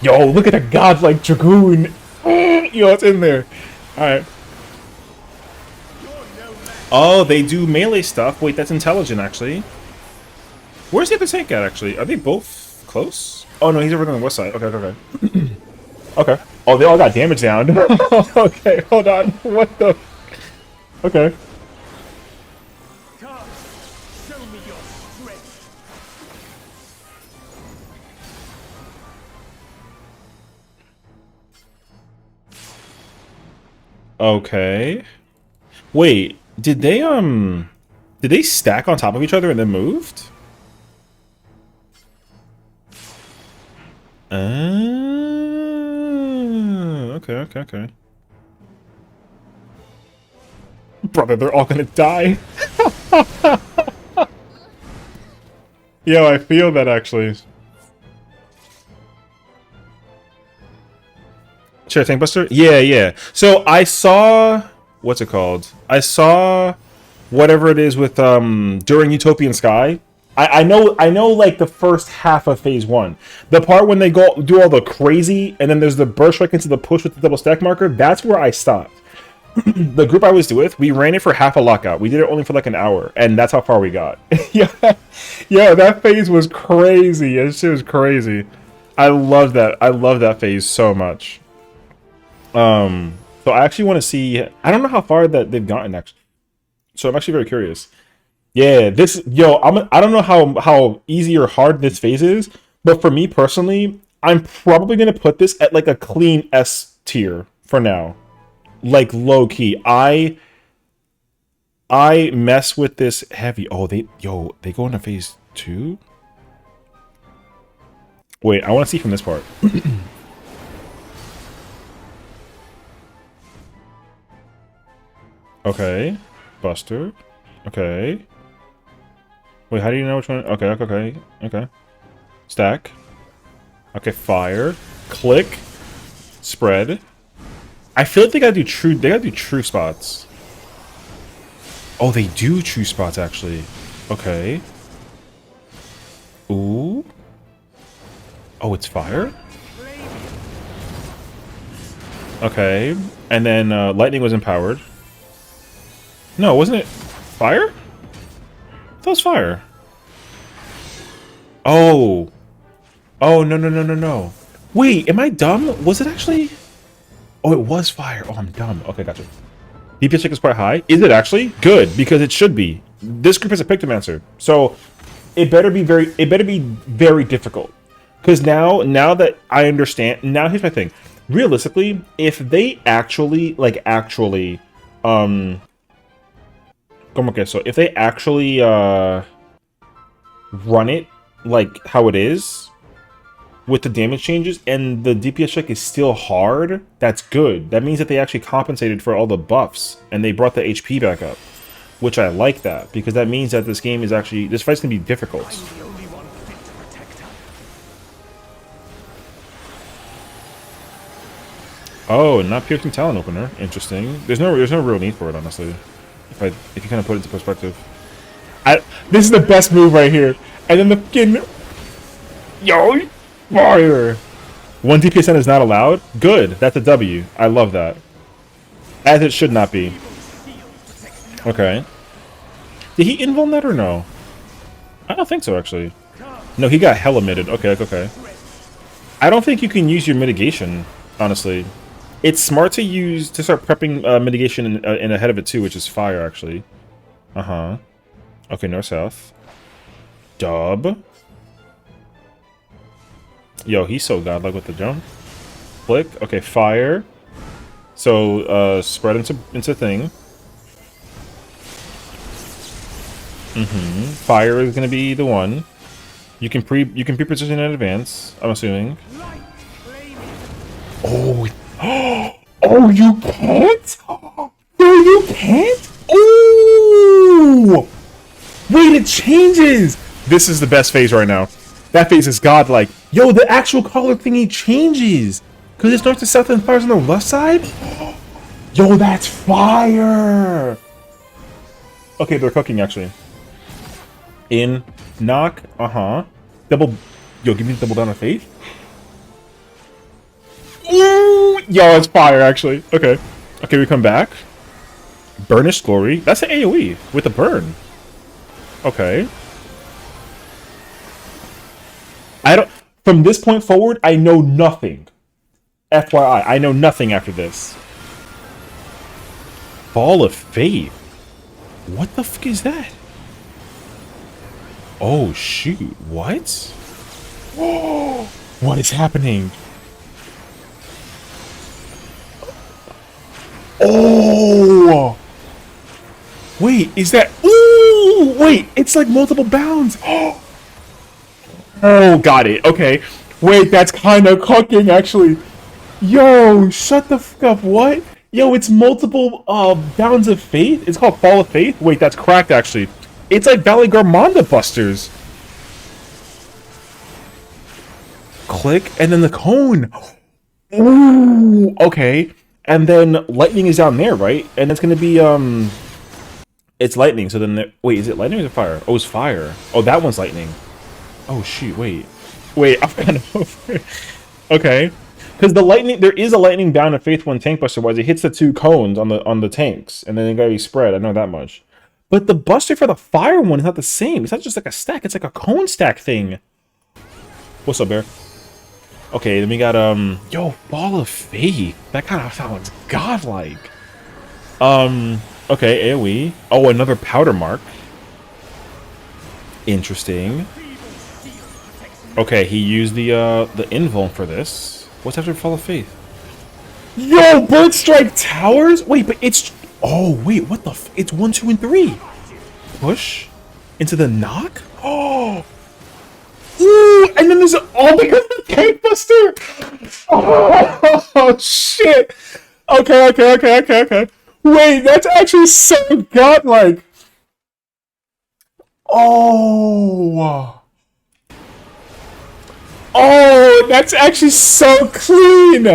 Yo, look at the godlike dragoon. Yo, it's in there. All right. Oh, they do melee stuff. Wait, that's intelligent, actually. Where's the other tank at, actually? Are they both close? Oh, no, he's over on the west side. Okay, okay. Okay. Oh, they all got damage down. Okay, hold on. What the... Okay. Show me your strength. Okay. Wait, did they stack on top of each other and then moved? Okay, okay, okay. Brother, they're all gonna die. Yo, I feel that actually. Sure, Tank Buster? Yeah, yeah. So I saw what's it called? I saw whatever it is with during Utopian Sky. I know like the first half of phase 1. The part when they go do all the crazy and then there's the burst right into the push with the double stack marker, that's where I stopped. The group I was with, we ran it for half a lockout. We did it only for like an hour, and that's how far we got. Yeah, yeah, that phase was crazy. That shit was crazy. I love that. I love that phase so much. So I actually want to see. I don't know how far that they've gotten actually. So I'm actually very curious. Yeah, this I don't know how easy or hard this phase is, but for me personally, I'm probably gonna put this at like a clean S tier for now. Like low key, I mess with this heavy. Oh, they go into phase 2. Wait, I want to see from this part. Okay, Buster. Okay. Wait, how do you know which one? Okay, okay, okay, okay. Stack. Okay, fire. Click. Spread. I feel like they gotta do true. They gotta do true spots. Oh, they do true spots actually. Okay. Ooh. Oh, it's fire. Okay, and then lightning was empowered. No, wasn't it fire? That was fire. Oh. Oh no no no no no. Wait, am I dumb? Was it actually? Oh, it was fire. Oh, I'm dumb. Okay, gotcha. DPS check is quite high. Is it actually? Good, because it should be. This group is a Pictomancer, so it better be very difficult. Because now that I understand, now here's my thing. Realistically, if they actually okay, so if they actually run it like how it is, with the damage changes and the DPS check is still hard, that's good. That means that they actually compensated for all the buffs and they brought the HP back up, which I like that because that means that this game is actually, this fight's gonna be difficult. I'm the only one fit to protect her. Oh, not piercing talent opener. Interesting. There's no real need for it, honestly. If you kind of put it into perspective. This is the best move right here. And then the fucking yo. Fire! 1 DPSN is not allowed? Good. That's a W. I love that. As it should not be. Okay. Did he invuln that or no? I don't think so, actually. No, he got hella mitted. Okay, okay. I don't think you can use your mitigation, honestly. It's smart to start prepping mitigation in ahead of it too, which is fire, actually. Uh-huh. Okay, north-south. Dub. Yo, he's so godlike with the jump. Flick. Okay, fire. So, spread into thing. Fire is gonna be the one. You can pre-position in advance, I'm assuming. Oh, oh, you can't? No, you can't? Oh! Wait, it changes! This is the best phase right now. That phase is godlike. Yo, the actual color thingy changes! Because it starts to south and fires on the left side? Yo, that's fire! Okay, they're cooking, actually. In, knock, double... Yo, give me the double down of faith? Yo, it's fire, actually. Okay. Okay, we come back. Burnished Glory. That's an AoE with a burn. Okay. I don't... From this point forward, I know nothing. FYI, I know nothing after this. Ball of Faith. What the fuck is that? Oh, shoot. What? Oh, what is happening? Oh! Wait, is that... Ooh! Wait, it's like multiple bounds. Oh, got it. Okay. Wait, that's kind of cooking, actually. Yo, shut the fuck up. What? Yo, it's multiple bounds of faith? It's called Fall of Faith? Wait, that's cracked, actually. It's like Valley Garmonda Busters. Click, and then the cone. Ooh, okay. And then lightning is down there, right? And it's gonna be, it's lightning, so then... Wait, is it lightning or is it fire? Oh, it's fire. Oh, that one's lightning. Oh, shoot, wait. Wait, I'm kind of over. Okay. Because the lightning... There is a lightning down at Faith 1 Tank Buster, wise it hits the two cones on the tanks, and then they gotta be spread. I know that much. But the Buster for the fire one is not the same. It's not just like a stack, it's like a cone stack thing. What's up, Bear? Okay, then we got, yo, Ball of Faith. That kind of sounds godlike. Okay, AoE. Oh, another Powder Mark. Interesting. Okay, he used the invuln for this. What's after Fall of Faith? Yo, Bird Strike Towers? Wait, but it's... Oh, wait, what the f... It's 1, 2, and 3. Push. Into the knock? Oh... Ooh, and then there's oh my god, the Tank Buster! Oh, shit! Okay. Wait, that's actually so godlike. Oh, that's actually so clean.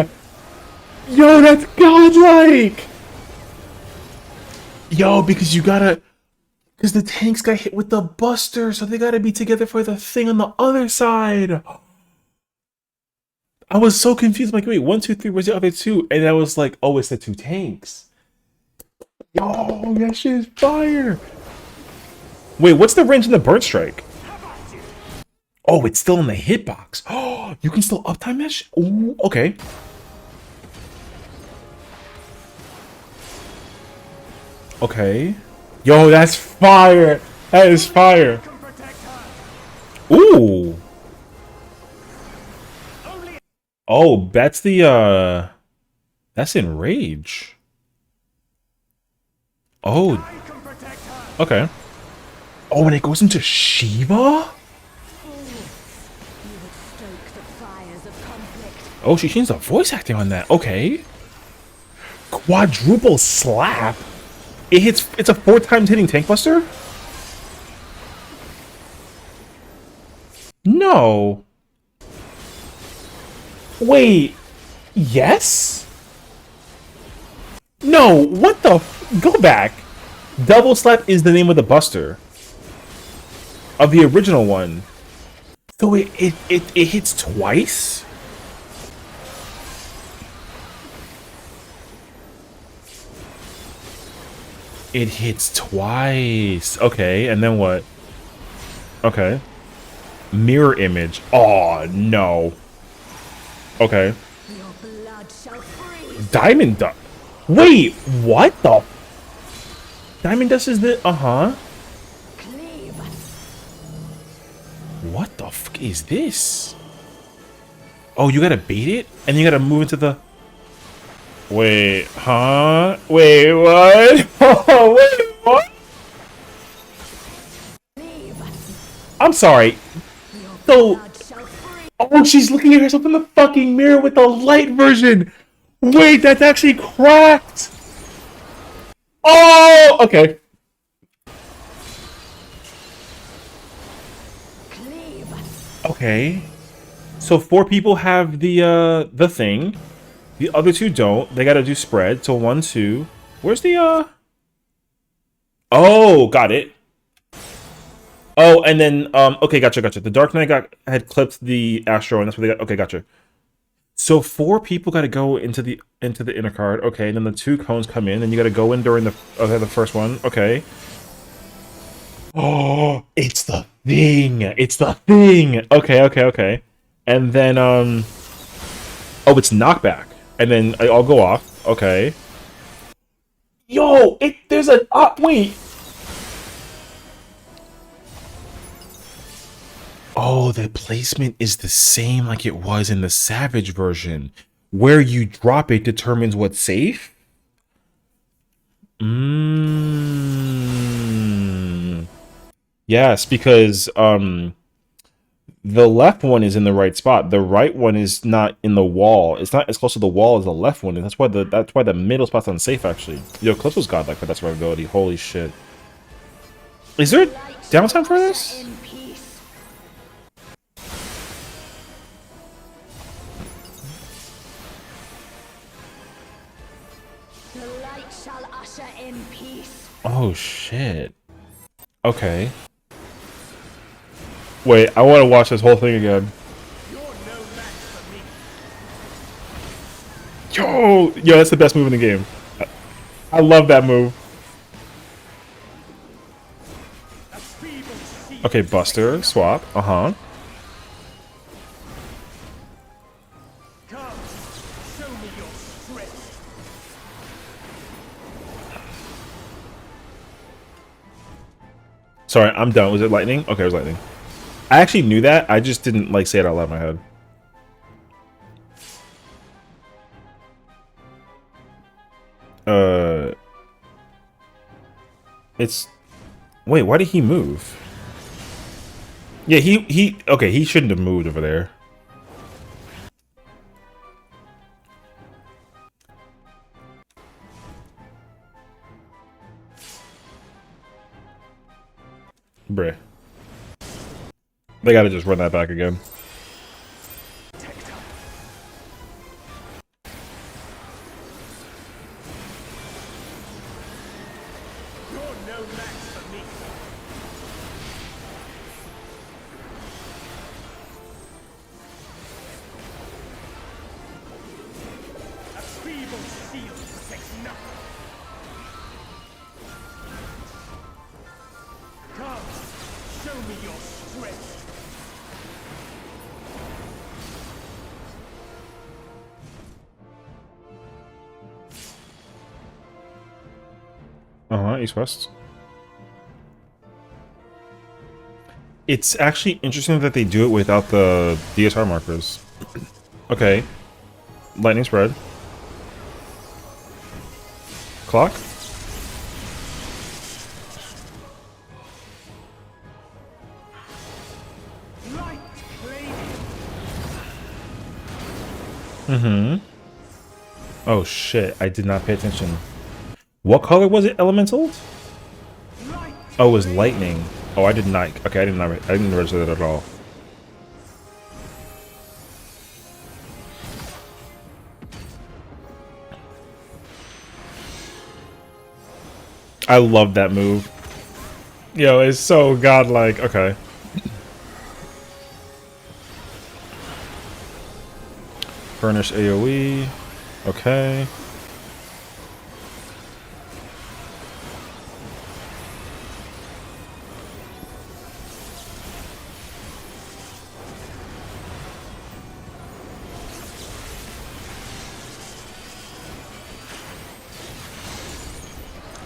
Yo, that's godlike. Yo, because you gotta. Because the tanks got hit with the Buster, so they gotta be together for the thing on the other side. I was so confused. I'm like, wait, 1, 2, 3, where's the other two? And I was like, oh, it's the two tanks. Yo, that shit is fire. Wait, what's the range in the Bird Strike? Oh, it's still in the hitbox. Oh, you can still uptime that shit? Ooh, okay. Okay. Yo, that's fire! That is fire! Ooh! Oh, that's the, that's Enrage. Oh. Okay. Oh, and it goes into Shiva? Oh, she changed the voice acting on that. Okay. Quadruple slap? It hits. It's a 4 times hitting Tank Buster? No. Wait. Yes? No. What the? Go back. Double Slap is the name of the Buster. Of the original one. So it hits twice? It hits twice. Okay, and then what? Okay. Mirror image. Oh, no. Okay. Diamond Dust. Wait, what the? Diamond Dust is the... Uh-huh. What the fuck is this? Oh, you gotta bait it? And you gotta move into the... Wait, huh? Wait, what? Oh, wait, what? I'm sorry. So... Oh, she's looking at herself in the fucking mirror with the light version! Wait, that's actually cracked! Oh, okay. Okay. So 4 people have the thing. The other 2 don't. They gotta do spread. So 1, 2. Where's the Oh, got it. Oh, and then okay, gotcha. The Dark Knight had clipped the Astro, and that's what they got. Okay, gotcha. So 4 people got to go into the inner card. Okay, and then the 2 cones come in, and you got to go in during the the first one. Okay. Oh, it's the thing. It's the thing. Okay, okay, okay. And then oh, it's knockback, and then I'll go off. Okay. Yo, there's a wait. Oh, the placement is the same like it was in the Savage version. Where you drop it determines what's safe? Yes, because the left one is in the right spot. The right one is not in the wall. It's not as close to the wall as the left one. And that's why the middle spot's unsafe actually. Yo, Calypso's godlike for that survivability. Holy shit. Is there downtime for this? Oh shit. Okay. Wait, I want to watch this whole thing again. Yo, that's the best move in the game. I love that move. Okay, Buster, swap. Uh-huh. Sorry, I'm done. Was it lightning? Okay, it was lightning. I actually knew that. I just didn't like say it out loud in my head. It's wait, why did he move? Yeah, okay, he shouldn't have moved over there. Bruh. They gotta just run that back again. East-west. It's actually interesting that they do it without the DSR markers. Okay. Lightning spread. Clock. Mm-hmm. Oh shit, I did not pay attention. What color was it, elemental? Oh, it was lightning. Oh, I did not. Okay, I didn't register that at all. I love that move. Yo, it's so godlike. Okay. Furnish AoE. Okay.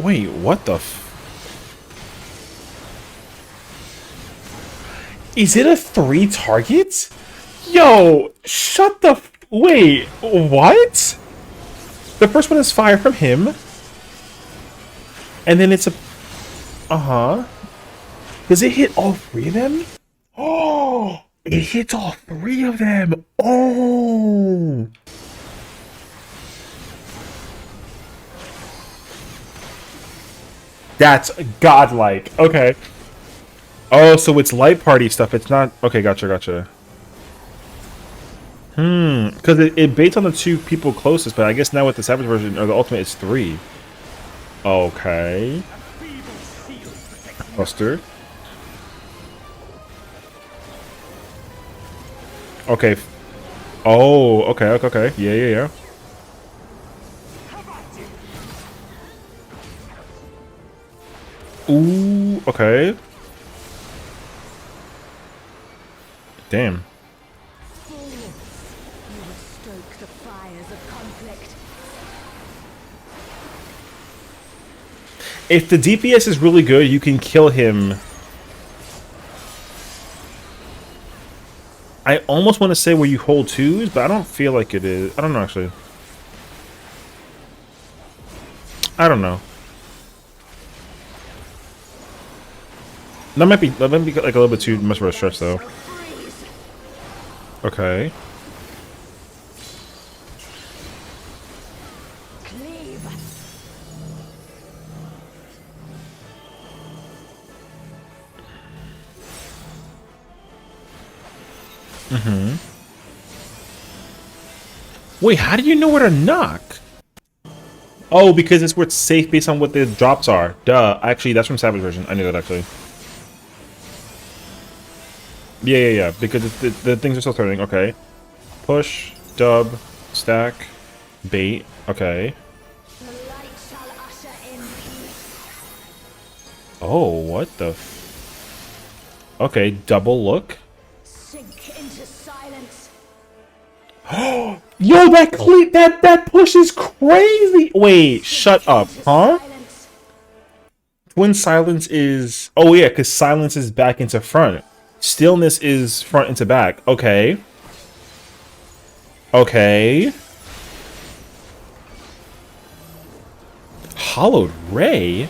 Wait, what the Is it a 3 targets? Yo, shut the wait, what? The first one is fire from him. And then it's a... Uh-huh. Does it hit all 3 of them? Oh, it hits all 3 of them. Oh. That's godlike. Okay. Oh, so it's light party stuff. It's not... Okay, gotcha. Because it baits on the 2 people closest, but I guess now with the Savage version, or the Ultimate, it's 3. Okay. Buster. Okay. Oh, okay, okay, okay. Yeah, yeah, yeah. Ooh, okay. Damn. Fools, you would stoke the fires of conflict. If the DPS is really good, you can kill him. I almost want to say where you hold twos, but I don't feel like it is. I don't know, actually. I don't know. That might be like a little bit too much of a stretch, though. Okay. Cleave. Wait, how do you know where to knock? Oh, because it's where it's safe based on what the drops are. Duh. Actually, that's from Savage version. I knew that, actually. Yeah, yeah, yeah. Because the things are still turning. Okay. Push, dub, stack, bait. Okay. The light shall usher in peace. Oh, what the okay, double look. Sink into silence. Yo, that push is crazy. Wait, shut up, huh? Silence. Twin silence is... Oh, yeah, because silence is back into front. Stillness is front into back. Okay. Okay. Hollowed Ray?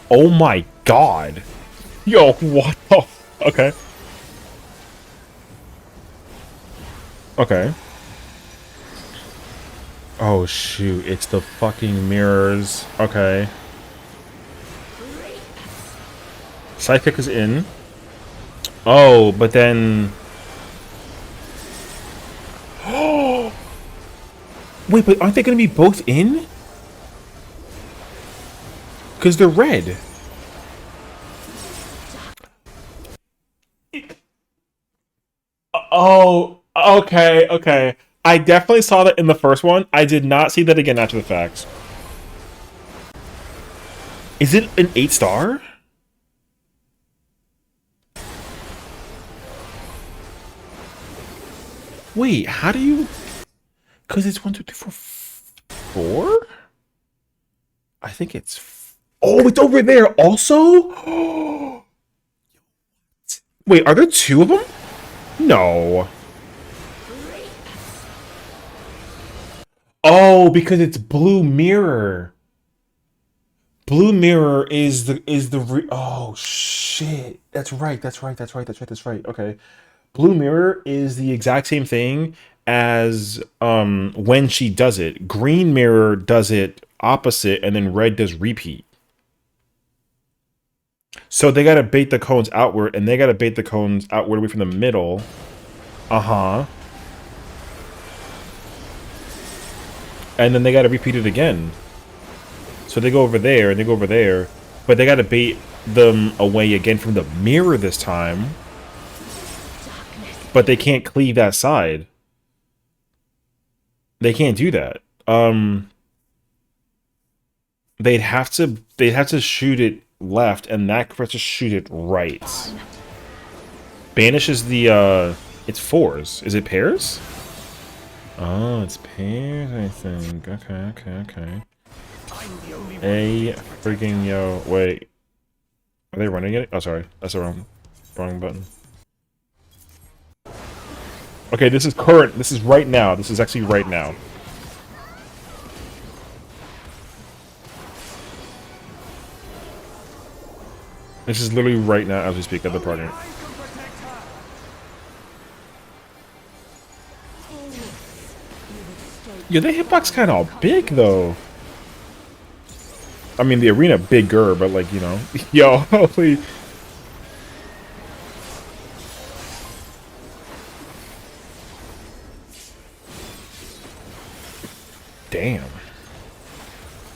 Oh my god. Yo, what the... Okay. Okay. Oh, shoot. It's the fucking mirrors. Okay. Psychic is in. Oh, but then... Wait, but aren't they going to be both in? Because they're red. Oh, okay, okay. I definitely saw that in the first one. I did not see that again after the fact. Is it an 8-star? Wait, how do you... Because it's 1, 2, 3, 4, 4? I think it's... Oh, it's over there also? Wait, are there 2 of them? No. Oh, because it's Blue Mirror. Blue Mirror is the oh shit. That's right. Okay. Blue Mirror is the exact same thing as when she does it. Green Mirror does it opposite, and then red does repeat. So they gotta bait the cones outward, and they gotta bait the cones outward away from the middle. Uh-huh. And then they gotta repeat it again. So they go over there, and they go over there. But they gotta bait them away again from the mirror this time. But they can't cleave that side. They can't do that. They'd have to shoot it left, and that has to shoot it right. Banish is the it's 4s. Is it pairs? Oh, it's pairs, I think. Okay. A freaking yo. Wait. Are they running it? Oh, sorry. That's the wrong button. Okay, this is current. This is right now. This is actually right now. This is literally right now as we speak at the party. Yeah, the hitbox kind of big though. I mean, the arena bigger, but like, you know, yo, holy. Damn.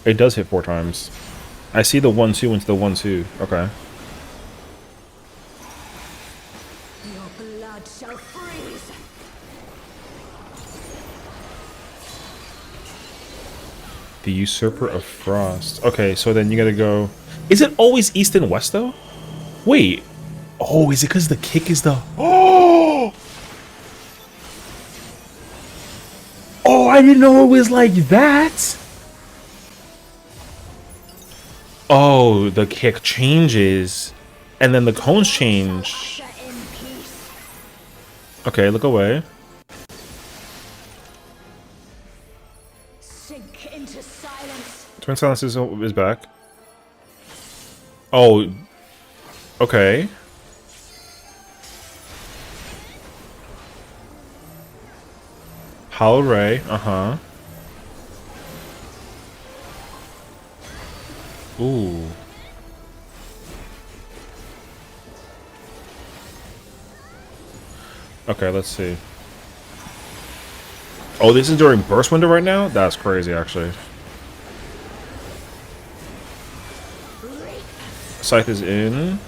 It does hit 4 times. I see the 1-2 into the 1-2. Okay. blood shall freeze. The Usurper of Frost. Okay, so then you gotta go... Is it always east and west, though? Wait. Oh, is it because the kick is the... Oh! Oh, I didn't know it was like that! Oh, the kick changes. And then the cones change. Usher in peace. Okay, look away. Sink into silence. Twin Silence is back. Oh. Okay. Hollow Ray, uh-huh. Ooh. Okay, let's see. Oh, this is during burst window right now? That's crazy, actually. Scythe is in.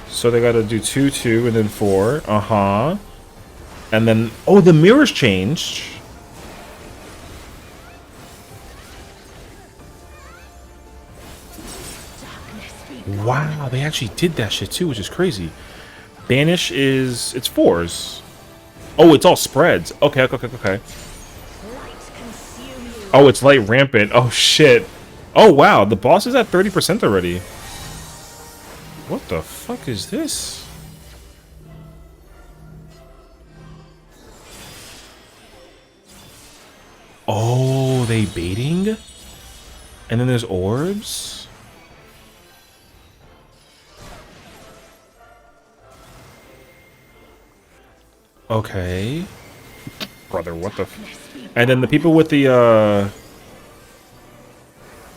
So they gotta do 2, 2, and then 4. Uh-huh. And then... Oh, the mirrors changed. Wow, they actually did that shit too, which is crazy. Banish is... It's 4s. Oh, it's all spreads. Okay, okay, okay, okay. Light consume you. Oh, it's light rampant. Oh, shit. Oh, wow. The boss is at 30% already. What the fuck is this? Oh, they baiting? And then there's orbs? Okay. Brother, what the f... And then the people with the,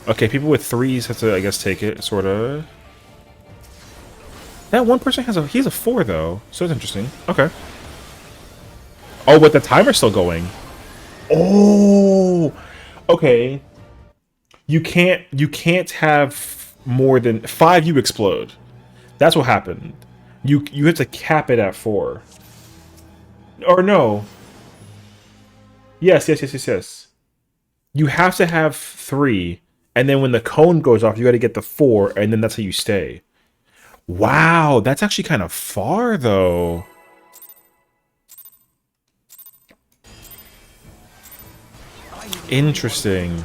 Okay, people with 3s have to, I guess, take it, sorta. That one person has a... He has a 4, though. So it's interesting. Okay. Oh, but the timer's still going. Oh! Okay. You can't have more than... 5, you explode. That's what happened. You have to cap it at 4. Or no. Yes, yes, yes, yes, yes. You have to have 3, and then when the cone goes off, you got to get the 4, and then that's how you stay. Wow, that's actually kind of far, though. Interesting.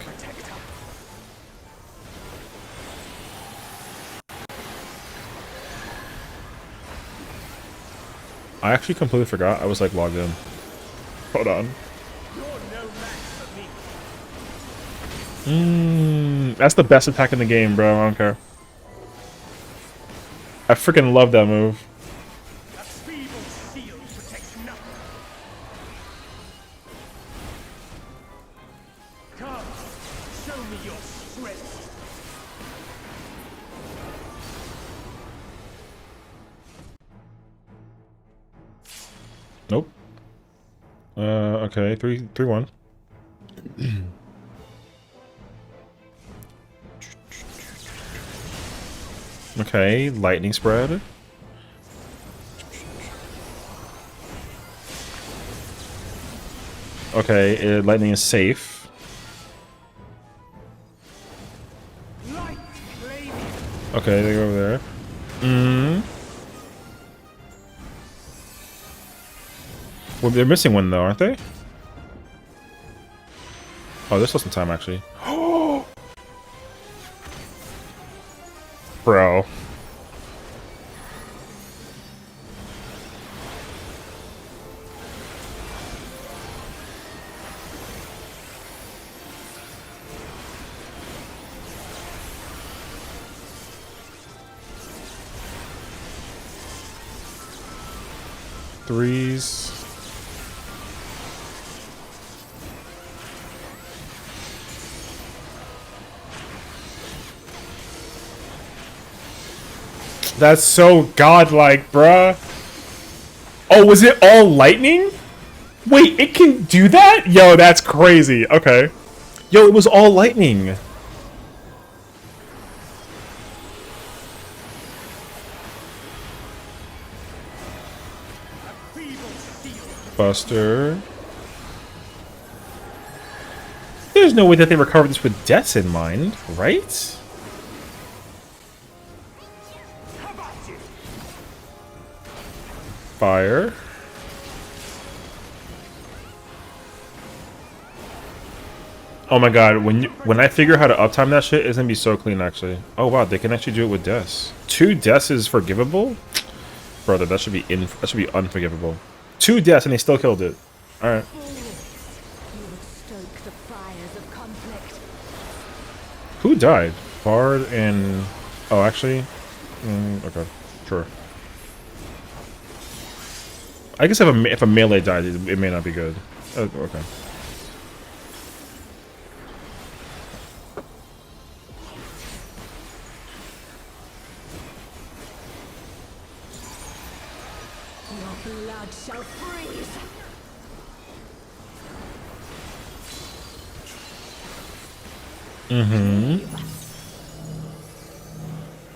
I actually completely forgot I was like logged in. Hold on. That's the best attack in the game, bro. I don't care. I freaking love that move. A feeble shield protects nothing. Come, show me your strength. Nope. Okay, 3, 3, 1. Okay, lightning spread. Okay, lightning is safe. Light flaming. Okay, they go over there. Well, they're missing one though, aren't they? Oh, there's still some time actually. Bro. Threes. That's so godlike, bruh. Oh, was it all lightning? Wait, it can do that? Yo, that's crazy. Okay. Yo, it was all lightning. Buster. There's no way that they recovered this with deaths in mind, right? Fire. Oh my god, when I figure how to uptime that shit, it's gonna be so clean actually. Oh wow, they can actually do it with deaths. 2 deaths is forgivable? Brother, that should be unforgivable. 2 deaths and they still killed it. Alright. You would stoke the fires of conflict. Who died? Bard and... Oh, actually... okay, sure. I guess if a melee died, it may not be good. Okay. Your blood shall freeze.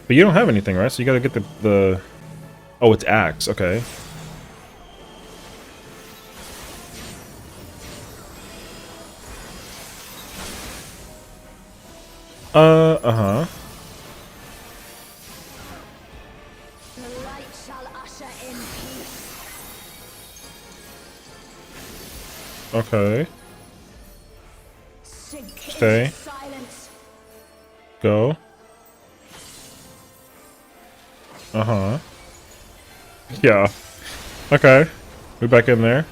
But you don't have anything, right? So you gotta get the... Oh, it's axe. Okay. Uh-huh. The light shall usher in peace. Okay. Sink Stay. into silence. Go. Uh-huh. Yeah. Okay. We back in there.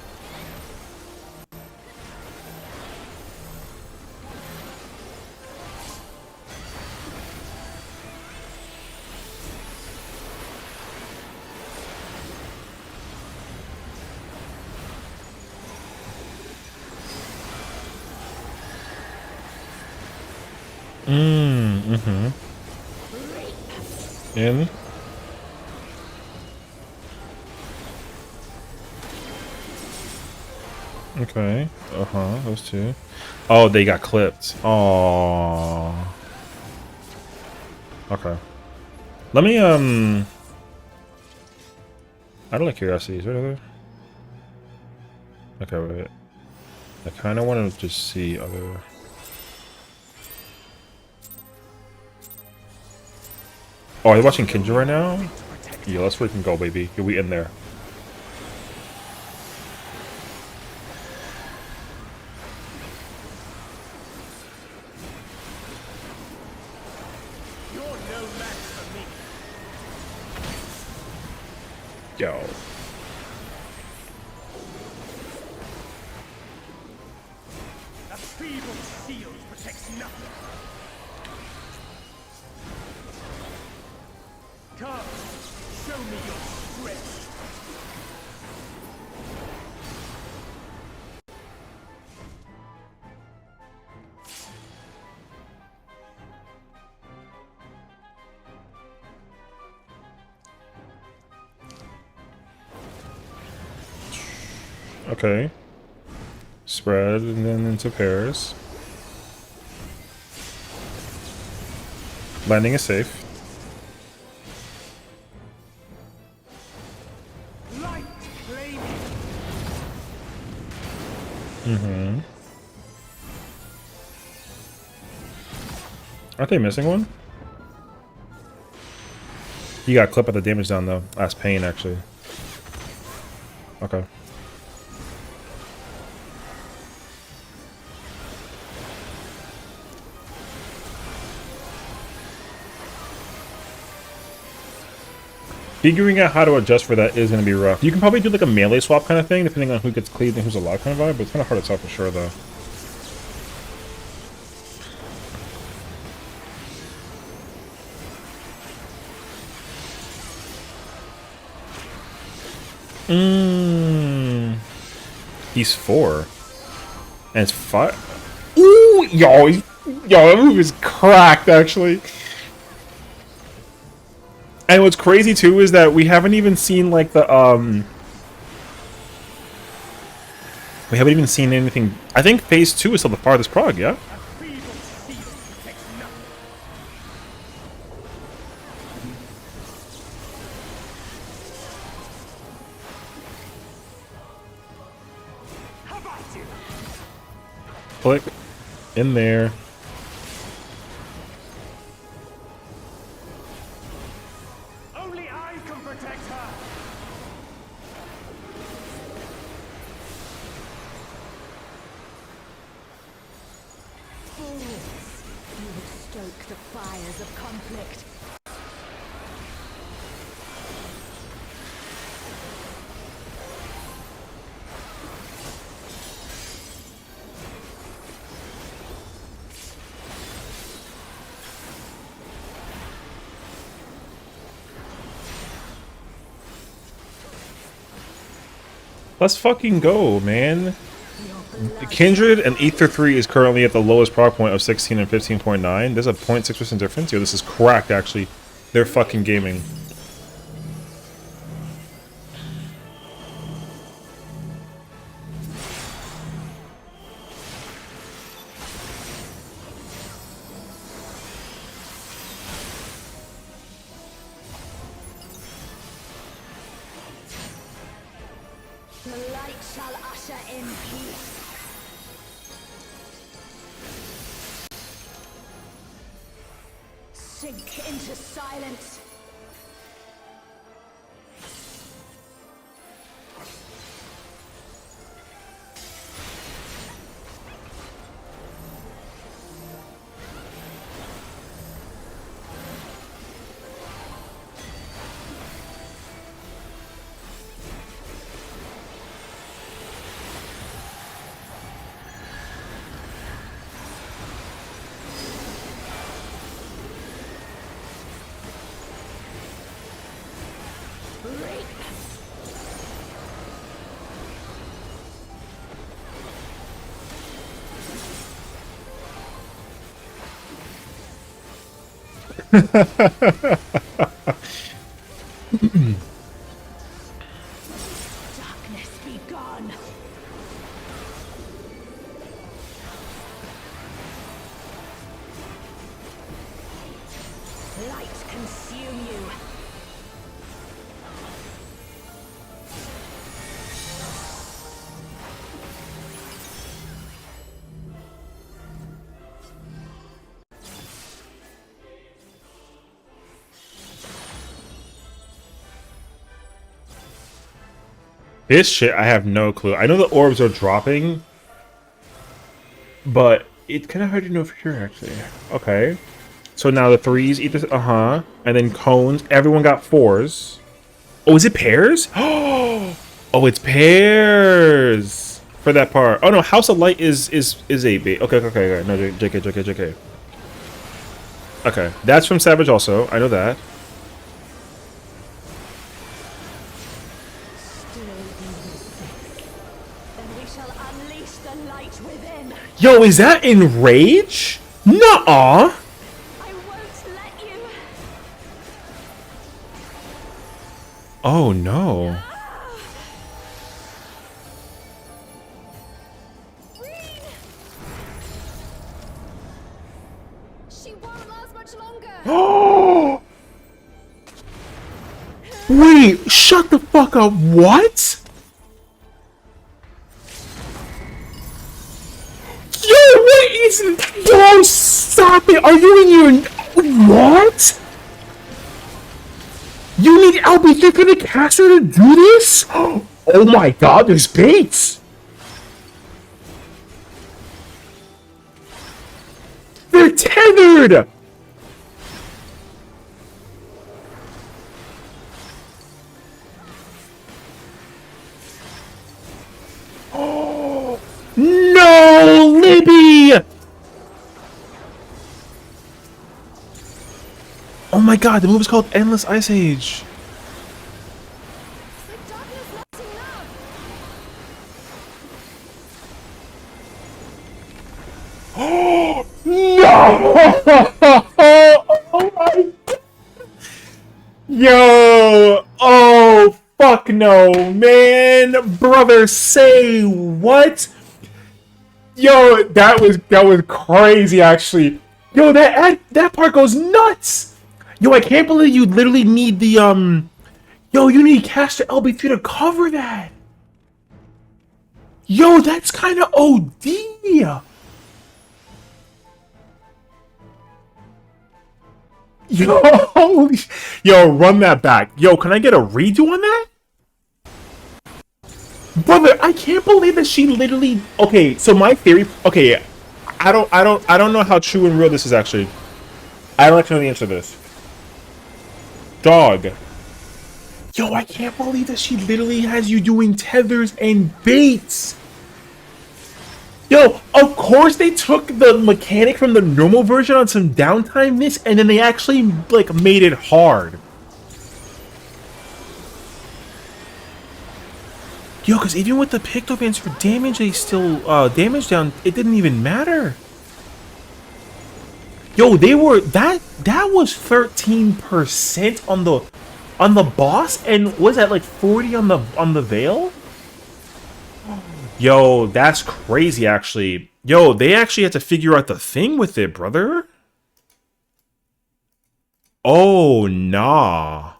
In. Okay. Uh-huh. Those 2. Oh, they got clipped. Oh. Okay. Let me, I don't like curiosities. What are they? Okay, wait. I kind of want to just see other... Oh, are you watching Kindred right now? Yeah, let's freaking go, baby. You'll be in there. You're no match for me. Yo. A feeble shield protects nothing. Come, show me your strength. Okay. Spread and then into pairs. Landing is safe. Light flaming. Aren't they missing one? You got clip at the damage down though. That's pain actually. Okay. Figuring out how to adjust for that is going to be rough. You can probably do like a melee swap kind of thing, depending on who gets cleaved and who's alive kind of vibe, but it's kind of hard to tell for sure though. He's 4. And it's 5. Ooh, yo, that move is cracked actually. And what's crazy too is that we haven't even seen like the we haven't even seen anything. I think phase 2 is still the farthest prog, yeah? A feeble shield protects nothing. click. In there. Only I can protect her. Fools, you would stoke the fires of conflict. Let's fucking go, man. Kindred and Ether 3 is currently at the lowest proc point of 16 and 15.9. There's a 0.6% difference. Yo, this is cracked, actually. They're fucking gaming. The light shall usher in peace. Sink into silence. Darkness be gone. Light consume you. This shit, I have no clue. I know the orbs are dropping, but it's kind of hard to know for sure, actually. Okay. So now the threes, eat this, and then cones. Everyone got fours. Oh, is it pairs? Oh, it's pairs for that part. Oh no, House of Light is 8-bit. Okay. No, JK. Okay, that's from Savage also. I know that. Yo, is that Enrage? Nuh-uh. I won't let you. Oh no. She won't last much longer. Oh! Wait, shut the fuck up. What? Yo, what is it? Yo, stop it. Are you in your... What? You need LB3 for the caster to do this? Oh my god, there's baits. They're tethered. Oh no, Libby! Oh my god, the move is called Endless Ice Age. Oh no! Oh my! Yo! Oh fuck no, man, brother, say what? Yo, that was crazy, actually. Yo, that part goes nuts. Yo, I can't believe you literally need the Yo, you need caster LB3 to cover that. Yo, that's kind of OD. Yo, yo, run that back. Yo, can I get a redo on that? Brother, I can't believe that she literally. Okay, so my theory. Okay, I don't know how true and real this is actually. I don't actually know the answer to this. Dog. Yo, I can't believe that she literally has you doing tethers and baits. Yo, of course they took the mechanic from the normal version on some downtime miss, and then they actually like made it hard. Yo, because even with the picto bands for damage, they still damage down. It didn't even matter. Yo, they were that was 13% on the boss, and was that like 40 on the veil? Yo, that's crazy actually. Yo, they actually had to figure out the thing with it, brother. Oh, nah.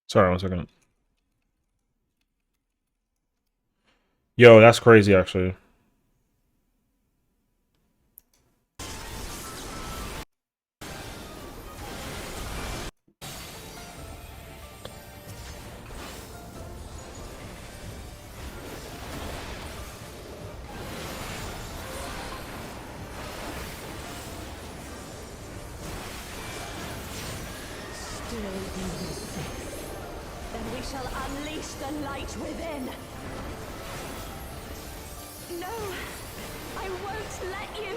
Sorry, 1 second. Yo, that's crazy actually. Still you resist. Then we shall unleash the light within. No, I won't let you.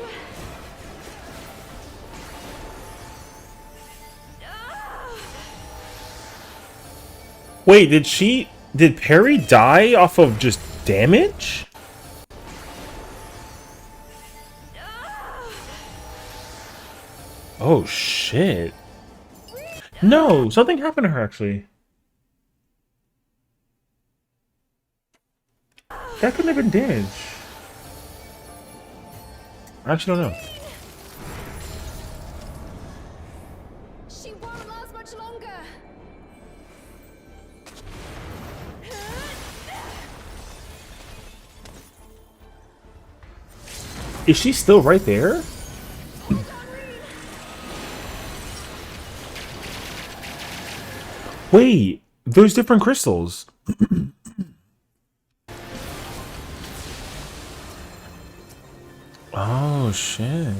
Wait, did Perry die off of just damage? Oh shit. No, something happened to her actually. That couldn't have been damage. I actually don't know. She won't last much longer. Is she still right there? Wait, there's different crystals. Oh shit.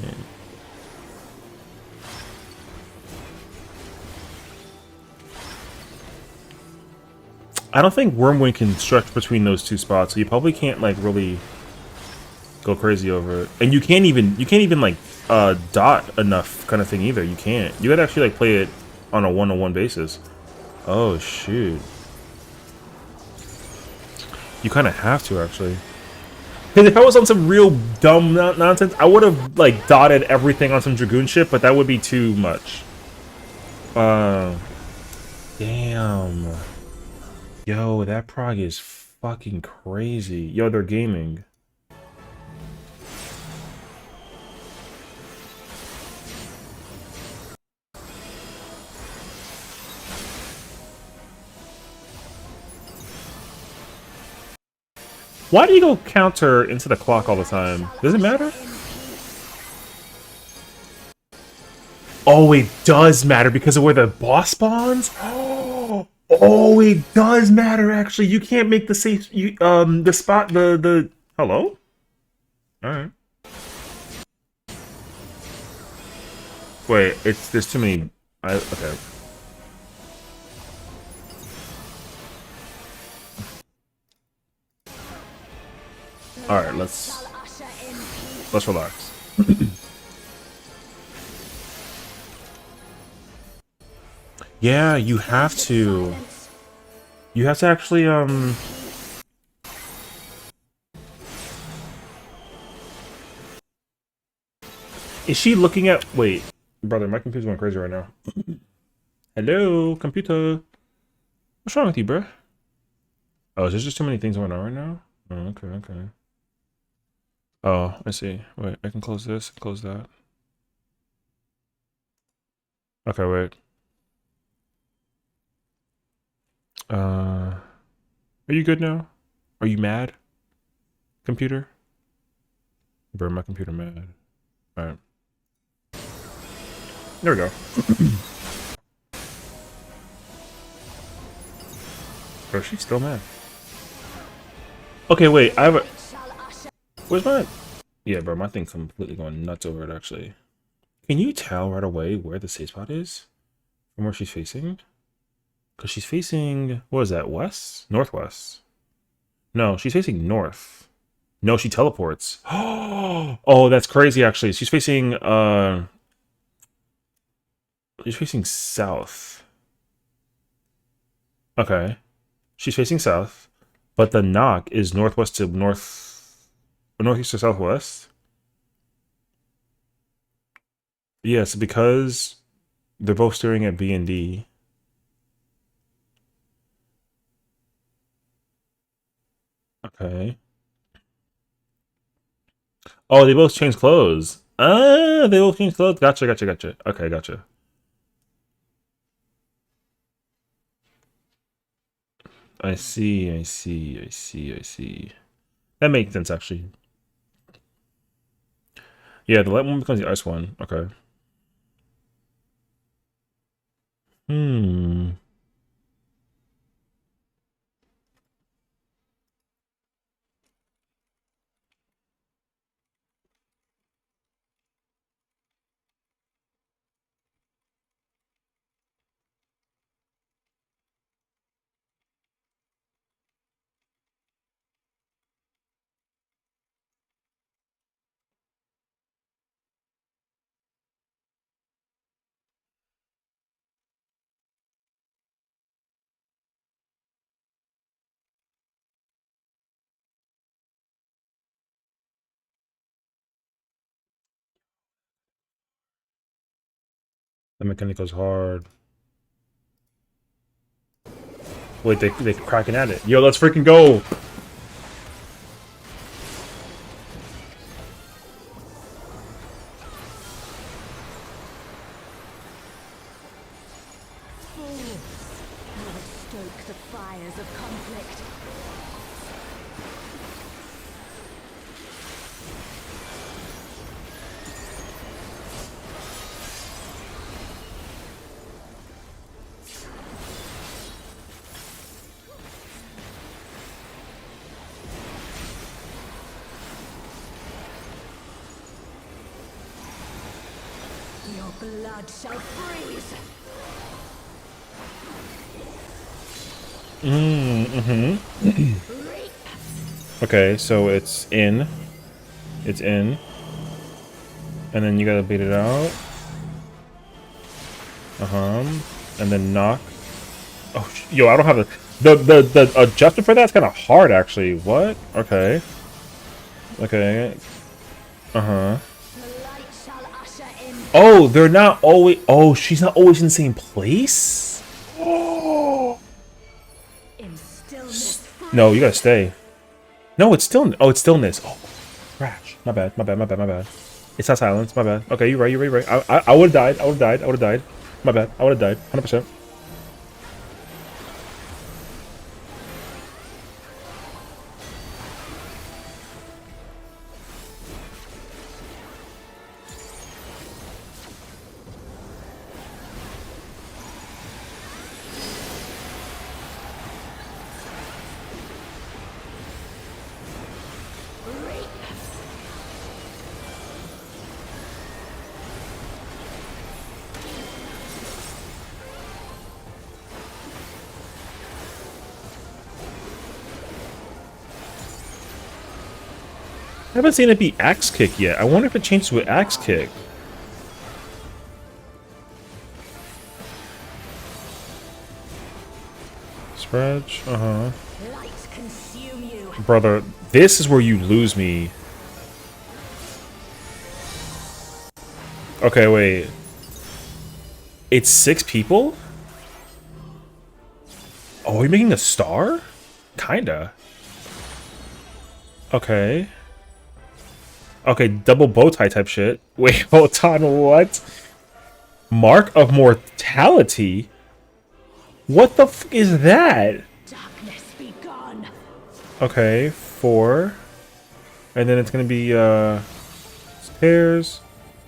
I don't think Wormwind can stretch between those two spots, so you probably can't like really go crazy over it. And you can't even like dot enough kind of thing either. You can't. You gotta actually like play it on a one-on-one basis. Oh shoot. You kind of have to actually. Because if I was on some real dumb nonsense, I would have like dotted everything on some Dragoon ship, but that would be too much. Damn. Yo, that prog is fucking crazy. Yo, they're gaming. Why do you go counter into the clock all the time? Does it matter? Oh, it does matter because of where the boss spawns? Oh, it does matter actually. You can't make the safe the spot the hello? Alright. Wait, there's too many okay. Alright, let's relax. Yeah, you have to. You have to actually is she looking at wait, brother, my computer's going crazy right now. Hello, computer. What's wrong with you, bro? Oh, is there just too many things going on right now? Oh, okay, okay. Oh, I see. Wait, I can close this, close that. Okay, wait. Are you good now? Are you mad? Computer? Bro, my computer mad. Alright. There we go. Bro, she's still mad. Okay, wait, I have a... Where's mine? Yeah, bro, my thing's completely going nuts over it, actually. Can you tell right away where the safe spot is? From where she's facing? Because she's facing... What is that, west? Northwest. No, she's facing north. No, she teleports. Oh, that's crazy, actually. She's facing, She's facing south. Okay. She's facing south. But the knock is northwest to north... Northeast to southwest? Yes, because they're both staring at B and D. Okay. Oh, they both changed clothes. Ah, they both changed clothes. Gotcha, gotcha, gotcha. Okay, gotcha. I see, I see, I see, I see. That makes sense, actually. Yeah, the light one becomes the ice one. Okay. Hmm. The mechanic goes hard. Wait, they cracking at it. Yo, let's freaking go! Stoke the fires of conflict. Your blood shall freeze. Okay, so it's in. It's in. And then you gotta beat it out. And then knock. Oh, yo, I don't have the adjustment for that's kind of hard, actually. What? Okay. Okay. The light shall usher in. Oh, they're not always... Oh, she's not always in the same place? In stillness. No, you gotta stay. No, it's still... Oh, it's stillness. Oh, crash. My bad, my bad, my bad, my bad. It's not silence, my bad. Okay, you're right, you're right, you're right. I would've died, I would've died, I would've died. My bad, I would've died. 100%. I haven't seen it be axe kick yet. I wonder if it changed to an axe kick. Scratch, Light consume you. Brother, this is where you lose me. Okay, wait. It's 6 people? Oh, are you making a star? Kinda. Okay. Okay, double bow tie type shit. Wait, hold on, what? Mark of Mortality? What the f is that? Darkness be gone. Okay, 4. And then it's gonna be stairs.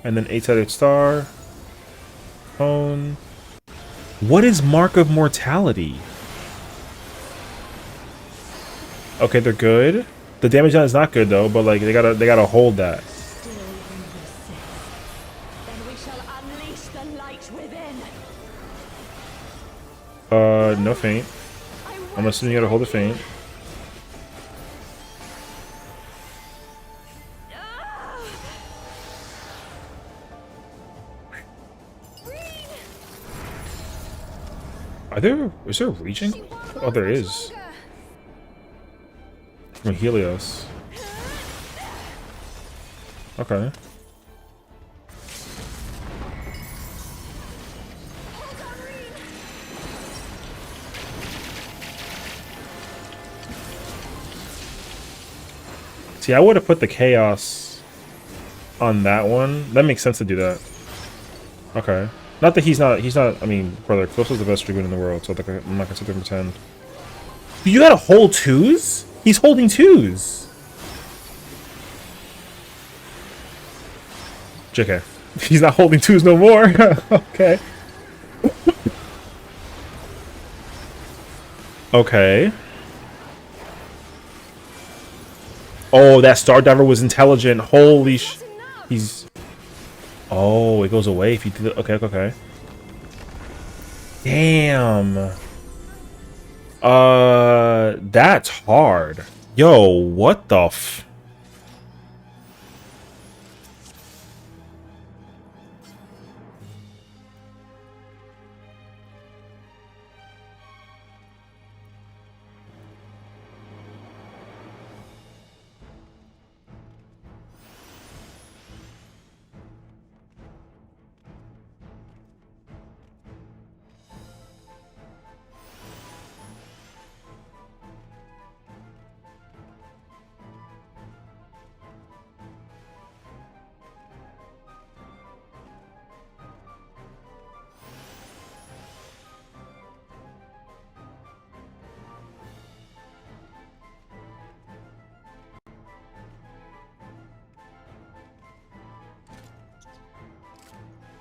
And then 8-sided star. Cone. What is Mark of Mortality? Okay, they're good. The damage on is not good though, but like they gotta hold that. Still in the sixth. Then we shall unleash the light within. No feint. I'm assuming you gotta hold the feint. Is there a reaching? Oh, there is. From Helios. Okay. See, I would have put the chaos on that one. That makes sense to do that. Okay. Not that he's not, I mean, brother, Close is the best dragoon in the world, so like, I'm not gonna sit there and pretend. You gotta hold 2s? He's holding 2s. JK. He's not holding 2s no more. Okay. Okay. Oh, that Star Diver was intelligent. Holy sh... He's... Oh, it goes away if you do the... Okay, okay. Damn. That's hard. Yo, what the f...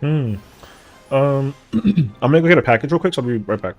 I'm gonna go get a package real quick, so I'll be right back.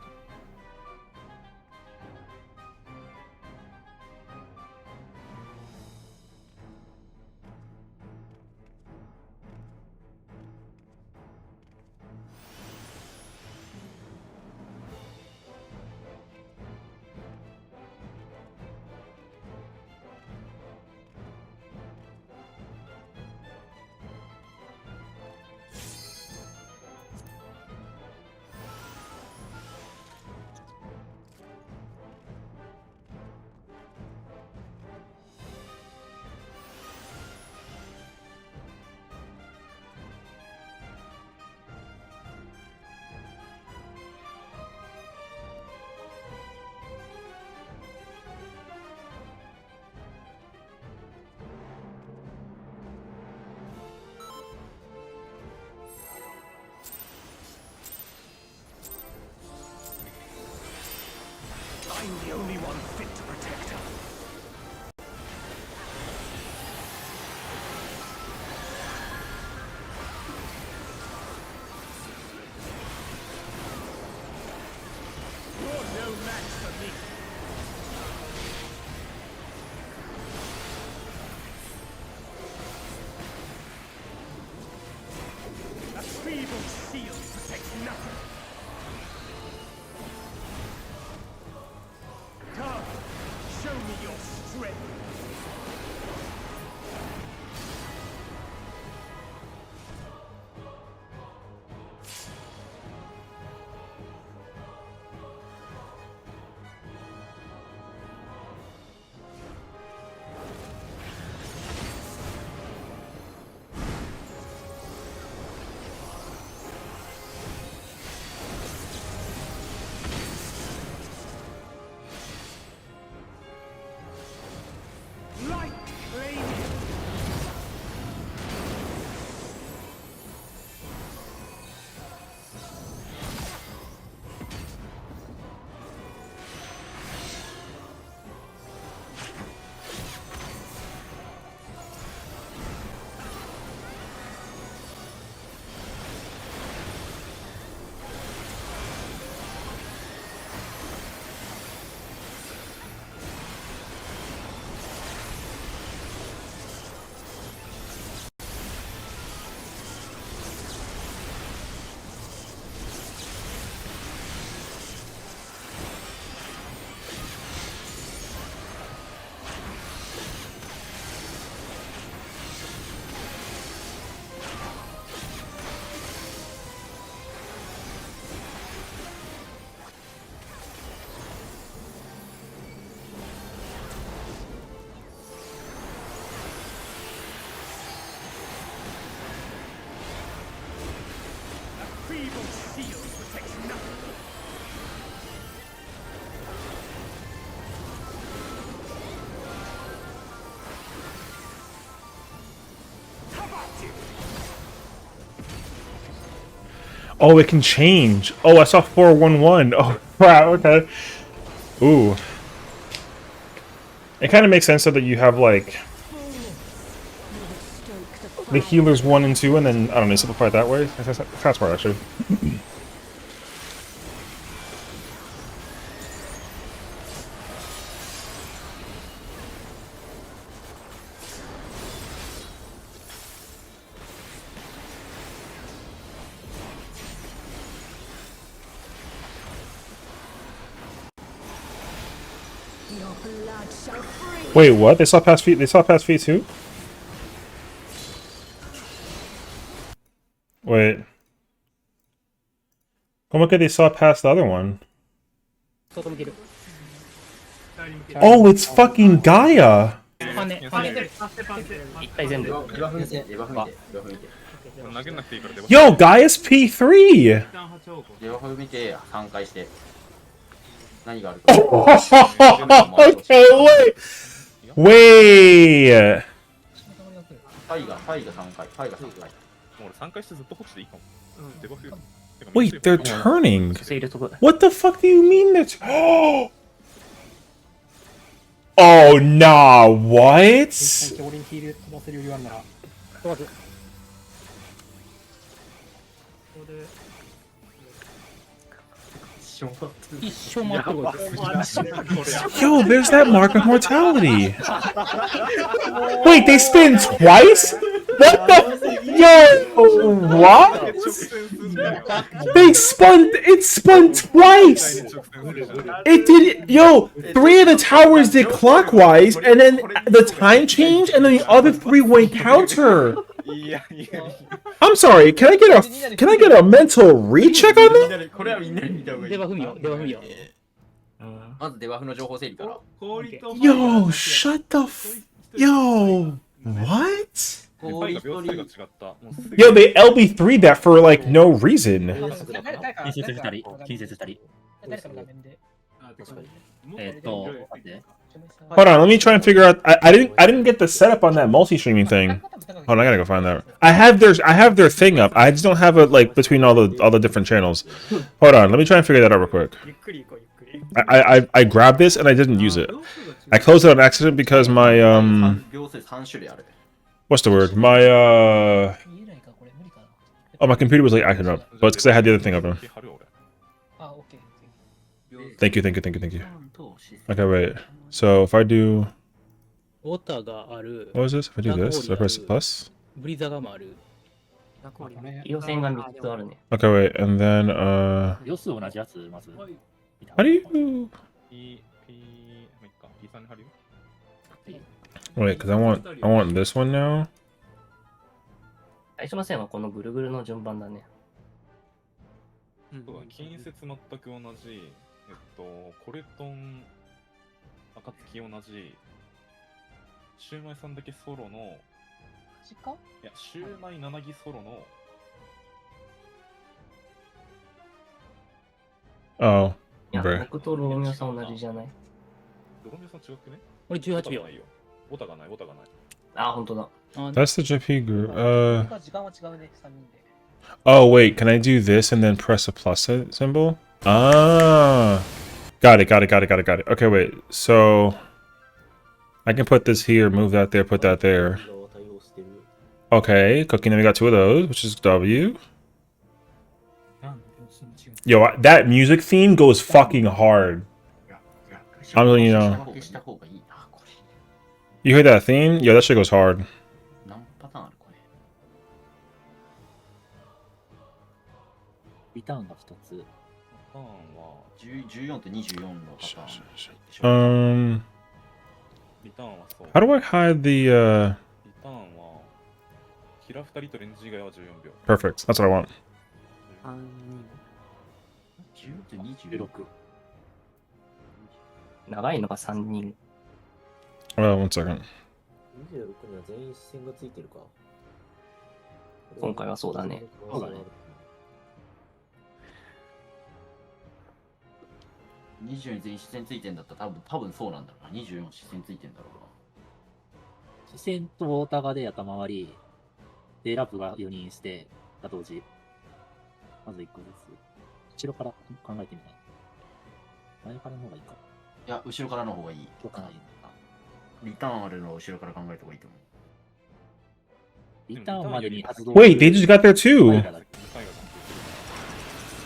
I'm the only one fit to protect her. You're no match for me. A feeble shield protects nothing. Come, show me your strength. Light shield protects nothing. Oh, it can change. Oh, I saw 411. Oh, wow. Okay. Ooh. It kind of makes sense so that you have like the healers 1 and 2, and then I don't know, simplify it that way. That's smart actually. Your blood shall free. Wait, what? They saw past feet. They saw past feet too. Wait. Como que they saw past the other one? Oh, it's fucking Gaia. 一回全部。レバフ見て、レバフ見て、レバフ見て。投げなくていいから出ば Yo, Gaia's P3. レバフ見て、3回して。何があるか。Okay, wait. ファイが3回、ファイが3回。もう俺3回してずっとホッチでいいかも。出ばふ。 Wait, they're turning. 入れとく。 What the fuck do you mean that? Oh, nah, what? 俺にヒール飛ばせる余裕あんなら。一生待ってこい。 Yo, there's that mark of mortality. Wait, they spin twice? What the? Yo, what? It spun twice. It did, yo, 3 of the towers did clockwise, and then the time changed, and then the other 3 went counter. I'm sorry, can I get a mental recheck on that? これはみんなに見た方がいい。デバフ見よう、デバフ見よう。まずデバフの情報整理から。 Yo, shut the Yo, what? 氷一人。 Yo, they LB3 that for like no reason. 近接2人。近接2人。誰かの画面で。待って。 Hold on, let me try and figure out. I didn't get the setup on that multi-streaming thing. Hold on, I gotta go find that. I have their thing up. I just don't have it like between all the different channels. Hold on, let me try and figure that out real quick. I grabbed this and I didn't use it. I closed it on accident because my 秒数3種類ある。 what's the word? My 見えないか、これ無理かな。 oh, my computer was like acting up, but it's because I had the other thing open. あ、オッケー。 Thank you. Okay, wait. So if I do ウォーターがある。 what was this? If I do this, do I press plus? ブリザガもある。予選が3つあるね。 Okay, wait, and then 秒数同じやつ、まず。 how do you wait? Because I want this one now. 最初の線はこのぐるぐるの順番だね。近接全く同じ。コレトン、暁同じ。シューマイさんだけソロの。いや、シューマイ7ギソロの。 Oh, いや、 Bruh. 僕とローミオさん同じじゃない。ロミオさん違くね？俺18秒。ボタがない、ボタがない。あ、本当だ。 that's the JP group. 時間は違うね、3人で。 Oh wait, can I do this and then press a plus symbol? Ah, got it. Okay, wait. So I can put this here, move that there, put that there. Okay, cooking. Then we got 2 of those, which is W. Yo, that music theme goes fucking hard. I'm letting you know. You hear that theme? Yo, that shit goes hard. 何パターンあるこれ。リターンが2つ。パターンは、 14と24のパターン。リターンはそう。 How do I hide the リターンは、キラ2人とレンジ以外は14秒。 perfect? That's what I want. 10と26。長いのが3人。One second. 26には全員視線がついてるか。今回はそうだね。そうだね。24に全員視線ついてんだったら多分そうなんだろうな。24視線ついてんだろうな。視線とウォーターがで頭回り、で、ラップが4人して、が同時。まず1個ずつ。後ろから考えてみない。前からの方がいいか。いや、後ろからの方がいい。そうかな。リターンあるのは後ろから考えた方がいいと思う。リターンまでに発動。 Wait, they just got there too.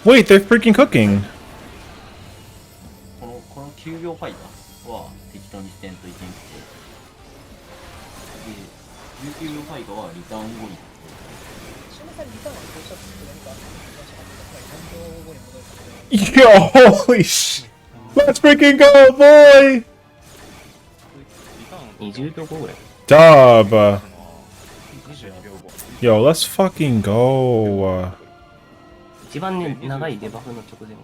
Wait, they're freaking cooking. この9秒ファイターは適当に視点と意見して、で、19秒ファイターはリターン後に。石山さんリターンはどうしたって何かあったか、何秒後に戻るか。 Yo, holy sh! Let's freaking go, boy! 20秒後ぐらい。 Dub. Yo, let's fucking go. 一番ね、長いデバフの直前。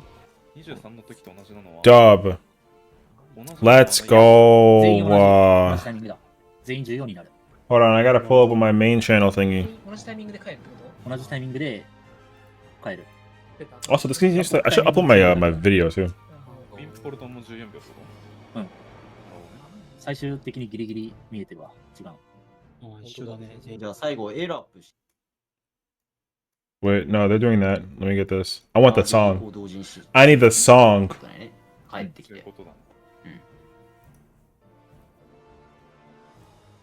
23の時と同じなのは Dub. Let's go. 全員同じタイミングだ。全員14になる。 Hold on, I gotta pull up on my main channel thingy. 同じタイミングで帰るってこ同じタイミングで帰る。 Also, this can just I should upload my my video too. ビンプコルトンも14秒する最終的にギリギリ見えてるわ。違う。一緒だね。じゃあ最後エラップして。 Wait, no, they're doing that. Let me get this. I want the song. 同時にし I need the song. 帰ってきてそういう。ことだね。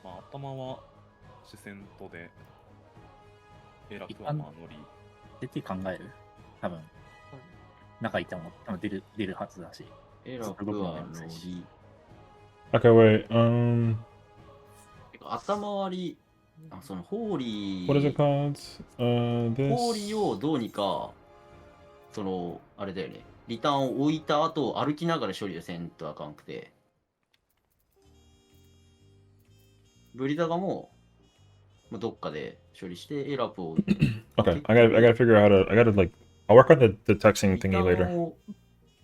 まあ、頭は視線とで、エラクはまあ乗り。絶対考える多分。中行っても多分出るはずだし。エラップは乗り。 Okay, wait. 頭割り、そのホーリー。 What is it called? ホーリ This. ーをどうにか、その、あれだよね。リターンを置いた後、歩きながら処理をせんとあかんくて。ブリダガも、どっかで処理して、エラップを。Okay, I gotta figure out how to. I gotta like. I'll work on the texting リタ thingy ーン later. を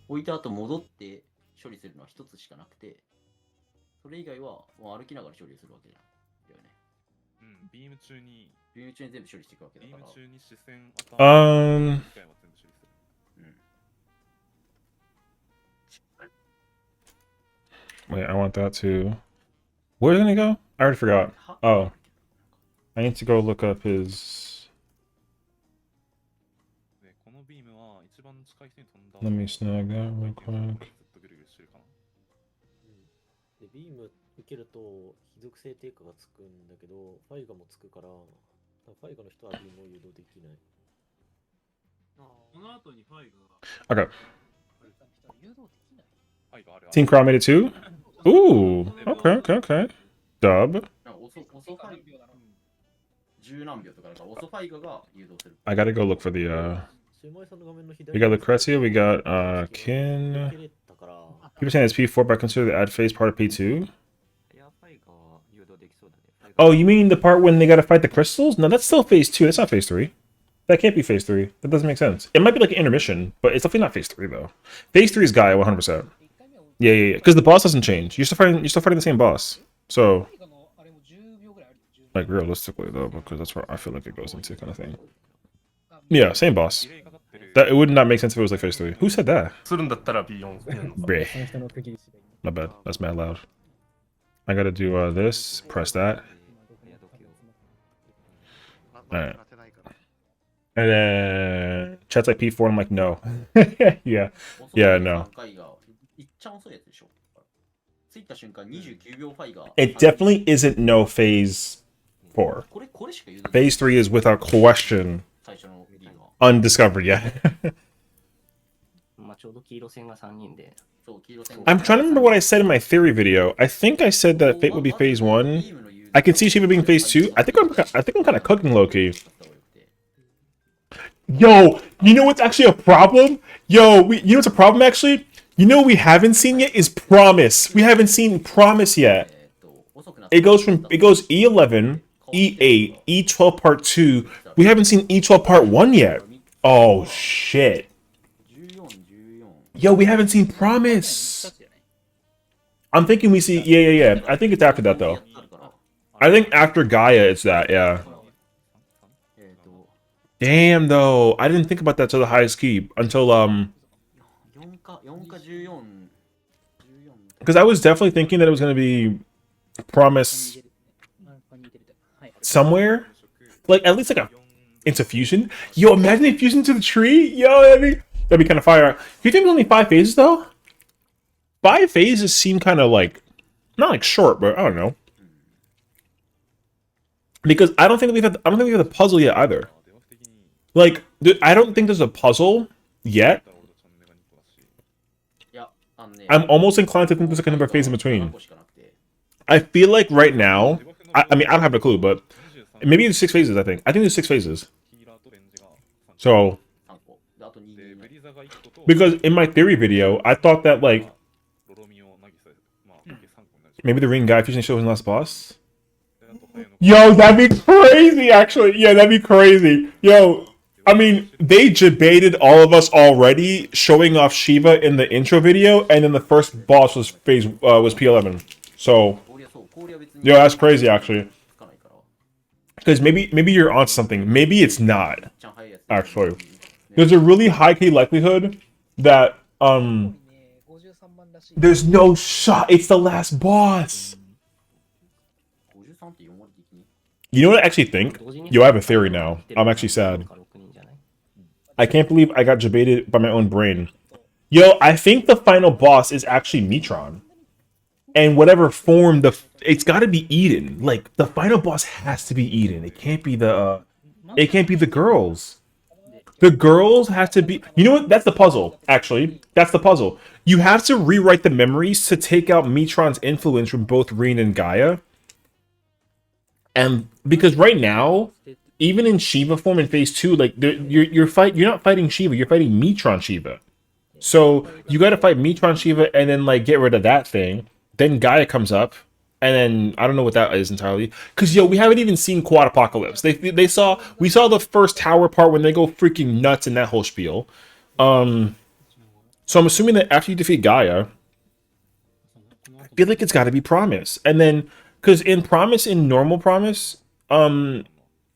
置いた後、戻って処理するのは一つしかなくて、それ以外はもう歩きながら処理するわけじゃん。だよね。うん、ビーム中に、ビーム中に全部処理していくわけだビーから。ム中に視線、頭、以 Um. 外は全部処理する。 Wait, I want that too. Where's it gonna go? I already forgot. Oh, I need to go look up his. で、このビームは一番近い人に飛んだ。 Let me snag that real quick. ずっとぐるぐるしてるかな。で、ビーム受けると、非属性低下がつくんだけど、ファイガもつくから、ファイガの人はビームを誘導できない。この後にファイが Okay. 誘導できない。ファイがある。 Team Crown made it too. Ooh. Okay. Okay. Okay. Dub. オソファイガ十何秒とかだからオソファイガが誘導する。 I gotta go look for the. シュウマイさんの画面の We 左 got Lucrezia. We got Kin. 受けれたから、 People saying it's P4, but I consider the ad phase part of P2. エアファイが誘導できそうだね。 Oh, you mean the part when they gotta fight the crystals? No, that's still phase 2. That's not phase 3. That can't be phase 3. That doesn't make sense. It might be like an intermission, but it's definitely not phase 3 though. Phase 3 is Gaia 100%. Yeah. Because the boss doesn't change. You're still fighting the same boss. So, 最後のあれも10秒ぐらいある。10 like realistically though, because that's where I feel like it goes into kind of thing. Yeah, same boss. ディレイかかってる。 That it would not make sense if it was like phase 3. Who said that? するんだったら B4。Bleh. その人の敵です。 My bad. That's mad loud. I gotta do this. Press that. Alright. And then chat's like P4. I'm like, no. Yeah. Yeah, no. いっちゃ遅いやつでしょ。ついた瞬間29秒ファイガー。 It definitely isn't no phase 4. これしか誘導 Phase 3 is without question 最初のビームは。 undiscovered yet. まあちょうど黄色線が3人で。そう、黄色線 I'm trying to remember what I said in my theory video. I think I said that Fate would be phase 1. I can see Shiva being phase 2. I think I'm kind of cooking low key. Yo, you know what's actually a problem? Yo, you know what's a problem actually? You know what we haven't seen yet is Promise. We haven't seen Promise yet. It goes E11, E8, E12 part 2. We haven't seen E12 part 1 yet. Oh shit. Yo, we haven't seen Promise. I'm thinking we see yeah. I think it's after that though. I think after Gaia it's that, yeah. Damn though. I didn't think about that to the highest key until 4か、4か14。Because I was definitely thinking that it was going to be Promise somewhere. Like, at least like a into fusion. Yo, imagine it fusion to the tree. Yo, that'd be kind of fire. Do you think there's only 5 phases though? 5 phases seem kind of like not like short, but I don't know. Because I don't think we have the puzzle yet either. Like, I don't think there's a puzzle yet. I'm almost inclined to think there's like another phase in between. I feel like right now, I mean, I don't have a clue, but maybe there's 6 phases, I think. I think there's 6 phases. So, because in my theory video, I thought that, like, maybe the ring guy fusion show was the last boss? Yo, that'd be crazy, actually. Yeah, that'd be crazy. Yo, I mean, they debated all of us already, showing off Shiva in the intro video, and then the first boss was was P11. So, yo, that's crazy, actually. Because maybe you're on something. Maybe it's not, actually. There's a really high key likelihood that there's no shot. It's the last boss. You know what I actually think? Yo, I have a theory now. I'm actually sad. I can't believe I got debated by my own brain. Yo, I think the final boss is actually Metron. And whatever form it's got to be Eden. Like, the final boss has to be Eden. It can't be the girls. The girls have to be... You know what? That's the puzzle, actually. That's the puzzle. You have to rewrite the memories to take out Metron's influence from both Reen and Gaia. And because right now, even in Shiva form in phase 2, like you're not fighting Shiva, you're fighting Metron Shiva. So you got to fight Metron Shiva and then like get rid of that thing. Then Gaia comes up, and then I don't know what that is entirely. Cause yo, we haven't even seen Quad Apocalypse. We saw the first tower part when they go freaking nuts in that whole spiel. So I'm assuming that after you defeat Gaia, I feel like it's got to be Promise, and then. Because in normal Promise,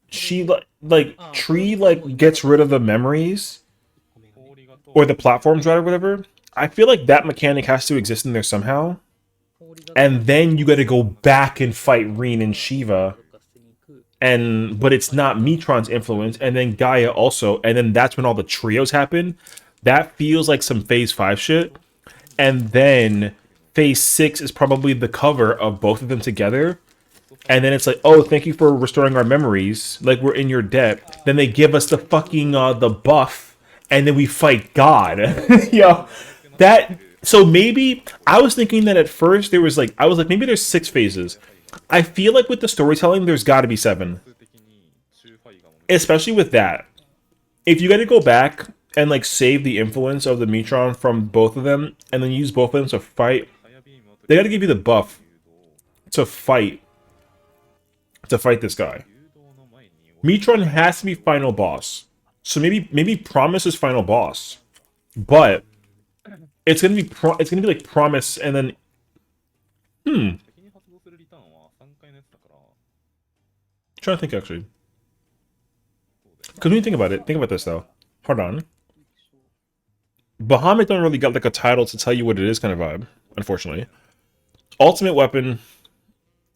she Tree gets rid of the memories or the platforms, right, or whatever. I feel like that mechanic has to exist in there somehow, and then you got to go back and fight Reen and Shiva, but it's not Metron's influence, and then Gaia also, and then that's when all the trios happen. That feels like some phase 5 shit, and then. Phase 6 is probably the cover of both of them together. And then it's like, oh, thank you for restoring our memories. Like, we're in your debt. Then they give us the fucking, the buff. And then we fight God. Yo, so maybe, I was thinking that at first there was maybe there's 6 phases. I feel like with the storytelling, there's got to be 7. Especially with that. If you got to go back and, like, save the influence of the Metron from both of them, and then use both of them to fight... They gotta give you the buff to fight this guy. Metron has to be final boss. So maybe Promise is final boss. But it's gonna be like Promise and then trying to think actually. Because when you think about it, think about this though. Hold on. Bahamut don't really got like a title to tell you what it is kind of vibe, unfortunately. Ultimate Weapon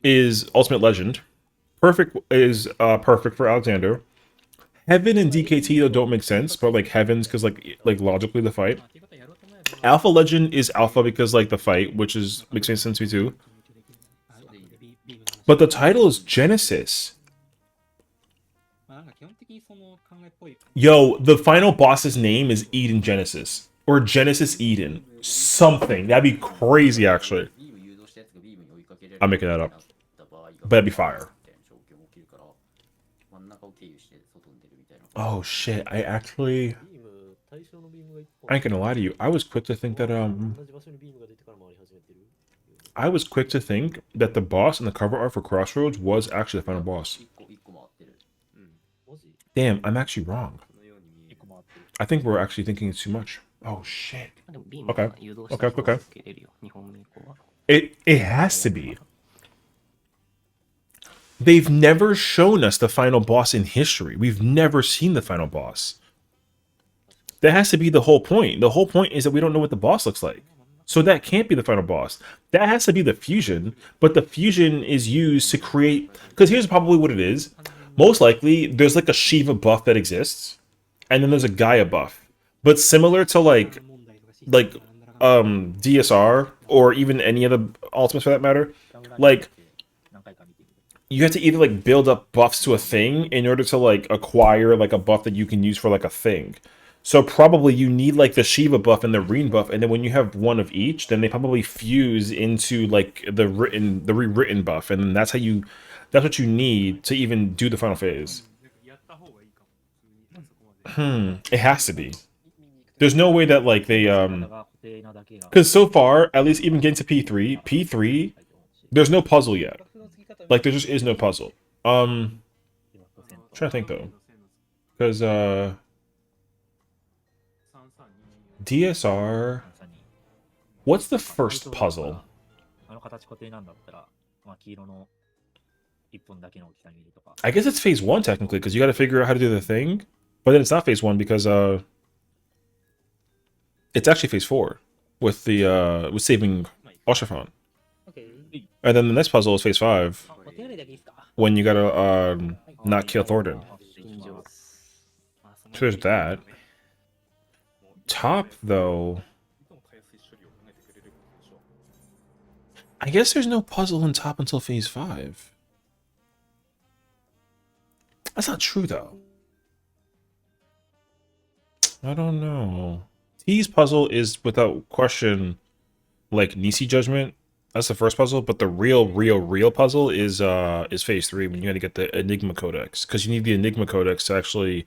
is Ultimate Legend. Perfect is perfect for Alexander. Heaven and DKT though don't make sense, but like Heaven's because like logically the fight. Alpha Legend is Alpha because like the fight, which makes sense to me too. But the title is Genesis. Yo, the final boss's name is Eden Genesis. Or Genesis Eden. Something. That'd be crazy, actually. I'm making that up. But that'd be fire. Oh, shit. I ain't gonna lie to you. I was quick to think that, the boss in the cover art for Crossroads was actually the final boss. Damn, I'm actually wrong. I think we're actually thinking it's too much. Oh, shit. Okay. It has to be. They've never shown us the final boss in history. We've never seen the final boss. That has to be the whole point. The whole point is that we don't know what the boss looks like. So that can't be the final boss. That has to be the fusion, but the fusion is used to create, because here's probably what it is. Most likely, there's like a Shiva buff that exists, and then there's a Gaia buff. But similar to like DSR or even any other ultimates for that matter, like you have to either like build up buffs to a thing in order to like acquire like a buff that you can use for like a thing. So probably you need like the Shiva buff and the Reen buff, and then when you have one of each, then they probably fuse into like the rewritten buff, and that's what you need to even do the final phase. It has to be. There's no way that like they because so far, at least even getting to P3, there's no puzzle yet. Like there just is no puzzle. I'm trying to think though, because DSR. What's the first puzzle? I guess it's phase 1 technically, because you got to figure out how to do the thing. But then it's not phase 1 because it's actually phase 4 with the with saving Oshafan. And then the next puzzle is phase 5 when you gotta not kill Thornton. So there's that. Top though, I guess there's no puzzle in top until phase 5. That's not true though. I don't know. T's puzzle is without question like Nisi Judgment. That's the first puzzle, but the real puzzle is phase 3 when you gotta get the Enigma Codex, because you need the Enigma Codex to actually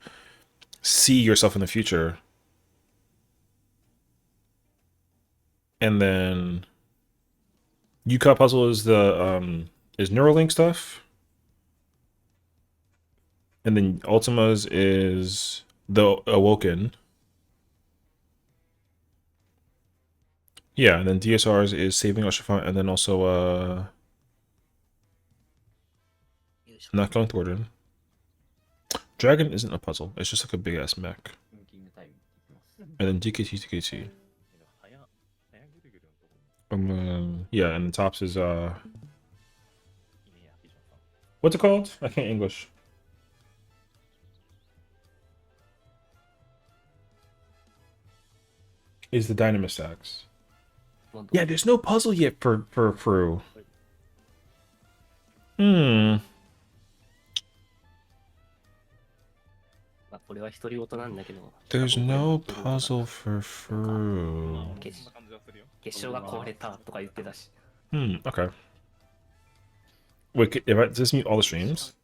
see yourself in the future. And then Yuka puzzle is the is Neuralink stuff. And then Ultima's is the Awoken. Yeah, and then DSR's is saving Oshafan, and then also not killing Thornton. Dragon isn't a puzzle, it's just like a big ass mech. And then DKT. Yeah, and the tops is what's it called? I can't English. Is the Dynamis stacks. Yeah, there's no puzzle yet for Fru. There's no puzzle for Fru. Okay. Wait, does this mean all the streams?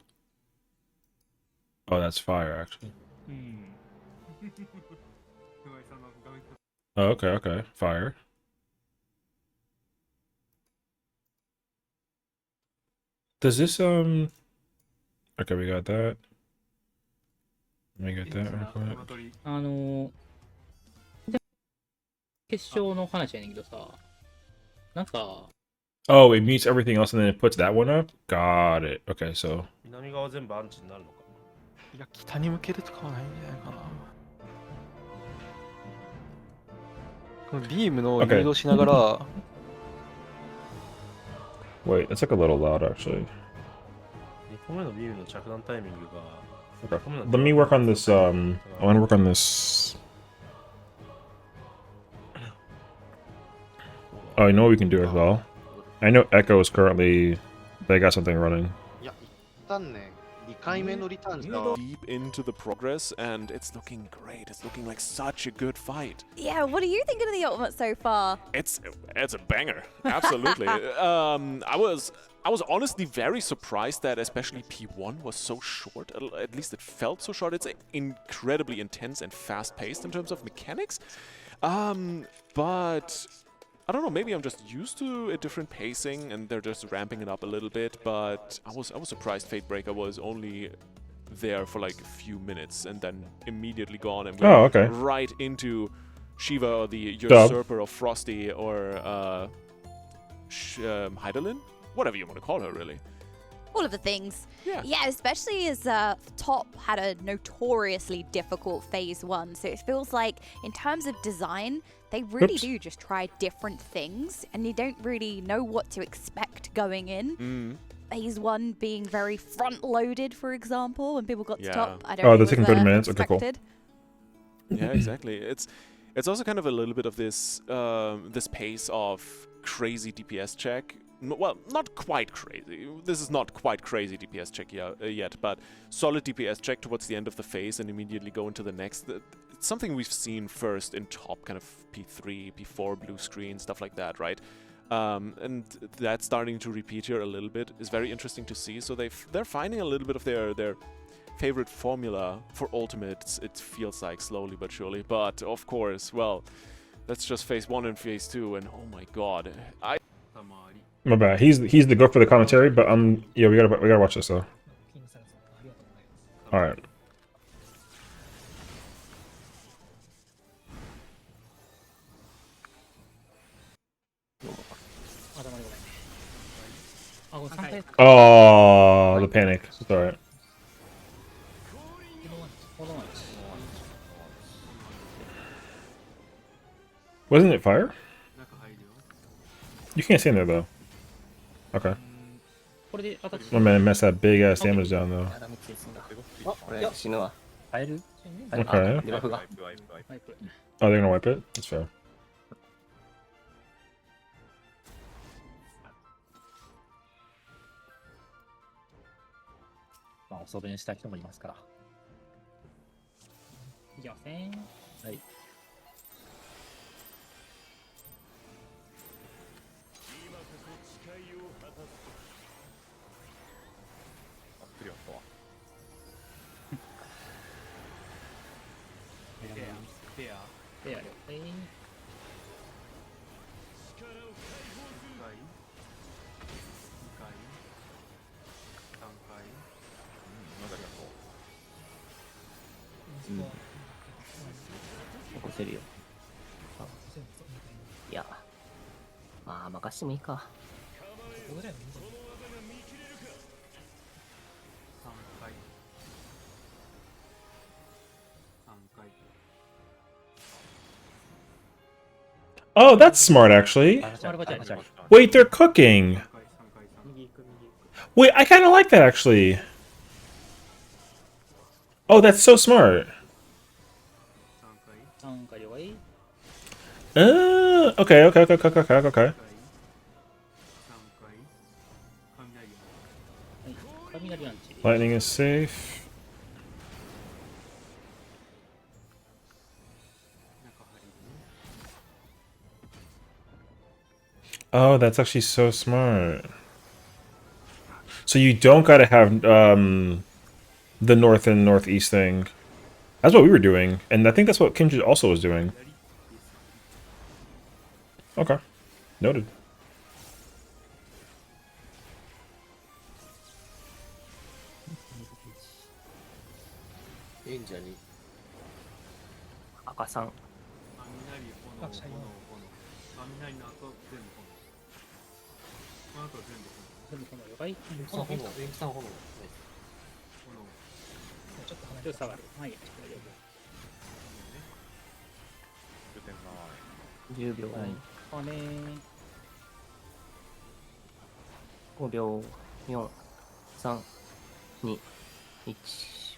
Oh, that's fire, actually. Oh, okay. Fire. Does this, okay, we got that. Let me get that real quick. 決勝の話やねんけどさ、なんか Oh, it mutes everything else and then it puts that one up? Got it. Okay, so. 南側全部アンチになるのかいや、北に向けるとかはないんじゃないかな。このビームの誘導しながら。Wait, that's like a little loud actually. 2個目のビームの着弾タイミングが Okay. Let me work on this. I want to work on this. Oh, I know what we can do as well. I know Echo is currently. They got something running. Deep into the progress, and it's looking great. It's looking like such a good fight. Yeah, what are you thinking of the ultimate so far? It's a banger, absolutely. I was honestly very surprised that especially P1 was so short. At least it felt so short. It's incredibly intense and fast-paced in terms of mechanics. But I don't know, maybe I'm just used to a different pacing and they're just ramping it up a little bit, but I was surprised Fatebreaker was only there for like a few minutes and then immediately gone and went right into Shiva or the Usurper or Frosty or Heidelin? Whatever you want to call her, really. all of the things. Yeah. Especially as Top had a notoriously difficult phase 1, so it feels like in terms of design, they really do just try different things, and you don't really know what to expect going in. Phase 1 being very front-loaded, for example, when people got to Top. I don't know they're taking 30 minutes. Okay, cool. Yeah, exactly. It's also kind of a little bit of this this pace of crazy DPS check. Well, not quite crazy. This is not quite crazy DPS check yet, but solid DPS check towards the end of the phase and immediately go into the next. It's something we've seen first in Top, kind of P3, P4, blue screen, stuff like that, right? And that's starting to repeat here a little bit. Is very interesting to see. So they're finding a little bit of their favorite formula for ultimates, it feels like, slowly but surely. But of course, well, that's just phase 1 and phase 2, and oh my god, My bad. He's the goat for the commentary, but yeah, we gotta watch this though. All right. Oh, the panic. It's all right. Wasn't it fire? You can't see in there though. Okay. My man messed that big ass damage down though. Okay. Oh, they're gonna wipe it? That's fair. Oh, お袖にした人もいますから。いきません。はい。起こせるよ。いや、まあ任してもいいか。Oh, that's smart actually. Wait, they're cooking. Wait, I kind of like that actually. Oh, that's so smart. Okay. Lightning is safe. Oh, that's actually so smart. So you don't gotta have the north and northeast thing. That's what we were doing, and I think that's what Kindred also was doing. Okay, noted. $10秒。5秒。4、3、2、1、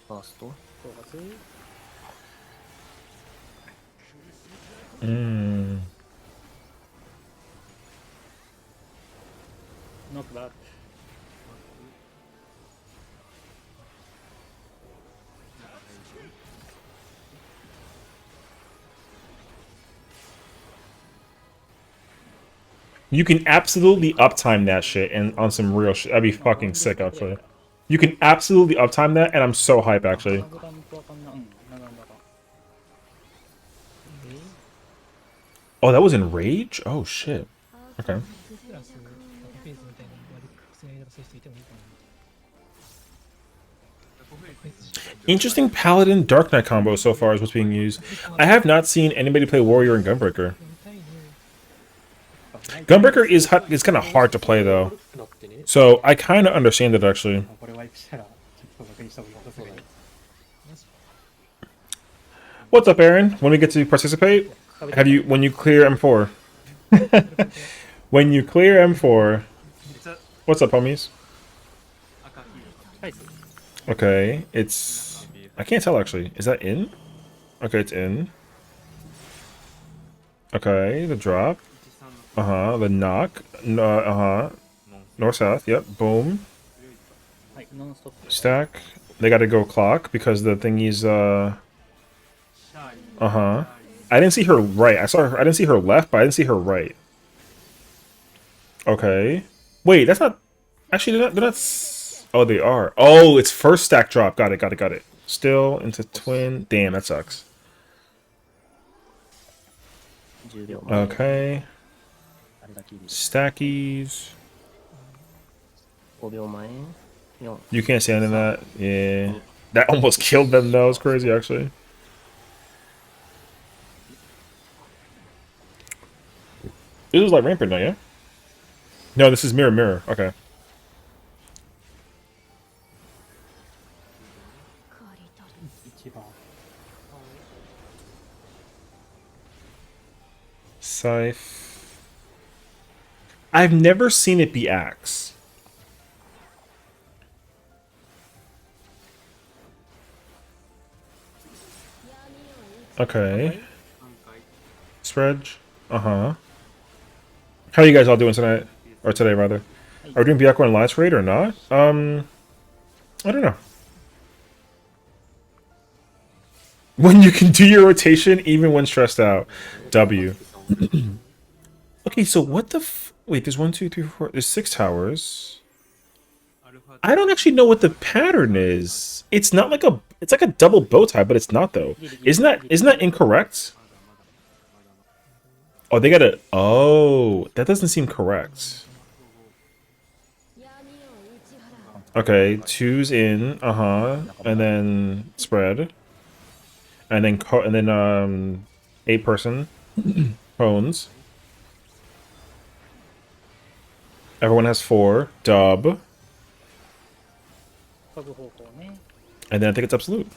ファースト。Not bad. You can absolutely uptime that shit and on some real shit. That'd be fucking sick, actually. You can absolutely uptime that, and I'm so hype, actually. Oh, that was in Rage? Oh, shit. Okay. Interesting Paladin Dark Knight combo so far is what's being used. I have not seen anybody play Warrior and Gunbreaker. Gunbreaker is kind of hard to play though, so I kind of understand it actually. これワイプしたらちょっと確認した方が良さそうだね。 What's up, Aaron? When we get to participate, when you clear M4? When you clear M4, what's up, homies? Okay, I can't tell actually. Is that in? Okay, it's in. Okay, the drop. The knock. North south. Yep. Boom. Stack. They got to go clock because the thingy's I didn't see her right. I didn't see her left, but I didn't see her right. Okay. Wait, that's not. Actually, they're not. Oh, they are. Oh, it's first stack drop. Got it. Still into twin. Damn, that sucks. Okay. Stackies. You can't stand in that. Yeah. That almost killed them though. It's crazy actually. This is like rampant now, yeah? No, this is mirror. Okay. Scythe. I've never seen it be axe. Okay. Spread. How are you guys all doing tonight? Or today, rather? Are we doing Byakuya and Last Raid or not? I don't know. When you can do your rotation even when stressed out. W. Okay, so what the wait, there's 1, 2, 3, 4. There's 6 towers. I don't actually know what the pattern is. It's not like a. It's like a double bow tie, but it's not though. Isn't that incorrect? Oh, they gotta. Oh, that doesn't seem correct. Okay, 2's in. And then spread. And then 8 person cones. Everyone has 4. Dub. And then I think it's absolute.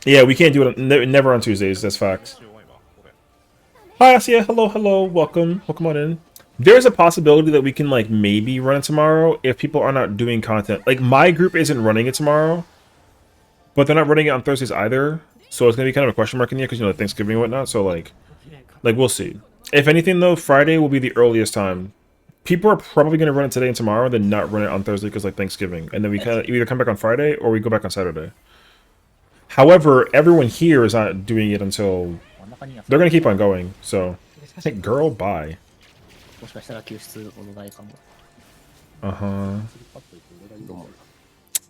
Yeah, we can't do it. Never on Tuesdays. That's facts. Hi, Asia. Hello. Welcome on in. There's a possibility that we can like maybe run it tomorrow if people are not doing content. Like my group isn't running it tomorrow, but they're not running it on Thursdays either. So it's gonna be kind of a question mark in here because you know Thanksgiving and whatnot. So like we'll see. If anything though, Friday will be the earliest time. People are probably gonna run it today and tomorrow, then not run it on Thursday because like Thanksgiving, and then we kind of either come back on Friday or we go back on Saturday. However, everyone here is not doing it until they're gonna keep on going. So, girl, bye.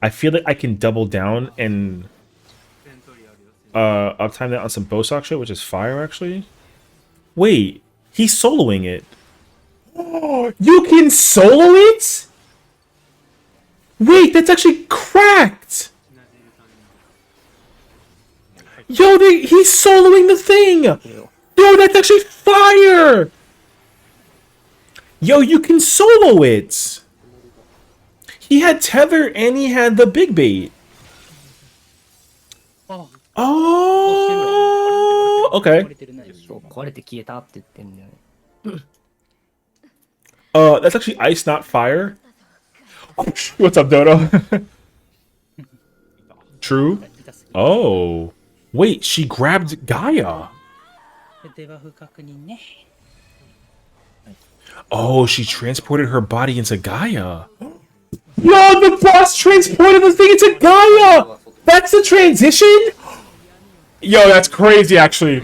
I feel like I can double down and uptime that on some Bosock shit, which is fire actually. Wait, he's soloing it. Oh, you can solo it? Wait, that's actually cracked. Yo, he's soloing the thing! Yo, that's actually fire! Yo, you can solo it! He had tether and he had the big bait. Oh, okay. That's actually ice, not fire. What's up, Dodo? True. Oh. Wait, she grabbed Gaia. Oh, she transported her body into Gaia. Yo, the boss transported the thing into Gaia! That's the transition? Yo, that's crazy, actually.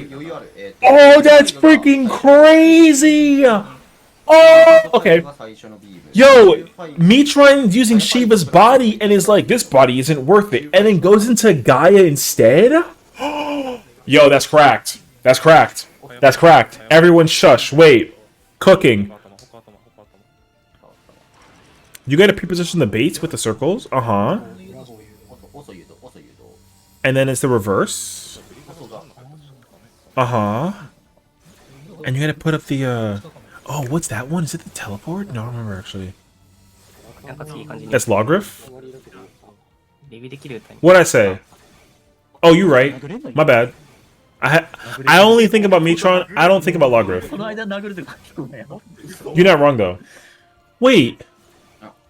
Oh, that's freaking crazy! Oh, okay. Yo, Mitron using Shiva's body and is like, this body isn't worth it, and then goes into Gaia instead? Yo, that's cracked. That's cracked. That's cracked. Everyone shush. Wait. Cooking. You gotta pre-position the baits with the circles? And then it's the reverse. Uh-huh. And you gotta put up the, Oh, what's that one? Is it the teleport? No, I don't remember, actually. なんか次いい感じに That's Lawgriff? レビューできるタイミング What'd I say? Oh, you're right. My bad. I only think about Metron. I don't think about Lawgriff. この間殴るとか聞くね。 You're not wrong, though. Wait.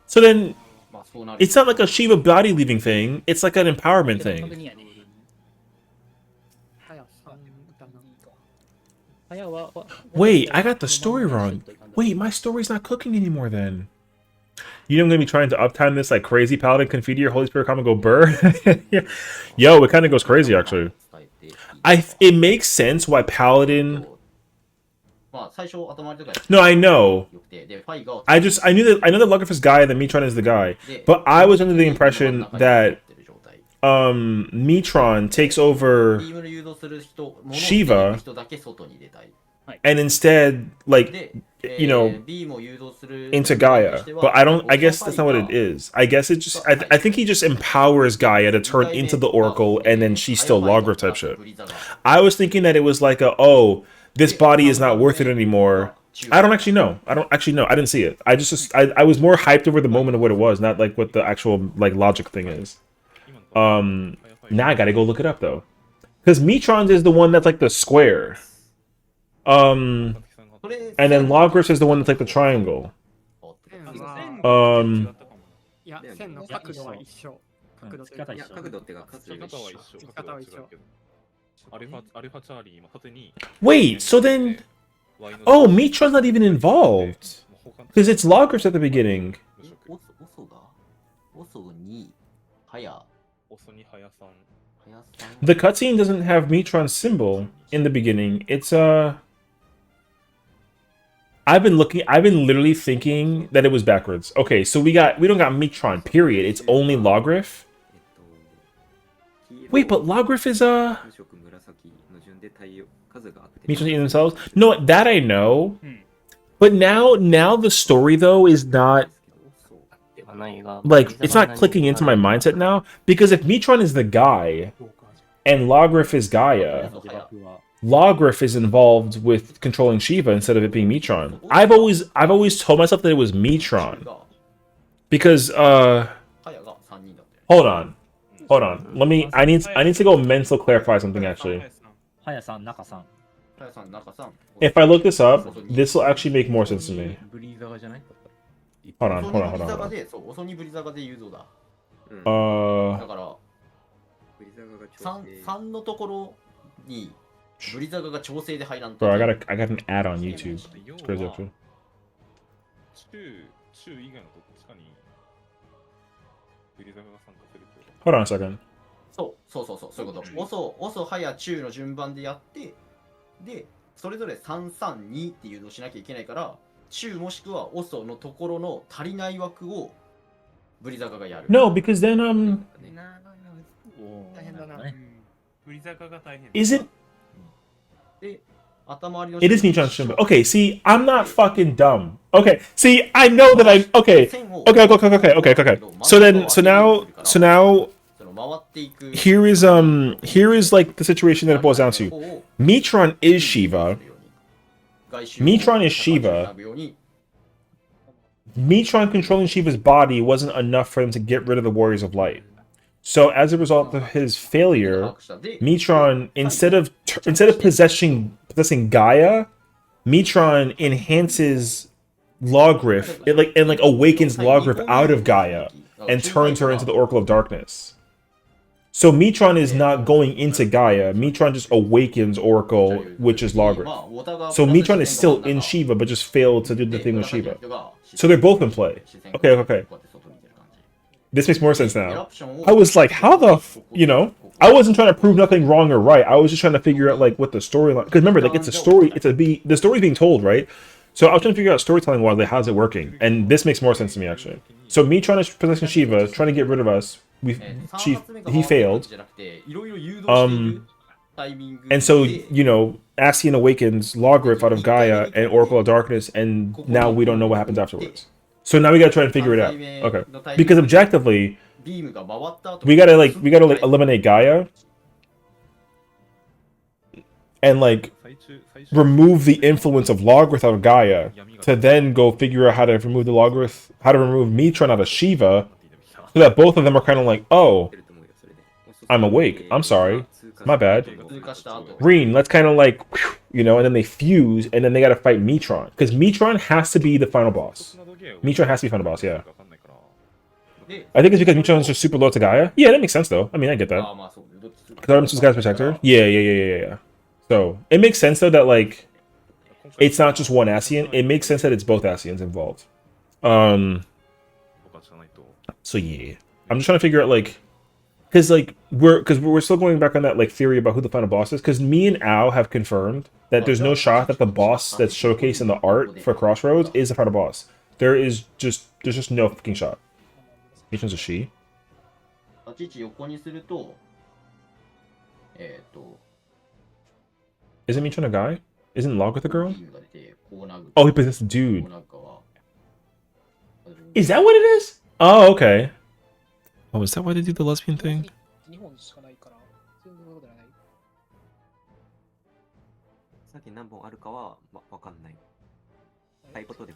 So then, まあそうなる。 it's not like a Shiva body leaving thing. It's like an empowerment thing. 早は Wait, I got the story wrong. Wait, my story's not cooking anymore then. You know I'm gonna be trying to uptime this like crazy Paladin Confetti or Holy Spirit comment go burr? Yo, it kind of goes crazy actually. It makes sense why Paladin. まあ最初頭割りとか No, I know. よくて、で、ファイが I know that Lugriff is guy, that Metron is the guy. But I was under the impression that Metron takes over ビームの誘導する人、物を Shiva 人だけ外に出たい。 and instead, like, you know, ビームを誘導する into Gaia. But I guess that's not what it is. I guess it just, I think he just empowers Gaia to turn into the Oracle and then she's still Logger type shit. I was thinking that it was like this body is not worth it anymore. I don't actually know. I didn't see it. I was more hyped over the moment of what it was, not like what the actual like logic thing is. Now I gotta go look it up though. Because Metron's is the one that's like the square. And then Logriff is the one that's like the triangle. いや、線の角度は一緒。角度っていうか、角度っていうか、書き方は一緒。書き方は一緒。アルファチャーリー今縦に Wait, so then oh, Metron's not even involved. Because it's Logriff at the beginning. オソがオソに、はや、オソにはやさん。 The cutscene doesn't have Metron's symbol in the beginning. It's I've been literally thinking that it was backwards. Okay, so we don't got Metron, period. It's only Logriff. Wait, but Logriff is Metron's eating themselves? No, that I know. But now the story though is not like it's not clicking into my mindset now, because if Metron is the guy and Logriff is Gaia, Logriff is involved with controlling Shiva instead of it being Metron. I've always told myself that it was Metron. Because hold on. I need to go mental clarify something actually. If I look this up, this will actually make more sense to me. Hold on. そう、オソにブリザガで誘導だ。 だから、3のところにブリザガが調整で入らんと。 Bro, I got an ad on YouTube. It's crazy actually. 中以外のどっちかにブリザガが参加すると。 Hold on a second. そういうこと。オソ、ハヤ、チューの順番でやって、で、それぞれ332っていうのをしなきゃいけないから、チューもしくはオソのところの足りない枠をブリザガがやる。 No, because then 大変だな。ブリザガが大変。 is it? で、頭割りの It is Metron's symbol. Okay, see, I'm not fucking dumb. Okay, see, I know that okay. So now here is like the situation that it boils down to. Metron is Shiva. Metron controlling Shiva's body wasn't enough for him to get rid of the Warriors of Light. So as a result of his failure, Metron, instead of possessing Gaia, Metron enhances Logriff. It awakens Logriff out of Gaia and turns her into the Oracle of Darkness. So Metron is not going into Gaia. Metron just awakens Oracle, which is Logriff. So Metron is still in Shiva, but just failed to do the thing with Shiva. So they're both in play. Okay. This makes more sense now. I was like, how the I wasn't trying to prove nothing wrong or right. I was just trying to figure out like what the storyline. Because remember, like it's a story. The story's being told, right? So I was trying to figure out storytelling wise, like how's it working, and this makes more sense to me actually. So Metron is possessing Shiva, trying to get rid of us. He failed. And so Sessiion awakens Logriff out of Gaia and Oracle of Darkness, and now we don't know what happens afterwards. So now we gotta try and figure it out. Okay, because objectively, we gotta eliminate Gaia. and like remove the influence of Logarith out of Gaia, to then go figure out how to remove the Logarith, how to remove Mitron out of Shiva, so that both of them are kind of like, oh, I'm awake. I'm sorry. My bad. Green, let's kind of like, you know, and then they fuse, and then they gotta fight Mitron. Because Mitron has to be the final boss. Mitron has to be final boss, yeah. I think it's because Mitron is just super low to Gaia. Yeah, that makes sense though. I mean, I get that. Because Artemis is Gaia's protector. Yeah. So, it makes sense though that like, it's not just one Sessiion. It makes sense that it's both Sessiions involved. So yeah. I'm just trying to figure out like, because we're still going back on that like theory about who the final boss is. Because me and Al have confirmed that there's no shot that the boss that's showcased in the art for Crossroads is the final boss. There's just no fucking shot. Which one's a she? Isn't Mitron a guy? Isn't Logarith a girl? Oh, he possessed a dude. Is that what it is? Oh, okay. Oh, is that why they do the lesbian thing?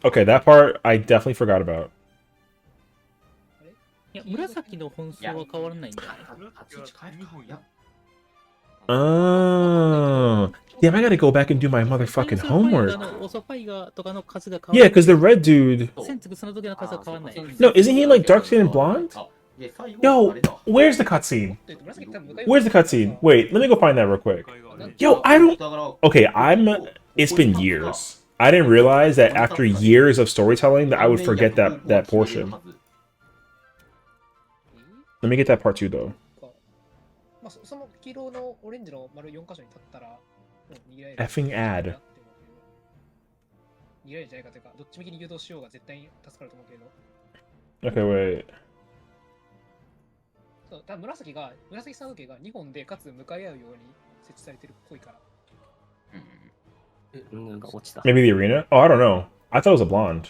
Okay, that part I definitely forgot about. いや、紫の本数は変わらないんじゃない Oh. Damn, I gotta go back and do my motherfucking homework. 遅ファイガーとかの数が Yeah, because the red dude... 線つくその時の数は変わらない。 No, isn't he like dark skin and blonde? Yo, where's the cutscene? Where's the cutscene? Wait, let me go find that real quick. Yo, I don't... Okay, It's been years. I didn't realize that after years of storytelling that I would forget that portion. Let me get that part too, though. Effing ad. Okay, wait. 多分紫砂時計が2本でかつ向かい合うように設置されてるっぽいから。Maybe the arena? Oh, I don't know. I thought it was a blonde.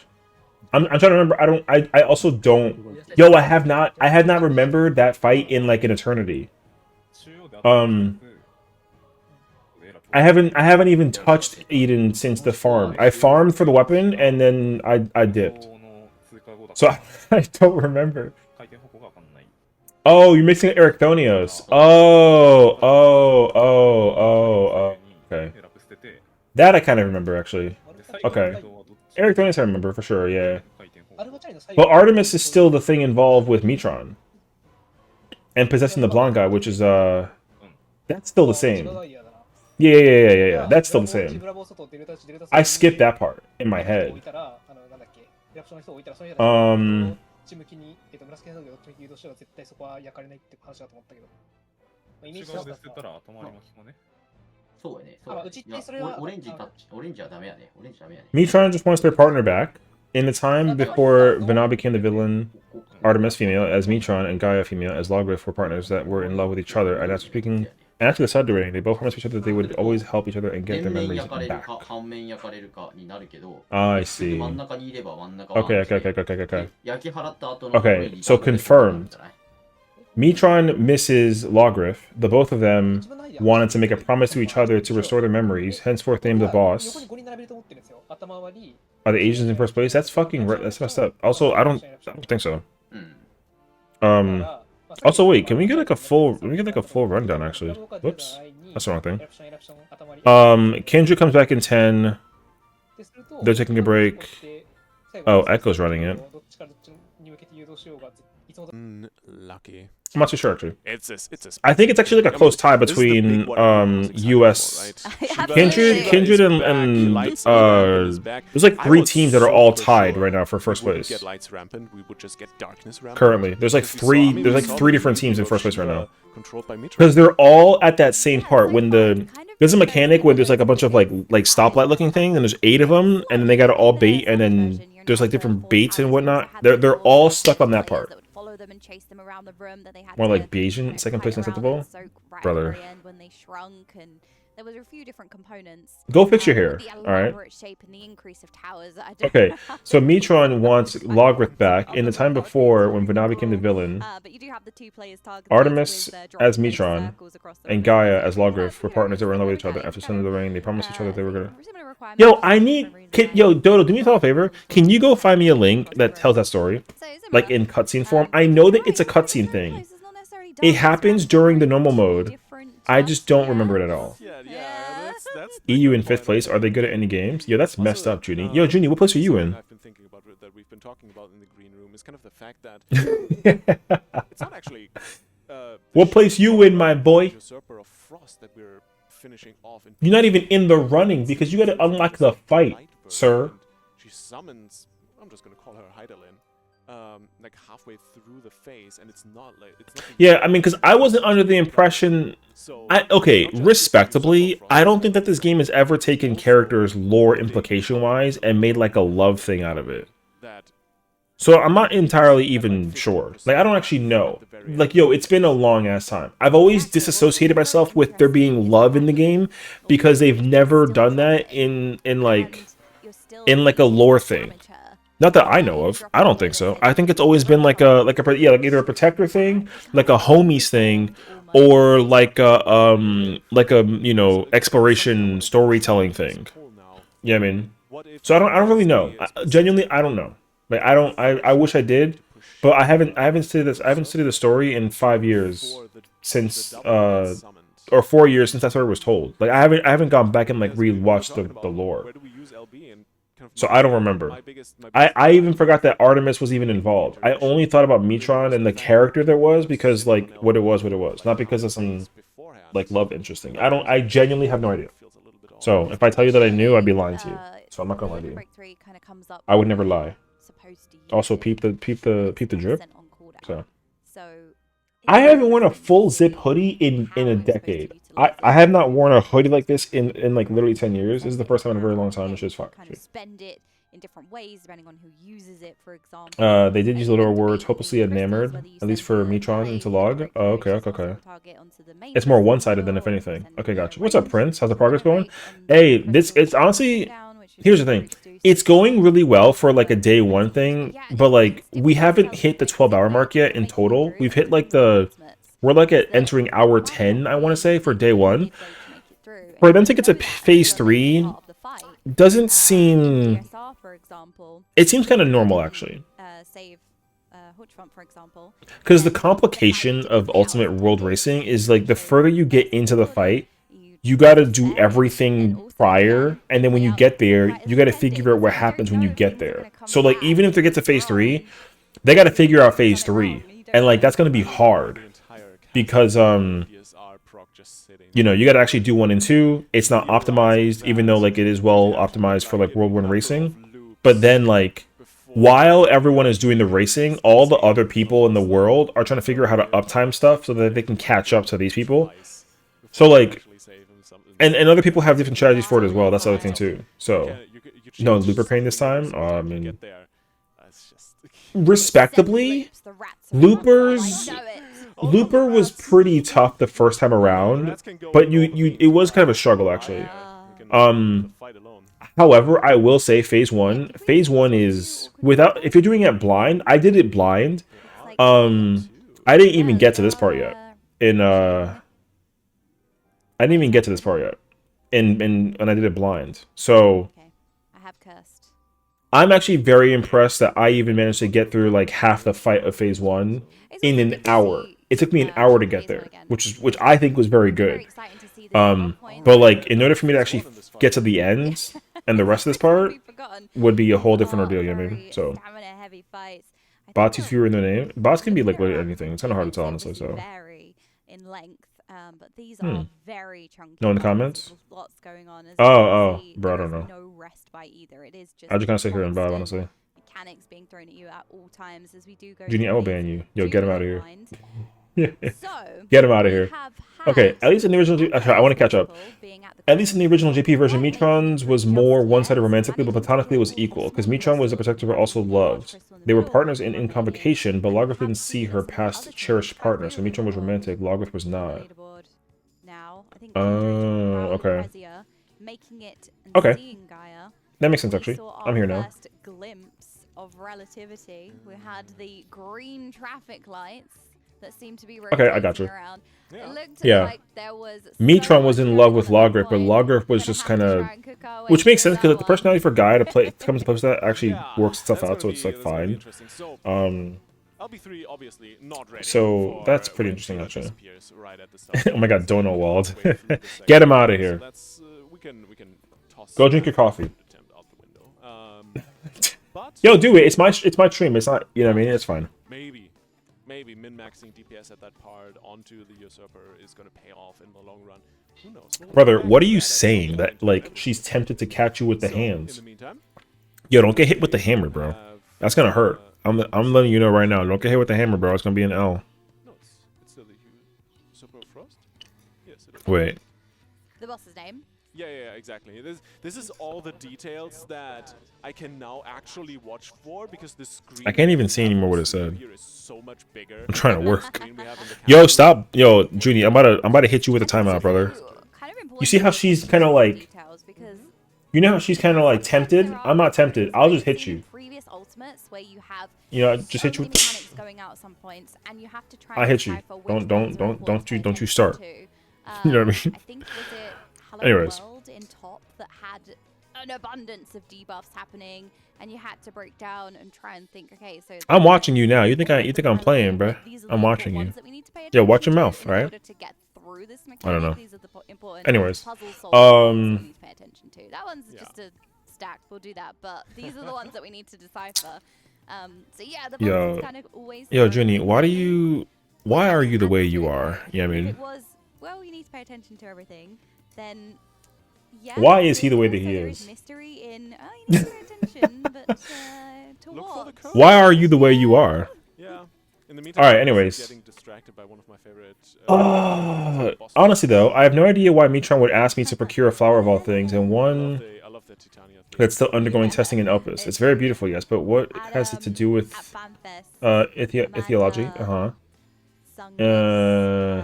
I'm trying to remember. I also don't. Yo, I have not remembered that fight in like an eternity. I haven't even touched Eden since the farm. I farmed for the weapon and then I dipped. So I don't remember. Oh, you're mixing Ericthonios. Oh. Okay. That I kind of remember actually. Okay. Ericthonius I remember for sure, yeah. But Artemis is still the thing involved with Mitron. And possessing the blonde guy, which is that's still the same. Yeah. That's still the same. I skipped that part in my head. Mitron just wants their partner back. In the time before Vana became the villain, Artemis female as Mitron and Gaia female as Logarith were partners that were in love with each other. And after speaking, and after the side rating, they both promised each other that they would always help each other and get their memories back. I see. Okay. Okay, so confirmed. Mitron misses Logarith. The both of them wanted to make a promise to each other to restore their memories, henceforth named the boss. Are the Asians in first place? That's fucking that's messed up. Also, I don't think so. Also, wait, can we get like a full rundown actually? Whoops. That's the wrong thing. Kendra comes back in 10. They're taking a break. Oh, Echo's running it. Lucky. I'm not too sure actually. It's I think it's actually like a close tie between US Kindred and there's like 3 teams that are all tied right now for first place. Currently, there's like 3 different teams in first place right now. Because they're all at that same part when there's a mechanic where there's like a bunch of like stoplight looking things and there's 8 of them and then they got to all bait and then there's like different baits and whatnot. They're all stuck on that part. Them and chase them around the room that they had more like Bayesian, second place acceptable? Brother. when they shrunk and there were a few different components. Go fix your hair. The All right. elaborate shape and the increase of towers. I don't Okay, know how so to Metron wants Logrith back. In the time before, when Vanavi became the villain, but you do have the 2 players targeted Artemis with, as dropping Metron circles across the and ring. Gaia as Logrith were partners that were in love with each other. After Son of the Ring, they promised each other they were gonna. Yo, I need. Yo, Dodo, do me a favor. Can you go find me a link that tells that story, like in cutscene form? I know that it's a cutscene thing. It happens during the normal mode. I just don't remember it at all. That's EU in 5th place. Are they good at any games? Yo, that's messed up, Junie. Yo, Junie, what place are you in? I've been thinking about that we've been talking about in the green room is kind of the fact that it's not actually. What place you in, my boy? Usurper of Frost that we're finishing off in. You're not even in the running because you got to unlock the fight, sir. She summons. I'm just gonna call her Heidelin. Like halfway through the phase, and it's not like it's not. Yeah, I mean, because I wasn't under the impression. Okay, respectably, I don't think that this game has ever taken characters lore implication wise and made like a love thing out of it. So I'm not entirely even sure. Like, I don't actually know. Like, yo, it's been a long ass time. I've always disassociated myself with there being love in the game because they've never done that in like a lore thing. Not that I know of. I don't think so. I think it's always been like either a protector thing, like a homies thing, or like a you know, exploration storytelling thing. Yeah, I mean. So I don't really know. Genuinely, I don't know. Like I wish I did, but I haven't studied this. I haven't studied the story in 5 years since or 4 years since that story was told. Like I haven't gone back and like rewatched the lore. So I don't remember. I even forgot that Artemis was even involved. I only thought about Metron and the character there was because like what it was, not because of some like love interesting. I genuinely have no idea. So if I tell you that I knew, I'd be lying to you. So I'm not gonna lie to you. I would never lie. Also, peep the drip. So I haven't worn a full zip hoodie in a decade. I have not worn a hoodie like this in like literally 10 years. This is the first time in a very long time. It's just fuck. Spend it in different ways depending on who uses it, for example. They did use literal words, hopelessly enamored, at least for Metron into log. Oh, okay. It's more one-sided than if anything. Okay, gotcha. What's up, Prince? How's the progress going? Hey, it's honestly, here's the thing. It's going really well for like a day one thing, but like we haven't hit the 12-hour mark yet in total. We've hit like we're like at entering hour 10, I want to say, for day one. For them to get to phase 3 doesn't seem. It seems kind of normal actually. Because the complication of Ultimate World Racing is like the further you get into the fight, you got to do everything prior, and then when you get there, you got to figure out what happens when you get there. So like even if they get to phase 3, they got to figure out phase 3, and like that's gonna be hard because you know, you got to actually do 1 and 2. It's not optimized, even though like it is well optimized for like World 1 racing. But then like while everyone is doing the racing, all the other people in the world are trying to figure out how to uptime stuff so that they can catch up to these people. So like, and other people have different strategies for it as well. That's the other thing too. So no Looper Pain this time. I mean, respectably, Looper was pretty tough the first time around, but it was kind of a struggle actually. However, I will say phase 1 is without, if you're doing it blind, I did it blind. I didn't even get to this part yet. When I did it blind. So I'm actually very impressed that I even managed to get through like half the fight of phase 1 in an hour. It took me an hour to get there, which I think was very good. But like in order for me to actually get to the end and the rest of this part would be a whole different ordeal, you know what I mean? So bots use fewer in their name. Bots can be like literally anything. It's kind of hard to tell honestly. So but these are very chunky. No in the comments? Lots going on. Oh, bro, I don't know. No rest by either. It is just I just kind of sit here and vibe, honestly. Mechanics being thrown at you at all times as we do go. Junior, I will ban you. Yo, get him out of here. So, get him out of here. Okay, at least in the original. I want to catch up. At least in the original JP version, Metron's was more one-sided romantically, but platonically was equal, because Metron was a protector but also loved. They were partners in convocation, but Logrith didn't see her past cherished partner, so Metron was romantic, Logrith was not. Oh, Okay. Prezia, making it and Okay. seeing Gaia. That makes sense, We actually. saw I'm our here now. first glimpse of relativity. We had the green traffic lights that seemed to be Okay, I rotating got you. around. It looked Yeah. like there was Mitron so was much in love going with on at that Logrip, but point. Logrip was Gonna just have to kind of, try and cook our way which makes through sense because that the one. personality for Gaia to play to come to post that actually works itself out, so it's like that's gonna be fine. interesting. So, LB3 obviously not ready. So for that's pretty when interesting, Sheila actually. disappears right at the start. Oh my God, So we're Donald gonna Wald. wait through this Get him segment. out of So here. that's we can toss. Go drink that your coffee. attempt out the window. But Yo, do it. It's my stream. It's not. You know what I mean? It's fine. maybe min-maxing DPS at that part onto the usurper is gonna pay off in the long run. Who knows? We'll Brother, get back what are to you that at some saying? point That in like time. she's tempted to catch you with the So, hands? in the meantime, Yo, don't get hit with the hammer, bro. That's gonna hurt. I'm letting you know right now. Don't get hit with the hammer, bro. It's gonna be an L. no, it's still the usurper of frost. Yes, it is. Wait. The boss's name. Yeah, exactly. This is all the details that I can now actually watch for because the screen. I can't even see anymore what it said. Here is so much bigger. I'm trying to than the work. screen we have in the Yo, camera. stop. Yo, Junie, I'm about to hit you with a timeout, brother. You see how she's kind of like. You know how she's kind of like tempted? I'm not tempted. I'll just hit you. Previous ultimates where you have You know, just hit you with. mechanics going out at some points, and you have to try. I and hit you. decipher which ones are important Don't to you pay start. attention to. You know what I mean? I think was it Hello Anyways. World in top that had an abundance of debuffs happening, and you had to break down and try and think. Okay, so I'm watching you now. You think I'm playing, bruh? I'm watching you. Yeah, watch your mouth, right? I don't know. Anyways, that one's just a stack. We'll do that, but these are the ones that we need to decipher. So yeah, the boss is kind of always. Yo, Junie, why are you the way you are? Yeah, I If mean, it was, well, you need to pay attention to everything. Then, yeah. why is he the way that also he there is? mystery in. You need to pay attention, but to what? Why are you the way you are? Yeah. In the meantime, All right. I'm Anyways. getting distracted by one of my favorite. Honestly, though, I have no idea why Mitron would ask me to procure a flower of all things, and one that's still undergoing testing in Elpis. It's very beautiful, yes, but what has it to do with Ethiology?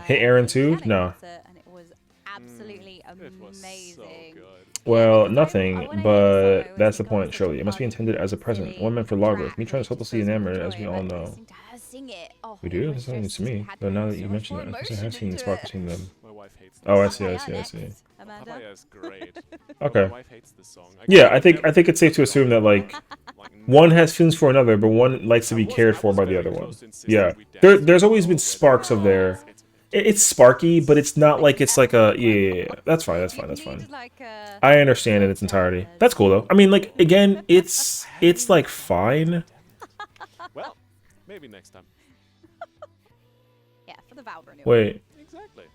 Hey, Aaron too? No. Absolutely amazing. Well, nothing, but that's the point, surely. It must be intended as a present. One meant for Logrith. Mitron is hopelessly enamored, as we all know. We do? That's not news to me. But now that you mention it, I guess I have seen the spark between them. Oh, I see. Papaya is great. Okay. My wife hates this song. Yeah, I think it's safe to assume that like one has feelings for another, but one likes to be cared for by the other one. Yeah, there's always been sparks of there. It's sparky, but it's not like it's like a yeah. That's fine. I understand in its entirety. That's cool though. I mean, like again, it's like fine. Well, maybe next time. Yeah, for the Valve renewal. Wait. Exactly.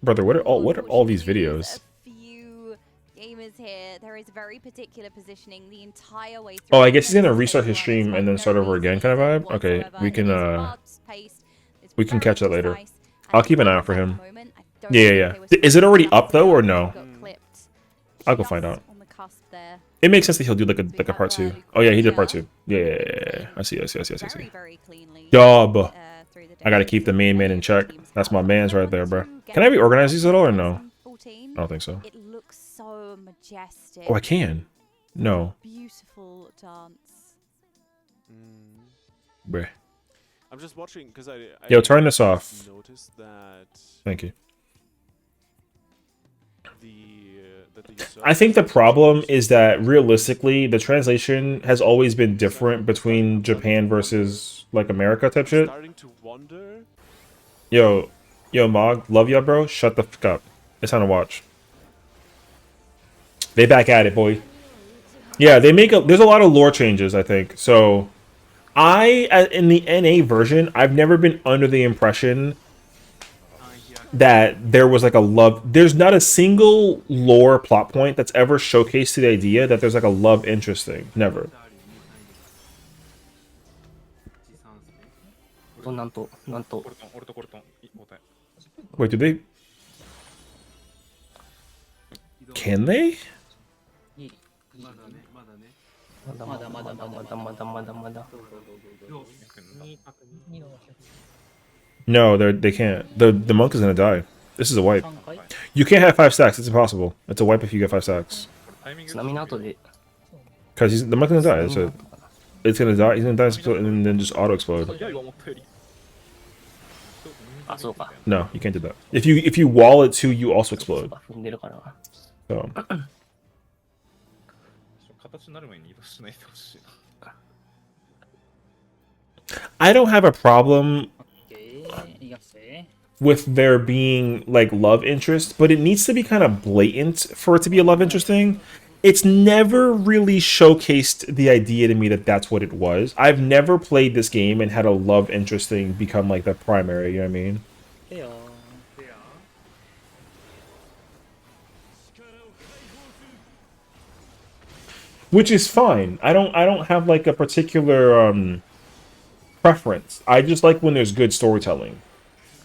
Brother, what are all these videos? Few gamers here. There is very particular positioning the entire way through. Oh, I guess he's gonna restart his stream and then start over again, kind of vibe. Okay, we can catch that later. I'll keep an eye out for him. Yeah. Is it already up though, or no? I'll go find out. It makes sense that he'll do like a part 2. Oh yeah, he did part 2. Yeah. I see. Job. I gotta keep the main man in check. That's my man's right there, bro. Can I reorganize these at all or no? I don't think so. It looks so majestic. Oh, I can. No. Beautiful dance. Bruh. I'm just watching because I Yo, turn this off. Noticed that. Thank you. I think the problem is that realistically, the translation has always been different between Japan versus like America type shit. Yo, Mog, love ya, bro. Shut the fuck up. It's time to watch. They back at it, boy. Yeah, there's a lot of lore changes, I think. So, in the NA version, I've never been under the impression that there was like a love. There's not a single lore plot point that's ever showcased to the idea that there's like a love interest thing. Never. Wait, do they? Can they? No, they can't. The monk is gonna die. This is a wipe. You can't have 5 stacks. It's impossible. It's a wipe if you get 5 stacks. 津波の後で Because the monk's gonna die. So it's gonna die. He's gonna die and then just auto explode. あ、そうか。 No, you can't do that. If you wall it too, you also explode. 踏んでるから。 So 形になる前に移動しないでほしいな。 I don't have a problem いやせ with there being like love interest, but it needs to be kind of blatant for it to be a love interest thing. It's never really showcased the idea to me that that's what it was. I've never played this game and had a love interest thing become like the primary, you know what I mean? せよ Which is fine. I don't have like a particular preference. I just like when there's good storytelling.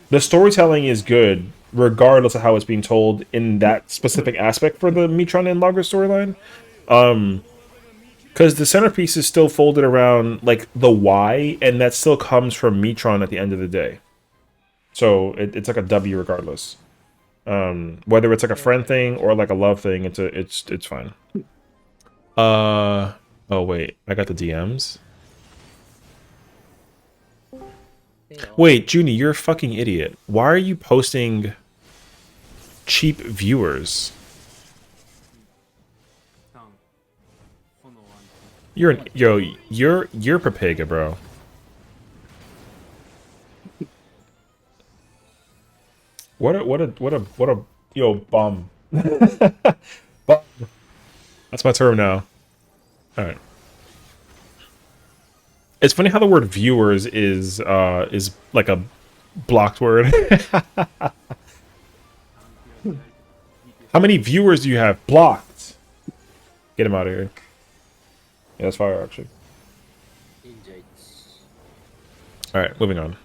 The storytelling is good regardless of how it's being told in that specific aspect for the Mitron and Lager storyline. Because the centerpiece is still folded around like the why, and that still comes from Mitron at the end of the day. So it's like a W regardless. Whether it's like a friend thing or like a love thing, it's fine. Oh wait, I got the DMs. Wait, Junie, you're a fucking idiot. Why are you posting cheap viewers? You're Papega, bro. What a yo bum. Bum. That's my term now. All right. It's funny how the word viewers is like a blocked word. How many viewers do you have? Blocked. Get him out of here. Yeah, that's fire actually. All right, moving on.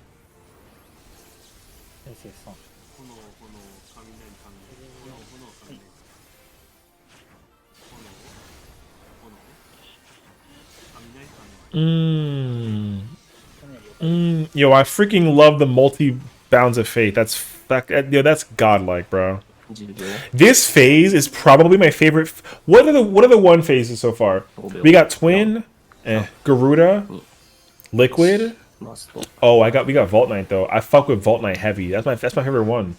Yo, I freaking love the multi-bounds of fate. That's godlike, bro. This phase is probably my favorite. What are the one phases so far? We got Twin, Garuda, Liquid. Oh, we got Vault Knight though. I fuck with Vault Knight heavy. That's my favorite one.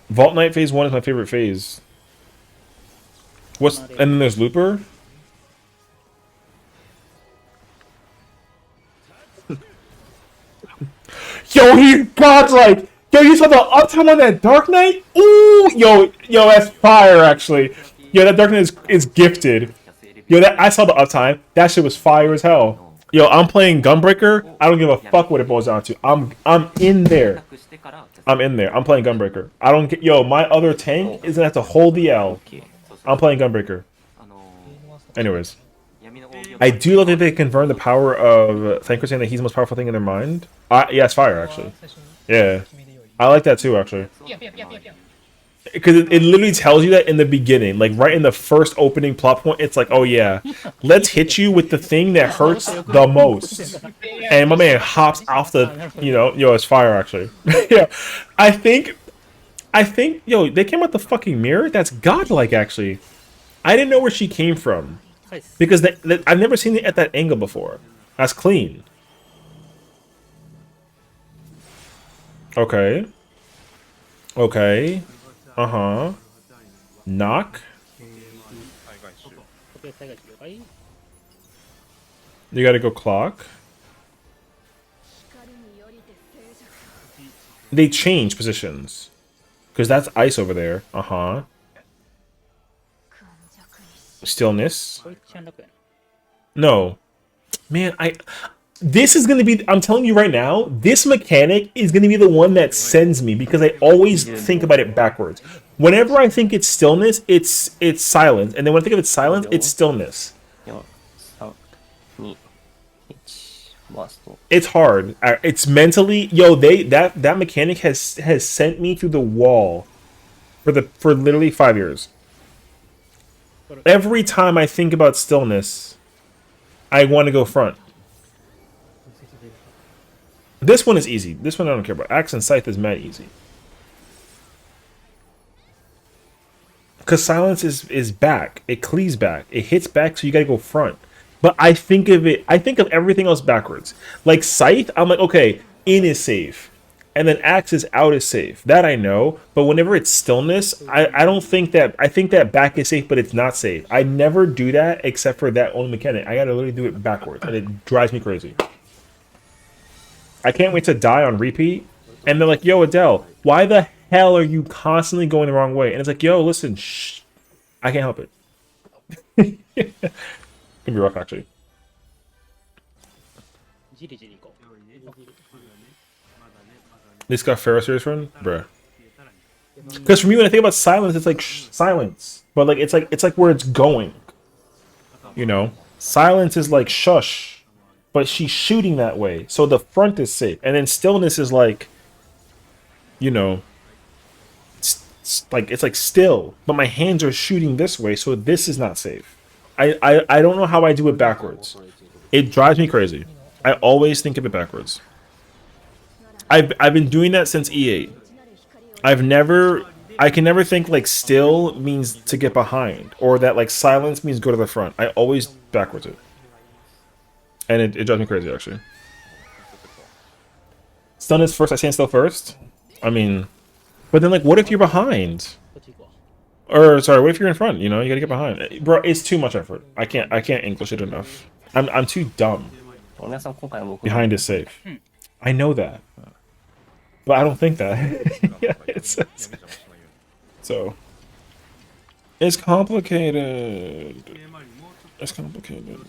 Vault Knight phase 1 is my favorite phase. And then there's Looper. Yo, he's godlike. Yo, you saw the uptime on that Dark Knight? Ooh, yo, that's fire actually. Yo, that Dark Knight is gifted. Yo, I saw the uptime. That shit was fire as hell. Yo, I'm playing Gunbreaker. I don't give a fuck what it boils down to. I'm in there. I'm in there. I'm playing Gunbreaker. I don't get. Yo, my other tank is gonna have to hold the L. I'm playing Gunbreaker. Anyways, I do love that they confirm the power of Thanker saying that he's the most powerful thing in their mind. Yeah, it's fire actually. Yeah, I like that too actually. Because it literally tells you that in the beginning, like right in the first opening plot point, it's like, oh yeah, let's hit you with the thing that hurts the most. And my man hops off the, yo, it's fire actually. Yeah, I think, yo, they came out the fucking mirror. That's godlike actually. I didn't know where she came from because I've never seen it at that angle before. That's clean. Okay. Okay. Uh-huh. Knock. You gotta go clock. They change positions. Because that's ice over there. Uh-huh. Stillness. No. Man, this is going to be, I'm telling you right now, this mechanic is going to be the one that sends me because I always think about it backwards. Whenever I think it's stillness, it's silence. And then when I think of it's silence, it's stillness. It's hard. It's mentally, yo, that mechanic has sent me through the wall for literally 5 years. Every time I think about stillness, I want to go front. This one is easy. This one I don't care about. Axe and Scythe is mad easy. Because silence is back. It cleaves back. It hits back, so you gotta go front. But I think of everything else backwards. Like Scythe, I'm like, okay, in is safe. And then Axe is out is safe. That I know. But whenever it's stillness, I don't think that, I think that back is safe, but it's not safe. I never do that except for that only mechanic. I gotta literally do it backwards. And it drives me crazy. I can't wait to die on repeat. And they're like, yo, Adele, why the hell are you constantly going the wrong way? And it's like, yo, listen, shh. I can't help it. It's gonna be rough, actually. This got Pharaoh serious run? Bruh. Because for me, when I think about silence, it's like silence. But like it's like where it's going. You know? Silence is like shush. But she's shooting that way. So the front is safe. And then stillness is like, you know, it's like still. But my hands are shooting this way, so this is not safe. I don't know how I do it backwards. It drives me crazy. I always think of it backwards. I've been doing that since E8. I can never think like still means to get behind, or that like silence means go to the front. I always backwards it. And it drives me crazy, actually. Stun is first, I stand still first? I mean, but then, like, what if you're behind? Or, sorry, what if you're in front? You know, you gotta get behind. Bro, it's too much effort. I can't English it enough. I'm too dumb. Behind is safe. I know that. But I don't think that. Yeah, so. It's complicated. It's complicated.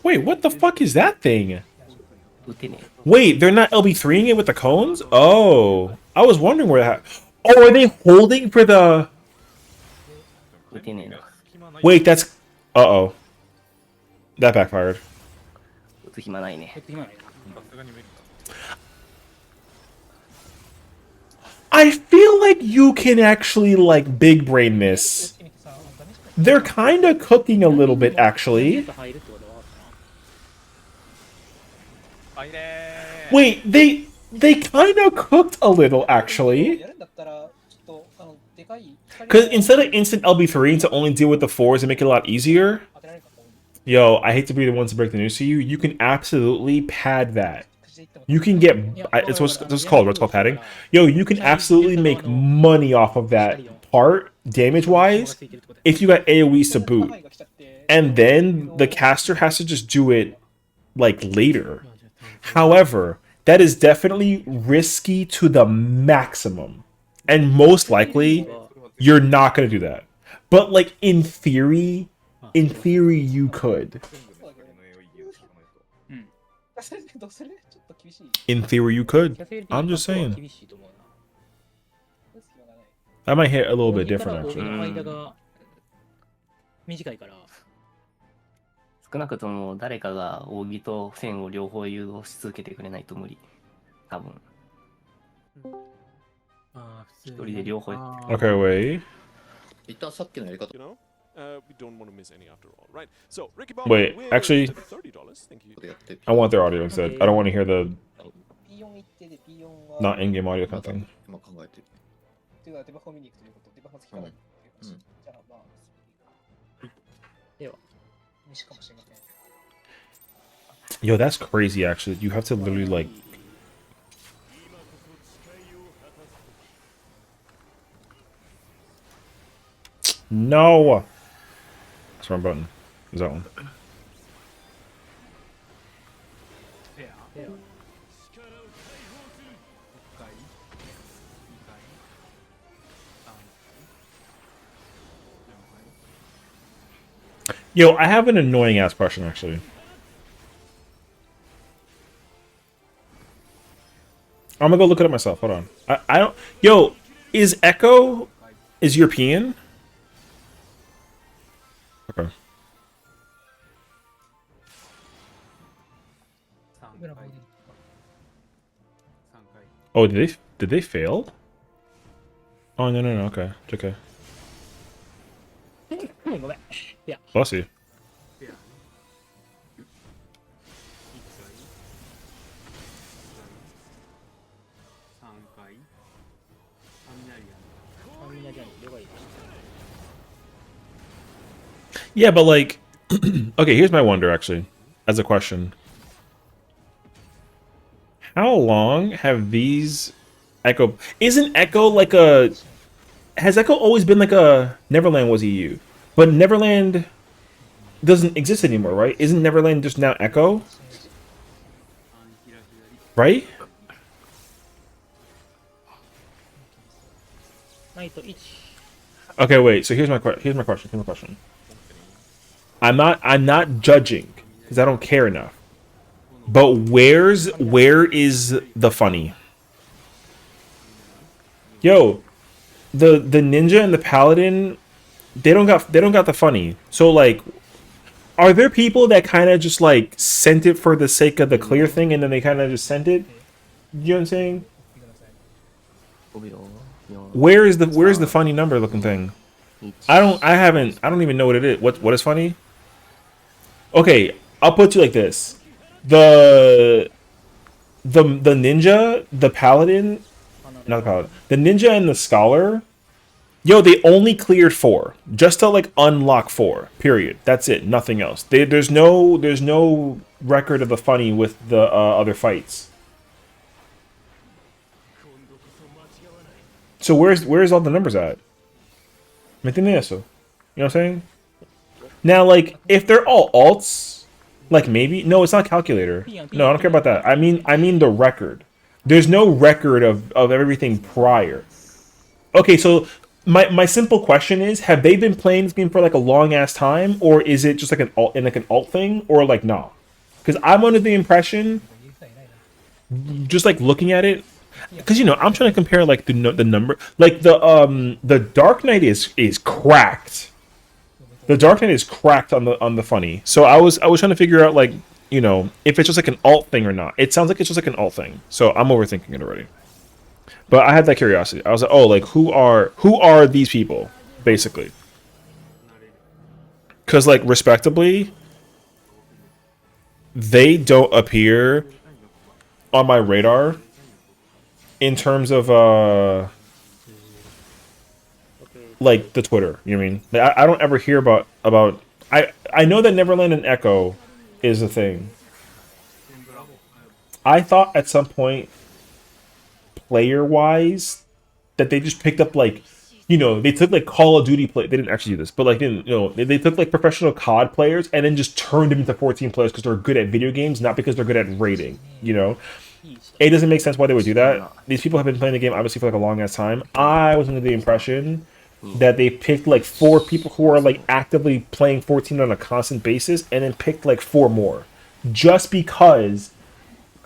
Wait, what the fuck is that thing? Wait, they're not LB3ing it with the cones? Oh. I was wondering where that... Oh, are they holding for the... Wait, that's... Uh-oh. That backfired. I feel like you can actually, like, big brain this. They're kind of cooking a little bit, actually. Wait, they kind of cooked a little, actually. Because instead of instant LB3 to only deal with the 4s and make it a lot easier, yo, I hate to be the ones to break the news to you, you can absolutely pad that. You can get, it's what's called, what's called padding. Yo, you can absolutely make money off of that part, damage-wise, if you got AoEs to boot. And then the caster has to just do it, like, later. However, that is definitely risky to the maximum. And most likely, you're not going to do that. But, like, in theory, you could. In theory, you could. I'm just saying. I might hit a little bit different, actually. 少なくとも誰かが扇と線を両方誘導し続けてくれないと無理。多分。一人で両方やってくれ。Okay, wait. 一旦さっきのやり方。We don't want to miss any after all, right? So, Ricky Bob, Wait, actually, $30. Thank you. I want their audio instead. I don't want to hear the not in-game audio kind of thing. 今考えてる。というのはデバフを見に行くということ、デバフの使い方。じゃあまあ、では、西かもしれません。Yo, that's crazy, actually. You have to literally, like... No! That's the wrong button. Is that one? Yo, I have an annoying ass question, actually. I'm gonna go look it up myself. Hold on. I don't... Yo, is Echo... is European? Okay. Oh, did they fail? Oh, no. Okay. It's okay. Bless you. Yeah, but like, okay, here's my wonder actually, as a question. How long have these Echo? Isn't Echo like a? Has Echo always been like a? Neverland was EU, but Neverland doesn't exist anymore, right? Isn't Neverland just now Echo? Right? Okay, wait. So here's my question. I'm not judging because I don't care enough. But where is the funny? Yo, the ninja and the paladin, they don't got the funny. So like, are there people that kind of just like sent it for the sake of the clear thing, and then they kind of just sent it? You know what I'm saying? Where is the funny number looking thing? I don't even know what it is. What is funny? Okay, I'll put you like this. The ninja, the paladin, not the paladin, the ninja and the scholar, yo, they only cleared 4 just to like unlock 4. Period. That's it. Nothing else. There's no record of the funny with the other fights. So where's all the numbers at? ¿Me entiendes eso? You know what I'm saying? Now, like, if they're all alts, like maybe no, it's not calculator. No, I don't care about that. I mean the record. There's no record of everything prior. Okay, so my simple question is: have they been playing this game for like a long ass time, or is it just like an alt thing, or like no? Because I'm under the impression, just like looking at it, because you know I'm trying to compare like the number, like the Dark Knight is cracked. The Dark Knight is cracked on the funny. So I was trying to figure out like, you know, if it's just like an alt thing or not. It sounds like it's just like an alt thing. So I'm overthinking it already. But I had that curiosity. I was like, oh, like who are these people basically? Cuz like respectably, they don't appear on my radar in terms of like the Twitter, you know what I mean? Like, I don't ever hear about I know that Neverland and Echo is a thing. I thought at some point, player wise, that they just picked up like, you know, they took like Call of Duty play. They didn't actually do this, but like, didn't you know? They took like professional COD players and then just turned them into 14 players because they're good at video games, not because they're good at raiding. You know, it doesn't make sense why they would do that. These people have been playing the game obviously for like a long ass time. I was under the impression that they picked like 4 people who are like actively playing 14 on a constant basis, and then picked like 4 more, just because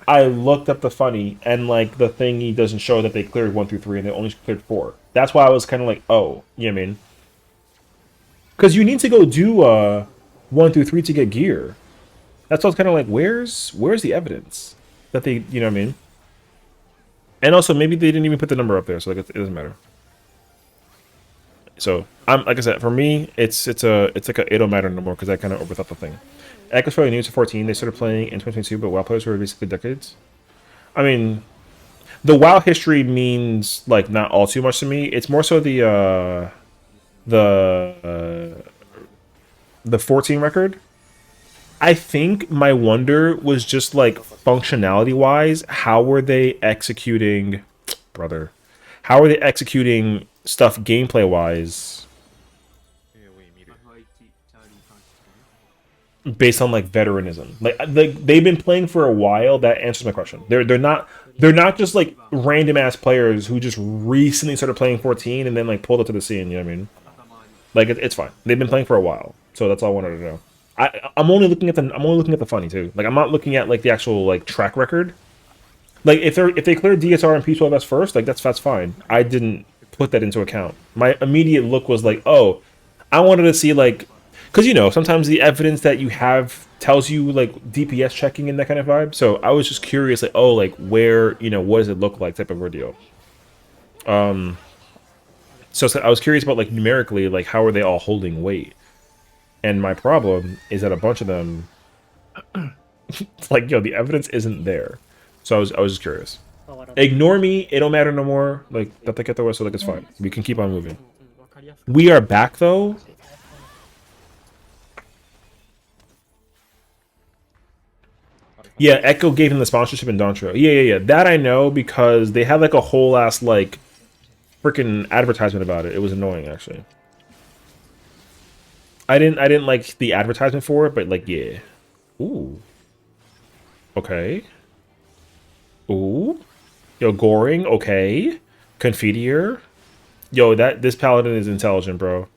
I looked up the funny and like the thingy doesn't show that they cleared 1 through 3 and they only cleared 4. That's why I was kind of like, oh, you know what I mean? Because you need to go do 1 through 3 to get gear. That's why I was kind of like, where's the evidence that they, you know what I mean? And also maybe they didn't even put the number up there, so like it doesn't matter. So I'm like I said, for me, it's like it don't matter no more because I kind of overthought the thing. Echo's fairly new to 14. They started playing in 2022, but WoW players were basically decades. I mean, the WoW history means like not all too much to me. It's more so the 14 record. I think my wonder was just like functionality wise, how were they executing, brother? How are they executing stuff gameplay wise based on like veteranism? Like they've been playing for a while. That answers my question. They're not just like random ass players who just recently started playing 14 and then like pulled up to the scene. You know what I mean? Like it's fine. They've been playing for a while, so that's all I wanted to know. I'm only looking at the funny too. Like I'm not looking at like the actual like track record. Like if they cleared DSR and P12S first, like that's fine. I didn't put that into account. My immediate look was like, oh, I wanted to see like, because you know sometimes the evidence that you have tells you like DPS checking and that kind of vibe. So I was just curious, like, oh, like where, you know, what does it look like type of ordeal. So I was curious about like numerically, like how are they all holding weight? And my problem is that a bunch of them, like, yo, the evidence isn't there. So I was just curious. Ignore me. It don't matter no more. Like, so like it's fine. We can keep on moving. We are back though. Yeah, Echo gave him the sponsorship in Dontro. Yeah. That I know because they had like a whole ass like freaking advertisement about it. It was annoying actually. I didn't like the advertisement for it, but like yeah. Ooh. Okay. Ooh. Yo, Goring, okay. Confiteor. Yo, this paladin is intelligent, bro.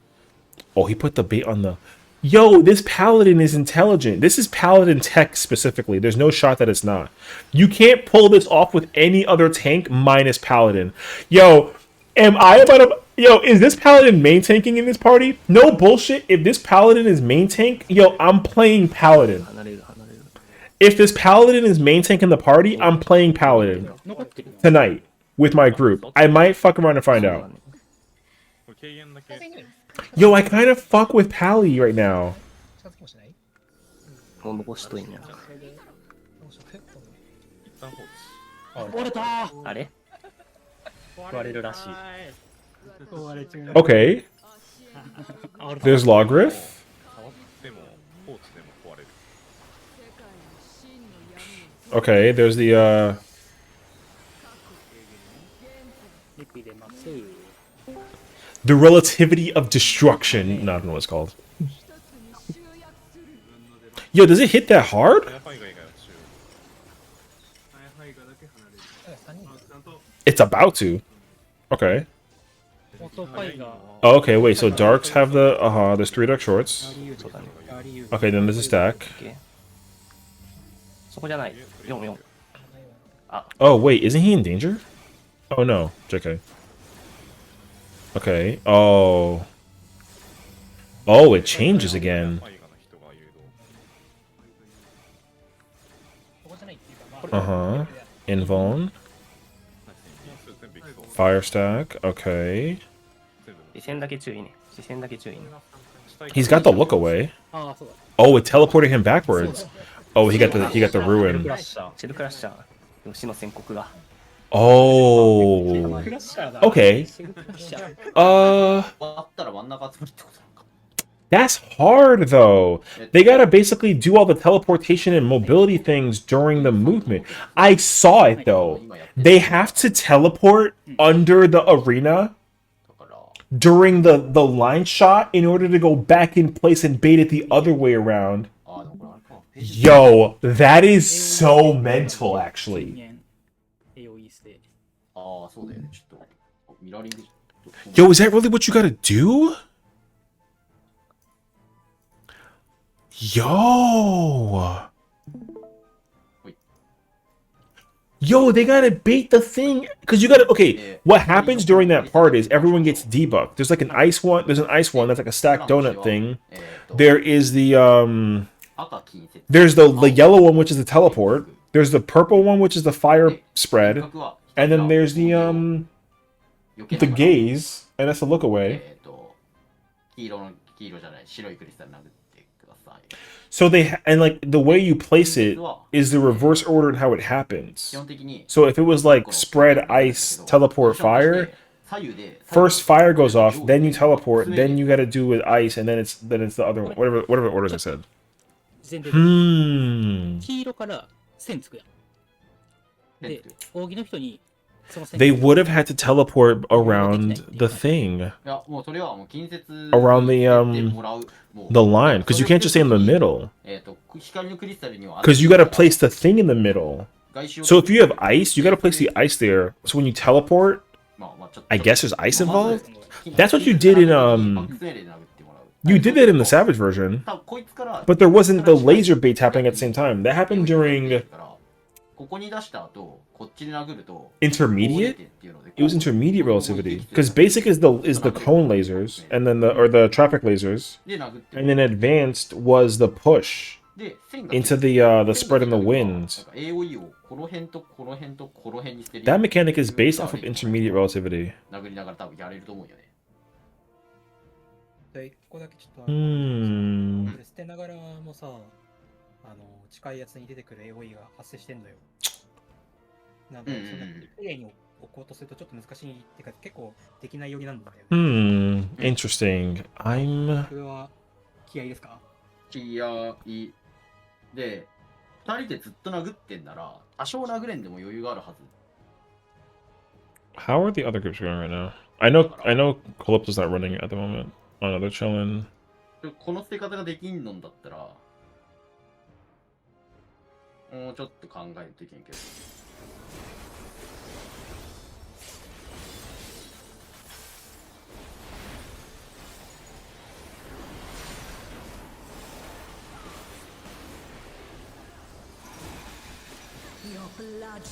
Oh, he put the bait on the... Yo, this paladin is intelligent. This is paladin tech specifically. There's no shot that it's not. You can't pull this off with any other tank minus paladin. Yo, am I about to... Yo, is this paladin main tanking in this party? No bullshit. If this paladin is main tank, yo, I'm playing paladin. If this paladin is main tank in the party, I'm playing paladin tonight with my group. I might fuck around and find out. Yo, I kind of fuck with Pally right now. 残しといんや。折れたあれ割れるらしい。Okay. There's Logriff. Okay, there's the the relativity of destruction. No, I don't know what it's called. Yo, does it hit that hard? It's about to. Okay. Oh, okay, wait, so darks have the there's 3 dark shorts. Okay, then there's a stack. Oh, wait, isn't he in danger? Oh no, JK. Okay. Oh. Oh, it changes again. Uh-huh. Invuln. Fire stack. Okay. He's got the look away. Oh, it teleported him backwards. Oh, he got the ruin. Oh. Okay. That's hard though. They gotta basically do all the teleportation and mobility things during the movement. I saw it though. They have to teleport under the arena during the line shot in order to go back in place and bait it the other way around. Yo, that is so mental actually. Yo, is that really what you gotta do? Yo! Yo, they gotta bait the thing. Because you gotta... Okay, what happens during that part is everyone gets debuffed. There's like an ice one. There's an ice one that's like a stacked donut thing. There is the... There's the yellow one, which is the teleport. There's the purple one, which is the fire spread. And then there's the gaze. And that's the look away. So and like the way you place it is the reverse order in how it happens. So if it was like spread ice teleport fire, first fire goes off, then you teleport, then you got to do with ice, and then it's the other one. Whatever orders I said. They would have had to teleport around the thing. Around the line. Because you can't just stay in the middle. Because you got to place the thing in the middle. So if you have ice, you got to place the ice there. So when you teleport, I guess there's ice involved? That's what you did in... You did that in the Savage version. But there wasn't the laser baits happening at the same time. That happened during... Intermediate? It was intermediate relativity because basic is the cone lasers and then the traffic lasers, and then advanced was the push into the spread in the wind. That mechanic is based off of intermediate relativity. 1個だけちょっと捨てながらもさ、近いやつに出てくる AOE が発生してんのよ。なので、そのプレイに置こうとするとちょっと難しいっていうか、結構できないよりなんだよね。Interesting. I'm. これは気合いですか？気合いで、2人でずっと殴ってんなら、多少殴れんでも余裕があるはず。How are the other groups going right now? I know Calypso's not running at the moment. Oh no, they're chilling. この捨て方ができんのんだったら、もうちょっと考えるといけんけど。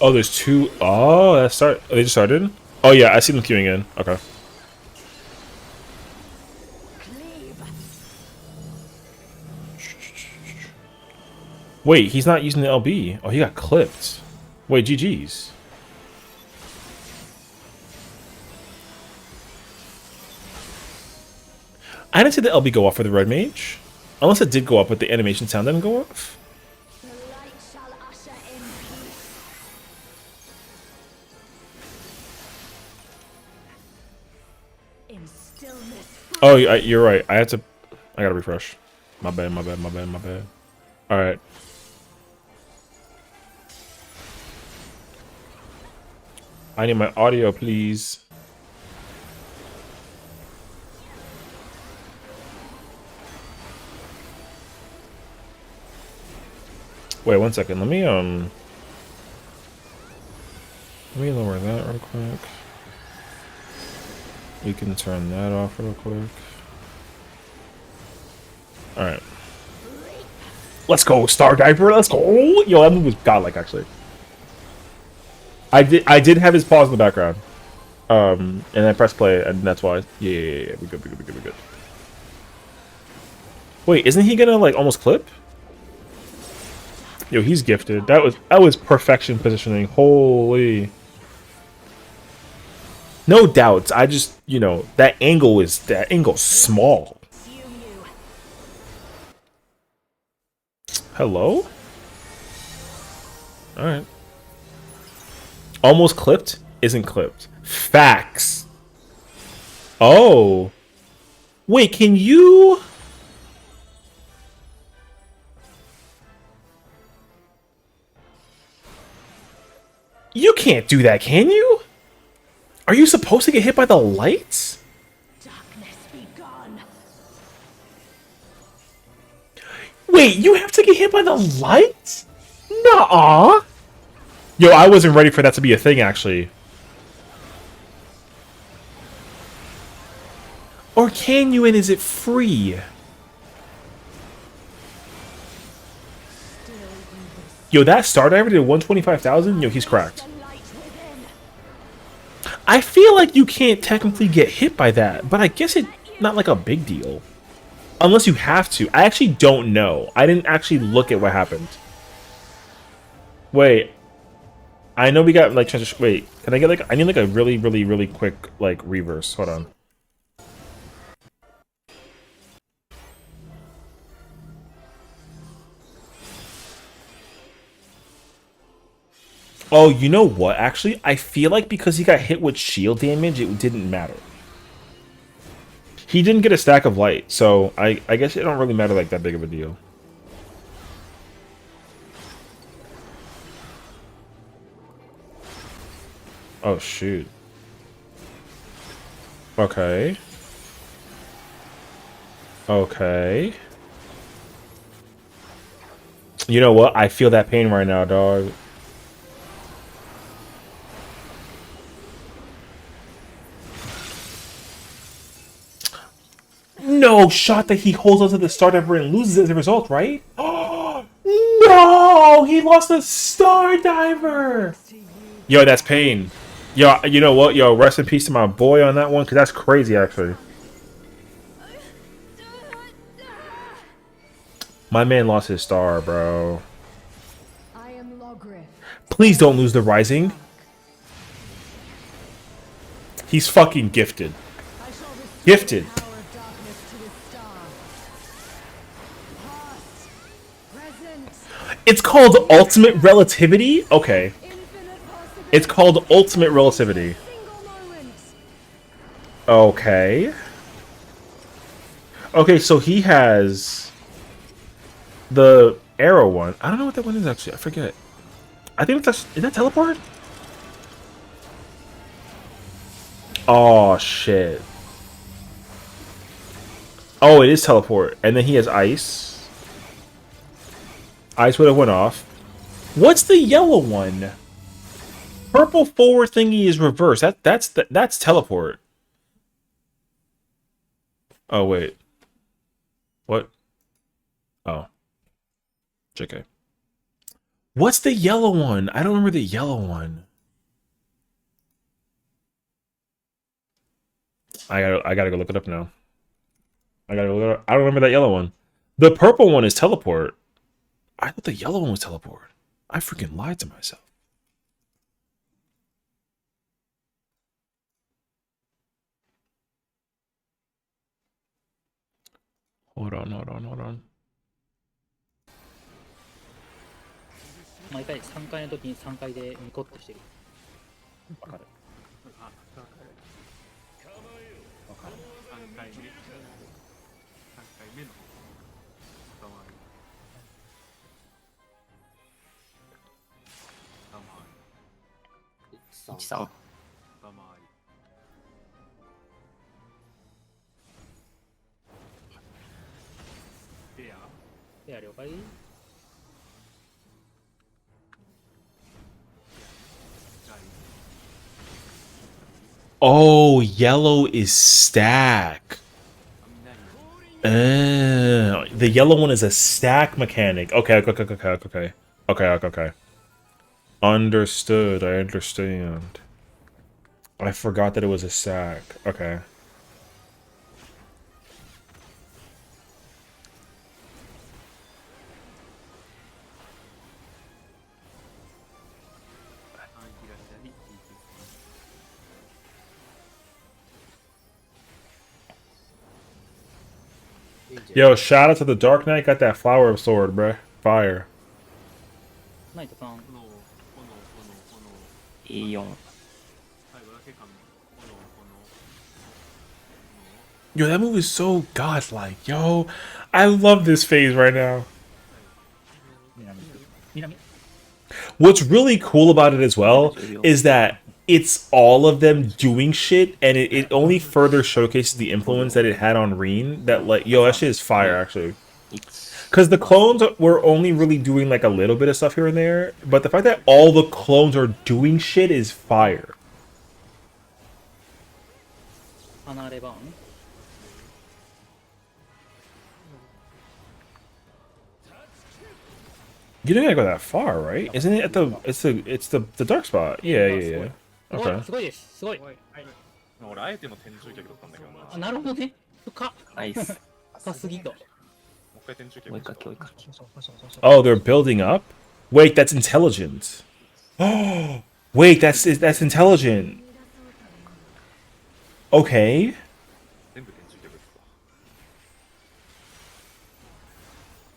Oh, there's two. Oh, that start. They just started. Oh yeah, I see them queuing in. Okay. Wait, he's not using the LB. Oh, he got clipped. Wait, GG's. I didn't see the LB go off for the red mage. Unless it did go up, but the animation sound didn't go off. Oh, you're right. I gotta refresh. My bad. Alright. I need my audio, please. Wait, 1 second. Let me lower that real quick. We can turn that off real quick. Alright. Let's go, Star Diver. Let's go. Yo, that move was godlike, actually. I did have his pause in the background. And I pressed play, and that's why. Yeah. We're good. Wait, isn't he gonna, like, almost clip? Yo, he's gifted. That was perfection positioning. Holy. No doubts. I just, you know, that angle's small. Hello? Alright. Almost clipped isn't clipped. Facts. Oh. Wait, can you... You can't do that, can you? Are you supposed to get hit by the lights? Wait, you have to get hit by the lights? Nuh-uh. Yo, I wasn't ready for that to be a thing, actually. Or can you, and is it free? Yo, that Star Diver did 125,000? Yo, he's cracked. I feel like you can't technically get hit by that, but I guess it's not like a big deal. Unless you have to. I actually don't know. I didn't actually look at what happened. Wait. I know we got like transition. Wait, can I get like I need like a really quick like reverse. Hold on. Oh, you know what? Actually, I feel like because he got hit with shield damage, it didn't matter. He didn't get a stack of light, so I guess it don't really matter like that big of a deal. Oh, shoot. Okay. Okay. You know what? I feel that pain right now, dog. No shot that he holds onto the Star Diver and loses as a result, right? Oh no! He lost the Star Diver! Yo, that's pain. Yo, you know what? Yo, rest in peace to my boy on that one, because that's crazy, actually. My man lost his star, bro. Please don't lose the Rising. He's fucking gifted. Gifted. It's called Ultimate Relativity? Okay. It's called ultimate relativity. Okay. Okay, so he has the arrow one. I don't know what that one is actually. I forget. I think that's is that teleport? Oh shit. Oh, it is teleport. And then he has ice. Ice would have went off. What's the yellow one? Purple forward thingy is reverse. That's teleport. Oh wait. What? Oh. JK. What's the yellow one? I don't remember the yellow one. I gotta go look it up now. I gotta look it up. I don't remember that yellow one. The purple one is teleport. I thought the yellow one was teleport. I freaking lied to myself. Hold on. 毎回3回の時に3回でニコッとしてる。わかる。3回目。3回目の頭回り。頭回り。13。頭回り。ペア。ペア了解。Oh, yellow is stack. The yellow one is a stack mechanic. Okay. Understood. I understand. I forgot that it was a stack. Okay. Yo, shout out to the Dark Knight. Got that flower of sword, bruh. Fire. ナイトさん。E4。Yo, that move is so godlike. Yo, I love this phase right now. What's really cool about it as well is that it's all of them doing shit, and it only further showcases the influence that it had on Reen. That like, yo, that shit is fire actually. Because the clones were only really doing like a little bit of stuff here and there, but the fact that all the clones are doing shit is fire. 離れ番 You don't gotta go that far, right? Isn't it at the it's the dark spot? Yeah. Okay. すごいです。すごい。俺あえての天中脚だったんだけどな。あ、なるほどね。深っ。ナイス。深すぎと。もう一回天中脚。もう一回今日 Oh, they're building up? Wait, that's intelligent. Oh, wait, that's intelligent. Okay. 全部天中脚ですわ。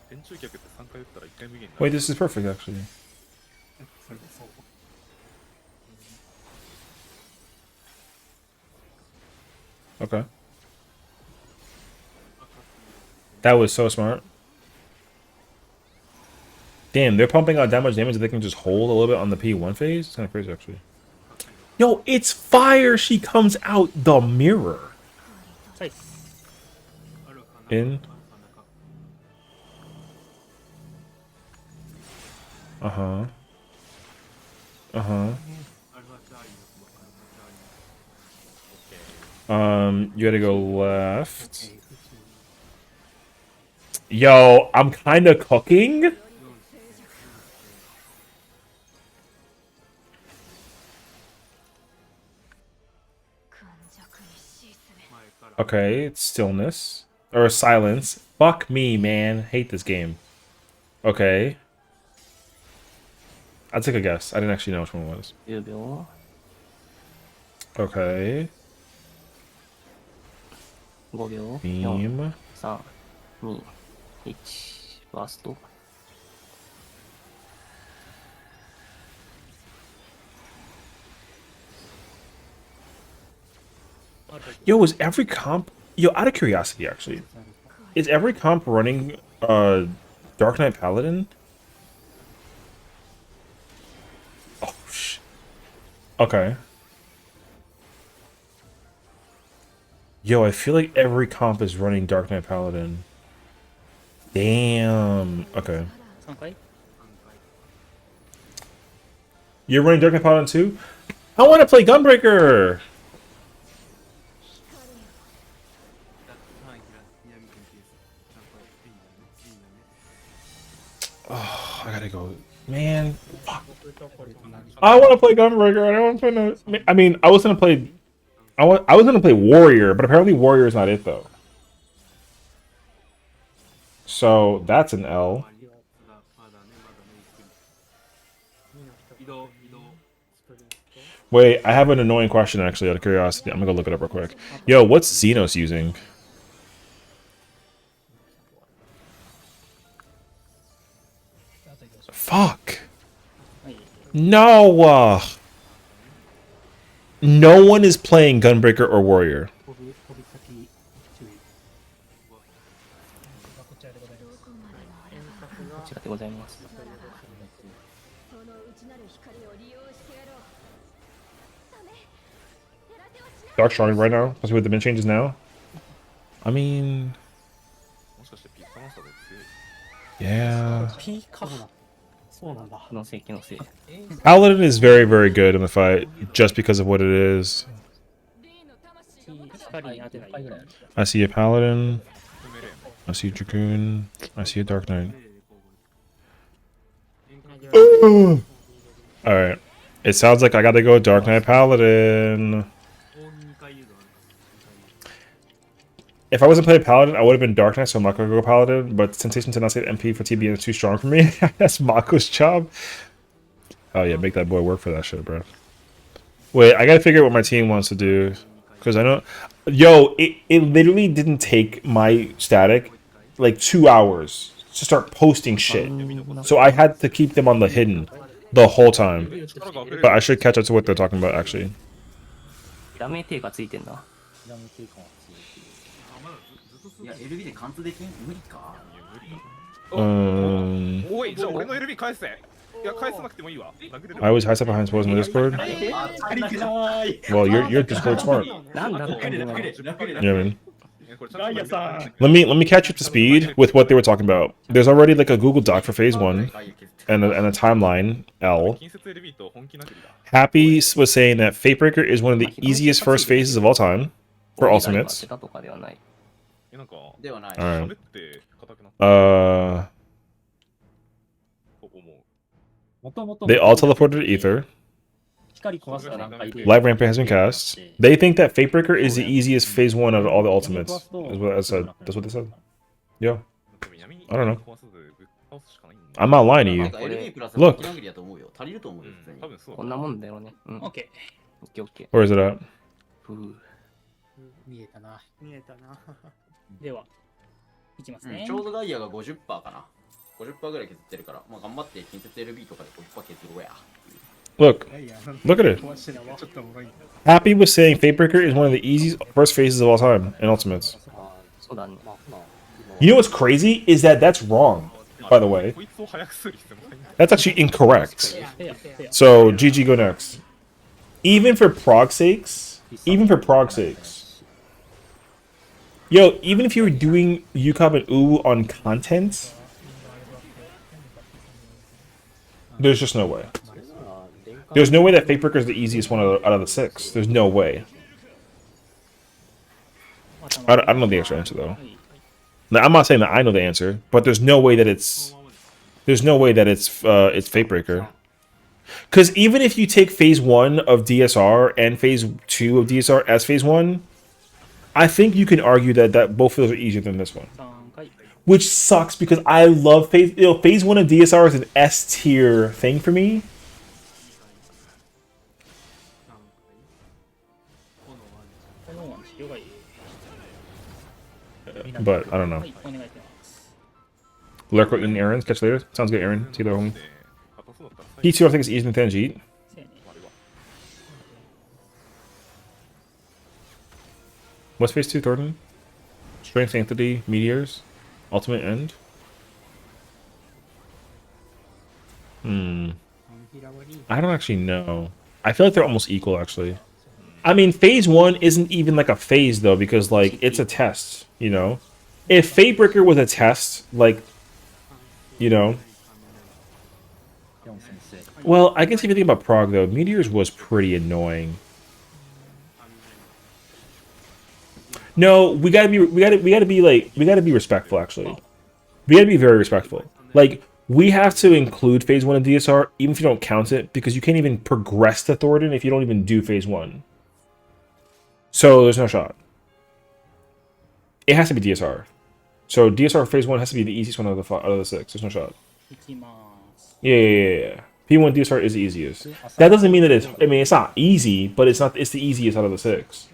天中脚って3回打ったら1回無限になる。 Wait, this is perfect actually. Okay. That was so smart. Damn, they're pumping out that much damage that they can just hold a little bit on the P1 phase? It's kind of crazy, actually. Yo, it's fire! She comes out the mirror. In. Uh-huh. Uh-huh. You gotta go left. Yo, I'm kind of cooking. Okay, it's stillness. Or silence. Fuck me, man. Hate this game. Okay. I'll take a guess. I didn't actually know which one it was. 10秒。 Okay. 5秒。 Beam. 4、3、2、1。バースト。Yo, is every comp... Yo, out of curiosity, actually. Is every comp running Dark Knight Paladin? Oh, shit. Okay. Yo, I feel like every comp is running Dark Knight Paladin. Damn. Okay. 3回 You're running Dark Knight Paladin too? I want to play Gunbreaker! Oh, I gotta go. Man, fuck. I want to play Gunbreaker. I don't want to play no... I mean, I was gonna play... I was gonna play Warrior, but apparently Warrior is not it, though. So, that's an L. Wait, I have an annoying question, actually, out of curiosity. I'm gonna go look it up real quick. Yo, what's Xenos using? Fuck. No! No one is playing Gunbreaker or Warrior. 飛び先注意。こちらでございますこちらでございます。 Dark strong right now, especially with the min changes now. I mean, yeah. Paladin is very, very good in the fight just because of what it is. I see a Paladin. I see a Dragoon. I see a Dark Knight. Alright. It sounds like I gotta go Dark Knight Paladin. If I wasn't playing Paladin, I would have been Dark Knight, so I'm not going to go Paladin. But Sensation to not say MP for TBN is too strong for me. That's Mako's job. Oh yeah, make that boy work for that shit, bro. Wait, I got to figure out what my team wants to do. Because I know... Yo, it literally didn't take my static like 2 hours to start posting shit. So I had to keep them on the hidden the whole time. But I should catch up to what they're talking about, actually. ダメ低下ついてんだ。いや、LB で貫通できん無理か。おい、じゃあ俺の LB 返せ。いや、返さなくてもいいわ。 I was high step behind suppose in the Discord. Well, your Discord smart. You know what I mean? Let me catch you up to speed with what they were talking about. There's already like a Google Doc for Phase 1 and a timeline, L. Happy was saying that Fatebreaker is one of the easiest first phases of all time for Ultimates. Alright. They all teleported to Ether. Live Rampant has been cast. They think that Fatebreaker is the easiest phase 1 out of all the Ultimates. Is what I said. That's what they said. Yeah. I don't know. I'm not lying to you. Look. Where is it at? 見えたな。見えたな。では、いきますね。ちょうどガイアが 50% かな。50% ぐらい削ってるから、まあ頑張って近接 LB とかで 50% 削ろうや。Look at it. Happy was saying Fatebreaker is one of the easiest first phases of all time in Ultimates. You know what's crazy is that that's wrong, by the way. That's actually incorrect. So GG, go next. Even for prog sakes, yo, even if you were doing UCOB and UU on content, there's just no way. There's no way that Fatebreaker is the easiest one out of the 6. There's no way. I don't know the answer though. Now, I'm not saying that I know the answer, but there's no way that it's Fatebreaker. Because even if you take phase 1 of DSR and phase 2 of DSR as phase 1, I think you can argue that both of those are easier than this one. Which sucks because I love phase. You know, phase 1 of DSR is an S tier thing for me. But I don't know. Lurk eating Aaron's. Catch you later. Sounds good, Aaron. See you later, homie. P2 I think is easier than Tangent. What's phase 2, Thornton? Strength, Sanctity, Meteors, Ultimate End. I don't actually know. I feel like they're almost equal, actually. I mean, phase 1 isn't even like a phase, though, because, like, it's a test, you know? If Fatebreaker was a test, like, you know... Well, I guess if you think about Prague, though, Meteors was pretty annoying. No, we gotta be respectful, actually. We gotta be very respectful. Like, we have to include phase 1 in DSR, even if you don't count it, because you can't even progress to Thornton if you don't even do phase 1. So there's no shot. It has to be DSR. So DSR phase 1 has to be the easiest one out of the 6. There's no shot. Yeah. P1 DSR is the easiest. That doesn't mean that it's... I mean, it's not easy, but it's not. It's the easiest out of the 6.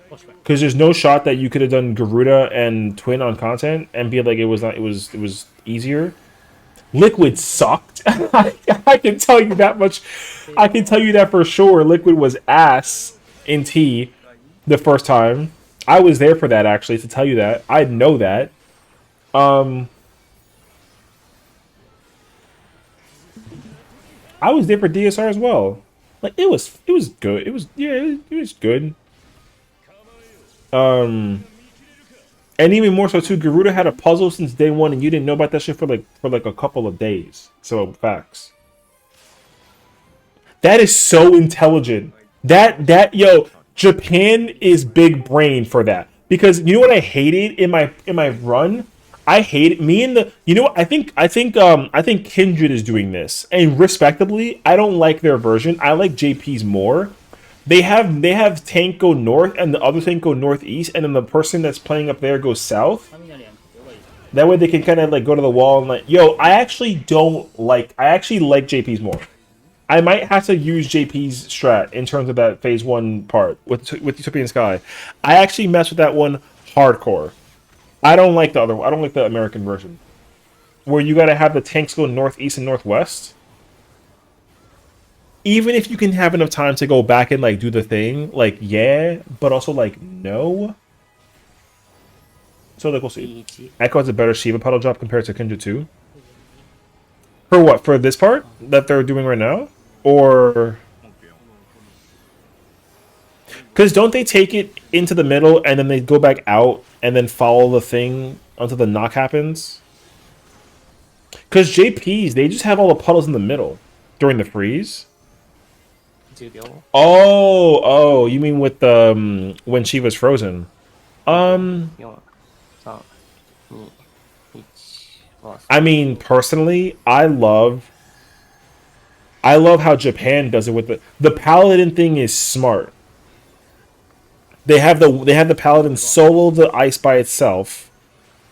Because there's no shot that you could have done Garuda and Twin on content and be like it was not. It was easier. Liquid sucked. I can tell you that much. I can tell you that for sure. Liquid was ass in T the first time. I was there for that, actually, to tell you that. I know that. I was there for DSR as well. Like, it was good. It was good. And even more so too, Garuda had a puzzle since day 1, and you didn't know about that shit for like a couple of days. So facts. That is so intelligent. Yo, Japan is big brain for that. Because you know what I hated in my run? I hate me and the you know what I think Kindred is doing this. And respectably, I don't like their version. I like JP's more. They have tank go north and the other tank go northeast, and then the person that's playing up there goes south. That way they can kind of like go to the wall and like, yo, I actually like JP's more. I might have to use JP's strat in terms of that phase 1 part with Utopian Sky. I actually mess with that one hardcore. I don't like the other one. I don't like the American version, where you gotta have the tanks go northeast and northwest. Even if you can have enough time to go back and like do the thing, like yeah, but also like no. So like we'll see. Echo has a better Shiva pedal drop compared to Kindred 2. For what? For this part that they're doing right now, or because don't they take it into the middle and then they go back out and then follow the thing until the knock happens? Because JPs, they just have all the puddles in the middle during the freeze. Oh, you mean with the when she was frozen? I mean, personally, I love how Japan does it with the paladin thing is smart. They have the paladin solo the ice by itself,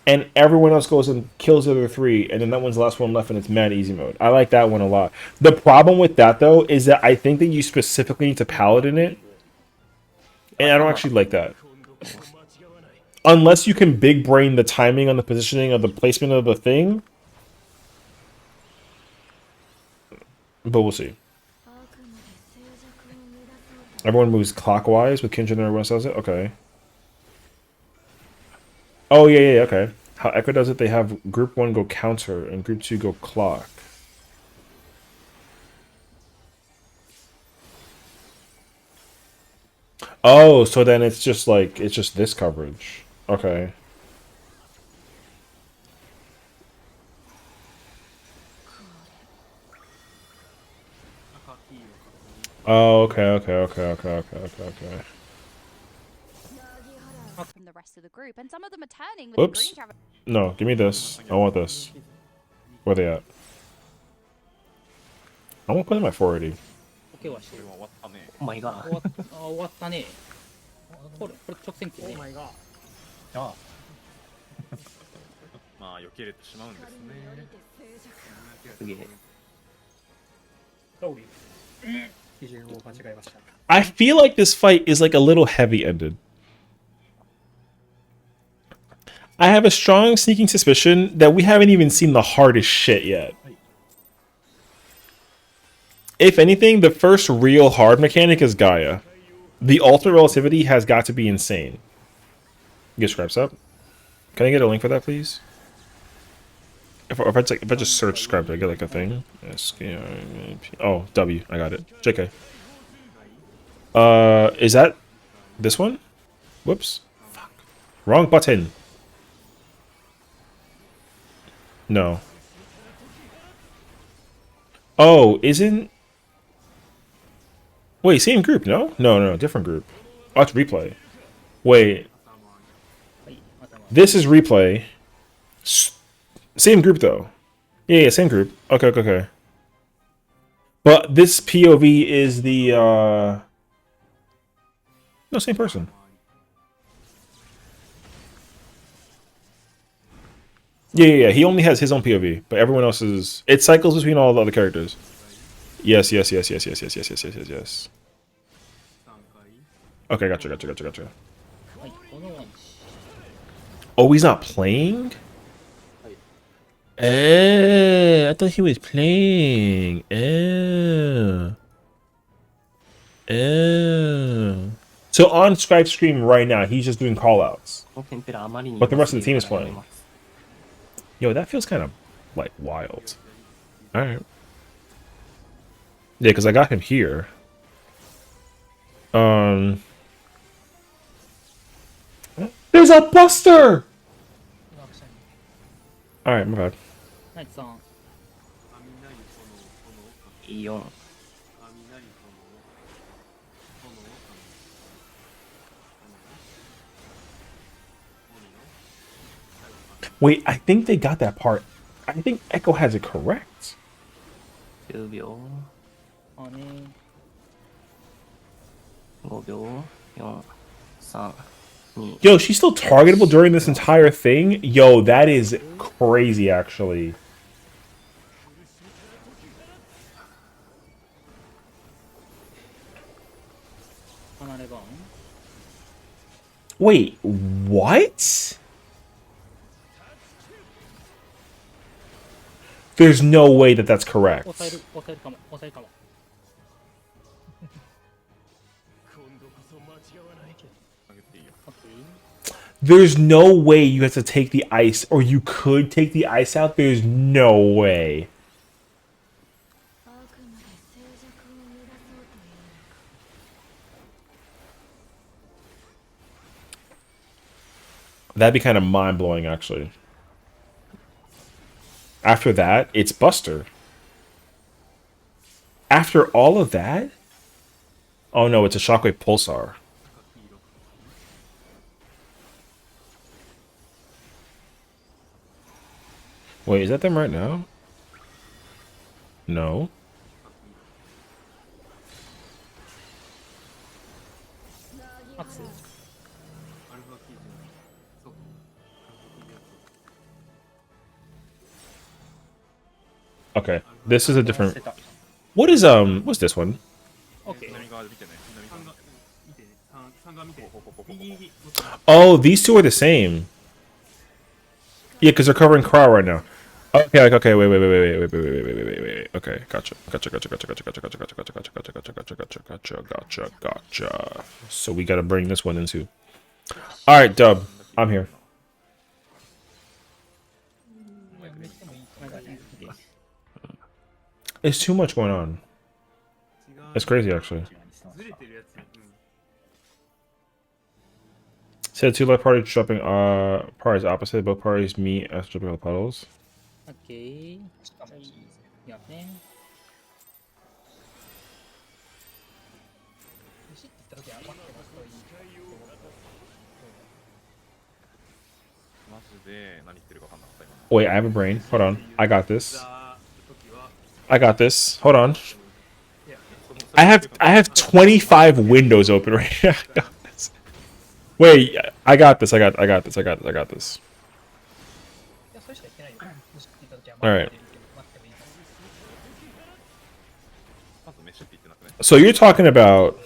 and everyone else goes and kills the other 3, and then that one's the last one left, and it's mad easy mode. I like that one a lot. The problem with that, though, is that I think that you specifically need to paladin it, and I don't actually like that. Unless you can big brain the timing on the positioning of the placement of the thing. But we'll see. Everyone moves clockwise with Kindred and everyone says it? Okay. Oh, yeah, okay. How Echo does it, they have Group 1 go counter and Group 2 go clock. Oh, so then it's just like, it's just this coverage. Okay. Oh, okay. From the rest of the group, and some of them are turning with Oops. the green travel. No, give me this. I want this. Where they at? I want to put in my 480. お前が。終わったね。これ直線機ね。あまあ避けれてしまうんですね。すげえ。基準を間違えました。 I feel like this fight is like a little heavy-ended. I have a strong sneaking suspicion that we haven't even seen the hardest shit yet. If anything, the first real hard mechanic is Gaia. The ultimate relativity has got to be insane. Get scraps up. Can I get a link for that, please? If I just search scrap, I get like a thing. Oh, W. I got it. JK. Is that this one? Whoops. Fuck. Wrong button. No. Oh, isn't... Wait, same group, no? No, different group. Oh, it's replay. Wait. This is replay. Same group, though. Yeah, same group. Okay. But this POV is the, No, same person. Yeah. He only has his own POV, but everyone else is... It cycles between all the other characters. Yes. Okay, gotcha. Oh, he's not playing? I thought he was playing. So on Skype stream right now, he's just doing callouts. But the rest of the team is playing. Yo, that feels kind of, like, wild. Alright. Yeah, because I got him here. There's a Buster! Alright, my bad. Wait, I think they got that part. I think Echo has it correct. Yo, she's still targetable during this entire thing? Yo, that is crazy, actually. Wait, what? There's no way that that's correct. There's no way you have to take the ice, or you could take the ice out. There's no way. That'd be kind of mind-blowing, actually. After that, it's Buster. After all of that? Oh no, it's a Shockwave Pulsar. Wait, is that them right now? No. Okay, this is a different... What is, what's this one? Oh, these two are the same. Yeah, because they're covering Kra right now. Okay, wait. Okay, gotcha. So we gotta bring this one into... Alright, Dub, I'm here. There's too much going on. It's crazy, actually. Said two left parties jumping parties opposite. Both parties meet after jumping on the puddles. Okay. Wait, I have a brain. Hold on. I got this. Hold on. I have 25 windows open right now. Wait, I got this. Alright. So you're talking about...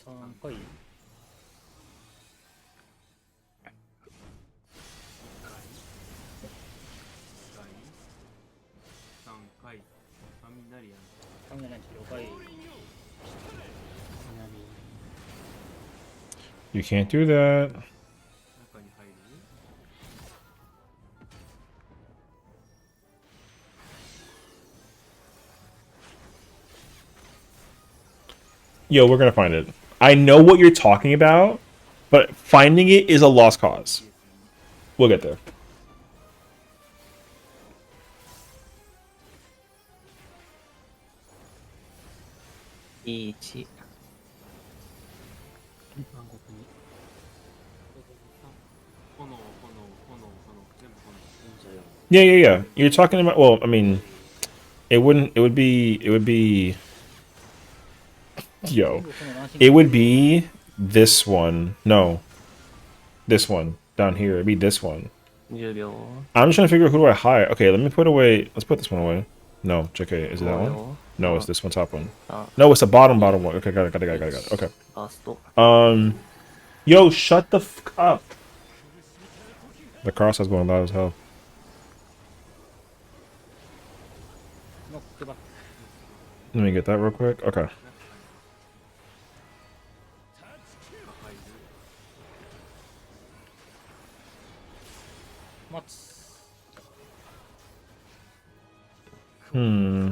3回。You can't do that. Yo, we're gonna find it. I know what you're talking about, but finding it is a lost cause. We'll get there. Yeah, yeah, yeah. You're talking about. Well, I mean, it wouldn't. It would be. It would be. Yo, it would be this one. No, this one down here. It'd be this one. 10秒。 I'm just trying to figure out who do I hide. Okay, let me put away. Let's put this one away. No, JK, is it that one? No, it's this one, top one. No, it's the bottom one. Okay, got it. Okay. Yo, shut the fuck up. The cross is going loud as hell. Let me get that real quick. Okay. Hmm.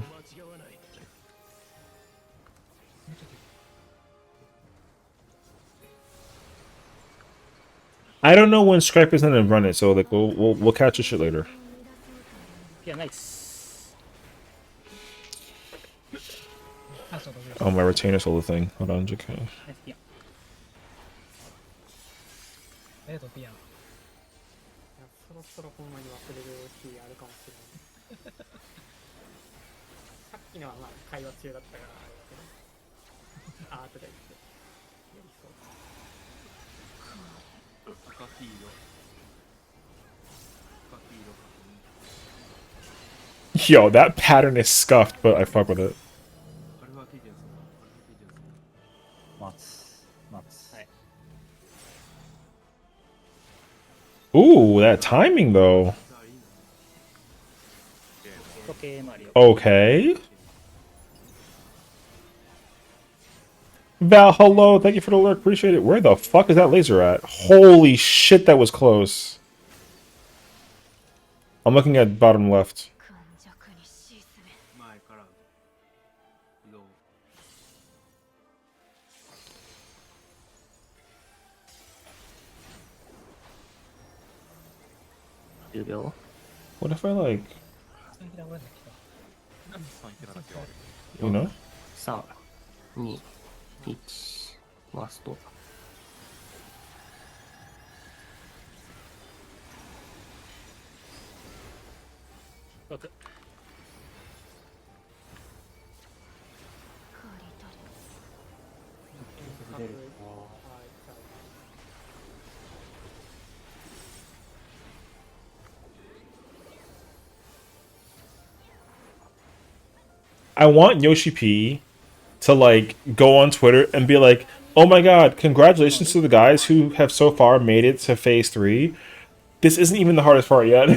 I don't know when Stripe is gonna run it, so like we'll catch this shit later. Yeah, nice. Oh, my retainer sold the thing. Hold on, JK. ありがとう、ピアン。そろそろほんまに忘れる日あるかもしれない。さっきのはまあ会話中だったからあれだけど。あーとか言って。やりそう。赤黄色。赤黄色。 Yo, that pattern is scuffed, but I fuck with it. Ooh, that timing though. Okay. Val, hello. Thank you for the alert. Appreciate it. Where the fuck is that laser at? Holy shit, that was close. I'm looking at bottom left. What if I like, you know? 3、2、1、マスト。I want Yoshi P to like go on Twitter and be like, "Oh my god, congratulations to the guys who have so far made it to phase 3. This isn't even the hardest part yet."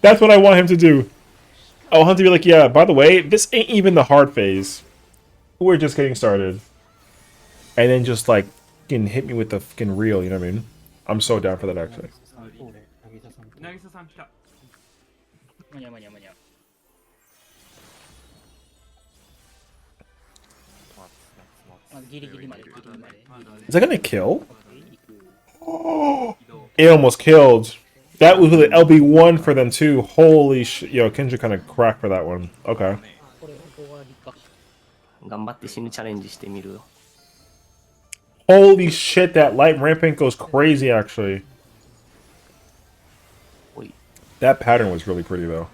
That's what I want him to do. I want him to be like, "Yeah, by the way, this ain't even the hard phase. We're just getting started." And then just like fucking hit me with the fucking reel, you know what I mean? I'm so down for that actually. 渚さん来た。間に合う間に合う間に合う。 Is that gonna kill? It almost killed. That was the LB1 for them too. Holy shit. Yo, Kendra kind of cracked for that one. Okay. 頑張って死ぬチャレンジしてみるよ。 Holy shit, that light rampant goes crazy actually. That pattern was really pretty though.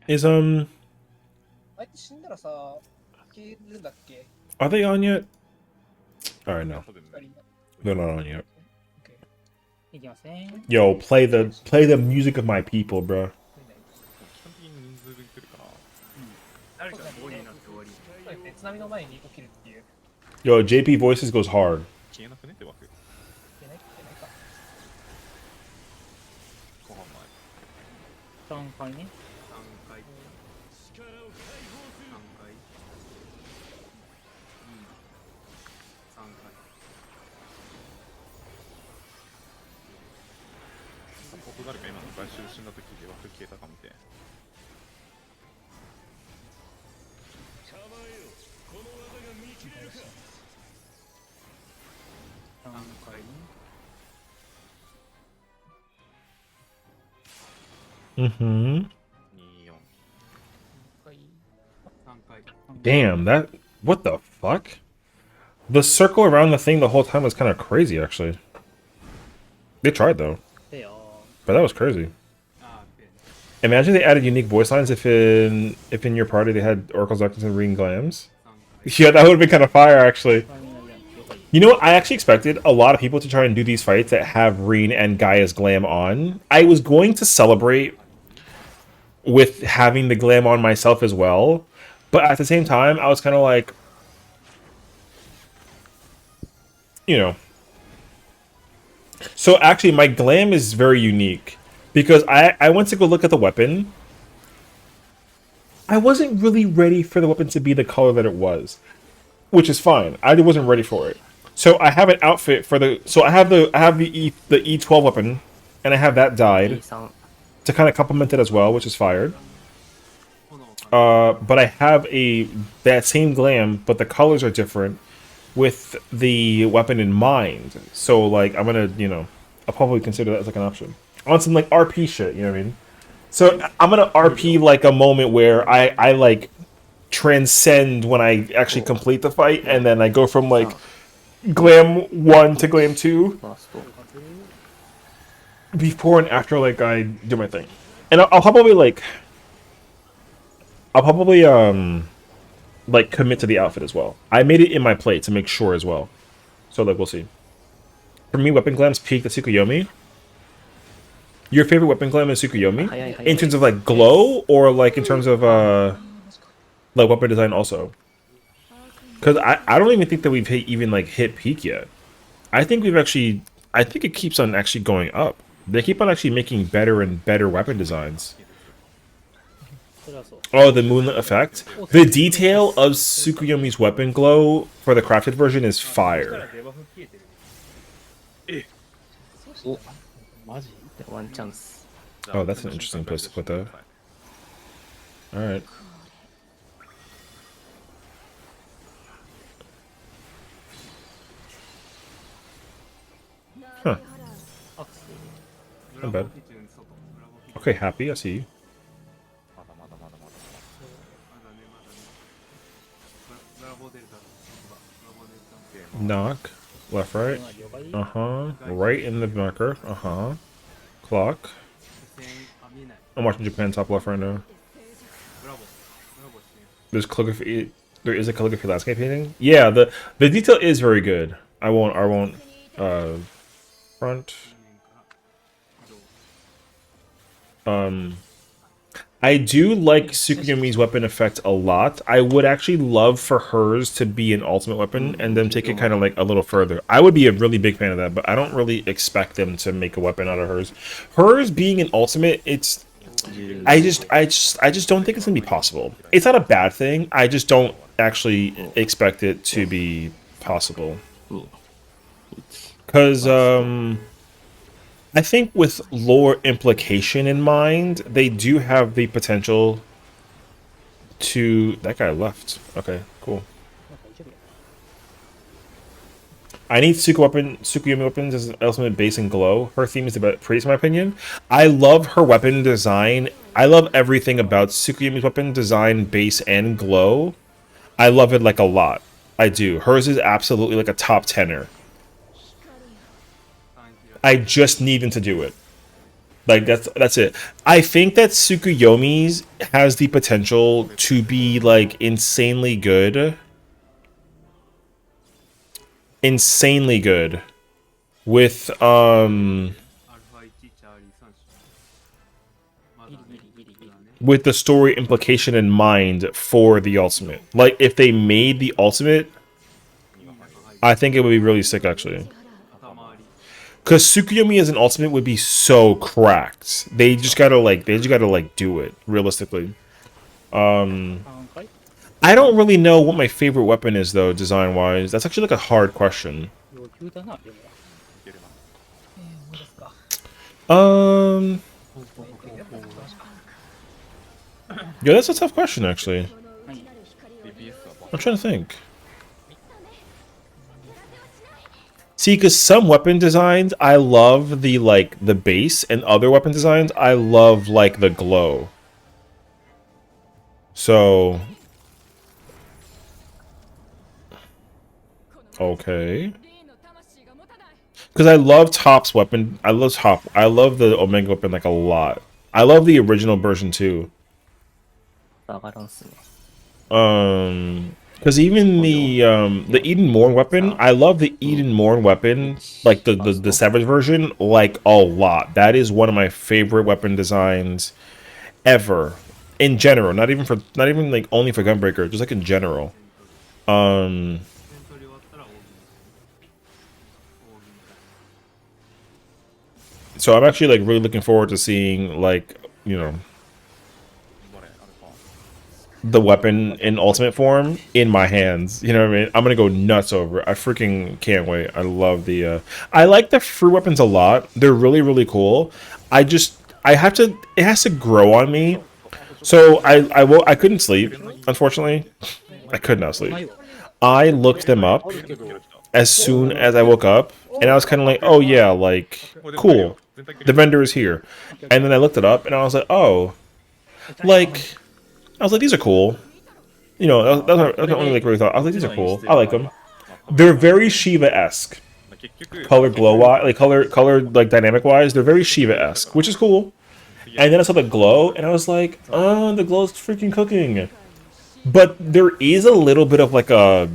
Is are they on yet? Alright, no. They're not on yet. Yo, play the music of my people, bro. 津波の前に起きるっていう。 Yo, JP Voices goes hard. 消えなくねって枠。いけないか。後半3回ね。前。3回。3回。3回。僕誰か今の外周死んだ時で枠消えたか見て。3回ね。Mm-hmm. 3回。 Damn, that... What the fuck? The circle around the thing the whole time was kind of crazy, actually. They tried, though. But that was crazy. Imagine they added unique voice lines if in your party they had Oracle's Darkness and Ring Glams. Yeah, that would have been kind of fire, actually. You know what? I actually expected a lot of people to try and do these fights that have Reen and Gaia's Glam on. I was going to celebrate with having the Glam on myself as well. But at the same time, I was kind of like, you know. So actually, my Glam is very unique. Because I went to go look at the weapon. I wasn't really ready for the weapon to be the color that it was. Which is fine. I wasn't ready for it. So I have an outfit for the... So I have the E12 weapon. And I have that dyed. To kind of complement it as well, which is fired. But I have that same Glam, but the colors are different. With the weapon in mind. So, like, I'm gonna, you know... I'll probably consider that as, like, an option. On some, like, RP shit, you know what I mean? So, I'm gonna RP, like, a moment where I like, transcend when I actually complete the fight, and then I go from, like, Glam 1 to Glam 2. Before and after, like, I do my thing. And I'll probably, like... I'll probably, like, commit to the outfit as well. I made it in my plate to make sure as well. So, like, we'll see. For me, weapon glams peak the Tsukuyomi. Your favorite weapon glam is Tsukuyomi? In terms of, like, glow? Or, like, in terms of, like, weapon design also? Because I don't even think that we've hit peak yet. I think we've actually... I think it keeps on actually going up. They keep on actually making better and better weapon designs. Oh, the moonlit effect. The detail of Tsukuyomi's weapon glow for the crafted version is fire. Oh, that's an interesting place to put that. Alright. Huh. Not bad. Okay, happy, I see you. Knock. Left, right. Uh-huh. Right in the marker. Uh-huh. Clock. I'm watching Japan top left right now. There's calligraphy. There is a calligraphy landscape painting. Yeah, the detail is very good. I won't front. I do like Tsukuyomi's weapon effect a lot. I would actually love for hers to be an ultimate weapon and then take it kind of like a little further. I would be a really big fan of that, but I don't really expect them to make a weapon out of hers. Hers being an ultimate, it's... I just don't think it's gonna be possible. It's not a bad thing. I just don't actually expect it to be possible. Because, I think with lore implication in mind, they do have the potential to... That guy left. Okay, cool. I need Tsukuyomi weapons as an ultimate base and glow. Her theme is the prettiest in my opinion. I love her weapon design. I love everything about Tsukuyomi's weapon design, base, and glow. I love it like a lot. I do. Hers is absolutely like a top 10er. I just need him to do it. Like, that's it. I think that Tsukuyomi's has the potential to be, like, insanely good. Insanely good. With, with the story implication in mind for the ultimate. Like, if they made the ultimate, I think it would be really sick, actually. Because Tsukuyomi as an ultimate would be so cracked. They just gotta do it, realistically. I don't really know what my favorite weapon is, though, design-wise. That's actually, like, a hard question. Yeah, that's a tough question, actually. I'm trying to think. See, because some weapon designs, I love the, like, the base, and other weapon designs, I love, like, the glow. So... Okay. Because I love Top's weapon. I love the Omega weapon, like, a lot. I love the original version, too. Because even the Eden Morn weapon, I love the Eden Morn weapon, like the Savage version, like a lot. That is one of my favorite weapon designs ever, in general. Not even like only for Gunbreaker, just like in general. So I'm actually like really looking forward to seeing, like, you know, the weapon in ultimate form in my hands. You know what I mean? I'm gonna go nuts over it. I freaking can't wait. I love the I like the free weapons a lot. They're really, really cool. It has to grow on me. So I couldn't sleep, unfortunately. I could not sleep. I looked them up as soon as I woke up, and I was kind of like, oh yeah, like, cool, the vendor is here. And then I looked it up and I was like, oh, like, I was like, these are cool. You know, that's the only like really thought. I was like, these are cool. I like them. They're very Shiva-esque. Color glow wise, like color like dynamic wise, they're very Shiva-esque, which is cool. And then I saw the glow and I was like, oh, the glow's freaking cooking. But there is a little bit of like a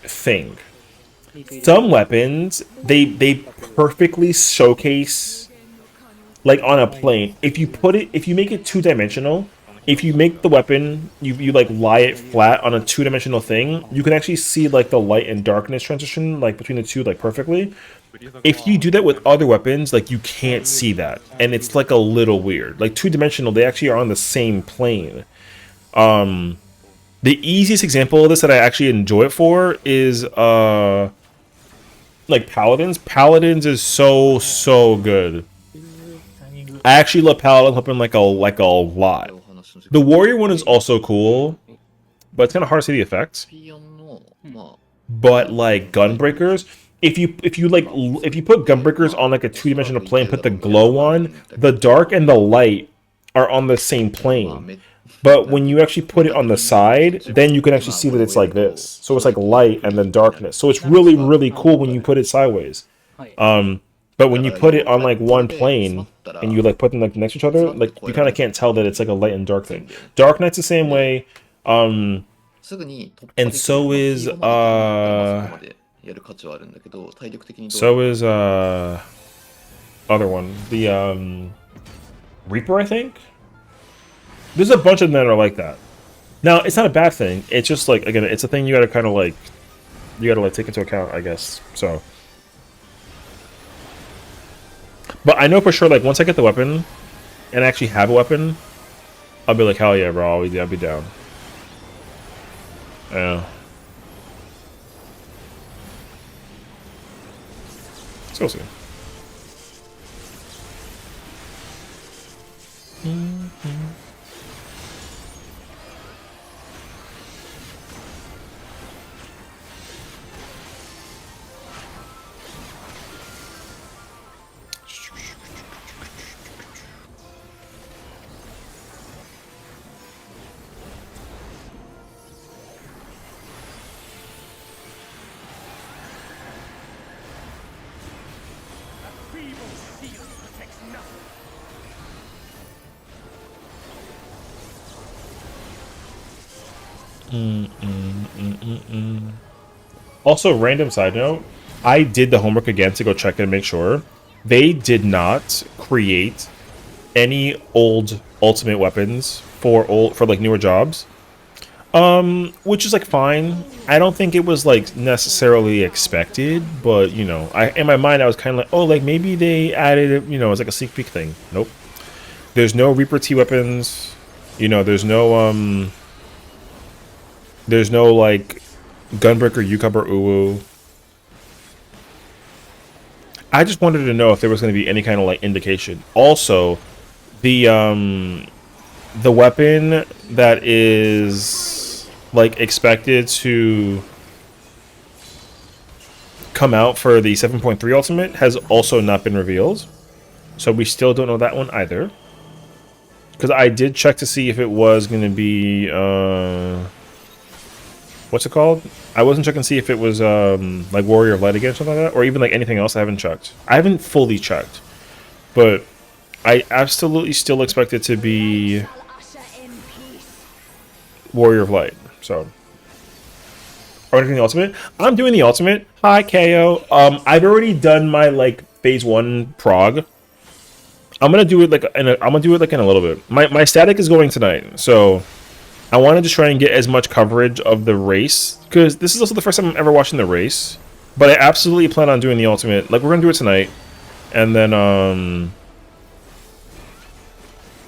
thing. Some weapons, they perfectly showcase, like, on a plane. If you make it two-dimensional, if you make the weapon, you like lie it flat on a two-dimensional thing, you can actually see like the light and darkness transition like between the two like perfectly. If you do that with other weapons, like, you can't see that, and it's like a little weird. Like, two-dimensional, they actually are on the same plane. The easiest example of this that I actually enjoy it for is like Paladins. Paladins is so good. I actually love Paladin weapon like a lot. The Warrior one is also cool, but it's kind of hard to see the effects. But like Gunbreakers, if you put Gunbreakers on like a two-dimensional plane, put the glow on, the dark and the light are on the same plane. But when you actually put it on the side, then you can actually see that it's like this. So it's like light and then darkness. So it's really, really cool when you put it sideways. But when you put it on like one plane and you like put them like next to each other, like, you kind of can't tell that it's like a light and dark thing. Dark Knight's the same way. And so is other one, the Reaper, I think. There's a bunch of them that are like that. Now, it's not a bad thing. It's just like, again, it's a thing you gotta kind of like, take into account, I guess. So, but I know for sure, like, once I get the weapon and I actually have a weapon, I'll be like, hell yeah, bro, I'll be down. Yeah. Let's go see. Also, random side note, I did the homework again to go check and make sure. They did not create any old ultimate weapons for like newer jobs. Which is like fine. I don't think it was like necessarily expected, but you know, in my mind I was kind of like, oh, like maybe they added it, you know, as like a sneak peek thing. Nope. There's no Reaper T weapons. You know, there's no like Gunbreaker, Yukab, or Uwu. I just wanted to know if there was going to be any kind of like indication. Also, the weapon that is like expected to come out for the 7.3 ultimate has also not been revealed, so we still don't know that one either. Because I did check to see if it was going to be what's it called? I wasn't checking to see if it was like Warrior of Light again or something like that, or even like anything else. I haven't checked. I haven't fully checked, but I absolutely still expect it to be Warrior of Light. So, are we doing the ultimate? I'm doing the ultimate. Hi, KO. I've already done my like phase 1 prog. I'm gonna do it like in a little bit. My static is going tonight, so I want to just try and get as much coverage of the race, because this is also the first time I'm ever watching the race. But I absolutely plan on doing the ultimate. Like, we're gonna do it tonight, and then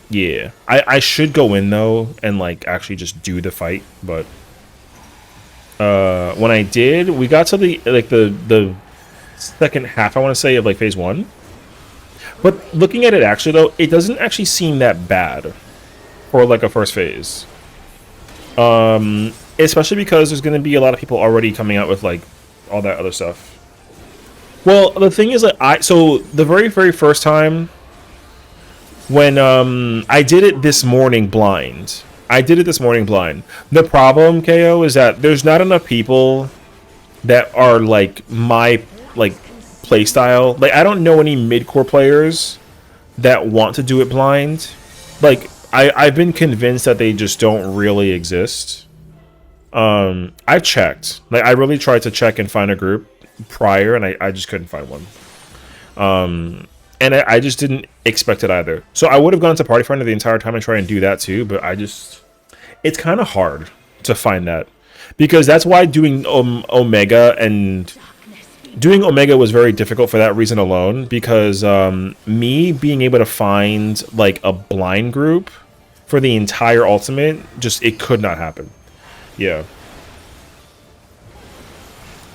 yeah, I should go in though and like actually just do the fight. But when I did, we got to the second half, I want to say, of like phase 1. But looking at it actually though, it doesn't actually seem that bad for like a first phase. Especially because there's going to be a lot of people already coming out with like all that other stuff. Well, the thing is that so the very first time when I did it this morning blind. The problem, KO, is that there's not enough people that are like my like playstyle. Like, I don't know any mid-core players that want to do it blind. Like, I've been convinced that they just don't really exist. I've checked. Like, I really tried to check and find a group prior, and I just couldn't find one. And I just didn't expect it either. So I would have gone to Party Finder the entire time and try and do that too, but it's kind of hard to find that. Because that's why doing Omega was very difficult for that reason alone, because me being able to find like a blind group for the entire ultimate, it could not happen. Yeah.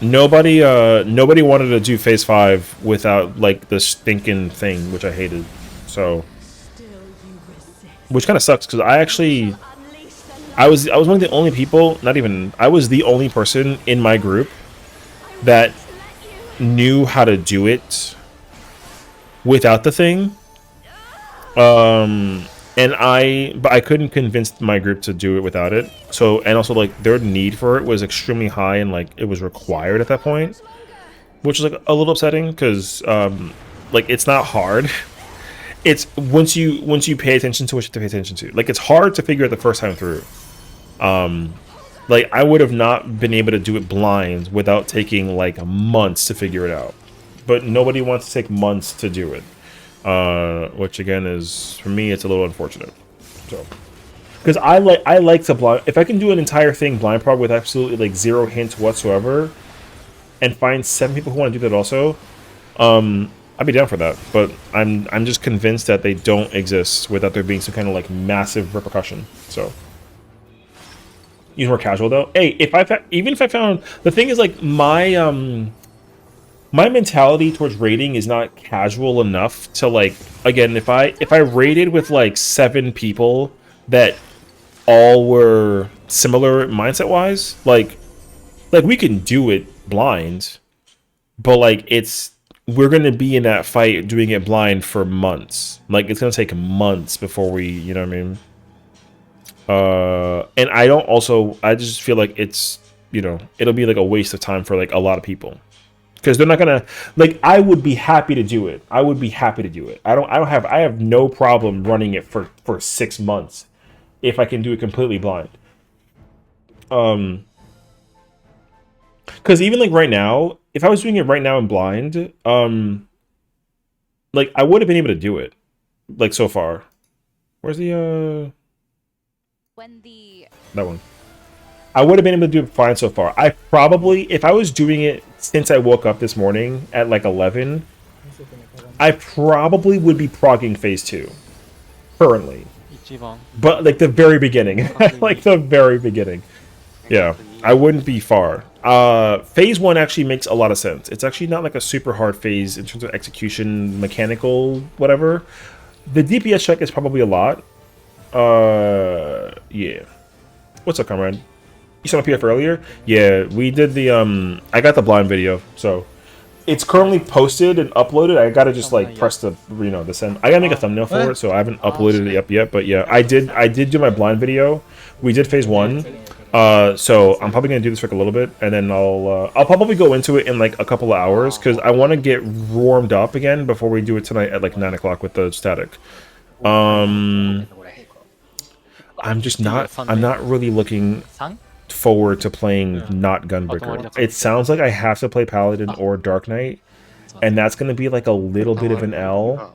Nobody wanted to do phase 5 without like the stinking thing, which I hated. So, which kind of sucks, because I was one of the only people, I was the only person in my group that knew how to do it without the thing. But I couldn't convince my group to do it without it. So, and also like their need for it was extremely high, and like it was required at that point, which is like a little upsetting, because like it's not hard. It's once you pay attention to what you have to pay attention to. Like, it's hard to figure it the first time through. Like, I would have not been able to do it blind without taking like months to figure it out. But nobody wants to take months to do it. Which again is, for me, it's a little unfortunate. So, because I like to blind, if I can do an entire thing blind prog with absolutely like 0 hints whatsoever, and find 7 people who want to do that also, I'd be down for that. But I'm just convinced that they don't exist without there being some kind of like massive repercussion. So, use more casual though. Hey, even if I found, the thing is like my mentality towards raiding is not casual enough to like, again, if I raided with like 7 people that all were similar mindset wise, like we can do it blind, but like we're gonna be in that fight doing it blind for months. Like, it's gonna take months before we, you know what I mean? And I just feel like it's, you know, it'll be like a waste of time for like a lot of people. Because they're not gonna, like, I would be happy to do it. I have no problem running it for 6 months if I can do it completely blind. Because even like right now, if I was doing it right now in blind, like I would have been able to do it, like so far. Where's the When the that one? I would have been able to do it fine so far. I probably, if I was doing it since I woke up this morning at like 11, I probably would be progging phase 2 currently. But like the very beginning, like the very beginning. Yeah, I wouldn't be far. Phase 1 actually makes a lot of sense. It's actually not like a super hard phase in terms of execution, mechanical, whatever. The DPS check is probably a lot. Yeah. What's up, comrade? You saw my PF earlier? Yeah, we did the, I got the blind video, so it's currently posted and uploaded. I gotta just like press the, you know, the send. I gotta make a thumbnail for it, so I haven't uploaded it up yet. But yeah, I did do my blind video. We did phase 1. So I'm probably gonna do this for like a little bit, and then I'll probably go into it in like a couple of hours because I want to get warmed up again before we do it tonight at like 9 o'clock with the static. I'm not really looking forward to playing not Gunbreaker. It sounds like I have to play Paladin or Dark Knight, and that's going to be like a little bit of an L.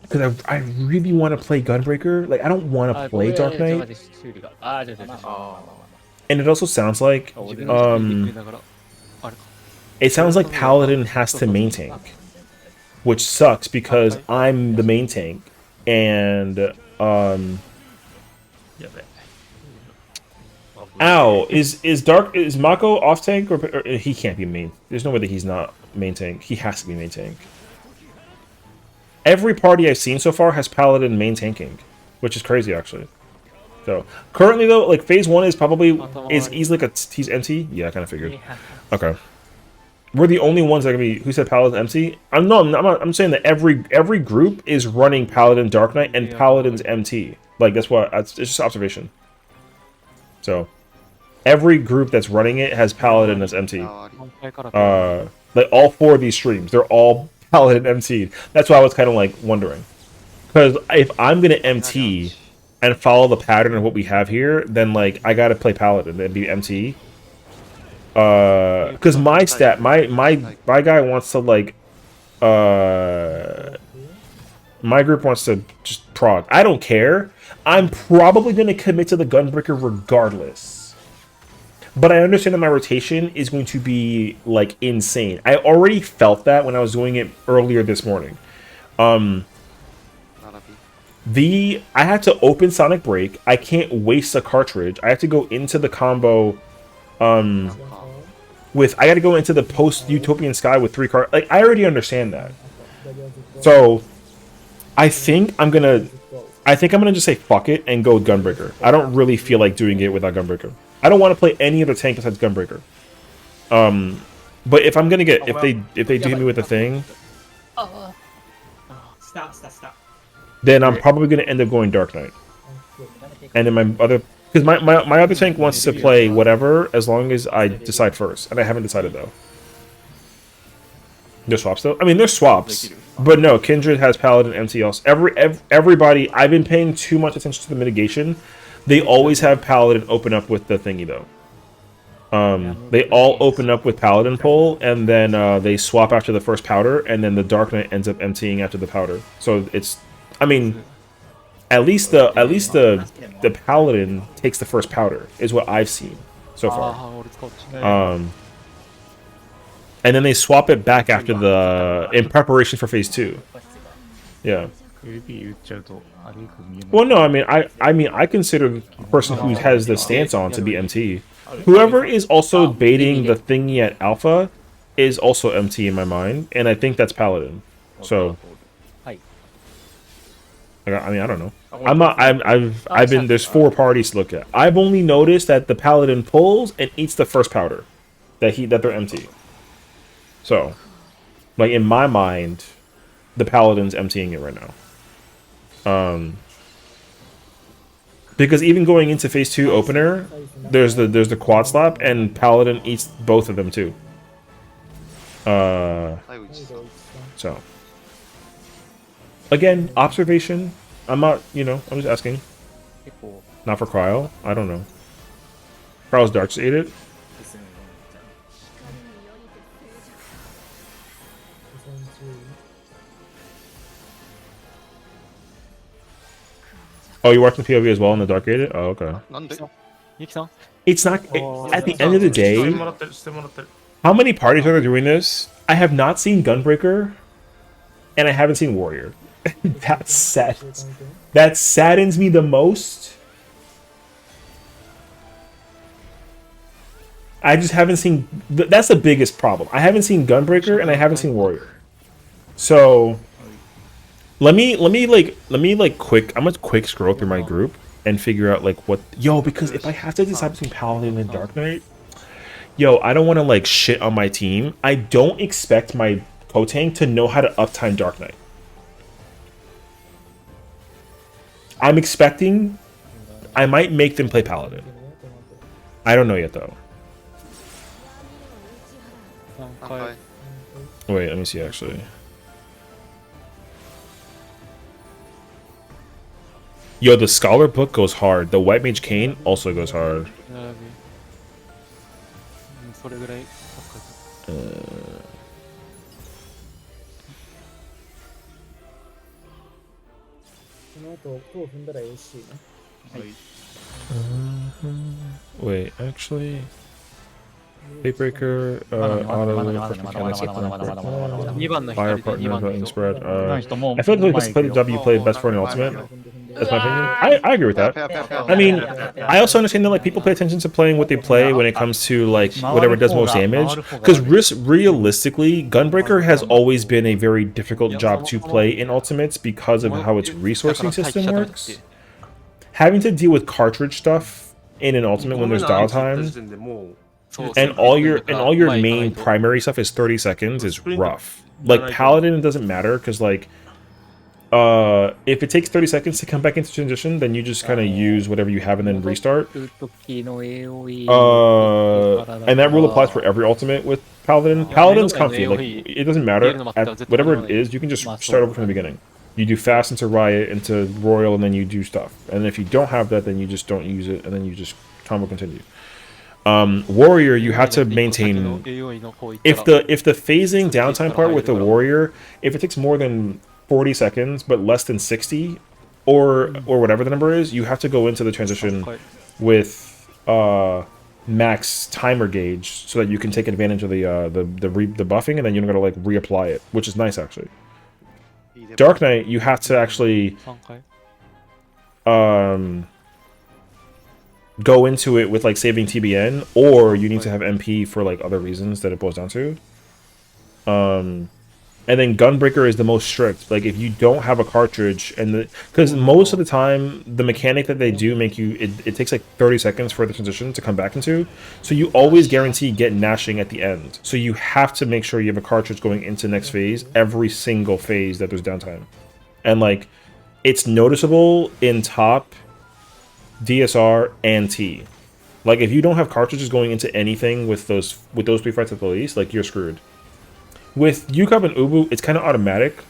Because I really want to play Gunbreaker. Like, I don't want to play Dark Knight. And it also sounds like, it sounds like Paladin has to main tank, which sucks because I'm the main tank, and ow, is Mako off tank or he can't be main? There's no way that he's not main tank. He has to be main tank. Every party I've seen so far has Paladin main tanking, which is crazy actually. So currently though, like phase 1 is easily like he's NT. Yeah, I kind of figured. Okay, we're the only ones that are gonna be who said Paladin MT. I'm saying that every group is running Paladin Dark Knight and Paladin's MT. Like it's just observation. So every group that's running it has Paladin as MT. Like all 4 of these streams, they're all Paladin MT'd. That's why I was kind of like wondering. Because if I'm going to MT and follow the pattern of what we have here, then like I got to play Paladin and be MT. Because my guy wants to like, my group wants to just prog. I don't care. I'm probably going to commit to the Gunbreaker regardless. But I understand that my rotation is going to be, like, insane. I already felt that when I was doing it earlier this morning. I had to open Sonic Break. I can't waste a cartridge. I have to go into the combo, I gotta go into the post-Utopian Sky with 3 cards. Like, I already understand that. So, I think I'm gonna just say fuck it and go with Gunbreaker. I don't really feel like doing it without Gunbreaker. I don't want to play any other tank besides Gunbreaker. But if I'm gonna get if they do hit me with a thing, Stop. then I'm probably gonna end up going Dark Knight. And then my other tank wants to play whatever as long as I decide first, and I haven't decided though. There's swaps though. I mean, there's swaps, but no. Kindred has Paladin, MT else. Everybody. I've been paying too much attention to the mitigation. They always have Paladin open up with the thingy though. They all open up with Paladin pull, and then they swap after the first powder, and then the Dark Knight ends up emptying after the powder. So it's, I mean, at least the Paladin takes the first powder is what I've seen so far. And then they swap it back after in preparation for phase 2. Yeah. Well, no, I mean, I consider the person who has the stance on to be MT. Whoever is also baiting the thingy at Alpha is also MT in my mind, and I think that's Paladin. So, I mean, I don't know. I've been. There's 4 parties to look at. I've only noticed that the Paladin pulls and eats the first powder, that they're empty. So, like in my mind, the Paladin's emptying it right now. Because even going into phase 2 opener, there's the quad slap, and Paladin eats both of them too. So again, observation. I'm not, I'm just asking. Not for Cryo. I don't know. Cryo's Darks ate it. Oh, you're watching POV as well in the Dark Gated? Oh, okay. なんでゆきさん It's not. At the end of the して day, もらってるしてもらってる how many parties are there doing this? I have not seen Gunbreaker, and I haven't seen Warrior. That saddens me the most. I just haven't seen. That's the biggest problem. I haven't seen Gunbreaker, and I haven't seen Warrior. So let me quick. I'm gonna quick scroll through my group and figure out like what because if I have to decide between Paladin and Dark Knight, I don't want to like shit on my team. I don't expect my Kotang to know how to uptime Dark Knight. I'm expecting I might make them play Paladin. I don't know yet though. Wait, let me see actually. The Scholar book goes hard. The White Mage Cane also goes hard. それぐらいその後、塔踏んだら AC ね。はい。Wait, actually, Fatebreaker, auto, fire partner, spread. I feel like this is the job you play best for an ultimate. That's my opinion. I agree with that. I mean, I also understand that like people pay attention to playing what they play when it comes to like whatever does most damage. Because realistically, Gunbreaker has always been a very difficult job to play in ultimates because of how its resourcing system works. Having to deal with cartridge stuff in an ultimate when there's downtime, and all your main primary stuff is 30 seconds is rough. Like Paladin, it doesn't matter because like if it takes 30 seconds to come back into transition, then you just kind of use whatever you have and then restart. And that rule applies for every ultimate with Paladin. Paladin's comfy. Like it doesn't matter. Whatever it is, you can just start over from the beginning. You do fast into Riot, into Royal, and then you do stuff. And if you don't have that, then you just don't use it, and then you just combo continue. Warrior, you have to maintain. If the phasing downtime part with the Warrior, if it takes more than 40 seconds but less than 60, or whatever the number is, you have to go into the transition with max timer gauge so that you can take advantage of the buffing, and then you don't gotta like reapply it, which is nice actually. Dark Knight, you have to actually go into it with like saving TBN, or you need to have MP for like other reasons that it boils down to. And then Gunbreaker is the most strict. Like if you don't have a cartridge, and because most of the time the mechanic that they do make you it takes like 30 seconds for the transition to come back into, so you always guarantee get gnashing at the end. So you have to make sure you have a cartridge going into next phase every single phase that there's downtime, and like it's noticeable in top, DSR, and T. Like if you don't have cartridges going into anything with those 3 fights at the least, like you're screwed. With UCUP and Ubu, it's kind of automatic.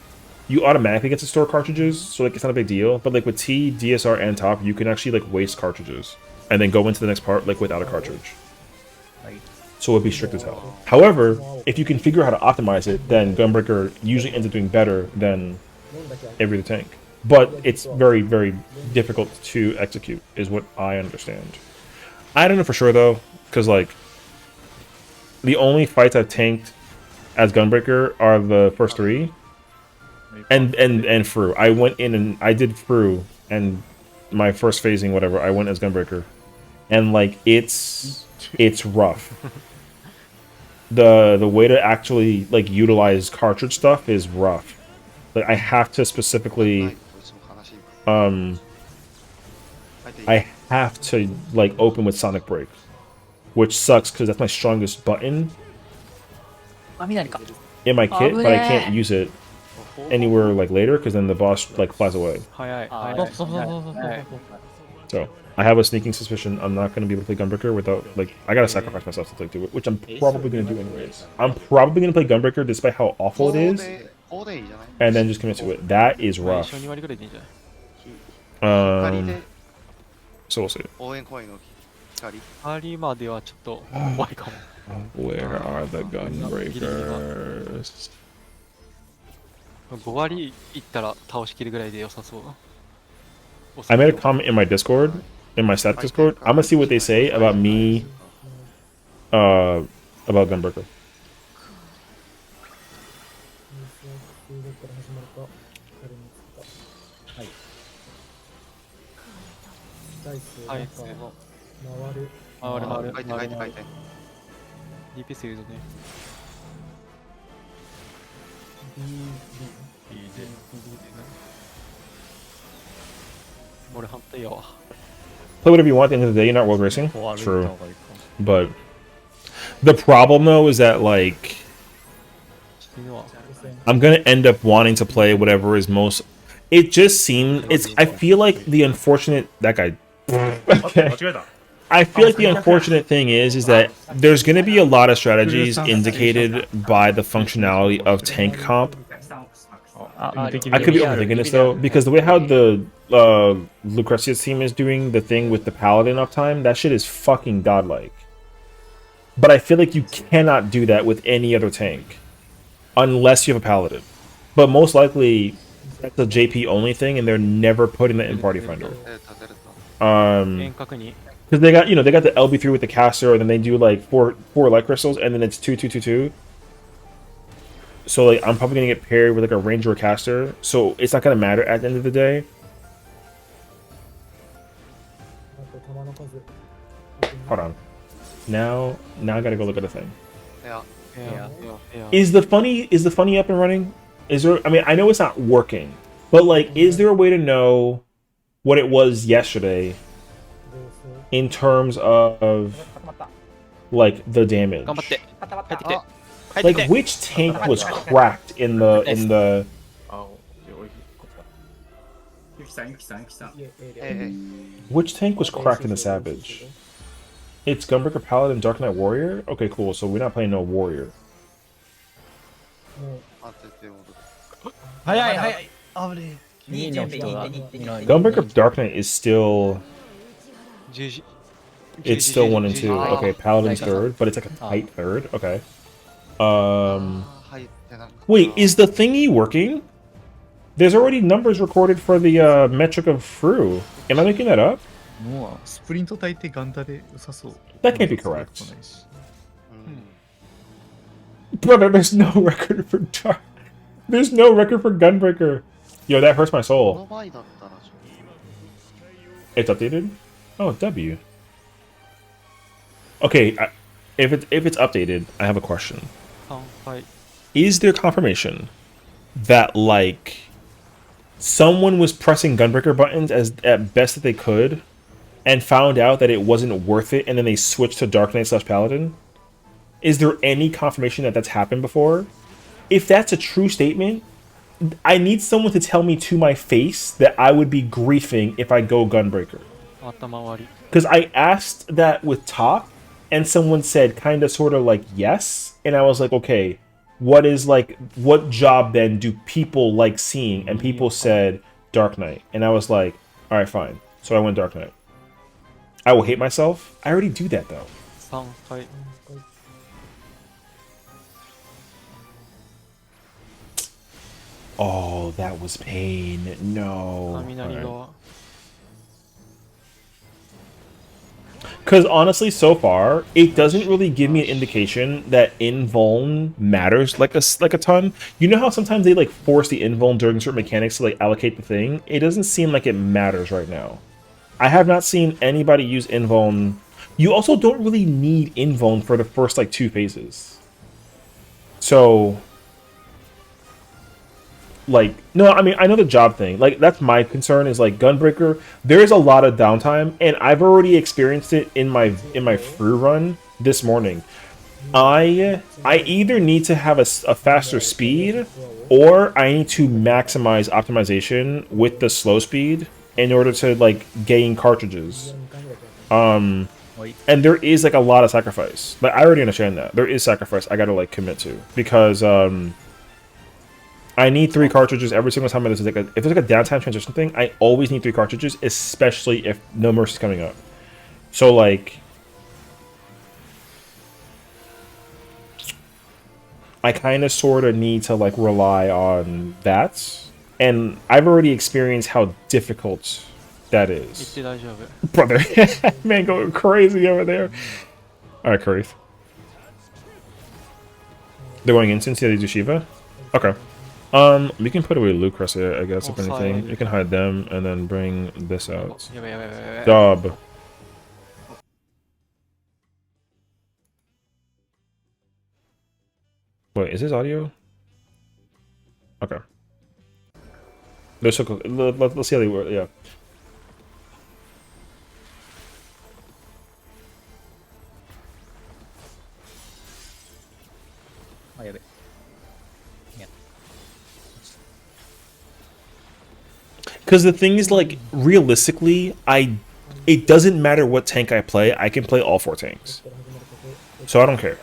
You automatically get to store cartridges, so like it's not a big deal. But like with T, DSR, and top, you can actually like waste cartridges and then go into the next part like without a cartridge. So it would be strict as hell. However, if you can figure out how to optimize it, then Gunbreaker usually ends up doing better than every other tank. But it's very, very difficult to execute, is what I understand. I don't know for sure though, because like the only fights I've tanked as Gunbreaker are the first 3, and Fru. I went in and I did Fru, and my first phasing, whatever, I went as Gunbreaker, and like it's rough. The way to actually like utilize cartridge stuff is rough. Like I have to specifically, I have to like open with Sonic Break, which sucks because that's my strongest button in my kit, but I can't use it anywhere like later because then the boss like flies away. So I have a sneaking suspicion I'm not going to be able to play Gunbreaker without like I gotta sacrifice myself to like do it, which I'm probably going to do anyways. I'm probably going to play Gunbreaker despite how awful it is, and then just commit to it. That is rough. So we'll see. Where are the Gunbreakers? 5割いったら倒しきるぐらいで良さそう。I made a comment in my Discord, in my stats Discord. I'm gonna see what they say about me, about Gunbreaker. どこから始まるか仮につくか。はい。ダイスはい、なんか回る。回る。書いて書いて。DPS いるとね。B で。俺反対やわ。 Play whatever you want at the end of the day. You're not world racing. True. But the problem though is that like I'm gonna end up wanting to play whatever is most. It just seems I feel like the unfortunate that guy. Okay. I feel like the unfortunate thing is that there's gonna be a lot of strategies indicated by the functionality of tank comp. I could be overthinking this though, because the way how the Lucrezia's team is doing the thing with the paladin uptime, that shit is fucking godlike. But I feel like you cannot do that with any other tank, unless you have a paladin. But most likely, that's a JP only thing, and they're never putting that in Party Finder. Because they got they got the LB3 with the caster, and then they do like four light crystals, and then it's 2-2-2-2. So like I'm probably gonna get paired with like a ranger or caster, so it's not gonna matter at the end of the day. Hold on. Now I gotta go look at the thing. Yeah. Is the funny up and running? Is there? I mean, I know it's not working, but like, is there a way to know what it was yesterday in terms of like the damage? Like, which tank was cracked in the? Which tank was cracked in the Savage? It's Gunbreaker, Paladin, Dark Knight, Warrior? Okay, cool. So we're not playing no Warrior. Gunbreaker, Dark Knight is still... It's still 1 and 2. Okay, Paladin's third, but it's like a tight third. Okay. Wait, is the thingy working? There's already numbers recorded for the metric of Fru. Am I making that up? That can't be correct. Brother, there's no record for Dark. There's no record for Gunbreaker. Yo, that hurts my soul. It's updated? Oh, W. Okay, if it's updated, I have a question. Is there confirmation that like someone was pressing Gunbreaker buttons at best that they could and found out that it wasn't worth it, and then they switched to Dark Knight / Paladin? Is there any confirmation that that's happened before? If that's a true statement, I need someone to tell me to my face that I would be griefing if I go Gunbreaker. Because I asked that with Top, and someone said kind of sort of like yes, and I was like, okay, what job then do people like seeing? And people said Dark Knight, and I was like, all right, fine. So I went Dark Knight. I will hate myself. I already do that though. Oh, that was pain. No. Because honestly, so far, it doesn't really give me an indication that invuln matters like a ton. You know how sometimes they like force the invuln during certain mechanics to like allocate the thing? It doesn't seem like it matters right now. I have not seen anybody use invuln. You also don't really need invuln for the first like 2 phases. So... like, no, I mean, I know the job thing. Like, that's my concern is, like, Gunbreaker, there is a lot of downtime, and I've already experienced it in my Fru run this morning. I either need to have a faster speed, or I need to maximize optimization with the slow speed in order to, like, gain cartridges. And there is, like, a lot of sacrifice. Like, I already understand that. There is sacrifice I gotta, like, commit to. Because, I need 3 cartridges every single time there's like if there's like a downtime transition thing. I always need 3 cartridges, especially if No Mercy's coming up. So like, I kind of sort of need to like rely on that, and I've already experienced how difficult that is. 言って大丈夫。 Brother, man going crazy over there. Alright, Karith. They're going in since they do Shiva? Okay. We can put away Lucas, I guess, if anything. You can hide them and then bring this out. Dub. Wait, is this audio? Okay. They're so cool. Let's see how they work. Yeah. Oh, yeah, yeah. Because the thing is, like, realistically, it doesn't matter what tank I play. I can play all 4 tanks, so I don't care.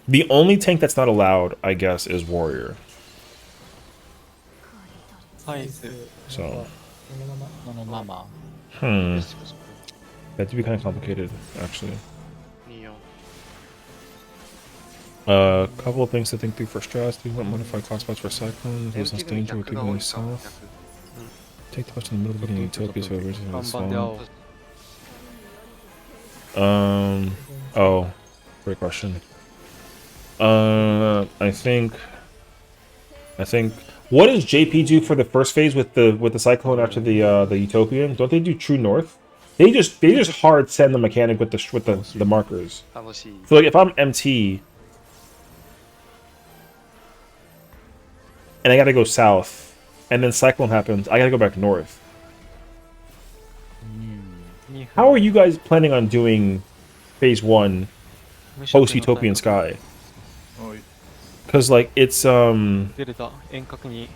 The only tank that's not allowed, I guess, is warrior. So, that'd be kind of complicated, actually. Couple of things to think through for stress. Do you want modified cost spots for cyclones? There's less danger with people south. Take the bus in the middle of getting utopias for the original swamp. Oh, great question. I think. What does JP do for the first phase with the cyclone after the utopian? Don't they do true north? They just hard send the mechanic with the markers. So like if I'm MT and I gotta go south, and then cyclone happens, I gotta go back north. How are you guys planning on doing phase 1 post utopian sky? Because like it's 出れた。遠隔に。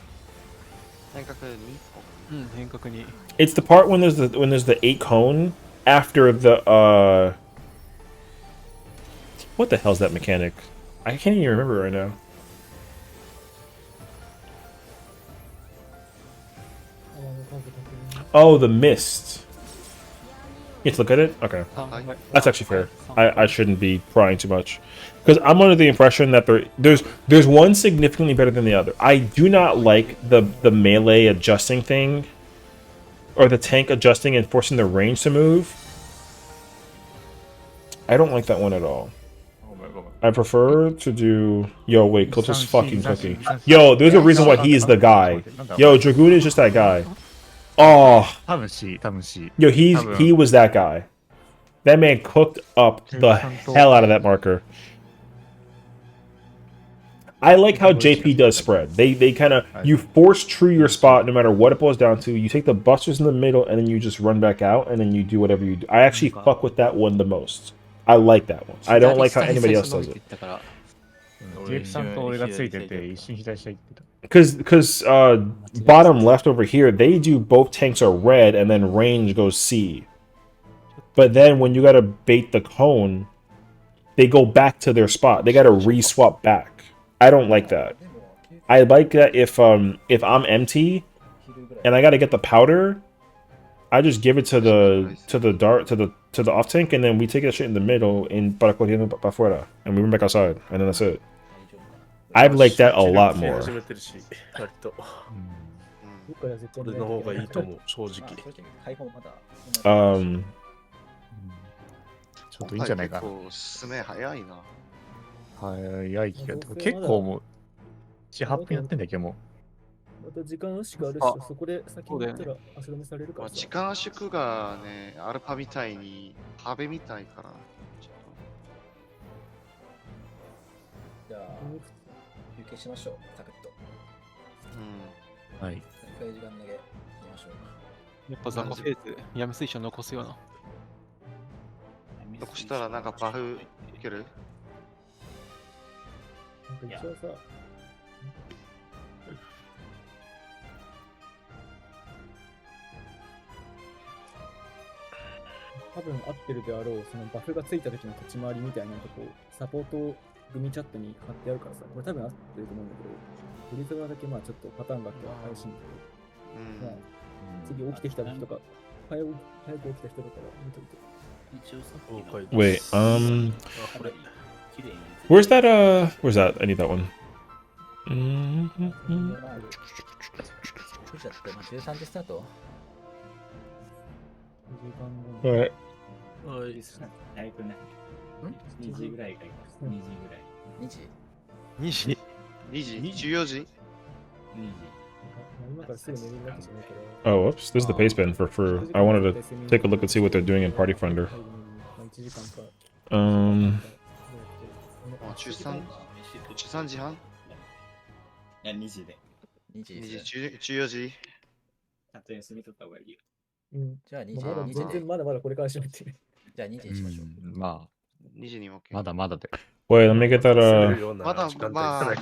遠隔に。遠隔に。 It's the part when there's the 8 cone after the what the hell's that mechanic? I can't even remember right now. Oh, the mist. You have to look at it? Okay. That's actually fair. I shouldn't be prying too much. Because I'm under the impression that there's one significantly better than the other. I do not like the melee adjusting thing. Or the tank adjusting and forcing the range to move. I don't like that one at all. I prefer to do... Yo, wait, Clips is fucking cooking. Yo, there's a reason why he is the guy. Yo, Dragoon is just that guy. Oh. Yo, he was that guy. That man cooked up the hell out of that marker. I like how JP does spread. They kind of... You force true your spot no matter what it boils down to. You take the busters in the middle and then you just run back out and then you do whatever you do. I actually fuck with that one the most. I like that one. I don't like how anybody else does it. Because bottom left over here, they do both tanks are red and then range goes C. But then when you gotta bait the cone, they go back to their spot. They gotta re-swap back. I don't like that. I like that if I'm empty and I gotta get the powder, I just give it to the off tank and then we take that shit in the middle in para corriendo para afuera and we run back outside and then that's it. I like that a lot more. ちょっといいんじゃないかな。結構進め早いな。早い気が。結構もう7、8分やってんだけども。また時間圧縮あるし、そこで先に行ったら足止めされるからさ。時間圧縮がね、アルパみたいに壁みたいから。じゃあ、休憩しましょう、サクッと。はい。一回時間だけ行きましょう。やっぱザコフェーズ、闇水晶残すよな。残したらなんかバフいける？なんか一応さ、多分合ってるであろう、そのバフがついた時の立ち回りみたいなとこサポート組チャットに貼ってあるからさ、これ多分合ってると思うんだけど、ブリザワだけまあちょっとパターンがあっては怪しいんだけど、まあ、次起きてきた時とか、早く起きた人だから見といて。Wait, where's that, where's that? I need that one. 少しだって、まあ、13時スタート。Alright. おい。だいぶね。2時ぐらいがいいます。2時ぐらい。2時2時 ?2 時 ?14 時今からすぐ寝るんだけじゃないから。 Oh, whoops. This is the pace bin for. I wanted to take a look and see what they're doing in Party Finder. 1時間か。13時半いや、2時で。2時2時14時ちゃんと休み取った方がいいよ。じゃあ2時。全然まだまだこれからしまってる。じゃあ2時にしましょう。まあ、 2時に OK。まだまだで。Wait, let me get that. まだまあ、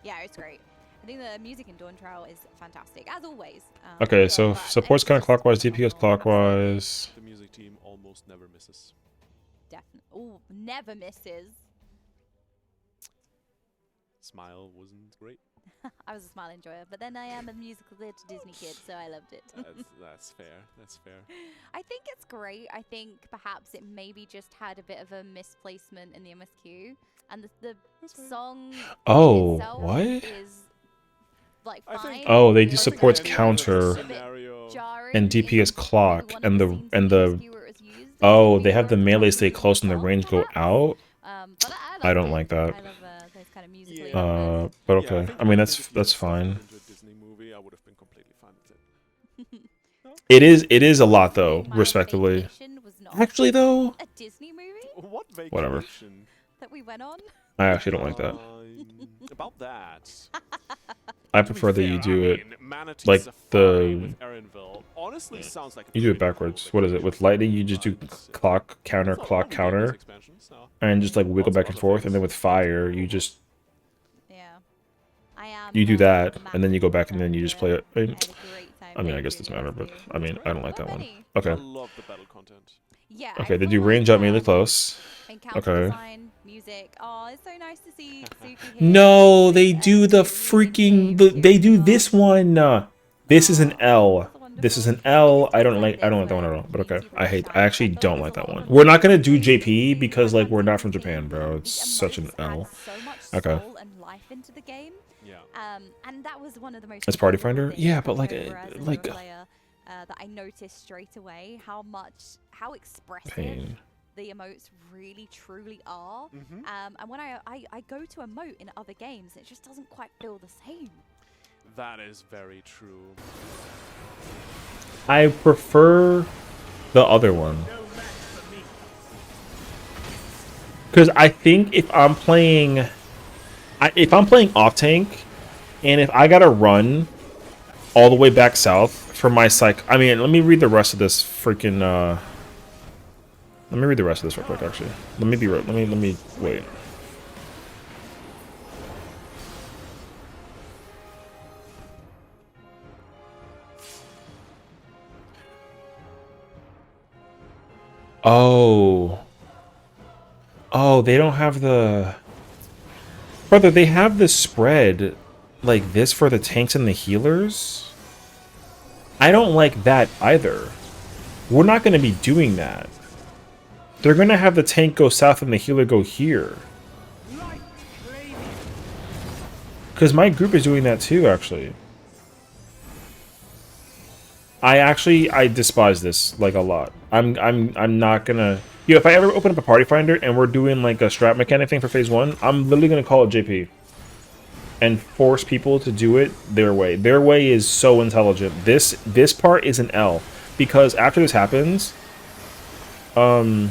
Yeah, it's great. I think the music in Dawn Trail is fantastic, as always. Okay, so support's kind of clockwise, DPS clockwise. The music team almost never misses. Definitely. Oh, never misses. Smile wasn't great. I was a smile enjoyer, but then I am a musical theatre Disney kid, so I loved it. That's fair. That's fair. I think it's great. I think perhaps it maybe just had a bit of a misplacement in the MSQ, and the song Oh, itself what? is like fine. Oh, they do supports counter and DPS clock, and the oh, they have the melee stay close and the range go out. I don't like that. But okay. I mean, that's fine. It is a lot though, respectively. Actually, though, A Disney movie whatever. that we went on. I actually don't like that. About that. I prefer that you do it like the. Honestly, sounds like You do it backwards. What is it? With lightning, you just do clock counter, and just like wiggle back and forth. And then with fire, you just you do that, and then you go back and then you just play it. I mean, I guess it doesn't matter, but I mean, I don't like that one. Okay. Yeah. Okay, they do range up melee close. Okay. Music. Oh, it's so nice to see Suki here. No, they do the freaking. They do this one. This is an L. This is an L. I don't like that one at all. But okay, I actually don't like that one. We're not gonna do JP because like we're not from Japan, bro. It's such an L. Okay. And that was one of the most. It's Party Finder. Yeah, but like that I noticed straight away how expressive pain. The emotes really truly are. And when I go to emote in other games, it just doesn't quite feel the same. That is very true. I prefer the other one. Because I think if I'm playing off tank, and if I gotta run all the way back south for my psych, I mean, let me read the rest of this freaking. Let me read the rest of this real quick. Actually, let me wait. Oh, they don't have the... Brother, they have the spread like this for the tanks and the healers? I don't like that either. We're not going to be doing that. They're going to have the tank go south and the healer go here. Because my group is doing that too, actually. I despise this like a lot. I'm not gonna. Yo, if I ever open up a Party Finder and we're doing like a strat mechanic thing for phase 1, I'm literally gonna call it JP and force people to do it their way. Their way is so intelligent. This part is an L because after this happens, let me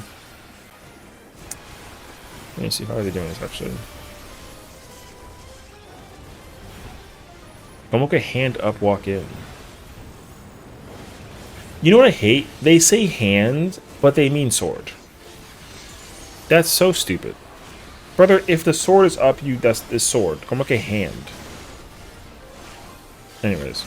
see, how are they doing this actually? I'm okay. Hand up, walk in. You know what I hate? They say hand, but they mean sword. That's so stupid. Brother, if the sword is up, that's the sword. Come look at hand. Anyways.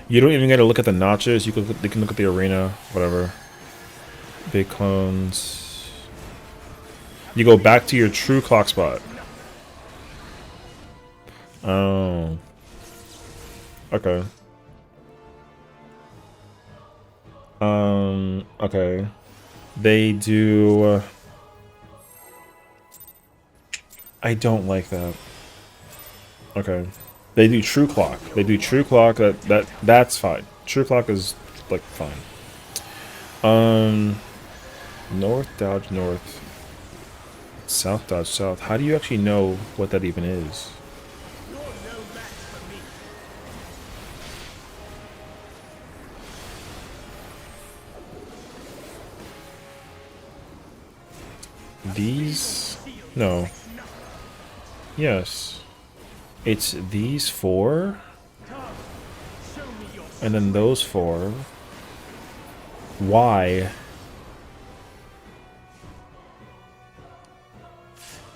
You don't even gotta look at the notches. You can look at the arena, whatever. Big clones. You go back to your true clock spot. Oh. Okay. Okay. They do. I don't like that. Okay. They do true clock. They do true clock. That's fine. True clock is like fine. North dodge north. South dodge south. How do you actually know what that even is? These? No. Yes. It's these four. And then those four. Why?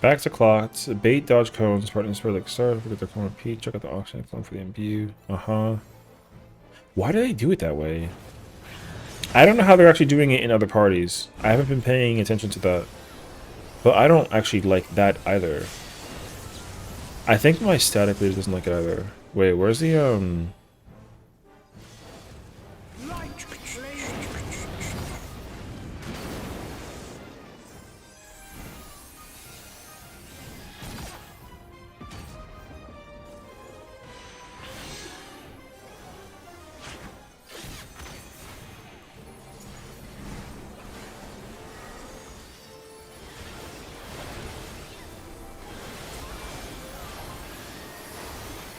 Back to clocks. Bait, dodge cones. Partners for like start. Forget their cone repeat. Check out the auction. Clone for the imbue. Why do they do it that way? I don't know how they're actually doing it in other parties. I haven't been paying attention to that. But I don't actually like that either. I think my static leader doesn't like it either. Wait, where's the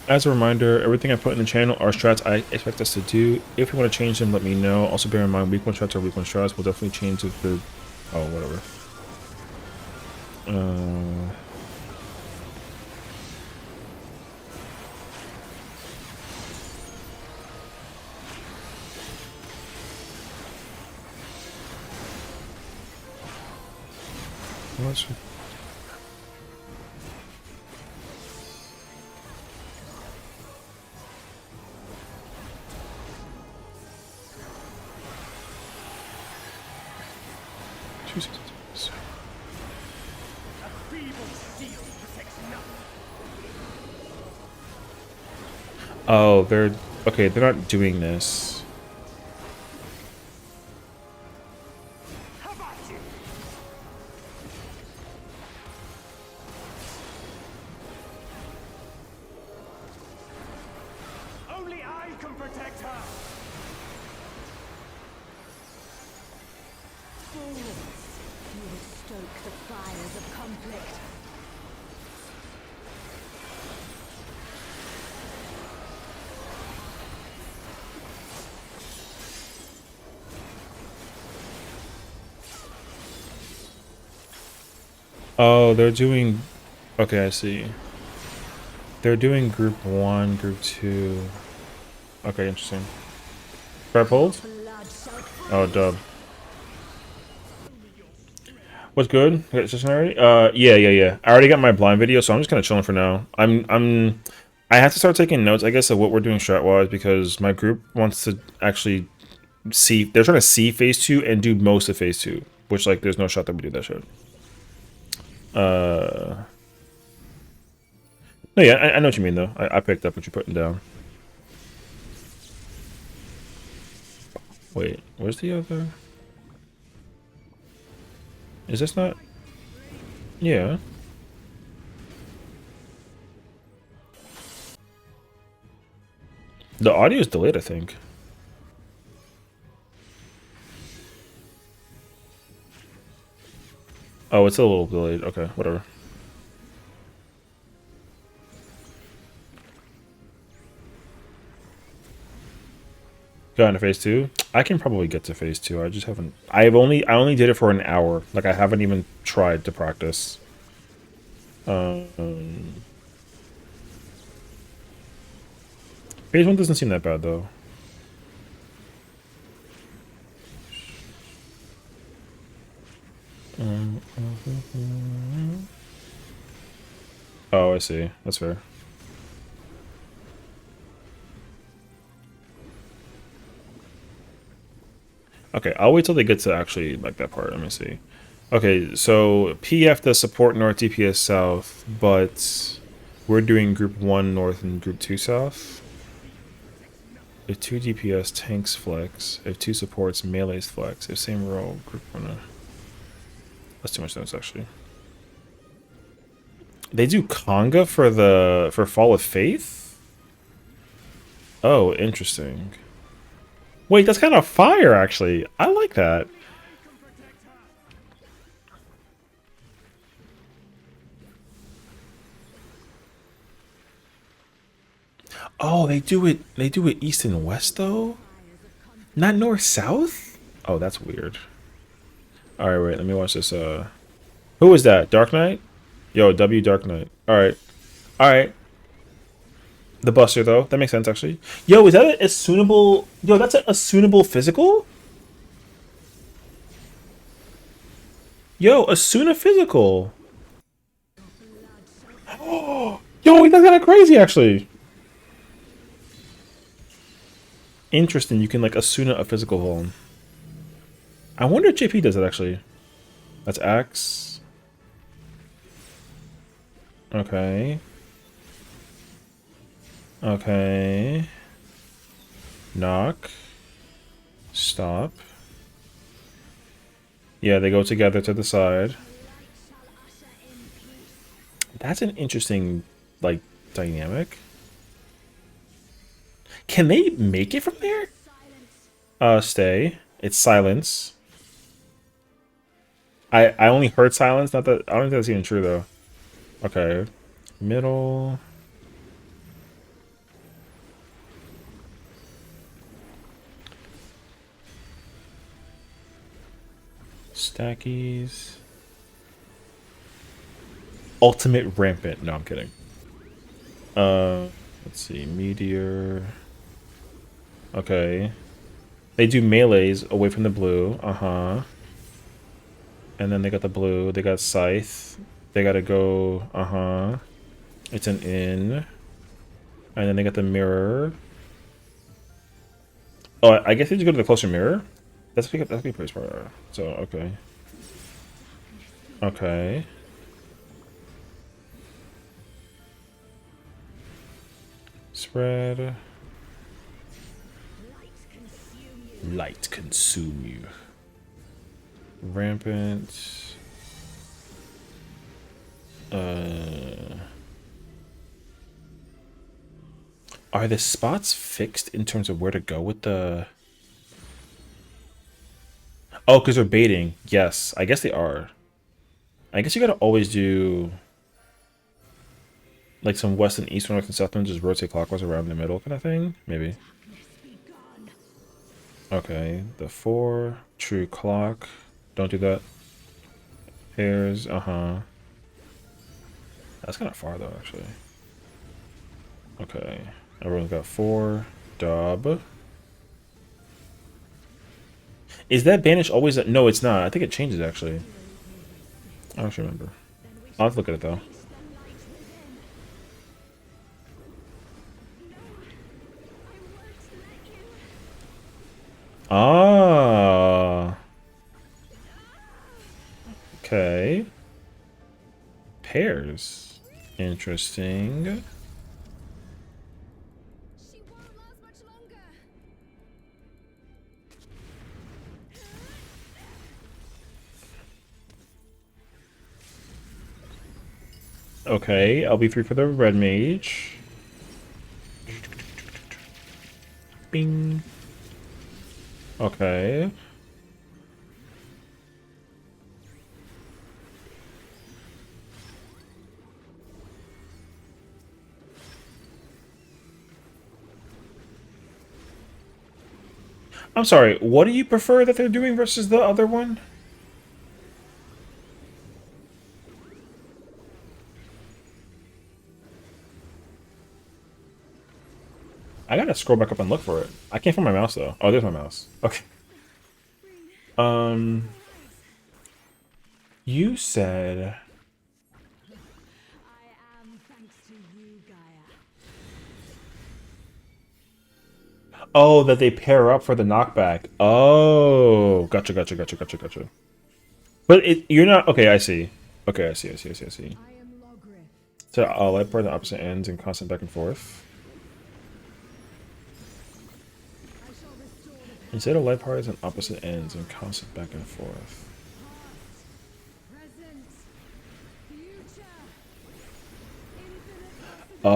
As a reminder, everything I put in the channel are strats I expect us to do. If you want to change them, let me know. Also bear in mind, week 1 strats are week 1 strats. We'll definitely change the... Oh, whatever. What's... Oh, they're... Okay, they're not doing this. Only I can protect her. Forwards, you will stoke the fires of conflict. Oh, they're doing... Okay, I see. They're doing group 1, group 2. Okay, interesting. Grab hold? Oh, dub. What's good? Okay, session already? Yeah. I already got my blind video, so I'm just kind of chilling for now. I have to start taking notes, I guess, of what we're doing strat-wise, because my group wants to actually see... They're trying to see phase 2 and do most of phase 2, which, like, there's no shot that we do that shit. No, yeah, I know what you mean, though. I picked up what you're putting down. Wait, where's the other... Is this not... Yeah. The audio is delayed, I think. Oh, it's a little delayed. Okay, whatever. Got into phase 2? I can probably get to phase 2. I just haven't... I only did it for an hour. Like, I haven't even tried to practice. Phase 1 doesn't seem that bad, though. Oh, I see. That's fair. Okay, I'll wait till they get to actually, like, that part. Let me see. Okay, so PF does support North, DPS South, but we're doing Group 1 North and Group 2 South. If 2 DPS, tanks flex. If 2 supports, melees flex. If same row, Group 1... That's too much notes, actually. They do conga for Fall of Faith? Oh, interesting. Wait, that's kind of fire, actually. I like that. Oh, they do it east and west though? Not north south? Oh, that's weird. Alright, wait, let me watch this. Who was that? Dark Knight? Yo, W Dark Knight. Alright. Alright. The Buster though. That makes sense actually. Yo, is that a Sunable? Yo, that's a Sunable physical? Yo, Asuna physical. Oh, yo, that's kind of crazy actually. Interesting, you can like Asuna a physical form. I wonder if JP does it actually. That's Axe. Okay. Okay. Knock. Stop. Yeah, they go together to the side. That's an interesting, like, dynamic. Can they make it from there? Stay. It's silence. I only heard silence, not that I don't think that's even true though. Okay. Middle. Stackies. Ultimate rampant. No, I'm kidding. Let's see. Meteor. Okay. They do melees away from the blue. Uh-huh. And then they got the blue. They got Scythe. They gotta go. Uh-huh. It's an in. And then they got the mirror. Oh, I guess they just go to the closer mirror. That's pretty smart. So okay. Okay. Spread. Light consume you. Rampant. Are the spots fixed in terms of where to go with the... Oh, because they're baiting. Yes, I guess they are. I guess you gotta always do... like some west and east, north and south, and just rotate clockwise around the middle kind of thing? Maybe. Okay, the 4. True clock. Don't do that. Pairs, uh-huh. That's kind of far though, actually. Okay. Everyone's got 4. Dub. Is that banish always... No, it's not. I think it changes, actually. I don't remember. I'll have to look at it, though. Ah. Okay. Pairs. Interesting. Okay, LB3 for the red mage. Bing. Okay. I'm sorry, what do you prefer that they're doing versus the other one? I gotta scroll back up and look for it. I can't find my mouse though. Oh, there's my mouse. Okay. You said... Oh, that they pair up for the knockback. Oh, gotcha. But you're not... Okay, I see. Okay, I see. So, light bar the opposite ends and constant back and forth. Instead of light bars and opposite ends and constant back and forth. Oh.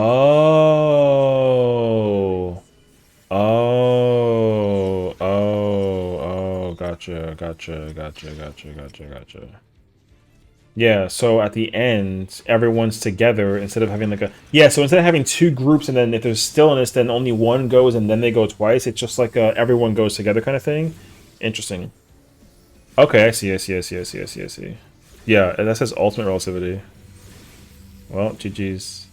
Oh. Oh. Oh. Gotcha. Gotcha. Gotcha. Gotcha. Gotcha. Gotcha. Yeah, so at the end, everyone's together instead of having like a... Yeah, so instead of having two groups and then if there's stillness, then only one goes and then they go twice, it's just like a everyone goes together kind of thing. Interesting. Okay, I see, I see, I see, I see, I see, I see. Yeah, and that says ultimate relativity. Well, GG's.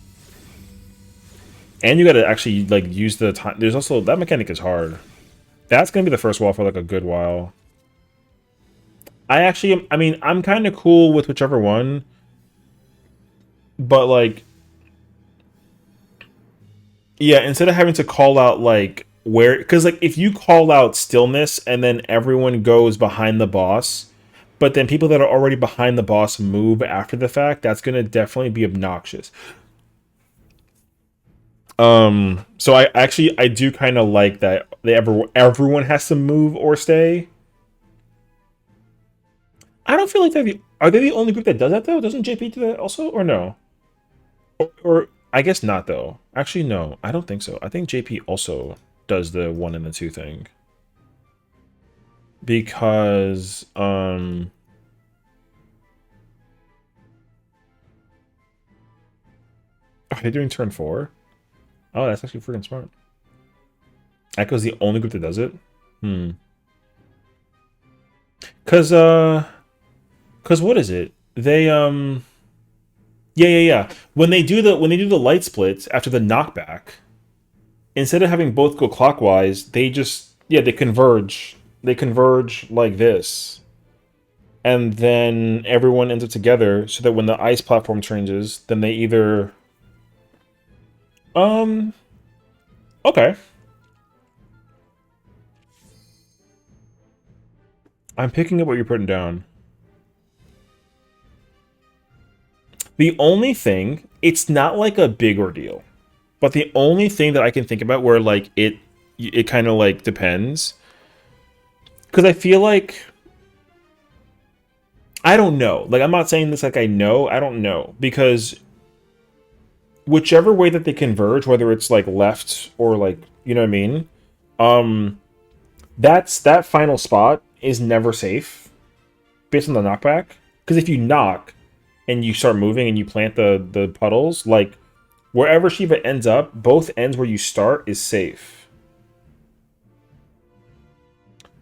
And you gotta actually, like, use the time... There's also... That mechanic is hard. That's gonna be the first wall for, like, a good while. I mean, I'm kind of cool with whichever one. But, like... Yeah, instead of having to call out, like, where... Because, like, if you call out stillness and then everyone goes behind the boss, but then people that are already behind the boss move after the fact, that's going to definitely be obnoxious. So I do kind of like that everyone has to move or stay. I don't feel like are they the only group that does that, though? Doesn't JP do that also, or no? Or I guess not, though. Actually, no. I don't think so. I think JP also does the 1 and the 2 thing. Because, are they doing turn 4? Oh, that's actually freaking smart. Echo's the only group that does it? Cause what is it? They, Yeah. When they do the light splits after the knockback, instead of having both go clockwise, they just they converge. They converge like this. And then everyone ends up together so that when the ice platform changes, then they either okay. I'm picking up what you're putting down. The only thing, it's not like a big ordeal, but the only thing that I can think about where like it kind of like depends, because I feel like I don't know. Like I'm not saying this like I know. I don't know, because whichever way that they converge, whether it's like left or like you know what I mean, that final spot is never safe based on the knockback, because if you knock and you start moving and you plant the puddles, like wherever Shiva ends up, both ends where you start is safe.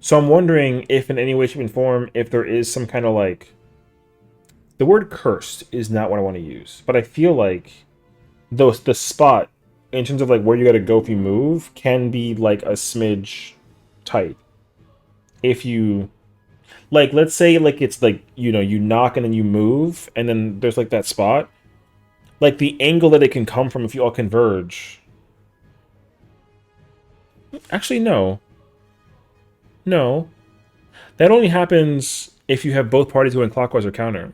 So I'm wondering if in any way, shape, and form, if there is some kind of like... The word cursed is not what I want to use, but I feel like the spot, in terms of like where you gotta go if you move, can be like a smidge tight. If you... Like, let's say, like, it's, like, you know, you knock and then you move, and then there's, like, that spot. Like, the angle that it can come from if you all converge... Actually, no. No. That only happens if you have both parties going clockwise or counter.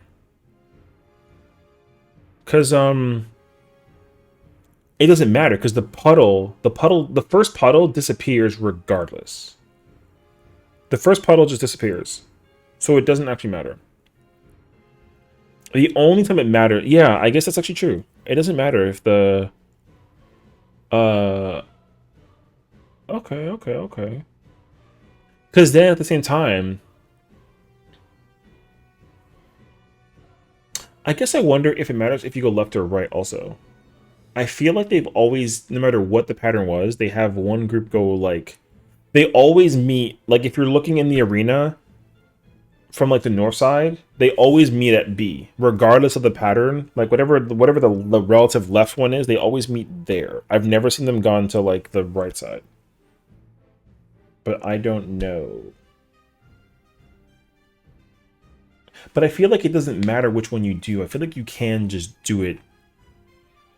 Because, it doesn't matter, because the first puddle disappears regardless. The first puddle just disappears. So it doesn't actually matter. The only time it matters... Yeah, I guess that's actually true. It doesn't matter if the... Okay. Because then at the same time... I guess I wonder if it matters if you go left or right also. I feel like they've always, no matter what the pattern was, they have one group go like... They always meet... Like if you're looking in the arena... From like the north side, they always meet at B, regardless of the pattern. Like whatever the relative left one is, they always meet there. I've never seen them gone to like the right side, but I don't know. But I feel like it doesn't matter which one you do. I feel like you can just do it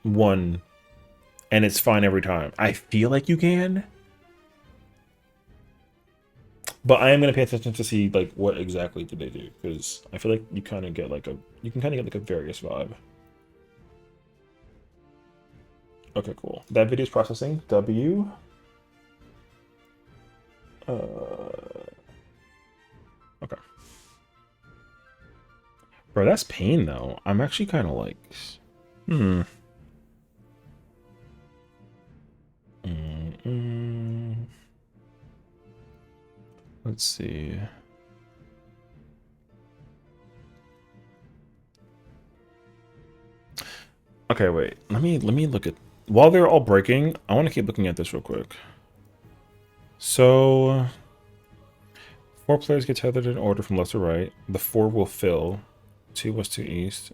one, and it's fine every time. I feel like you can. But I am gonna pay attention to see like what exactly did they do, because I feel like you kind of get like a various vibe. Okay, cool. That video is processing. W. Okay. Bro, that's pain though. I'm actually kind of like, Let's see. Okay, wait. Let me look at, while they're all breaking, I want to keep looking at this real quick. So 4 players get tethered in order from left to right. The 4 will fill. 2 west to east.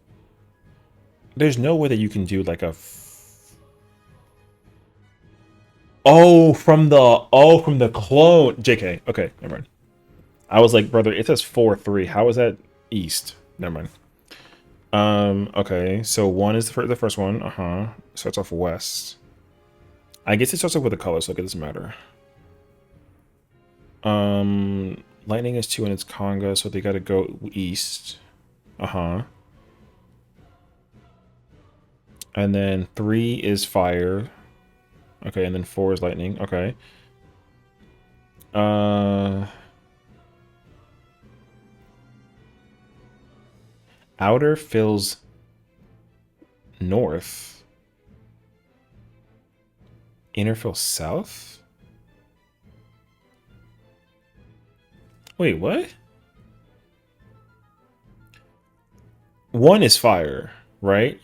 There's no way that you can do like a from the clone. JK. Okay, never mind. I was like, brother, it says 4-3. How is that east? Never mind. Okay, so 1 is the first one. Starts off west. I guess it starts off with a color, so it doesn't matter. Lightning is 2 and it's Conga, so they gotta go east. And then 3 is fire. Okay, and then 4 is lightning. Okay. Outer fills north. Inner fills south? Wait, what? 1 is fire, right?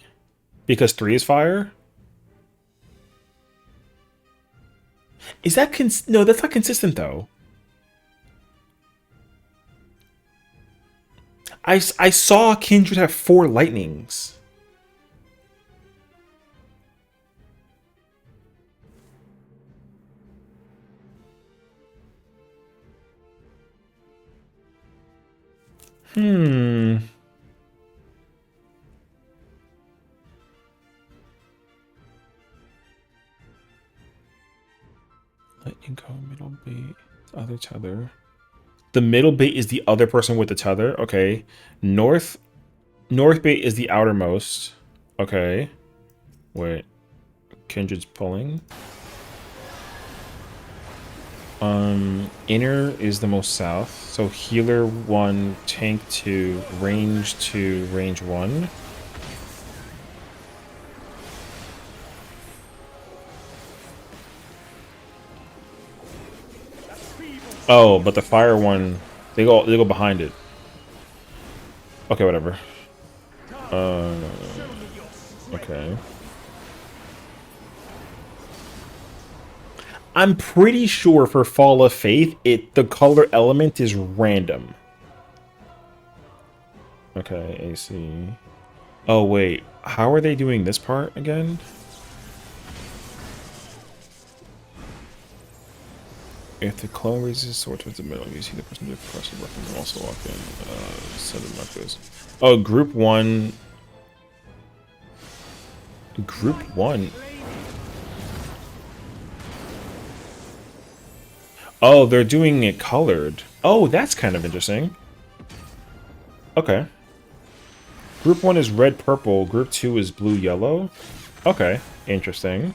Because 3 is fire? Is that no, that's not consistent though. I saw Kindred have 4 lightnings. Lightning go middle bait, other tether. The middle bait is the other person with the tether. Okay. North bait is the outermost. Okay. Wait. Kindred's pulling. Inner is the most south. So healer 1, tank 2, range 2, range 1. Oh, but the fire one, they go behind it. Okay, whatever. Okay. I'm pretty sure for Fall of Faith, the color element is random. Okay, AC. Oh wait, how are they doing this part again? If the clone raises his sword towards the middle, you see the person to press the weapon and also walk in. Something like this. Oh, group 1. Group 1. Oh, they're doing it colored. Oh, that's kind of interesting. Okay. Group 1 is red purple. Group 2 is blue yellow. Okay, interesting.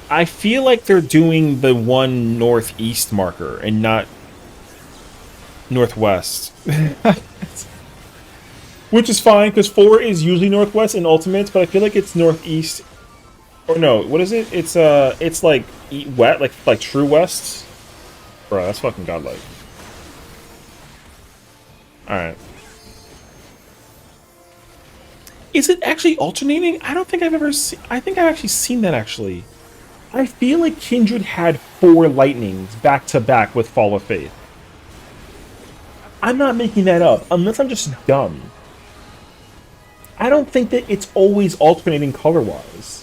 I feel like they're doing the one northeast marker and not northwest. Which is fine, because 4 is usually northwest in ultimates, but I feel like it's northeast. Or no, what is it? It's like wet, like true west. Bro, that's fucking godlike. Alright. Is it actually alternating? I don't think I've ever seen... I think I've actually seen that, actually. I feel like Kindred had 4 lightnings back-to-back with Fall of Faith. I'm not making that up, unless I'm just dumb. I don't think that it's always alternating color-wise.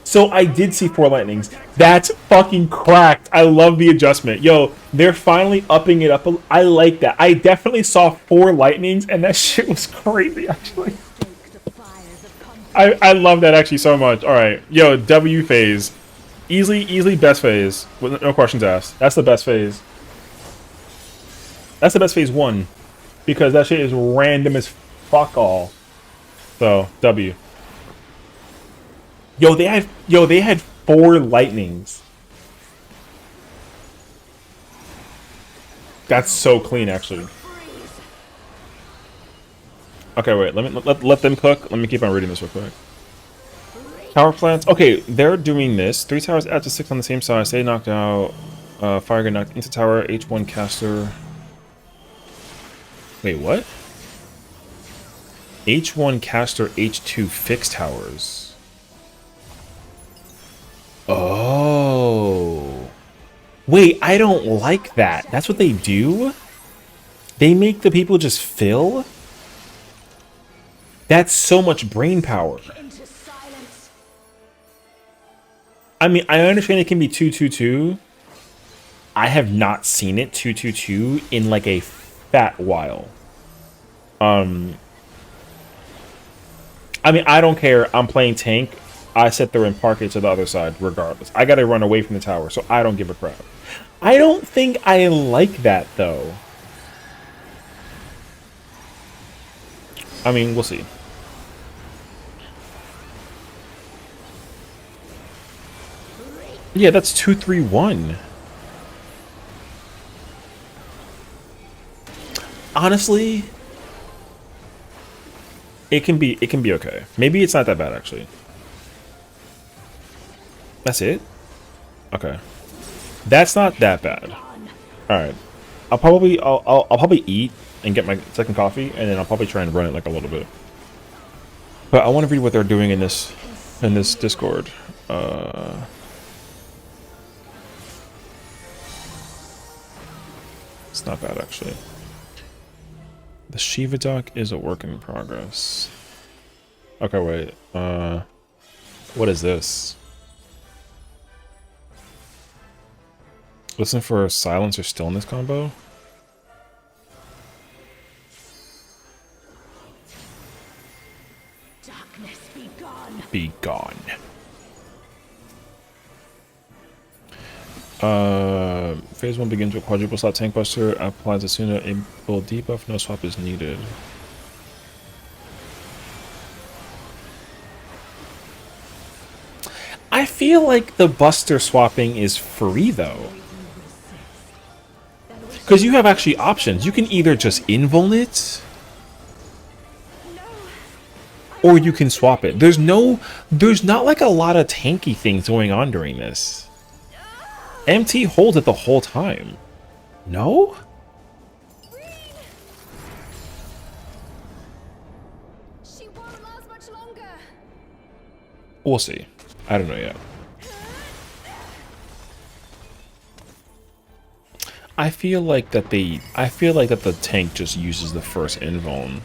So I did see 4 lightnings. That's fucking cracked. I love the adjustment. Yo, they're finally upping it up. I like that. I definitely saw 4 lightnings, and that shit was crazy, actually. I love that actually so much. Alright, yo, W phase. Easily best phase. With no questions asked. That's the best phase. That's the best phase 1. Because that shit is random as fuck all. So W. Yo, they had 4 lightnings. That's so clean, actually. Okay, wait. Let them cook. Let me keep on reading this real quick. Power plants. Okay, they're doing this. 3 towers add to 6 on the same side. Stay knocked out. Fire get knocked into tower. H1 caster. Wait, what? H1 caster. H2 fixed towers. Oh. Wait, I don't like that. That's what they do? They make the people just fill? That's so much brain power. I mean, I understand it can be 2-2-2. I have not seen it 2-2-2 in like a fat while. I mean, I don't care. I'm playing tank. I sit there and park it to the other side regardless. I gotta run away from the tower, so I don't give a crap. I don't think I like that though. I mean, we'll see. Yeah, that's 2-3-1. Honestly, it can be okay. Maybe it's not that bad actually. That's it? Okay. That's not that bad. Alright. I'll probably eat and get my second coffee, and then I'll probably try and run it like a little bit. But I want to read what they're doing in this Discord. It's not bad actually. The Shiva doc is a work in progress. Okay, wait. What is this? Listen for silence or stillness combo? Darkness be gone. Be gone. Phase 1 begins with quadruple slot tank buster. Applies as soon as a full debuff. No swap is needed. I feel like the buster swapping is free though. Because you have actually options. You can either just invuln it, or you can swap it. There's not like a lot of tanky things going on during this. MT holds it the whole time. No? She won't last much longer. We'll see. I don't know yet. I feel like that the tank just uses the first invuln,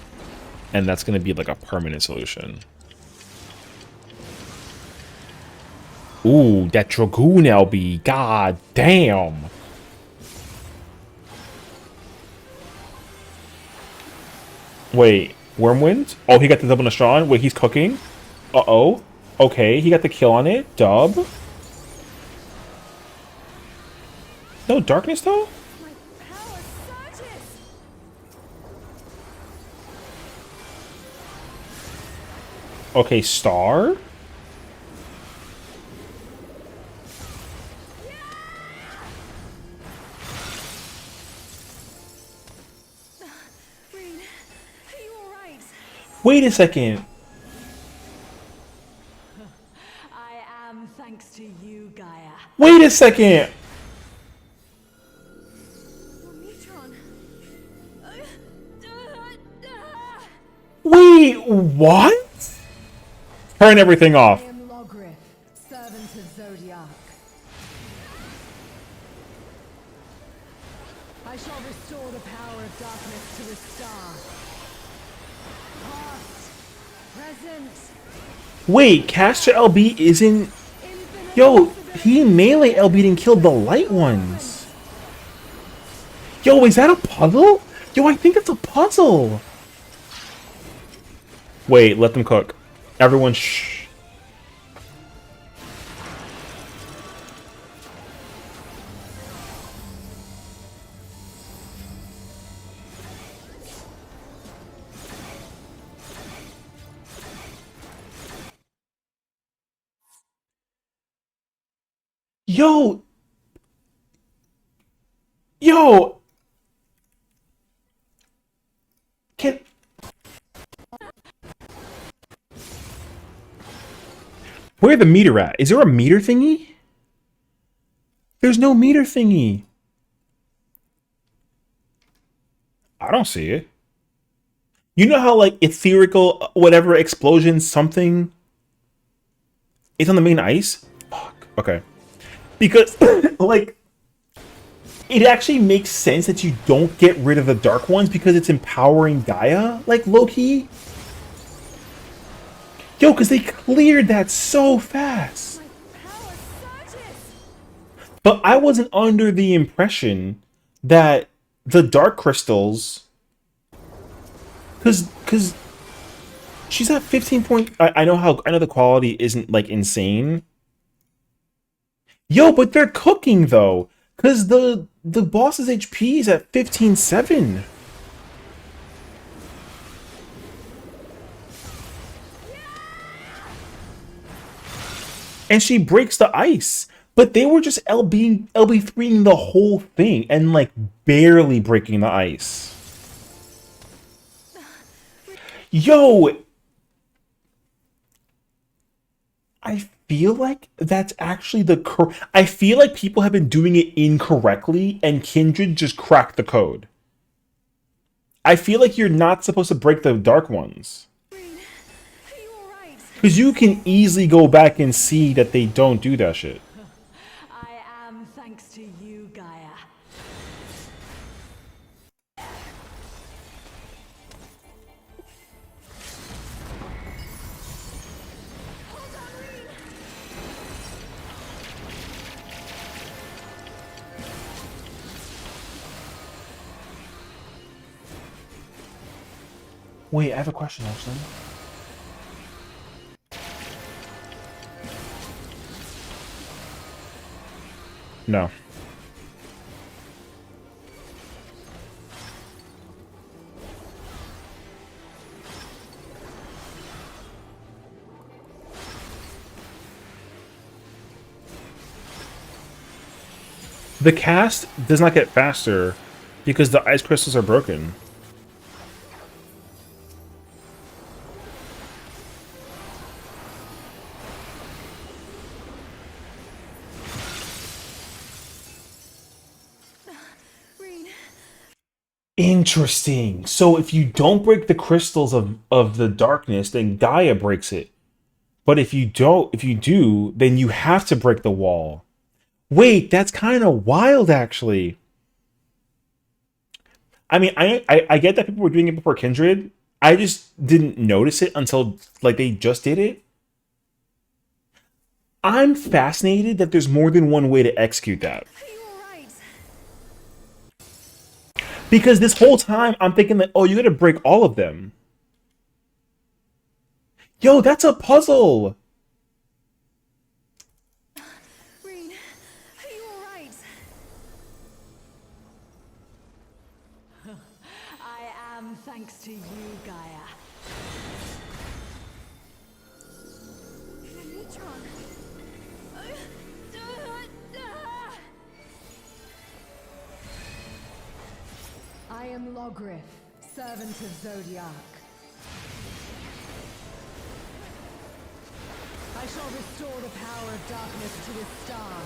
and that's gonna be like a permanent solution. Ooh, that Dragoon LB, god damn. Wait, Wormwind? Oh, he got the double Nastron? Wait, he's cooking? Uh-oh. Okay, he got the kill on it. Dub. No darkness though? Okay, Star? Wait a second. I am thanks to you, Gaia. Wait a second. Wait, what? Turn everything off. I am Logrith, servant of Zodiac. I shall restore the power of darkness to the star. Past, present. Wait, Caster LB isn't... Yo, he melee LB'd and killed the light ones. Yo, is that a puzzle? Yo, I think that's a puzzle. Wait, let them cook. Everyone shh. Yo, yo, can where the meter at? Is there a meter thingy? There's no meter thingy. I don't see it. You know how like etherical whatever explosion something it's on the main ice? Fuck. Okay. Because like it actually makes sense that you don't get rid of the dark ones because it's empowering Gaia, like low-key. Yo, because they cleared that so fast. But I wasn't under the impression that the dark crystals, because she's at 15 point. I know the quality isn't like insane. Yo, but they're cooking though, because the boss's HP is at 15.7. And she breaks the ice. But they were just LB3ing the whole thing and like barely breaking the ice. Yo! I feel like that's actually I feel like people have been doing it incorrectly and Kindred just cracked the code. I feel like you're not supposed to break the dark ones. Because you can easily go back and see that they don't do that shit. I am thanks to you, Gaia. Wait, I have a question actually. No. The cast does not get faster because the ice crystals are broken. Interesting. So if you don't break the crystals of the darkness, then Gaia breaks it. But if you do, then you have to break the wall. Wait, that's kind of wild, actually. I mean, I get that people were doing it before Kindred. I just didn't notice it until like they just did it. I'm fascinated that there's more than one way to execute that. Because this whole time I'm thinking that, oh, you gotta break all of them. Yo, that's a puzzle! Reen, are you alright? I am thanks to you, Gaia. Neutron. I am Logrif, servant of Zodiac. I shall restore the power of darkness to this star.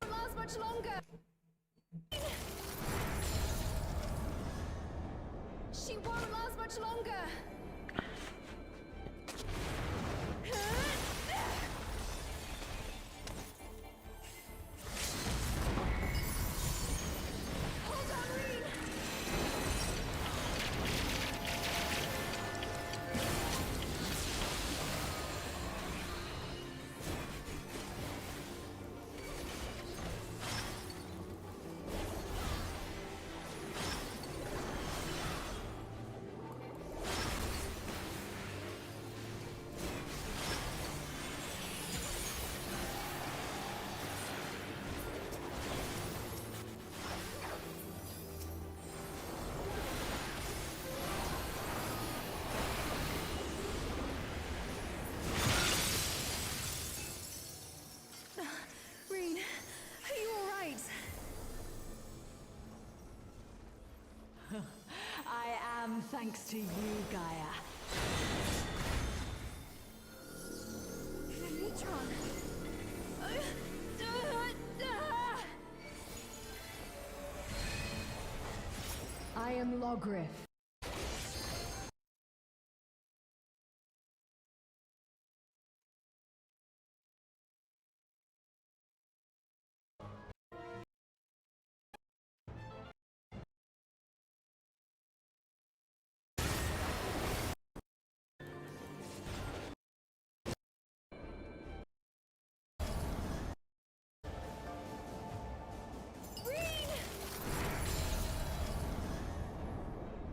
Won't last much longer. She won't last much longer. thanks to you, Gaia. Neutron. I am Logriff.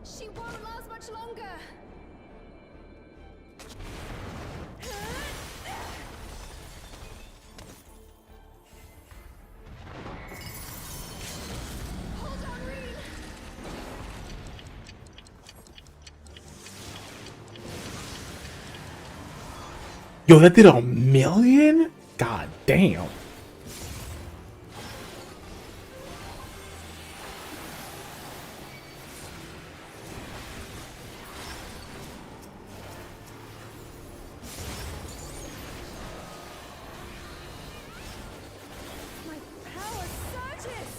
She won't last much longer. Hold on, Reed. Yo, that did 1,000,000? God damn. My power surges.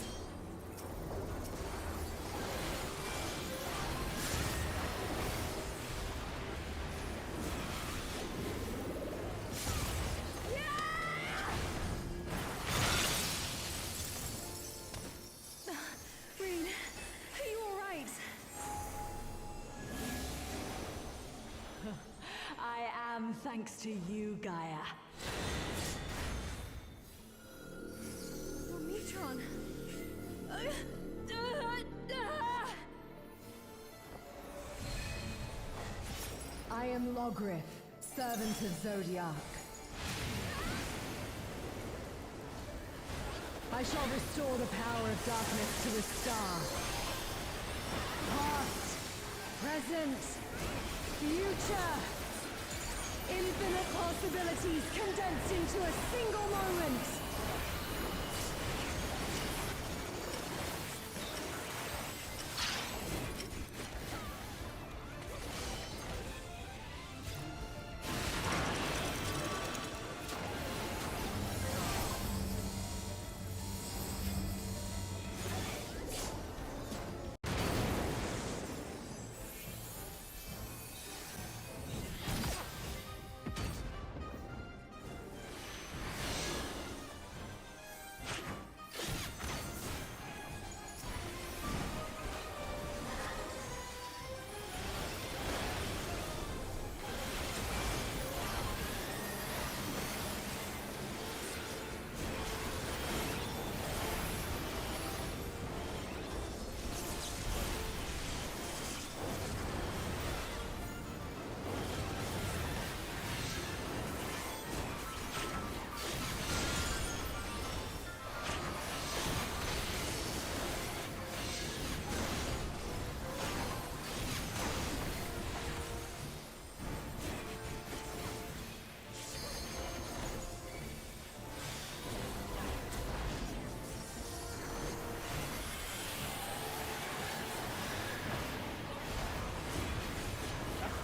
Reed, are you alright? I am thanks to you, Gaia. Neutron. I am Logriff, servant of Zodiac. I shall restore the power of darkness to the star. Past, present, future. Infinite possibilities condensed into a single moment.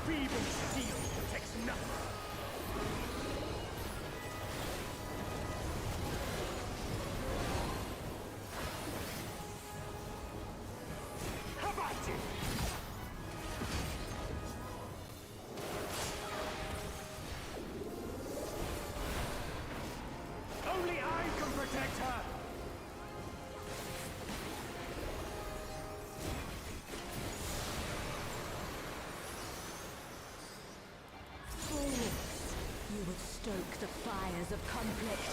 Feeble steel protects nothing. How about it? Only I can protect her. You would stoke the fires of conflict.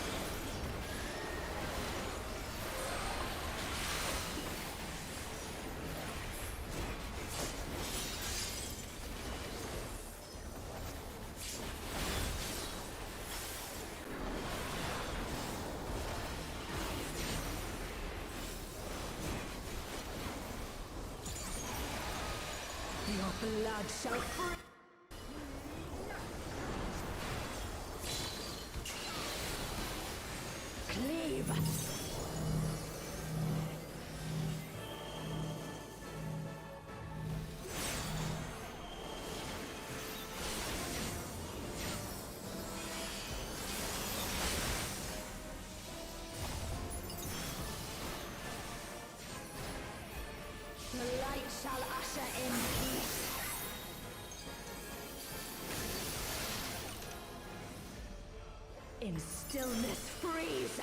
Your blood shall free. Cleave. The light shall usher in peace. In stillness freeze.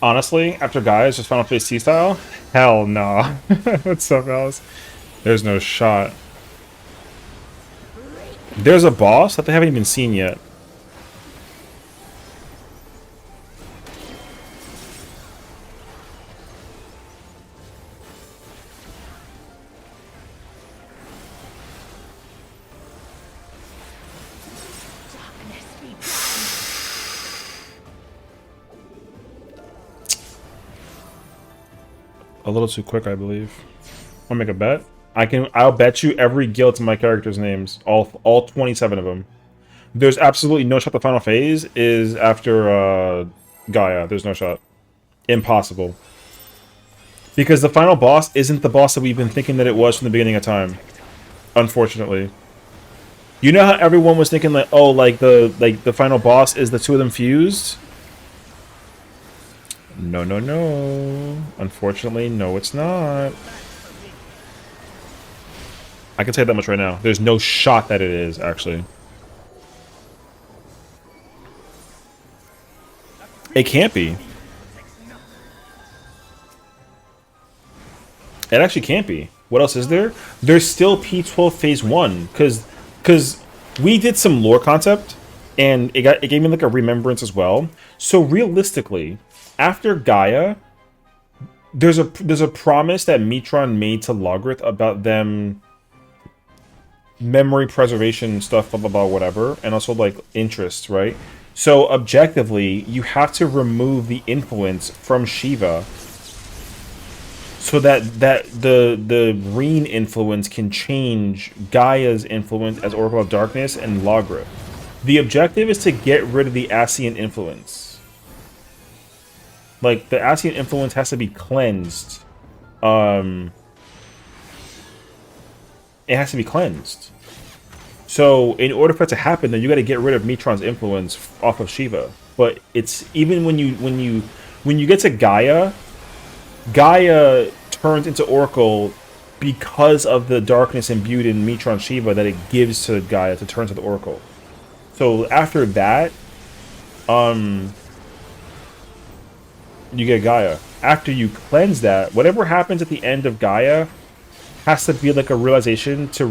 Honestly, after guys just Final Fantasy style, hell no. What's up, Alice? There's no shot. There's a boss that they haven't even seen yet. A little too quick, I believe. I'll make a bet. I'll bet you every guild to my characters' names. All 27 of them. There's absolutely no shot the final phase is after Gaia. There's no shot. Impossible. Because the final boss isn't the boss that we've been thinking that it was from the beginning of time. Unfortunately. You know how everyone was thinking like, oh, like the final boss is the two of them fused? No, no, no. Unfortunately, no, it's not. I can say that much right now. There's no shot that it is, actually. It can't be. It actually can't be. What else is there? There's still P12 Phase 1. Because we did some lore concept, and it gave me like a remembrance as well. So realistically, after Gaia, there's a promise that Metron made to Logrith about them memory preservation stuff, blah blah blah, whatever, and also like interest, right? So objectively, you have to remove the influence from Shiva so that the Reen influence can change Gaia's influence as Oracle of Darkness and Logrith. The objective is to get rid of the Ascian influence. Like, the Ascian influence has to be cleansed. It has to be cleansed. So, in order for it to happen, then you got to get rid of Metron's influence off of Shiva. But it's even when you get to Gaia, Gaia turns into Oracle because of the darkness imbued in Metron Shiva that it gives to Gaia to turn to the Oracle. So after that, you get Gaia. After you cleanse that, whatever happens at the end of Gaia has to be like a realization to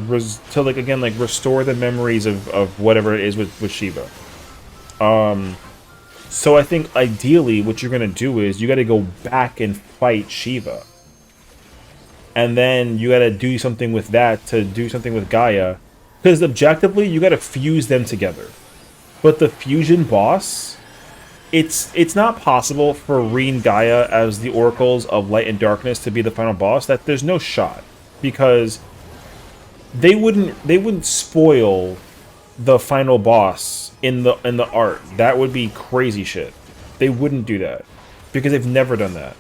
like again like restore the memories of whatever it is with Shiva. So I think ideally what you're gonna do is you got to go back and fight Shiva, and then you got to do something with that to do something with Gaia, because objectively you got to fuse them together. But the fusion boss, it's not possible for Reen Gaia as the oracles of light and darkness to be the final boss. That there's no shot, because they wouldn't spoil the final boss in the art. That would be crazy shit. They wouldn't do that because they've never done that.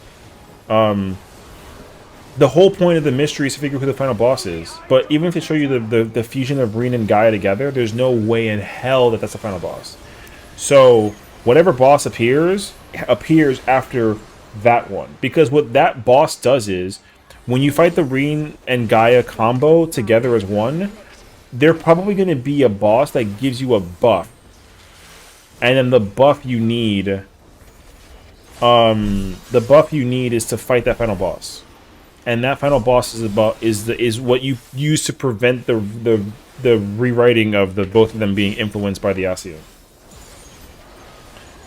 The whole point of the mystery is to figure who the final boss is. But even if they show you the fusion of Reen and Gaia together, there's no way in hell that that's the final boss. So whatever boss appears after that one, because what that boss does is when you fight the Reen and Gaia combo together as one, they're probably going to be a boss that gives you a buff, and then the buff you need is to fight that final boss, and that final boss is what you use to prevent the rewriting of the both of them being influenced by the Sessiion.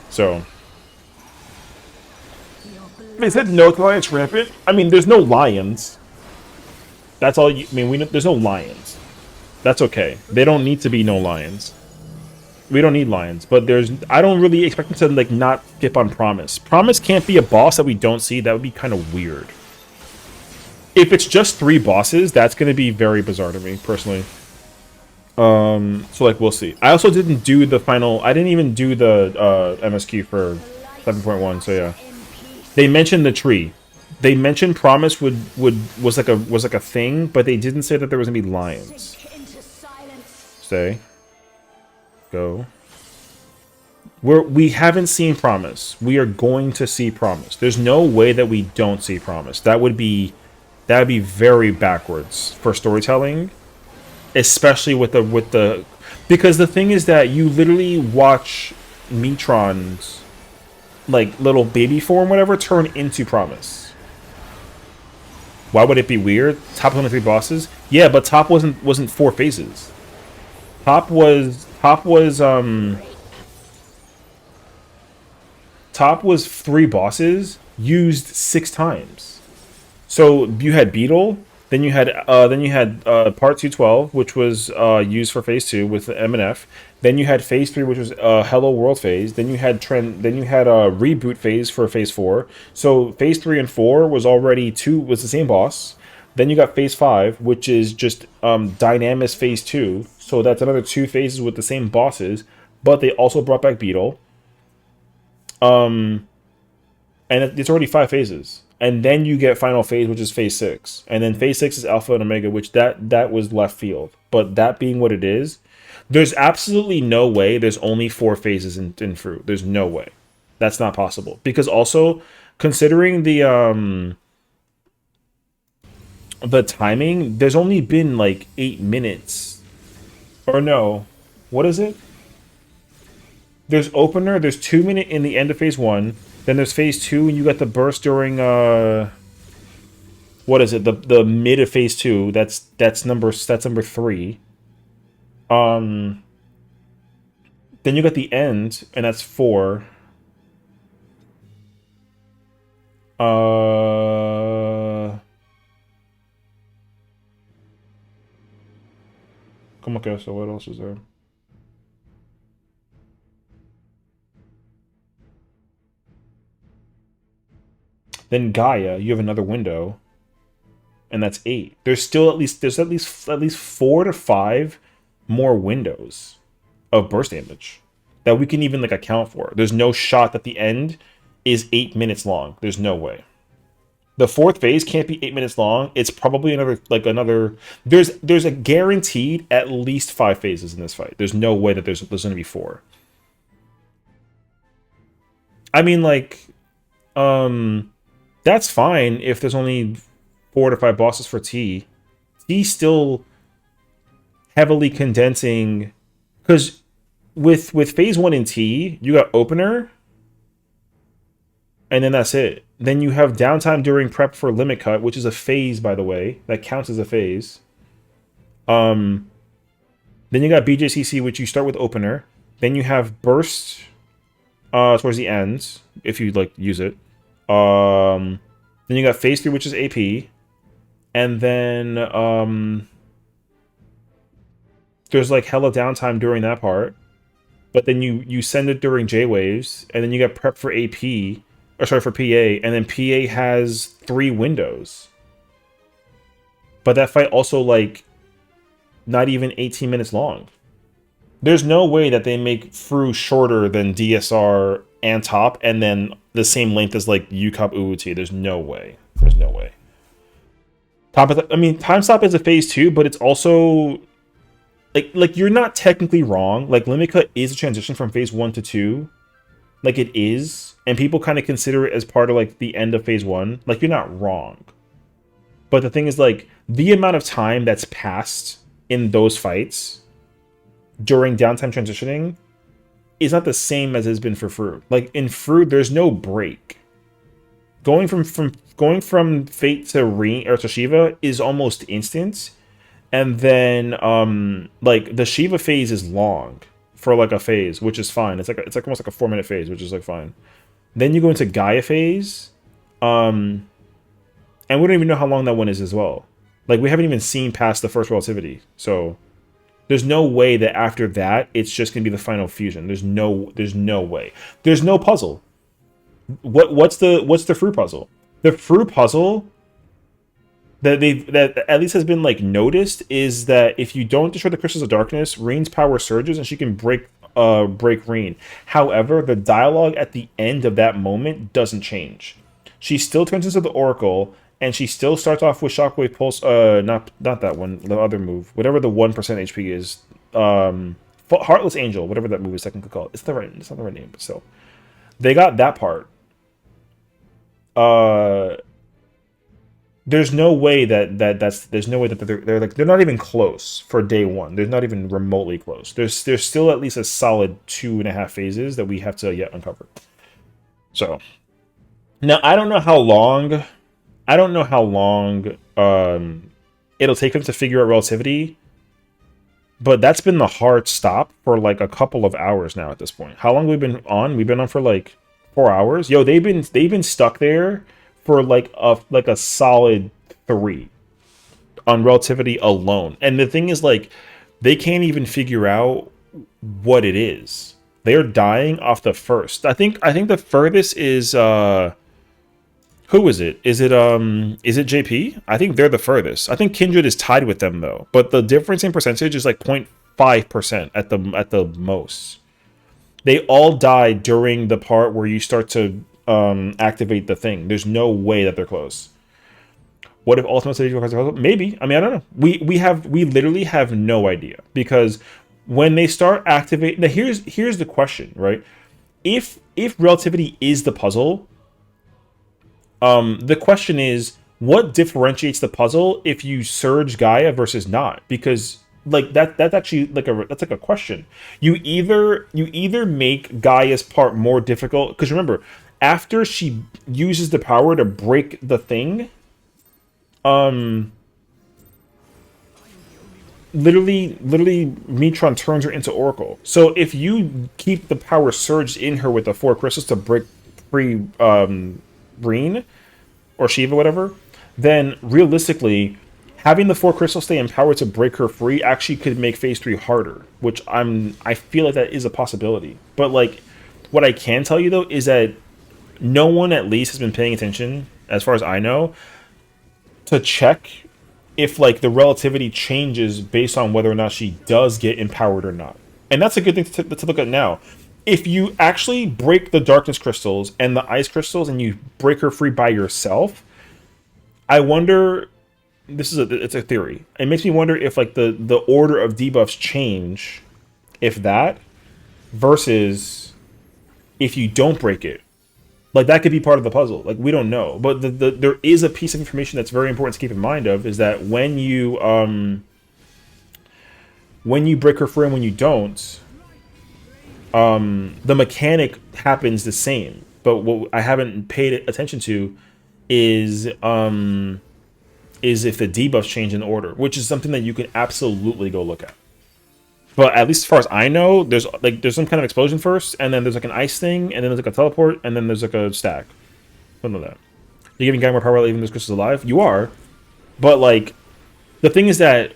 So they said no to Lions Rampant. I mean, there's no lions. That's all you... I mean, there's no lions. That's okay. They don't need to be no lions. We don't need lions. But there's... I don't really expect them to, like, not skip on Promise. Promise can't be a boss that we don't see. That would be kind of weird. If it's just 3 bosses, that's going to be very bizarre to me, personally. So like we'll see. I also didn't do the final. I didn't even do the MSQ for 7.1. So yeah, they mentioned the tree. They mentioned promise was like a thing, but they didn't say that there was gonna be lions. Stay. Go. We haven't seen promise. We are going to see promise. There's no way that we don't see promise. That would be very backwards for storytelling, especially with the because the thing is that you literally watch Metron's like little baby form whatever turn into promise. Why would it be weird? Top 23 bosses? Yeah, but top wasn't 4 phases. Top was 3 bosses used 6 times. So you had Beetle, then you had Part 212, which was used for Phase 2 with MNF. Then you had Phase 3, which was Hello World phase. Then you had Reboot phase for Phase 4. So Phase 3 and 4 was the same boss. Then you got Phase 5, which is just Dynamis Phase 2. So that's another 2 phases with the same bosses, but they also brought back Beetle. And it's already 5 phases. And then you get final phase, which is Phase 6. And then Phase 6 is Alpha and Omega, which that was left field. But that being what it is, there's absolutely no way there's only 4 phases in Fruit. There's no way. That's not possible. Because also, considering the timing, there's only been like 8 minutes. Or no. What is it? There's opener, there's 2 minute in the end of Phase 1. Then there's Phase 2, and you got the burst during what is it? The mid of Phase 2. That's number 3. Then you got the end, and that's 4. Come on, so what else is there? Then Gaia, you have another window, and that's 8. There's at least 4 to 5 more windows of burst damage that we can even like account for. There's no shot that the end is 8 minutes long. There's no way. The 4th phase can't be 8 minutes long. It's probably another. There's a guaranteed at least 5 phases in this fight. There's no way that there's going to be 4. I mean, like, that's fine if there's only 4 to 5 bosses for T. T's still heavily condensing, because with Phase 1 in T, you got opener, and then that's it. Then you have downtime during prep for limit cut, which is a phase, by the way. That counts as a phase. Then you got BJCC, which you start with opener. Then you have burst towards the end, if you like use it. Then you got Phase 3, which is AP. And then there's like hella downtime during that part. But then you send it during J-Waves, and then you got prep for AP, or sorry, for PA, and then PA has 3 windows. But that fight also, like, not even 18 minutes long. There's no way that they make Fru shorter than DSR and Top, and then the same length as, like, UCOP UUT. There's no way. There's no way. Time Stop is a Phase 2, but it's also... Like you're not technically wrong. Like, Limit Cut is a transition from Phase 1 to 2. Like, it is. And people kind of consider it as part of, like, the end of Phase 1. Like, you're not wrong. But the thing is, like, the amount of time that's passed in those fights during downtime transitioning is not the same as it's been for Fruit. Like, in Fruit, there's no break. Going from Fate to Ring or to Shiva is almost instant. And then, like, the Shiva phase is long for, like, a phase, which is fine. It's almost like a 4-minute phase, which is, like, fine. Then you go into Gaia phase, and we don't even know how long that one is as well. Like, we haven't even seen past the first relativity, so there's no way that after that it's just gonna be the final fusion. There's no way. There's no puzzle. What's the fruit puzzle? The fruit puzzle. that at least has been like noticed is that if you don't destroy the crystals of darkness, Reen's power surges and she can break Reen. However, the dialogue at the end of that moment doesn't change. She still turns into the Oracle, and she still starts off with Shockwave Pulse. Not that one, the other move, whatever the 1% HP is. Heartless Angel, whatever that move is technically called. It's not the right name, but still, they got that part. There's no way there's no way that they're not even close for day one. They're not even remotely close. There's still at least a solid 2.5 phases that we have to yet uncover. So now I don't know how long it'll take them to figure out relativity, but that's been the hard stop for like a couple of hours now at this point. How long have we been on? We've been on for like 4 hours. Yo, they've been stuck there for like a solid 3 on relativity alone. And the thing is, like, they can't even figure out what it is. They're dying off the first. I think the furthest is who is it? Is it JP? I think they're the furthest. I think Kindred is tied with them though. But the difference in percentage is like 0.5% at the most. They all die during the part where you start to activate the thing. There's no way that they're close. What if ultimate stage requires a puzzle? Maybe. I mean, I don't know. We literally have no idea, because when they start activating, now here's the question, right? If relativity is the puzzle, the question is, what differentiates the puzzle if you surge Gaia versus not? Because like that's actually like a question. You either make Gaia's part more difficult, because remember, after she uses the power to break the thing, literally Metron turns her into Oracle. So if you keep the power surged in her with the 4 crystals to break free Reen or Shiva, whatever, then realistically having the 4 crystals stay empowered to break her free actually could make phase 3 harder, which I feel like that is a possibility. But like, what I can tell you though is that no one at least has been paying attention, as far as I know, to check if like the relativity changes based on whether or not she does get empowered or not. And that's a good thing to look at now. If you actually break the darkness crystals and the ice crystals and you break her free by yourself, I wonder, it's a theory. It makes me wonder if like the order of debuffs change, if that, versus if you don't break it. Like, that could be part of the puzzle. Like, we don't know. But there is a piece of information that's very important to keep in mind of, is that when you break her free and when you don't, the mechanic happens the same. But what I haven't paid attention to is if the debuffs change in order, which is something that you can absolutely go look at. But at least as far as I know, there's some kind of explosion first, and then there's like an ice thing, and then there's like a teleport, and then there's like a stack. Something like that. You're giving Gaia more power while leaving those crystals alive? You are. But like, the thing is that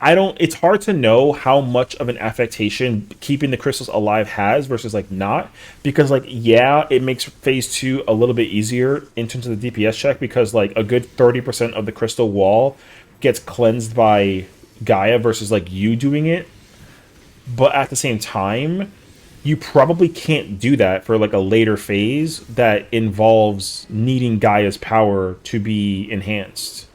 I don't, it's hard to know how much of an affectation keeping the crystals alive has versus like not, because like, yeah, it makes phase 2 a little bit easier in terms of the DPS check, because like a good 30% of the crystal wall gets cleansed by Gaia versus like you doing it. But at the same time, you probably can't do that for like a later phase that involves needing Gaia's power to be enhanced.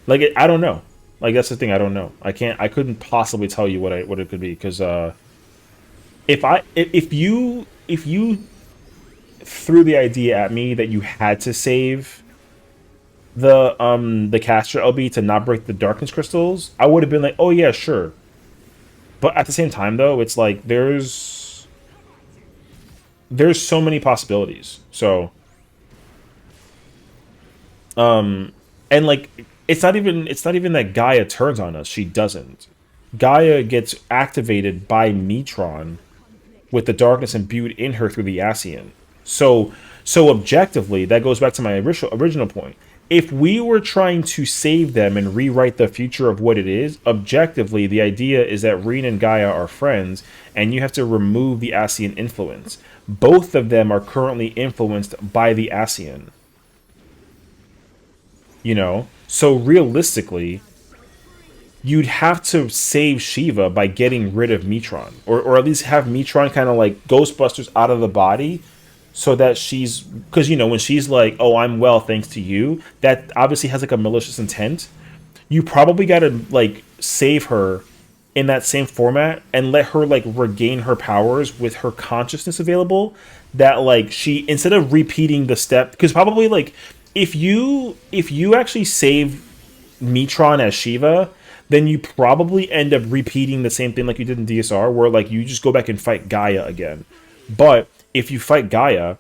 Like, I don't know. Like, that's the thing, I don't know. I couldn't possibly tell you what it could be, because if you threw the idea at me that you had to save the caster LB to not break the darkness crystals, I would have been like, oh yeah, sure. But at the same time though, it's like there's so many possibilities. So and like, it's not even that Gaia turns on us, she doesn't. Gaia gets activated by Metron with the darkness imbued in her through the Sessiion. So objectively, that goes back to my original point. If we were trying to save them and rewrite the future of what it is, objectively, the idea is that Reen and Gaia are friends, and you have to remove the Sessiion influence. Both of them are currently influenced by the Sessiion. you know? So realistically, you'd have to save Shiva by getting rid of Metron. Or at least have Metron kind of like Ghostbusters out of the body so that she's... Because, you know, when she's like, oh, I'm well thanks to you, that obviously has like a malicious intent. You probably got to like save her in that same format and let her like regain her powers with her consciousness available, that like she, instead of repeating the step, because probably like if you actually save Metron as Shiva, then you probably end up repeating the same thing like you did in DSR, where like you just go back and fight Gaia again. But if you fight Gaia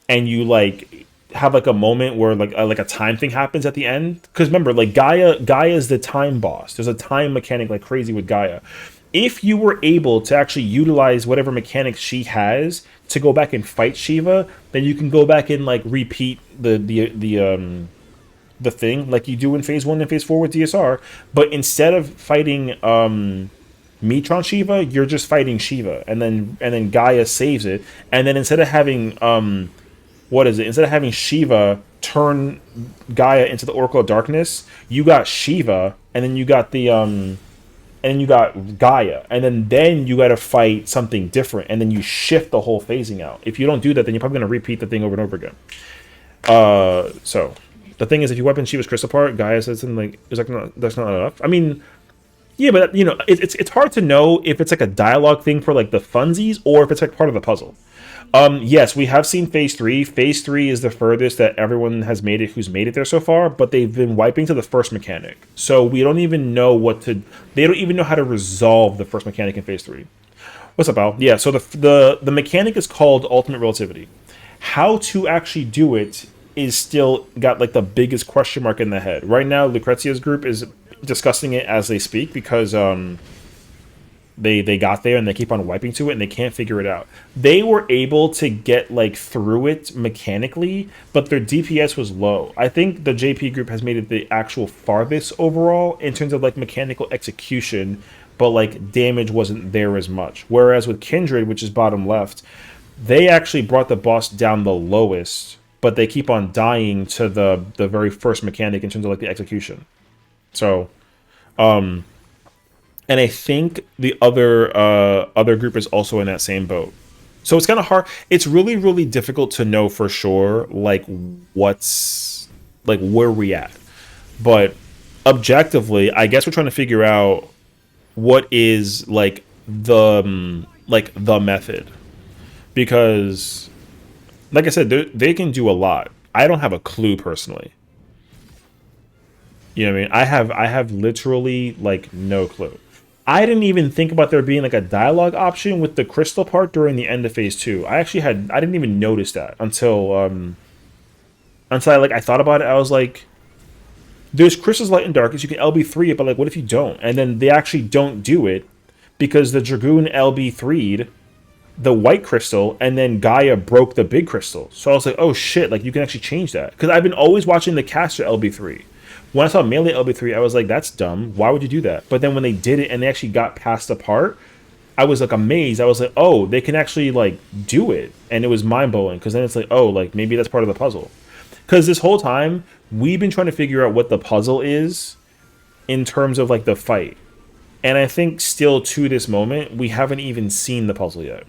and you like have like a moment where like a time thing happens at the end, because remember, like Gaia is the time boss. There's a time mechanic like crazy with Gaia. If you were able to actually utilize whatever mechanics she has to go back and fight Shiva, then you can go back and like repeat the thing like you do in phase 1 and phase 4 with DSR. But instead of fighting Metron Shiva, you're just fighting Shiva, and then Gaia saves it, and then instead of having instead of having Shiva turn Gaia into the Oracle of Darkness, you got Shiva, and then you got you got Gaia, and then you got to fight something different, and then you shift the whole phasing out. If you don't do that, then you're probably going to repeat the thing over and over again. So the thing is, if you weapon Shiva's crystal part, Gaia says something like, that's not enough. I mean, yeah, but you know, it's hard to know if it's like a dialogue thing for like the funsies or if it's like part of the puzzle. Yes, we have seen phase 3. Phase 3 is the furthest that everyone has made it who's made it there so far, but they've been wiping to the first mechanic. So we don't even know they don't even know how to resolve the first mechanic in phase 3. What's up, Al? Yeah, so the mechanic is called Ultimate Relativity. How to actually do it is still got like the biggest question mark in the head. Right now, Lucrezia's group is discussing it as they speak because they got there and they keep on wiping to it and they can't figure it out. They were able to get like through it mechanically, but their DPS was low. I think the JP group has made it the actual farthest overall in terms of like mechanical execution, but like damage wasn't there as much. Whereas with Kindred, which is bottom left, they actually brought the boss down the lowest, but they keep on dying to the very first mechanic in terms of like the execution. So and I think the other group is also in that same boat. So it's kind of hard. It's really, really difficult to know for sure, like, what's, like, where we at. But objectively, I guess we're trying to figure out what is, like, the method. Because, like I said, they can do a lot. I don't have a clue, personally. You know what I mean? I have literally, like, no clue. I didn't even think about there being like a dialogue option with the crystal part during the end of phase 2. I didn't even notice that until I thought about it. I was like, there's crystals light and darkness, you can LB3 it, but like what if you don't? And then they actually don't do it because the Dragoon LB3'd the white crystal and then Gaia broke the big crystal. So I was like, oh shit, like you can actually change that. Because I've been always watching the caster LB3. When I saw Melee LB3, I was like, that's dumb. Why would you do that? But then when they did it and they actually got past the part, I was like amazed. I was like, oh, they can actually like do it. And it was mind-blowing because then it's like, oh, like maybe that's part of the puzzle. Because this whole time, we've been trying to figure out what the puzzle is in terms of like the fight. And I think still to this moment, we haven't even seen the puzzle yet.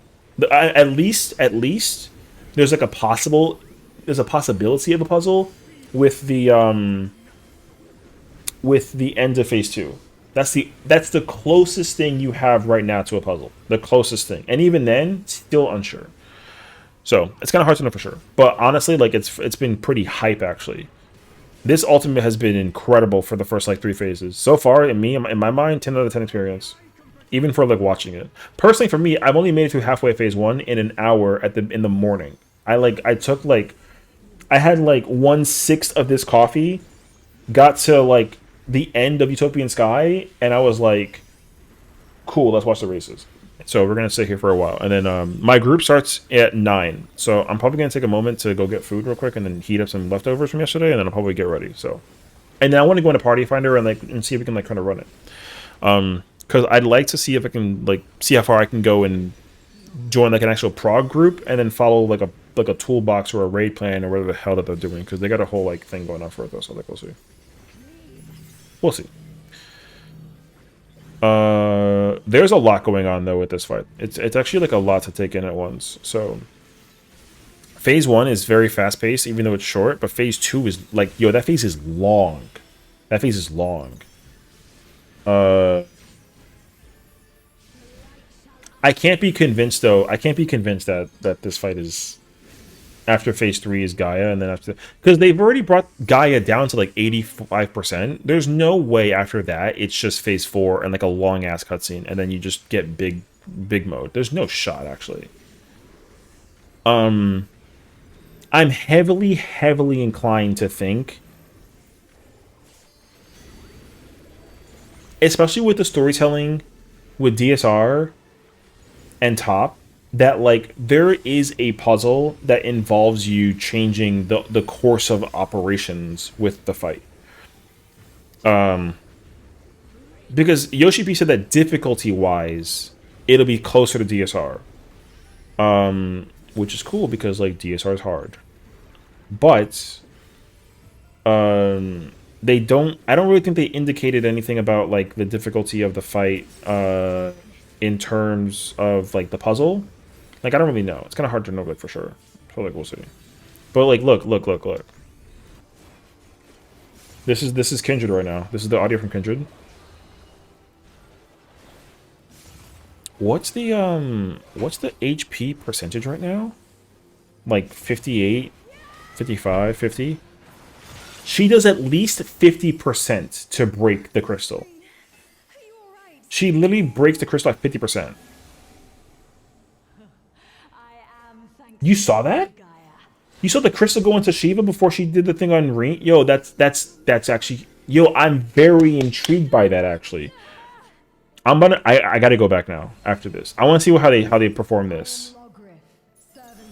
At least, there's like a possibility of a puzzle with the end of phase 2. That's the closest thing you have right now to a puzzle. The closest thing. And even then, still unsure. So, it's kind of hard to know for sure. But honestly, like it's been pretty hype actually. This ultimate has been incredible for the first like 3 phases. So far, in my mind, 10 out of 10 experience. Even for like watching it. Personally, for me, I've only made it through halfway phase 1 in an hour in the morning. I had like 1/6 of this coffee, got to like the end of Utopian Sky, and I was like, cool, let's watch the races. So we're gonna sit here for a while, and then my group starts at 9, so I'm probably gonna take a moment to go get food real quick and then heat up some leftovers from yesterday, and then I'll probably get ready. So, and then I want to go into Party Finder and see if we can like kind of run it, because I'd like to see if I can like see how far I can go and join like an actual prog group, and then follow like a toolbox or a raid plan or whatever the hell that they're doing, because they got a whole like thing going on for it though. So like we'll see. We'll see. There's a lot going on though with this fight. It's actually like a lot to take in at once. So phase 1 is very fast paced, even though it's short. But phase 2 is like, yo, that phase is long. That phase is long. I can't be convinced though. I can't be convinced that this fight is after phase 3 is Gaia, and then after, because they've already brought Gaia down to like 85%. There's no way after that it's just phase 4 and like a long ass cutscene, and then you just get big mode. There's no shot actually. I'm heavily inclined to think, especially with the storytelling with DSR and Top, that like there is a puzzle that involves you changing the course of operations with the fight. Because Yoshi P said that difficulty wise it'll be closer to DSR. Which is cool because like DSR is hard. But they don't, I don't really think they indicated anything about like the difficulty of the fight in terms of like the puzzle. Like I don't really know. It's kind of hard to know, like for sure. So like we'll see. But like look. This is Kindred right now. This is the audio from Kindred. What's the HP percentage right now? Like 58, 55, 50? She does at least 50% to break the crystal. She literally breaks the crystal at 50%. You saw that? You saw the crystal go into Shiva before she did the thing on Ring? Yo, that's actually, yo, I'm very intrigued by that actually. I gotta go back now after this. I want to see how they perform this.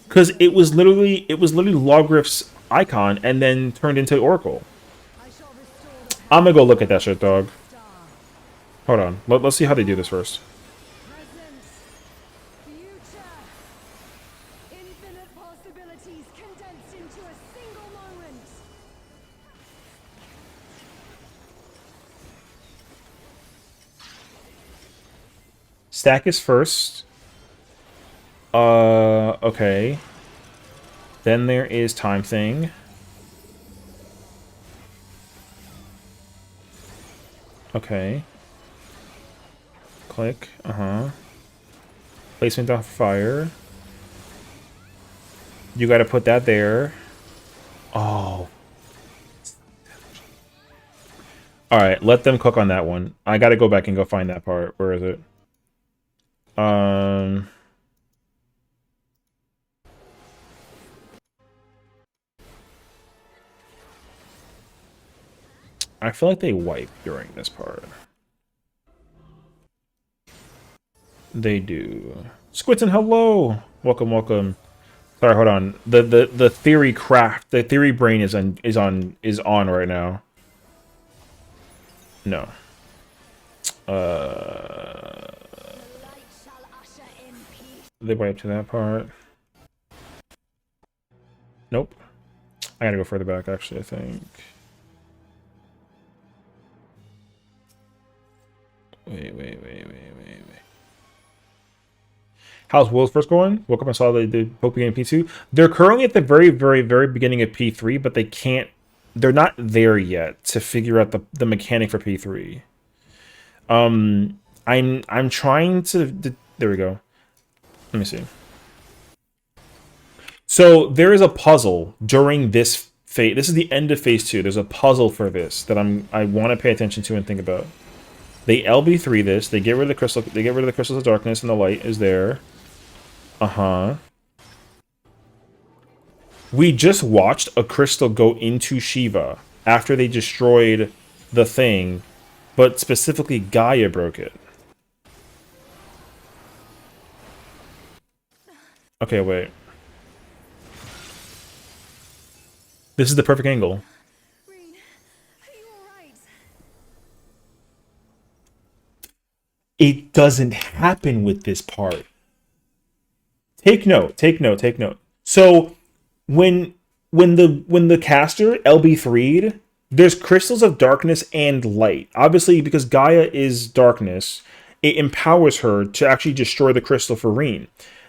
Cause it was literally Logriff's icon and then turned into Oracle. I'm gonna go look at that shit, dog. Hold on. Let's see how they do this first. Stack is first. Okay. Then there is time thing. Okay. Click. Placement off fire. You gotta put that there. Oh. Alright, let them cook on that one. I gotta go back and go find that part. Where is it? I feel like they wipe during this part. They do. Squinton, hello! Welcome. Sorry, hold on. The theory craft, the theory brain is on right now. No. They wipe to that part. Nope. I gotta go further back, actually, I think. Wait. How's World's First going? Woke up and saw they did Poke beginning P2. They're currently at the very beginning of P3, but they're not there yet to figure out the mechanic for P3. I'm trying to, there we go. Let me see. So there is a puzzle during this phase. This is the end of phase 2. There's a puzzle for this that I want to pay attention to and think about. They LB3 this. They get rid of the crystal. They get rid of the crystals of darkness, and the light is there. We just watched a crystal go into Shiva after they destroyed the thing, but specifically Gaia broke it. Okay, wait. This is the perfect angle. It doesn't happen with this part. Take note. So when the caster LB3'd, there's crystals of darkness and light. Obviously, because Gaia is darkness, it empowers her to actually destroy the crystal for Reen.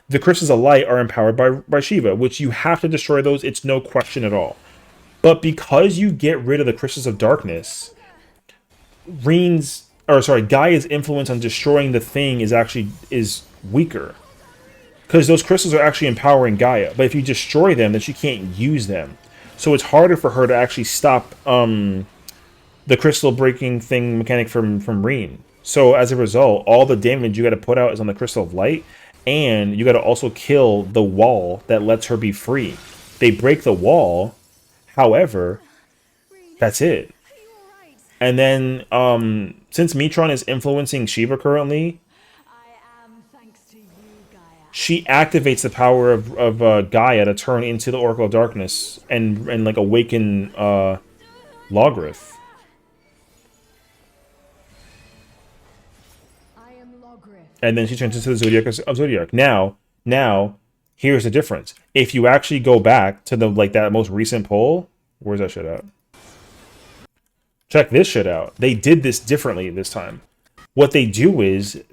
The crystals of light are empowered by Shiva, which you have to destroy those. It's no question at all. But because you get rid of the crystals of darkness, Gaia's influence on destroying the thing is weaker. Because those crystals are actually empowering Gaia. But if you destroy them, then she can't use them. So it's harder for her to actually stop the crystal breaking thing mechanic from Reen. So as a result, all the damage you got to put out is on the crystal of light, and you got to also kill the wall that lets her be free. They break the wall, however, that's it. And then since Mitron is influencing Shiva currently, she activates the power of Gaia to turn into the Oracle of Darkness and like awaken Logrith. And then she turns into the Zodiac of Zodiac. Now, here's the difference. If you actually go back to that most recent poll, where's that shit at? Check this shit out. They did this differently this time. What they do is,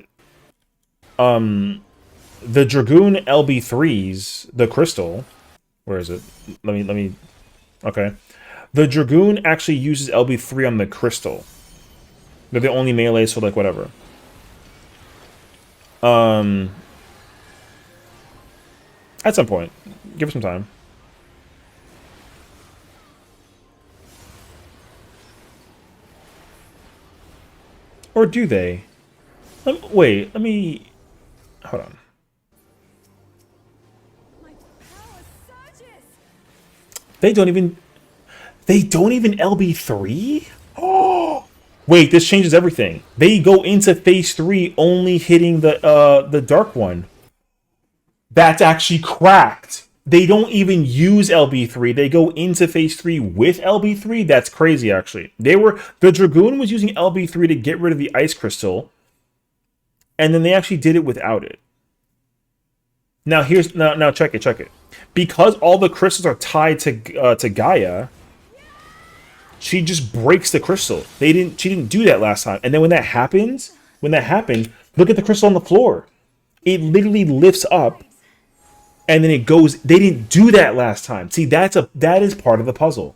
the Dragoon LB3s, the crystal. Where is it? Let me. Okay, the Dragoon actually uses LB3 on the crystal. They're the only melee, so like whatever. At some point, give her some time. Or do they? Wait, let me... Hold on. They don't even LB3? Oh! Wait, this changes everything. They go into phase 3 only hitting the dark one. That's actually cracked. They don't even use LB3. They go into phase 3 with LB3. That's crazy, actually. The Dragoon was using LB3 to get rid of the ice crystal, and then they actually did it without it. Now check it. Because all the crystals are tied to Gaia, she just breaks the crystal. She didn't do that last time. And then when that happened, look at the crystal on the floor. It literally lifts up, and then it goes. They didn't do that last time. See, that is part of the puzzle.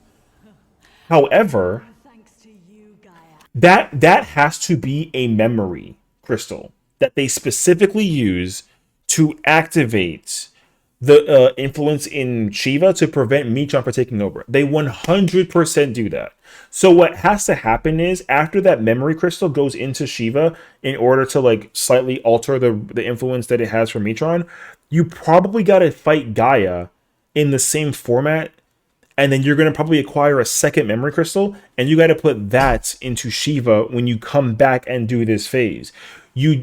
However, that has to be a memory crystal that they specifically use to activate the influence in Shiva to prevent Mitron from taking over. They 100% do that. So what has to happen is, after that memory crystal goes into Shiva, in order to like slightly alter the influence that it has for Mitron, you probably got to fight Gaia in the same format, and then you're going to probably acquire a second memory crystal, and you got to put that into Shiva when you come back and do this phase. You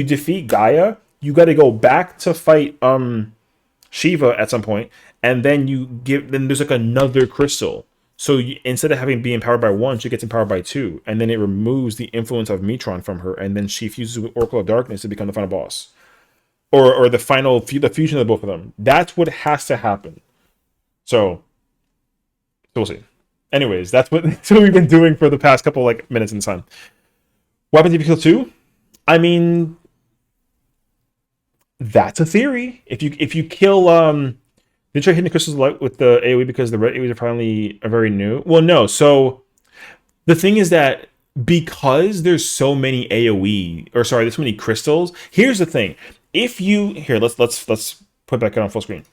defeat Gaia, you got to go back to fight Shiva at some point, and then then there's like another crystal. So instead of being empowered by one, she gets empowered by two, and then it removes the influence of Mitron from her, and then she fuses with Oracle of Darkness to become the final boss, or the fusion of both of them. That's what has to happen. So we'll see. Anyways, that's what we've been doing for the past couple minutes in time. What happens if you kill two? I mean, that's a theory. If you kill did you try hitting the crystals with the AoE because the red AoEs are finally very new? Well, no. So the thing is that because there's so many there's so many crystals. Here's the thing. Let's put back on full screen.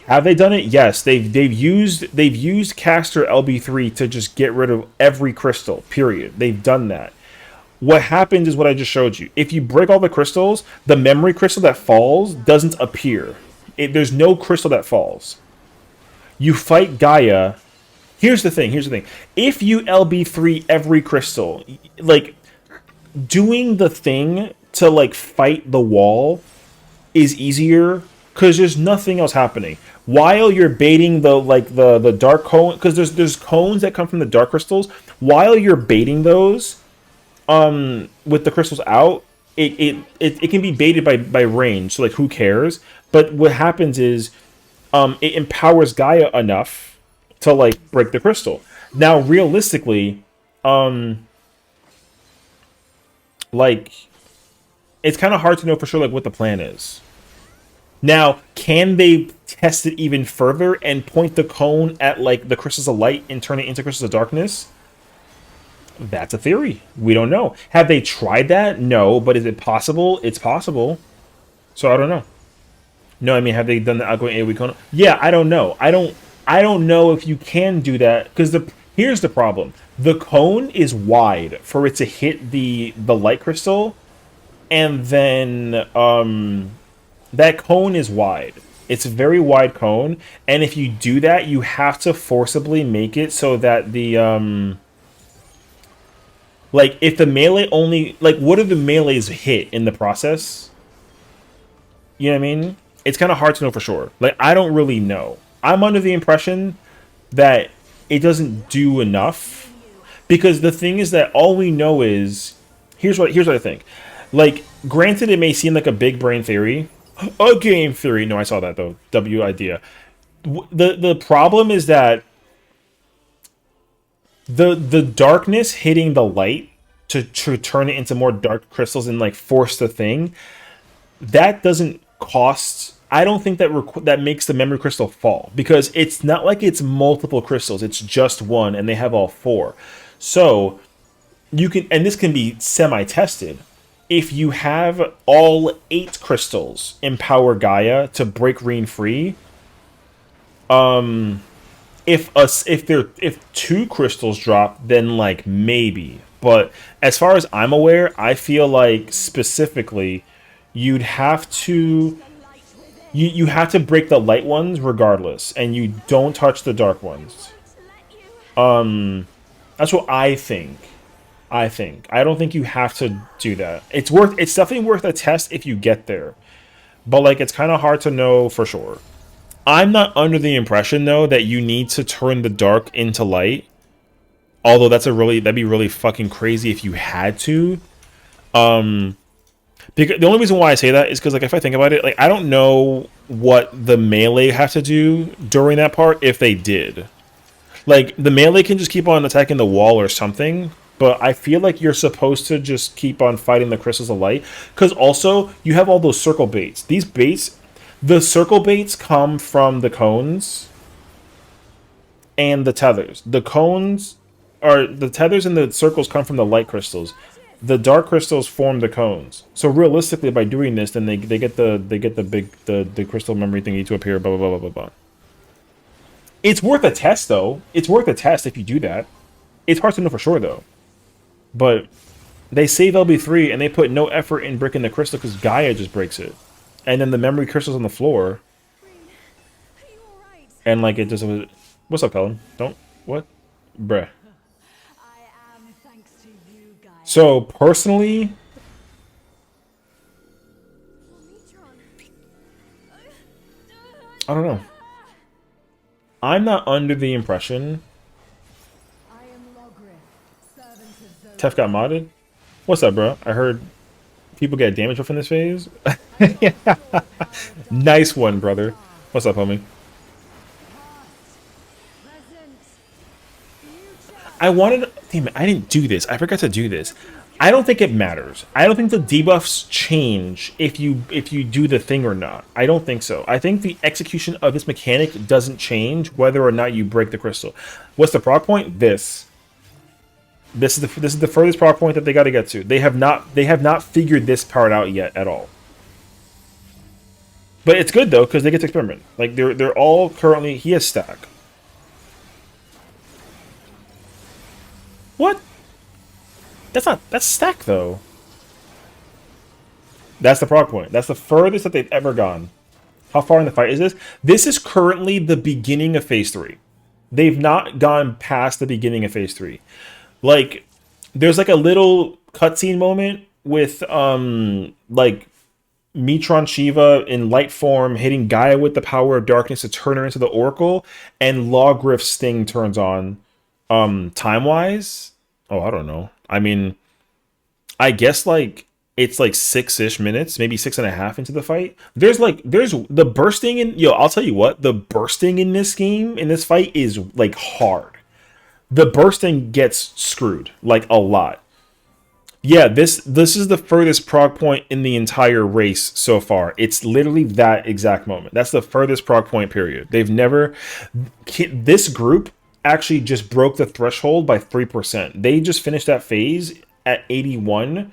Have they done it? Yes, they've used caster LB3 to just get rid of every crystal. Period. They've done that. What happens is what I just showed you. If you break all the crystals, the memory crystal that falls doesn't appear. There's no crystal that falls. You fight Gaia. Here's the thing. If you LB3 every crystal, like doing the thing to like fight the wall is easier because there's nothing else happening. While you're baiting the dark cone, because there's cones that come from the dark crystals. While you're baiting those, with the crystals out, it can be baited by range. So like, who cares? But what happens is, it empowers Gaia enough to like break the crystal. Now, realistically, like, it's kind of hard to know for sure like what the plan is. Now, can they test it even further and point the cone at like the crystals of light and turn it into crystals of darkness? That's a theory. We don't know. Have they tried that? No, but is it possible? It's possible. So I don't know. No, I mean, have they done the outgoing AoE cone? Yeah, I don't know. I don't know if you can do that because here's the problem. The cone is wide for it to hit the light crystal, and then that cone is wide. It's a very wide cone, and if you do that, you have to forcibly make it so that the like if the melee only like what if the melees hit in the process? You know what I mean? It's kind of hard to know for sure. Like I don't really know. I'm under the impression that it doesn't do enough because the thing is that all we know is here's what I think. Like granted, it may seem like a big brain theory, a game theory. No, I saw that though. W idea. The problem is that the darkness hitting the light to turn it into more dark crystals and like force the thing, that doesn't cost. I don't think that makes the memory crystal fall because it's not like it's multiple crystals. It's just one, and they have all four. So you can, and this can be semi-tested. If you have all 8 crystals empower Gaia to break Reen free, if 2 crystals drop, then like maybe. But as far as I'm aware, I feel like specifically you'd have to you have to break the light ones regardless, and you don't touch the dark ones. That's what I think. I don't think you have to do that. It's definitely worth a test if you get there. But like it's kind of hard to know for sure. I'm not under the impression though that you need to turn the dark into light. Although that'd be really fucking crazy if you had to. Because the only reason why I say that is because like if I think about it, like I don't know what the melee have to do during that part if they did. Like the melee can just keep on attacking the wall or something, but I feel like you're supposed to just keep on fighting the crystals of light because also you have all those circle baits. These baits, the circle baits come from the cones and the tethers. The tethers and the circles come from the light crystals. The dark crystals form the cones. So realistically, by doing this, then they get the crystal memory thingy to appear. Blah blah blah blah blah. It's worth a test though. It's worth a test if you do that. It's hard to know for sure though. But they save LB3 and they put no effort in breaking the crystal because Gaia just breaks it, and then the memory crystal's on the floor. And like it just was. What's up, Helen? Don't what, bruh. So personally, I don't know. I'm not under the impression. Tef got modded? What's up, bro? I heard people get damage buff in this phase. Yeah. Nice one, brother. What's up, homie? Damn it, I didn't do this. I forgot to do this. I don't think it matters. I don't think the debuffs change if you do the thing or not. I don't think so. I think the execution of this mechanic doesn't change whether or not you break the crystal. What's the proc point? This is the furthest proc point that they got to get to. They have not figured this part out yet at all. But it's good though because they get to experiment. Like they're all currently. He has stack. What? That's stack though. That's the proc point. That's the furthest that they've ever gone. How far in the fight is this? This is currently the beginning of phase 3. They've not gone past the beginning of phase 3. Like there's like a little cutscene moment with like Mitron Shiva in light form hitting Gaia with the power of darkness to turn her into the Oracle, and Lawgriff's sting turns on. Time-wise, I don't know. I mean, I guess like it's like 6-ish minutes, maybe 6.5 into the fight. There's the bursting in I'll tell you what, the bursting in this game, in this fight is like hard. the bursting gets screwed like a lot. Yeah, this is the furthest prog point in the entire race so far. It's literally that exact moment. That's the furthest prog point period. They've never... This group actually just broke the threshold by 3%. They just finished that phase at 81.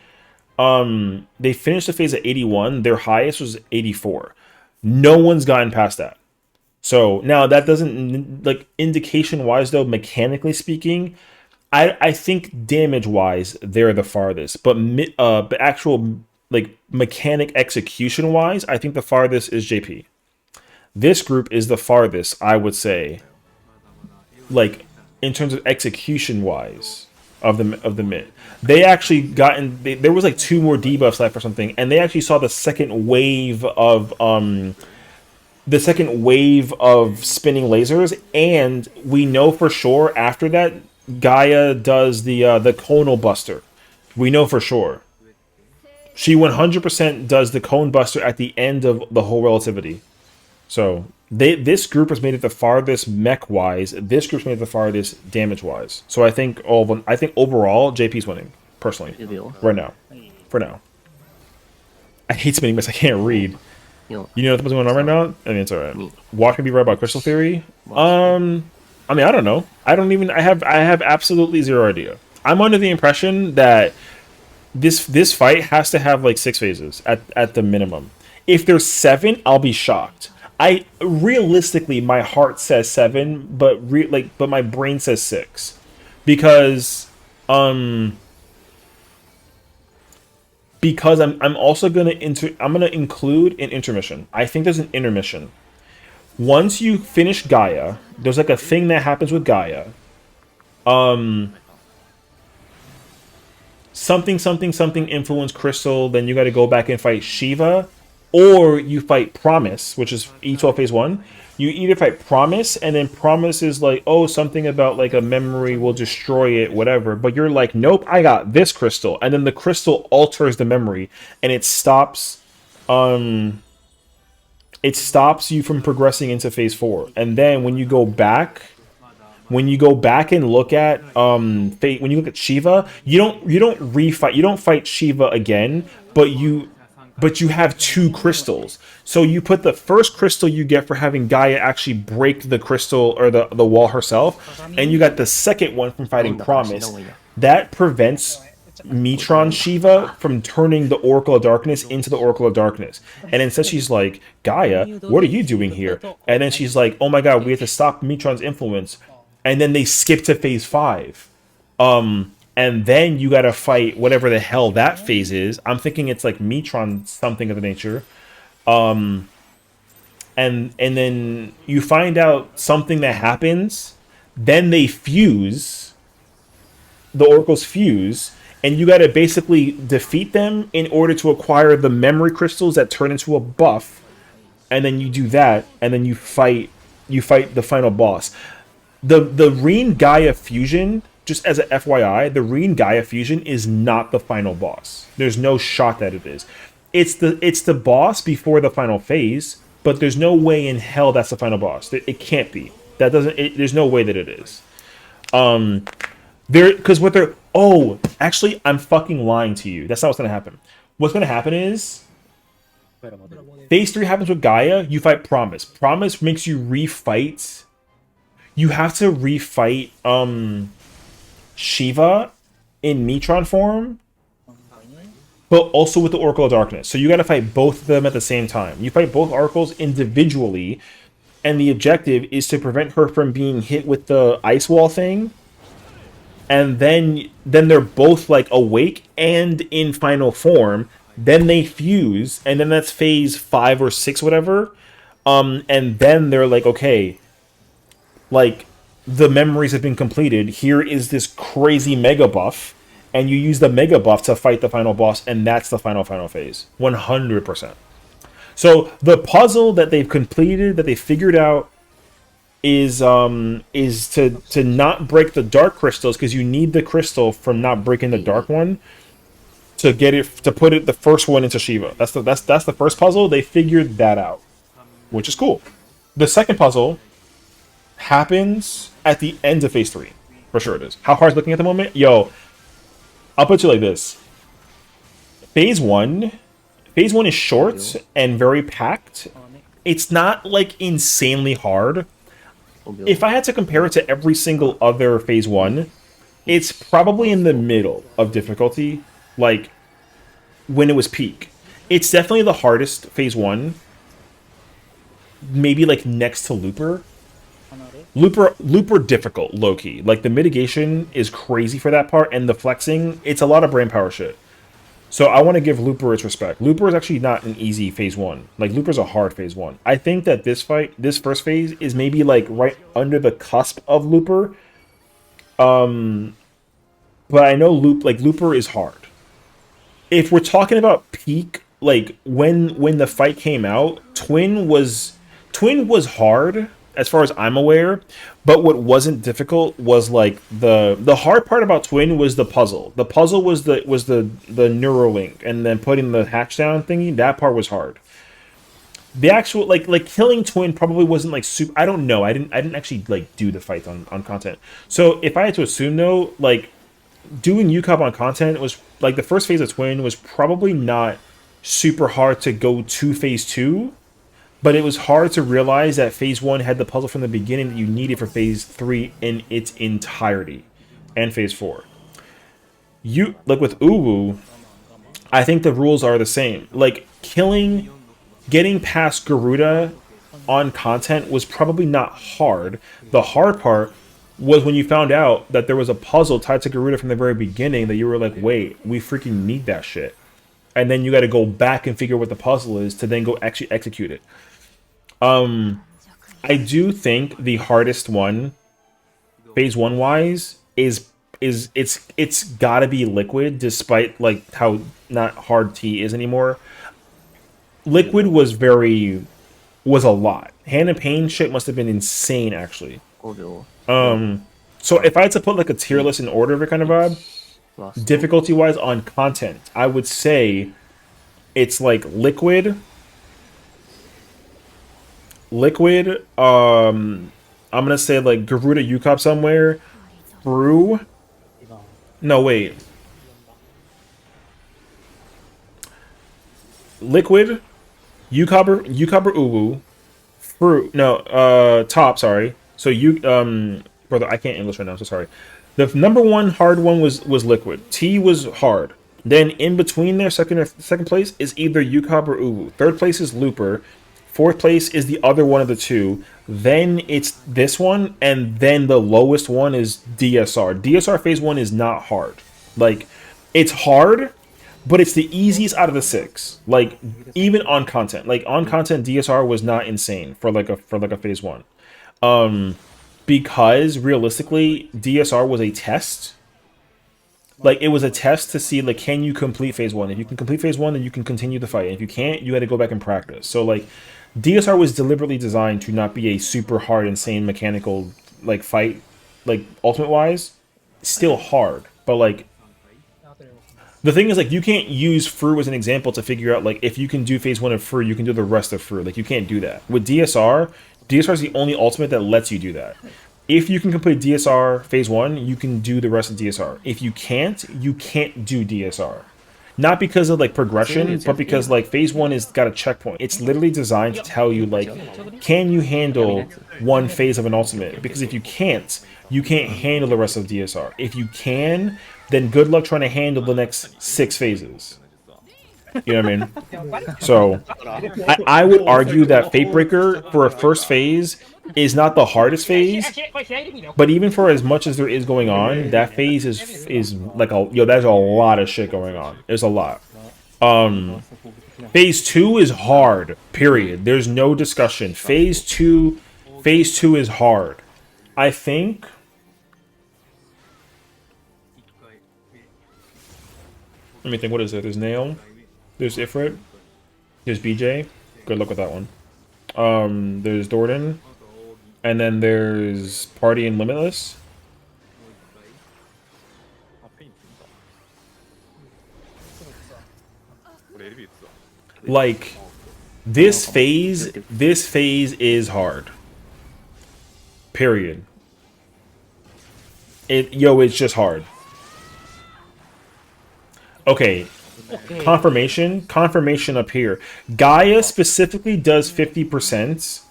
They finished the phase at 81. Their highest was 84. No one's gotten past that. So now that doesn't, like, indication wise though, mechanically speaking, I think damage wise they're the farthest, but actual like mechanic execution wise, I think the farthest is JP. This group is the farthest, I would say, like in terms of execution wise of the mid. They actually there was like 2 more debuffs left or something, and they actually saw the second wave of spinning lasers, and we know for sure after that Gaia does the Conal Buster. We know for sure. She 100% does the Cone Buster at the end of the whole relativity. So this group has made it the farthest mech wise. This group's made it the farthest damage wise. So I think overall JP's winning personally right now. For now, I hate spinning miss. I can't read. You know what's going on right now? I mean, it's alright. Watch me be right about crystal theory. I mean, I don't know. I have absolutely zero idea. I'm under the impression that this fight has to have like 6 phases at the minimum. If there's 7, I'll be shocked. Realistically, my heart says 7, but my brain says 6, because I'm also gonna include an intermission. I think there's an intermission. Once you finish Gaia, there's like a thing that happens with Gaia. Something influence crystal, then you got to go back and fight Shiva, or you fight Promise, which is E12 phase 1. You either fight Promise, and then Promise is like, oh, something about like a memory will destroy it, whatever. But you're like, nope, I got this crystal, and then the crystal alters the memory, and it stops you from progressing into phase 4. And then when you go back and look at when you look at Shiva, you don't fight Shiva again, but you have 2 crystals. So you put the first crystal you get for having Gaia actually break the crystal or the wall herself, and you got the second one from fighting Promise. That prevents Metron Shiva from turning the Oracle of Darkness into the Oracle of Darkness. And instead she's like, Gaia, what are you doing here? And then she's like, oh my god, we have to stop Metron's influence. And then they skip to phase 5. And then you gotta fight whatever the hell that phase is. I'm thinking it's like Metron something of the nature. And then you find out something that happens. Then they fuse. The Oracles fuse. And you gotta basically defeat them in order to acquire the memory crystals that turn into a buff. And then you do that, and then you fight the final boss. The Reen Gaia fusion, just as a FYI, the Reen Gaia fusion is not the final boss. There's no shot that it is. It's the boss before the final phase, but there's no way in hell that's the final boss. It can't be. There's no way that it is. Oh, actually, I'm fucking lying to you. That's not what's gonna happen. What's gonna happen is phase 3 happens with Gaia. You fight Promise. Promise makes you refight. You have to refight Shiva in Metron form, but also with the Oracle of Darkness. So you got to fight both of them at the same time. You fight both Oracles individually, and the objective is to prevent her from being hit with the ice wall thing. And then they're both like awake and in final form. Then they fuse, and then that's phase 5 or 6, whatever. And then they're like, okay, like the memories have been completed. Here is this crazy mega buff, and you use the mega buff to fight the final boss, and that's the final phase. 100%. So the puzzle that they've completed, that they figured out, is to not break the dark crystals, because you need the crystal from not breaking the dark one to get it, to put it, the first one into Shiva. That's the first puzzle. They figured that out, which is cool. The second puzzle happens at the end of phase 3, For sure it is. How hard's looking at the moment? Yo, I'll put you like this. Phase 1 is short and very packed. It's not like insanely hard. If I had to compare it to every single other Phase 1, it's probably in the middle of difficulty, like when it was peak. It's definitely the hardest Phase 1. Maybe like next to Looper. Looper difficult, low-key. Like the mitigation is crazy for that part, and the flexing, it's a lot of brain power shit. So I want to give Looper its respect. Looper is actually not an easy Phase 1. Like, Looper's a hard Phase 1. I think that this first phase is maybe, like, right under the cusp of Looper. But I know Looper is hard. If we're talking about peak, like, when the fight came out, Twin was hard, as far as I'm aware, but what wasn't difficult was like the hard part about Twin was the puzzle. The puzzle was the Neuralink, and then putting the hatch down thingy. That part was hard. The actual like killing Twin probably wasn't like super. I don't know. I didn't actually like do the fight on content. So if I had to assume though, like doing UCOP on content was like the first phase of Twin was probably not super hard to go to Phase 2. But it was hard to realize that Phase 1 had the puzzle from the beginning that you needed for Phase 3 in its entirety. And Phase 4. Like with Uwu, I think the rules are the same. Like, getting past Garuda on content was probably not hard. The hard part was when you found out that there was a puzzle tied to Garuda from the very beginning that you were like, wait, we freaking need that shit. And then you got to go back and figure what the puzzle is to then go actually execute it. I do think the hardest one, Phase 1 wise, is it's gotta be Liquid, despite like how not hard T is anymore. Liquid was a lot. Hand and Pain shit must have been insane actually. So if I had to put like a tier list in order of a kind of vibe, difficulty wise on content, I would say it's like Liquid, I'm gonna say like Garuda UCOP somewhere, Brew. No, wait. Liquid, UCOP or Uwu, Fruit. No, Top. Sorry. So brother, I can't English right now. So sorry. The number one hard one was Liquid. T was hard. Then in between there, second place is either UCOP or Uwu. Third place is Looper. Fourth place is the other one of the two. Then it's this one, and then the lowest one is DSR. DSR Phase 1 is not hard. Like, it's hard, but it's the easiest out of the 6. Like, even on content. Like, on content, DSR was not insane for like a Phase 1. Because, realistically, DSR was a test. Like, it was a test to see, like, can you complete Phase 1? If you can complete Phase 1, then you can continue the fight. And if you can't, you got to go back and practice. So, like, DSR was deliberately designed to not be a super hard, insane, mechanical, like, fight, like, ultimate-wise. Still hard. But, like, the thing is, like, you can't use Fru as an example to figure out, like, if you can do Phase 1 of Fru, you can do the rest of Fru. Like, you can't do that. With DSR is the only ultimate that lets you do that. If you can complete DSR Phase 1, you can do the rest of DSR. If you can't do DSR. Not because of, like, progression, but because, like, Phase 1 is got a checkpoint. It's literally designed to tell you, like, can you handle one phase of an ultimate? Because if you can't handle the rest of DSR. If you can, then good luck trying to handle the next 6 phases. You know what I mean? So, I would argue that Fatebreaker, for a first phase, is not the hardest phase, but even for as much as there is going on, that phase is like there's a lot of shit going on. There's a lot. Phase 2 is hard, period. There's no discussion. Phase 2 is hard. I think let me think, what is it? There's Nail, there's Ifrit, there's BJ. Good luck with that one. There's Dordan. And then there's Party and Limitless. Like, this phase is hard. Period. It's just hard. Okay. Confirmation up here. Gaia specifically does 50%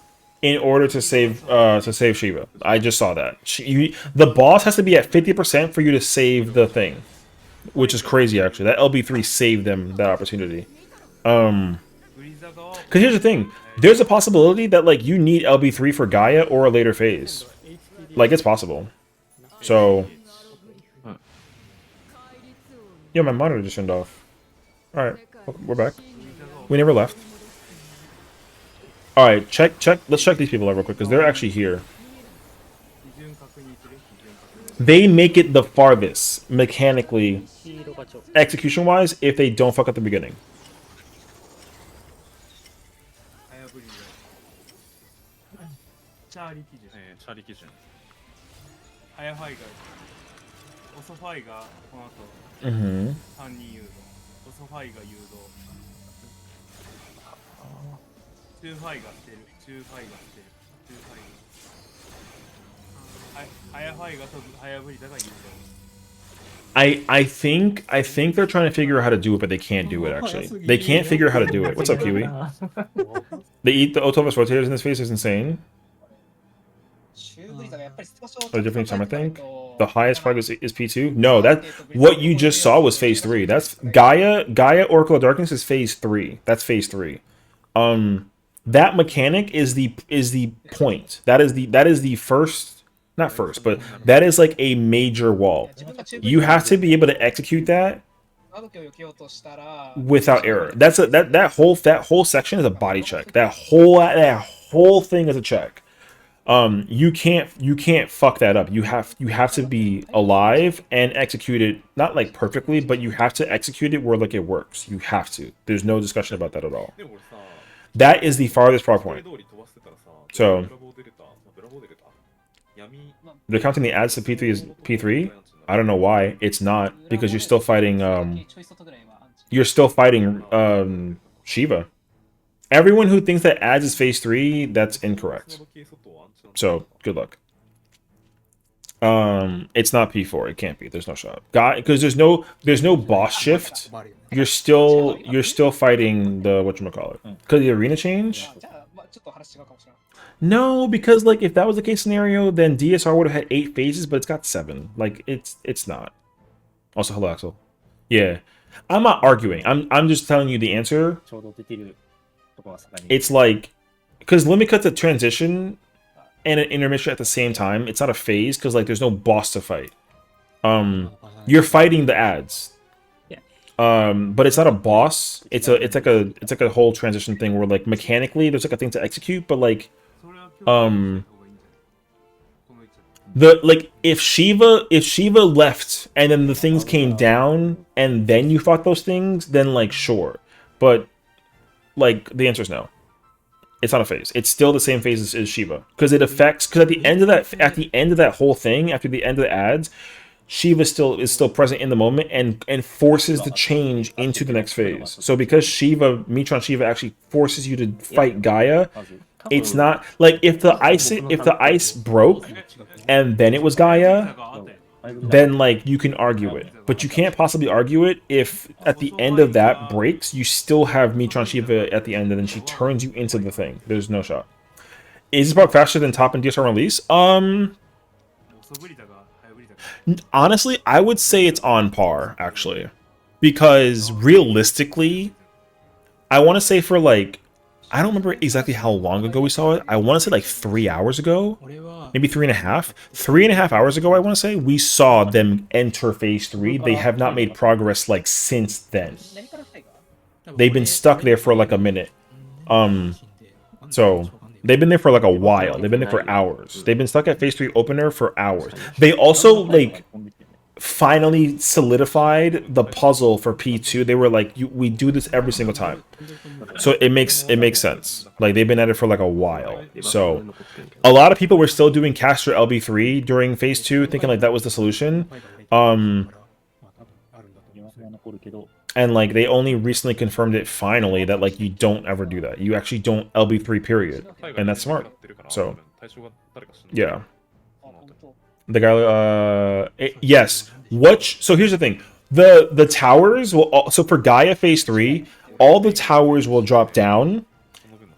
in order to save Shiva. I just saw that. The boss has to be at 50% for you to save the thing, which is crazy actually. That LB3 saved them that opportunity. Because here's the thing, there's a possibility that like you need LB3 for Gaia or a later phase. Like it's possible. So, yo, my monitor just turned off. All right, we're back. We never left. All right, check. Let's check these people out real quick because they're actually here. They make it the farthest mechanically, execution-wise, if they don't fuck at the beginning. Mm-hmm. I think they're trying to figure out how to do it, but they can't do it actually. They can't figure out how to do it. What's up, Kiwi? They eat the Otovus rotators in this phase is insane. A different time, I think. The highest flag is P2. No, that what you just saw was phase 3. That's Gaia Oracle of Darkness is phase 3. That's phase 3. That mechanic is the point. That is the first, not first, but that is like a major wall. You have to be able to execute that without error. That whole section is a body check. That whole thing is a check. You can't fuck that up. You have to be alive and execute it, not like perfectly, but you have to execute it where like it works. You have to. There's no discussion about that at all. That is the farthest far point. So they're counting the ads to P3 as P3. I don't know why it's not, because you're still fighting Shiva. Everyone who thinks that ads is phase 3, that's incorrect. So good luck. It's not P4. It can't be. There's no shot. Because there's no boss shift. You're still fighting the whatchamacallit. Because the arena change. No, because like if that was the case scenario, then DSR would have had 8 phases, but it's got 7. Like it's not. Also, hello Axel. Yeah, I'm not arguing. I'm just telling you the answer. It's like because Limit Cut's a transition and an intermission at the same time. It's not a phase because like there's no boss to fight. You're fighting the ads. But it's not a boss. It's like a whole transition thing where like mechanically there's like a thing to execute, but like if Shiva left and then the things came down and then you fought those things, then like sure. But like the answer is no. It's not a phase. It's still the same phase as Shiva. Because at the end of that whole thing, after the end of the ads, Shiva is still present in the moment and forces the change into the next phase. So because Mitron Shiva actually forces you to fight Gaia, it's not like if the ice broke and then it was Gaia, then like you can argue it. But you can't possibly argue it if at the end of that breaks, you still have Mitron Shiva at the end and then she turns you into the thing. There's no shot. Is this about faster than top and DSR release? Honestly, I would say it's on par, actually. Because realistically, I want to say for like, I don't remember exactly how long ago we saw it. I want to say like 3 hours ago, maybe 3.5. 3.5 hours ago, I want to say, we saw them enter phase 3. They have not made progress like since then. They've been stuck there for like a minute. So they've been there for like a while. They've been there for hours. They've been stuck at phase 3 opener for hours. They also like finally solidified the puzzle for P2. They were like, we do this every single time. So it makes sense. Like they've been at it for like a while. So a lot of people were still doing caster LB3 during phase 2, thinking like that was the solution. And like they only recently confirmed it finally that like you don't ever do that. You actually don't LB3 period. And that's smart. So yeah. The guy, yes. So here's the thing. The towers will so for Gaia phase 3, all the towers will drop down,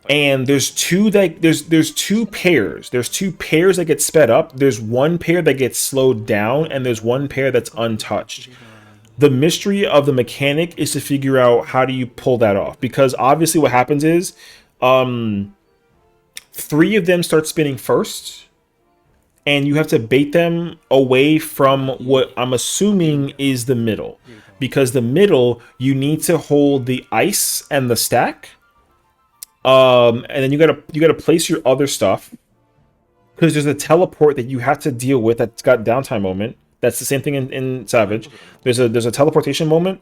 and there's two pairs. There's two pairs that get sped up. There's one pair that gets slowed down, and there's one pair that's untouched. The mystery of the mechanic is to figure out how do you pull that off, because obviously what happens is 3 of them start spinning first, and you have to bait them away from what I'm assuming is the middle. Because the middle, you need to hold the ice and the stack. And then you gotta place your other stuff. Because there's a teleport that you have to deal with that's got downtime moment. That's the same thing in Savage. There's a teleportation moment.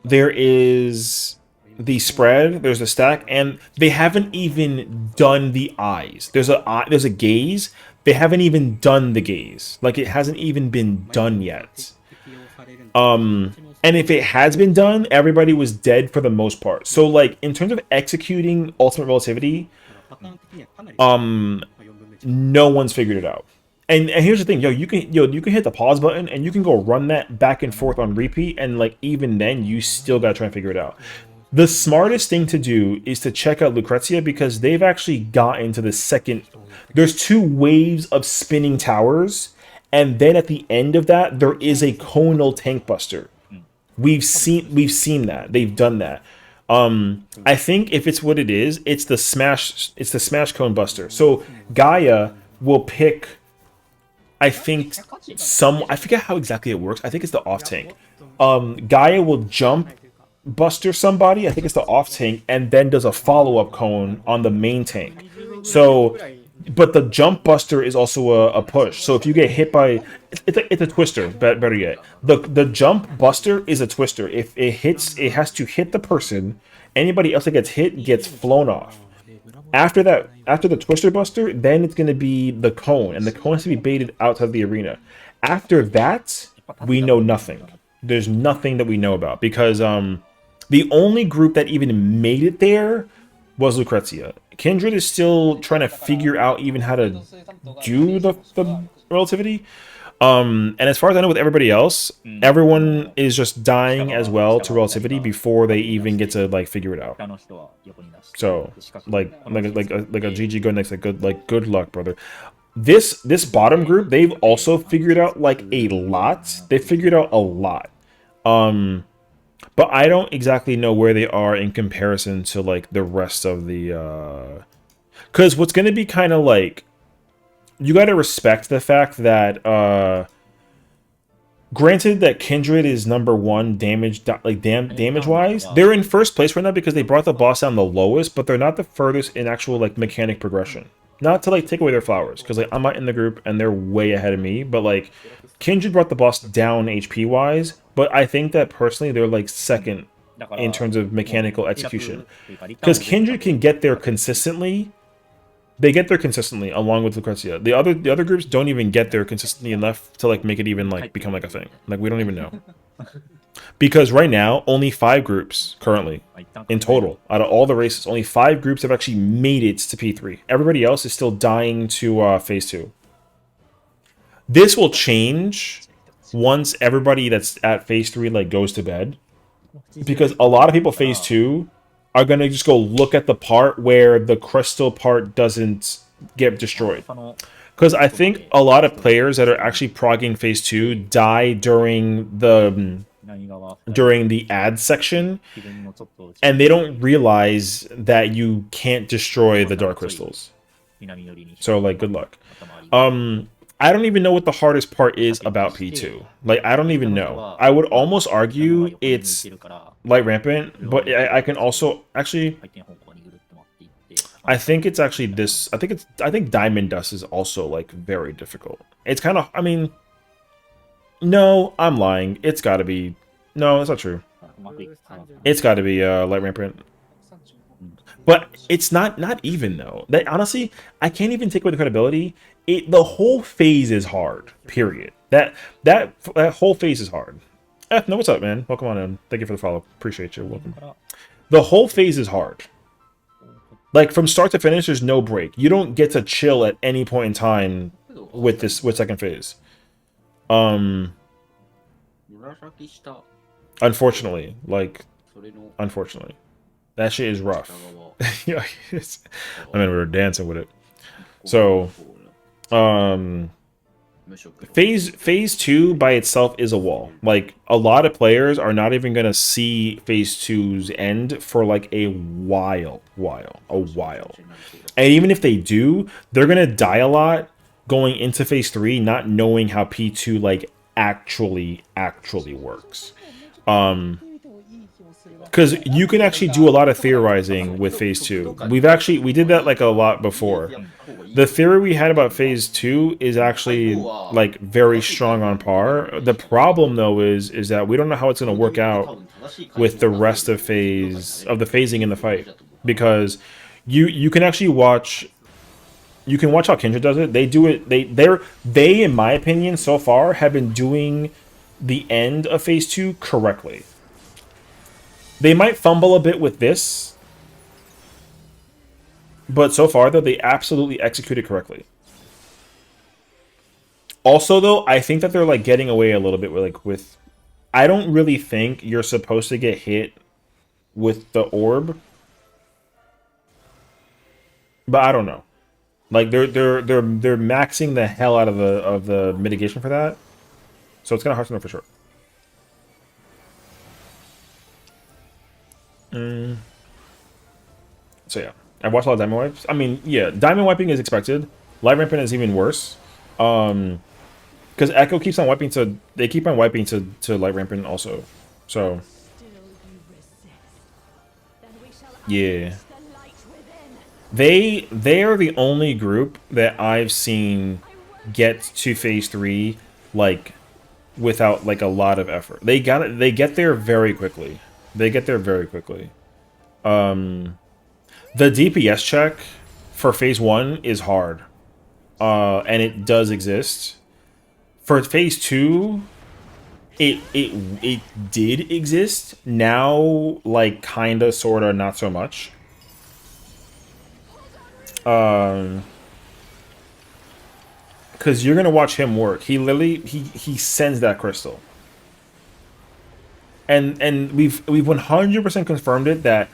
There is the spread, there's a stack, and they haven't even done the eyes. There's a gaze. They haven't even done the gaze. Like, it hasn't even been done yet. And if it has been done, everybody was dead for the most part. So, like, in terms of executing ultimate relativity, no one's figured it out. And here's the thing, you can hit the pause button and you can go run that back and forth on repeat, and like even then you still gotta try and figure it out. The smartest thing to do is to check out Lucrezia, because they've actually gotten to the second. There's 2 waves of spinning towers, and then at the end of that, there is a conal tank buster. We've seen that. They've done that. I think if it's what it is, it's the smash cone buster. So Gaia will pick, I think I forget how exactly it works. I think it's the off tank. Gaia will jump buster somebody, I think it's the off tank, and then does a follow-up cone on the main tank. So, but the jump buster is also a push. So if you get hit by, it's a twister, better yet. The jump buster is a twister. If it hits, it has to hit the person. Anybody else that gets hit gets flown off. After that, after the twister buster, then it's going to be the cone, and the cone has to be baited outside of the arena. After that, we know nothing. There's nothing that we know about, because the only group that even made it there was Lucrezia. Kindred is still trying to figure out even how to do the relativity. And as far as I know, with everybody else, everyone is just dying as well to relativity before they even get to like figure it out. So like a GG go next, good luck, brother. This bottom group, they've also figured out like a lot. They figured out a lot. But I don't exactly know where they are in comparison to like the rest of the because what's going to be kind of like, you got to respect the fact that granted that Kindred is #1 damage wise, they're in first place right now because they brought the boss down the lowest, but they're not the furthest in actual like mechanic progression. Not to like take away their flowers, because like I'm not in the group and they're way ahead of me, but like Kindred brought the boss down HP wise, but I think that personally they're like second in terms of mechanical execution, because Kindred can get there consistently. They get there consistently along with Lucrezia. The other groups don't even get there consistently enough to like make it even like become like a thing. Like we don't even know. Because right now, only 5 groups currently in total. Out of all the races, only 5 groups have actually made it to P3. Everybody else is still dying to Phase 2. This will change once everybody that's at Phase 3 like goes to bed. Because a lot of people Phase 2 are going to just go look at the part where the crystal part doesn't get destroyed. Because I think a lot of players that are actually progging Phase 2 die during the ad section, and they don't realize that you can't destroy the dark crystals. So like, good luck. I don't even know what the hardest part is about P2. Like, I don't even know. I would almost argue it's light rampant, but I can also actually, I think it's actually this. I think Diamond Dust is also like very difficult. It's kind of, I mean, no, I'm lying. It's got to be, no, that's not true. It's got to be light rampant. But it's not even though. That honestly, I can't even take away the credibility. The whole phase is hard. Period. That whole phase is hard. No, what's up, man? Welcome on in. Thank you for the follow. Appreciate you. Welcome. The whole phase is hard. Like from start to finish, there's no break. You don't get to chill at any point in time with second phase. Unfortunately, unfortunately, that shit is rough. Yeah, I mean, we were dancing with it. So, phase 2 by itself is a wall. Like a lot of players are not even gonna see phase 2's end for like a while. And even if they do, they're gonna die a lot going into phase 3, not knowing how P2 like actually works. Because you can actually do a lot of theorizing with phase 2. We did that like a lot before. The theory we had about phase 2 is actually like very strong on par. The problem though is that we don't know how it's going to work out with the rest of the phasing in the fight, because you can actually watch. You can watch how Kindred does it. They do it. They in my opinion so far have been doing the end of phase 2 correctly. They might fumble a bit with this, but so far though they absolutely executed correctly. Also though, I think that they're like getting away a little bit with I don't really think you're supposed to get hit with the orb. But I don't know. Like they're maxing the hell out of the mitigation for that. So it's kind of hard to know for sure. So yeah, I watched a lot of diamond wipes. I mean, yeah, diamond wiping is expected. Light rampant is even worse. Because Echo keeps on wiping to light rampant also. So yeah, they are the only group that I've seen get to phase 3 like without like a lot of effort. They get there very quickly. The DPS check for phase 1 is hard. And it does exist. For phase 2, it did exist. Now, like, kinda, sorta, not so much. Because you're gonna watch him work. He literally he sends that crystal. And we've 100% confirmed it that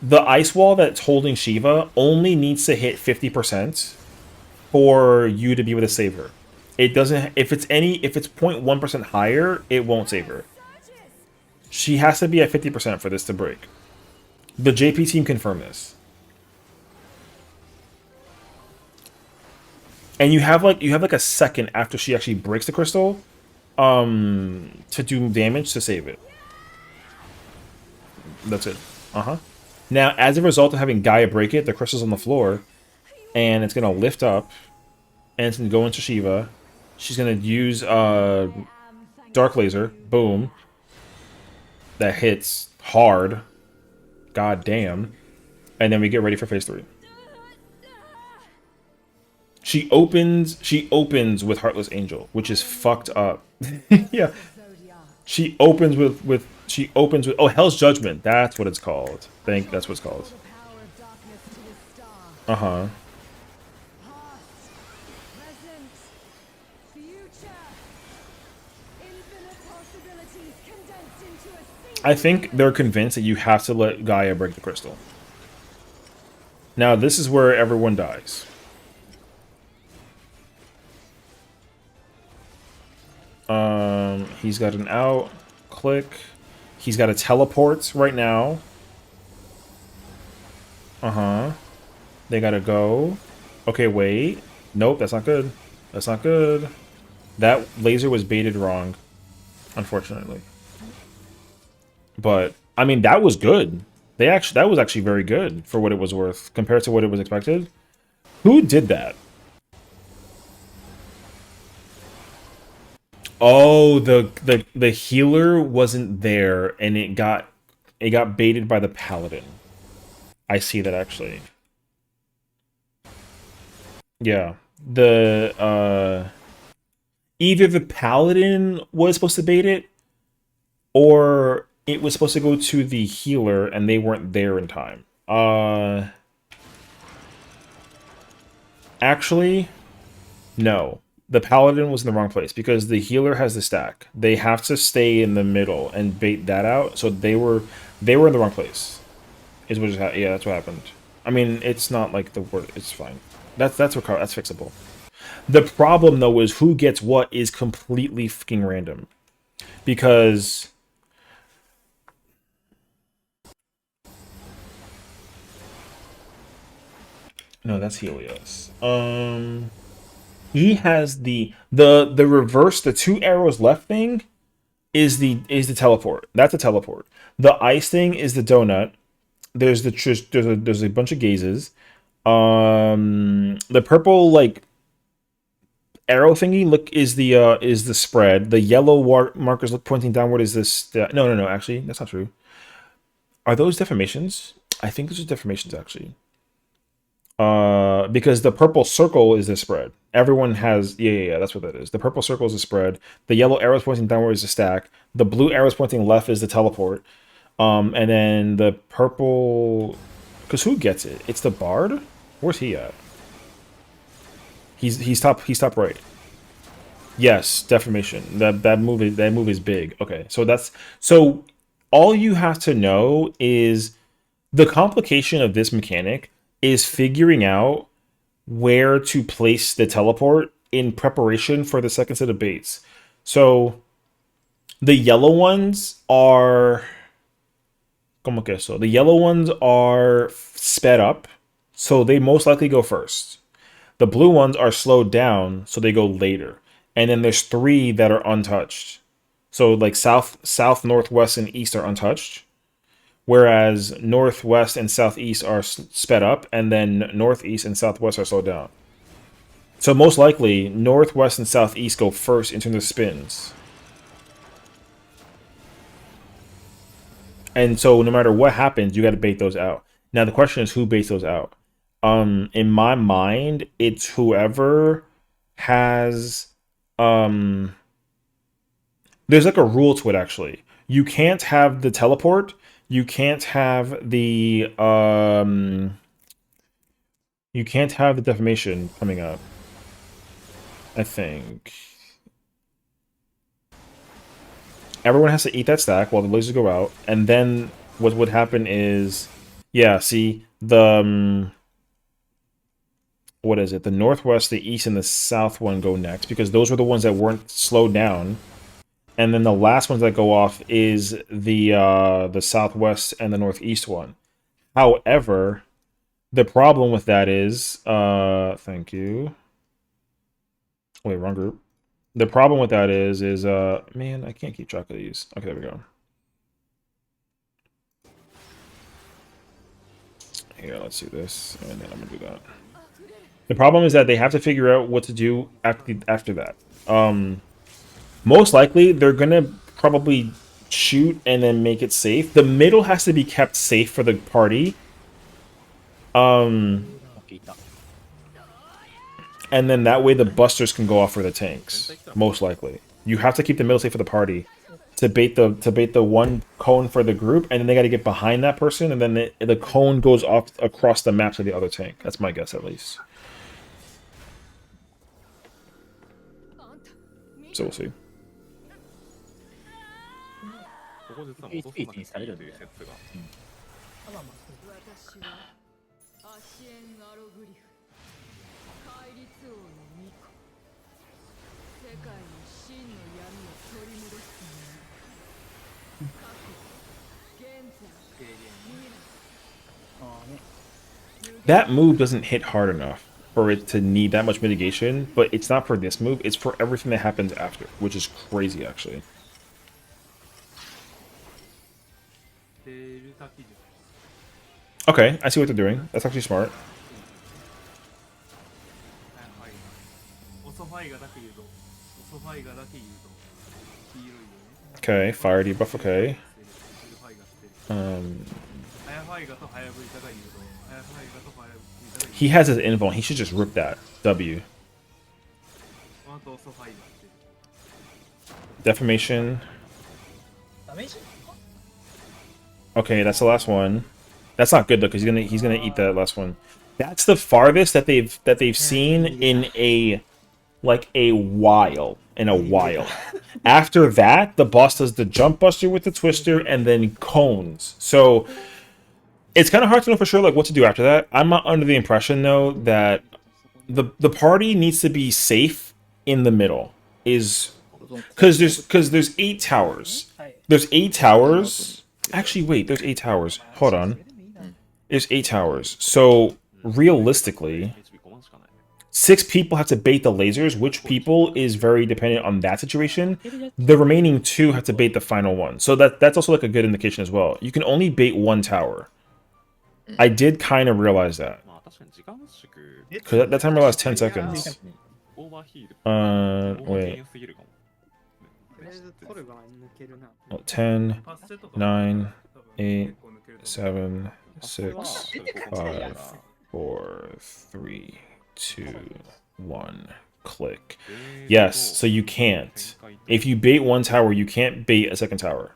the ice wall that's holding Shiva only needs to hit 50% for you to be able to save her. It doesn't. If it's 0.1% higher, it won't save her. She has to be at 50% for this to break. The JP team confirmed this. And you have like a second after she actually breaks the crystal, to do damage to save it. That's it. Now, as a result of having Gaia break it, the crystal's on the floor, and it's gonna lift up, and it's gonna go into Shiva. She's gonna use Dark Laser. Boom. That hits hard. God damn. And then we get ready for phase 3. She opens with Heartless Angel, which is fucked up. Yeah. She opens with oh, Hell's Judgment. That's what it's called. I think that's what it's called. I think they're convinced that you have to let Gaia break the crystal. Now, this is where everyone dies. He's got an out. Click. He's got a teleport right now. They gotta go. Okay, wait. Nope, that's not good. That's not good. That laser was baited wrong, unfortunately. But I mean, that was good. That was actually very good for what it was worth compared to what it was expected. Who did that? Oh, the healer wasn't there, and it got baited by the paladin. I see that actually. Yeah, either the paladin was supposed to bait it, or it was supposed to go to the healer, and they weren't there in time. Actually, no. The paladin was in the wrong place because the healer has the stack. They have to stay in the middle and bait that out. So they were in the wrong place. Is what just yeah, that's what happened. I mean, it's not like the word. It's fine. That's fixable. The problem though is who gets what is completely fucking random, because no, that's Helios. He has the reverse. The 2 arrows left thing is the teleport. That's a teleport. The ice thing is the donut. There's a bunch of gazes. The purple like arrow thingy is the spread. The yellow markers look pointing downward is this. No. Actually, that's not true. Are those deformations? I think those are deformations actually. Because the purple circle is the spread. Everyone has yeah, that's what that is. The purple circle is the spread. The yellow arrows pointing downward is the stack. The blue arrows pointing left is the teleport. And then the purple, because who gets it? It's the bard. Where's he at? He's top right. Yes, deformation. That move is big. Okay, so all you have to know is the complication of this mechanic is figuring out where to place the teleport in preparation for the second set of baits. So the yellow ones are como que eso? The yellow ones are sped up, so they most likely go first. The blue ones are slowed down, so they go later. And then there's 3 that are untouched. So like south, northwest, and east are untouched. Whereas northwest and southeast are sped up, and then northeast and southwest are slowed down. So most likely, northwest and southeast go first into the spins. And so no matter what happens, you got to bait those out. Now the question is who baits those out. In my mind, it's whoever has there's like a rule to it actually. You can't have the teleport. You can't have the deformation coming up. I think everyone has to eat that stack while the lasers go out, and then what would happen is, yeah, see the what is it? The northwest, the east, and the south one go next because those were the ones that weren't slowed down. And then the last ones that go off is the southwest and the northeast one. However, the problem with that is, thank you. Wait, wrong group. The problem with that is man, I can't keep track of these. Okay, there we go. Here, let's do this, and then I'm gonna do that. The problem is that they have to figure out what to do after that. Most likely, they're gonna probably shoot and then make it safe. The middle has to be kept safe for the party. And then that way the busters can go off for the tanks. Most likely, you have to keep the middle safe for the party to bait the one cone for the group, and then they got to get behind that person, and then the cone goes off across the map to the other tank. That's my guess, at least. So we'll see. ここ実は戻さなきゃいけないという説が。That move doesn't hit hard enough for it to need that much mitigation, but it's not for this move, it's for everything that happens after, which is crazy actually. Okay, I see what they're doing. That's actually smart. Okay, fire debuff, okay. He has his invuln, he should just rip that. W. Deformation. Okay, that's the last one. That's not good though, because he's gonna eat that last one. That's the farthest that they've seen in a while. After that, the boss does the jump buster with the twister and then cones. So it's kind of hard to know for sure like what to do after that. I'm not under the impression though that the party needs to be safe in the middle. Is because there's 8 towers. There's 8 towers. Actually, wait, there's 8 towers. Hold on. There's 8 towers. So realistically, 6 people have to bait the lasers. Which people is very dependent on that situation. The remaining 2 have to bait the final one. So that's also like a good indication as well. You can only bait 1 tower. I did kind of realize that. Because that timer lasts 10 seconds. Wait. 10, 9, 8, 7, 6, 5, 4, 3, 2, 1. Click. Yes, so you can't. If you bait 1 tower, you can't bait a 2nd tower.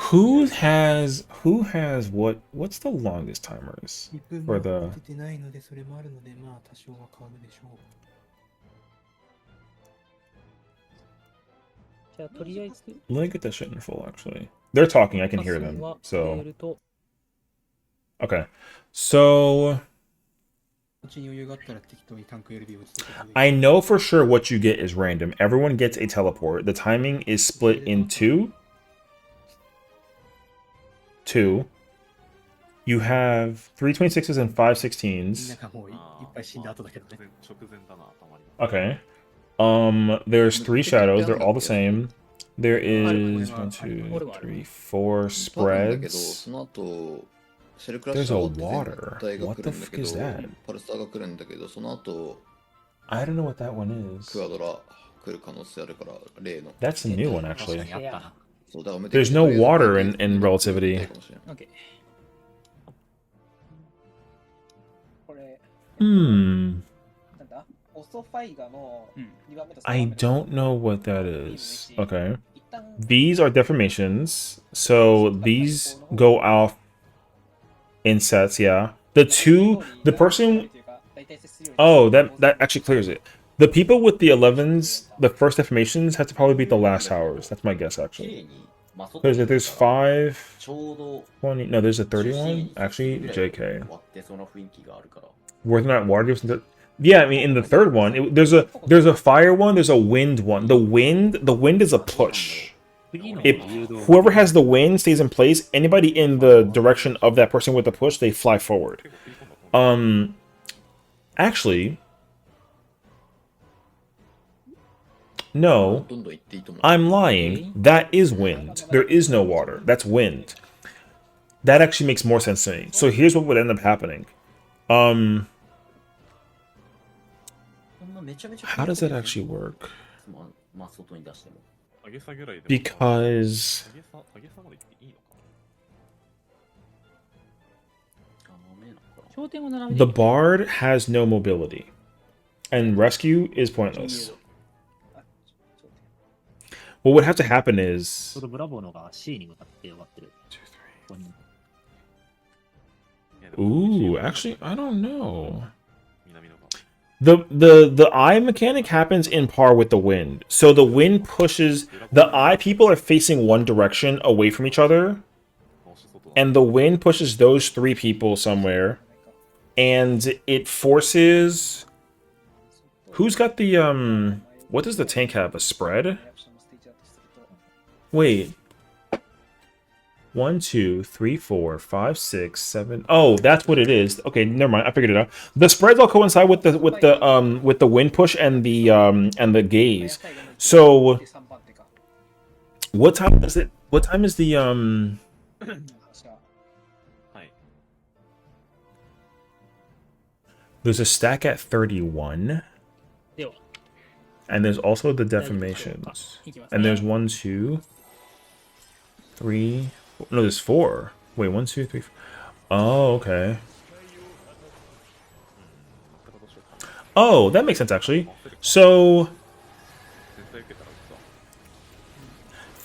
Who has what's the longest timers for the Let me get that shit in full actually. They're talking, I can hear them. So okay. So I know for sure what you get is random. Everyone gets a teleport. The timing is split in 2. You have 326s and 516s. Okay. There's 3 shadows. They're all the same. There is 1, 2, 3, 4 spreads. There's a water. What the fuck is that? I don't know what that one is. That's a new one, actually. There's no water in relativity. I don't know what that is. Okay. These are deformations. So these go off in sets, yeah. The person... Oh, that actually clears it. The people with the 11s, the first deformations, have to probably beat the last towers. That's my guess, actually. Because if there's 5, 20... No, there's a 31? Actually, JK. Worth not water gives... Yeah, I mean, in the 3rd one, there's a fire one, there's a wind one. The wind is a push. Whoever has the wind stays in place. Anybody in the direction of that person with the push, they fly forward. Actually, no, I'm lying. That is wind. There is no water. That's wind. That actually makes more sense to me. So here's what would end up happening. How does that actually work? Because the bard has no mobility, and rescue is pointless. What would have to happen is... Ooh, actually, I don't know. The eye mechanic happens in par with the wind. So the wind pushes... The eye people are facing one direction away from each other. And the wind pushes those 3 people somewhere. And it forces... Who's got the... What does the tank have? A spread? Wait. 1, 2, 3, 4, 5, 6, 7. Oh, that's what it is. Okay, never mind. I figured it out. The spreads all coincide with the wind push and the gaze. So, what time is it? What time is the There's a stack at 31. And there's also the deformations. And there's 1, 2, 3. No, there's 4. Wait, 1, 2, 3, 4. Oh, okay. Oh, that makes sense, actually. So...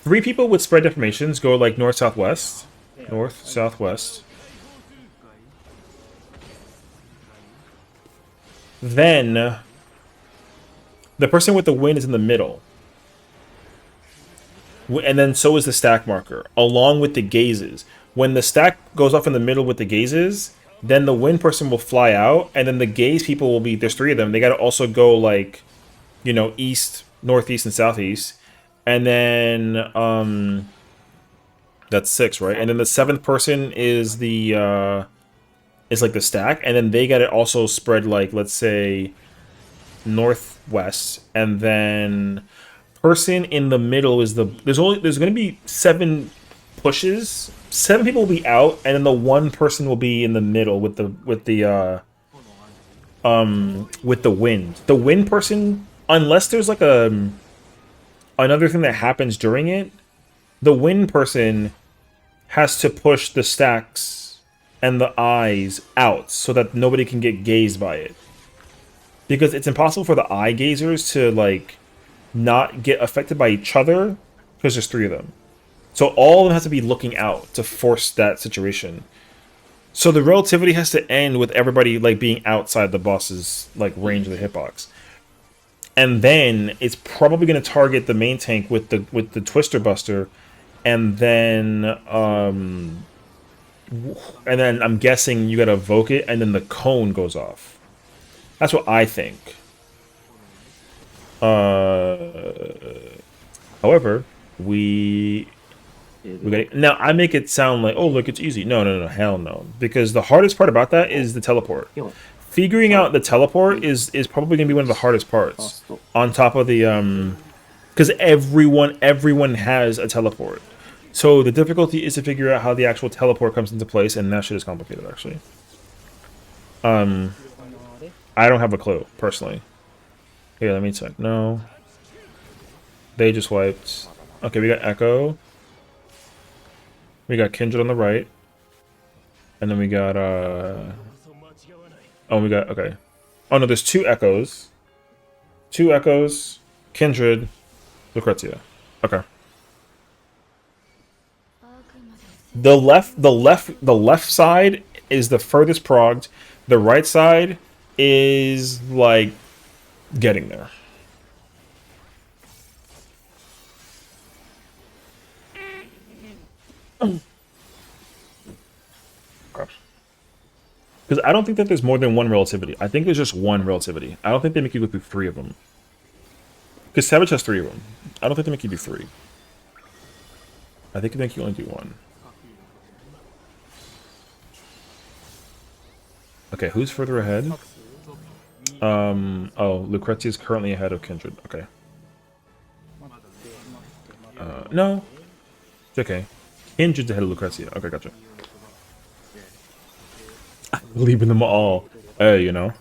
3 people with spread deformations go like north, southwest. North, southwest. Then the person with the wind is in the middle. And then so is the stack marker, along with the gazes. When the stack goes off in the middle with the gazes, then the wind person will fly out, and then the gaze people will be, there's 3 of them, they gotta also go like, you know, east, northeast, and southeast. And then, that's 6, right? And then the 7th person is the, is like the stack, and then they gotta also spread like, let's say, northwest, and then person in the middle is the there's going to be 7 pushes. 7 people will be out, and then the 1 person will be in the middle with the wind. The wind person, unless there's like another thing that happens during it, the wind person has to push the stacks and the eyes out so that nobody can get gazed by it. Because it's impossible for the eye gazers to like not get affected by each other because there's 3 of them. So all of them have to be looking out to force that situation. So the relativity has to end with everybody like being outside the boss's like range of the hitbox. And then it's probably going to target the main tank with the Twister Buster, and then I'm guessing you got to evoke it, and then the cone goes off. That's what I think. However, we got now. I make it sound like, oh look, it's easy. No, hell no. Because the hardest part about that is the teleport. Figuring out the teleport is probably gonna be one of the hardest parts. On top of the because everyone has a teleport. So the difficulty is to figure out how the actual teleport comes into place, and that shit is complicated actually. I don't have a clue personally. Here, let me check. No. They just wiped. Okay, we got Echo. We got Kindred on the right. And then we got, oh, we got, okay. Oh, no, there's 2 Echoes. 2 Echoes, Kindred, Lucrezia. Okay. The left side is the furthest progged. The right side is, like, getting there. Because I don't think that there's more than 1 relativity. I think there's just 1 relativity. I don't think they make you go through 3 of them. Because Savage has 3 of them. I don't think they make you do 3. I think they make you only do 1. Okay, who's further ahead? Oh, Lucrezia is currently ahead of Kindred. Okay. No. It's okay. Kindred's ahead of Lucrezia. Okay, gotcha. Leaving them all. You know.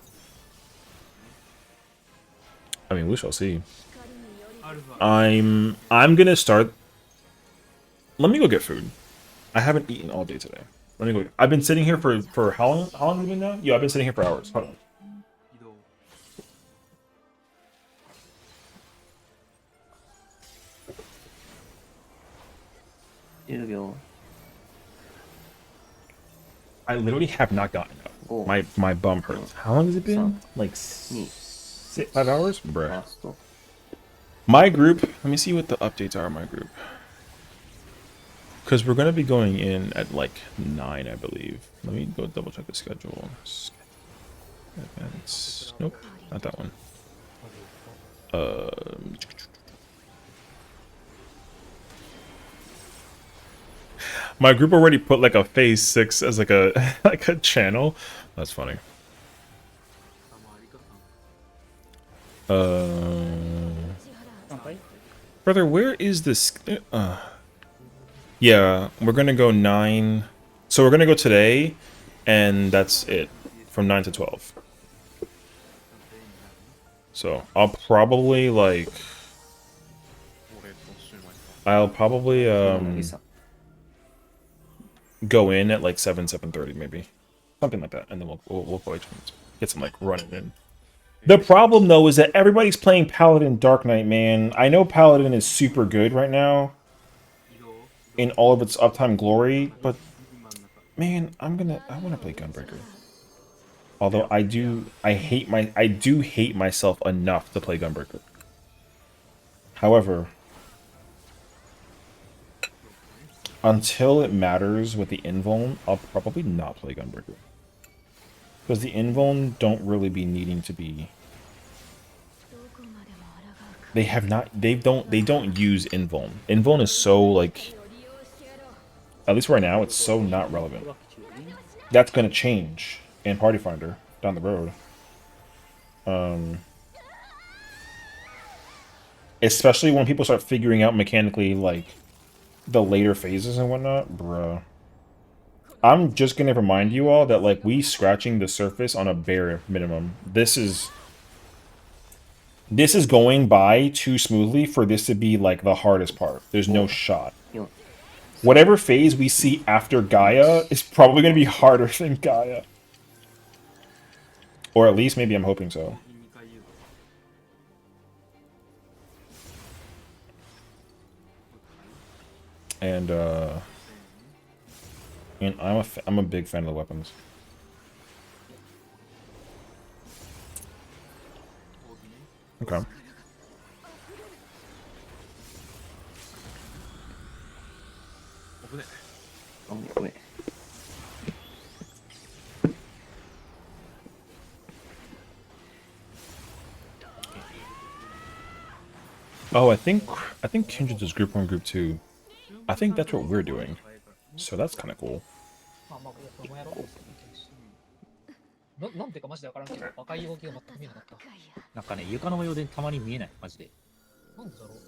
I mean, we shall see. I'm gonna start. Let me go get food. I haven't eaten all day today. Let me go. I've been sitting here for how long? How long have you been now? Yeah, I've been sitting here for hours. Hold on. I literally have not gotten up. My bum hurts. How long has it been? Like 5 hours? Bruh. My group, let me see what the updates are in my group. Because we're going to be going in at like 9, I believe. Let me go double check the schedule. Events. Nope, not that one. My group already put like a phase 6 as like a like a channel. That's funny. Brother, where is this? Yeah, we're gonna go 9. So we're gonna go today, and that's it from 9 to 12. So I'll probably like. I'll probably go in at like 7:30 maybe, something like that, and then we'll go get some like running in. The problem though is that everybody's playing Paladin Dark Knight, man. I know Paladin is super good right now, in all of its uptime glory, but man, I wanna play Gunbreaker. Although I do hate myself enough to play Gunbreaker. However, until it matters with the invuln, I'll probably not play Gunbreaker. Because the invuln don't really be needing to be. They don't use invuln. Invuln is so like, at least right now, it's so not relevant. That's gonna change in Party Finder down the road. Especially when people start figuring out mechanically like the later phases and whatnot, bruh. I'm just gonna remind you all that like we scratching the surface on a bare minimum. This is going by too smoothly for this to be like the hardest part. There's no shot. Whatever phase we see after Gaia is probably gonna be harder than Gaia. Or at least maybe I'm hoping so. And I'm a big fan of the weapons. Okay. Oh, I think Kindred does group 1, group 2. I think that's what we're doing. So that's kind of cool. なんていうかマジでわからんけど、赤い動きが全く見えなかった。なんかね、床の模様でたまに見えない、マジで。なんでだろう。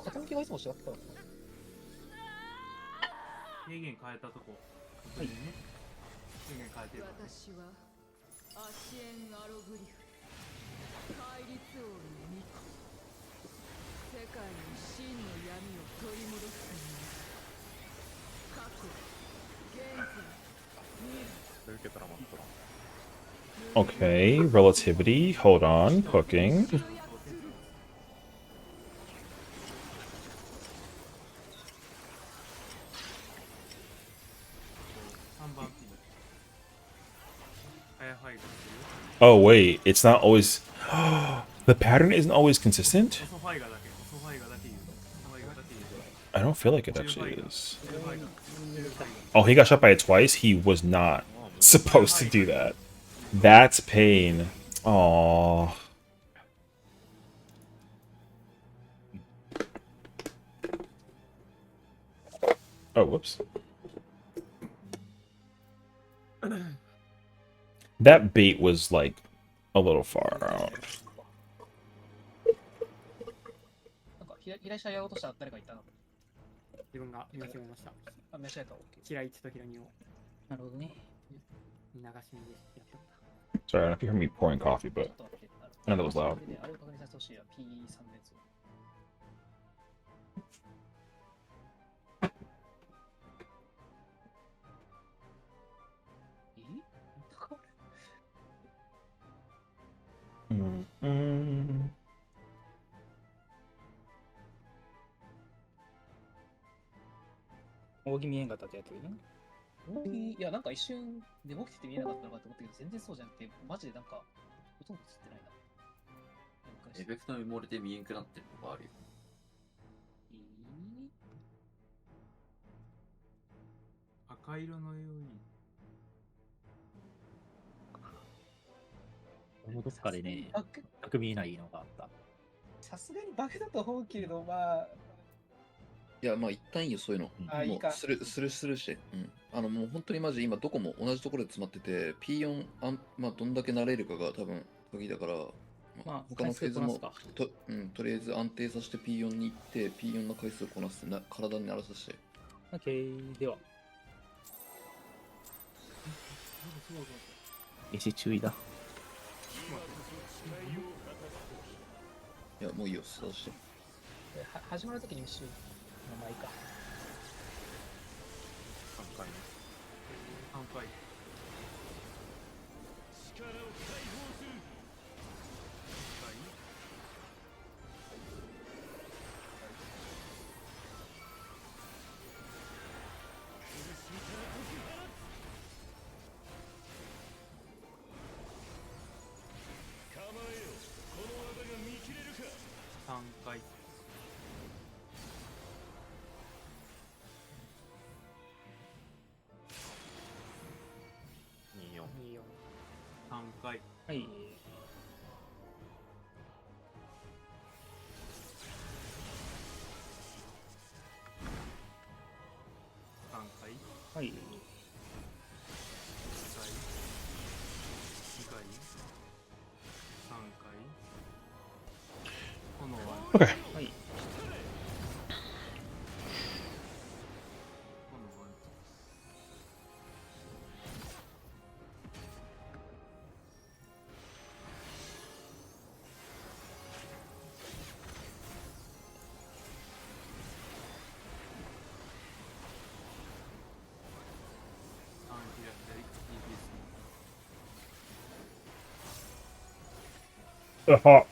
傾きがいつも違ってたのかな。軽減変えたとこ。はい。軽減変えてる。私はアシエン・アログリフ。戒律王の巫女。世界に真の闇を取り戻すために。過去、現在、未来。Okay, relativity. Hold on, cooking. Oh wait, it's not always. The pattern isn't always consistent? I don't feel like it actually is. Oh, he got shot by it twice? He was not supposed to do that. That's pain. Aww. Oh, whoops. That bait was, like, a little far out. なんか平下やろうとしたら誰かいたの？自分が今決めました。あ、メシャイか。平1と平2を。なるほどね。流し見でやってた。 Sorry, I don't know if you heard me pouring coffee, but I know that was loud. あれを確認させてほしいや P3 のやつを。扇見えんかったってやつね。扇、いや、なんか一瞬、寝起きてて見えなかったのかと思ったけど、全然そうじゃなくて、マジでなんか、ほとんど映ってないな。エフェクトに埋もれて見えんくなってるのがあるよ。赤色のように。どっかでね、全く見えないのがあった。さすがにバグだと思うけれど、まあ。いや、まあ一旦いいよ、そういうの。いいか。スルーして。もう本当にマジ今どこも同じところで詰まってて、P4、まあどんだけ慣れるかが多分鍵だから、まあ、他のフェーズもとりあえず安定させて P4 に行って、P4 の回数をこなして体に慣らさせて。OK、では。石注意だ。いや、もういいよ、スタートして。始まるときに一瞬、まあいいか。3回。力を解放する。はい。はい。Okay. Hot.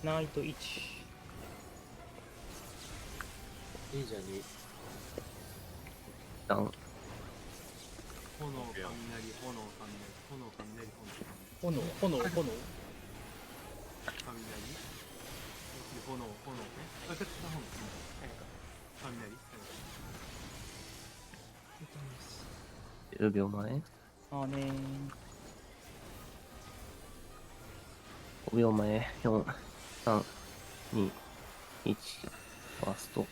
ナイト1。いいじゃんに。ダウン。炎、雷、炎、雷、炎、炎、炎。雷、雷。炎、炎。あ、ちょっと10秒前。あねー。5秒前。4、3、2、1。ファースト。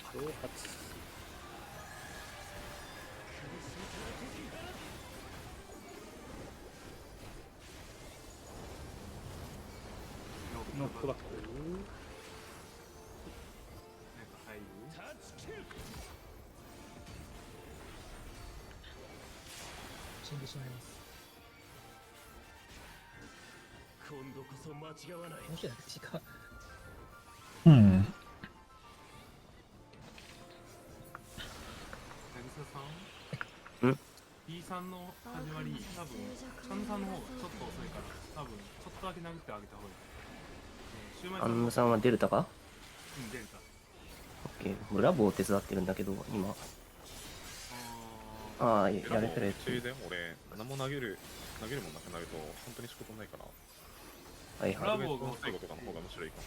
ノックバック。死んでしまいます。今度こそ間違わない。もしや違う。Hmm. さん B さんの始まり、多分チャンさんの方がちょっと遅いから、多分ちょっとだけ殴ってあげた方がいい。アンヌさんはデルタか？うん、デルタ。オッケー。ブラボーを手伝ってるんだけど、今。ああ、やれてるやつ。中で俺、何も投げるもんなくなると、本当に仕事ないかな。はいはい。ブラボーが最後とかの方がむしろいいかも。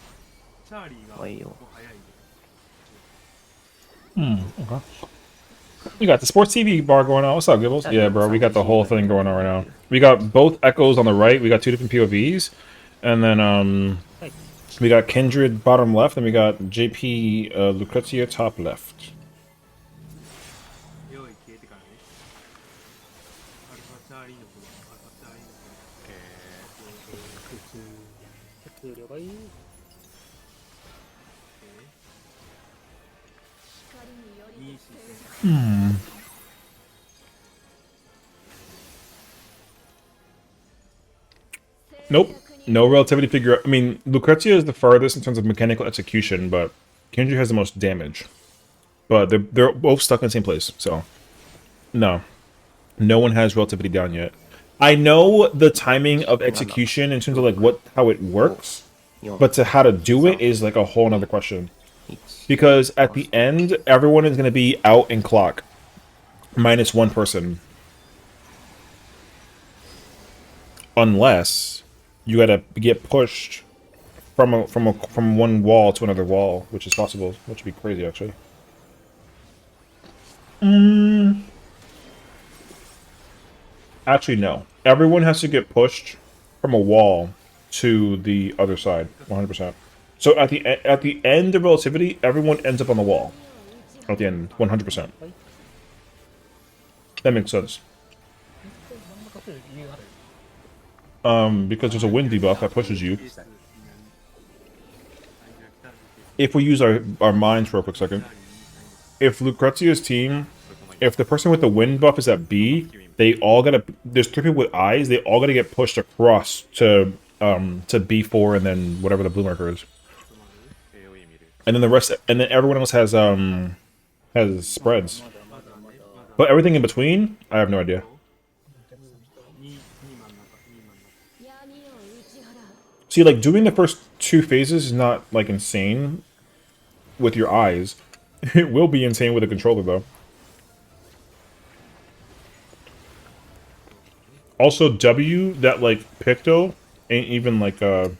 チャーリーがはいよ。早いんで。Okay. We got the sports TV bar going on. What's up, Gibbles? Yeah, bro, we got the whole thing going on right now. We got both echoes on the right. We got two different POVs, and then we got Kindred bottom left, and we got JP Lucrezia top left. 用意消えてからね。アルファチャーリーの子はアルファチャーリーの子。了解。Nope. No relativity figure. I mean, Lucrezia is the furthest in terms of mechanical execution, but Kindred has the most damage. But they're both stuck in the same place, so no. No one has relativity down yet. I know the timing of execution in terms of like how it works, but to how to do it is like a whole nother question. Because at the end, everyone is going to be out in clock, minus one person, unless you got to get pushed from one wall to another wall, which is possible, which would be crazy actually. Actually, no. Everyone has to get pushed from a wall to the other side, 100%. So at the end of relativity, everyone ends up on the wall. At the end, 100%. That makes sense. Because there's a wind debuff that pushes you. If we use our minds for a quick second, if Lucrezia's team, if the person with the wind buff is at B, they all gotta. There's three people with eyes. They all gotta get pushed across to B4 and then whatever the blue marker is. And then the rest, and then everyone else has spreads. But everything in between, I have no idea. See, like doing the first two phases is not like insane with your eyes. It will be insane with a controller though. Also, W, that like Picto ain't even like a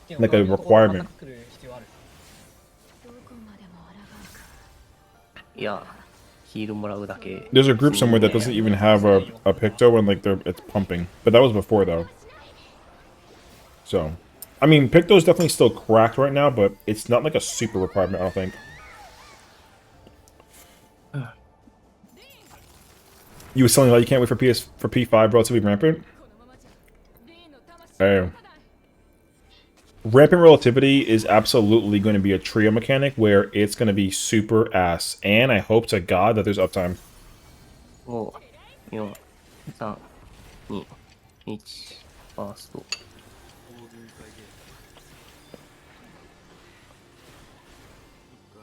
requirement. いや、ヒールもらうだけ。 There's a group somewhere that doesn't even have a Picto and like it's pumping. But that was before though. So, I mean, Picto's definitely still cracked right now, but it's not like a super requirement, I don't think. You were selling like you can't wait for P5 relatively rampant? Hey. Rampant relativity is absolutely going to be a trio mechanic where it's going to be super ass. And I hope to God that there's uptime. 5、4、3、2、1、ファースト。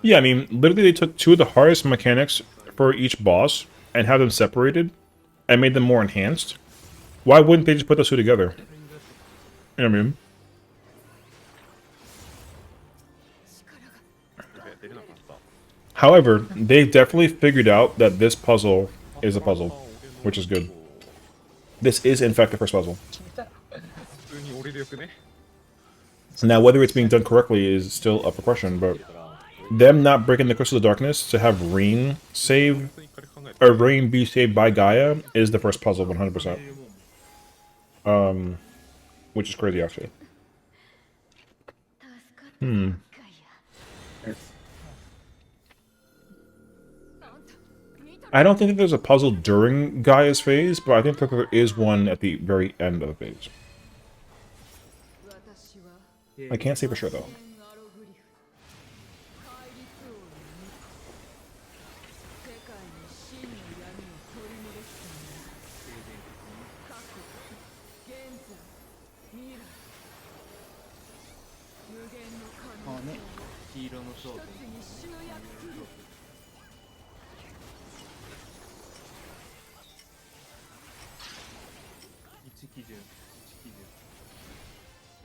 Yeah, I mean, literally they took 2 of the hardest mechanics for each boss and have them separated and made them more enhanced. Why wouldn't they just put those 2 together? You know what I mean? However, they've definitely figured out that this puzzle is a puzzle, which is good. This is, in fact, the first puzzle. Now, whether it's being done correctly is still up for question, but them not breaking the Crystal of Darkness to have Rain save, or Rain be saved by Gaia is the first puzzle 100%. Which is crazy, actually. I don't think that there's a puzzle during Gaia's phase, but I think that there is one at the very end of the phase. I can't say for sure, though.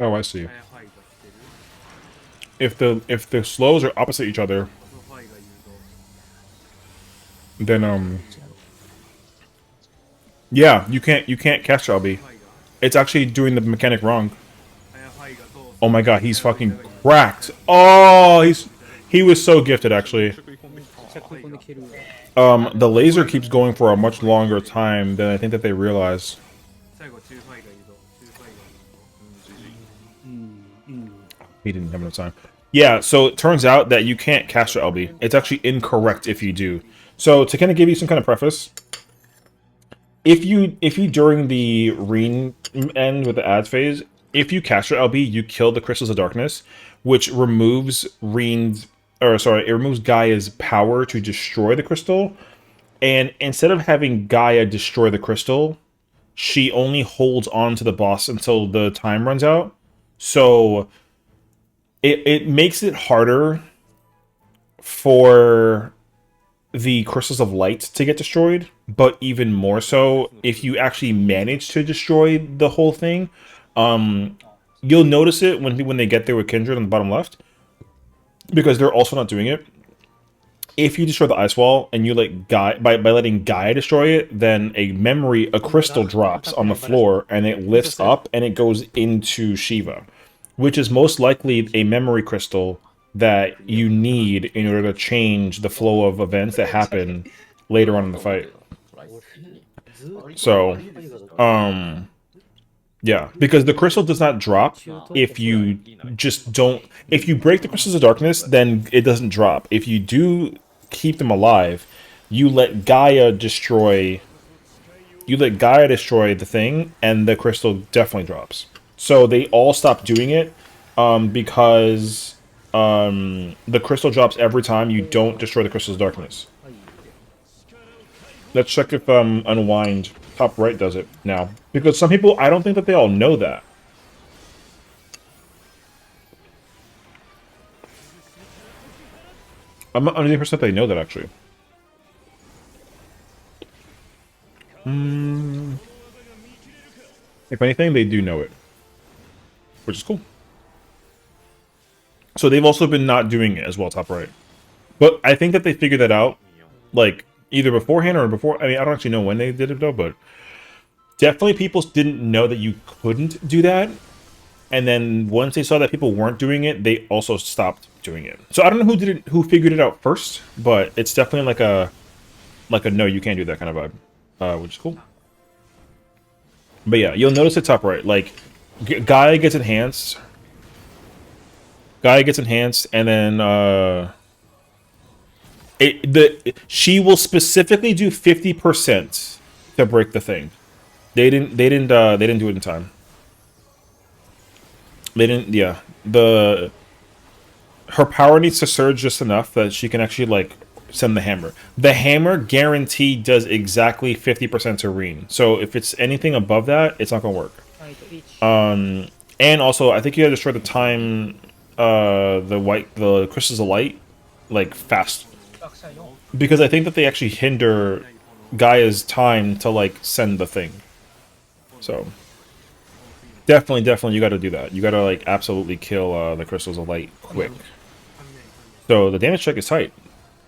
Oh, I see. If the slows are opposite each other, then yeah, you can't cast LB. It's actually doing the mechanic wrong. Oh my god, he's fucking cracked. Oh, he was so gifted actually. The laser keeps going for a much longer time than I think that they realize. He didn't have enough time. Yeah, so it turns out that you can't cast your LB. It's actually incorrect if you do. So to kind of give you some kind of preface, if you during the Reen end with the ads phase, if you cast your LB, you kill the Crystals of Darkness, which removes it removes Gaia's power to destroy the crystal. And instead of having Gaia destroy the crystal, she only holds on to the boss until the time runs out. So it makes it harder for the Crystals of Light to get destroyed, but even more so if you actually manage to destroy the whole thing. You'll notice it when they get there with Kindred on the bottom left, because they're also not doing it. If you destroy the ice wall and you let Gaia by letting Gaia destroy it, then a crystal drops on the floor and it lifts up and it goes into Shiva, which is most likely a memory crystal that you need in order to change the flow of events that happen later on in the fight. So, yeah, because the crystal does not drop if you if you break the Crystals of Darkness, then it doesn't drop. If you do keep them alive, you let Gaia destroy the thing, and the crystal definitely drops. So they all stopped doing it because the crystal drops every time you don't destroy the Crystals of Darkness. Let's check if Unwind top right does it now. Because some people, I don't think that they all know that. I'm not 100% they know that, actually. If anything, they do know it. Which is cool. So they've also been not doing it as well, top right. But I think that they figured that out, like, either beforehand or before. I mean, I don't actually know when they did it, though, but definitely people didn't know that you couldn't do that. And then once they saw that people weren't doing it, they also stopped doing it. So I don't know who figured it out first, but it's definitely like like a no, you can't do that kind of vibe, which is cool. But yeah, you'll notice it top right. Like, Gaia gets enhanced. Gaia gets enhanced, and then she will specifically do 50% to break the thing. They didn't do it in time. They didn't. Yeah, her power needs to surge just enough that she can actually like send the hammer. The hammer guaranteed does exactly 50% to Reen. So if it's anything above that, it's not gonna work. And also I think you gotta destroy the time, the crystals of light, like fast, because I think that they actually hinder Gaia's time to like send the thing. So definitely you gotta do that. You gotta like absolutely kill the crystals of light quick. So the damage check is tight.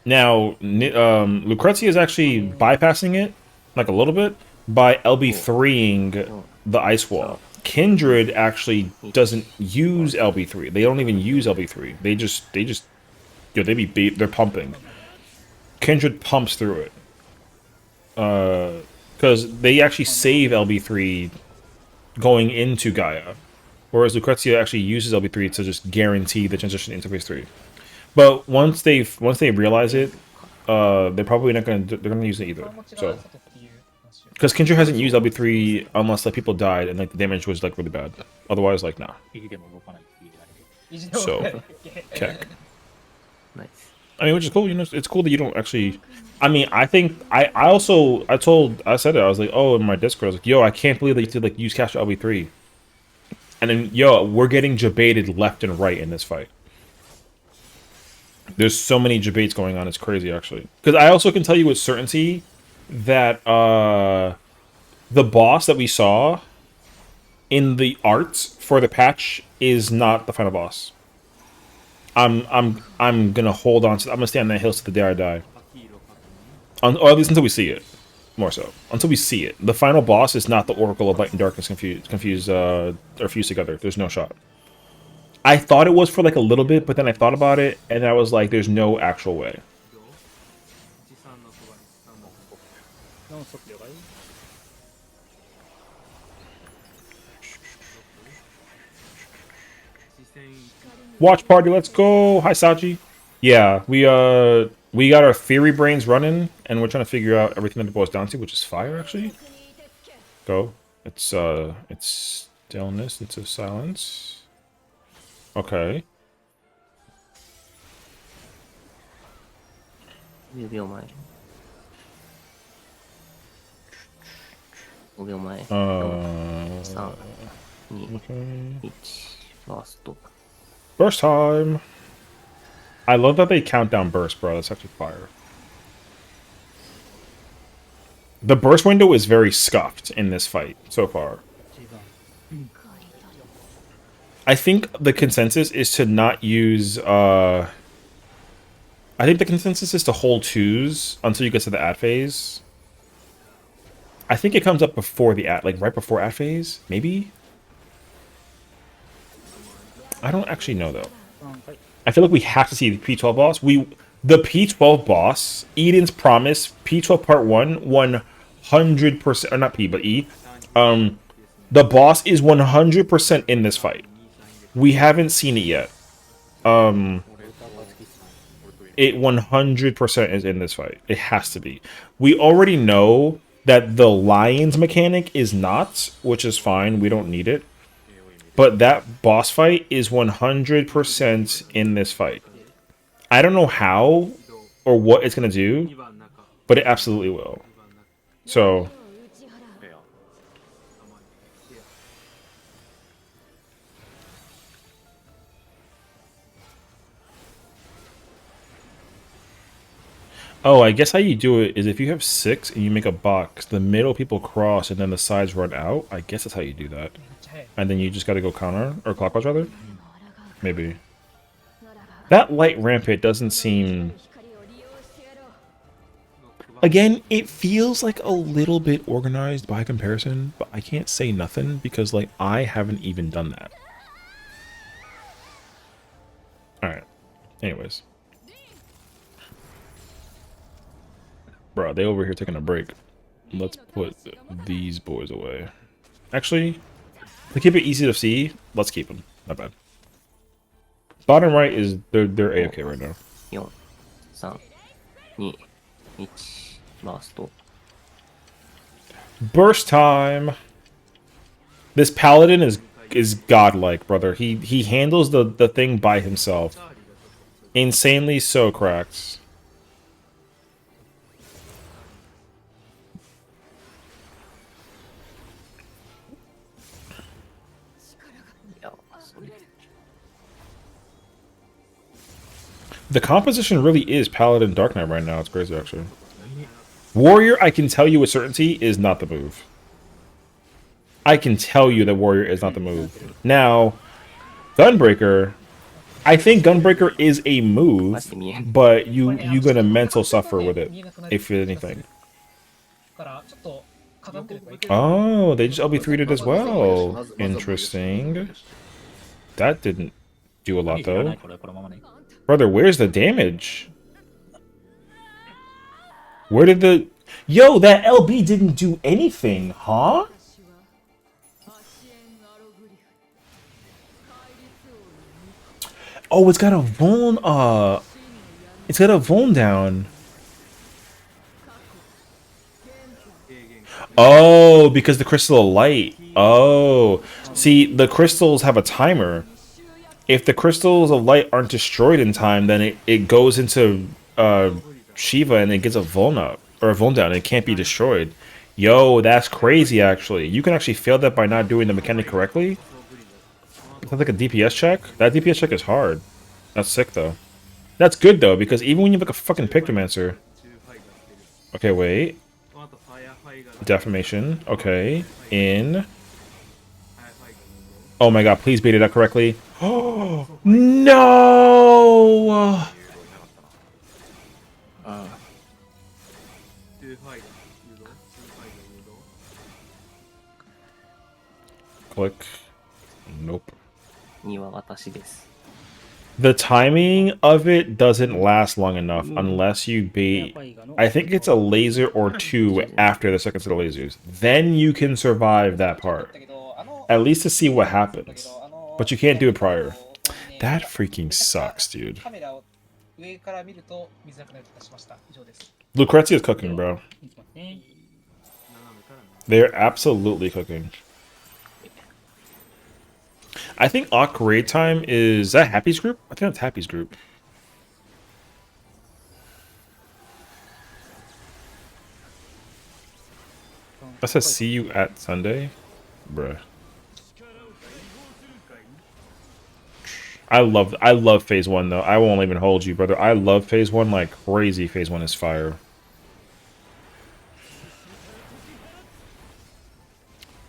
Now, Lucrezia is actually bypassing it, like a little bit, by LB3ing the ice wall. Kindred actually doesn't use LB3. They don't even use LB3. They just, they're pumping. Kindred pumps through it. Because they actually save LB3 going into Gaia. Whereas Lucrezia actually uses LB3 to just guarantee the transition into phase 3. But once they realize it, they're probably not gonna use it either. So, because Kindred hasn't used LB3 unless like people died and like the damage was like really bad. Otherwise, like nah. So, okay. Nice. I mean, which is cool. You know, it's cool that you don't actually. I mean, I think I said it. I was like, oh, in my Discord, I was like, yo, I can't believe that you did like use Cash LB3. And then, yo, we're getting debated left and right in this fight. There's so many debates going on. It's crazy, actually. Because I also can tell you with certainty that the boss that we saw in the arts for the patch is not the final boss. I'm gonna hold on to. I'm gonna stay on that hill to the day I die. Or at least until we see it. More so, until we see it. The final boss is not the Oracle of Light and Darkness fused together. There's no shot. I thought it was for like a little bit, but then I thought about it, and I was like, "There's no actual way." Watch party, let's go! Hi, Saji. Yeah, we got our theory brains running, and we're trying to figure out everything that it boils down to, which is fire, actually. Go. It's stillness into silence. Okay. 10秒前。5秒前。4、3、2、1。ファースト。Burst time! I love that they count down burst, bro. That's actually fire. The burst window is very scuffed in this fight so far. I think the consensus is to not use, I think the consensus is to hold 2s until you get to the ad phase. I think it comes up before the ad, like right before ad phase, maybe? I don't actually know, though. I feel like we have to see the P12 boss. The P12 boss, Eden's Promise, P12 Part 1, 100%, or not P, but E. The boss is 100% in this fight. We haven't seen it yet. It 100% is in this fight. It has to be. We already know that the Lions mechanic is not, which is fine. We don't need it. But that boss fight is 100% in this fight. I don't know how or what it's going to do, but it absolutely will. So... Oh, I guess how you do it is if you have 6 and you make a box, the middle people cross and then the sides run out. I guess that's how you do that. And then you just gotta go counter, or clockwise rather? Maybe. That light rampant doesn't seem... Again, it feels like a little bit organized by comparison, but I can't say nothing because, like, I haven't even done that. Alright. Anyways. Bro, they over here taking a break. Let's put these boys away. Actually, to keep it easy to see, let's keep them. Not bad. Bottom right is they're AFK right now. 4、3、2、1、バースト。 Burst time. This paladin is godlike, brother. He handles the thing by himself. Insanely so cracked. The composition really is Paladin Dark Knight right now. It's crazy, actually. Warrior, I can tell you with certainty, is not the move. I can tell you that Warrior is not the move. Now, Gunbreaker, I think Gunbreaker is a move, but you gonna mental suffer with it, if anything. Oh, they just LB3'd it as well. Interesting. That didn't do a lot, though. Brother, where's the damage? Where did the... Yo, that LB didn't do anything, huh? Oh, it's got a Vuln, it's got a Vuln down. Oh, because the Crystal of Light. Oh. See, the crystals have a timer. If the crystals of light aren't destroyed in time, then it goes into Shiva and it gets a Vuln up. Or a Vuln down. It can't be destroyed. Yo, that's crazy, actually. You can actually fail that by not doing the mechanic correctly. Sounds like a DPS check. That DPS check is hard. That's sick, though. That's good, though, because even when you have like a fucking Pictomancer... Okay, wait. Defamation. Okay. In. Oh my god, please bait it up correctly. Oh, no! Click. Nope. The timing of it doesn't last long enough unless you bait. I think it's a laser or two after the second set of lasers. Then you can survive that part. At least to see what happens. But you can't do it prior. That freaking sucks, dude. Lucrezia is cooking, bro. They're absolutely cooking. I think Awk raid time is that Happy's group? I think that's Happy's group. That says see you at Sunday? Bruh. I love phase 1 though. I won't even hold you, brother. I love phase 1 like crazy. Phase 1 is fire.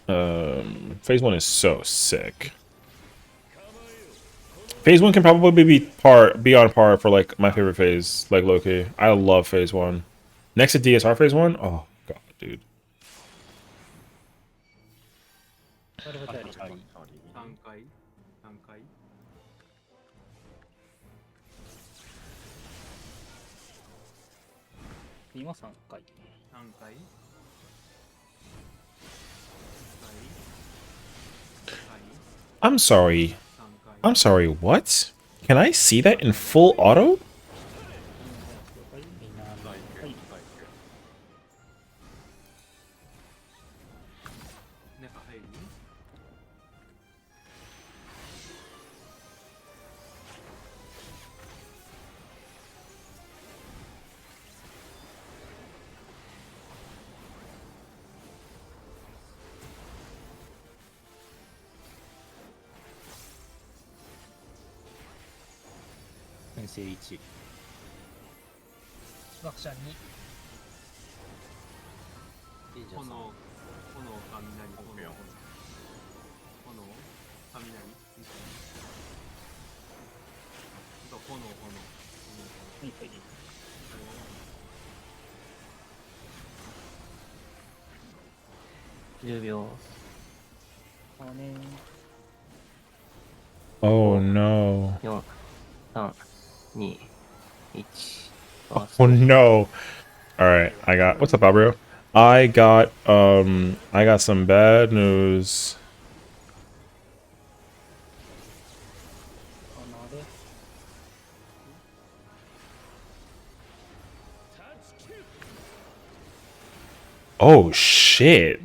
Phase 1 is so sick. Phase 1 can probably be on par for like my favorite phase, like Loki. I love phase 1. Next to DSR phase 1? Oh god, dude. I'm sorry. I'm sorry, what? Can I see that in full auto? Oh no. Oh no. All right, I got. What's up, Abrio? I got some bad news. Oh shit.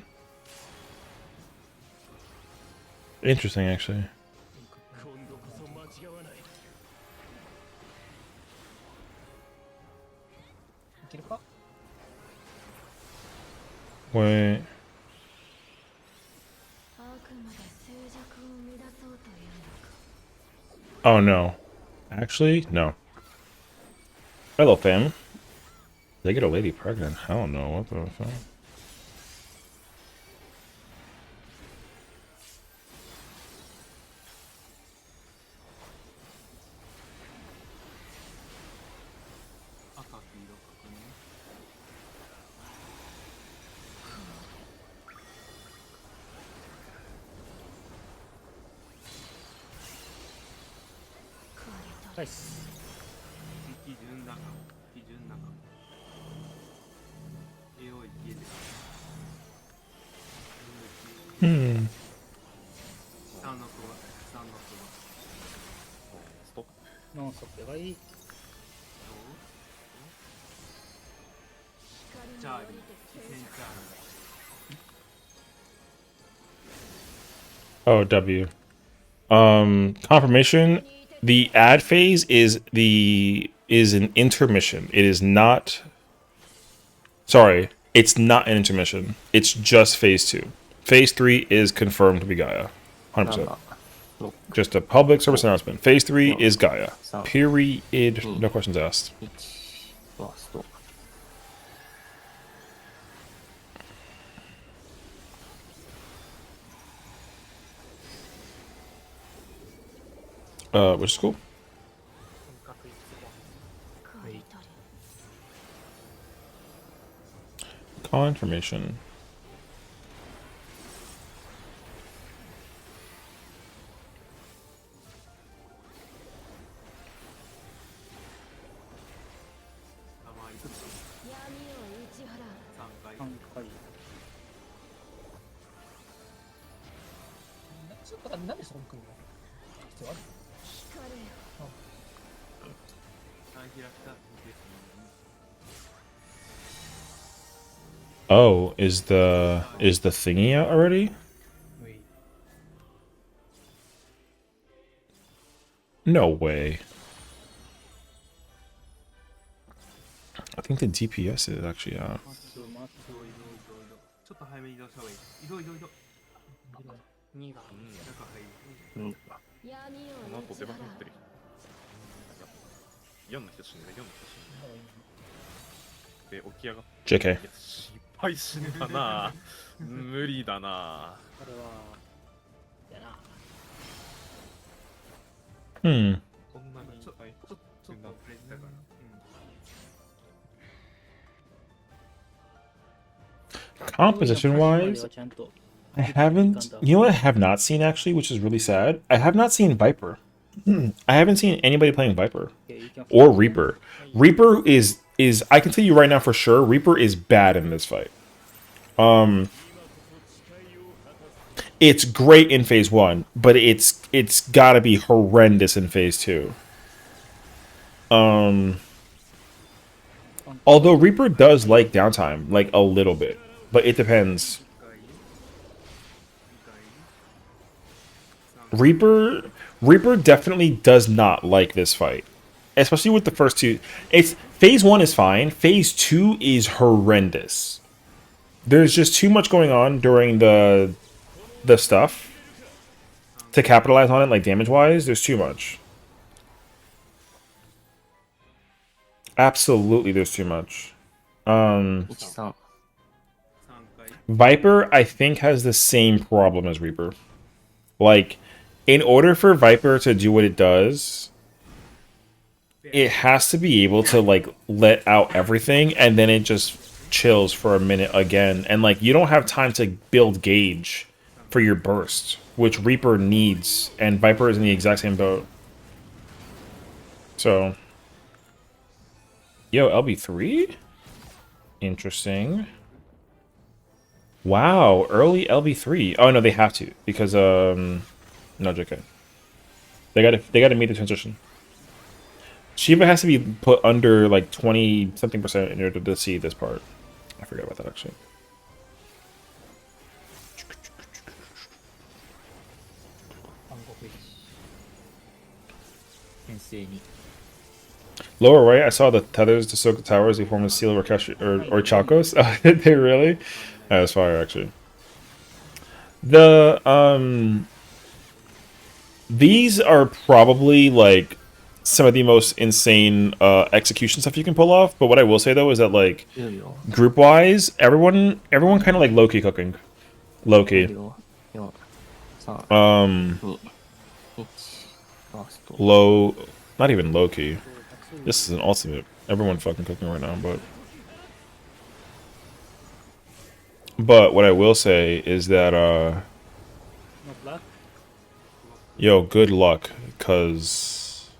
Interesting, actually. Wait. Oh no. Actually, no. Hello, fam. They get a lady pregnant. I don't know what the fuck. Nice. Hmm. No, それはいい。Oh, W. Confirmation. The ad phase is an intermission. It is not. Sorry, it's not an intermission. It's just phase 2. Phase 3 is confirmed to be Gaia. 100%. Just a public service announcement. Phase 3 is Gaia. Period. No questions asked. Which is cool. Confirmation. Oh, is the thingy out already? No way. I think the DPS is actually out. JK. 失敗死ぬかな無理だな Hmm. Composition wise, I haven't. You know what I have not seen actually, which is really sad. I have not seen Viper. I haven't seen anybody playing Viper or Reaper. Reaper is I can tell you right now for sure. Reaper is bad in this fight. It's great in phase 1, but it's gotta be horrendous in phase 2. Although Reaper does like downtime, like a little bit, but it depends. Reaper definitely does not like this fight, especially with the first two. It's phase 1 is fine. Phase 2 is horrendous. There's just too much going on during the stuff to capitalize on it, like damage wise. There's too much. Absolutely, there's too much. Viper, I think, has the same problem as Reaper. Like, in order for Viper to do what it does, it has to be able to, like, let out everything, and then it just chills for a minute again. And, like, you don't have time to build gauge for your burst, which Reaper needs, and Viper is in the exact same boat. So... Yo, LB3? Interesting. Wow, early LB3. Oh no, they have to because no, JK. They gotta meet the transition. Shiva has to be put under like 20 something percent in order to see this part. I forgot about that actually. Lower right, I saw the tethers to soak the towers. They form a seal or Chacos. Oh, did they really? That was fire actually. The these are probably like some of the most insane execution stuff you can pull off. But what I will say though is that like group wise, everyone kind of like low key cooking, low key. Low, not even low key. This is an ultimate. Everyone fucking cooking right now, but what I will say is that yo, good luck, because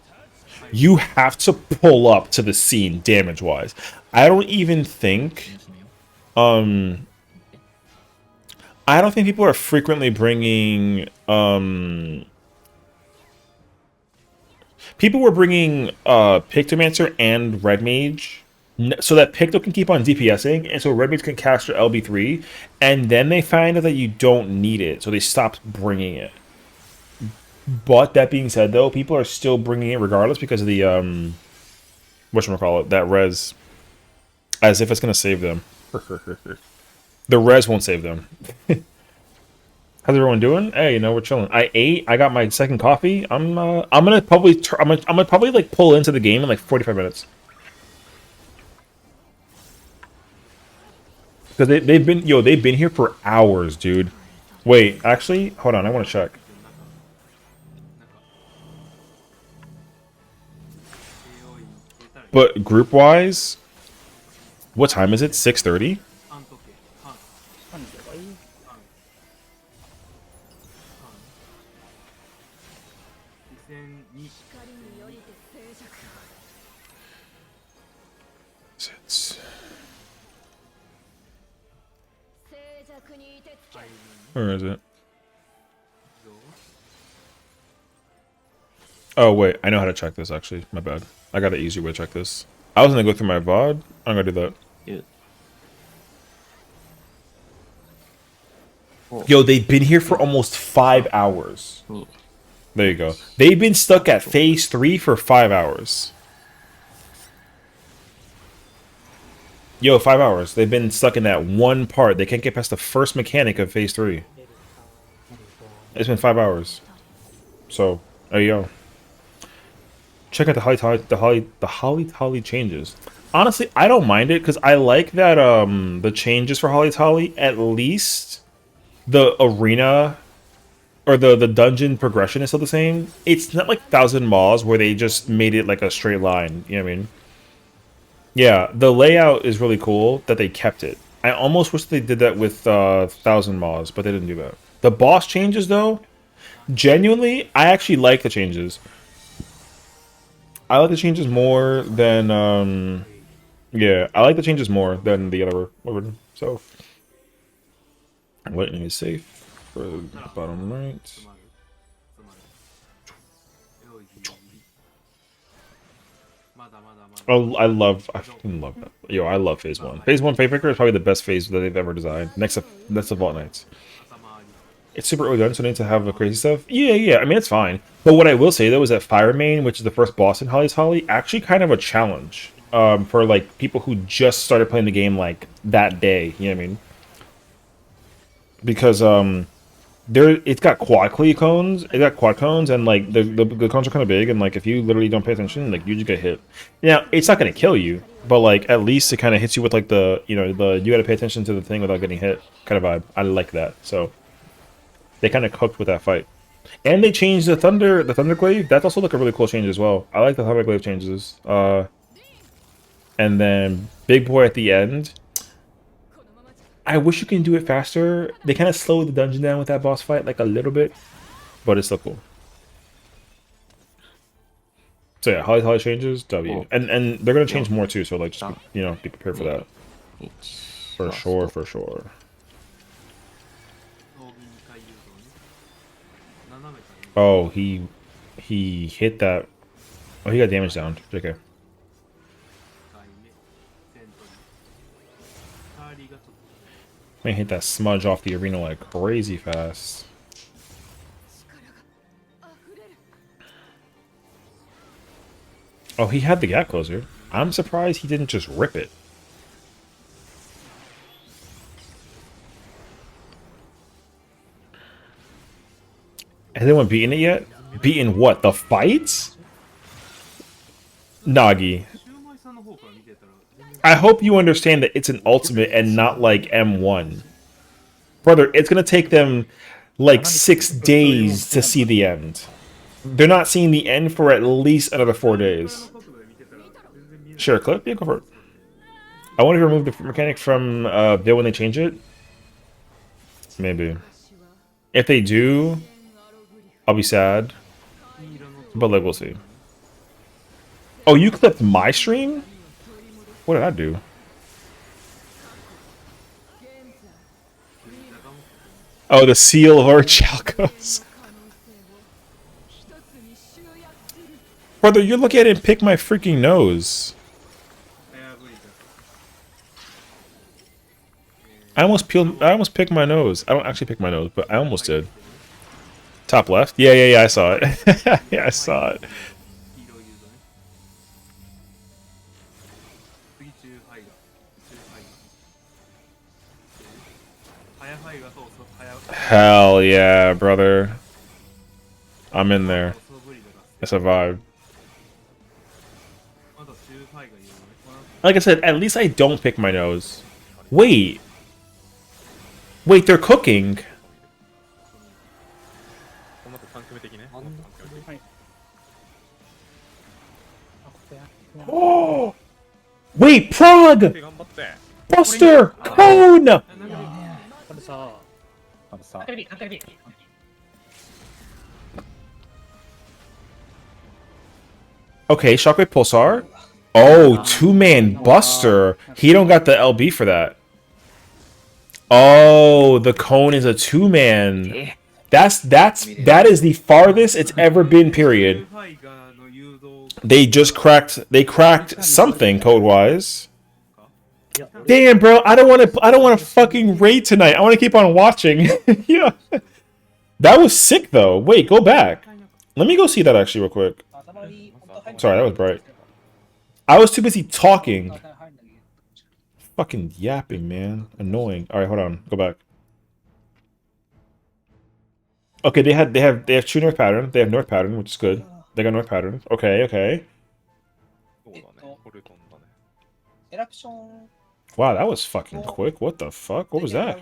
you have to pull up to the scene damage-wise. I don't think people are frequently bringing, people were bringing, Pictomancer and Red Mage, so that Picto can keep on DPSing, and so Red Mage can cast your LB3, and then they find out that you don't need it, so they stopped bringing it. But that being said, though, people are still bringing it regardless because of the whatchamacallit, that res, as if it's gonna save them. The res won't save them. How's everyone doing? Hey, you know, we're chilling. I ate. I got my second coffee. I'm gonna probably like pull into the game in like 45 minutes. Because they've been here for hours, dude. Wait, actually, hold on. I want to check. But group wise, what time is it? 6:30. Where is it? Oh wait, I know how to check this actually. My bad. I got an easier way to check this. I was gonna go through my VOD. I'm gonna do that. Yeah. Yo, they've been here for almost 5 hours. There you go. They've been stuck at phase 3 for 5 hours. Yo, 5 hours. They've been stuck in that one part. They can't get past the first mechanic of phase 3. It's been 5 hours. So, there you go. Check out the Holly changes. Honestly, I don't mind it because I like that the changes for Holly at least the arena or the dungeon progression is still the same. It's not like 1,000 Maws where they just made it like a straight line. You know what I mean? Yeah, the layout is really cool that they kept it. I almost wish they did that with 1,000 Maws, but they didn't do that. The boss changes though, genuinely, I actually like the changes. I like the changes more than yeah, I like the changes more than the other one. So lightning is safe for the bottom right. Oh, I fucking love that. Yo, I love phase 1. Phase 1 Fate Breaker is probably the best phase that they've ever designed. Next to Vault Knights. It's super early done, so I need to have the crazy stuff. Yeah, I mean, it's fine. But what I will say, though, is that Fire Main, which is the first boss in Holly's Holly, actually kind of a challenge for, like, people who just started playing the game, like, that day. You know what I mean? Because, it's got quad cones. It got quad cones, and, like, the cones are kind of big, and, like, if you literally don't pay attention, like, you just get hit. Now, it's not going to kill you, but, like, at least it kind of hits you with, like, the, you know, you got to pay attention to the thing without getting hit kind of vibe. I like that, so... They kind of cooked with that fight. And they changed the Thunderglaive. That's also like a really cool change as well. I like the Thunderglaive changes. And then Big Boy at the end. I wish you can do it faster. They kind of slowed the dungeon down with that boss fight like a little bit. But it's still cool. So yeah, Holly changes, W. And they're going to change more too, so like, just, you know, be prepared for that. For sure, for sure. Oh, he hit that. Oh, he got damage down. JK. Man hit that smudge off the arena like crazy fast. Oh, he had the gap closer. I'm surprised he didn't just rip it. Has anyone beaten it yet? Beaten what? The fight? Nagi. I hope you understand that it's an ultimate and not like M1. Brother, it's gonna take them like 6 days to see the end. They're not seeing the end for at least another 4 days. Sure, clip? Yeah, go for it. I want to remove the mechanic from there when they change it. Maybe. If they do, I'll be sad. But like, we'll see. Oh, you clipped my stream? What did I do? Oh, the seal or Chalcos. Brother, you're looking at it and pick my freaking nose. I almost picked my nose. I don't actually pick my nose, but I almost did. Top left? Yeah, I saw it. Yeah, I saw it. Hell yeah, brother. I'm in there. I survived. Like I said, at least I don't pick my nose. Wait. Wait, they're cooking. Oh! Wait, Prague! Buster! Cone! Okay, Shockwave Pulsar. Oh, two-man Buster. He don't got the LB for that. Oh, the cone is a two-man. That is the farthest it's ever been, period. They just cracked something code-wise. Damn, bro, I don't want to fucking raid tonight. I want to keep on watching. Yeah. That was sick though. Wait, go back. Let me go see that actually real quick. Sorry, that was bright. I was too busy talking. Fucking yapping, man. Annoying. All right, hold on. Go back. Okay, they have true north pattern. They have north pattern, which is good. They got north pattern. Okay. Wow, that was fucking quick. What the fuck? What was that?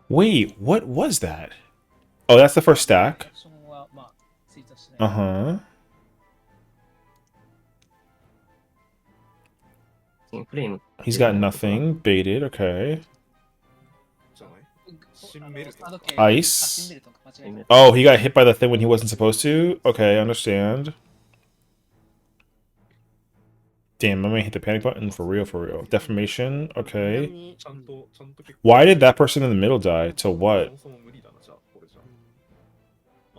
Wait, what was that? Oh, that's the first stack. Uh-huh. He's got nothing. Baited, okay. Ice. Oh, he got hit by the thing when he wasn't supposed to? Okay, I understand. Damn, I'm gonna hit the panic button for real. Defamation, okay. Why did that person in the middle die? To what?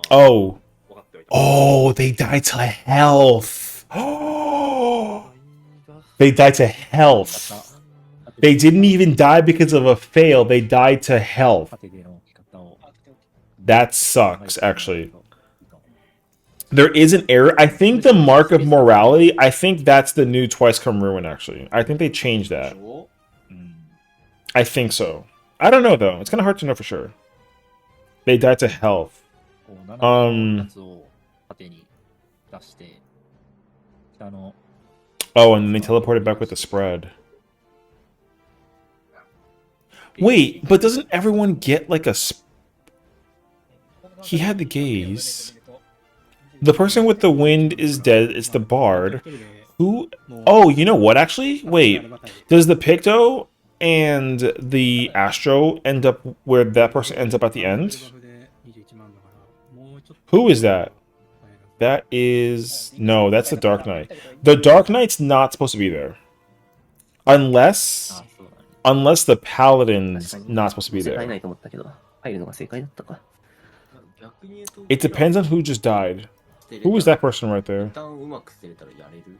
Oh. Oh, they died to health. Oh. They died to health. They didn't even die because of a fail. They died to health. That sucks, actually. There is an error. I think the mark of morality, I think that's the new Twice Come Ruin, actually. I think they changed that. I think so. I don't know, though. It's kind of hard to know for sure. They died to health. Oh, and then they teleported back with the spread. Wait, but doesn't everyone get like a... He had the gaze. The person with the wind is dead. It's the bard. Who? Oh, you know what, actually? Wait. Does the Picto and the Astro end up where that person ends up at the end? Who is that? That is no, that's the Dark Knight. The Dark Knight's not supposed to be there, unless the Paladin's not supposed to be 世界 there. ないと思ったけど、入るのが正解だったか。 It depends on who just died. Who was that person right there? 一旦うまく捨てれたらやれるっ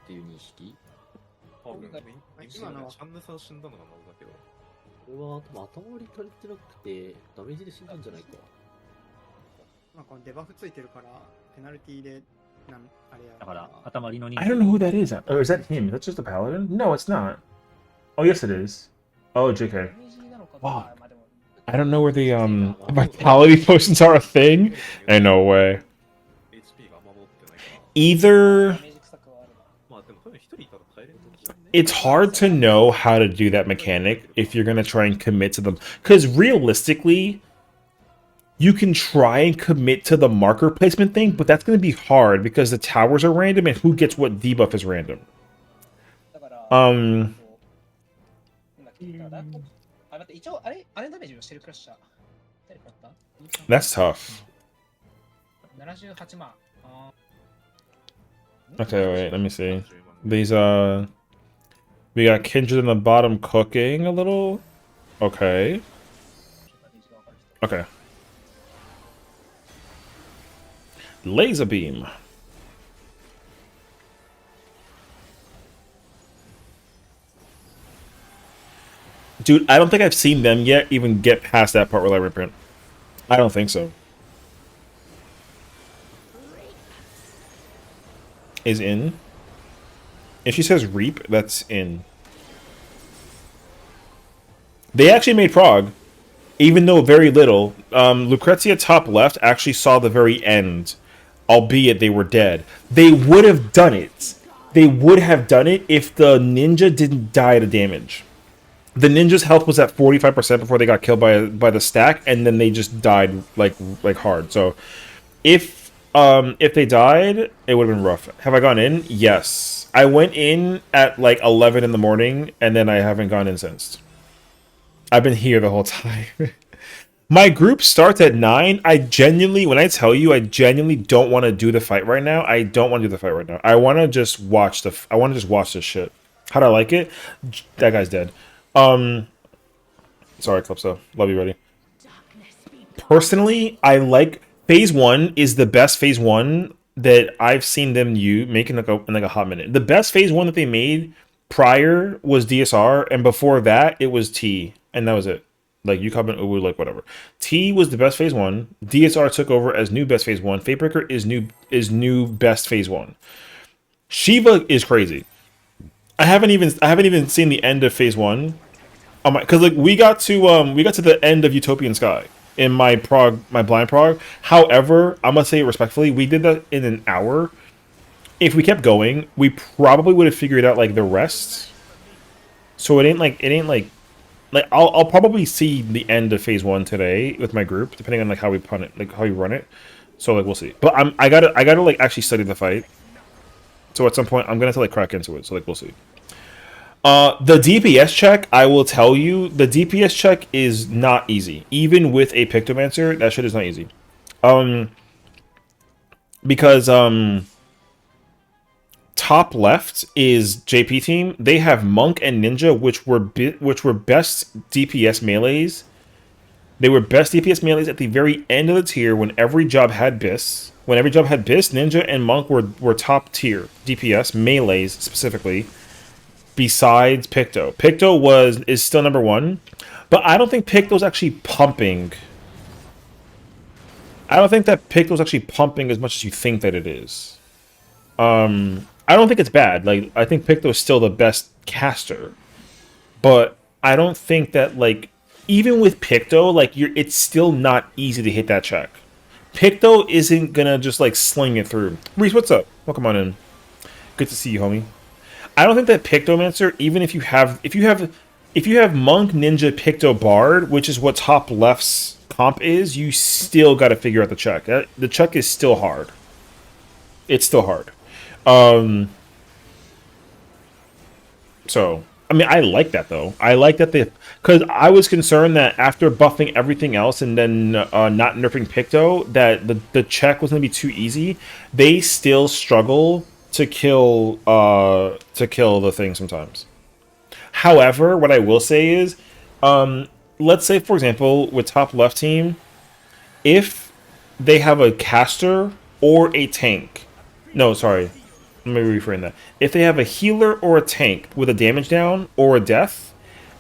ていう認識。多分今のチャンネさん死んだのが謎だけど。これは多分頭割り足りてなくてダメージで死んだんじゃないか。まあこのデバフついてるからペナルティであれや。だから頭割りの人 I don't know who that is. Oh, is that him? That's just a Paladin? No, it's not. Oh, yes, it is. Oh, JK. Wow. I don't know where the vitality potions are a thing. Ain't no way. Either it's hard to know how to do that mechanic if you're gonna try and commit to them, because realistically you can try and commit to the marker placement thing, but that's gonna be hard because the towers are random and who gets what debuff is random. That's tough. Okay, wait, let me see. These we got Kindred in the bottom cooking a little. Okay. Okay. Laser beam. Dude, I don't think I've seen them yet even get past that part where I reprint. I don't think so. Is in. If she says reap, that's in. They actually made prog, even though very little. Lucrezia top left actually saw the very end, albeit they were dead. They would have done it. They would have done it if the ninja didn't die to damage. The ninja's health was at 45% before they got killed by the stack, and then they just died like hard. So if they died, it would have been rough. Have I gone in? Yes. I went in at like 11 in the morning, and then I haven't gone in since. I've been here the whole time. My group starts at 9. I genuinely don't want to do the fight right now. I don't want to do the fight right now. I want to just watch this shit. How do I like it? That guy's dead. Sorry, Calypso. Love you, buddy. Personally, I like Phase 1 is the best Phase 1 that I've seen them make in like a hot minute. The best Phase 1 that they made prior was DSR, and before that it was T, and that was it. Like Yukab and Uwu, like whatever. T was the best Phase 1. DSR took over as new best Phase 1. Fatebreaker is new best Phase 1. Shiva is crazy. I haven't even seen the end of Phase 1. Because like we got to the end of Utopian Sky in my blind prog. However, I'm gonna say it respectfully, we did that in an hour. If we kept going, we probably would have figured out like the rest. So it ain't like I'll probably see the end of Phase 1 today with my group, depending on like how we run it. So like we'll see. But I gotta like actually study the fight. So at some point I'm gonna have to like crack into it. So like we'll see. The DPS check, I will tell you, the DPS check is not easy. Even with a Pictomancer, that shit is not easy. Because top left is JP team. They have Monk and Ninja, which were best DPS melees. They were best DPS melees at the very end of the tier when every job had BIS. When every job had BIS, Ninja and Monk were top tier DPS melees specifically. Besides Picto. Picto is still number 1, but I don't think Picto's actually pumping. I don't think that Picto's actually pumping as much as you think that it is. I don't think it's bad. Like I think Picto's still the best caster, but I don't think that like even with Picto, like it's still not easy to hit that check. Picto isn't gonna just like sling it through. Reese, what's up? Welcome on in. Good to see you, homie. I don't think that Pictomancer, even if you have Monk, Ninja, Picto, Bard, which is what top left's comp is, you still got to figure out the check. The check is still hard. It's still hard. So I mean, I like that though. I like that because I was concerned that after buffing everything else and then not nerfing Picto, that the check was gonna be too easy. They still struggle to kill the thing sometimes. However, what I will say is, let's say for example with top left team, if they have a caster or a tank, no, sorry. Let me reframe that. If they have a healer or a tank with a damage down or a death,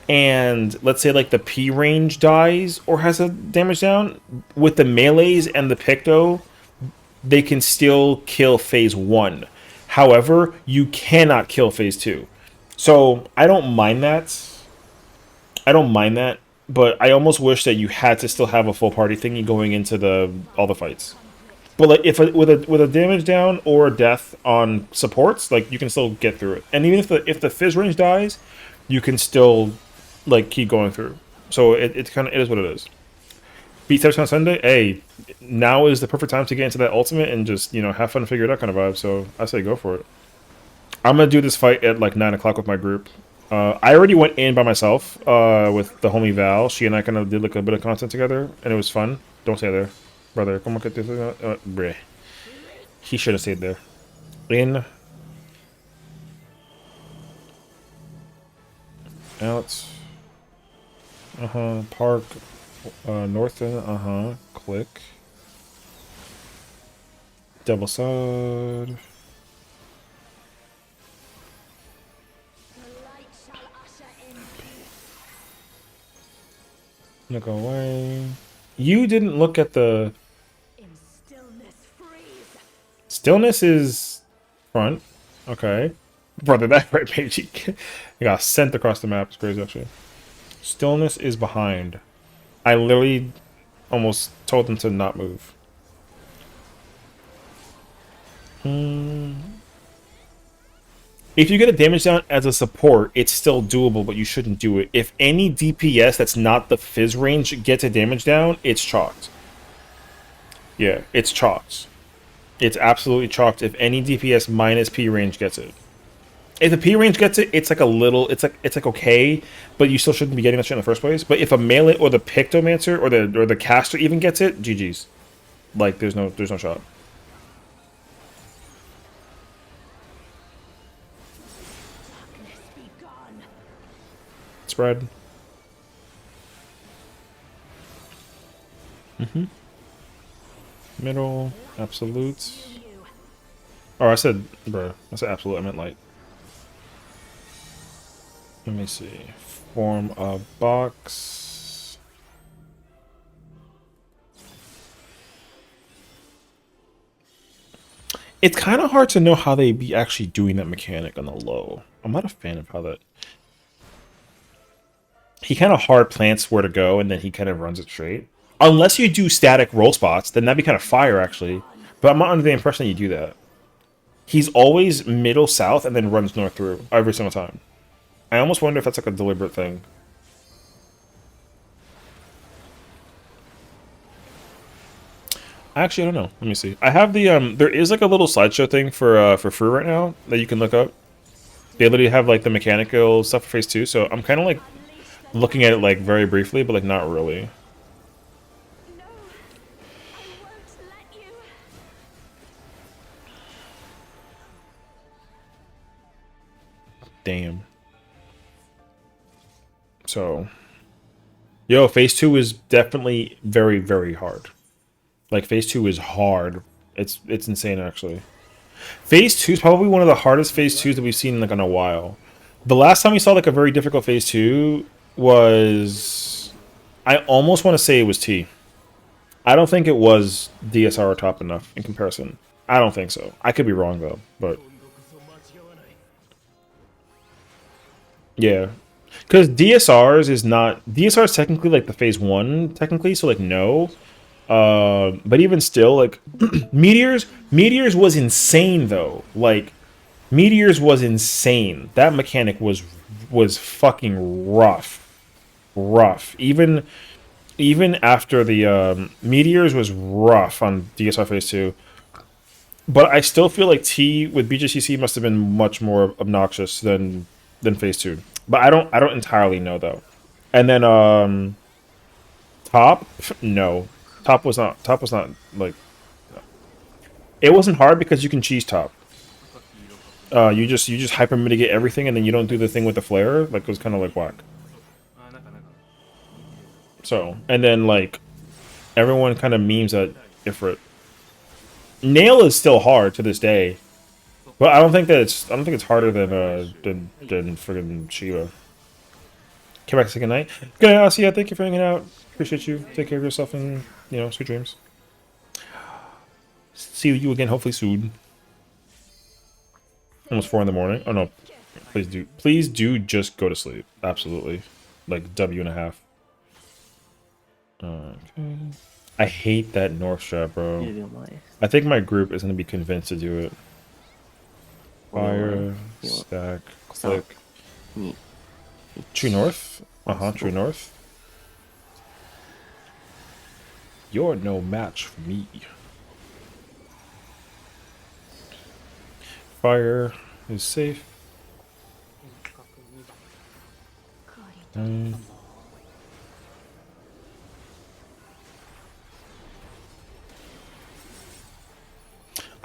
and let's say like the P range dies or has a damage down, with the melees and the Picto, they can still kill phase 1. However, you cannot kill phase 2. So I don't mind that. But I almost wish that you had to still have a full party thingy going into all the fights. But like if with a damage down or a death on supports, like you can still get through it. And even if the fizz range dies, you can still like keep going through. So it is what it is. Beat Steps on Sunday, hey, now is the perfect time to get into that ultimate and just, have fun and figure it out kind of vibe. So I say go for it. I'm gonna do this fight at like 9 o'clock with my group. I already went in by myself with the homie Val. She and I kind of did like a bit of content together, and it was fun. Don't stay there. Brother, come on, get this. Bruh. He should have stayed there. In. Out. Park. North. Click. Double side. Look away. You didn't look at the... Stillness is front. Okay. Brother, that right page, he got sent across the map. It's crazy, actually. Stillness is behind. I literally almost told them to not move. If you get a damage down as a support, it's still doable, but you shouldn't do it. If any DPS that's not the fizz range gets a damage down, it's chalked. Yeah, it's chalked. It's absolutely chalked if any DPS minus P range gets it. If the P range gets it, it's like a little, it's like okay, but you still shouldn't be getting that shit in the first place. But if a melee or the Pictomancer or the caster even gets it, GG's. Like there's no shot. Spread. Middle, absolute. Oh, I said, bro. I said absolute. I meant light. Let me see. Form a box. It's kind of hard to know how they be actually doing that mechanic on the low. I'm not a fan of how that. He kind of hard plants where to go, and then he kind of runs it straight. Unless you do static roll spots, then that'd be kind of fire, actually. But I'm not under the impression that you do that. He's always middle south and then runs north through every single time. I almost wonder if that's like a deliberate thing. Actually, I don't know. Let me see. I have the there is like a little slideshow thing for free right now that you can look up. They literally have like the mechanical stuff for phase 2, so I'm kind of like looking at it like very briefly, but like not really. Damn. So, yo, phase 2 is definitely very, very hard. Like phase 2 is hard. It's insane actually. Phase 2 is probably one of the hardest phase 2s that we've seen like in a while. The last time we saw like a very difficult phase 2 was, I almost want to say it was T. I don't think it was DSR or top enough in comparison. I don't think so. I could be wrong though, but yeah. Because DSR's is technically like the phase 1 technically, so like no. But even still, like Meteors was insane though. Like Meteors was insane. That mechanic was fucking rough. Even after the Meteors was rough on DSR phase 2. But I still feel like T with BJCC must have been much more obnoxious than phase 2. But I don't entirely know though. And then top, no. Top was not like, it wasn't hard because you can cheese top. You just hyper mitigate everything and then you don't do the thing with the flare. Like it was kind of like whack. So, and then like everyone kind of memes at Ifrit. Nail is still hard to this day. But I don't think it's harder than friggin' Shiva. Come back second night. Good night, Asia. Thank you for hanging out. Appreciate you. Take care of yourself and sweet dreams. See you again hopefully soon. Almost 4 in the morning. Oh no. Please do just go to sleep. Absolutely. Like W.5. Okay. I hate that North strap, bro. I think my group is gonna be convinced to do it. Fire, stack, click. True North? True North. You're no match for me. Fire is safe.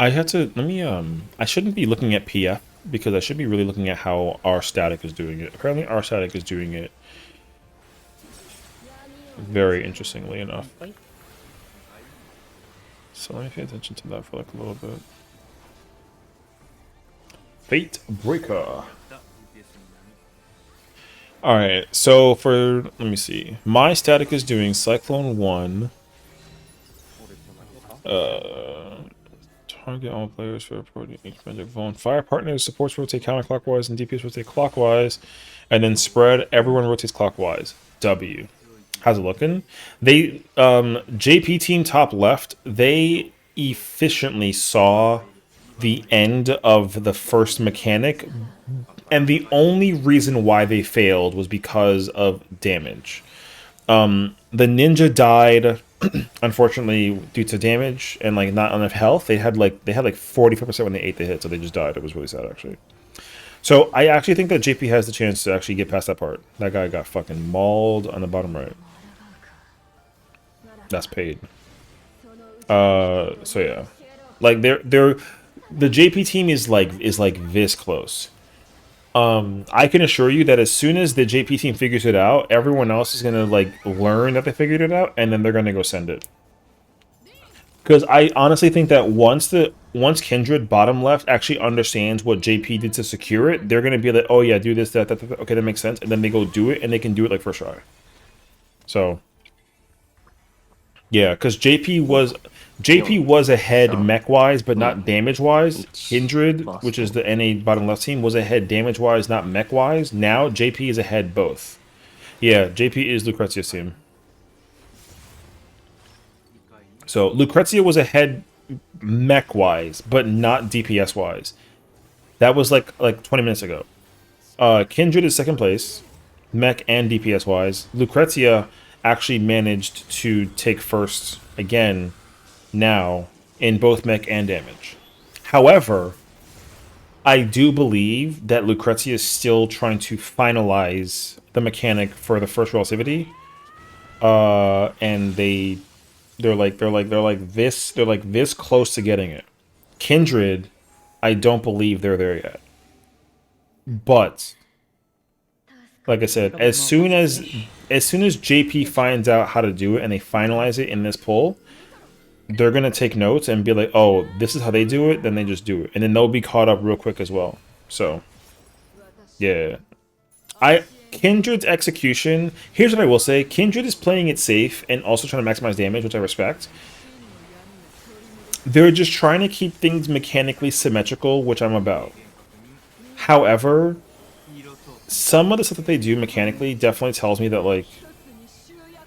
I had to, let me, I shouldn't be looking at PF because I should be really looking at how our static is doing it. Apparently our static is doing it very interestingly enough. So let me pay attention to that for like a little bit. Fate Breaker. Alright, so for, let me see. My static is doing Cyclone 1. Target all players for reporting each magic zone. Fire partners supports rotate counterclockwise and DPS rotate clockwise. And then spread, everyone rotates clockwise. W. How's it looking? They JP team top left, they efficiently saw the end of the first mechanic, and the only reason why they failed was because of damage. The ninja died unfortunately due to damage and like not enough health. They had like 45% when they ate the hit, so they just died. It was really sad actually. So I actually think that JP has the chance to actually get past that part. That guy got fucking mauled on the bottom right. That's paid. So yeah, like the JP team is like this close. I can assure you that as soon as the JP team figures it out, everyone else is gonna like learn that they figured it out, and then they're gonna go send it. Because I honestly think that once Kindred bottom left actually understands what JP did to secure it, they're gonna be like, oh yeah, do this, that, okay, that makes sense, and then they go do it, and they can do it like first try. So yeah, because JP was ahead mech-wise, but not damage-wise. Kindred, which is the NA bottom left team, was ahead damage-wise, not mech-wise. Now, JP is ahead both. Yeah, JP is Lucrezia's team. So, Lucrezia was ahead mech-wise, but not DPS-wise. That was like 20 minutes ago. Kindred is second place, mech and DPS-wise. Lucrezia actually managed to take first again now in both mech and damage. However, I do believe that Lucrezia is still trying to finalize the mechanic for the first relativity. And they're like this close to getting it. Kindred, I don't believe they're there yet. But like I said, as soon as JP finds out how to do it and they finalize it in this poll, they're gonna take notes and be like, oh, this is how they do it, then they just do it. And then they'll be caught up real quick as well. So yeah. Kindred's execution, here's what I will say. Kindred is playing it safe and also trying to maximize damage, which I respect. They're just trying to keep things mechanically symmetrical, which I'm about. However, some of the stuff that they do mechanically definitely tells me that like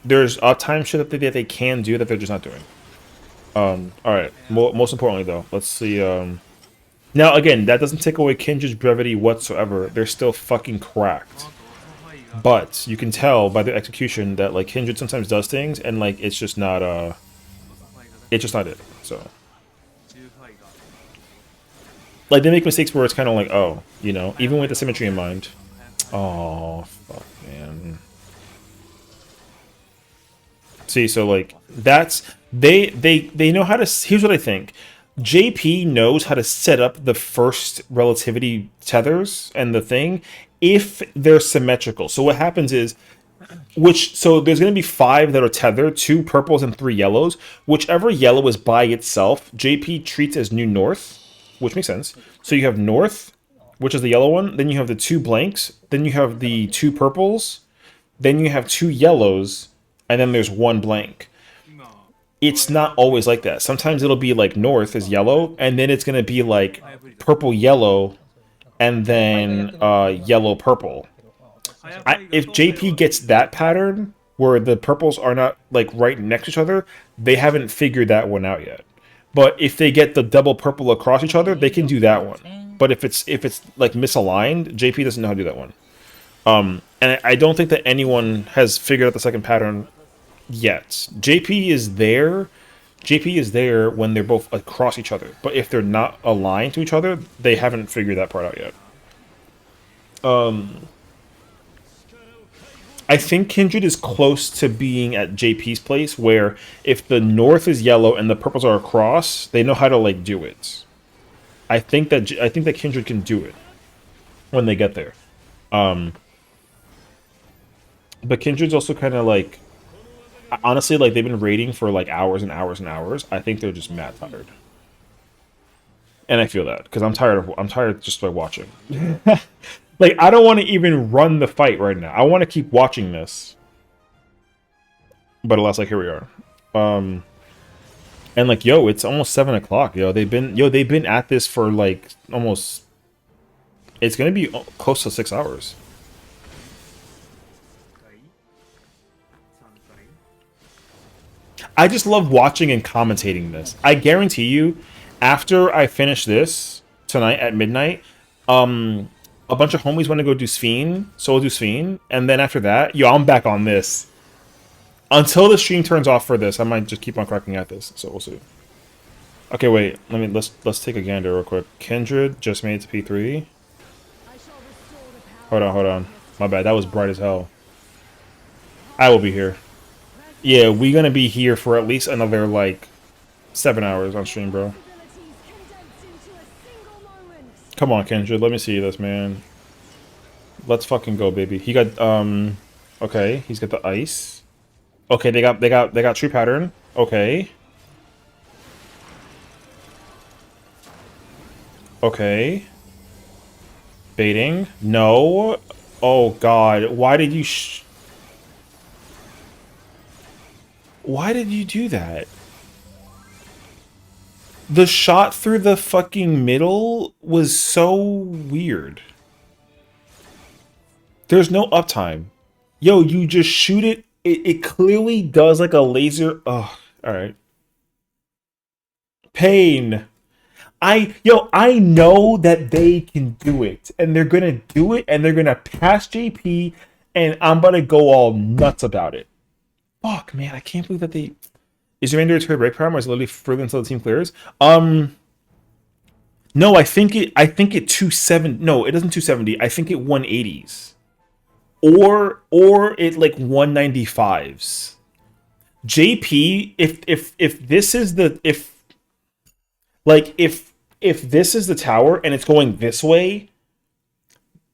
there's uptime shit that they can do that they're just not doing. Alright, most importantly though, let's see, now again, that doesn't take away Kindred's brevity whatsoever. They're still fucking cracked. But you can tell by their execution that like Kindred sometimes does things and like it's just not it. So like they make mistakes where it's kind of like, oh, you know, even with the symmetry in mind. Oh fuck, man. See, so like that's they know how to. Here's what I think. JP knows how to set up the first relativity tethers and the thing if they're symmetrical. So what happens is, so there's going to be 5 that are tethered, 2 purples and 3 yellows. Whichever yellow is by itself, JP treats as new north, which makes sense. So you have north, which is the yellow one. Then you have the 2 blanks. Then you have the 2 purples. Then you have 2 yellows, and then there's 1 blank. It's not always like that. Sometimes it'll be like north is yellow, and then it's going to be like purple yellow, and then yellow purple. If JP gets that pattern where the purples are not like right next to each other, they haven't figured that one out yet. But if they get the double purple across each other, they can do that one. But if it's like misaligned, JP doesn't know how to do that one. And I don't think that anyone has figured out the second pattern yet. JP is there. JP is there when they're both across each other. But if they're not aligned to each other, they haven't figured that part out yet. I think Kindred is close to being at JP's place, where if the north is yellow and the purples are across, they know how to like do it. I think that Kindred can do it when they get there. But Kindred's also kind of like, honestly, like they've been raiding for like hours and hours and hours. I think they're just mad tired, and I feel that because I'm tired just by watching. Like I don't want to even run the fight right now. I want to keep watching this, but alas, like here we are. And like yo, it's almost 7 o'clock. They've been at this for like almost. It's gonna be close to 6 hours. I just love watching and commentating this. I guarantee you, after I finish this tonight at midnight, a bunch of homies want to go do Sessiion, so we'll do Sessiion, and then after that, I'm back on this. Until the stream turns off for this, I might just keep on cracking at this, so we'll see. Okay, wait, let's take a gander real quick. Kindred just made it to P3. Hold on. My bad, that was bright as hell. I will be here. Yeah, we're gonna be here for at least another, like, 7 hours on stream, bro. Come on, Kindred, let me see this, man. Let's fucking go, baby. He got, okay, he's got the ice. Okay, they got true pattern. Okay. Okay. Baiting. No. Oh, God. Why did you Why did you do that? The shot through the fucking middle was so weird. There's no uptime. Yo, you just shoot it. It clearly does like a laser. Oh, alright. Pain. I know that they can do it. And they're gonna do it. And they're gonna pass JP. And I'm gonna go all nuts about it. Fuck, man, I can't believe that they... Is your mandatory break power or is it literally further until the team clears? No, I think it 270. No, it doesn't 270. I think it 180s. Or it like 195s. JP, if this is the if this is the tower and it's going this way,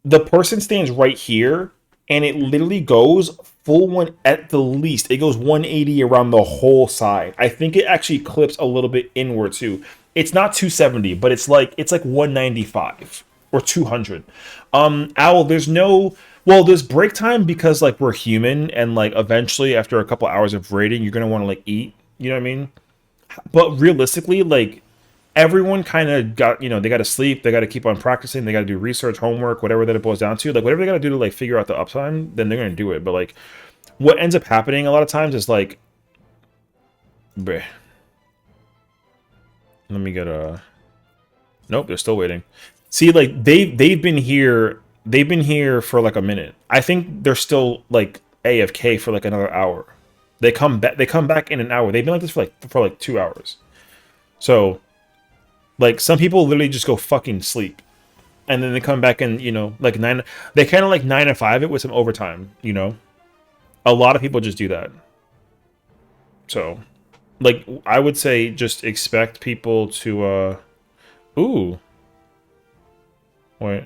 the person stands right here and it literally goes full one at the least. It goes 180 around the whole side. I think it actually clips a little bit inward too. It's not 270, but it's like 195 or 200. Owl, there's break time because like we're human and like eventually after a couple hours of raiding, you're gonna want to like eat. You know what I mean? But realistically, like everyone kind of got, they got to sleep, they got to keep on practicing, they got to do research, homework, whatever that it boils down to. Like whatever they got to do to like figure out the uptime, then they're gonna do it. But like what ends up happening a lot of times is like, bleh. Let me get a. Nope, they're still waiting. See, like they've been here for like a minute. I think they're still like AFK for like another hour. They come back in an hour. They've been like this for like 2 hours. So, like some people literally just go fucking sleep. and then they come back and, you know, like 9. They kind of like 9 and 5 it with some overtime. You know, a lot of people just do that. So, like, I would say just expect people to. Ooh. Wait.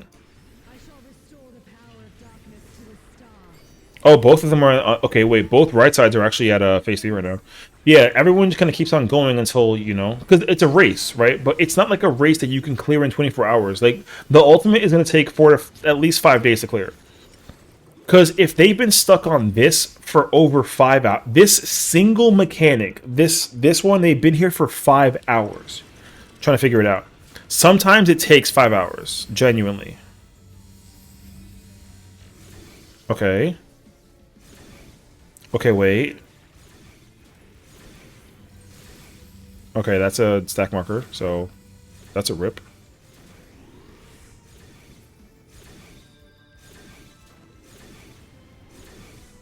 Oh, both of them are okay. Wait, both right sides are actually at phase 3 right now. Yeah, everyone just kind of keeps on going until, you know, because it's a race, right? But it's not like a race that you can clear in 24 hours. Like the ultimate is going to take 4 to at least 5 days to clear. Because if they've been stuck on this for over 5 hours, this single mechanic, this one, they've been here for 5 hours trying to figure it out. Sometimes it takes 5 hours, genuinely. Okay. Okay, wait. Okay, that's a stack marker, so that's a rip.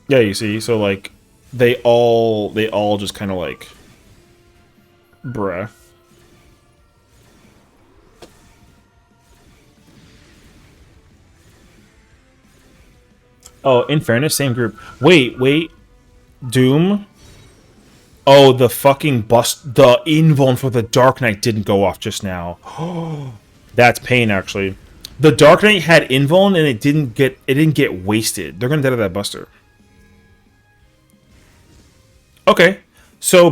Yeah, you see, so like they all just kind of like bruh. Oh, in fairness, same group. Wait. Doom. Oh, the fucking bust. The invuln for the Dark Knight didn't go off just now. That's pain, actually. The Dark Knight had invuln and it didn't get wasted. They're gonna die to that buster. Okay, so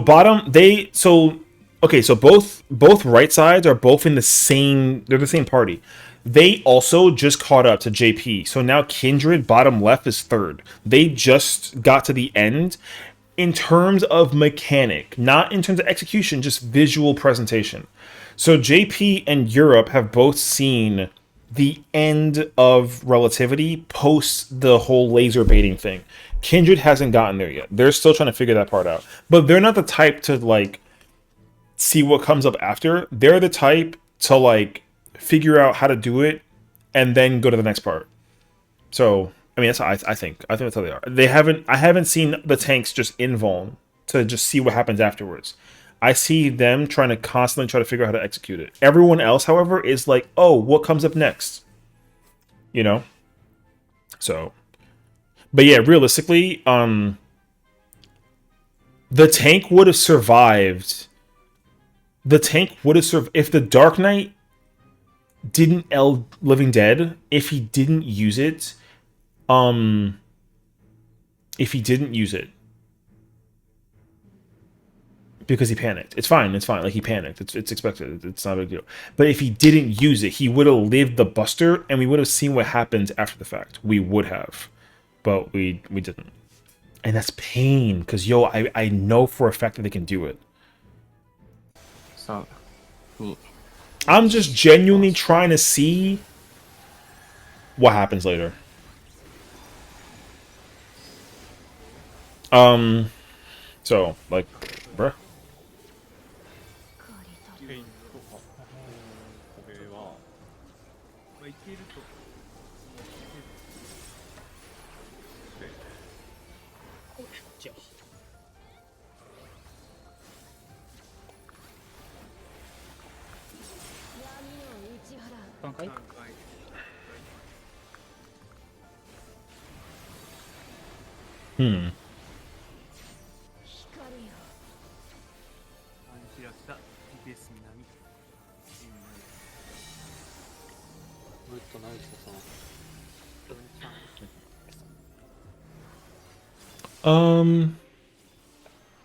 so both right sides are both in the same. They're the same party. They also just caught up to JP. So now Kindred bottom left is third. They just got to the end in terms of mechanic, not in terms of execution, just visual presentation. So JP and Europe have both seen the end of Relativity post the whole laser baiting thing. Kindred hasn't gotten there yet. They're still trying to figure that part out. But they're not the type to like see what comes up after. They're the type to like figure out how to do it and then go to the next part. So I mean, that's how I think that's how they are. I haven't seen the tanks just invuln to just see what happens afterwards. I see them trying to constantly try to figure out how to execute it. Everyone else, however, is like, oh, what comes up next? You know? So, but yeah, realistically, the tank would have survived. The tank would have survived if the Dark Knight didn't Living Dead, if he didn't use it. If he didn't use it because he panicked, it's fine. Like he panicked. It's expected. It's not a big deal. But if he didn't use it, he would have lived the buster, and we would have seen what happens after the fact. We would have, but we didn't, and that's pain. Because I know for a fact that they can do it. So, I'm just genuinely trying to see what happens later. So, like, bruh. Hmm.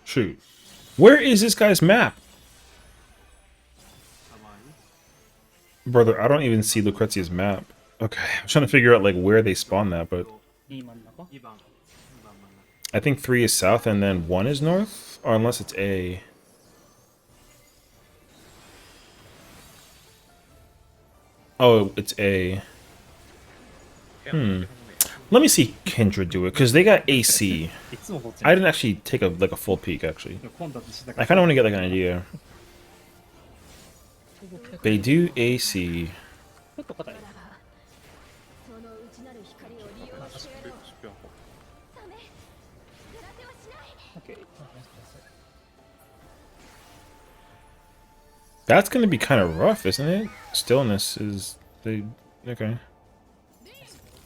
Shoot. Where is this guy's map? Brother, I don't even see Lucrezia's map. Okay, I'm trying to figure out like where they spawn that, but I think 3 is south and then 1 is north, or unless it's A. Oh, it's A. Let me see Kindred do it, because they got AC. I didn't actually take a full peek, actually. I kind of want to get like an idea. They do AC. That's going to be kind of rough, isn't it? Stillness is... Okay.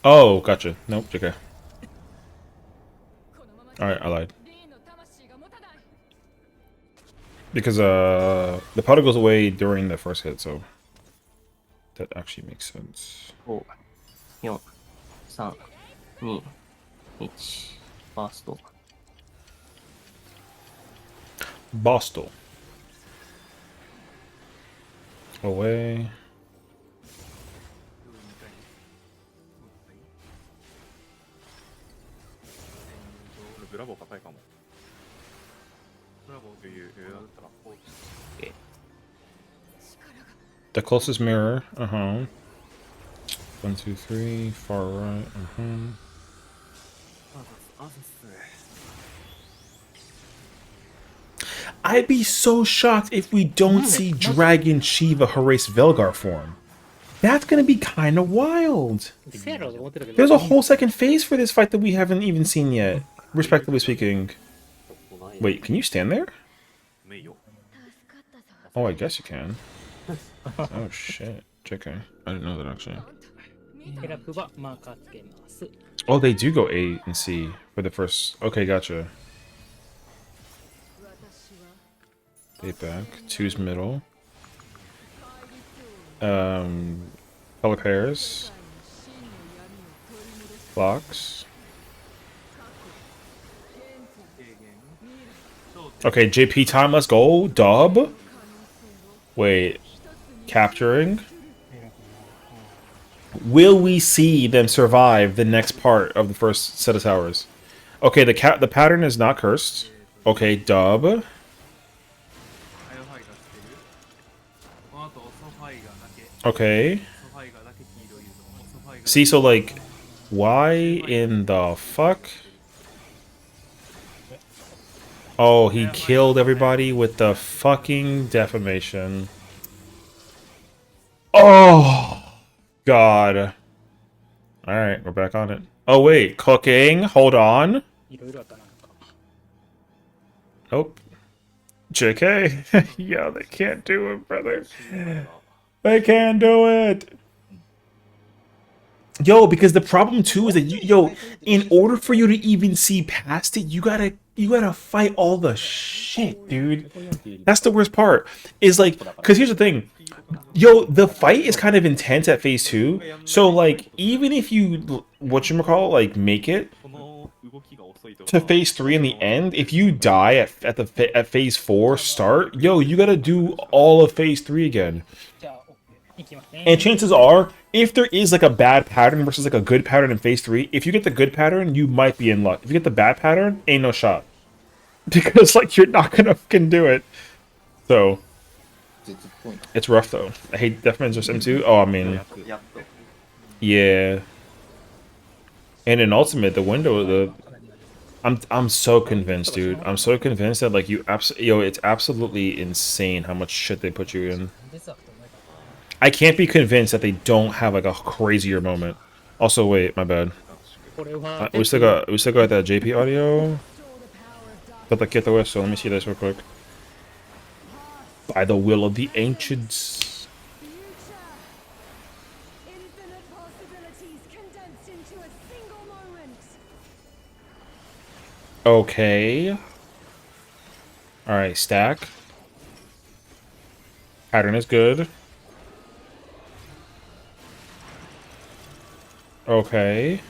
Oh, gotcha. Nope, okay. Alright, I lied. Because the powder goes away during the first hit, so that actually makes sense. 5、4、3、2、1、ファースト。Bostel. Away. ブラボー硬いかも。ブラボーという余裕だったらこう。 The closest mirror. Uh-huh. 1, 2, 3. Far right. Uh-huh. I'd be so shocked if we don't see Dragon Shiva Harace Velgar form. That's gonna be kind of wild. There's a whole second phase for this fight that we haven't even seen yet, respectively speaking. Wait, can you stand there? Oh, I guess you can. Oh shit. JK. I didn't know that actually. 選ぶはマーカーつけます。 Oh, they do go A and C for the first. Okay, gotcha. 8 back. 2's middle. Color pairs. Blocks. Okay, JP time, let's go. Dub. Wait. Capturing. Will we see them survive the next part of the first set of towers? Okay, the pattern is not cursed. Okay, dub. Okay. See, so like, why in the fuck? Oh, he killed everybody with the fucking defamation. Oh, God. Alright, we're back on it. Oh, wait, cooking. Hold on. Nope. JK. Yo, they can't do it, brother. They can't do it. Yo, because the problem too is that yo, in order for you to even see past it, you gotta fight all the shit, dude. That's the worst part. Is like, cause here's the thing, yo, the fight is kind of intense at phase 2. So like, even if you whatchamacallit, like make it to phase 3 in the end, if you die at phase 4 start, yo, you gotta do all of phase 3 again. And chances are, if there is like a bad pattern versus like a good pattern in phase 3, if you get the good pattern, you might be in luck. If you get the bad pattern, ain't no shot. Because like you're not gonna fucking do it. So it's rough though. I hate Deathman's just M2. Oh, I mean, yeah. And in Ultimate, the window, I'm so convinced, dude. I'm so convinced that like it's absolutely insane how much shit they put you in. I can't be convinced that they don't have like a crazier moment. Also, wait, my bad. We still got that JP audio. Got the Kito so let me see this real quick. By the will of the ancients. Okay. Alright, stack. Pattern is good. Okay.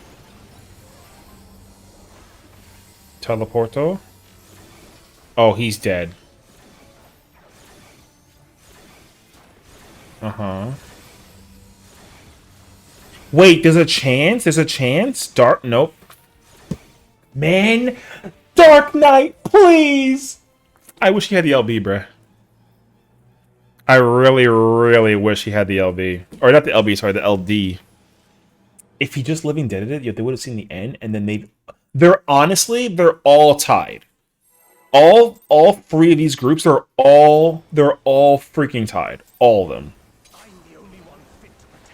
Teleporto. Oh, he's dead. Uh-huh. Wait, there's a chance? There's a chance? Dark? Nope. Man! Dark Knight, please! I wish he had the LB, bruh. I really, really wish he had the LB. Or not the LB, sorry, the LD. If he just Living Deaded it, they would have seen the end, and then they're all tied. All three of these groups are all freaking tied. All of them.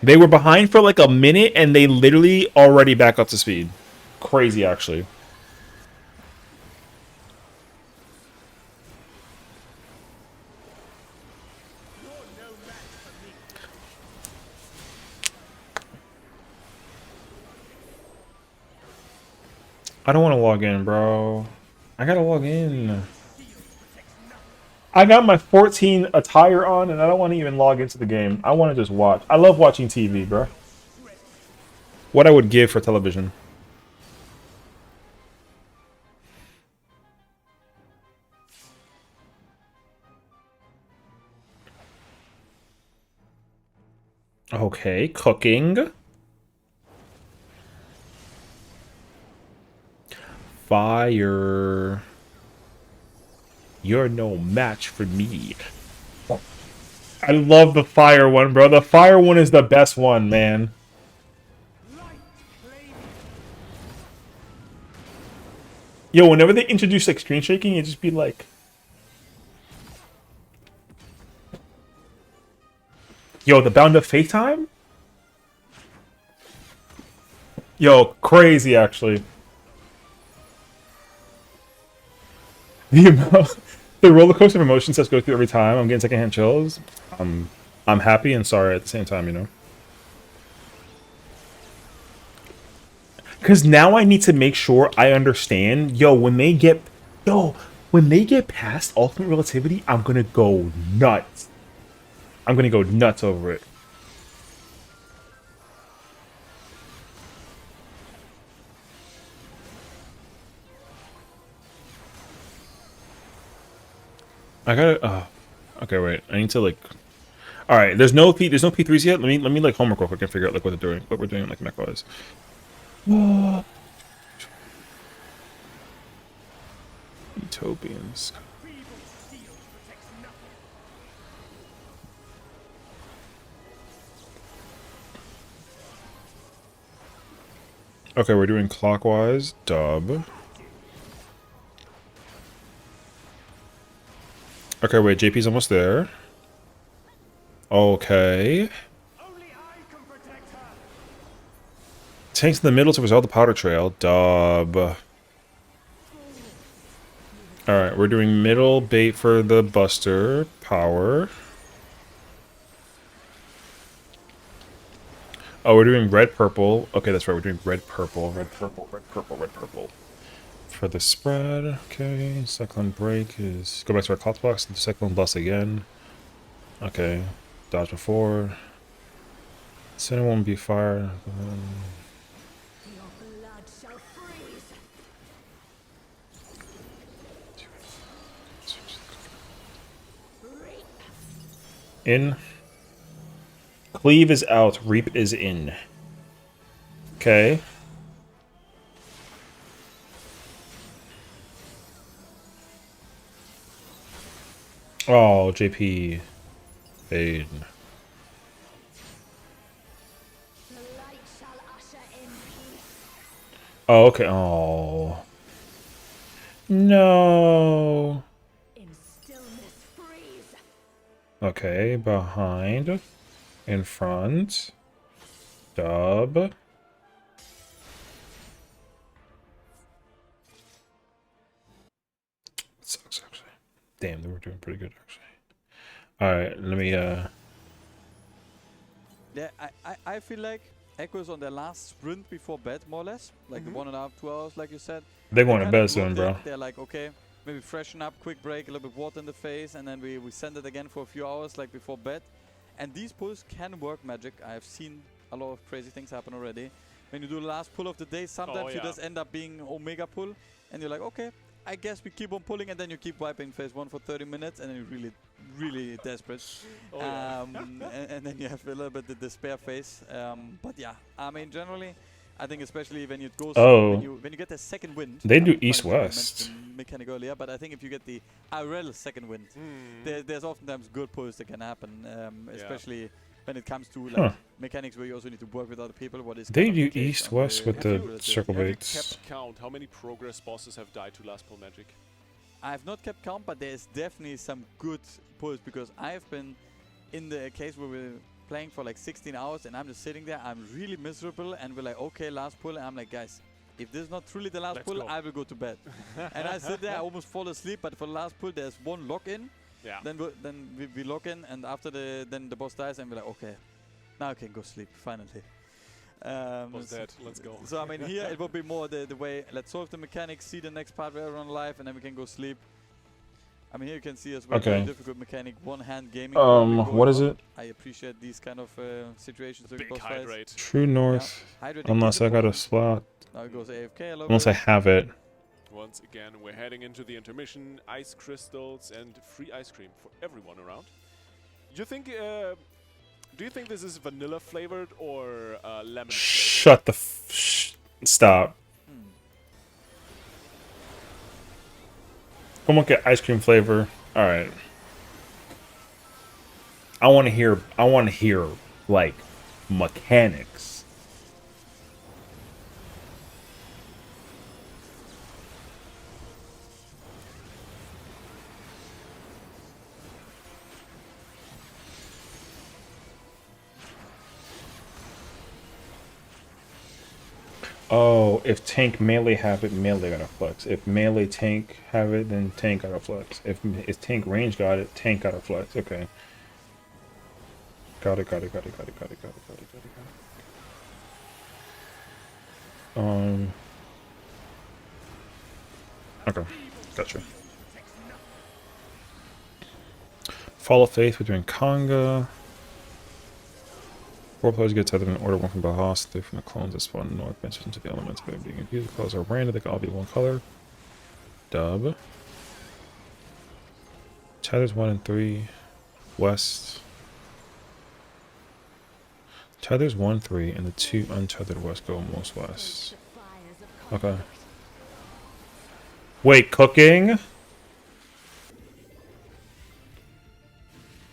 They were behind for like a minute, and they literally already back up to speed. Crazy, actually. I don't want to log in, bro. I gotta log in. I got my 14 attire on, and I don't want to even log into the game. I want to just watch. I love watching TV, bro. What I would give for television. Okay, cooking. Fire. You're no match for me. I love the fire one, bro. The fire one is the best one, man. Yo, whenever they introduce like screen shaking, it just be like, yo, the bound of FaceTime? Yo, crazy actually. The roller coaster of emotions that go through every time. I'm getting secondhand chills. I'm happy and sorry at the same time, you know. Because now I need to make sure I understand. Yo, when they get past ultimate relativity, I'm gonna go nuts. I'm gonna go nuts over it. I gotta. Okay, wait. I need to like. All right. There's no P3s yet. Let me like homework real quick and figure out like what they're doing, what we're doing like mech wise. Utopians. Okay, we're doing clockwise. Dub. Okay, wait. JP's almost there. Okay. Tanks in the middle to resolve the powder trail. Dub. Alright, we're doing middle bait for the buster. Power. Oh, we're doing red purple. Okay, that's right. We're doing red purple, red purple, red purple, red purple. For the spread. Okay. Cyclone break is. Go back to our cloth box. Cyclone blast again. Okay. Dodge before. Center won't be fire. In. Cleave is out. Reap is in. Okay. Oh, JP. Fade. Oh, okay. Oh. No. Okay, behind. In front. Dub. Sucks, actually. Damn, they were doing pretty good, actually. Alright, let me, Yeah, I feel like Echo is on their last sprint before bed, more or less. Like the 1.5, 2 hours, like you said. They're going to kind of bed soon, bro. They're like, okay, maybe freshen up, quick break, a little bit water in the face, and then we send it again for a few hours, like before bed. And these pulls can work magic. I have seen a lot of crazy things happen already. When you do the last pull of the day, sometimes you just end up being Omega pull, and you're like, okay, I guess we keep on pulling, and then you keep wiping phase 1 for 30 minutes, and then you're really, really desperate. And then you have a little bit the despair phase. But yeah, I mean, generally, I think especially when it goes, when you get the second wind. They do east-west. Mechanic earlier, but I think if you get the IRL second wind, there's oftentimes good pulls that can happen, especially when it comes to like mechanics where you also need to work with other people. What is they do east-west with the circle baits. Have you kept count how many progress bosses have died to last pull magic? I've not kept count, but there's definitely some good pulls because I've been in the case where we're playing for like 16 hours and I'm just sitting there, I'm really miserable, and we're like, okay, last pull, and I'm like, guys, if this is not truly the last pull, I will go to bed. And I sit there, I almost fall asleep, but for the last pull, there's one lock-in. Yeah. Then we lock in, and after then the boss dies, and we're like, okay, now I can go sleep finally. Was that? Let's go. So I mean, here it will be more the way. Let's solve the mechanics, see the next part where everyone alive, and then we can go sleep. I mean, here you can see as well very difficult mechanic, one-hand gaming. What is it? I appreciate these kind of situations. Big hydrate. True North. Yeah. Unless I got a slot. Now it goes AFK a little Unless bit. I have it. Once again, we're heading into the intermission. Ice crystals and free ice cream for everyone around. You think? Do you think this is vanilla flavored or lemon flavored? Shut the stop. Come on, get ice cream flavor. All right. I want to hear like mechanics. Oh, if tank melee have it, melee gotta flex. If melee tank have it, then tank gotta flex. If tank range got it, tank gotta flex. Okay. Got it. Okay, gotcha. Fall of Faith between Conga. 4 players get tethered in order, 1 from Bahas, 3 from the clones that spawn north, benches into the elements by being confused. The colors are random, they can all be one color. Dub. Tethers 1 and 3. West. Tethers 1, 3, and the 2 untethered west go most west. Okay. Wait, cooking?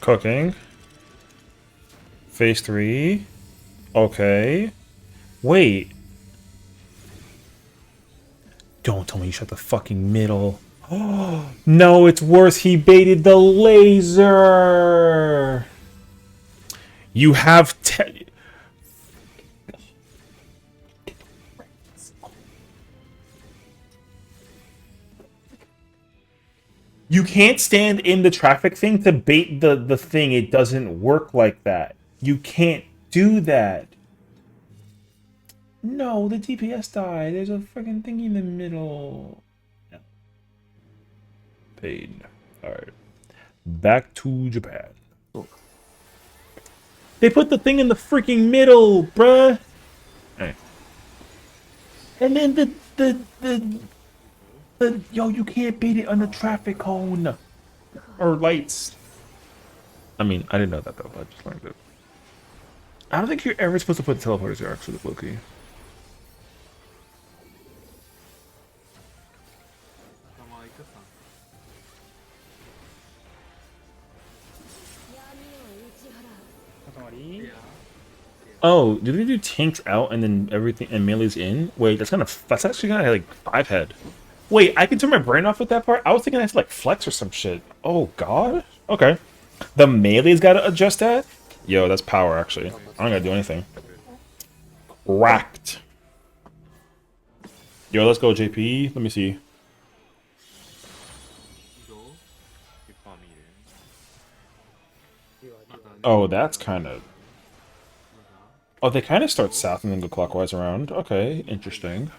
Cooking. Phase 3. Okay. Wait. Don't tell me you shot the fucking middle. Oh, no, it's worse. He baited the laser. You have You can't stand in the traffic thing to bait the thing. It doesn't work like that. You can't do that. No, the DPS died. There's a freaking thingy in the middle. No. Paid. Alright. Back to Japan. They put the thing in the freaking middle, bruh. Alright. And then yo, you can't bait it on the traffic cone. Or lights. I mean, I didn't know that though. I just learned it. I don't think you're ever supposed to put teleporters there, actually, Loki. Oh, did they do tanks out and then everything and melee's in? Wait, that's actually kind of like 5 head. Wait, I can turn my brain off with that part? I was thinking I had to like flex or some shit. Oh god. Okay. The melee's gotta adjust that? Yo, that's power actually. I don't gotta do anything. Cracked. Yo, let's go, JP. Let me see. Oh, that's kind of... Oh, they kind of start south and then go clockwise around. Okay, interesting.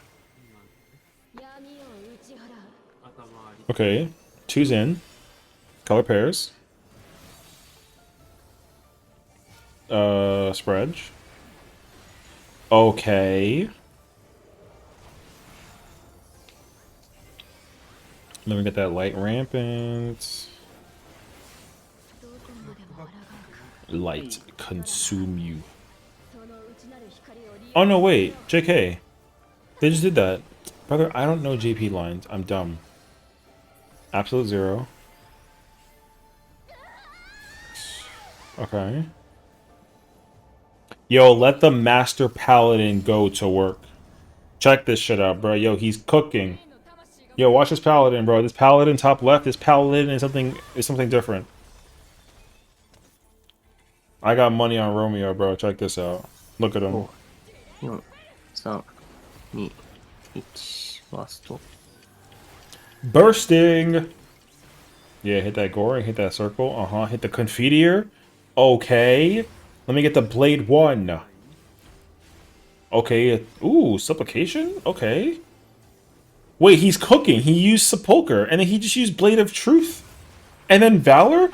Okay, 2's in. Color pairs. Spread. Okay. Let me get that light rampant. Light consume you. Oh no, wait, JK. They just did that. Brother, I don't know JP lines. I'm dumb. Absolute 0. Okay. Yo, let the Master Paladin go to work. Check this shit out, bro. Yo, he's cooking. Yo, watch this Paladin, bro. This Paladin top left, this Paladin is something different. I got money on Romeo, bro. Check this out. Look at him. 4、4、3、2、1、ファースト。 Bursting! Yeah, hit that goring, hit that circle. Uh-huh. Hit the Confiteor. Okay. Let me get the Blade 1. Okay. Ooh, supplication? Okay. Wait, he's cooking. He used sepulcher, and then he just used Blade of Truth. And then Valor?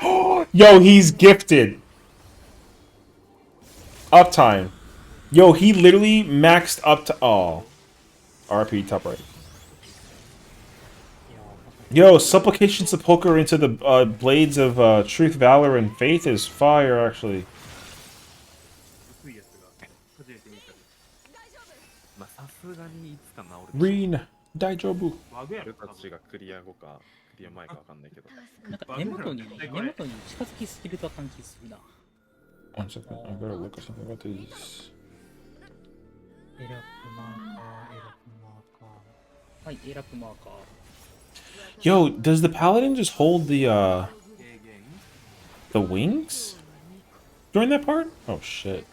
Yo, he's gifted. Uptime. Yo, he literally maxed up to... Oh. RP top right. Yo, Supplication Sepulcher into the Blades of Truth, Valor, and Faith is fire, actually. Reen, Daijobu. 俺たちがクリア後かクリア前かわかんないけど。なんか根元に近づきすぎると感じするな。One second, I gotta look at something about these. エラップマーカー、エラップマーカー。はい、エラップマーカー。Yo, does the paladin just hold the wings during that part? Oh shit.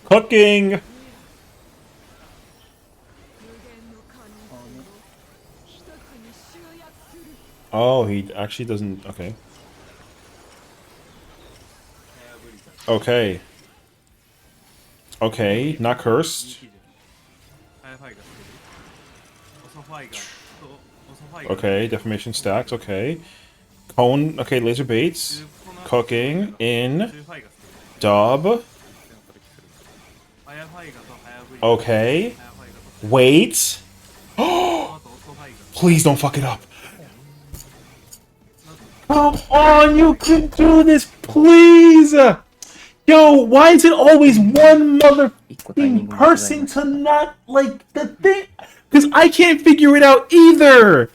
Cooking. Oh, he actually doesn't. Okay. Okay. Okay, not cursed. Okay, defamation stacks, okay. Cone, okay, laser baits. Cooking, in. Dub. Okay. Wait. Please don't fuck it up. Come on, you can do this, please! Yo, why is it always one motherfucking person to not like the thing? Because I can't figure it out either!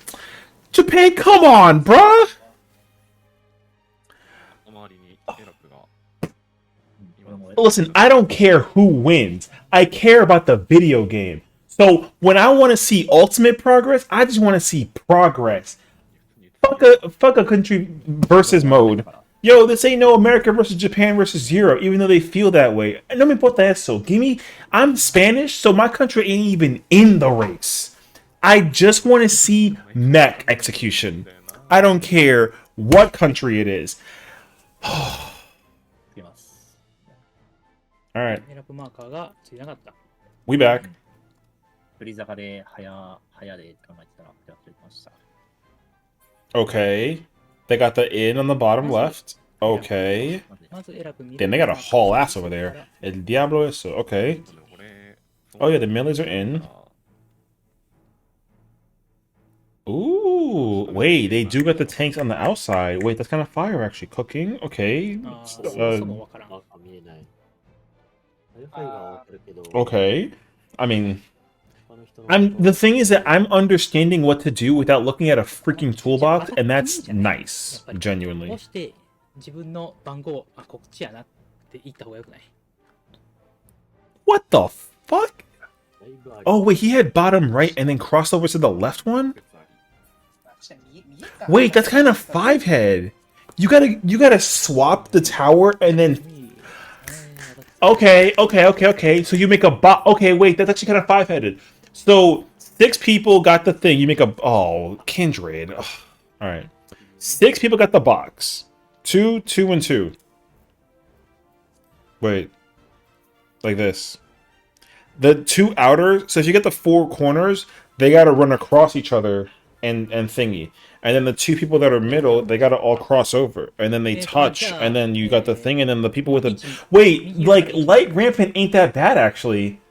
Japan, come on, bruh! Listen, I don't care who wins. I care about the video game. So when I want to see ultimate progress, I just want to see progress. Fuck a country versus mode. Yo, this ain't no America versus Japan versus Europe, even though they feel that way. No me importa eso. I'm Spanish, so my country ain't even in the race. I just want to see mech execution. I don't care what country it is. Alright. We back. Okay. They got the inn on the bottom left. Okay. Then they got a haul ass over there. El Diablo eso. Okay. Oh yeah, the melees are in. Ooh. Wait, they do got the tanks on the outside. Wait, that's kind of fire actually. Cooking. Okay. Okay. I mean... the thing is that I'm understanding what to do without looking at a freaking toolbox, and that's nice, genuinely. What the fuck? Oh wait, he had bottom right and then crossed over to the left one? Wait, that's kind of 5-head. You gotta swap the tower and then... Okay. So you make a bot. Okay, wait, that's actually kind of 5-headed. So 6 people got the thing. You make a... Oh, Kindred. Ugh. All right. 6 people got the box. 2, 2, and 2. Wait. Like this. The 2 outer... So if you get the 4 corners, they got to run across each other and thingy. And then the 2 people that are middle, they got to all cross over. And then they touch. And then you got the thing. And then the people with the... Wait, like, light rampant ain't that bad, actually.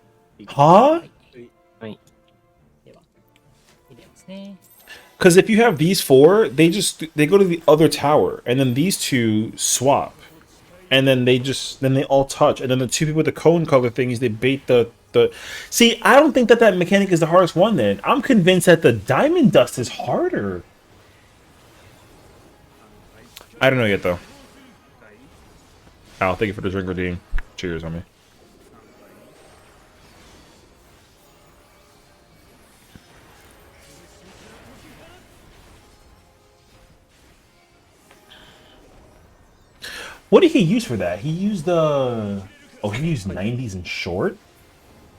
Huh? Because if you have these 4, they go to the other tower, and then these 2 swap, and then they all touch, and then the 2 people with the cone color thingies, they bait the. See, I don't think that mechanic is the hardest one. Then I'm convinced that the diamond dust is harder. I don't know yet though. Al, thank you for the drink redeem. Cheers on me. What did he use for that? He used the... Oh, he used 90s and short?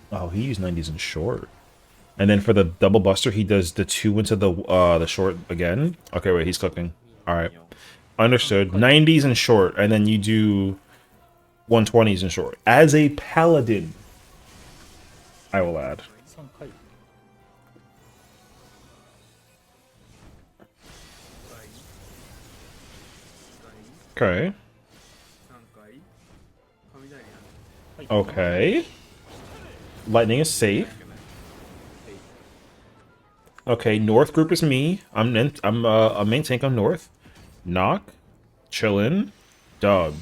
Oh, he used 90s and short. And then for the double buster, he does the 2 into the short again? Okay, wait, he's cooking. Alright. Understood. 90s and short, and then you do 120s and short. As a paladin, I will add. 3回。Okay. 3回。雷なんで。 Okay. Lightning is safe. Okay, North group is me. I'm a main tank on North. Knock, chillin', dub.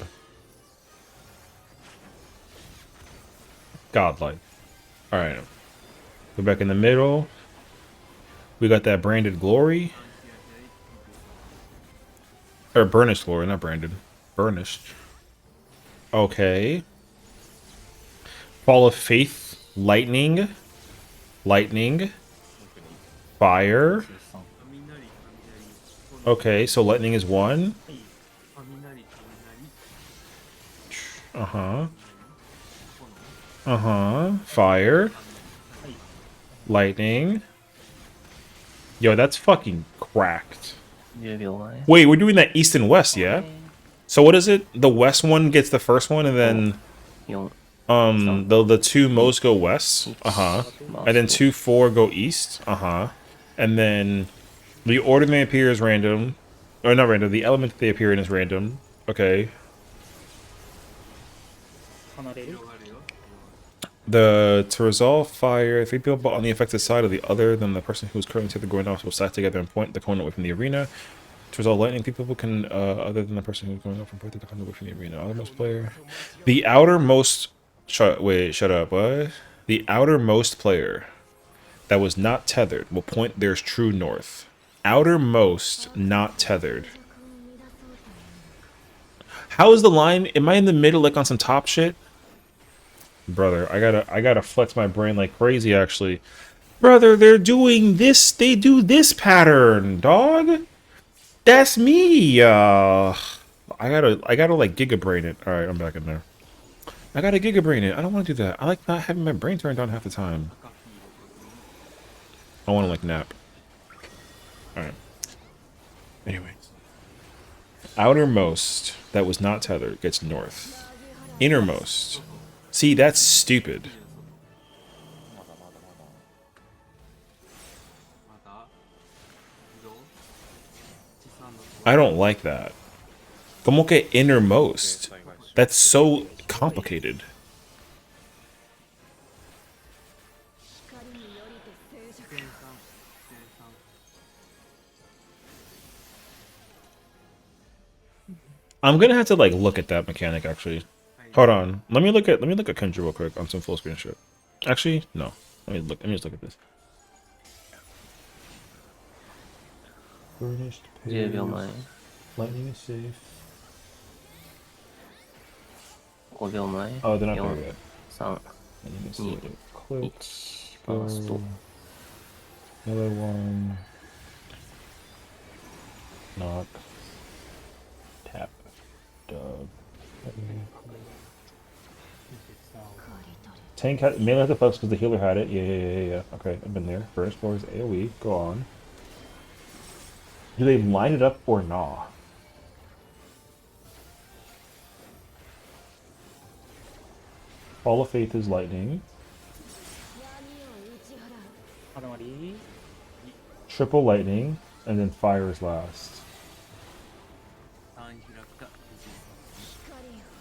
Godlike. Alright. Go back in the middle. We got that branded glory. Or burnished glory, not branded. Burnished. Okay. Fall of Faith, lightning. Lightning. Fire. Okay, so lightning is 1. Uh-huh. Uh-huh. Fire. Lightning. Yo, that's fucking cracked. Wait, we're doing that east and west, yeah? So what is it? The west one gets the first one, and then the two most go west. Uh-huh. And then 2, 4 go east. Uh-huh. And then the order they appear is random. Or not random, the element that they appear in is random. Okay. To resolve fire, 3 people on the affected side of the other than the person who's currently to the going off will stack together and point the corner away from the arena. To resolve lightning, 3 people can other than the person who's going off and point the corner away from the arena. Outermost player. The outermost shut up, what? The outermost player that was not tethered will point theirs true north. Outermost not tethered. How is the line? Am I in the middle like on some top shit? Brother, I gotta flex my brain like crazy actually. Brother, they're doing this, they do this pattern, dog. That's me. I gotta like giga brain it. Alright, I'm back in there. I gotta giga brain it. I don't wanna do that. I like not having my brain turned on half the time. I wanna like nap. Alright. Anyway. Outermost that was not tethered gets north. Innermost. See, that's stupid. I don't like that. Como que innermost? That's so complicated. I'm gonna have to like look at that mechanic actually. Hold on. Let me look at Kendra real quick on some full screen shit. Actually, no. Let me just look at this. Burnished page. Lightning is safe. Oh, they're not there yet. Lightning is safe. Click. Another one. Knock. Tap. Dub. Tank had melee had the flex because the healer had it. Yeah. Okay, I've been there. First floor is AoE. Go on. Do they line it up or nah? Fall of Faith is lightning. Triple lightning, and then fire is last.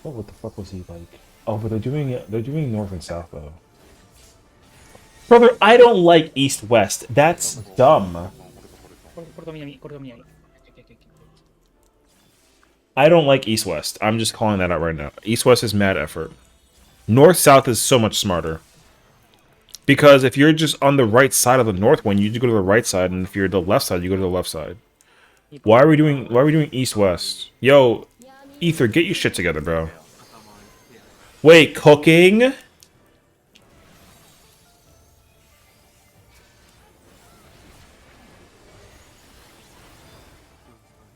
Oh, what the fuck was he like? Oh, but they're doing north and south though. Brother, I don't like east-west. That's dumb. I don't like east-west. I'm just calling that out right now. East-west is mad effort. North-south is so much smarter. Because if you're just on the right side of the north one, you just go to the right side, and if you're the left side, you go to the left side. Why are we doing east-west? Yo, Ether, get your shit together, bro. Wait, cooking?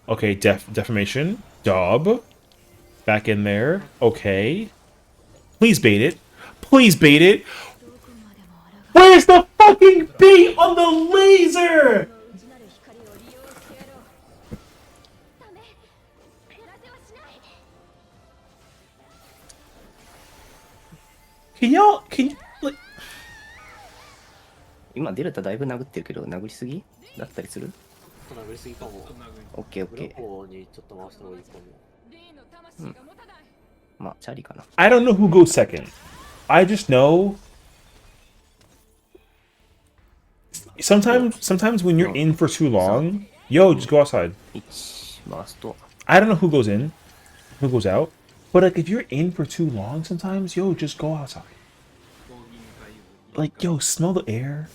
Okay, defamation. Dub. Back in there. Okay. Please bait it. Please bait it. Where's the fucking bait on the laser? Can y'all, can you, like... 今デルタだいぶ殴ってるけど、殴りすぎだったりする？ちょっと殴りすぎかも。オッケーオッケー。ブラコにちょっと回した方がいいかも。うん。まあ、チャリかな。I don't know who goes second. I just know... Sometimes when you're in for too long, yo, just go outside. I don't know who goes in, who goes out, but like if you're in for too long sometimes, yo, just go outside. Like, yo, smell the air.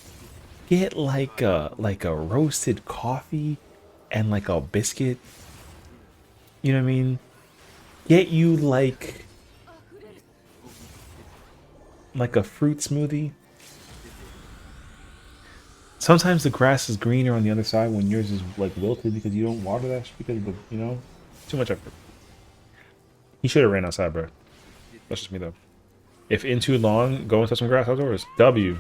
Get like a roasted coffee and like a biscuit. You know what I mean? Get you like a fruit smoothie. Sometimes the grass is greener on the other side when yours is like wilted because you don't water that shit because of the, you know, too much effort. He should have ran outside, bro. That's just me though. If in too long, go and touch some grass outdoors. W.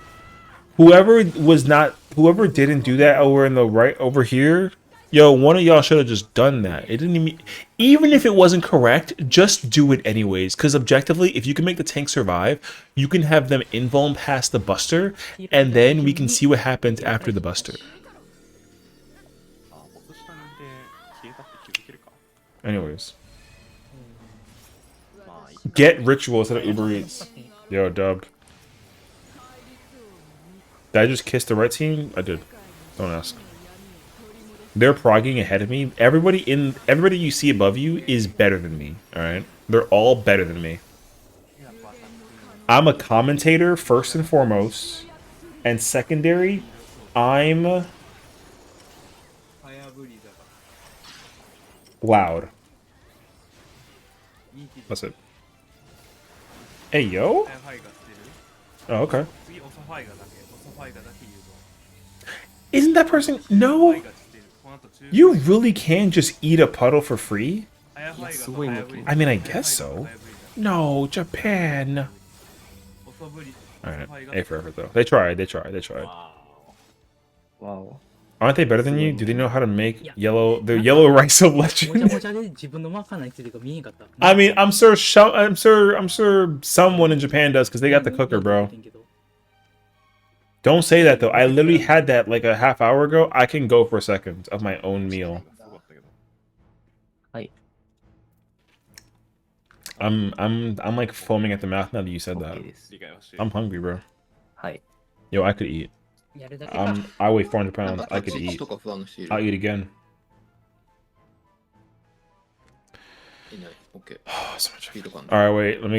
Whoever didn't do that over in the right over here, yo, one of y'all should have just done that. It didn't even if it wasn't correct, just do it anyways. Because objectively, if you can make the tank survive, you can have them invuln past the buster, and then we can see what happens after the buster. Anyways. Get ritual instead of Uber Eats. Yo, dubbed. Did I just kiss the right team? I did. Don't ask. They're progging ahead of me. Everybody you see above you is better than me. Alright? They're all better than me. I'm a commentator first and foremost. And secondary, I'm loud. That's it. Hey, yo? Oh, okay. Isn't that person... No! You really can just eat a puddle for free? I mean, I guess so. No, Japan! Alright, A for effort though. They tried. Wow. Aren't they better than you? Do they know how to make yellow rice of legend? I mean, I'm sure someone in Japan does because they got the cooker, bro. Don't say that though. I literally had that like a half hour ago. I can go for a second of my own meal. I'm like foaming at the mouth now that you said that. I'm hungry, bro. Yo, I could eat. I weigh 400 pounds. I could eat. I'll eat again. All right, wait. Let me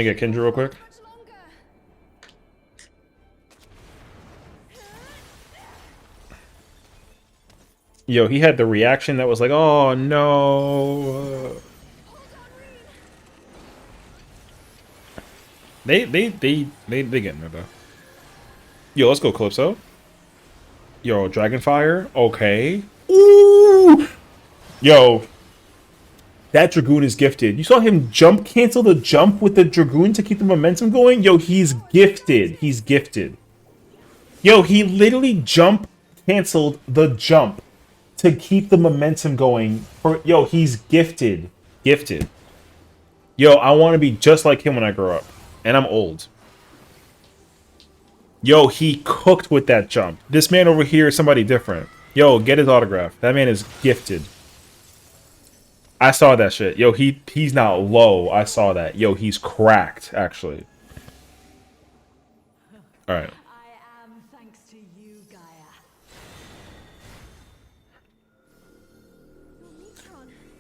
get Kendra real quick. Yo, he had the reaction that was like, "Oh no." They get in there though. Yo, let's go Calypso. Yo, Dragonfire. Okay. Ooh. Yo, that Dragoon is gifted. You saw him jump cancel the jump with the Dragoon to keep the momentum going. Yo, he's gifted. He's gifted. Yo, he literally jump canceled the jump to keep the momentum going. Yo, he's gifted. Gifted. Yo, I want to be just like him when I grow up. And I'm old. Yo, he cooked with that jump. This man over here is somebody different. Yo, get his autograph. That man is gifted. I saw that shit. Yo, he's not low. I saw that. Yo, he's cracked, actually. Alright.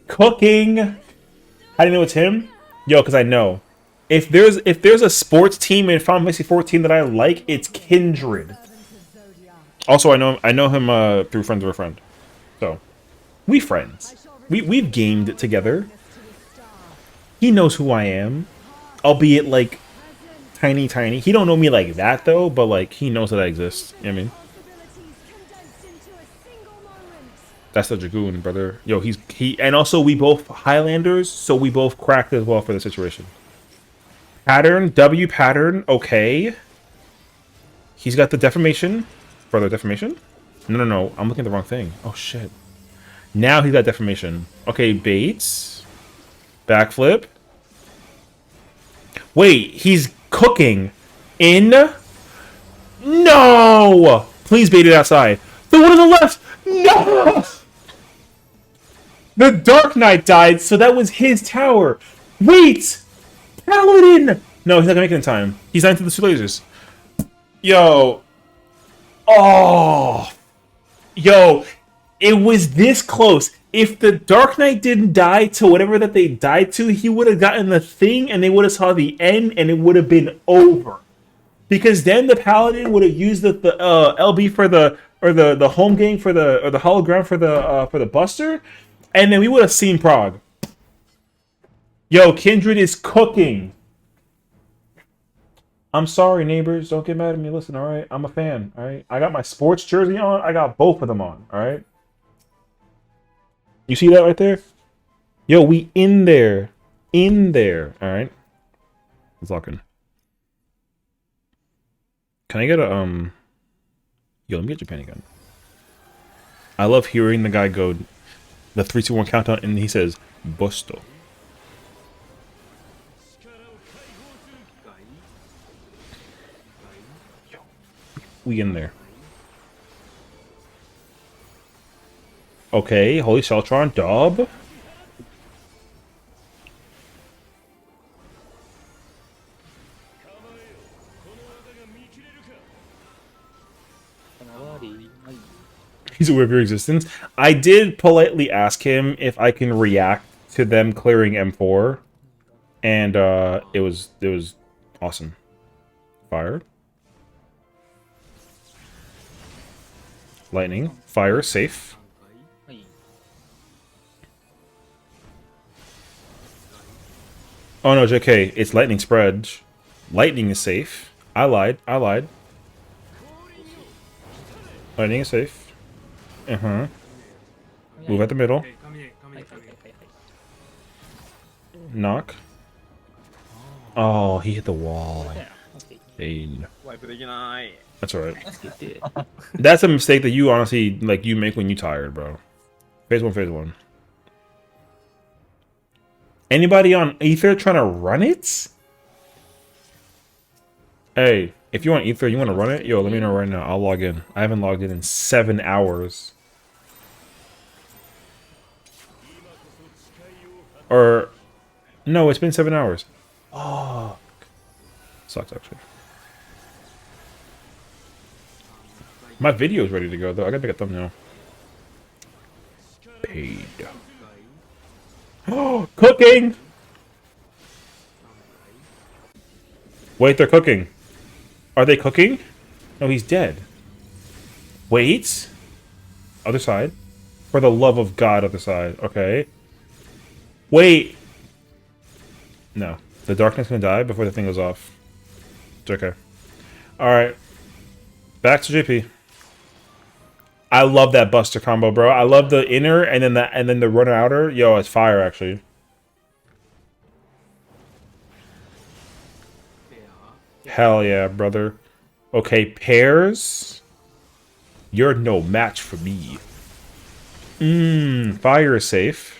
Cooking! How do you know it's him? Yo, because I know. If there's a sports team in Final Fantasy 14 that I like, it's Kindred. Also, I know him through friends of a friend. So, we friends. We've gamed together. He knows who I am, albeit like tiny. He don't know me like that though, but like he knows that I exist. You know what I mean? That's the Dragoon, brother. Yo, and also we both Highlanders, so we both cracked as well for the situation. Pattern, W pattern, okay. He's got the deformation. Brother, deformation? No, I'm looking at the wrong thing. Oh, shit. Now he's got deformation. Okay, baits. Backflip. Wait, he's cooking in... No! Please bait it outside. The one on the left! No! The Dark Knight died, so that was his tower. Wait! Paladin! No, he's not gonna make it in time. He's dying to the two lasers. Yo. Oh. Yo. It was this close. If the Dark Knight didn't die to whatever that they died to, he would have gotten the thing and they would have saw the end and it would have been over. Because then the Paladin would have used the LB for the home game for the hologram for the Buster, and then we would have seen Prague. Yo, Kindred is cooking. I'm sorry, neighbors. Don't get mad at me. Listen, all right? I'm a fan, all right? I got my sports jersey on. I got both of them on, all right? You see that right there? Yo, we in there. In there, all right? Let's lock in. Can I get a, Yo, let me get Japan again. I love hearing the guy go the 3, 2, 1 countdown, and he says, Busto. Yo, we in there. Okay, Holy Sheltron, dub. He's aware of your existence. I did politely ask him if I can react to them clearing M4, and it was awesome. Fire, lightning, fire, safe. Oh no, JK, it's lightning spread. Lightning is safe. I lied. Lightning is safe. Move at the middle. Knock. Oh, he hit the wall. Pain. That's alright. That's a mistake that you honestly you make when you tired, bro. Phase 1. Anybody on Ether trying to run it? Hey, if you want Ether, you want to run it? Yo, let me know right now. I'll log in. I haven't logged in 7 hours. Or, no, it's been 7 hours. Oh, sucks actually. My video is ready to go though. I gotta pick a thumbnail. Paid. Oh, cooking! Wait, they're cooking. Are they cooking? No, he's dead. Wait. Other side. For the love of God, other side. Okay. Wait. No. The Darkness gonna die before the thing goes off. It's okay. Alright. Back to JP. I love that Buster combo, bro. I love the inner and then the runner outer. Yo, it's fire actually. Hell yeah, brother. Okay, pairs. You're no match for me. Fire is safe.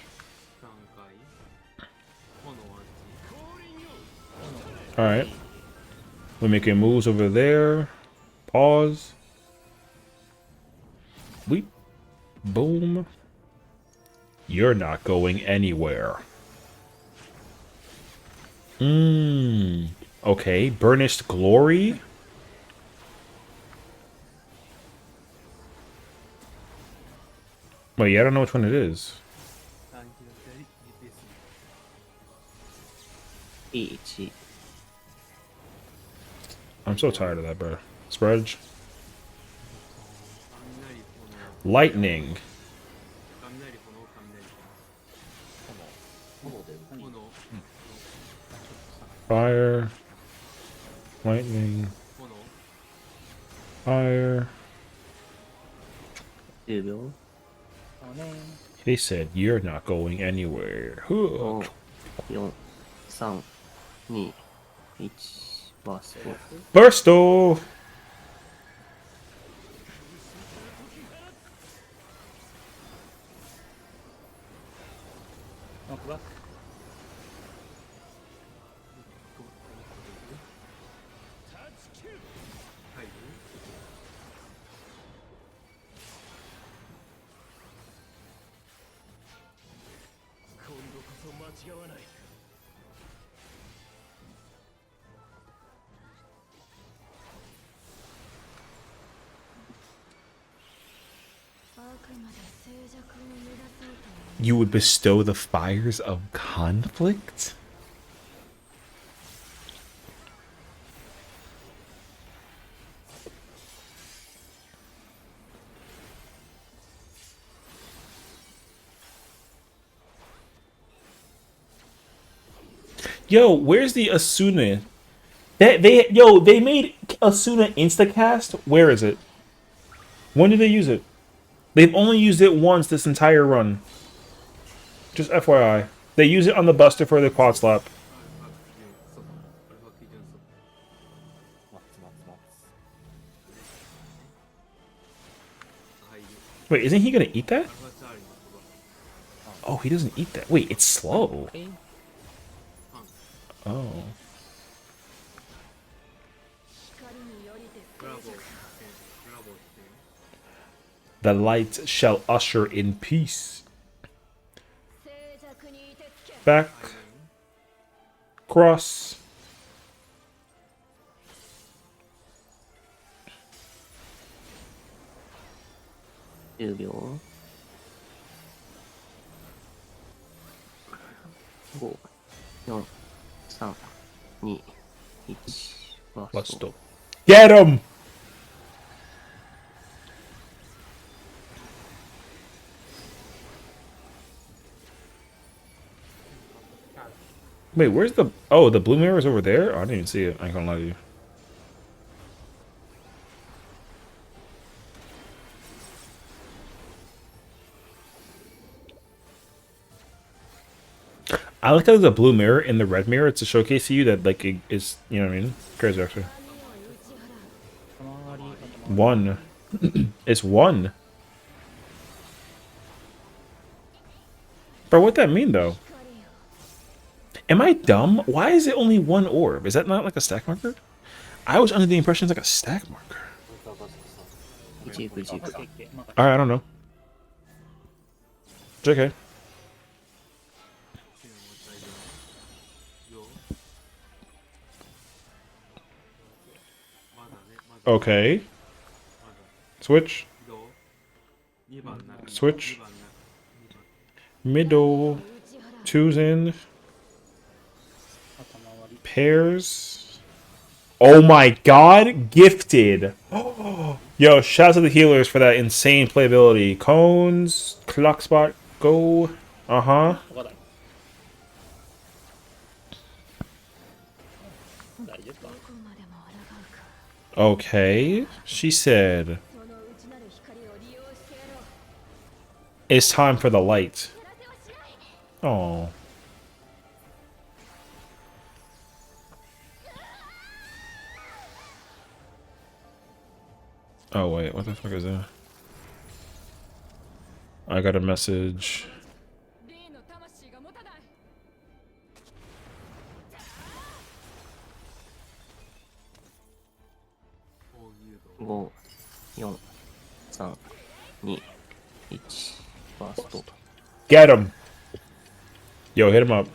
Alright. We're making moves over there. Pause. Weep. Boom. You're not going anywhere. Okay, Burnished Glory. Wait, I don't know which one it is. I'm so tired of that, bro. Spread. Lightning. Fire. Lightning. Fire. He said, you're not going anywhere. Hook. 4、3、2、1、バースト。 Bursto! You would bestow the fires of conflict? Yo, where's the Asuna? They made Asuna Instacast. Where is it? When did they use it? They've only used it once this entire run. Just FYI. They use it on the Buster for the quad slap. Wait, isn't he gonna eat that? Oh, he doesn't eat that. Wait, it's slow. Oh. The light shall usher in peace. Back. Cross. $10 秒。5、4、3、2、1。Let's stop. Get him! Wait, where's the... Oh, the blue mirror is over there? Oh, I didn't even see it. I ain't gonna lie to you. I like how there's a blue mirror in the red mirror. It's to showcase to you that, like, it is... You know what I mean? Crazy, actually. 1. It's 1. Bro, what that mean, though? Am I dumb? Why is it only 1 orb? Is that not like a stack marker? I was under the impression it's like a stack marker. Alright, I don't know. JK. Okay. Switch. Switch. Middle. 2's in. Pairs. Oh my god. Gifted. Yo, shout out to the healers for that insane playability. Cones. Clock spot. Go. Uh-huh. Okay. She said, it's time for the light. Oh. Oh, wait. What the fuck is that? I got a message. Go. 4, 3, 2, 1. First. Get him! Yo, hit him up.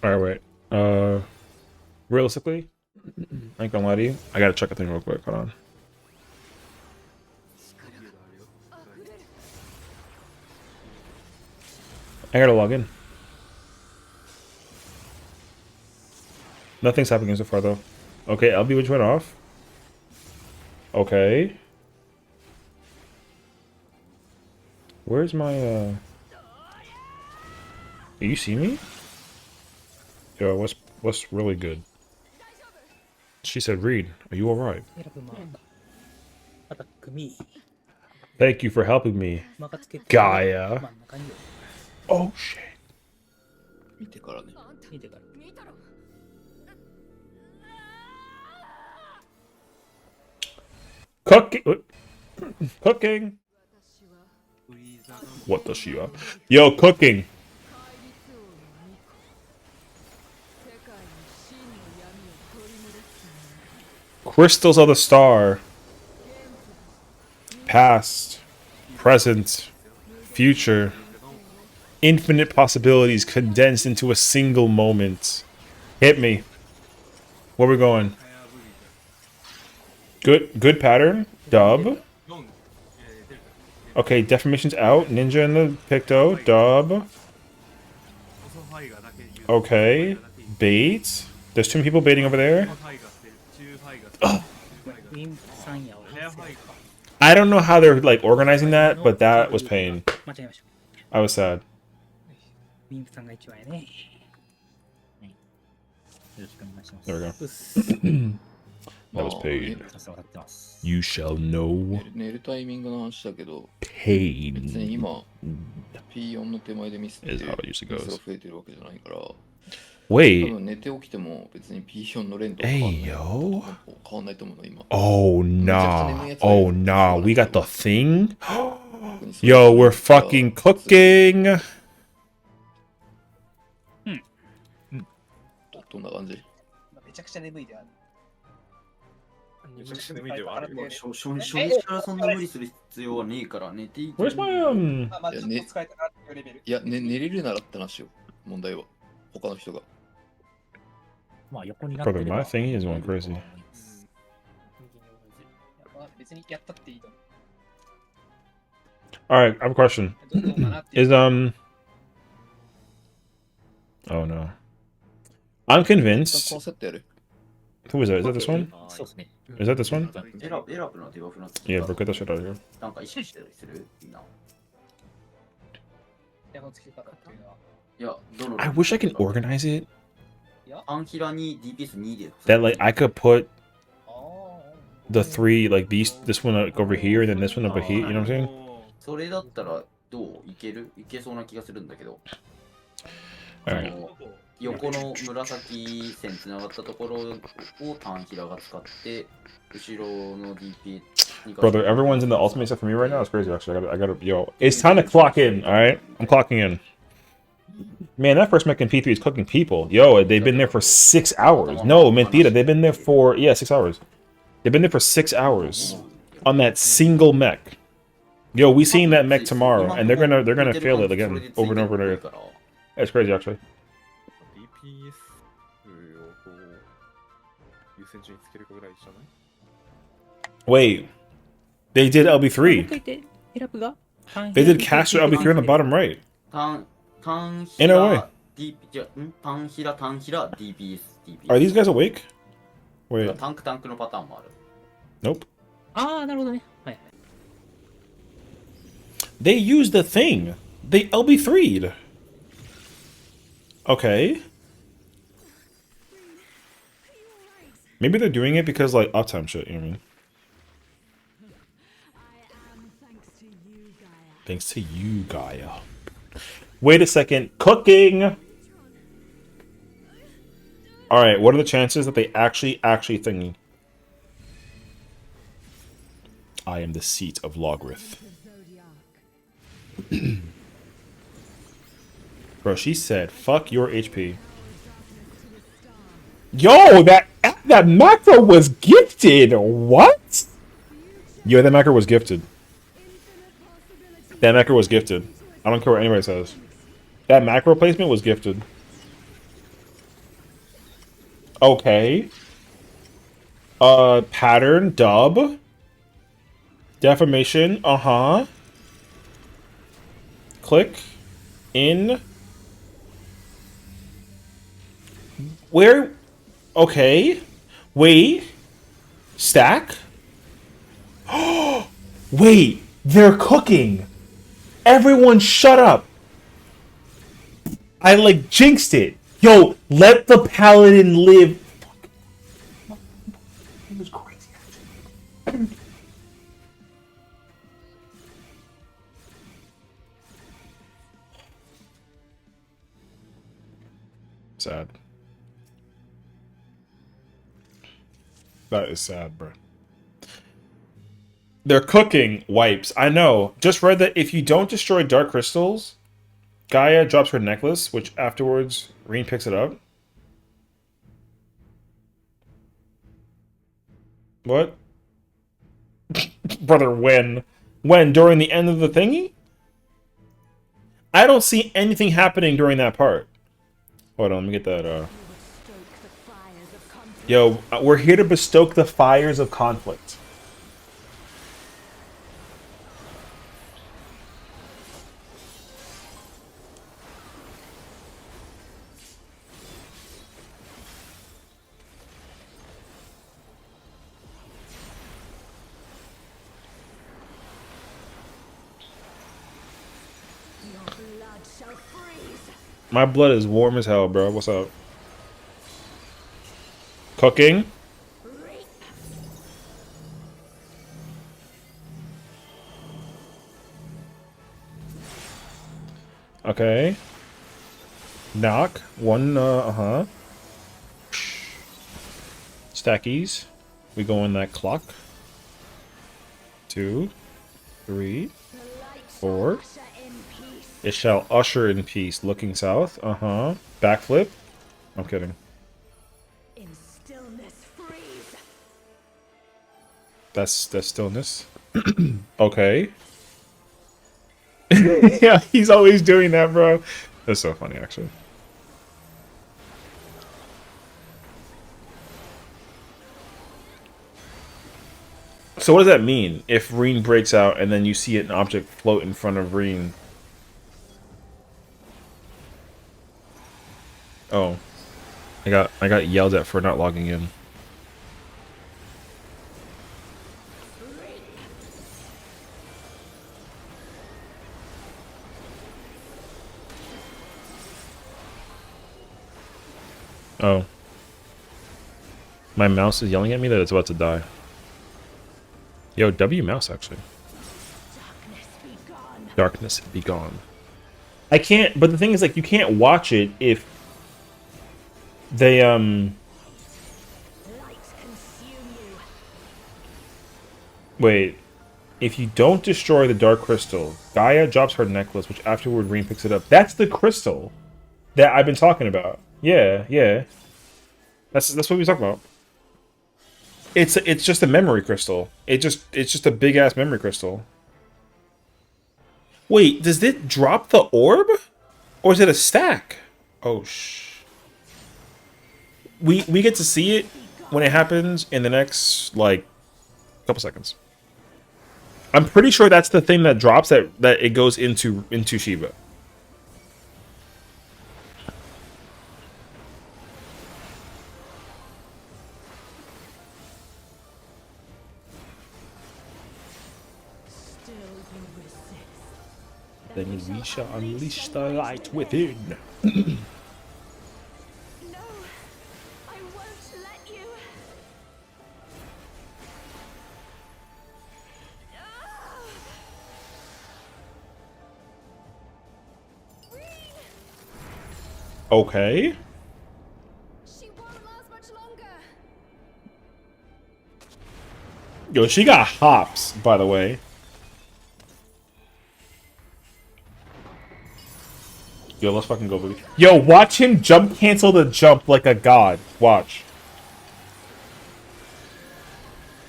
Alright, wait. Realistically, I ain't gonna lie to you. I gotta check a thing real quick. Hold on. I gotta log in. Nothing's happening so far, though. Okay, LB, which went off? Okay. Where's my, You see me? Yo, what's really good? She said, Reed, are you alright? Thank you for helping me, Gaia. Oh, shit. Cooking. Cooking. What does she want? Yo, cooking. Crystals of the Star. past, present, future. Infinite possibilities condensed into a single moment. Hit me. Where we going? Good pattern. Dub. Okay, Deformation's out. Ninja in the Picto. Dub. Okay. Bait. There's two people baiting over there. I don't know how they're like organizing that, but that was pain. I was sad. ウィンプさんが一番やね。よろしくお願いします。 There we go. That was pain. You shall know 寝るタイミングの話だけど、 pain. 別に今、P4 の手前でミスってミ is ス how it usually が goes. 増えてるわけじゃないから、 Wait. 多分寝て起きても別に P4 の連動変わんない Hey, yo. 変わんないと思うの今。 Oh, nah. Oh, nah. We got the thing? Yo, we're fucking cooking. どんな感じ？めちゃくちゃ眠いである。めちゃくちゃ眠いではある。初日からそんな無理する必要はねえから寝ていい。Where's my まあちょっと使えたなっていうレベル。いや、寝れるならって話よ。問題は。他の人が。まあ横になってれ Brother, ば my thingy is going crazy. 別にやったっていいと思う。 Alright, I have a question. Is, Oh, no. I'm convinced. Who is that? Is that this one? Is that this one? Yeah, bro, get that shit out of here. なんか意識してるするみんな。エアコンつけ方っていうのは。いや、どの I wish I can organize it アンヒラに DPS2 で。 that like I could put the three like this one like, over here and then this one over here. You know what I'm saying? それだったらどういけるいけそうな気がするんだけど。 Alright. 横の紫線つながったところをタンヒラが使って後ろの DP Brother, everyone's in the ultimate set for me right now. It's crazy, actually. I gotta, yo, it's time to clock in. All right, I'm clocking in. Man, that first mech in P3 is cooking people. Yo, they've been there for 6 hours. No, mentira, they've been there for 6 hours. They've been there for 6 hours on that single mech. Yo, we seeing that mech tomorrow, and they're gonna fail it again over and over and over. That's crazy, actually. DPS をこう優先順位つけるかぐらいじゃない？ Wait, they did LB3. They did caster LB3 on the bottom right. In a way. Are these guys awake? Wait. タンクのパターンもある。 Nope. ああ、なるほどね。はい。 They used the thing. They LB3'd. Okay. Maybe they're doing it because, like, uptime shit, you know what I mean? Thanks to you, Gaia. Wait a second. Cooking! Alright, what are the chances that they actually thingy? I am the seat of Logrith. Bro, she said, fuck your HP. Yo, that macro was gifted! What? Yo, that macro was gifted. That macro was gifted. I don't care what anybody says. That macro placement was gifted. Okay. Pattern, dub. Deformation, uh-huh. Click. In. Where? Okay. Wait. Stack? Wait, they're cooking. Everyone shut up. I like jinxed it. Yo, let the paladin live. It was crazy. Sad. That is sad, bro. They're cooking wipes. I know. Just read that if you don't destroy dark crystals, Gaia drops her necklace, which afterwards Reen picks it up. What? Brother, when? When? During the end of the thingy? I don't see anything happening during that part. Hold on, let me get that, Yo, we're here to bestoke the fires of conflict. My blood is warm as hell, bro. What's up? Cooking? Okay. Knock. One, uh-huh. Stackies. We go in that clock. 2, 3, 4. It shall usher in peace. Looking south. Uh-huh. Backflip. I'm kidding. That's stillness. Okay. Yeah, he's always doing that, bro. That's so funny, actually. So what does that mean? If Reen breaks out and then you see an object float in front of Reen? Oh. I got yelled at for not logging in. Oh. My mouse is yelling at me that it's about to die. Yo, W mouse, actually. Darkness be gone. I can't, but the thing is, like, you can't watch it if they, Wait. If you don't destroy the Dark Crystal, Gaia drops her necklace, which afterward Reen picks it up. That's the crystal that I've been talking about. Yeah, yeah. That's what we talk about. It's just a memory crystal. It's just a big ass memory crystal. Wait, does it drop the orb? Or is it a stack? Oh we get to see it when it happens in the next like couple seconds. I'm pretty sure that's the thing that drops that it goes into Shiva. Then we shall unleash the light within. Okay. Yo, she got hops, by the way. Yo, let's fucking go, Boogie. Yo, watch him jump cancel the jump like a god. Watch.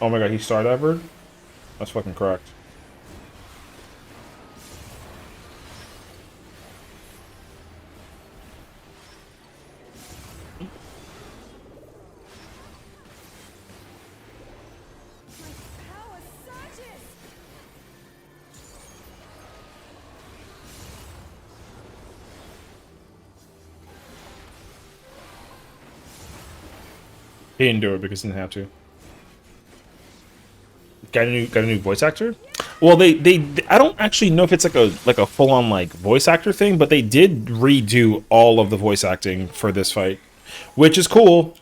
Oh my god, he Stardivered? That's fucking correct. He didn't do it because he didn't have to. Got a new voice actor? Well, they I don't actually know if it's like a full on like voice actor thing, but they did redo all of the voice acting for this fight, which is cool.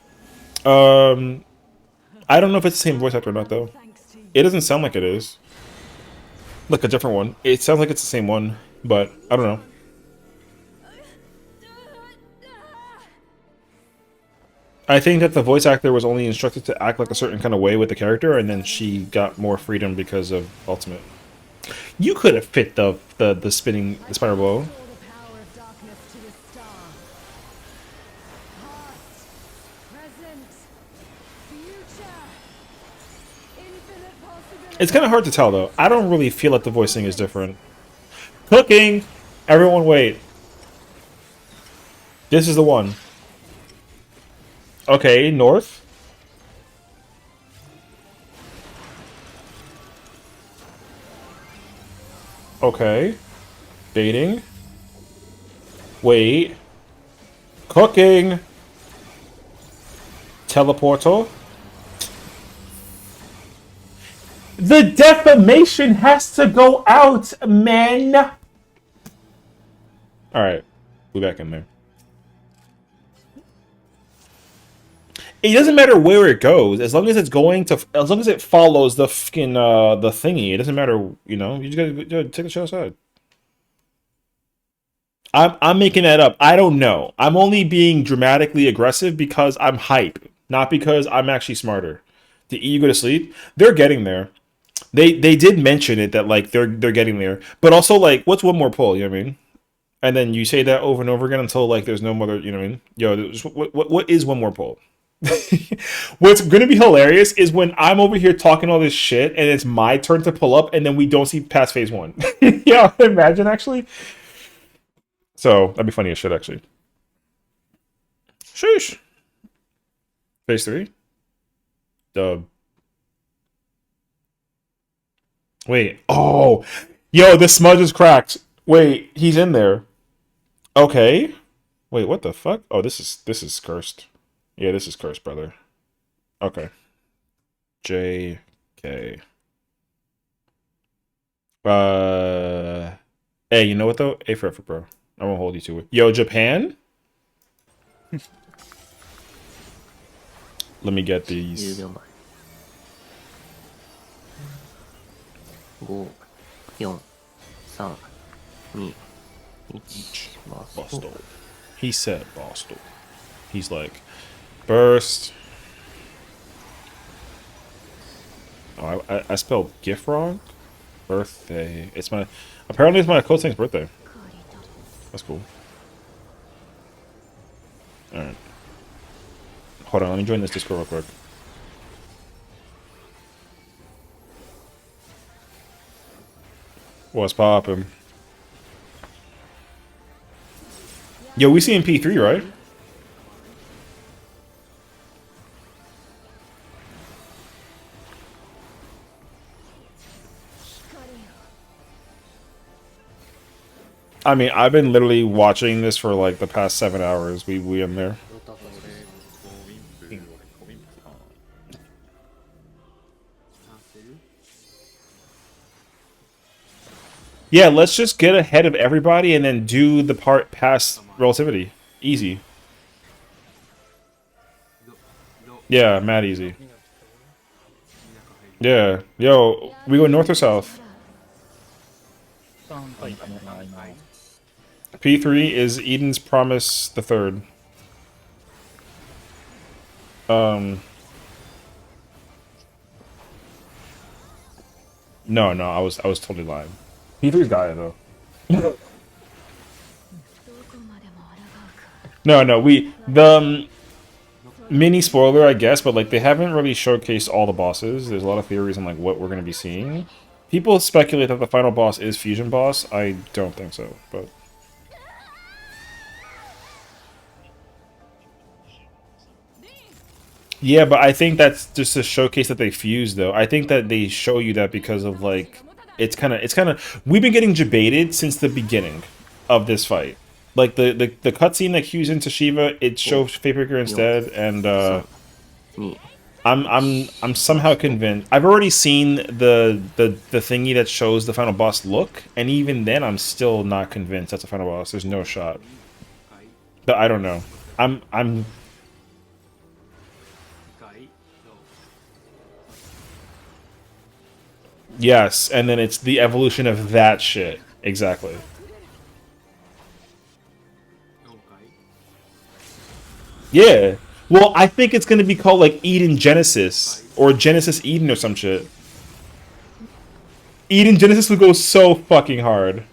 I don't know if it's the same voice actor or not though. It doesn't sound like it is. Look, a different one. It sounds like it's the same one, but I don't know. I think that the voice actor was only instructed to act like a certain kind of way with the character, and then she got more freedom because of Ultimate. You could have fit the spinning the spiral bow. It's kind of hard to tell though. I don't really feel like the voicing is different. Cooking! Everyone wait. This is the one. Okay, north. Okay. Dating. Wait. Cooking. Teleportal. The defamation has to go out, man. Alright. We back in there. It doesn't matter where it goes, as long as it's going to, as long as it follows the fucking the thingy. It doesn't matter, you know. You just gotta take the shit outside. I'm making that up. I don't know. I'm only being dramatically aggressive because I'm hype, not because I'm actually smarter. The EU go to sleep. They're getting there. They did mention it that like they're getting there, but also like what's one more pull? You know what I mean? And then you say that over and over again until like there's no more. You know what I mean? Yo, what is one more pull? What's gonna be hilarious is when I'm over here talking all this shit and it's my turn to pull up and then we don't see past phase 1. Yeah, imagine actually. So that'd be funny as shit actually. Sheesh. Phase 3. Dub. Wait. Oh, yo, the smudge is cracked. Wait, he's in there. Okay. Wait, what the fuck? Oh, this is cursed. Yeah, this is cursed, brother. Okay. JK. Hey, you know what though? A for effort, bro. I won't hold you to it. Yo, Japan? Let me get these. 10秒前。5、4、3、2、1。Bostel. He said Bostel. He's like, burst. Oh, I spelled GIF wrong. Birthday. Apparently it's my close thing's birthday. That's cool. Alright. Hold on, let me join this Discord real quick. What's poppin'? Yo, we see in P3, right? I mean, I've been literally watching this for like the past 7 hours. We in there. Yeah, let's just get ahead of everybody and then do the part past relativity. Easy. Yeah, mad easy. Yeah. Yo, we go north or south? P3 is Eden's Promise the Third. No, I was totally lying. P3's Gaia though. No, the mini spoiler, I guess, but like they haven't really showcased all the bosses. There's a lot of theories on like what we're gonna be seeing. People speculate that the final boss is Fusion Boss. I don't think so, but yeah, but I think that's just to showcase that they fuse though. I think that they show you that because of like it's kind of we've been getting debated since the beginning of this fight. Like the cutscene that cues into Shiva, it shows Fatebreaker instead, and I'm somehow convinced. I've already seen the thingy that shows the final boss look, and even then I'm still not convinced that's the final boss. There's no shot. But I don't know. I'm Yes, and then it's the evolution of that shit. Exactly. Yeah. Well, I think it's gonna be called like Eden Genesis or Genesis Eden or some shit. Eden Genesis would go so fucking hard.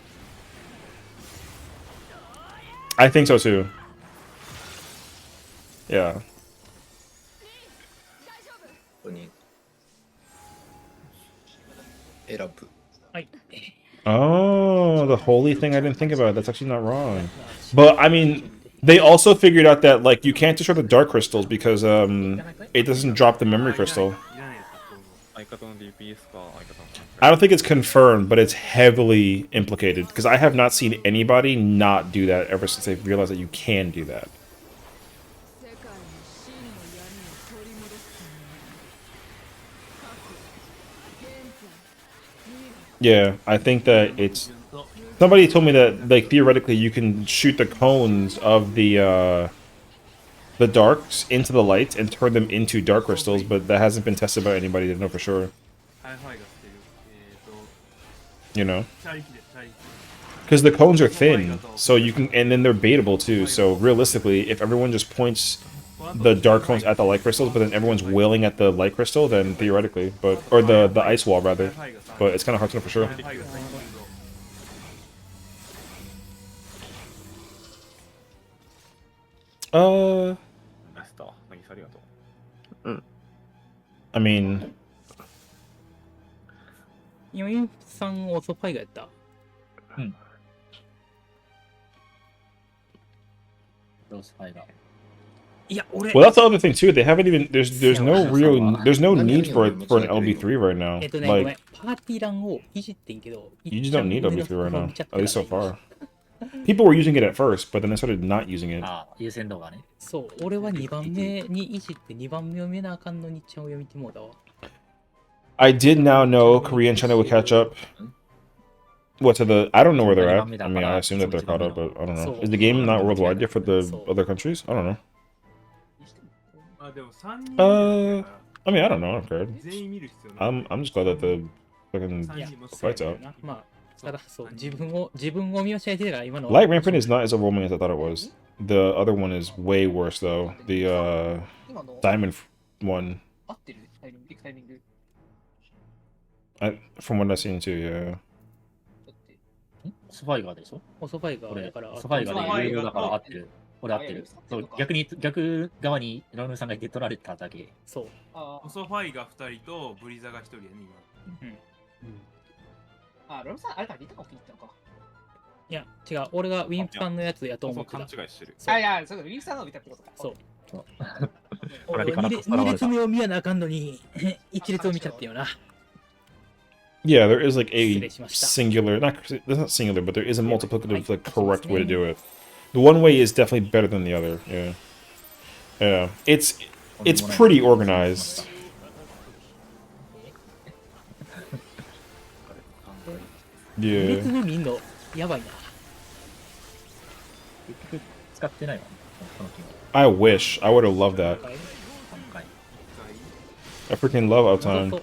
I think so too. Yeah. 選ぶ。Oh, the holy thing I didn't think about. That's actually not wrong. But I mean, they also figured out that like you can't destroy the dark crystals because it doesn't drop the memory crystal. I don't think it's confirmed, but it's heavily implicated because I have not seen anybody not do that ever since they've realized that you can do that. Yeah, I think that it's... Somebody told me that, like, theoretically you can shoot the cones of the darks into the light and turn them into dark crystals, but that hasn't been tested by anybody to know for sure. You know? Because the cones are thin, so you can... And then they're baitable, too, so realistically, if everyone just points the dark cones at the light crystals, but then everyone's willing at the light crystal, then theoretically, but... Or the ice wall, rather. But it's kind of hard to know for sure. I mean... 今、インさんオーソファイがやった。うん。オーソファイが。Well, that's the other thing too. They haven't even there's no need for an LB3 right now. Like you just don't need LB3 right now, at least so far. People were using it at first, but then they started not using it. 優先度がね。そう、俺は2番目にいじって2番目を見なあかんのにちゃんを読みてもうだわ。I did now know Korea and China would catch up. What to the? I don't know where they're at. I mean, I assume that they're caught up, but I don't know. Is the game not worldwide yet for the other countries? I don't know. I mean, I don't know. I'm scared. I'm just glad that the fucking fight's out. Light Rampant is not as overwhelming as I thought it was. The other one is way worse though. The Diamond one. From what I've seen too, yeah. ソファイガーでしょ？ソファイガーだから。ソファイガーで有料だから合ってる。俺合ってる。そう、逆側にロムさんがいて取られただけ。そう。ソファイが2人とブリザが1人やね、今。あ、ロムさん、あれか、リタコフに行ったのか。いや、違う。俺がウィンプさんのやつやと思ってた。勘違いしてる。あ、いや、そう、ウィンプさんのを見たってことか。そう。2列目を見やなあかんのに、1列を見ちゃったよな。Yeah, there is like a singular, not singular, but there is a multiplicative, like, correct way to do it. The one way is definitely better than the other. Yeah, yeah. It's pretty organized. Yeah. I wish. I would have loved that. I freaking love uptime.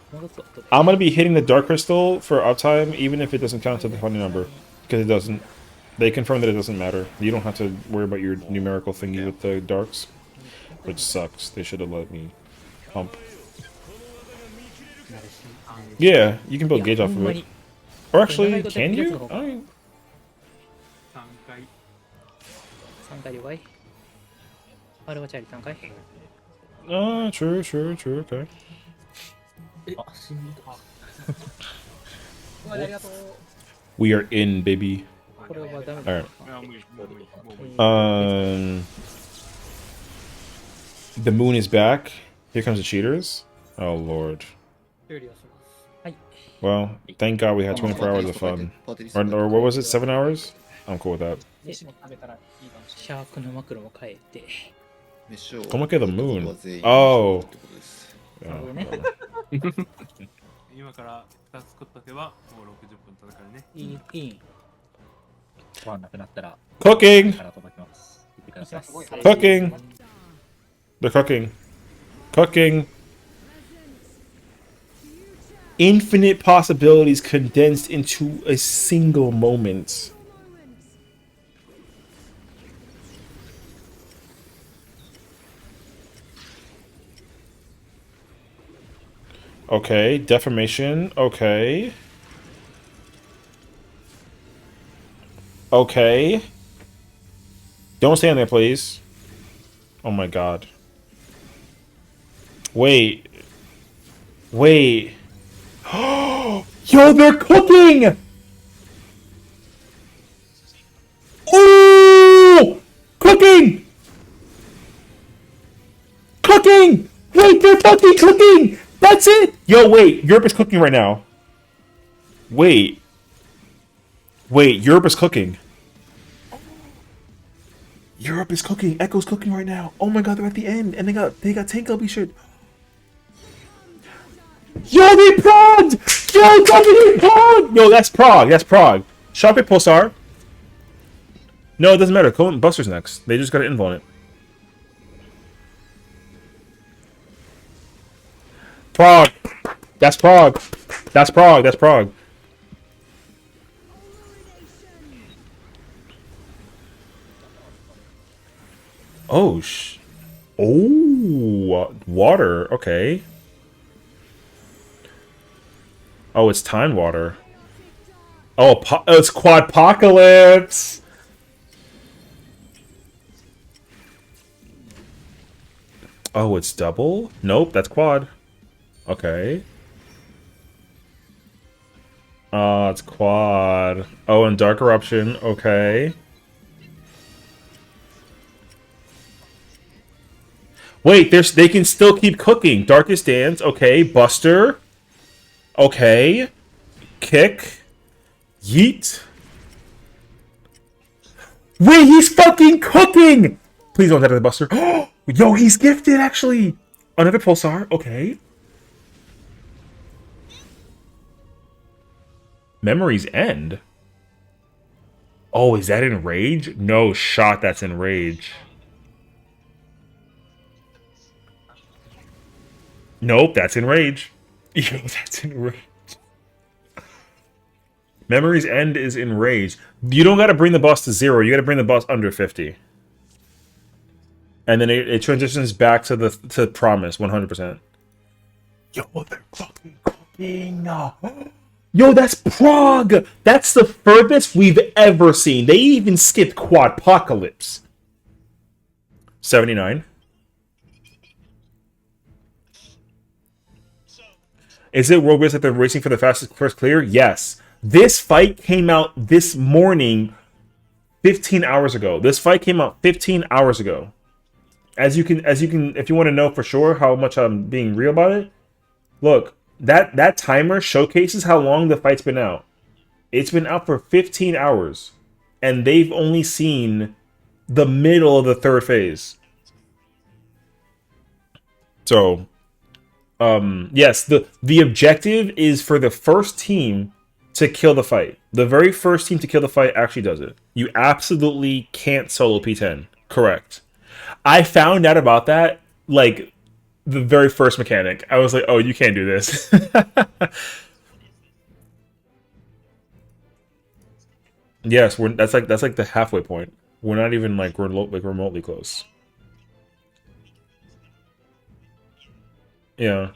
I'm gonna be hitting the dark crystal for uptime, even if it doesn't count to the funny number, because it doesn't. They confirm that it doesn't matter. You don't have to worry about your numerical thingy with the darks, which sucks. They should have let me pump. Yeah, you can build gauge off of it. Or actually, can you? True. Okay. We are in, baby. Alright. The moon is back. Here comes the cheaters. Oh lord. Well, thank God we had 24 hours of fun. Or what was it, 7 hours? I'm cool with that. Come look at the moon. Oh. Yeah. 今から2つ作っとけばもう60分戦えるね。いい。ご飯なくなったら Cooking! から届きます。言ってください。Cooking! They're cooking. Cooking! Infinite possibilities condensed into a single moment. Okay, deformation. Okay. Okay. Don't stand there, please. Oh my god. Wait. Wait. Yo, they're cooking! Ooh! Cooking! Cooking! Wait, they're fucking cooking! That's it! Yo, wait, Europe is cooking right now. Wait. Wait, Europe is cooking. Europe is cooking. Echo's cooking right now. Oh my god, they're at the end, and they got tank LB shit. Yo, they progged! Yo, W Prague! Yo, that's Prague. That's Prague. Shop it, Pulsar. No, it doesn't matter. Cohen Buster's next. They just got an invo on it. Prague. That's Prague. That's Prague. That's Prague. Oh, oh, water. Okay. Oh, it's time water. Oh, it's Quadpocalypse. Oh, it's double? Nope, that's quad. Okay. It's quad. Oh, and Dark Eruption. Okay. Wait, they can still keep cooking. Darkest Dance. Okay. Buster. Okay. Kick. Yeet. Wait, he's fucking cooking! Please don't die to the Buster. Yo, he's gifted, actually! Another Pulsar. Okay. Memories End? Oh, is that in Rage? No shot that's in Rage. Nope, that's in Rage. Yo, that's in Rage. Memories End is in Rage. You don't gotta bring the boss to 0, you gotta bring the boss under 50. And then it transitions back to Promise, 100%. Yo, they're fucking cooking. Yo, that's Prague! That's the furthest we've ever seen. They even skipped Quadpocalypse. 79. Is it world based that they're racing for the fastest first clear? Yes. This fight came out this morning, 15 hours ago. This fight came out 15 hours ago. As you can, if you want to know for sure how much I'm being real about it, look, that timer showcases how long the fight's been out. It's been out for 15 hours, and they've only seen the middle of the third phase. So, yes, the objective is for the first team to kill the fight. The very first team to kill the fight actually does it. You absolutely can't solo P10. Correct. I found out about that, like, the very first mechanic. I was like, oh, you can't do this. Yes, that's like the halfway point. We're not even like remotely close. Yeah.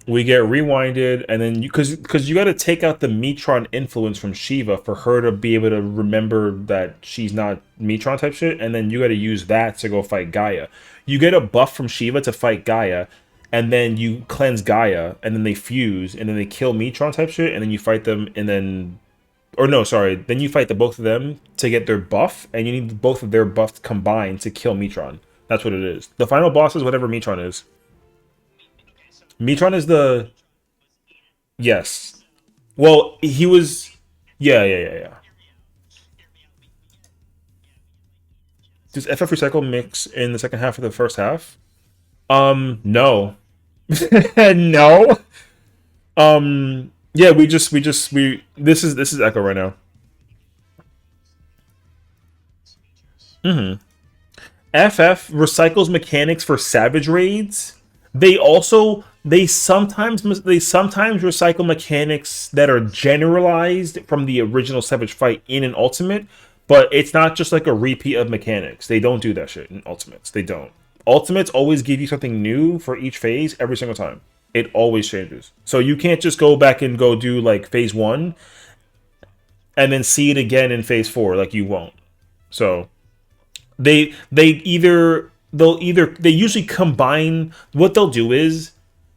We get rewinded, and then because you got to take out the Metron influence from Shiva for her to be able to remember that she's not Metron type shit, and then you got to use that to go fight Gaia. You get a buff from Shiva to fight Gaia, and then you cleanse Gaia, and then they fuse, and then they kill Metron type shit, and then you fight them, and then, or no, sorry, then you fight the both of them to get their buff, and you need both of their buffs combined to kill Metron. That's what it is. The final boss is whatever Metron is. Metron is the... Yes. Well, he was... Yeah. Does FF Recycle mix in the second half of the first half? No. No. Yeah, this is Echo right now. FF recycles mechanics for Savage raids. They sometimes recycle mechanics that are generalized from the original Savage fight in an Ultimate, but it's not just like a repeat of mechanics. They don't do that shit in Ultimates. They don't. Ultimates always give you something new for each phase every single time. It always changes. So you can't just go back and go do like phase 1 and then see it again in phase 4. Like, you won't. So they usually combine. What they'll do is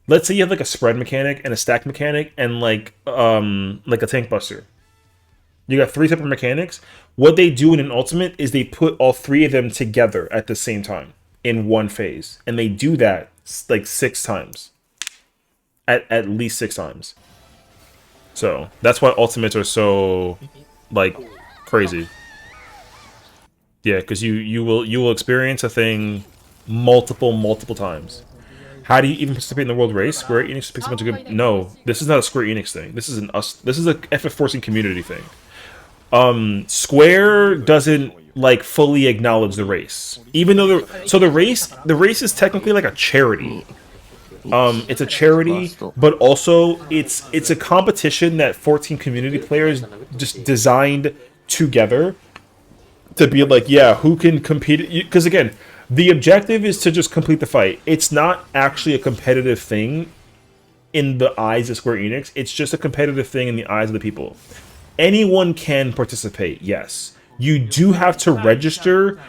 let's say you have like a spread mechanic and a stack mechanic and like a tank buster. You got 3 separate mechanics. What they do in an ultimate is they put all 3 of them together at the same time in one phase, and they do that like 6 times, at least 6 times. So that's why ultimates are so like crazy. Yeah, because you will experience a thing multiple times. How do you even participate in the world race? Square Enix picks a bunch of good. No, this is not a Square Enix thing. This is This is a FF14 community thing. Square doesn't like fully acknowledge the race, even though the race is technically like a charity. It's a charity, but also it's a competition that 14 community players just designed together to be like, yeah, who can compete? Because again, the objective is to just complete the fight. It's not actually a competitive thing in the eyes of Square Enix. It's just a competitive thing in the eyes of the people. Anyone can participate, yes. You do have to register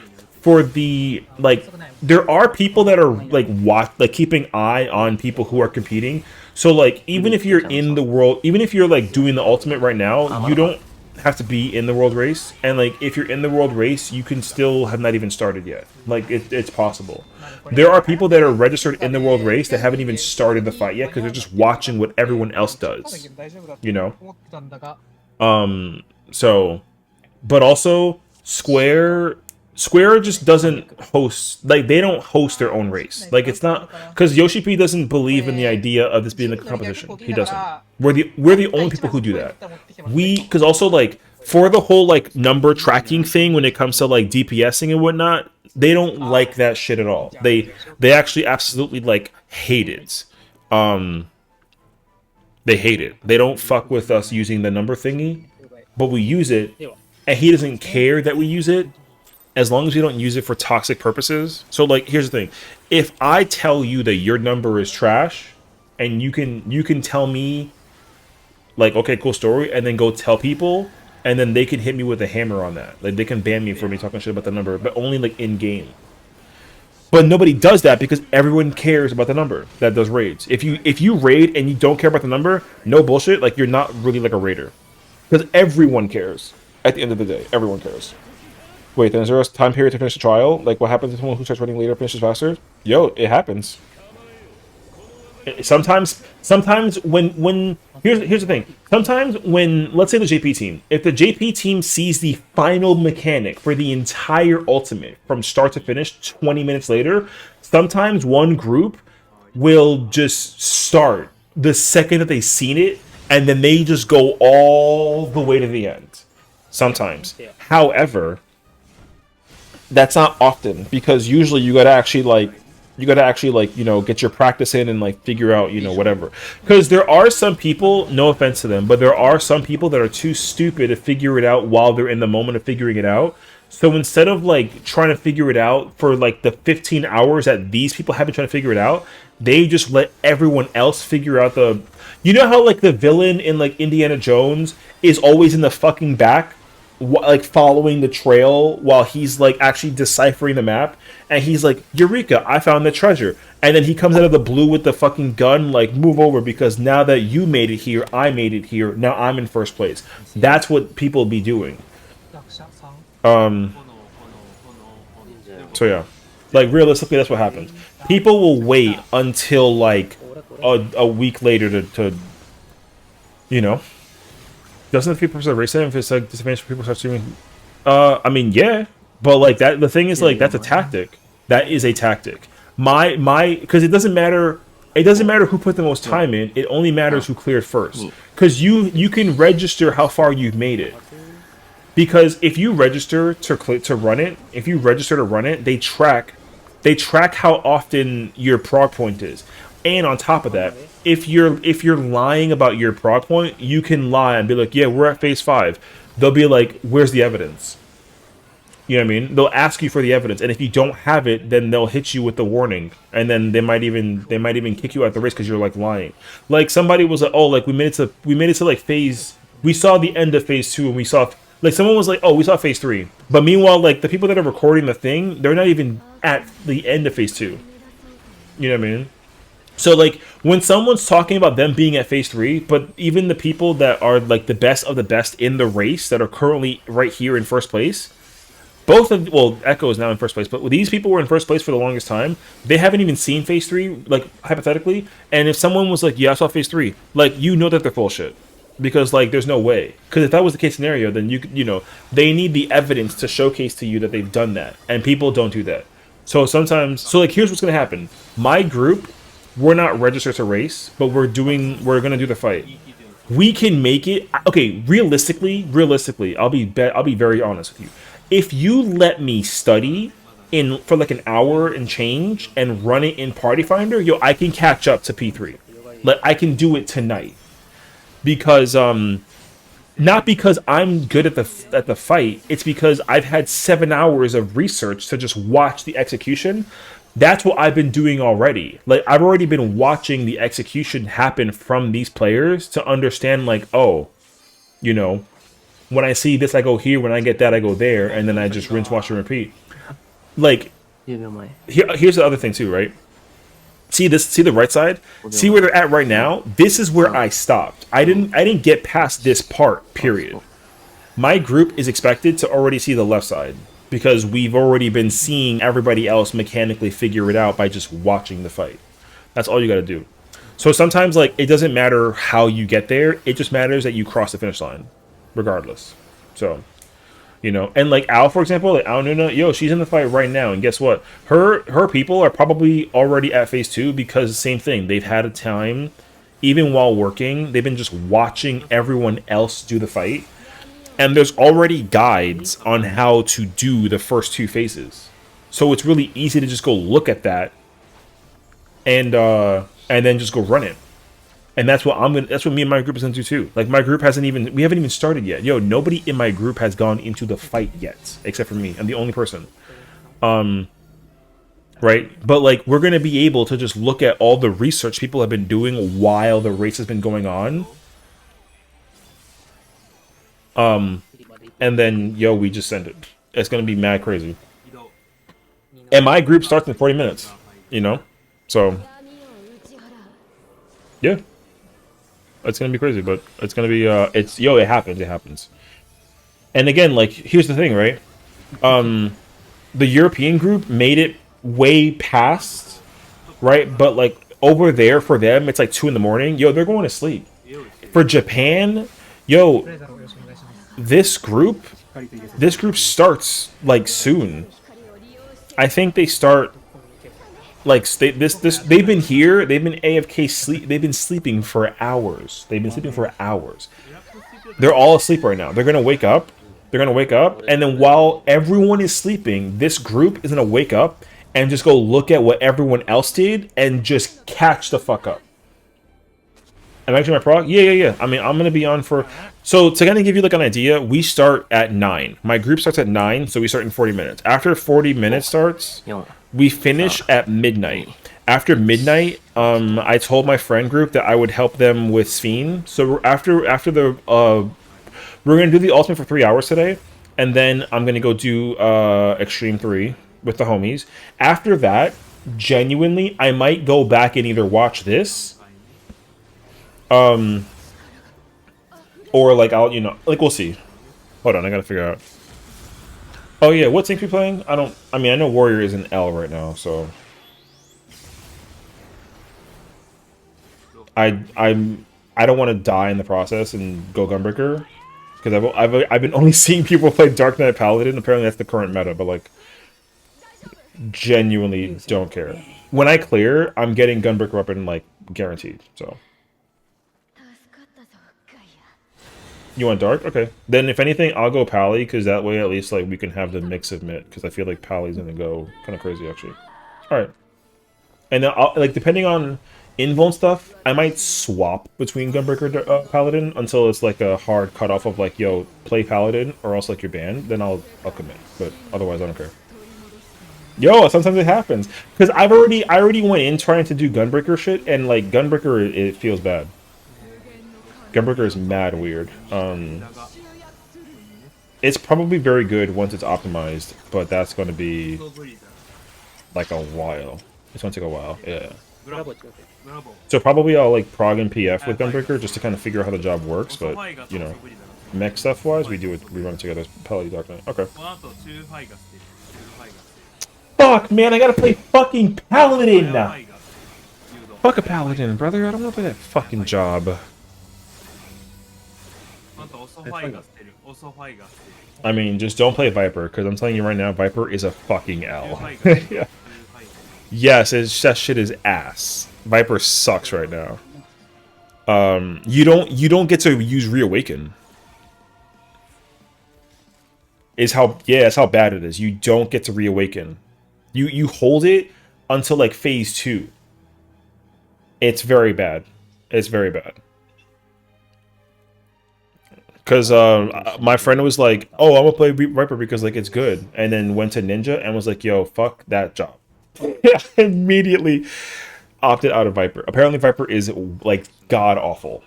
for the, like, there are people that are, like, keeping eye on people who are competing. So, like, even if you're in the world, even if you're, like, doing the ultimate right now, you don't have to be in the world race. And, like, if you're in the world race, you can still have not even started yet. Like, it's possible. There are people that are registered in the world race that haven't even started the fight yet because they're just watching what everyone else does. You know? So, but also Square just doesn't host, like, they don't host their own race. Like, it's not, because Yoshi P doesn't believe in the idea of this being a competition. He doesn't. We're the only people who do that. Because also, like, for the whole, like, number tracking thing when it comes to, like, DPSing and whatnot, they don't like that shit at all. They actually absolutely, like, hate it. They hate it. They don't fuck with us using the number thingy, but we use it, and he doesn't care that we use it as long as we don't use it for toxic purposes. So, like, here's the thing. If I tell you that your number is trash, and you can tell me, like, okay, cool story, and then go tell people, and then they can hit me with a hammer on that. Like, they can ban me for me talking shit about the number, but only, like, in-game. But nobody does that because everyone cares about the number that does raids. If you raid and you don't care about the number, no bullshit, like, you're not really like a raider. Because everyone cares. At the end of the day, everyone cares. Wait, then is there a time period to finish the trial? Like, what happens to someone who starts running later finishes faster? Yo, it happens. Sometimes when here's the thing. Sometimes when, let's say the JP team, if the JP team sees the final mechanic for the entire ultimate from start to finish 20 minutes later, sometimes one group will just start the second that they've seen it, and then they just go all the way to the end. Sometimes. However, that's not often, because usually you gotta actually like, you know, get your practice in and, like, figure out, you know, whatever. Because there are some people, no offense to them, but there are some people that are too stupid to figure it out while they're in the moment of figuring it out. So instead of, like, trying to figure it out for, like, the 15 hours that these people have been trying to figure it out, they just let everyone else figure out the... You know how, like, the villain in, like, Indiana Jones is always in the fucking back, like, following the trail while he's, like, actually deciphering the map, and he's like, Eureka, I found the treasure. And then he comes out of the blue with the fucking gun, like, move over, because now that you made it here, I made it here, now I'm in first place. That's what people be doing. So yeah, like, realistically, that's what happens. People will wait until, like, a week later to you know. Doesn't the people start racing if it's like disadvantage for people start streaming? I mean, yeah, but, like, that, the thing is, like, that's a tactic. That is a tactic. Because it doesn't matter. It doesn't matter who put the most time in. It only matters who cleared first. Because you can register how far you've made it. Because if you register to run it, they track how often your prog point is. And on top of that, if you're lying about your prog point, you can lie and be like, yeah, we're at phase 5. They'll be like, where's the evidence? You know what I mean? They'll ask you for the evidence, and if you don't have it, then they'll hit you with the warning, and then they might even kick you out the race because you're, like, lying. Like, somebody was like, oh, like, we made it to like phase. We saw the end of phase 2, and we saw, like, someone was like, oh, we saw phase 3. But meanwhile, like, the people that are recording the thing, they're not even at the end of phase 2. You know what I mean? So like when someone's talking about them being at phase 3, but even the people that are like the best of the best in the race that are currently right here in first place, both of, well, Echo is now in first place, but these people were in first place for the longest time. They haven't even seen phase 3, like hypothetically. And if someone was like, yeah, I saw phase 3, like, you know that they're bullshit. Because like there's no way. Because if that was the case scenario, then you know, they need the evidence to showcase to you that they've done that. And people don't do that. So sometimes, so like here's what's gonna happen. My group, we're not registered to race, but we're gonna do the fight. We can make it. Okay, realistically, I'll be very honest with you. If you let me study for like an hour and change and run it in Party Finder, yo, I can catch up to P3. Like I can do it tonight. Because not because I'm good at the fight, it's because I've had 7 hours of research to just watch the execution. That's what I've been doing already. Like I've already been watching the execution happen from these players to understand like, oh, you know, when I see this I go here, when I get that I go there, and then I just rinse, wash, and repeat. Like here's the other thing too, right? See the right side? See where they're at right now? This is where I stopped. I didn't get past this part, period. My group is expected to already see the left side because we've already been seeing everybody else mechanically figure it out by just watching the fight. That's all you got to do. So sometimes like it doesn't matter how you get there, it just matters that you cross the finish line regardless. So, you know, and like Al, for example, like Al Nuna, yo, she's in the fight right now, and guess what? Her people are probably already at phase 2 because same thing. They've had a time, even while working, they've been just watching everyone else do the fight, and there's already guides on how to do the first 2 phases. So it's really easy to just go look at that, and then just go run it. And that's what that's what me and my group is into too. Like my group we haven't even started yet. Yo, nobody in my group has gone into the fight yet, except for me. I'm the only person. Right? But like we're gonna be able to just look at all the research people have been doing while the race has been going on. And then yo, we just send it. It's gonna be mad crazy. And my group starts in 40 minutes, you know? So yeah. It's gonna be crazy, but it's gonna be it happens. And again, like here's the thing, right? The European group made it way past, right? But like over there for them, it's like 2 in the morning. Yo, they're going to sleep. For Japan, yo, this group starts like soon. I think they start like they've been here, they've been AFK sleep, they've been sleeping for hours. They're all asleep right now. They're gonna wake up, and then while everyone is sleeping, this group is gonna wake up and just go look at what everyone else did and just catch the fuck up. Am I actually my prog? Yeah. I mean, I'm gonna be on for. So to kind of give you like an idea, we start at 9. My group starts at 9, so we start in 40 minutes. After 40 minutes starts, we finish at midnight. After midnight, I told my friend group that I would help them with Sessiion. So after the we're gonna do the ultimate for 3 hours today, and then I'm gonna go do Extreme 3 with the homies. After that, genuinely, I might go back and either watch this, or like I'll we'll see. Hold on, I gotta figure out. Oh yeah, what sync we playing? I know Warrior is in L right now, so I don't want to die in the process and go Gunbreaker because I've been only seeing people play Dark Knight Paladin. Apparently that's the current meta, but like genuinely don't care. When I clear, I'm getting Gunbreaker weapon like guaranteed. So you want Dark? Okay. Then if anything, I'll go Pally because that way at least like we can have the mix of Mitt because I feel like Pally's gonna go kind of crazy actually. All right. And then I'll, like depending on invuln stuff, I might swap between Gunbreaker Paladin until it's like a hard cutoff of like yo play Paladin or else like you're banned. Then I'll commit. But otherwise I don't care. Yo, sometimes it happens because I already went in trying to do Gunbreaker shit and like Gunbreaker it feels bad. Gunbreaker is mad weird. It's probably very good once it's optimized, but that's going to be like a while. It's going to take a while. Yeah. So probably I'll like prog and PF with Gunbreaker just to kind of figure out how the job works, but you know, mech stuff wise, we run it together. Pellet Dark Knight. Okay. Fuck, man, I gotta play fucking Paladin now. Fuck a Paladin, brother. I don't want to play that fucking job. I mean, just don't play Viper, because I'm telling you right now, Viper is a fucking L. Yeah. Yes, that shit is ass. Viper sucks right now. You don't get to use Reawaken. That's how bad it is. You don't get to Reawaken. You hold it until like phase 2. It's very bad. It's very bad. Because my friend was like, "Oh, I'm gonna play Viper because like it's good," and then went to Ninja and was like, "Yo, fuck that job." Immediately opted out of Viper. Apparently, Viper is like god awful.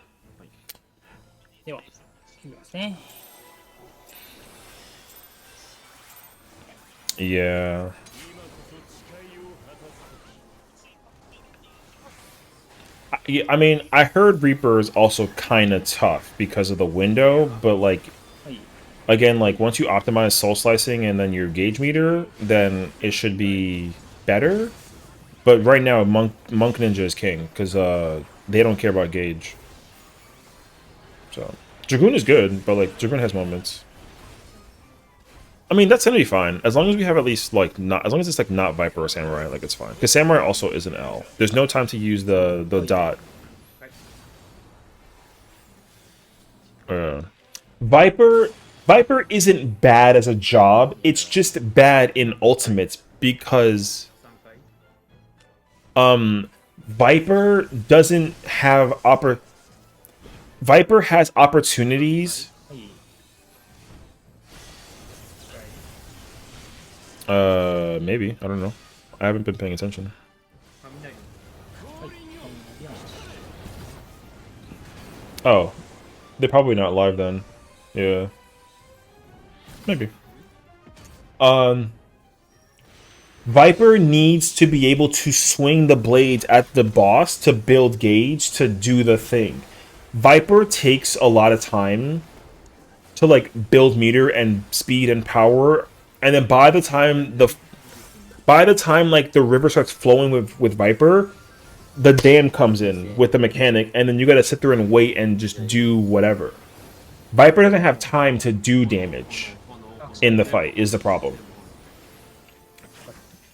Yeah. I mean, I heard Reaper is also kind of tough because of the window, but like, again, like once you optimize soul slicing and then your gauge meter, then it should be better. But right now, Monk Ninja is king because they don't care about gauge. So Dragoon is good, but like Dragoon has moments. I mean, that's gonna be fine as long as we have at least like not as long as it's like not Viper or Samurai, like it's fine. Because Samurai also is an L. There's no time to use the dot. Viper isn't bad as a job. It's just bad in ultimates because Viper doesn't have Viper has opportunities. Maybe. I don't know. I haven't been paying attention. Oh. They're probably not live then. Yeah. Maybe. Viper needs to be able to swing the blades at the boss to build gauge to do the thing. Viper takes a lot of time to like build meter and speed and power, and then by the time like the river starts flowing with Viper, the dam comes in with the mechanic, and then you gotta sit there and wait and just do whatever. Viper doesn't have time to do damage in the fight, is the problem.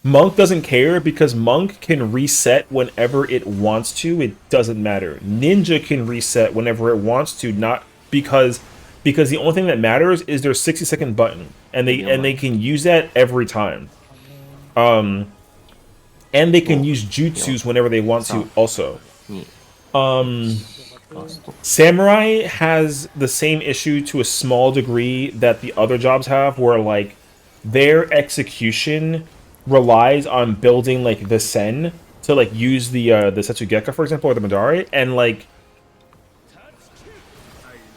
Monk doesn't care because Monk can reset whenever it wants to. It doesn't matter. Ninja can reset whenever it wants to, not because the only thing that matters is their 60-second button, and they can use that every time. And they can use jutsus whenever they want to also. Samurai has the same issue to a small degree that the other jobs have, where like their execution relies on building like the Sen to like use the Setsugeka, for example, or the Madari, and like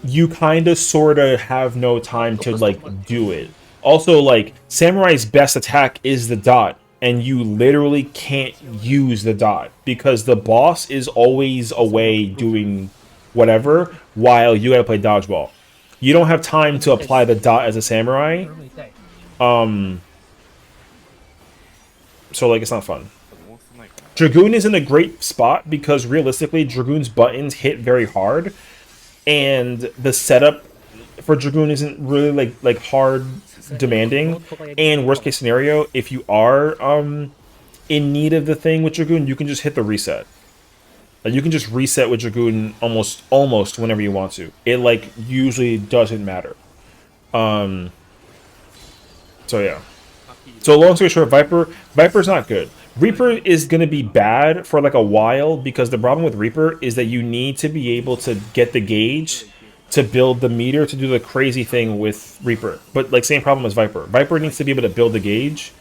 you kind of sort of have no time to like do it. Also, like Samurai's best attack is the dot, and you literally can't use the dot because the boss is always away doing whatever while you gotta play dodgeball. You don't have time to apply the dot as a samurai. So like it's not fun. Dragoon is in a great spot because realistically Dragoon's buttons hit very hard, and the setup for Dragoon isn't really like hard demanding. And worst case scenario, if you are in need of the thing with Dragoon, you can just hit the reset. Like you can just reset with Dragoon almost whenever you want to. It like usually doesn't matter. So yeah. So long story short, Viper's not good. Reaper is going to be bad for like a while because the problem with Reaper is that you need to be able to get the gauge to build the meter to do the crazy thing with Reaper. But like same problem as Viper. Viper needs to be able to build the gauge.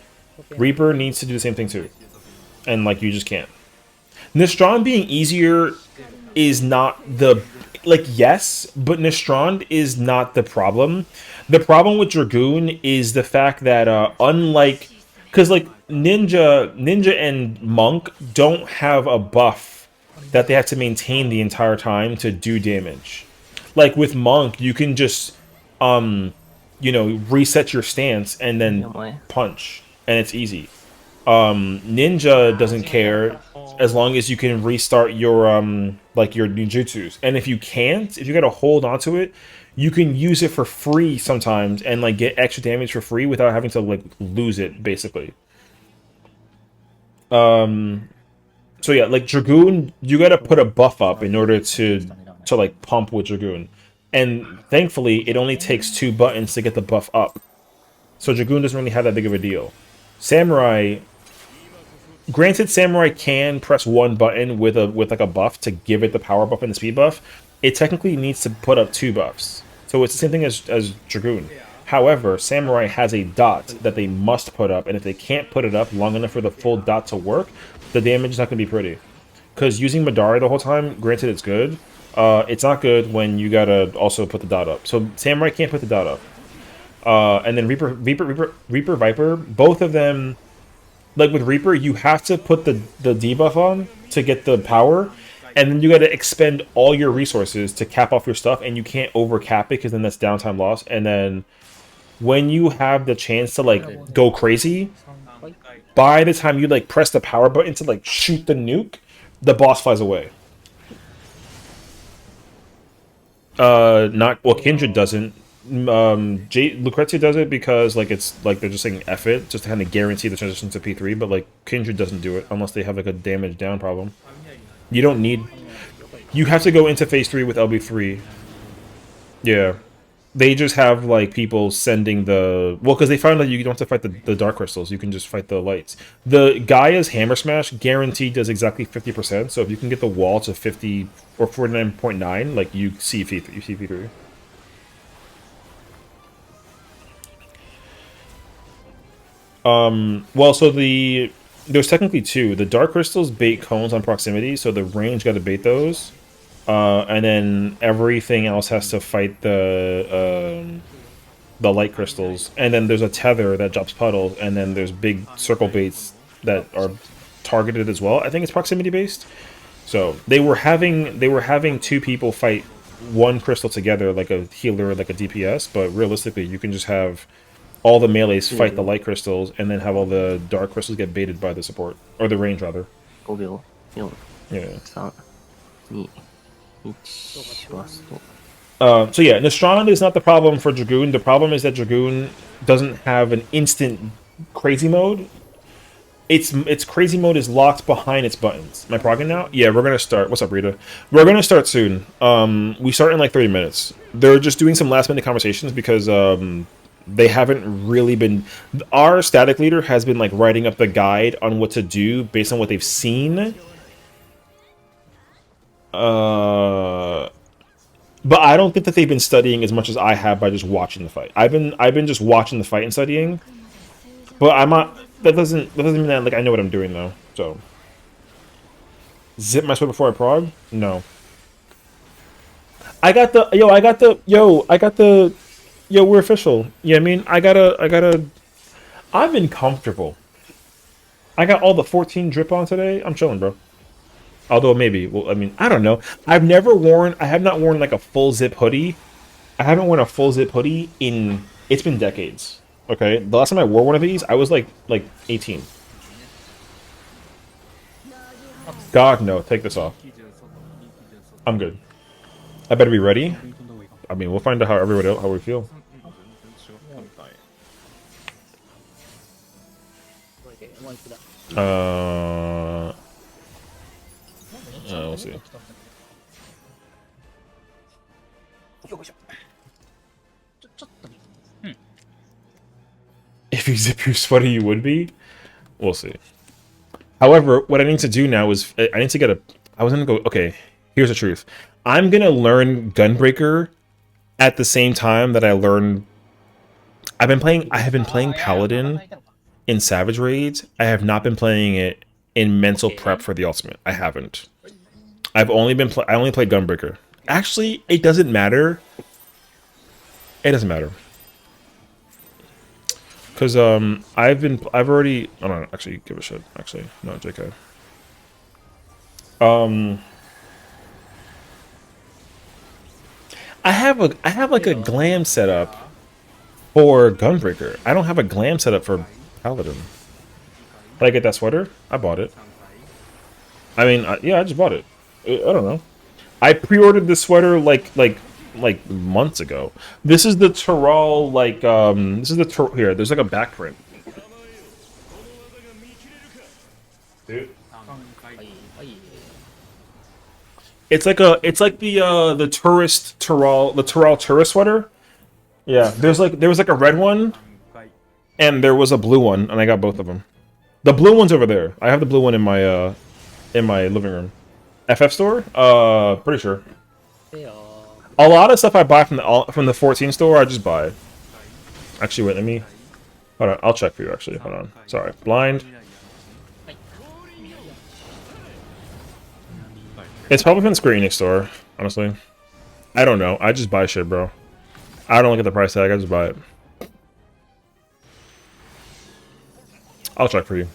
Reaper needs to do the same thing too. And like you just can't. Nistron being easier is not the like yes, but Nistron is not the problem. The problem with Dragoon is the fact that unlike because like Ninja and Monk don't have a buff that they have to maintain the entire time to do damage. Like with Monk, you can just, you know, reset your stance and then punch, and it's easy. Ninja doesn't care as long as you can restart your like your ninjutsus. And if you can't, if you gotta hold onto it, you can use it for free sometimes and like get extra damage for free without having to like lose it, basically. So yeah, like Dragoon, you gotta put a buff up in order to like pump with Dragoon. And thankfully it only takes 2 buttons to get the buff up. So Dragoon doesn't really have that big of a deal. Samurai, granted, Samurai can press 1 button with like a buff to give it the power buff and the speed buff. It technically needs to put up 2 buffs. So it's the same thing as Dragoon. However, Samurai has a dot that they must put up, and if they can't put it up long enough for the full dot to work, the damage is not going to be pretty. Because using Madara the whole time, granted it's good, it's not good when you gotta also put the dot up. So Samurai can't put the dot up. And then Reaper, Viper, both of them, like with Reaper, you have to put the debuff on to get the power, and then you gotta expend all your resources to cap off your stuff, and you can't overcap it because then that's downtime loss. And then when you have the chance to like go crazy, by the time you like press the power button to like shoot the nuke, the boss flies away. Not well, Kindred doesn't. Lucrezia does it because like it's like they're just saying F it just to kind of guarantee the transition to P3, but like Kindred doesn't do it unless they have like a damage down problem. You don't need. You have to go into phase 3 with LB3. Yeah. They just have like people sending the because they found that you don't have to fight the dark crystals. You can just fight the lights. The Gaia's hammer smash guaranteed does exactly 50%. So if you can get the wall to 50 or 49.9, like you see P3. You see P3. Well, so there's technically 2. The dark crystals bait cones on proximity, so the range got to bait those. And then everything else has to fight the light crystals. And then there's a tether that drops puddles, and then there's big circle baits that are targeted as well. I think it's proximity based. So they were having 2 people fight 1 crystal together, like a healer, like a DPS. But realistically, you can just have all the melees fight the light crystals, and then have all the dark crystals get baited by the support or the range rather. Yeah. So yeah, Nostrand is not the problem for Dragoon. The problem is that Dragoon doesn't have an instant crazy mode. Its crazy mode is locked behind its buttons. Am I progging now? Yeah, we're gonna start. What's up, Rita? We're gonna start soon. We start in like 30 minutes. They're just doing some last minute conversations because they haven't really been. Our static leader has been like writing up the guide on what to do based on what they've seen. But I don't think that they've been studying as much as I have by just watching the fight. I've been just watching the fight and studying. But I'm not. That doesn't mean that like I know what I'm doing though. So zip my sweat before I prog? No. I got the we're official. Yeah, I mean I've been comfortable. I got all the 14 drip on today. I'm chilling, bro. Although maybe, well, I mean, I don't know. I have not worn like a full zip hoodie. I haven't worn a full zip hoodie it's been decades. Okay, the last time I wore one of these, I was like 18. God, no, take this off. I'm good. I better be ready. I mean, we'll find out how we feel. We'll see. If you zip your sweater, you would be. We'll see. However, what I need to do now is I need to get a. I was gonna go. Okay, here's the truth. I'm gonna learn Gunbreaker at the same time that I learn. I have been playing Paladin in Savage Raids. I have not been playing it in mental prep for the ultimate. I haven't. I only played Gunbreaker. Actually, it doesn't matter. It doesn't matter. Cause I've already. I don't know. Actually, give a shit. Actually, no, JK. I have like a glam setup for Gunbreaker. I don't have a glam setup for Paladin. Did I get that sweater? I bought it. I mean, yeah, I just bought it. I don't know. I pre-ordered this sweater like months ago. This is the Tyrol this is the here. There's like a back print. Dude. It's like the tourist Tyrol tourist sweater. Yeah, there was like a red one, and there was a blue one, and I got both of them. The blue one's over there. I have the blue one in my living room. FF store? Pretty sure. A lot of stuff I buy from the 14 store, I just buy. Actually, wait, let me. Hold on, I'll check for you. Actually, hold on. Sorry, blind. It's probably from the Square Enix store, honestly. I don't know. I just buy shit, bro. I don't look at the price tag. I just buy it. I'll check for you.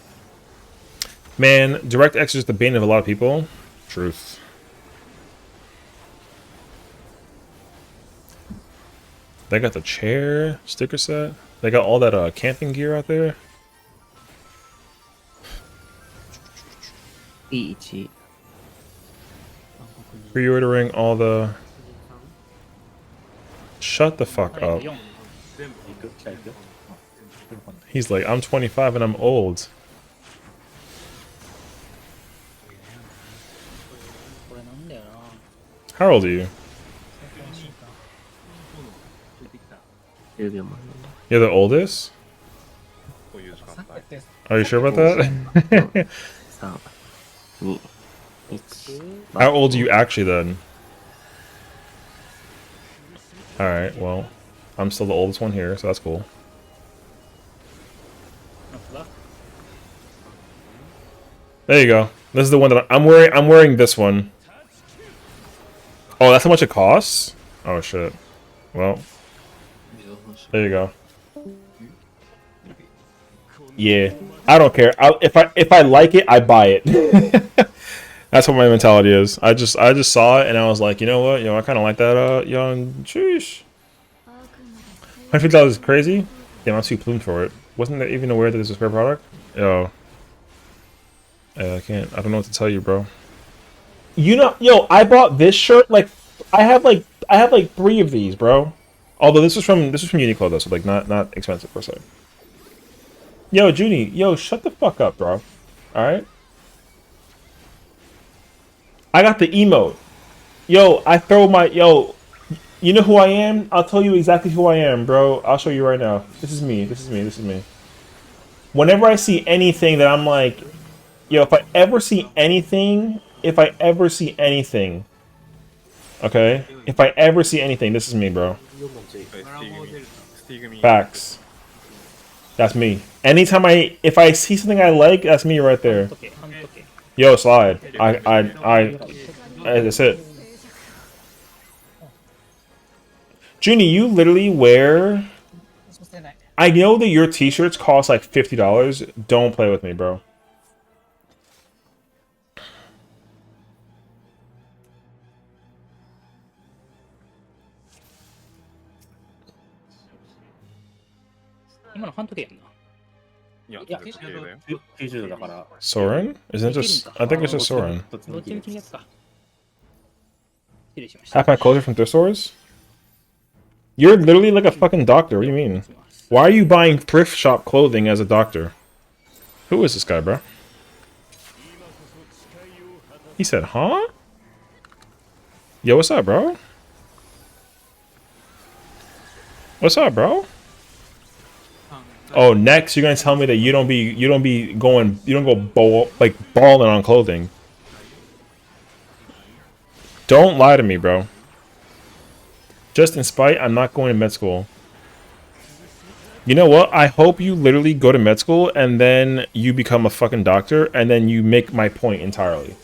Man, DirectX is just the bane of a lot of people. Truth. They got the chair sticker set. They got all that camping gear out there. Pre-ordering all the... Shut the fuck up. He's like, I'm 25 and I'm old. How old are you? You're the oldest? Are you sure about that? How old are you actually then? Alright, well, I'm still the oldest one here, so that's cool. There you go. This is the one that I'm wearing. I'm wearing this one. Oh, that's how much it costs? Oh shit. Well, there you go. Yeah, I don't care. If I like it, I buy it. That's what my mentality is. I just saw it and I was like, you know what? I kind of like that. Young, sheesh. $150 is crazy. Damn, I'm too plumed for it. Wasn't that even aware that this was a fair product? Yo, I can't. I don't know what to tell you, bro. Yo, I bought this shirt. Like, I have like 3 of these, bro. Although this was from Uniqlo though, so like not expensive per se. Yo, Junie, yo, shut the fuck up, bro. All right. I got the emote. Yo, I throw my You know who I am? I'll tell you exactly who I am, bro. I'll show you right now. This is me. This is me. This is me. Whenever I see anything that I'm like, yo, if I ever see anything, okay? If I ever see anything, this is me, bro. Facts. That's me. Anytime if I see something I like, that's me right there. Yo, slide. That's it. Junie, you literally wear... I know that your t-shirts cost like $50. Don't play with me, bro. Soren? Isn't it just... I think it's just Soren. Half my clothes are from thrift stores? You're literally like a fucking doctor. What do you mean? Why are you buying thrift shop clothing as a doctor? Who is this guy, bro? He said, huh? Yo, what's up, bro? What's up, bro? Oh, next you're gonna tell me that you don't go balling on clothing. Don't lie to me, bro. Just in spite, I'm not going to med school. You know what? I hope you literally go to med school and then you become a fucking doctor and then you make my point entirely.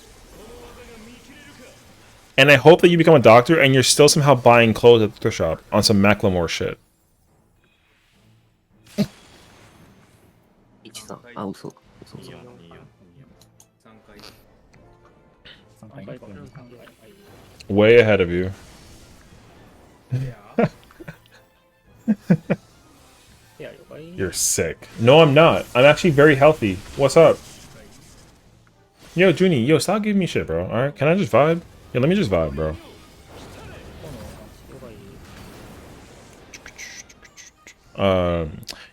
And I hope that you become a doctor and you're still somehow buying clothes at the thrift shop on some Macklemore shit. Way ahead of you. You're sick. No, I'm not. I'm actually very healthy. What's up? Yo, Junie, yo, stop giving me shit, bro. Alright, can I just vibe? Yeah, let me just vibe, bro.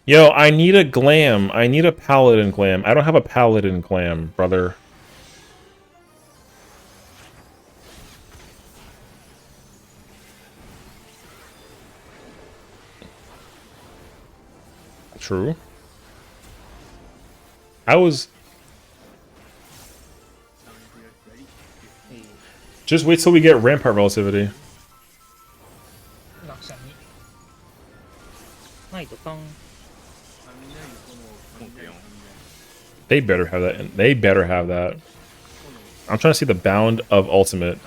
Yo, I need a glam. I need a paladin glam. I don't have a paladin glam, brother. True. I was... Just wait till we get Rampart Relativity. They better have that. They better have that. I'm trying to see the bound of ultimate.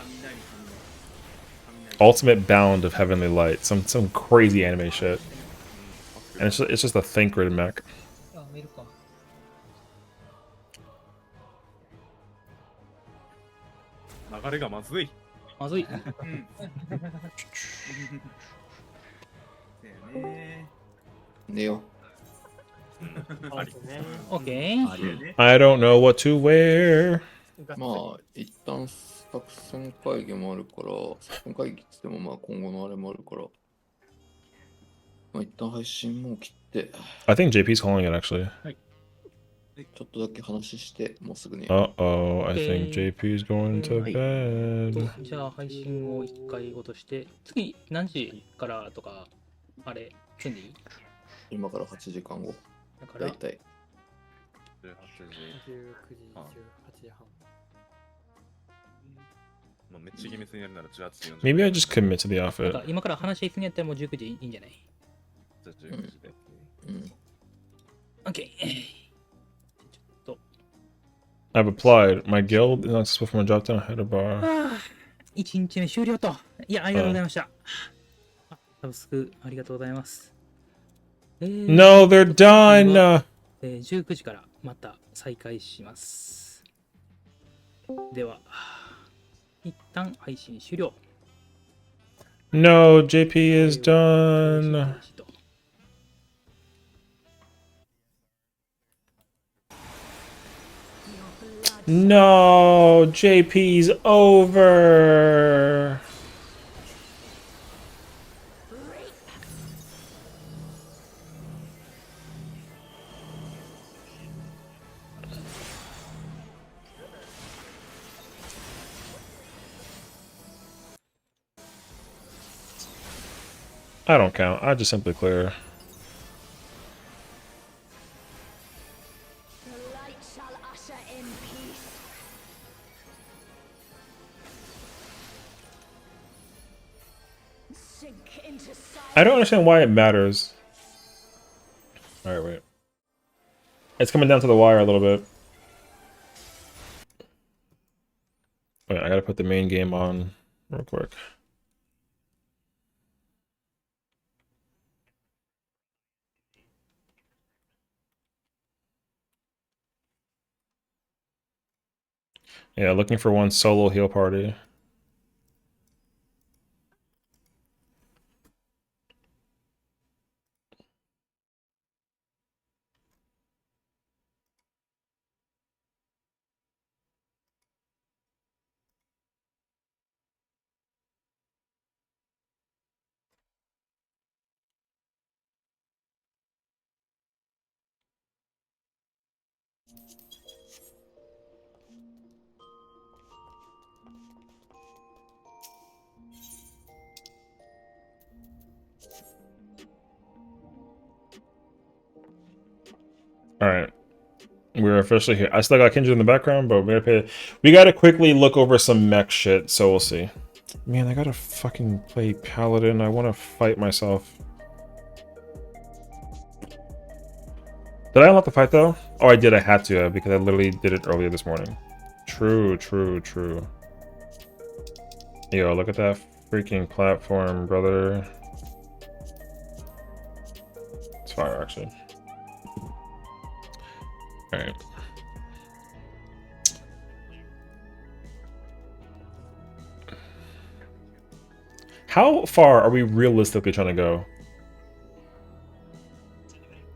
Ultimate bound of Heavenly Light. Some crazy anime shit. And it's just a think grid mech. 流れがまずい。まずい。うん。寝よオッケー。I don't know what to wear. まあ、一旦作戦会議もあるから、作戦会議って言ってもまあ今後のあれもあるから、まあ一旦配信も切って。I think JP's calling it actually. ちょっとだけ話して、もうすぐに。Uh-oh, I think JP's going to bed. じゃあ配信を1回落として、次何時からとか、あれ、組んでいい？今から8時間後。だから、大体。19時、18時半。まあめっちゃ厳密にやるなら18時40分。Maybe I just commit to the outfit. 今から話しすぎやったらもう19時いいんじゃない？じゃあ19時で。OK。I've applied. My guild is not supposed from a drop down header bar. 1日目終了と。いや、ありがとうございました。サブスクありがとうございます。No, they're done! 19時からまた再開します。では、一旦配信終了。No, JP is done. No, JP's over. I don't count. I just simply clear. I don't understand why it matters. Alright, wait. It's coming down to the wire a little bit. Wait, I gotta put the main game on real quick. Yeah, looking for one solo heal party. Alright. We're officially here. I still got Kindred in the background, but we gotta quickly look over some mech shit, so we'll see. Man, I gotta fucking play Paladin. I wanna fight myself. Did I unlock the fight though? Oh, I did. I had to because I literally did it earlier this morning. True, true, true. Yo, look at that freaking platform, brother. It's fire, actually. Alright. How far are we realistically trying to go?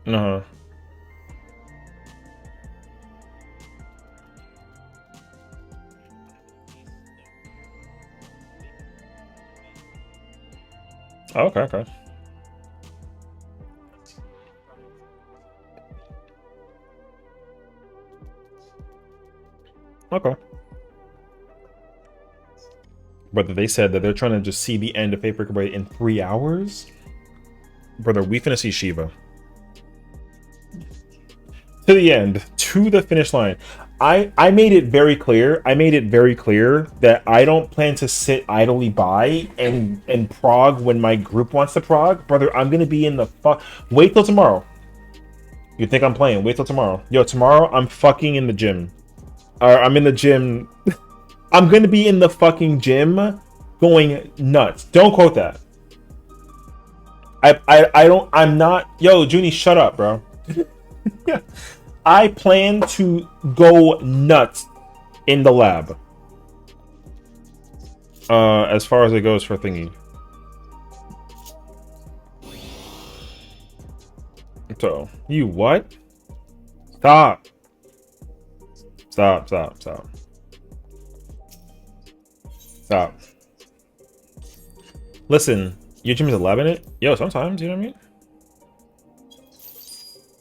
Uh-huh. Okay, okay. Okay. Brother, they said that they're trying to just see the end of Fate Breakaway in 3 hours? Brother, we finna see Shiva. To the end. To the finish line. I made it very clear. That I don't plan to sit idly by and prog when my group wants to prog. Brother, I'm gonna be in the fuck. Wait till tomorrow. You think I'm playing? Wait till tomorrow. Yo, tomorrow I'm fucking in the gym. I'm in the gym. I'm gonna be in the fucking gym going nuts. Don't quote that. I'm not. Yo, Junie, shut up, bro. Yeah. I plan to go nuts in the lab. As far as it goes for thingy. So, you what? Stop. Stop, stop, stop. Stop. Listen, your gym is 11 it? Yo, sometimes, you know what I mean?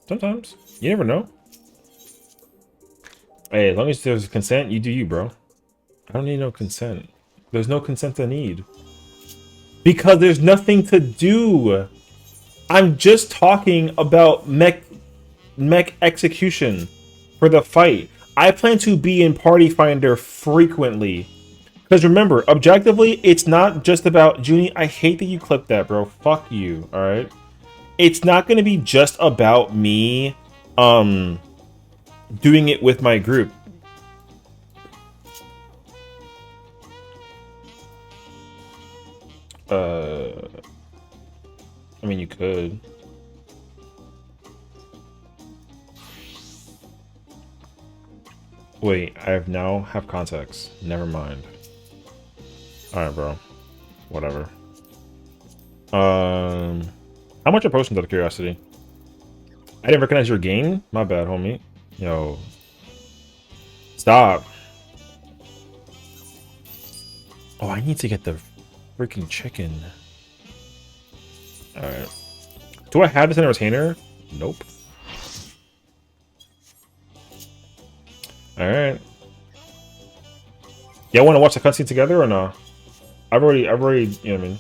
Sometimes. You never know. Hey, as long as there's consent, you do you, bro. I don't need no consent. There's no consent I need. Because there's nothing to do. I'm just talking about mech execution for the fight. I plan to be in Party Finder frequently. Because remember, objectively, it's not just about Junie. I hate that you clipped that, bro. Fuck you, alright? It's not going to be just about me doing it with my group. I mean, you could. Wait, I now have context. Never mind. Alright, bro. Whatever. How much are potions out of curiosity? I didn't recognize your game? My bad, homie. Yo. Stop. Oh, I need to get the freaking chicken. Alright. Do I have this in a retainer? Nope. Alright. Y'all want to watch the cutscene together or no? I've already, you know what I mean?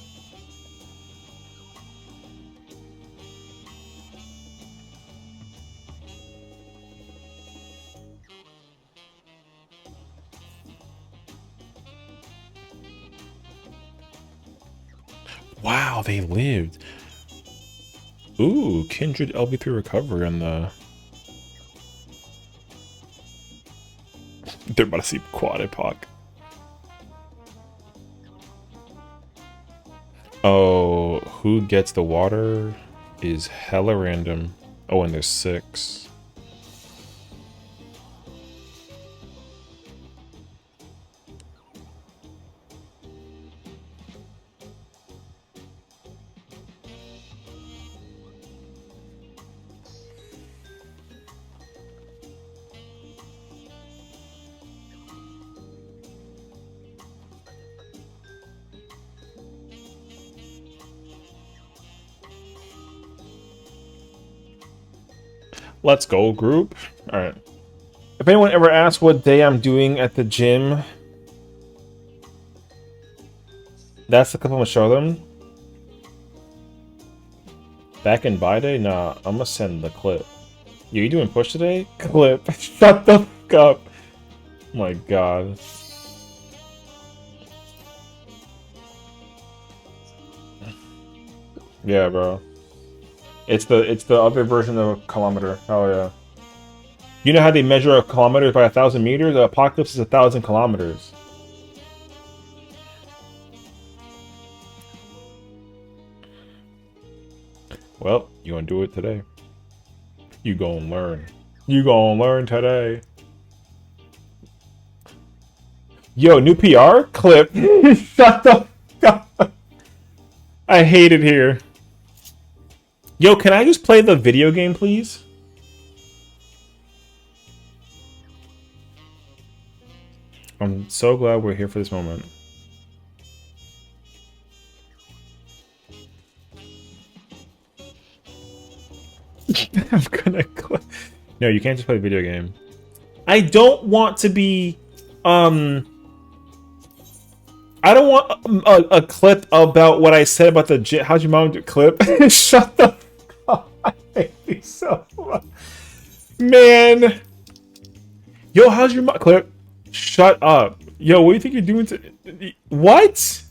Wow, they lived. Ooh, Kindred LB3 recovery on the... They're about to see Quad Epoch. Oh, who gets the water is hella random. Oh, and there's 6. Let's go, group. Alright. If anyone ever asks what day I'm doing at the gym, that's the clip I'm gonna show them. Back in by day? Nah, I'm gonna send the clip. Yo, you doing push today? Clip. Shut the fuck up. Oh my god. Yeah, bro. It's the other version of a kilometer. Oh yeah. You know how they measure a kilometer by 1,000 meters? The apocalypse is 1,000 kilometers. Well, you gonna do it today. You gonna learn. You gonna learn today. Yo, new PR clip. Shut the fuck up. I hate it here. Yo, can I just play the video game, please? I'm so glad we're here for this moment. I'm gonna No, you can't just play the video game. I don't want to be I don't want a clip about what I said about the gym. How'd your mom do clip? Shut the fuck up. I hate you so much. Man. Yo, how's your mom clip? Shut up. Yo, what do you think you're doing to what?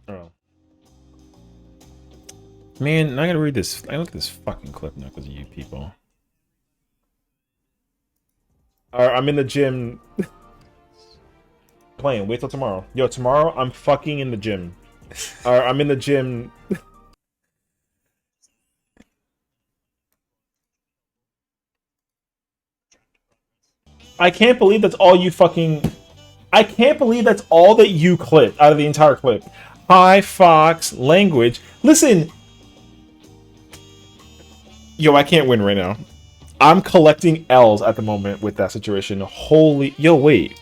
Oh. Man, I gotta read this. I look at this fucking clip now because of you people. Alright, I'm in the gym. Playing. Wait till tomorrow. Yo, tomorrow I'm fucking in the gym. Alright, I'm in the gym. I can't believe that's all you fucking... I can't believe that's all that you clipped out of the entire clip. Hi, Fox. Language. Listen. Yo, I can't win right now. I'm collecting L's at the moment with that situation. Holy... Yo, wait.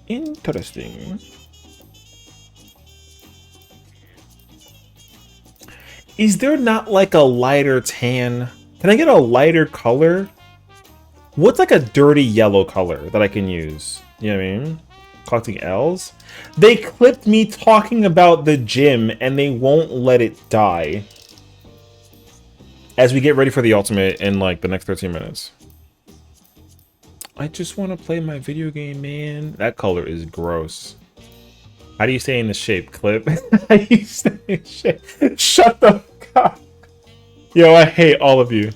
Interesting. Is there not like a lighter tan? Can I get a lighter color? What's like a dirty yellow color that I can use? You know what I mean? Collecting L's? They clipped me talking about the gym and they won't let it die. As we get ready for the ultimate in like the next 13 minutes. I just want to play my video game, man. That color is gross. How do you stay in the shape, clip? How do you stay in shape? Shut the fuck up. Yo, I hate all of you.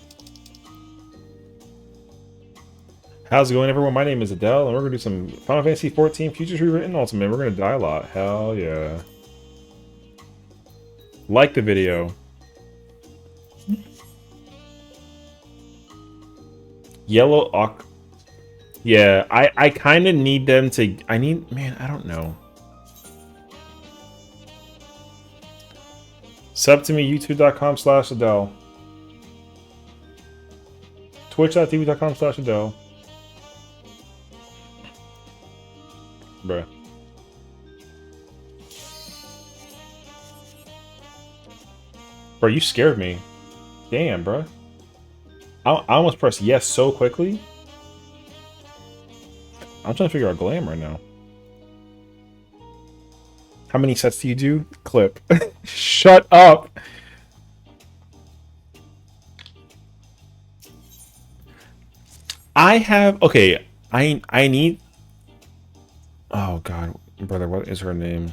How's it going, everyone? My name is Adele, and we're going to do some Final Fantasy XIV Futures Rewritten Ultimate. We're going to die a lot. Hell yeah. Like the video. Yellow Ock. Yeah, I kind of need them to... Man, I don't know. Sub to me, youtube.com/Adele. Twitch.tv.com/Adele. Bruh. Bro, you scared me. Damn, bro. I almost pressed yes so quickly. I'm trying to figure out glam right now. How many sets do you do? Clip. Shut up. I have... Okay, I need... Oh, God. Brother, what is her name?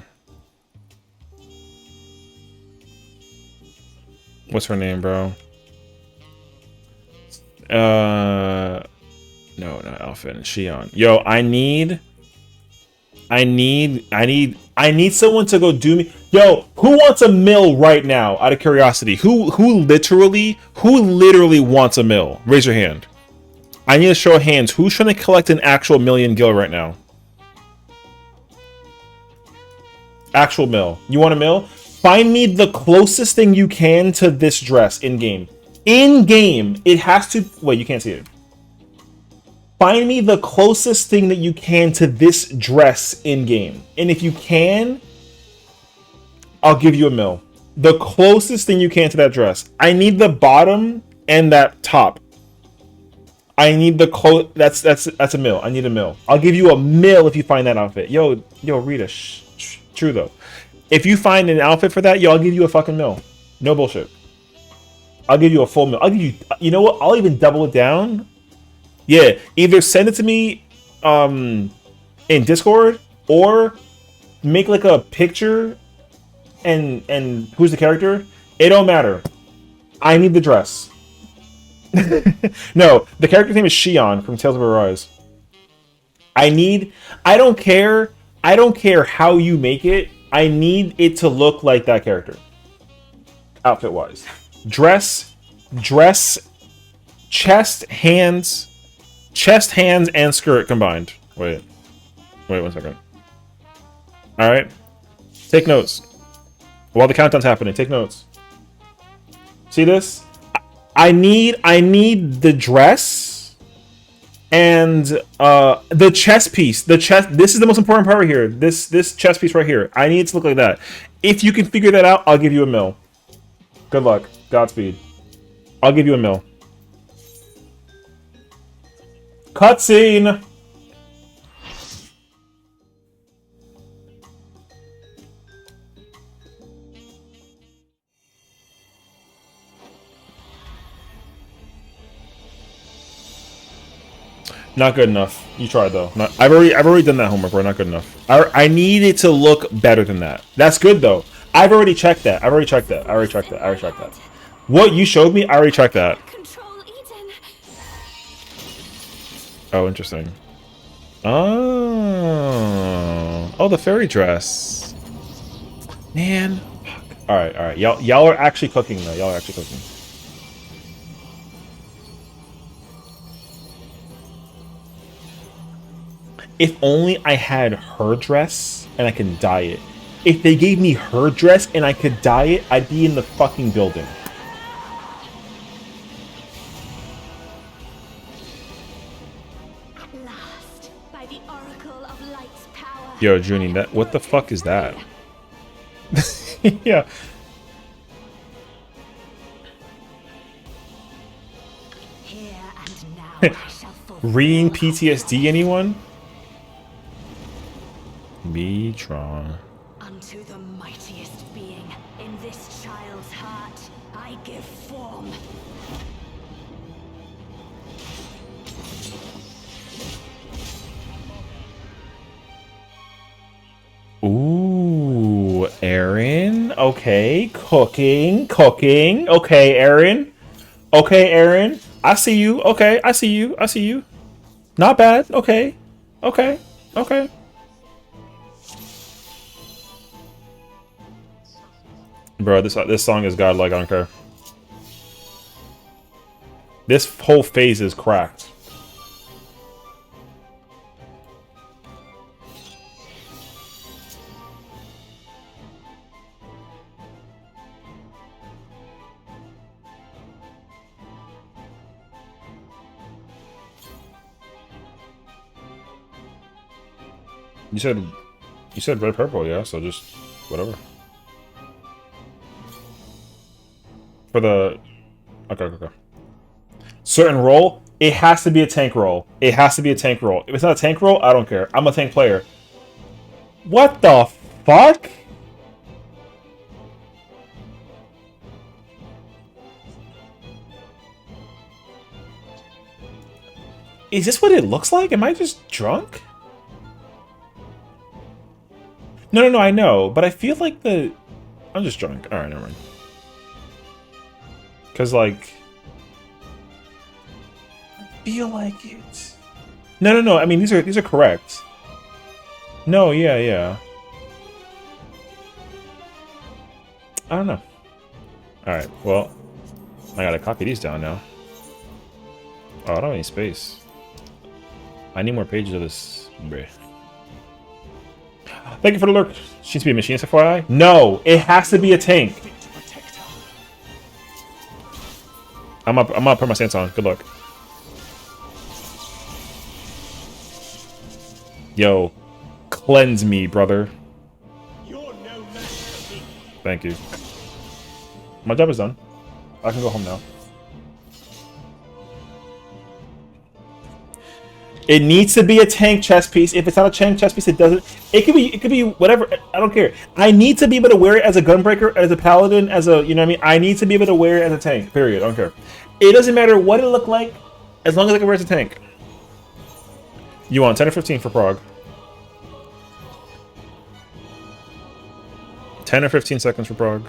What's her name, bro? No, not Elfin. Sessiion. Yo, I need someone to go do me. Yo, who wants a mill right now? Out of curiosity, who literally wants a mill? Raise your hand. I need a show of hands. Who's trying to collect an actual million gil right now? Actual mill. You want a mill? Find me the closest thing you can to this dress in game. In game, it has to. Wait, you can't see it. Find me the closest thing that you can to this dress in-game. And if you can, I'll give you a mill. The closest thing you can to that dress. I need the bottom and that top. I need the that's a mill. I need a mill. I'll give you a mill if you find that outfit. Yo, Rita, true though. If you find an outfit for that, yo, I'll give you a fucking mill. No bullshit. I'll give you a full mill. I'll give you, you know what? I'll even double it down. Yeah, either send it to me in Discord or make like a picture and who's the character? It don't matter. I need the dress. No, the character's name is Sessiion from Tales of Arise. I don't care how you make it. I need it to look like that character. Outfit wise. Dress chest, hands, and skirt combined. Wait 1 second. All right, take notes while the countdown's happening. Take notes. See this? I need the dress and the chest piece. The chest. This is the most important part right here. This chest piece right here. I need it to look like that. If you can figure that out, I'll give you a mil. Good luck. Godspeed. I'll give you a mil. Cutscene. Not good enough. You tried though. I've already done that homework, bro. Not good enough. I need it to look better than that. That's good though. I've already checked that. I already checked that. What you showed me, I already checked that. Oh, interesting. Oh, the fairy dress. Man. All right. Y'all are actually cooking though. Y'all are actually cooking. If only I had her dress and I could dye it. If they gave me her dress and I could dye it, I'd be in the fucking building. At last, by the oracle of light's power. Yo, Junie, what the fuck is that? Yeah. Here and now I shall fulfill Reading PTSD, anyone? Metron. unto the mightiest being in this child's heart. I give form. Ooh, Aaron. Okay, cooking. Okay, Aaron. I see you. Okay, I see you. Not bad. Okay. Bro, this song is godlike. I don't care. This whole phase is cracked. You said red purple, yeah, so just whatever. For the okay. Certain role, it has to be a tank role. If it's not a tank role, I don't care. I'm a tank player. What the fuck? Is this what it looks like? Am I just drunk? No, I know, but I feel like I'm just drunk. Alright, never mind. Cause like I feel like it's No, I mean these are correct. No, yeah. I don't know. Alright, well, I gotta copy these down now. Oh, I don't have any space. I need more pages of this. Bruh. Thank you for the lurk. She needs to be a machinist, FYI. No, it has to be a tank. I'm gonna put my stance on. Good luck. Yo, cleanse me, brother. Thank you. My job is done. I can go home now. It needs to be a tank chest piece. If it's not a tank chest piece, it doesn't. It could be whatever. I don't care. I need to be able to wear it as a gunbreaker, as a paladin, as a, you know what I mean? I need to be able to wear it as a tank. Period. I don't care. It doesn't matter what it looked like, as long as I can wear it as a tank. You want 10 or 15 for Prague? 10 or 15 seconds for Prague.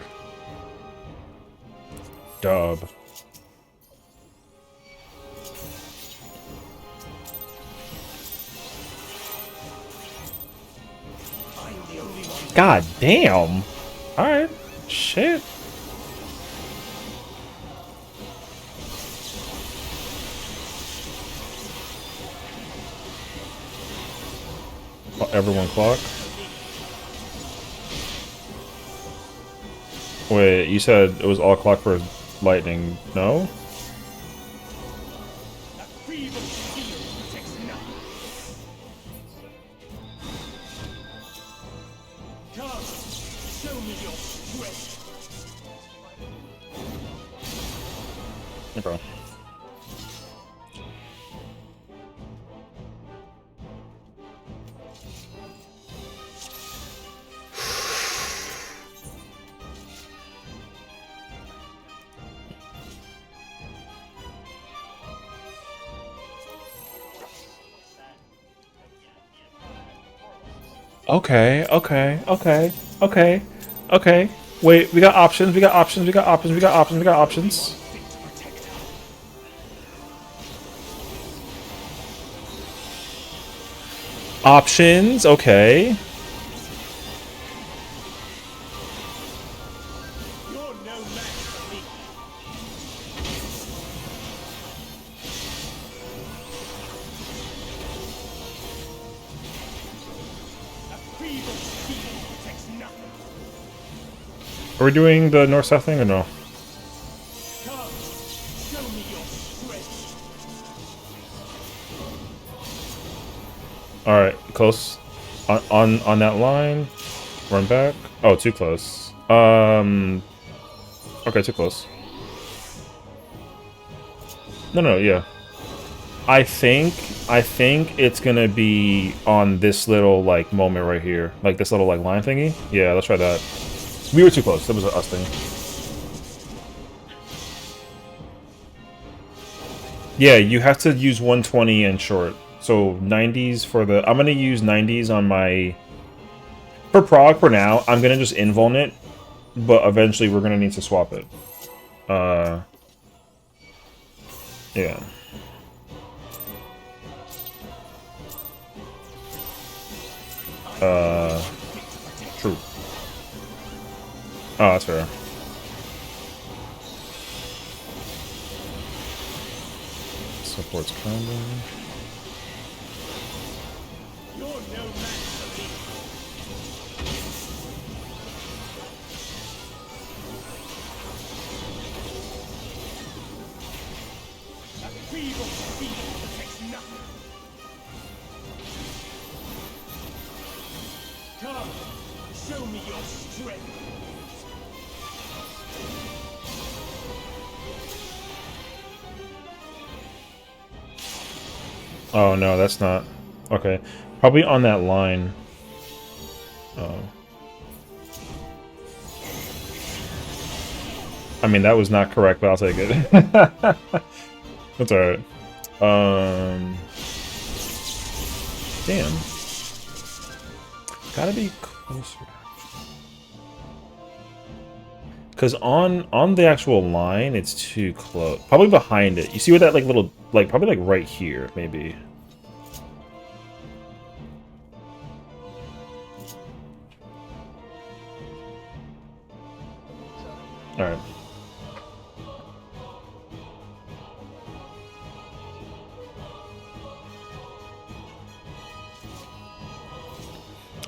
Dub. God damn. Alright. Shit. everyone clock. Wait, you said it was all clock for lightning, no? Okay. Okay, okay, okay, okay, okay. Wait, we got options, we got options, we got options, we got options, we got options. Options, okay. Are we doing the north-south thing or no? Alright, close. On that line. Run back. Oh, too close. Okay, too close. No, yeah. I think it's gonna be on this little like moment right here. Like this little like line thingy. Yeah, let's try that. We were too close. That was an us thing. Yeah, you have to use 120 and short. So 90s for the... I'm gonna use 90s on my... For Prague for now, I'm gonna just invuln it. But eventually we're gonna need to swap it. Yeah. True. Oh, that's fair. Supports combo. Show me your strength. Oh no, that's not... Okay. Probably on that line. Oh. I mean, that was not correct, but I'll take it. That's alright. Damn. Gotta be closer. Because on the actual line, it's too close. Probably behind it. You see what that like little... Like, probably like right here, maybe. Alright.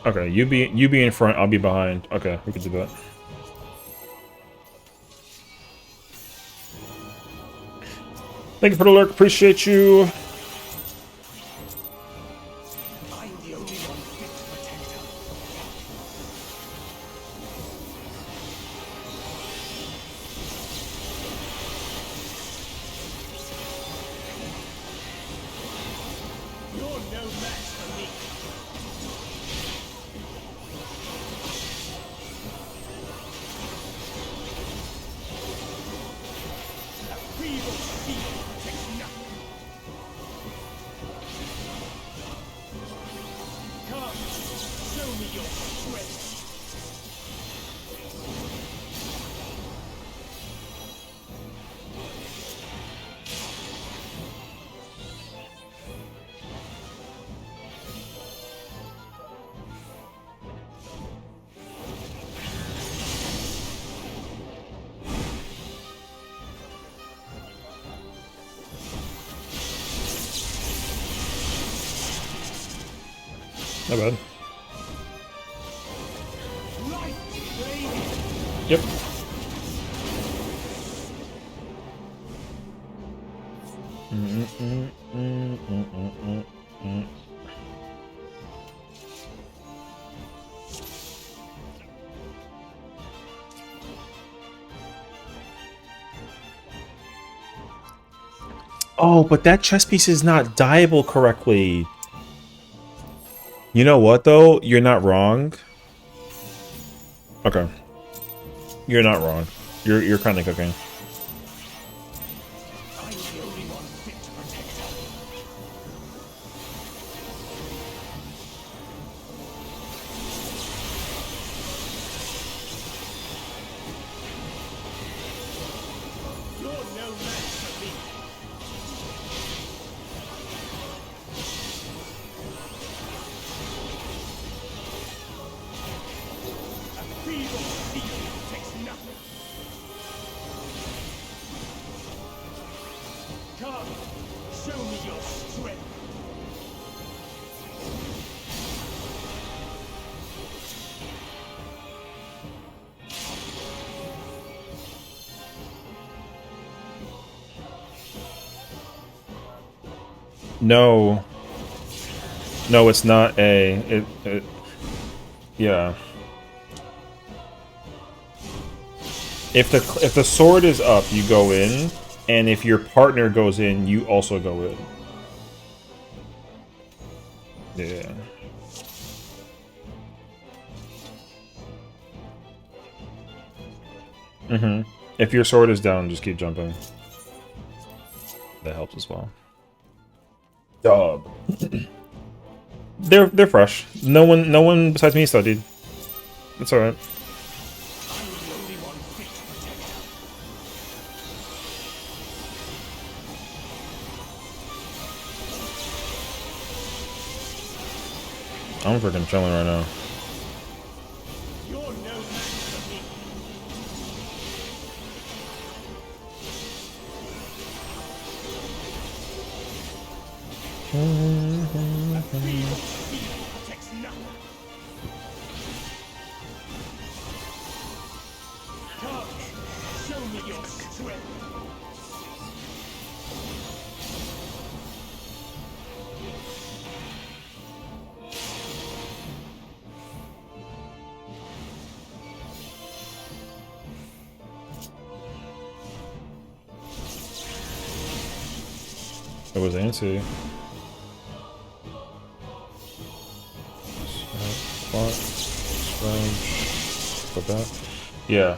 Okay, you be in front, I'll be behind. Okay, we can do that. Thank you for the lurk, appreciate you. Not bad. Yep. Oh, but that chess piece is not dyeable correctly. You know what, though? You're not wrong. Okay. You're not wrong. You're kind of cooking. No. No, it's not A. Yeah. If the sword is up, you go in, and if your partner goes in, you also go in. Yeah. Mm-hmm. If your sword is down, just keep jumping. That helps as well. Dub. They're fresh. No one besides me studied. It's alright. I'm freaking chilling right now. It was antsy. Put that. Yeah.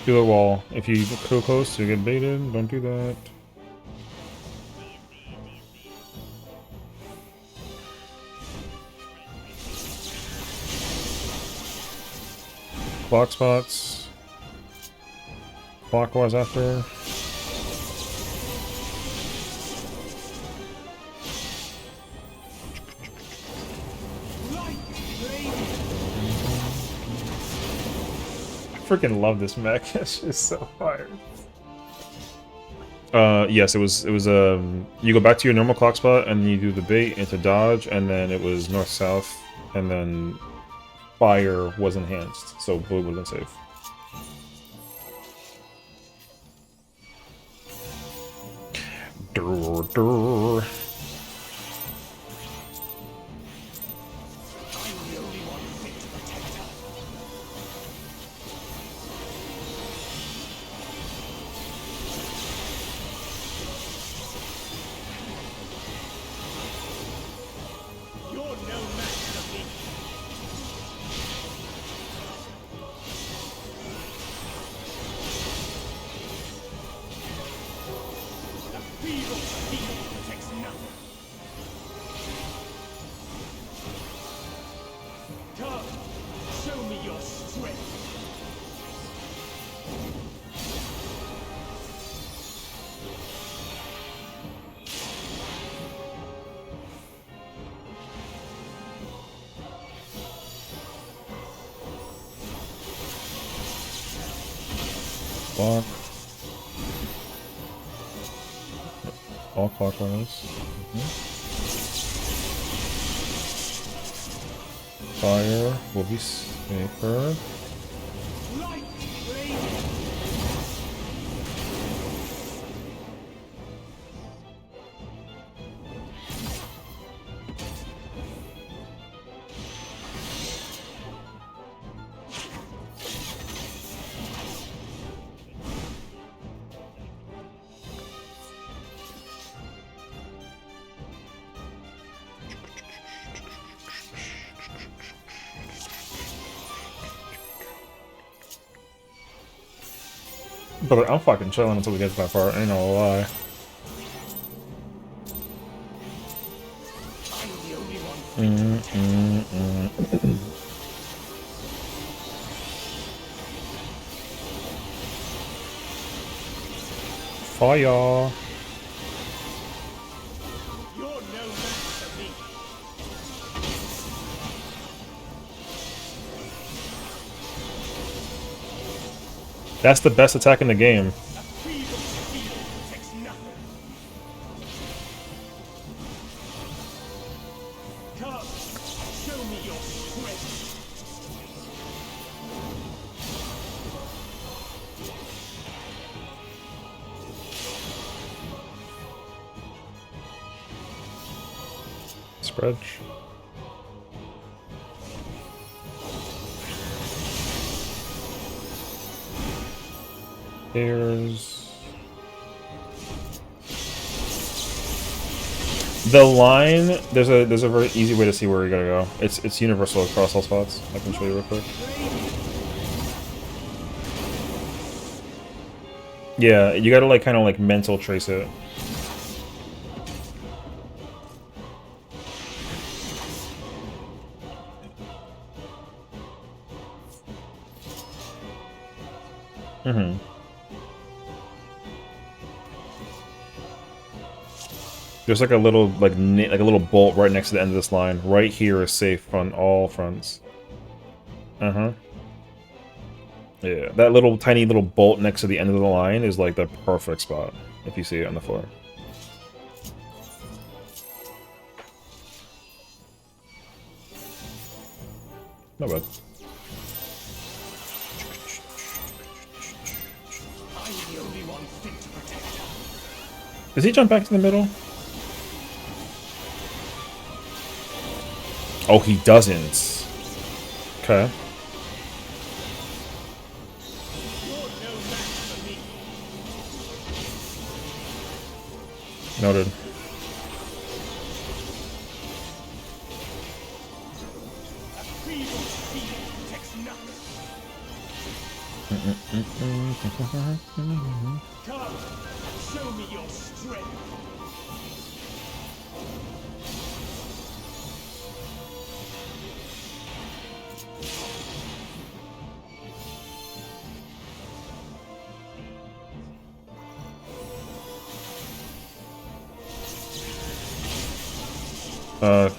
Do a wall. If you go close, you get baited. Don't do that. Clock spots. Clockwise after. I freaking love this mech. It's just so fire. Yes, it was you go back to your normal clock spot and you do the bait into dodge, and then it was north south, and then fire was enhanced, so blue would have been safe. Durr, durr. no match for me. The feeble steel protects nothing. Come, show me your strength. Block. All clockwise. Fire will be safer. Light blazing. But I'm fucking chilling until we get to that part, ain't no lie. Fire! You're no match for me. That's the best attack in the game. Feeble steel protects nothing. Come, show me your strength. Spread. There's the line. There's a very easy way to see where you gotta go. It's universal across all spots. I can show you real quick. Yeah, you gotta like kind of like mental trace it. Mm-hmm. There's like a little like a little bolt right next to the end of this line. Right here is safe on all fronts. Uh-huh. Yeah, that little tiny little bolt next to the end of the line is like the perfect spot if you see it on the floor. Not bad. I'm the only one fit to protect her. Does he jump back to the middle? Oh, he doesn't. Okay. You're no match for me. Noted. A feeble steel protects nothing. Come, show me your strength.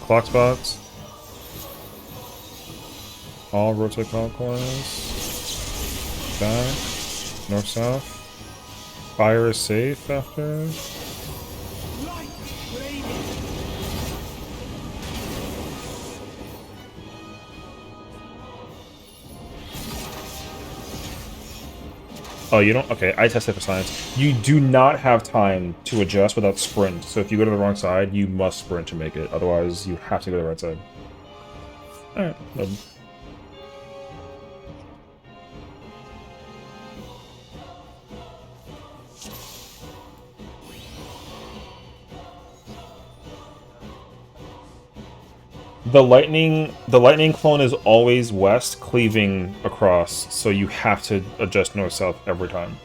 Clock spots. All rotate clockwise. Back. North south. Fire is safe after. Light blazing. Oh, you don't? Okay, I tested for science. You do not have time to adjust without sprint. So if you go to the wrong side, you must sprint to make it. Otherwise, you have to go to the right side. Alright, The lightning clone is always west, cleaving across, so you have to adjust north-south every time.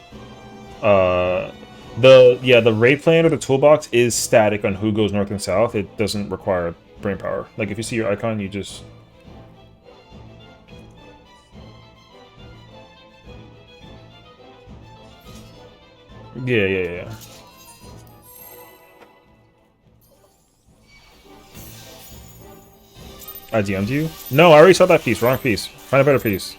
The raid plan or the toolbox is static on who goes north and south. It doesn't require brain power. Like if you see your icon, you just yeah. I DM'd you? No, I already saw that piece. Wrong piece. Find a better piece.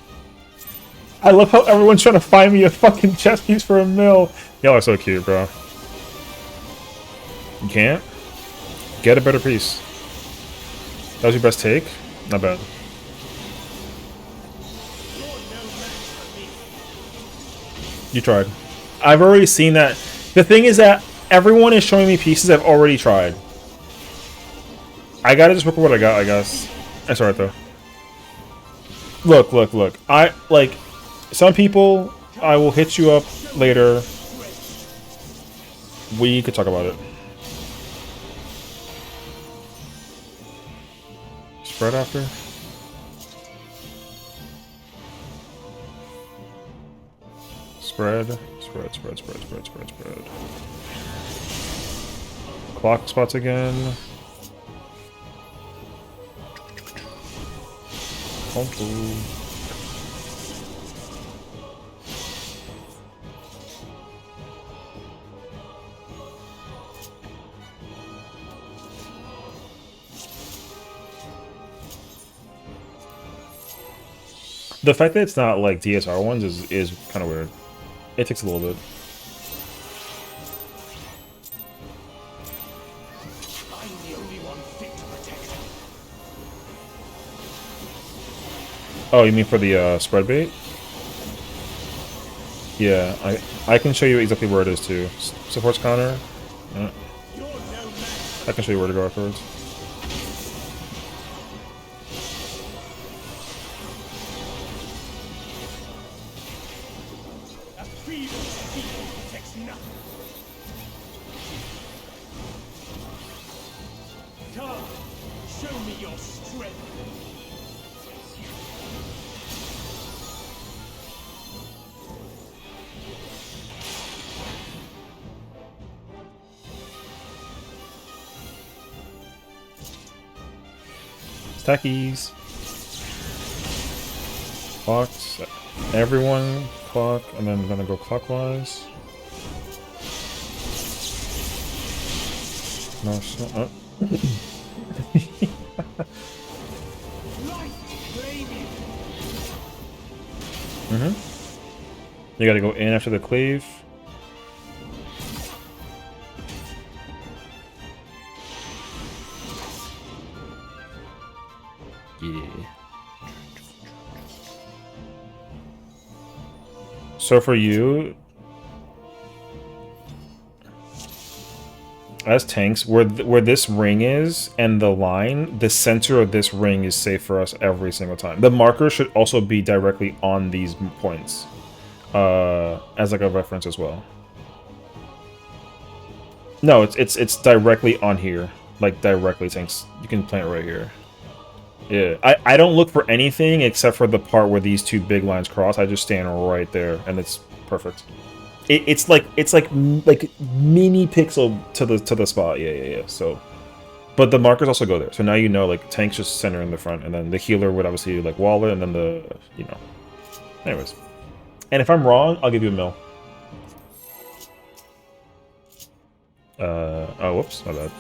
I love how everyone's trying to find me a fucking chess piece for a mill. Y'all are so cute, bro. You can't? Get a better piece. That was your best take? Not bad. You tried. I've already seen that. The thing is that everyone is showing me pieces I've already tried. I gotta just work with what I got, I guess. That's alright, though. Look. Some people, I will hit you up later. We could talk about it. Spread after? Spread. Clock spots again. Control. The fact that it's not like DSR ones is kind of weird. It takes a little bit. I'm the only one fit to protect her. Oh, you mean for the spread bait? Yeah, I can show you exactly where it is too. Supports counter. Yeah. I can show you where to go afterwards. Come, show me your strength. Stackies. Clocks. Everyone clock, and then I'm gonna go clockwise. No, so, You gotta go in after the cleave. Yeah. So for you, as tanks, where this ring is and the line, the center of this ring is safe for us every single time. The marker should also be directly on these points, as like a reference as well. No, it's directly on here, like directly tanks. You can plant it right here. Yeah, I don't look for anything except for the part where these two big lines cross. I just stand right there, and it's perfect. It's like mini pixel to the spot. Yeah. So, but the markers also go there. So now you know, like, tanks just center in the front, and then the healer would obviously like wall it, and then the Anyways, and if I'm wrong, I'll give you a mill. Oh, whoops, my bad.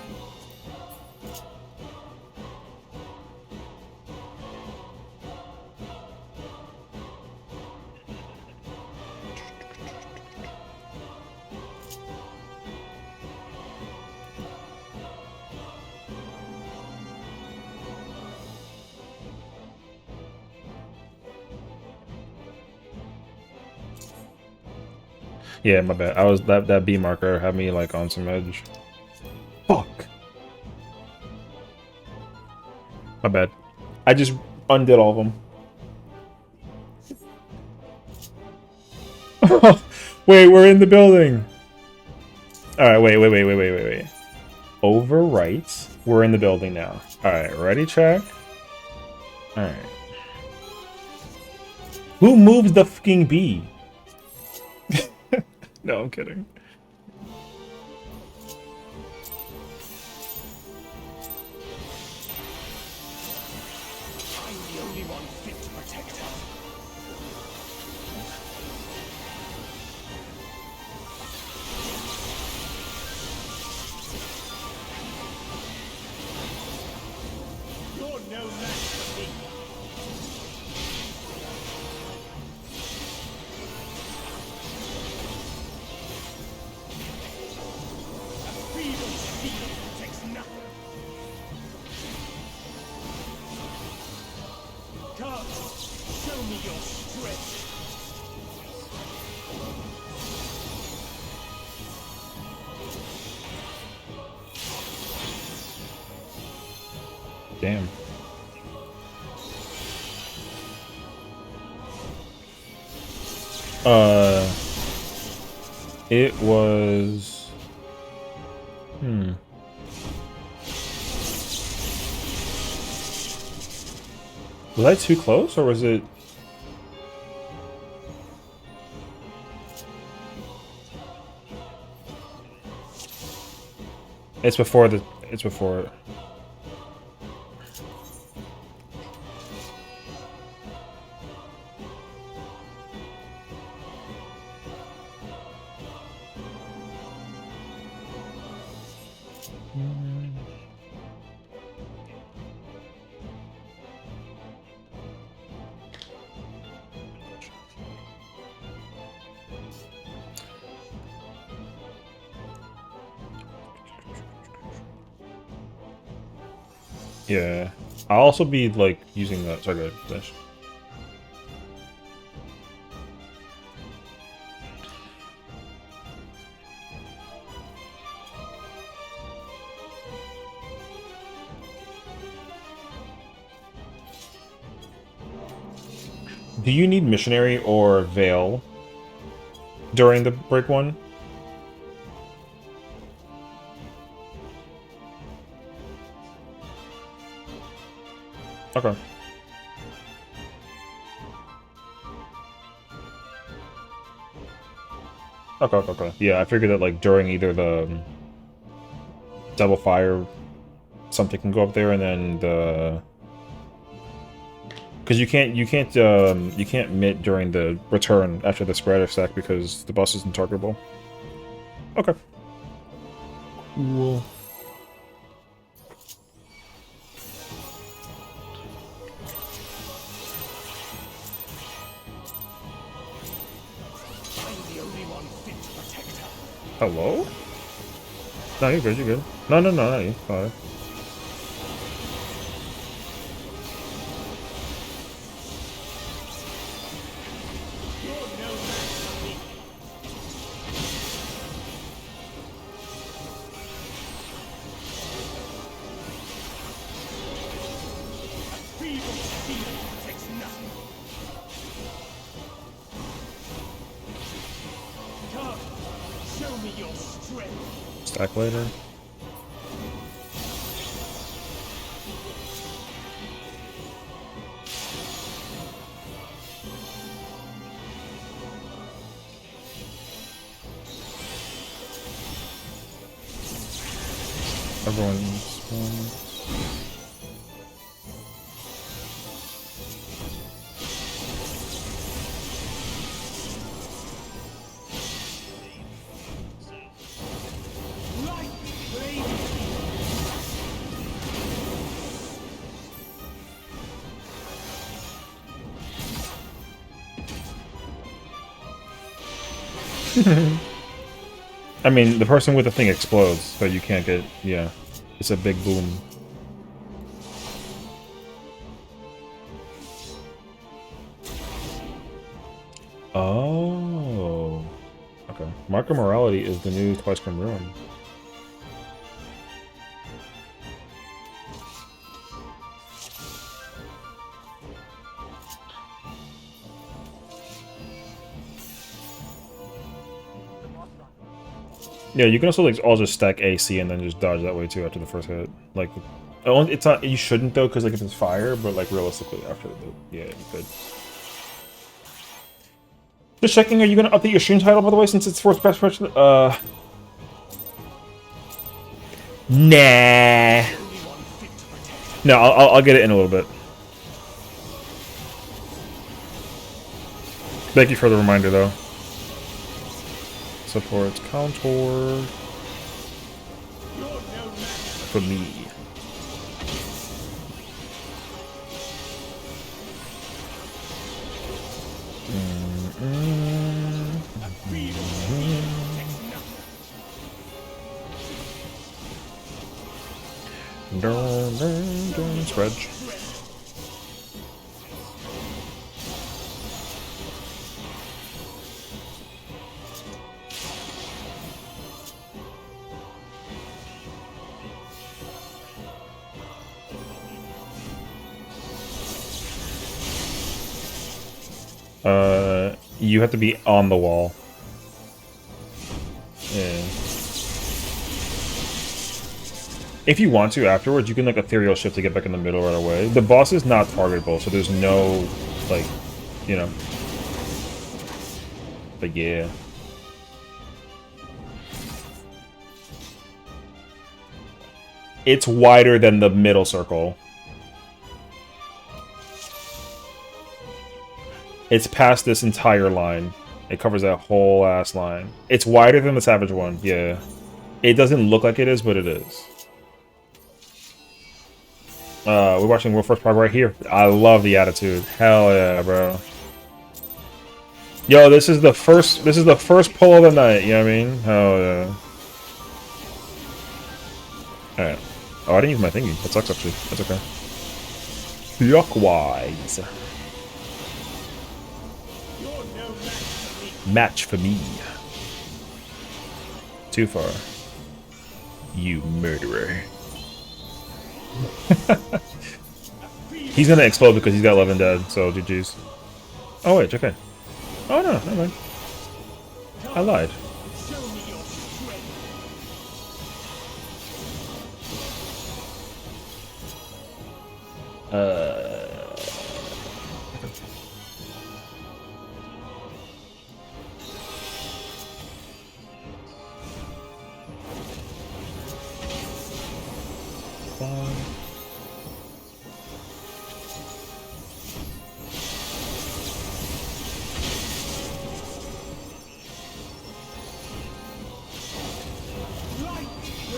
Yeah, my bad. I was that B marker had me like on some edge. Fuck. My bad. I just undid all of them. Wait, we're in the building. All right, wait. Overwrite. We're in the building now. All right, ready, chat? Alright. Who moves the fucking bee? No, I'm kidding. I'm the only one fit to protect her. You're no match for me. A feeble shield protects nothing. Come, show me your strength. Damn. It was... Was I too close, or was it... It's before the... It's before it. Yeah. I'll also be, like, using that. Sorry, go ahead, finish. Do you need Missionary or Veil during the break one? Okay. Okay. Yeah, I figured that, like, during either the double fire, something can go up there, and then the... Because you can't mitt during the return after the spreader stack because the boss isn't targetable. Okay. Cool. I'm the only one fit to protect her. Hello? No, you're good, you're good. No, not you. Fine. Stack later. Everyone's I mean, the person with the thing explodes, so you can't get... Yeah. It's a big boom. Oh. Okay. Mark of Morality is the new Twice Grim Ruin. Yeah, you can also like all just stack AC and then just dodge that way too after the first hit. Like It's not. You shouldn't though, because like if it's fire, but like realistically, after the yeah, you could. Just checking. Are you gonna update your stream title by the way, since it's fourth best question? Nah. No, I'll get it in a little bit. Thank you for the reminder, though. Supports Contour for me. Spread. You have to be on the wall. Yeah. If you want to afterwards, you can like ethereal shift to get back in the middle right away. The boss is not targetable, so there's no like, you know. But yeah. It's wider than the middle circle. It's past this entire line. It covers that whole ass line. It's wider than the Savage one, yeah. It doesn't look like it is, but it is. We're watching World First Prog right here. I love the attitude. Hell yeah, bro. Yo, this is the first pull of the night, you know what I mean? Hell yeah. Alright. Oh, I didn't use my thingy. That sucks actually. That's okay. Clockwise. Match for me. Too far. You murderer. He's gonna explode because he's got 11 dead, so GG's. Oh wait, okay. Oh no, never mind. I lied.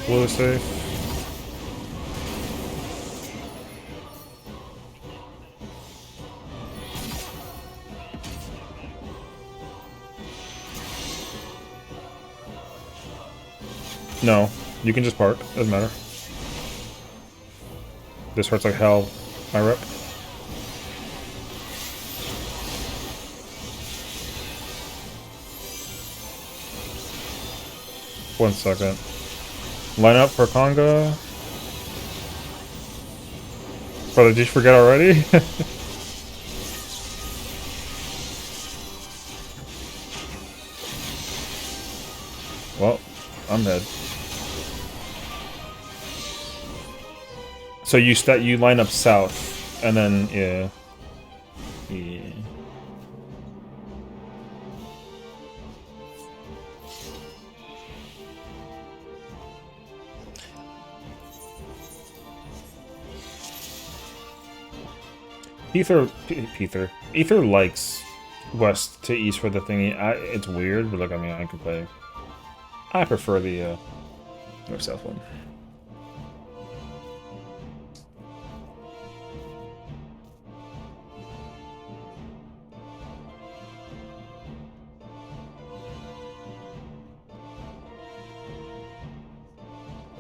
Blue safe. No, you can just park. Doesn't matter. This hurts like hell. My rep. One second. Line up for Conga. Brother, did you forget already? Well, I'm dead. So you line up south, and then yeah. Yeah. Ether likes west to east for the thingy. It's weird, but like I mean, I can play. I prefer the north south one.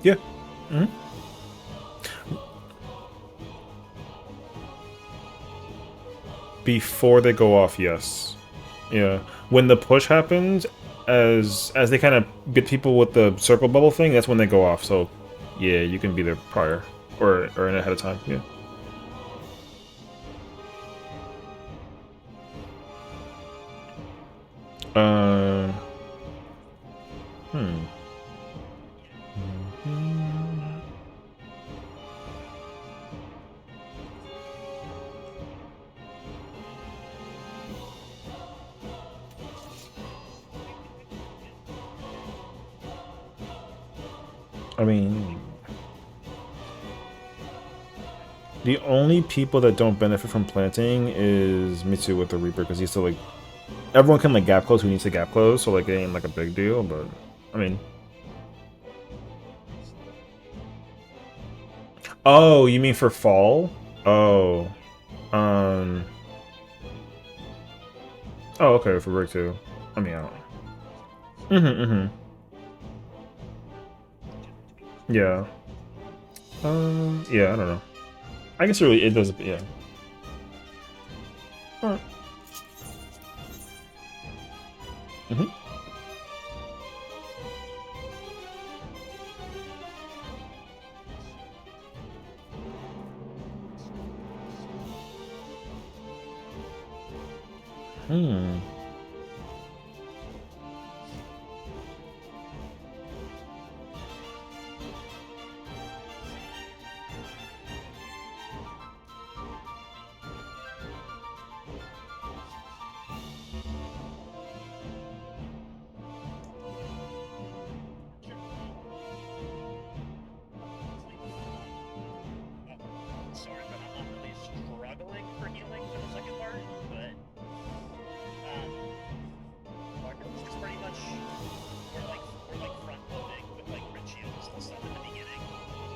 Yeah. Mm-hmm. Before they go off, yes. Yeah. When the push happens, as they kind of get people with the circle bubble thing, that's when they go off. So, yeah, you can be there prior or ahead of time. Yeah. I mean, the only people that don't benefit from planting is Mitsu with the Reaper, because he's still like, everyone can like gap close who needs to gap close, so like it ain't like a big deal, but I mean. Oh, you mean for fall? Oh. Oh, okay, for break too. I mean, I don't know. Yeah. Yeah, I don't know. I guess really it does, yeah. Alright. Sorry, but I'm not really struggling for healing for the second part, but it's just pretty much we're like front loading with like crit shields and stuff at the beginning.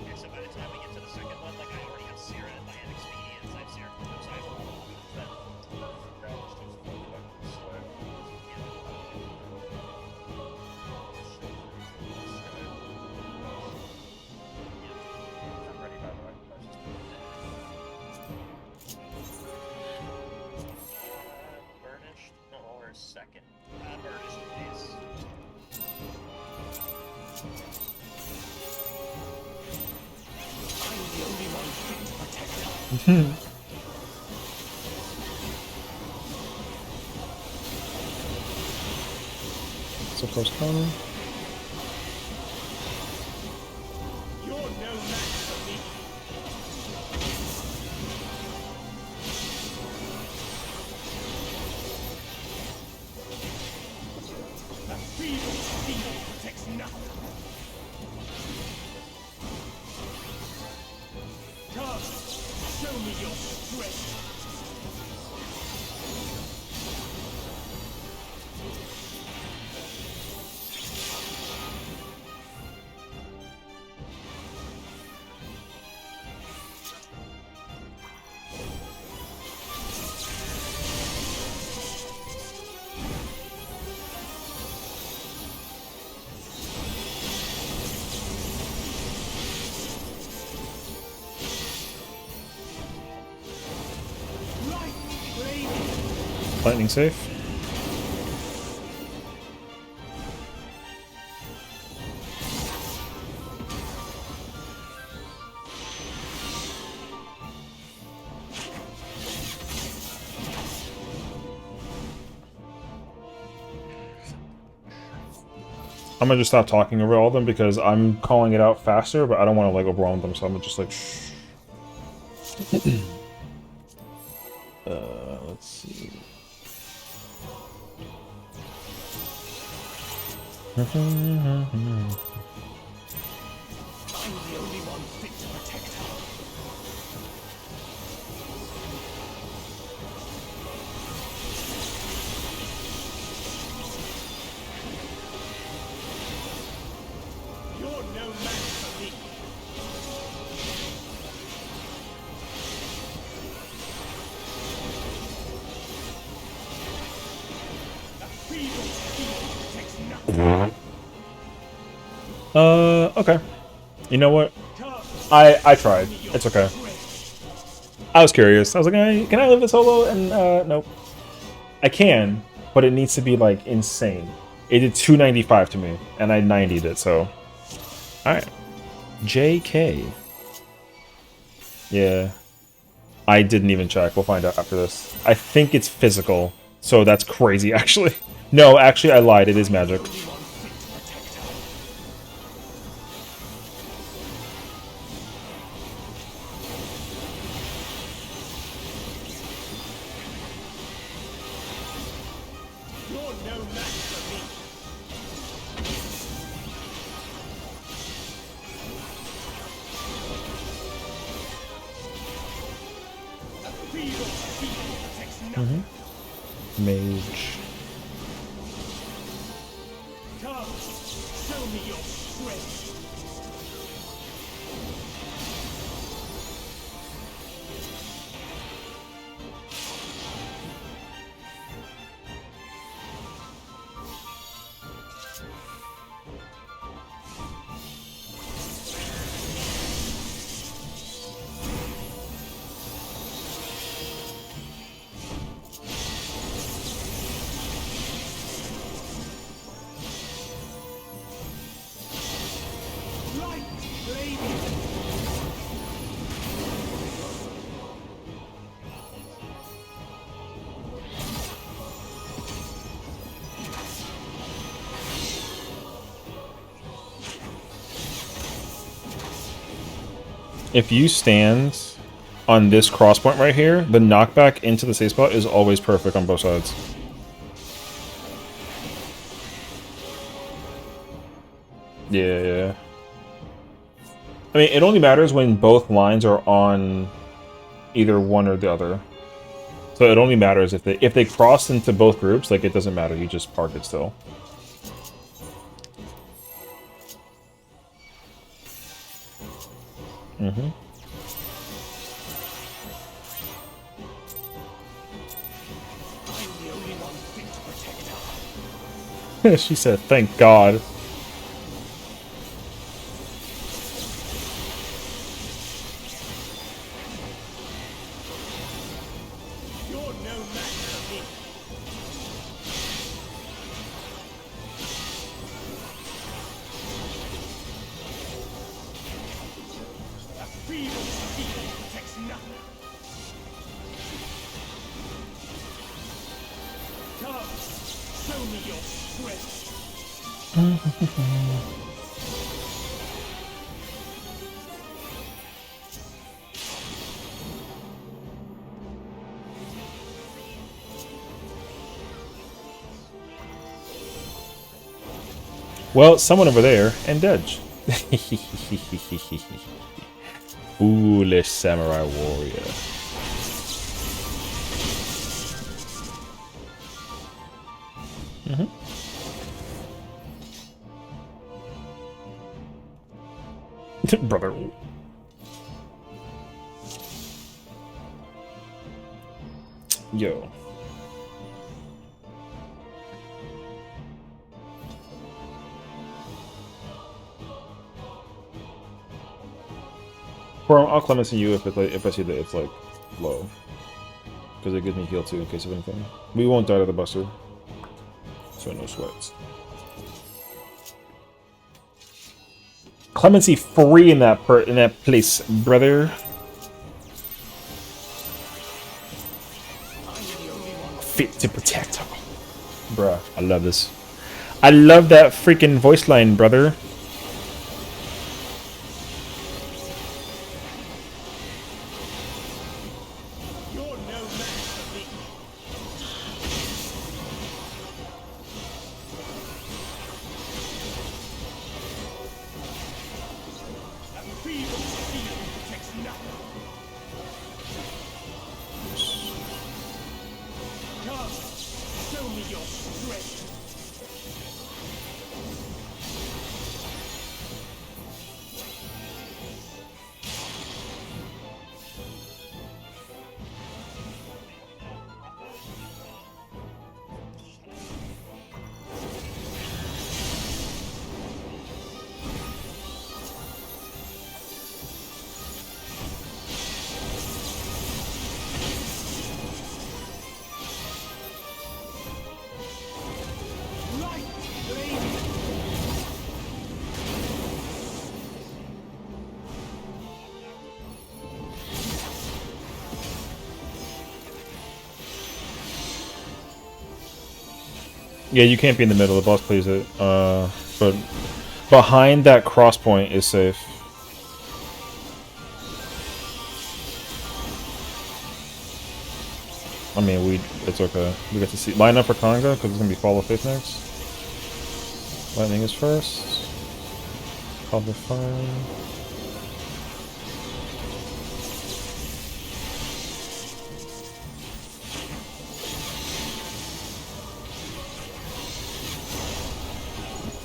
Okay, so by the time we get to the second one, like I already have Sierra and I have Expedience, I have Sierra from those, I have a lot of options then. I'm ready, by the way. Burnished? No, or second. Burnished, please. I'm the only one fit to protect her. So close counter. You're no match for me. A feeble steel protects nothing. Come, show me your strength. Lightning safe. I'm gonna just stop talking over all of them because I'm calling it out faster, but I don't want to like overwhelm them, so I'm just like shh. Let's see. I'm the only one fit to protect her. You're no match for me. A feeble steel protects nothing. Okay. You know what? I tried. It's okay. I was curious. I was like, can I live this solo? And nope. I can, but it needs to be like insane. It did 295 to me, and I 90'd it, so. Alright. JK. Yeah. I didn't even check. We'll find out after this. I think it's physical, so that's crazy, actually. No, actually, I lied. It is magic. Mage. Come, show me your strength. Light, lady. If you stand on this cross point right here, the knockback into the safe spot is always perfect on both sides. Yeah. I mean, it only matters when both lines are on either one or the other. So it only matters if they cross into both groups, like it doesn't matter, you just park it still. She said, thank God. You're no match for me. A feeble steel protects nothing. Come, show me your strength. Well, someone over there, and Dodge. Foolish samurai warrior. Brother. Yo. I'll clemency you if I see that it's like low, because it gives me heal too in case of anything. We won't die to the buster, so no sweats. Clemency free in that place, brother. Fit to protect. Bruh, I love this. I love that freaking voice line, brother. Yeah, you can't be in the middle. The boss plays it. But behind that cross point is safe. I mean, it's okay. We get to see line up for Conga because it's gonna be Follow Faith next. Lightning is first. Probably fine.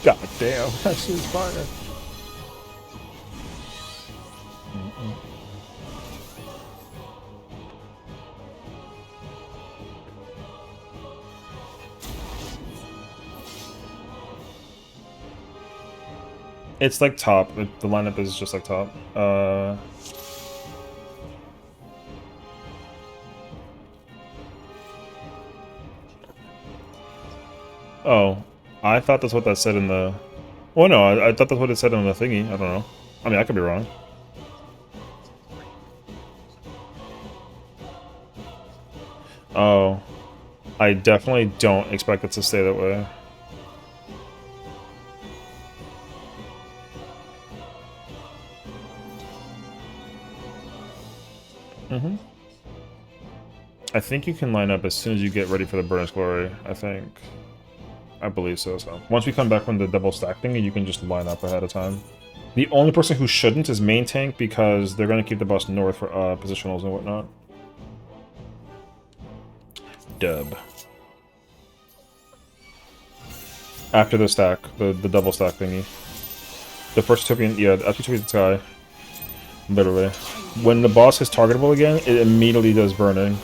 God damn, that shit's fire. It's like top. The lineup is just like top. Oh, I thought that's what that said in the... Oh no, I thought that's what it said in the thingy. I don't know. I mean, I could be wrong. Oh. I definitely don't expect it to stay that way. Mm-hmm. I think you can line up as soon as you get ready for the Burnished Glory, I think. I believe so, so. Once we come back from the double stack thing, you can just line up ahead of time. The only person who shouldn't is main tank, because they're going to keep the boss north for positionals and whatnot. Dub. After the stack, the double stack thingy. The first Utopian, yeah, after Utopian Sky. Literally. When the boss is targetable again, it immediately does burning.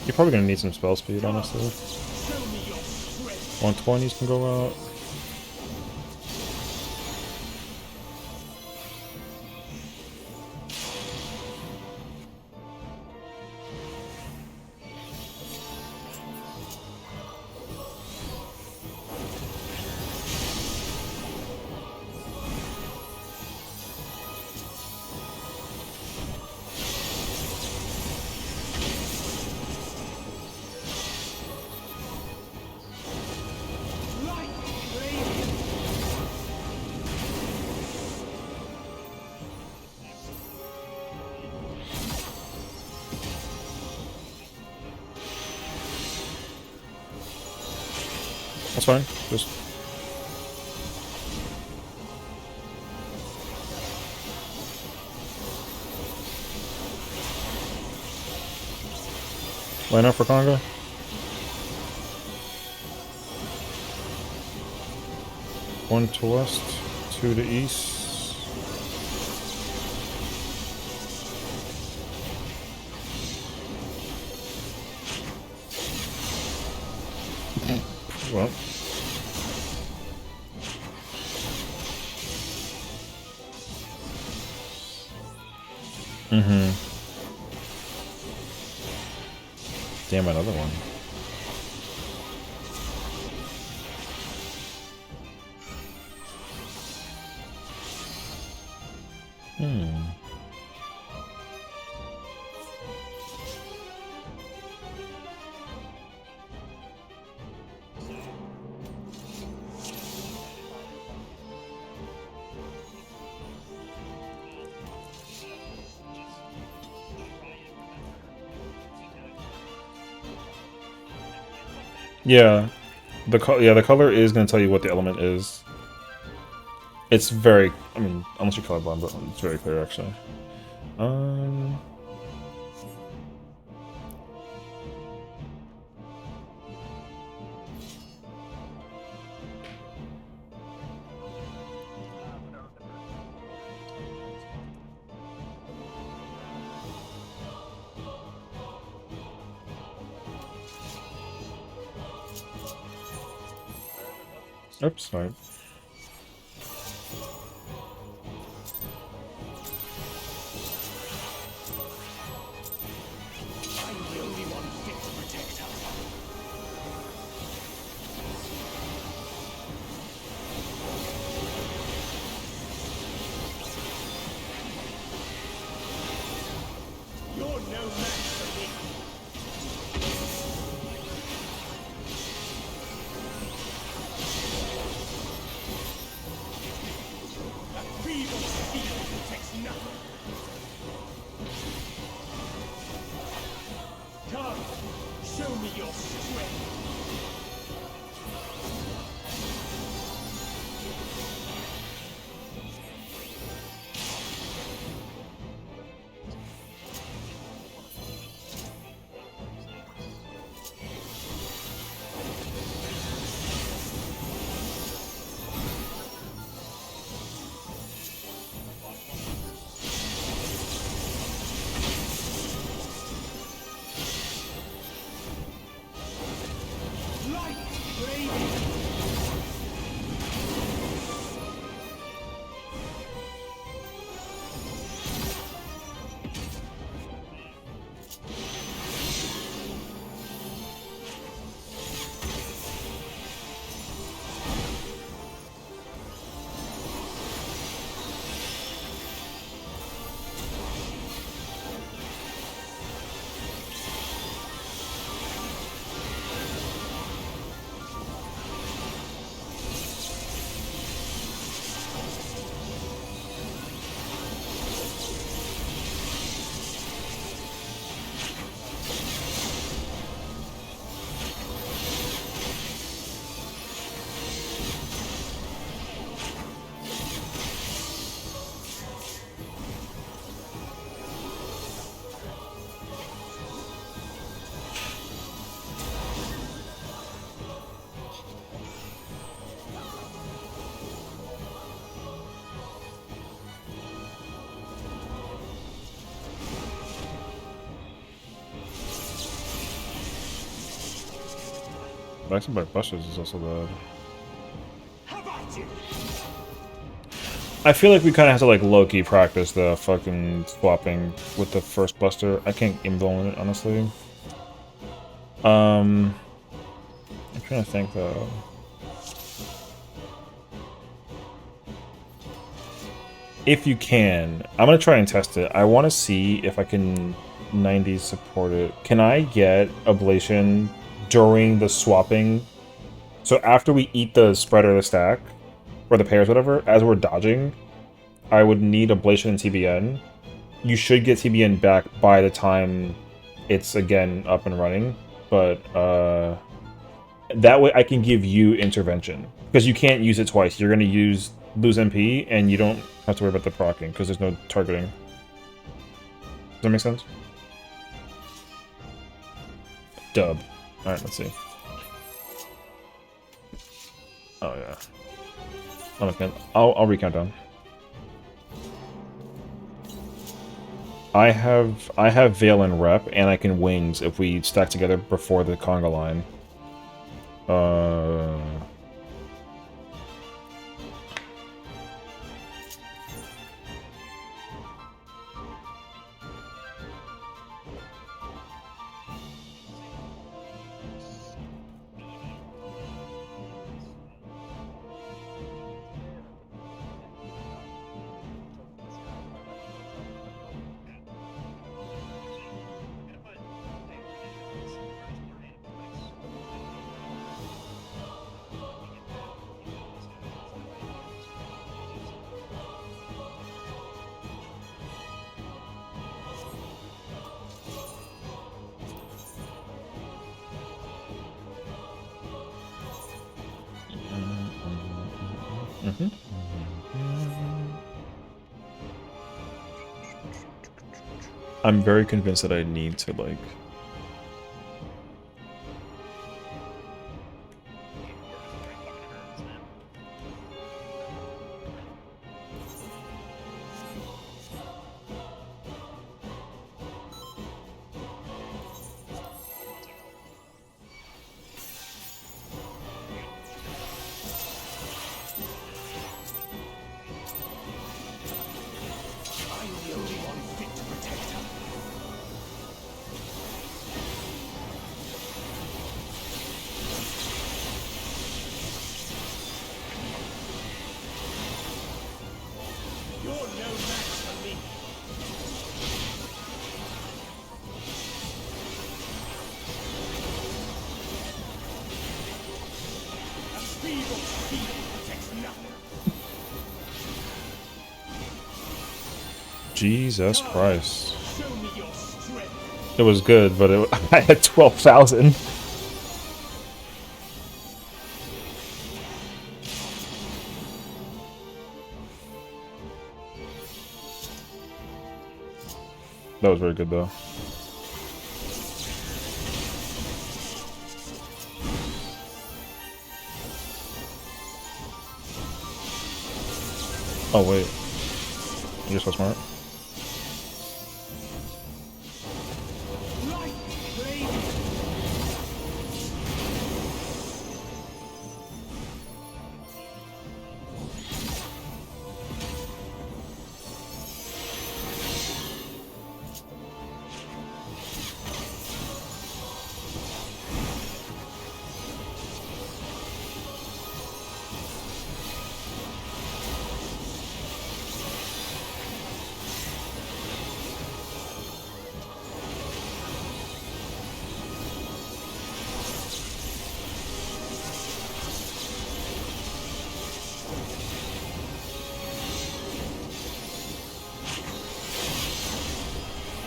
You're probably gonna need some spell speed, honestly. 120s can go out. That's fine. Just... line up for Conga. One to west, two to east. Well. Mm-hmm. Damn, another one. Yeah, the color is going to tell you what the element is. It's very, I mean, unless you're colorblind, but it's very clear actually. Oops, sorry. Back-to-back busters is also bad. I feel like we kind of have to like low-key practice the fucking swapping with the first buster. I can't invuln it, honestly. I'm trying to think though. If you can, I'm gonna try and test it. I want to see if I can 90 support it. Can I get ablation during the swapping? So after we eat the spread or the stack, or the pairs, whatever, as we're dodging, I would need ablation and TBN. You should get TBN back by the time it's again up and running, but that way I can give you intervention. Because you can't use it twice. You're going to lose MP, and you don't have to worry about the proccing, because there's no targeting. Does that make sense? Dub. Alright, let's see. Oh, yeah. I'll recount down. I have Veil and Rep, and I can Wings if we stack together before the conga line. I'm very convinced that I need to, like... Jesus Christ. It was good, but I had 12,000. That was very good, though. Oh, wait. You're so smart.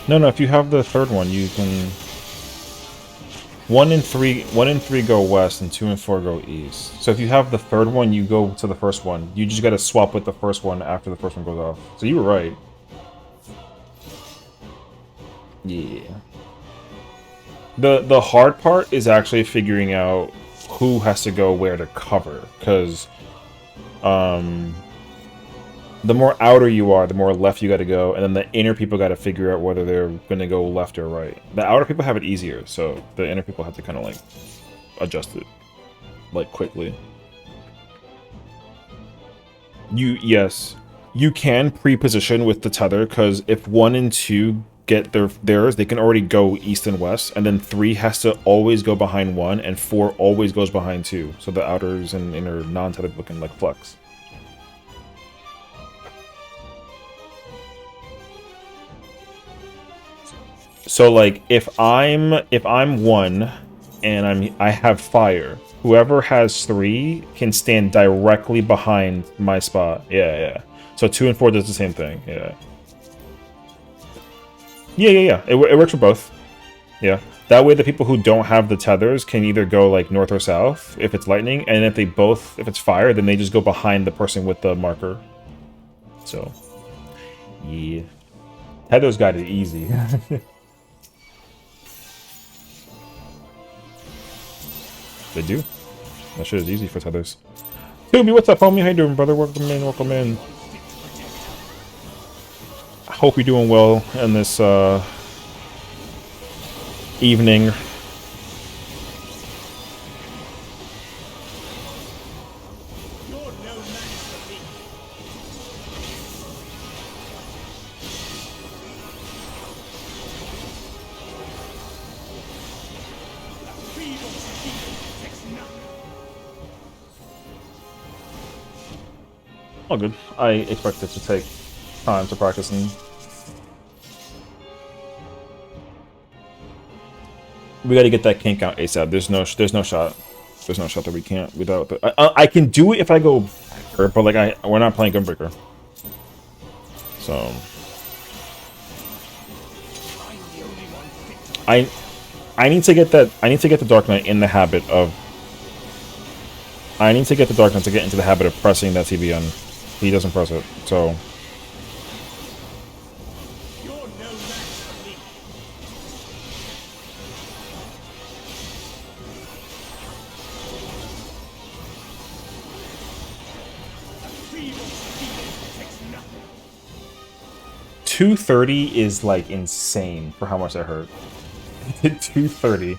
No, if you have the third one, you can... 1 and 3 go west, and 2 and 4 go east. So if you have the third one, you go to the first one. You just gotta swap with the first one after the first one goes off. So you were right. Yeah. The hard part is actually figuring out who has to go where to cover, because the more outer you are, the more left you gotta go, and then the inner people gotta figure out whether they're gonna go left or right. The outer people have it easier, so the inner people have to kind of like adjust it. like quickly. Yes, you can pre-position with the tether because if 1 and 2 get theirs, they can already go east and west, and then 3 has to always go behind 1, and 4 always goes behind 2. So the outers and inner non-tethered can like flex. So like if I'm 1 and I have fire, whoever has 3 can stand directly behind my spot. Yeah. So 2 and 4 does the same thing. Yeah. It works for both. Yeah. That way the people who don't have the tethers can either go like north or south if it's lightning, and if it's fire, then they just go behind the person with the marker. So yeah. Tethers got it easy. They do. That shit is easy for tethers. Tubi, what's up, homie? How you doing, brother? Welcome in, welcome in. I hope you're doing well in this evening. All good. I expect it to take time to practice and we got to get that kink out ASAP. There's no shot. There's no shot that we can't without the. I can do it if I go, but like we're not playing Gunbreaker. So I need to get that. I need to get the Dark Knight in the habit of. I need to get the Dark Knight to get into the habit of pressing that TV on. He doesn't press it, so. $230 is like insane for how much I hurt. $230.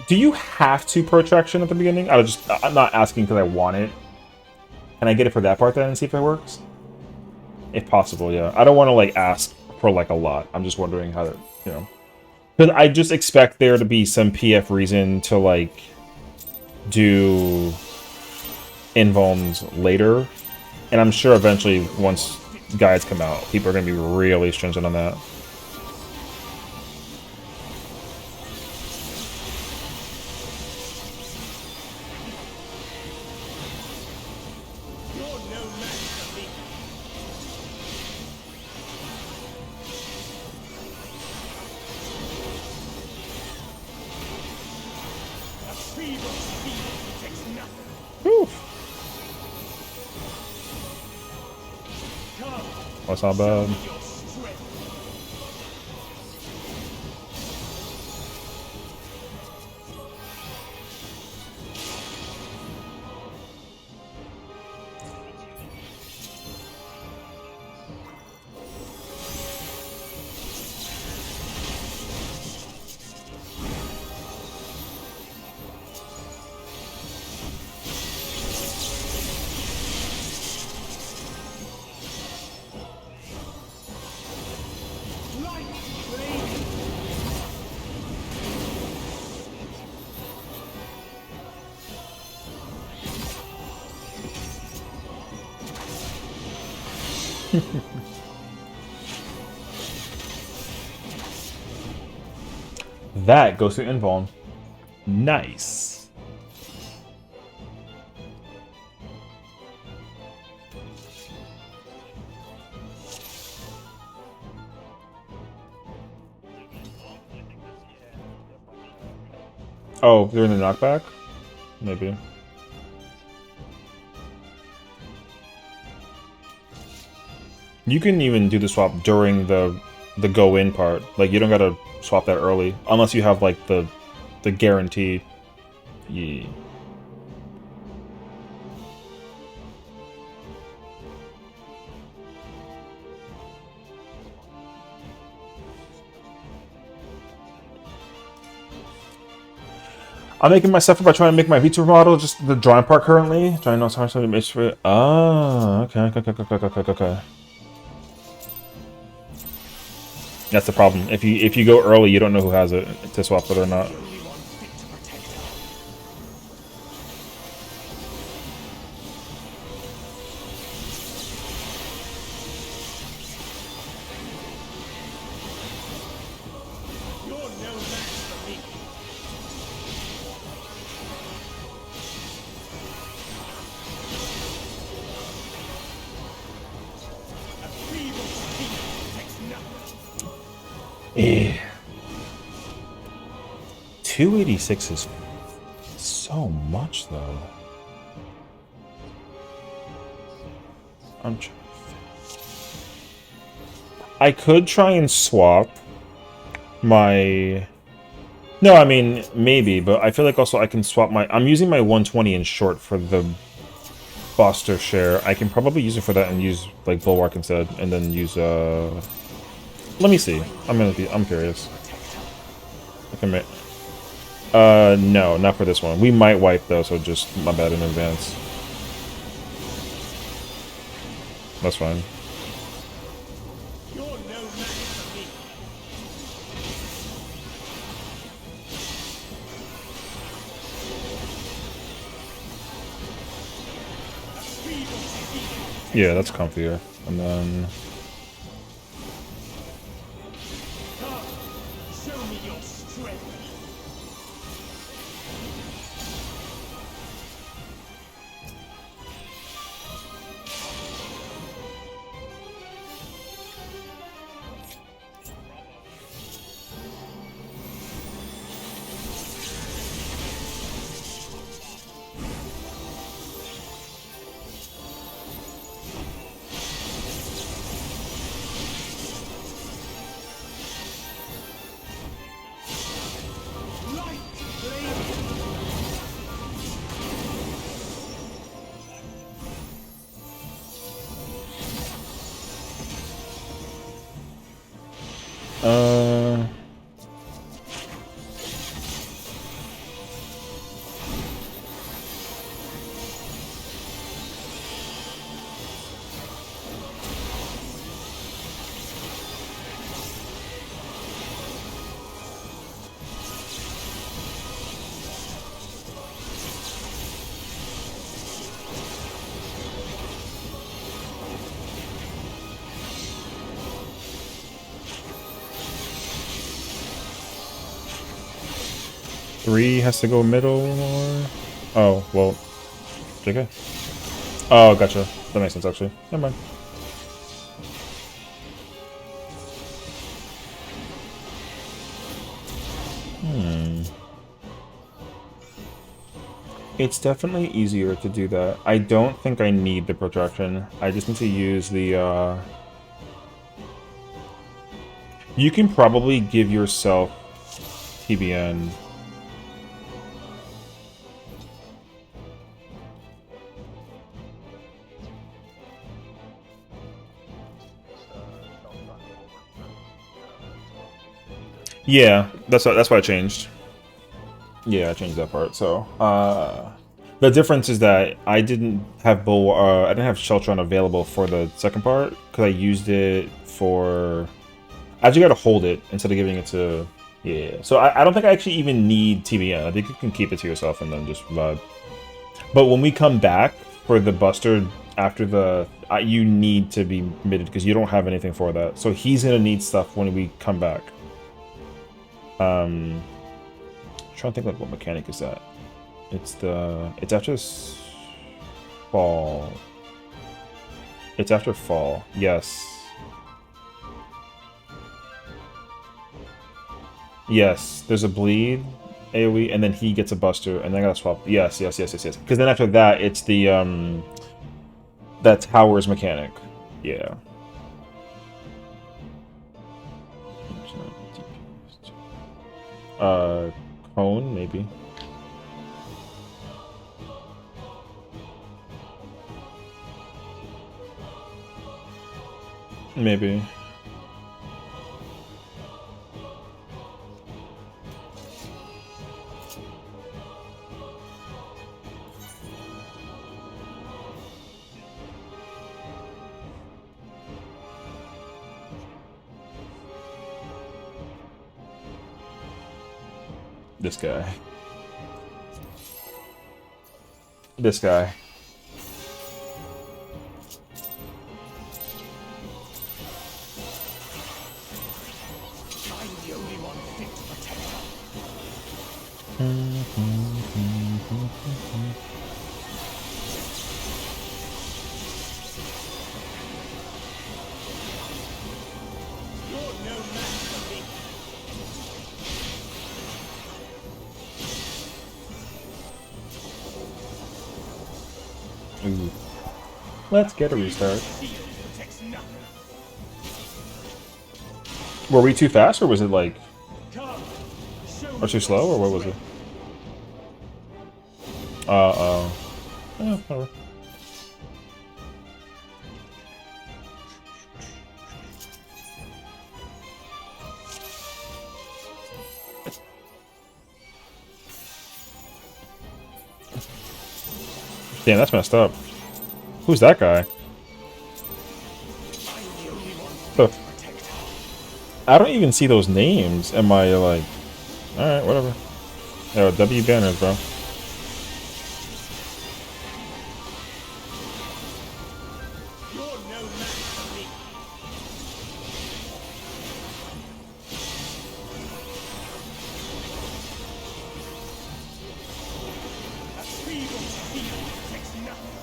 Do you have to protraction at the beginning? I'm not asking because I want it. Can I get it for that part then and see if it works? If possible, yeah. I don't want to like ask for like a lot. I'm just wondering how to, you know. Because I just expect there to be some PF reason to like do invulns later. And I'm sure eventually once guides come out, people are going to be really stringent on that. That's not bad. That goes to invuln. Nice. Oh, they're in the knockback? Maybe. You can even do the swap during the go-in part. Like, you don't gotta swap that early. Unless you have, like, the guarantee. Yeah. I'm making myself by trying to make my V2 model just the drawing part currently. Trying to know how to make sure. Oh, okay. That's the problem. If you go early, you don't know who has it to swap it or not. You're no match for me. A feeble shield protects nothing. 286 is so much though. I could try and swap my... No, I mean, maybe, but I feel like also I can swap my... I'm using my 120 in short for the Buster share. I can probably use it for that and use, like, Bulwark instead, and then use, Let me see. I'm curious. I can make... no, not for this one. We might wipe, though, so just my bad in advance. That's fine. Yeah, that's comfier. And then... Show me your strength. Three has to go middle, or... Oh, well... JK. Oh, gotcha. That makes sense, actually. Never mind. It's definitely easier to do that. I don't think I need the protraction. I just need to use the, You can probably give yourself TBN. Yeah, that's why I changed. Yeah, I changed that part. So, the difference is that I didn't have I didn't have Sheltron available for the second part because I used it for. I actually got to hold it instead of giving it to. Yeah, so I don't think I actually even need TBN. I think you can keep it to yourself and then just vibe. But when we come back for the Buster after the, you need to be committed because you don't have anything for that. So he's gonna need stuff when we come back. Trying to think like what mechanic is that? It's after fall. It's after fall. Yes. Yes. There's a bleed AoE, and then he gets a Buster, and then I gotta swap. Yes. Because then after that, it's the that tower's mechanic. Yeah. Cone, maybe. Maybe. This guy. This guy. I'm the only one fit to protect her. You're no match for me. Ooh. Let's get a restart. Shield protects nothing. Were we too fast, or was it like... Come, show Or too slow, or what was it? Whatever. Damn, that's messed up. Who's that guy? The... I don't even see those names. Am I like... Alright, whatever. Yo, W banners, bro. You're no match for me. A feeble shield protects nothing.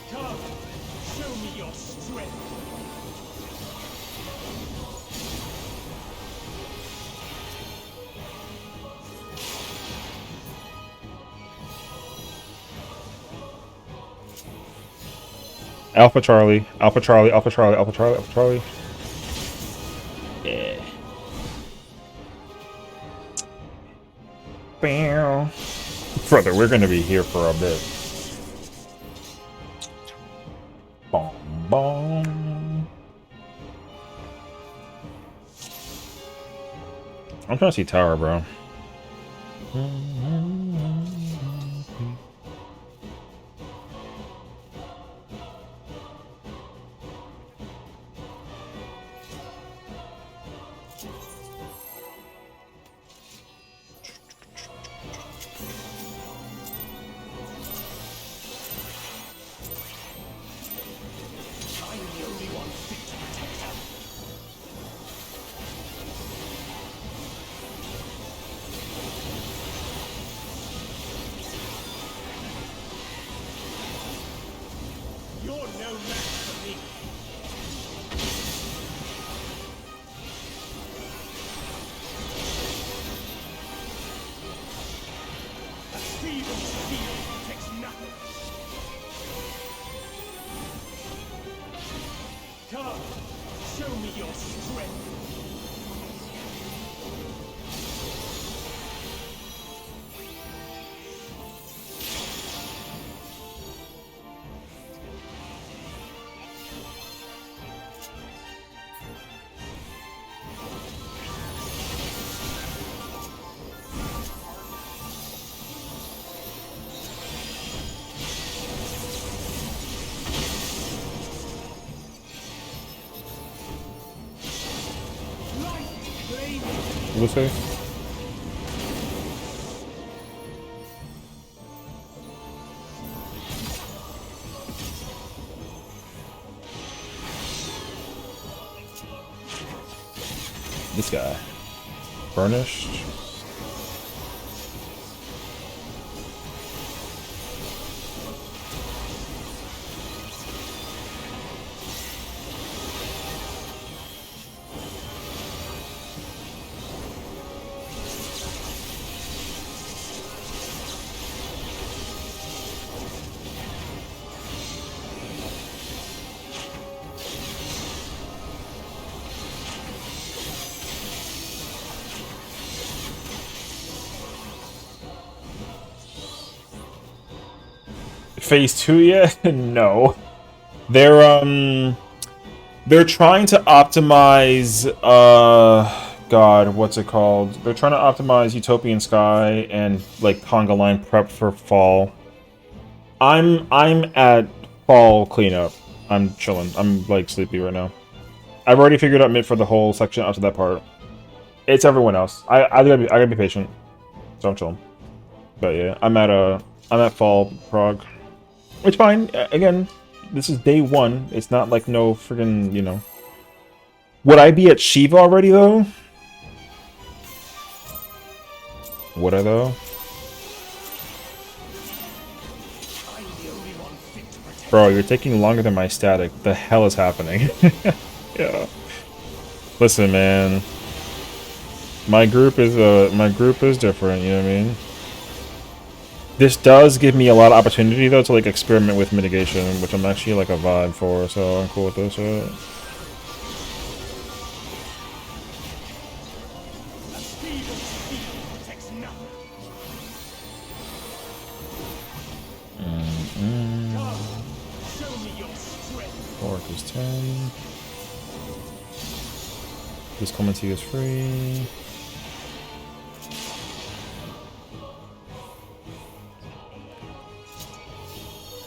Come, show me your strength. Alpha Charlie, Alpha Charlie, Alpha Charlie, Alpha Charlie, Alpha Charlie. Yeah. Bam. Brother, we're gonna be here for a bit. Boom, boom. I'm trying to see tower, bro. I'm the only one fit to protect her. You're no match for me. A feeble shield protects nothing. Come, show me your strength. What did it say? This guy. Burnished. Phase 2 yet? No. They're trying to optimize God, what's it called? They're trying to optimize Utopian Sky and like Conga Line prep for fall. I'm at fall cleanup. I'm chilling. I'm like sleepy right now. I've already figured out mid for the whole section up to that part. It's everyone else. I gotta be patient. So I'm chilling. But yeah, I'm at fall prog. It's fine. Again, this is day 1. It's not like no friggin', you know. Would I be at Shiva already though? Would I though? Bro, you're taking longer than my static. The hell is happening? Yeah. Listen, man. My group is different, you know what I mean? This does give me a lot of opportunity though to like experiment with mitigation, which I'm actually like a vibe for, so I'm cool with this shit. Orc is 10. This Clemency is free.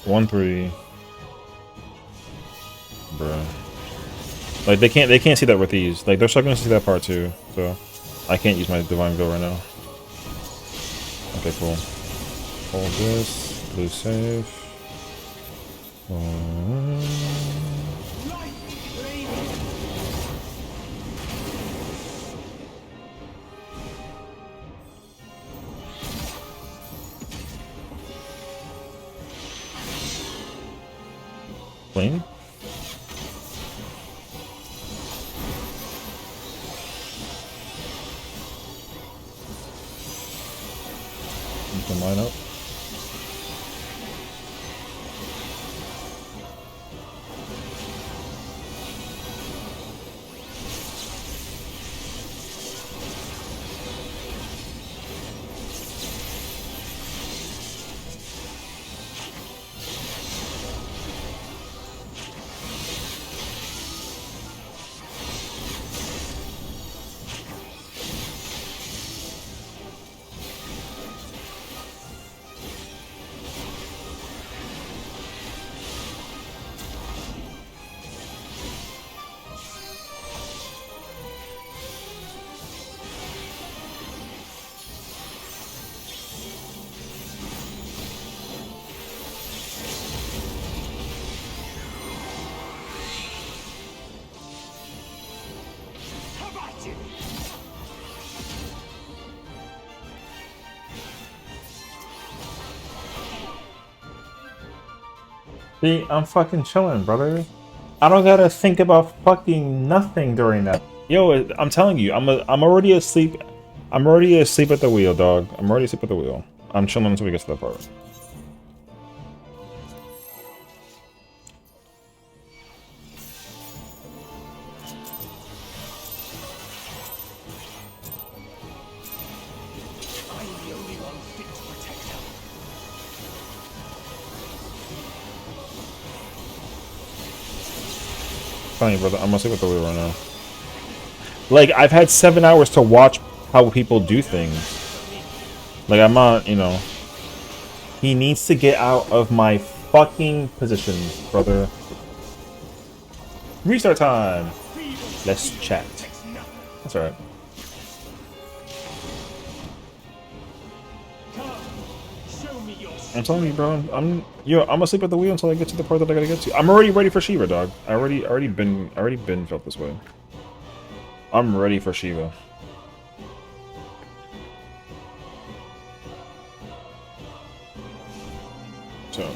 One 3. Bruh. Like they can't see that with these. Like they're struggling to see that part too. So I can't use my divine go right now. Okay, cool. Hold this. Blue safe. Flame? You can line up. See, I'm fucking chilling, brother. I don't gotta think about fucking nothing during that. Yo, I'm telling you, I'm already asleep. I'm already asleep at the wheel, dog. I'm already asleep at the wheel. I'm chilling until we get to that part. Funny, brother. I'm gonna sleep with the wheel right now. Like, I've had 7 hours to watch how people do things. Like, I'm not, you know. He needs to get out of my fucking position, brother. Restart time. Let's chat. That's alright. I'm telling you, bro. I'm gonna sleep at the wheel until I get to the part that I gotta get to. I'm already ready for Shiva, dog. I already been felt this way. I'm ready for Shiva. So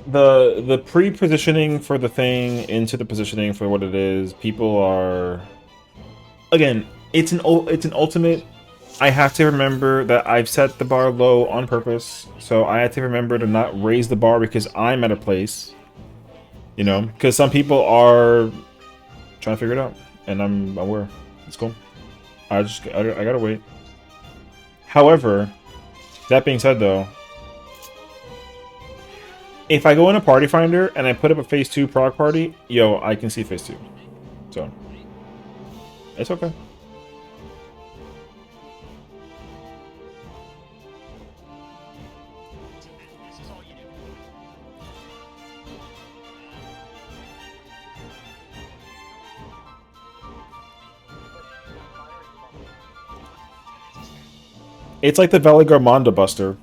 the pre-positioning for the thing into the positioning for what it is, people are again, it's an ultimate. I have to remember that I've set the bar low on purpose, so I have to remember to not raise the bar because I'm at a place, you know, because some people are trying to figure it out, and I'm aware. It's cool. I gotta wait. However, that being said, though, if I go in a party finder and I put up a phase 2 prog party, yo, I can see phase 2, so it's okay. It's like the Valley Garmonda Buster.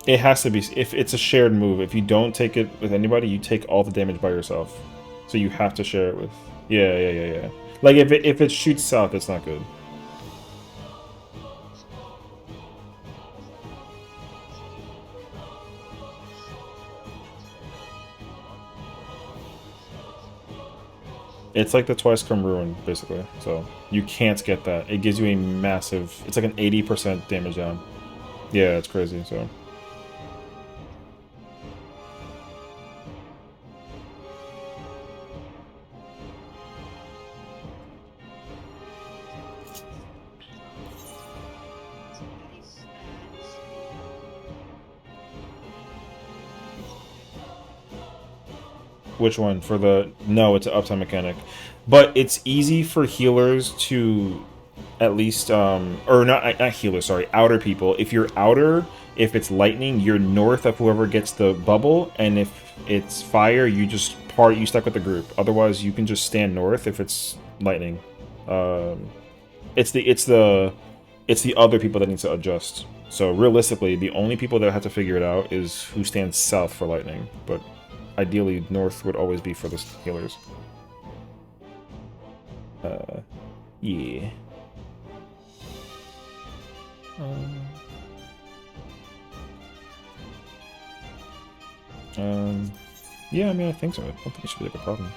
It has to be, if it's a shared move. If you don't take it with anybody, you take all the damage by yourself. So you have to share it with. Yeah. Like if it shoots south, it's not good. It's like the Twice Come Ruin, basically. So you can't get that. It gives you a massive. It's like an 80% damage down. Yeah, it's crazy. So. Which one? For the... No, it's an uptime mechanic. But it's easy for healers to at least... or not healers, sorry. Outer people. If you're outer, if it's lightning, you're north of whoever gets the bubble. And if it's fire, you just you stuck with the group. Otherwise, you can just stand north if it's lightning. It's the other people that need to adjust. So realistically, the only people that have to figure it out is who stands south for lightning. But... ideally, north would always be for the healers. Yeah. Yeah, I mean, I think so. I don't think it should be like a problem.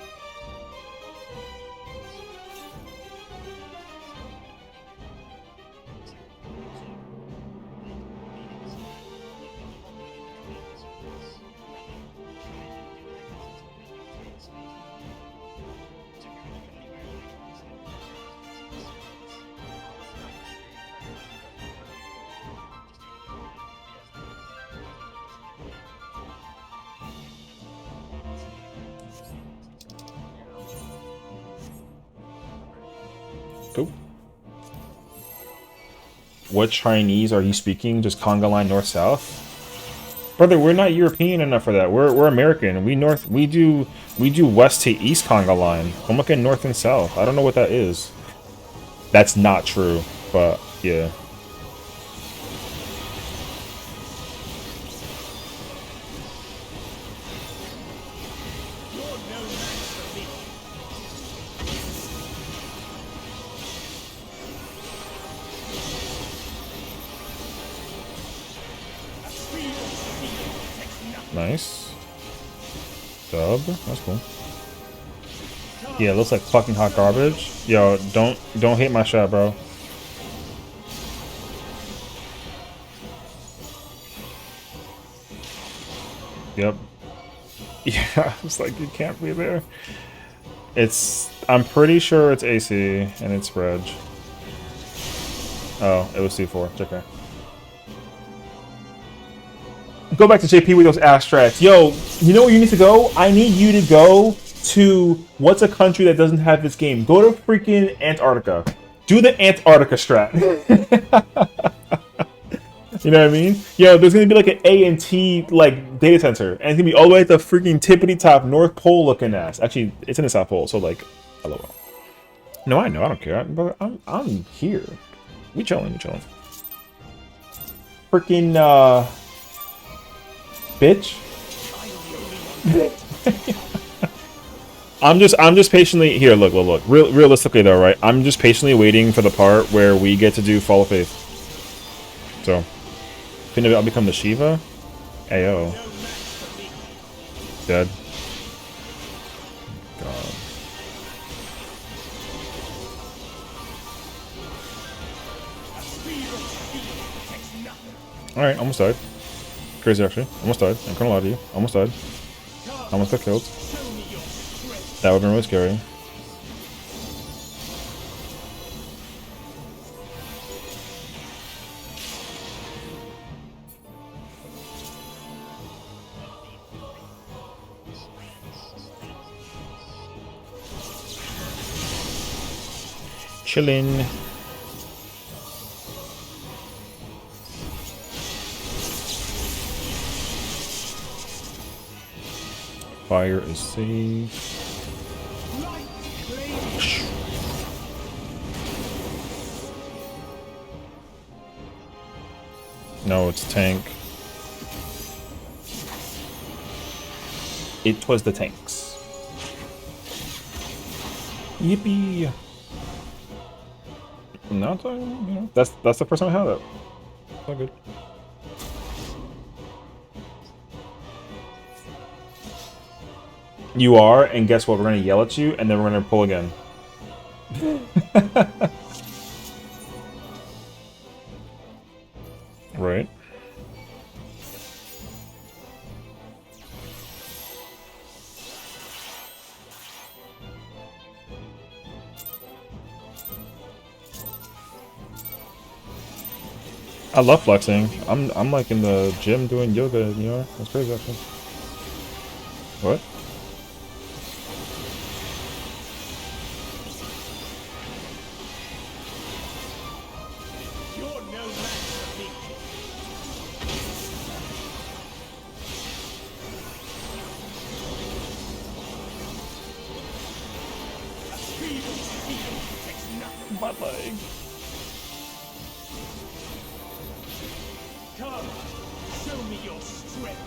Cool. What Chinese are you speaking? Just conga line north-south? Brother, we're not European enough for that. We're American. We do west to east conga line. I'm looking north and south. I don't know what that is. That's not true, but yeah. Nice. Dub. That's cool. Yeah, it looks like fucking hot garbage. Yo, don't hate my shot, bro. Yep. Yeah, it's like you can't be there. I'm pretty sure it's AC and it's Reg. Oh, it was C4. It's okay. Go back to JP with those abstracts. Yo, you know where you need to go? I need you to go to what's a country that doesn't have this game? Go to freaking Antarctica. Do the Antarctica strat. You know what I mean? Yo, there's gonna be like an A&T like data center, and it's gonna be all the way at the freaking tippity top North Pole looking ass. Actually, it's in the South Pole, so like, LOL. No, I know, I don't care. I'm here. We chilling, Freaking bitch. I'm just patiently here. Look. Realistically though, right? I'm just patiently waiting for the part where we get to do Fall of Faith. So, I'll become the Shiva. Ayo. Dead. God. All right, almost died. Crazy actually. Almost died. I'm gonna lie to you. Almost died. Almost got killed. That would've been really scary. Chillin'. Fire is safe. No, it's tank. It was the tanks. Yippee! No, it's all, you know, that's the first time I had it. It's all good. You are, and guess what? We're gonna yell at you, and then we're gonna pull again. Right. I love flexing. I'm like in the gym doing yoga, you know? That's crazy actually. What? You're no match for me. A feeble shield protects nothing. My leg. Come, show me your strength.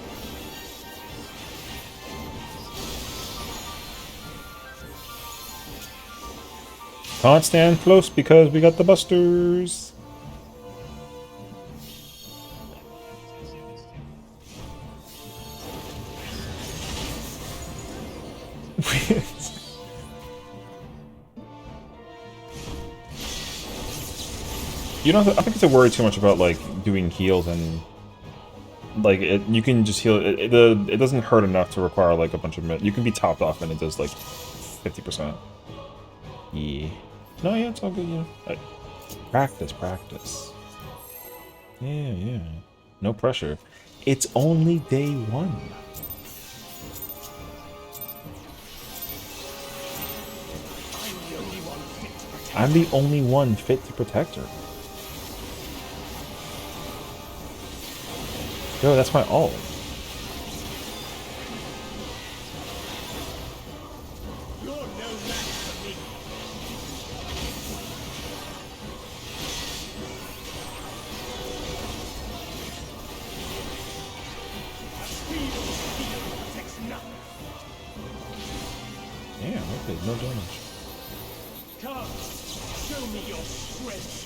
Can't stand close because we got the busters. You don't have to, I think it's a worry too much about like doing heals and like you can just heal it doesn't hurt enough to require like a bunch of you can be topped off and it does like 50%. Yeah. No, yeah, it's all good, yeah. Practice. Yeah. No pressure. It's only day 1. I'm the only one fit to protect her. Yo, that's my ult. You're no match for me. A feeble shield protects nothing. Damn, okay, no damage. Come, show me your strength.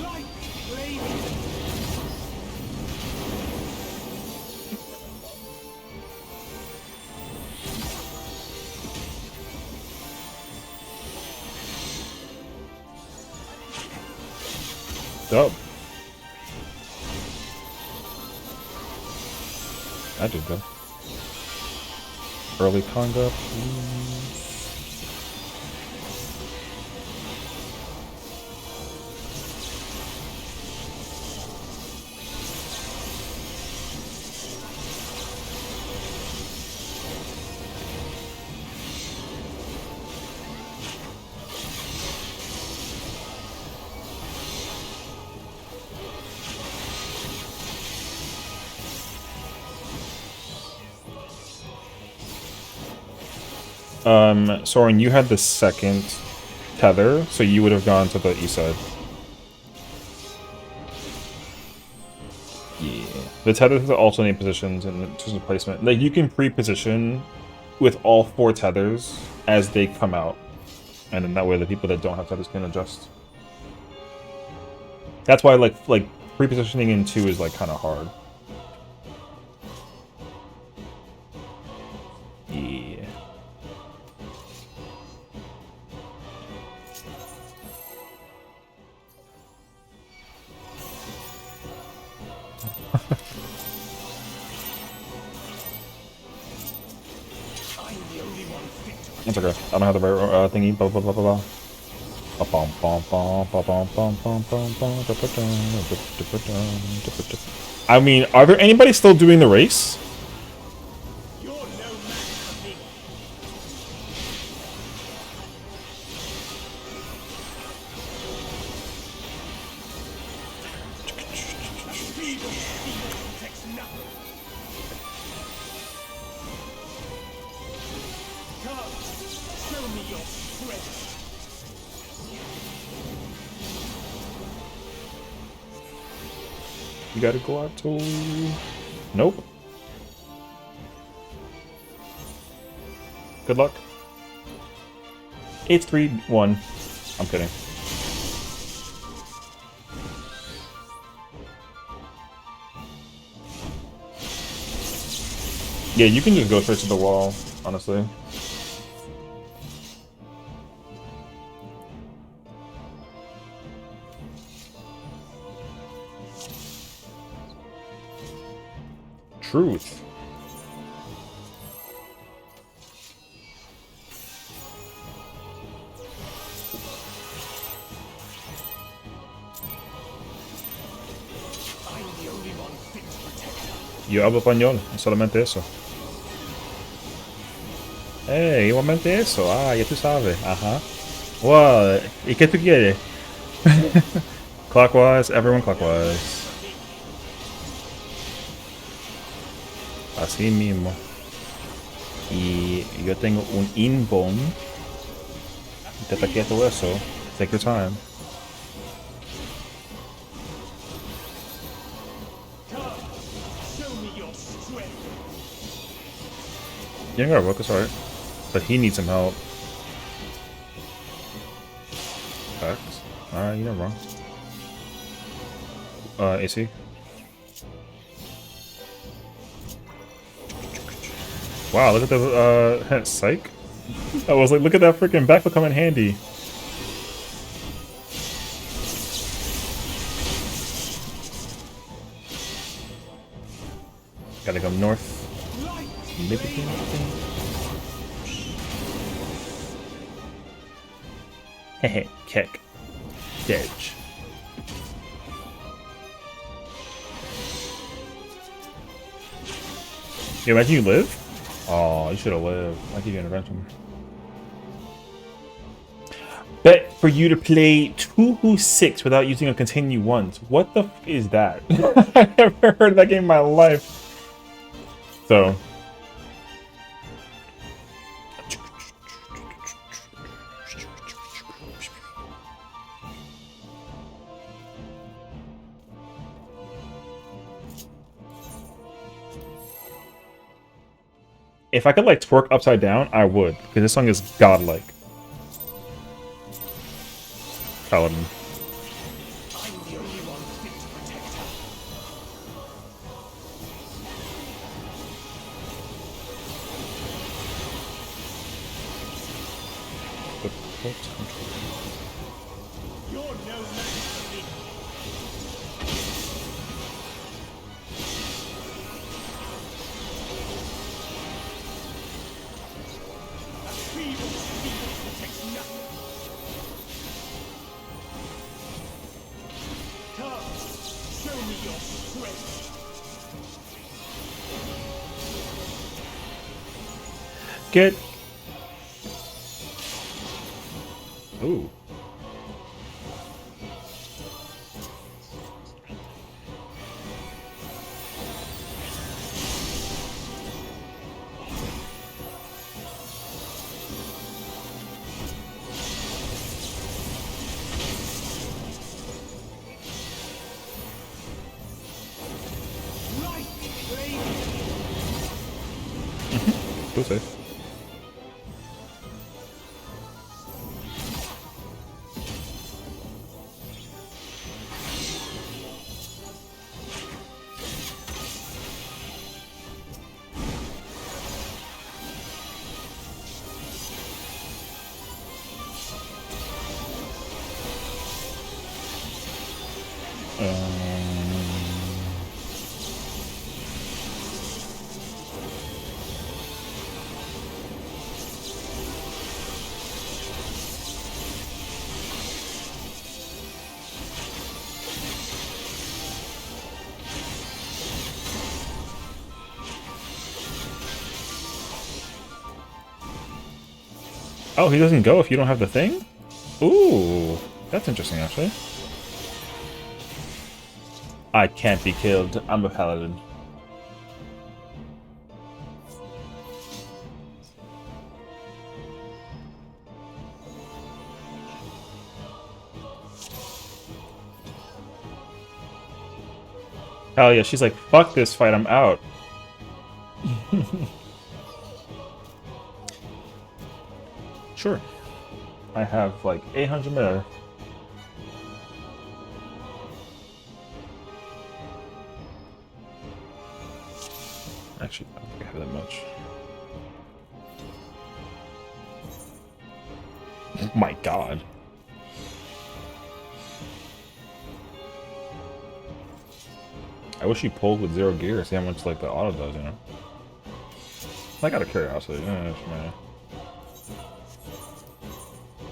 Light blazing. Dub. I did that. Early conga, please. Soren, you had the second tether, so you would have gone to the east side. Yeah. The tethers alternate positions and terms of placement. Like, you can pre-position with all 4 tethers as they come out. And then that way the people that don't have tethers can adjust. That's why, like pre-positioning in 2 is, like, kind of hard. Yeah. It's okay. I don't have the right thingy. Blah blah blah blah blah. I mean, are there anybody still doing the race? You gotta go out to... Nope. Good luck. It's 3-1. I'm kidding. Yeah, you can just go straight to the wall, honestly. Truth. Yo hablo español, solamente eso. Igualmente eso. Ya tú sabes. Ajá. Wow, ¿y qué tú quieres? Clockwise, everyone clockwise. Así mismo. Y yo tengo un inbone. Te ataqué todo eso. Take your time. You ain't gotta work, it's alright. But he needs some help. X. Alright, you're not wrong. AC. Wow, look at the psych. I was like, look at that freaking backflip come in handy. Gotta go north. Hehe, kick. Dodge. Yeah, imagine you live? Oh, you should have lived. I give you an intervention. Bet for you to play 2-6 without using a continue once. What the f is that? I've never heard of that game in my life. So. If I could like twerk upside down, I would, because this song is godlike. Paladin. Get. Ooh. Go safe. Oh, he doesn't go if you don't have the thing? Ooh, that's interesting, actually. I can't be killed. I'm a paladin. Hell yeah, she's like, fuck this fight, I'm out. Sure. I have like 800 mil. Actually, I don't think I have that much. Oh my god. I wish you pulled with 0 gear, see how much like the auto does, you know? Like out of curiosity.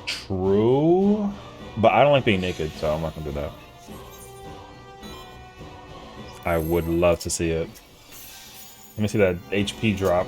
True. But I don't like being naked, so I'm not gonna do that. I would love to see it. Let me see that HP drop.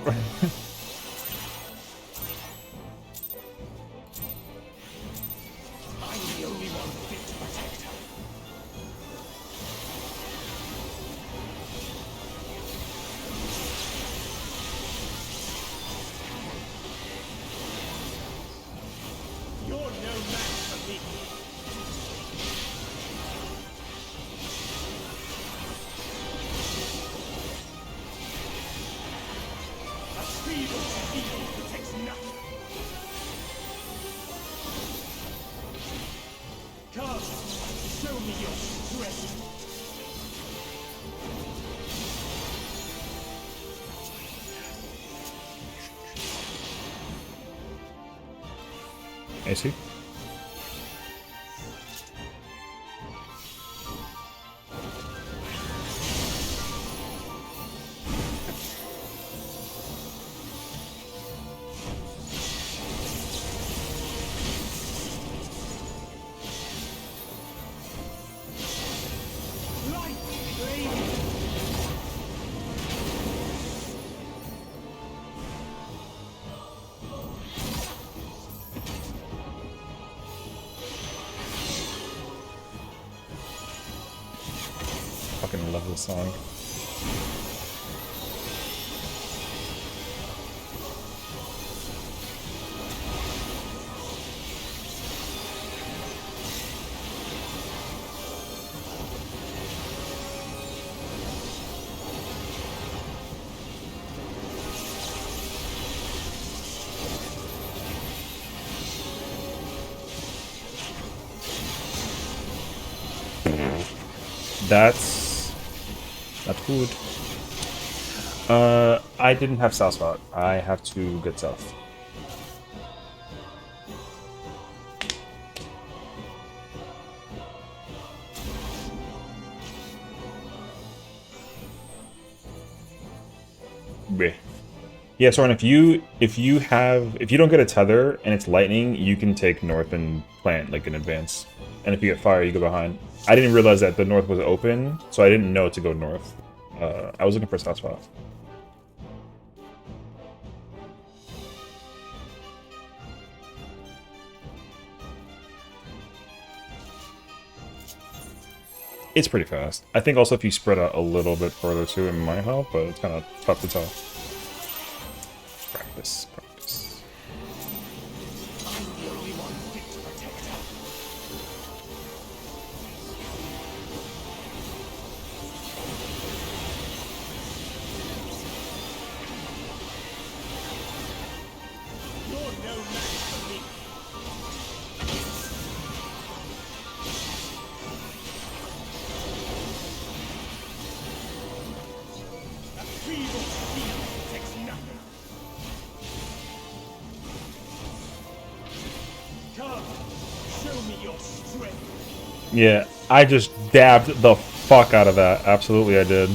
AC? Fucking love this song. That's good. I didn't have south spot. I have to get south. Bleh. Yeah, Soren, if you don't get a tether and it's lightning, you can take north and plant like in advance. And if you get fire, you go behind. I didn't realize that the north was open, so I didn't know to go north. I was looking for south spot. It's pretty fast. I think also if you spread out a little bit further too, it might help, but it's kind of tough to tell. Practice, practice. I'm the only one fit to protect her. You're no match for me. A feeble shield protects nothing. Come, show me your strength. Yeah, I just dabbed the fuck out of that. Absolutely, I did.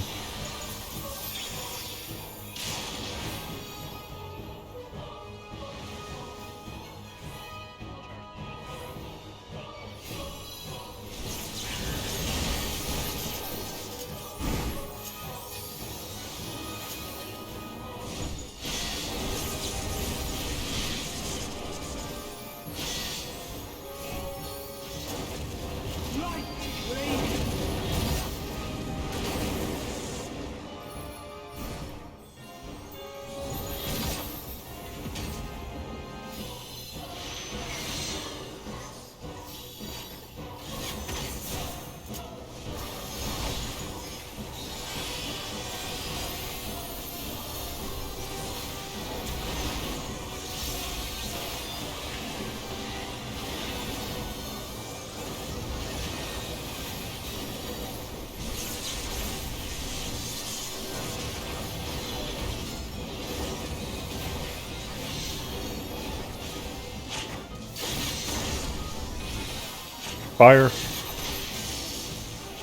Fire.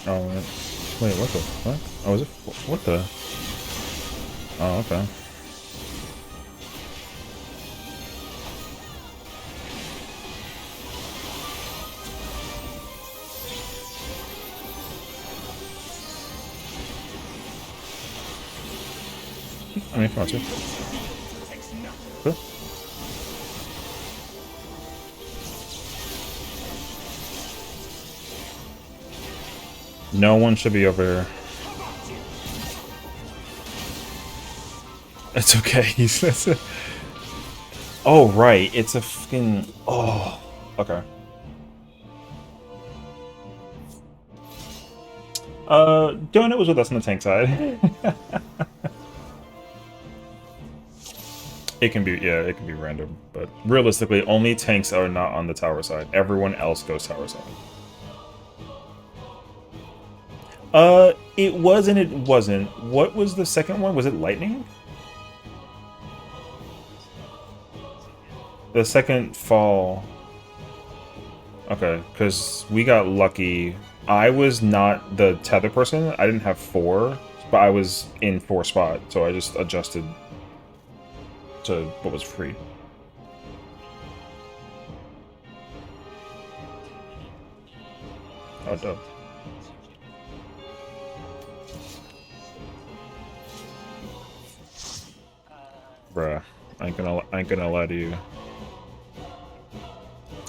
Oh, wait, what the fuck? Oh, is it? What the? Oh, okay. I mean, if you want to. Cool. No one should be over here. It's okay. He's. Oh, right. It's a fucking. Oh. Okay. Donut was with us on the tank side. It can be, yeah, it can be random, but realistically, only tanks are not on the tower side. Everyone else goes tower side. It was and it wasn't. What was the second one? Was it lightning? The second fall. Okay, because we got lucky. I was not the tether person. I didn't have 4, but I was in 4 spot, so I just adjusted to what was free. Oh, dope. Bruh, I ain't gonna lie to you.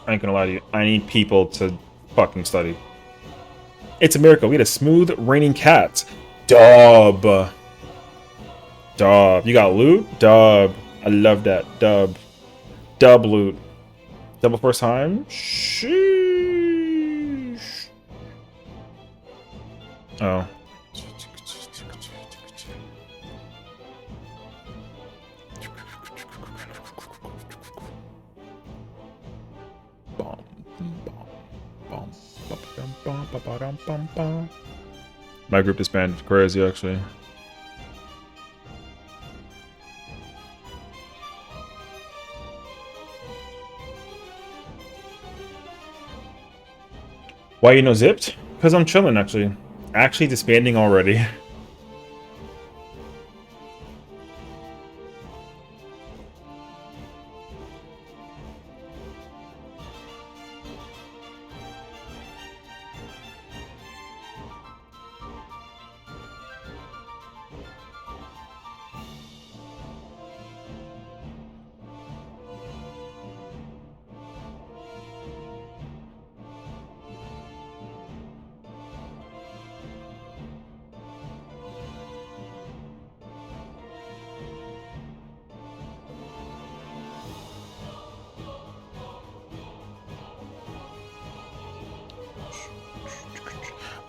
I ain't gonna lie to you. I need people to fucking study. It's a miracle. We had a smooth raining cat. Dub. Dub. You got loot? Dub. I love that. Dub. Dub loot. Double first time? Sheesh. Oh. My group disbanded. Crazy, actually. Why you no zipped? Because I'm chilling, actually. Actually disbanding already.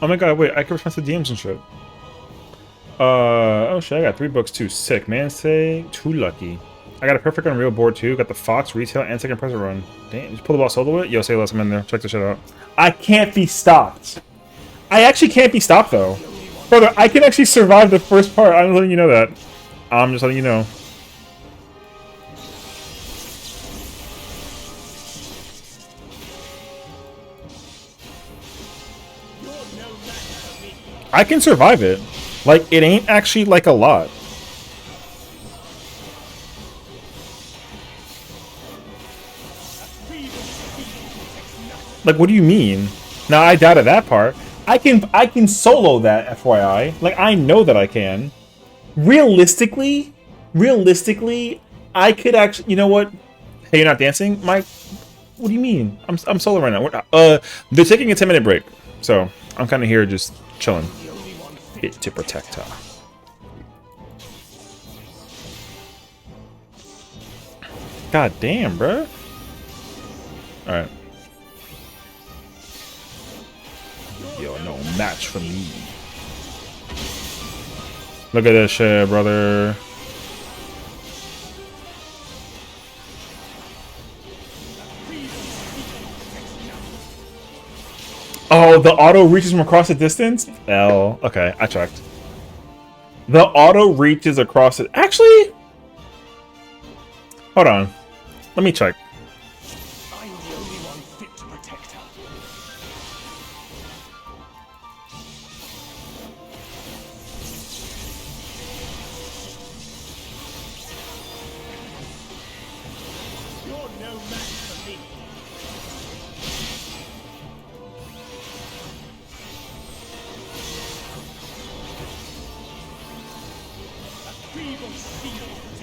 Oh my god, wait, I can respond to DMs and shit. Oh shit, I got 3 books too. Sick, man. Say, too lucky. I got a perfect Unreal board too. Got the Fox, Retail, and Second Present run. Damn, just pull the ball solo it? Yo, say less, I'm in there. Check this shit out. I can't be stopped. I actually can't be stopped though. Brother, I can actually survive the first part. I'm letting you know that. I'm just letting you know. I can survive it. Like, it ain't actually, like, a lot. Like, what do you mean? Now, I doubted that part. I can solo that, FYI. Like, I know that I can. Realistically, I could actually... You know what? Hey, you're not dancing? What do you mean? I'm solo right now. They're taking a 10-minute break. So, I'm kind of here just chilling. Hit to protect her. God damn, bro. Alright. Yo, no match for me. Look at this shit, brother. Oh, the auto reaches from across the distance? L. Okay, I checked. The auto reaches across it. Actually, hold on. Let me check.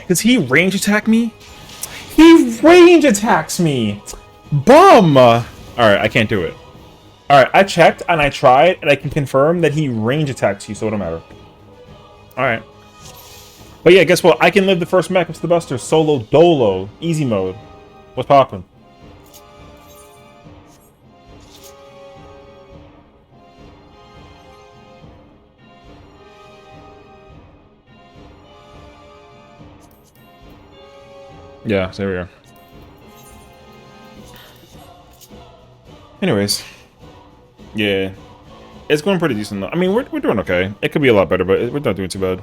Does he range attack me? He range attacks me! Bum! Alright, I can't do it. Alright, I checked and I tried and I can confirm that he range attacks you, so it don't matter. Alright. But yeah, guess what? I can live the first mech up to the Buster solo dolo. Easy mode. What's poppin'? Yeah, so there we are. Anyways. Yeah. It's going pretty decent though. I mean, we're doing okay. It could be a lot better, but we're not doing too bad.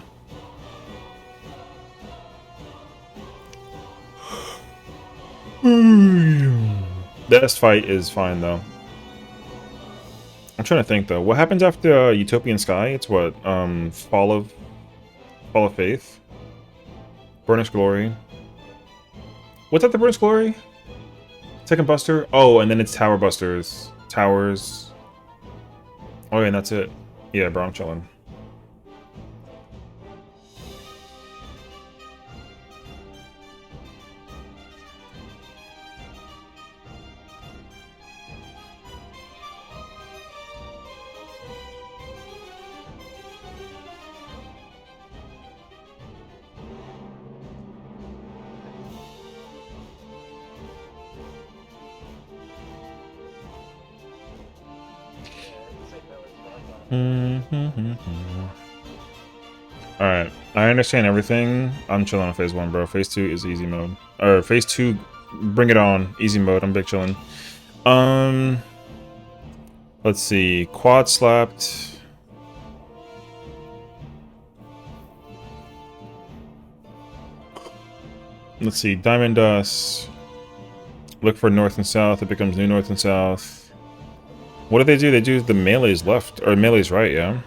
This fight is fine though. I'm trying to think though. What happens after Utopian Sky? It's what? Fall of Faith? Burnished Glory. What's at the Burnished Glory? Second Buster? Oh, and then it's Tower Busters. Towers. Oh yeah, and that's it. Yeah, bro, I'm chilling. Alright, I understand everything. I'm chilling on phase 1, bro. Phase 2 is easy mode. Or phase 2, bring it on. Easy mode, I'm big chilling. Let's see. Quad slapped. Let's see. Diamond Dust. Look for north and south. It becomes new north and south. What do? They do the melee's left. Or melee's right, yeah?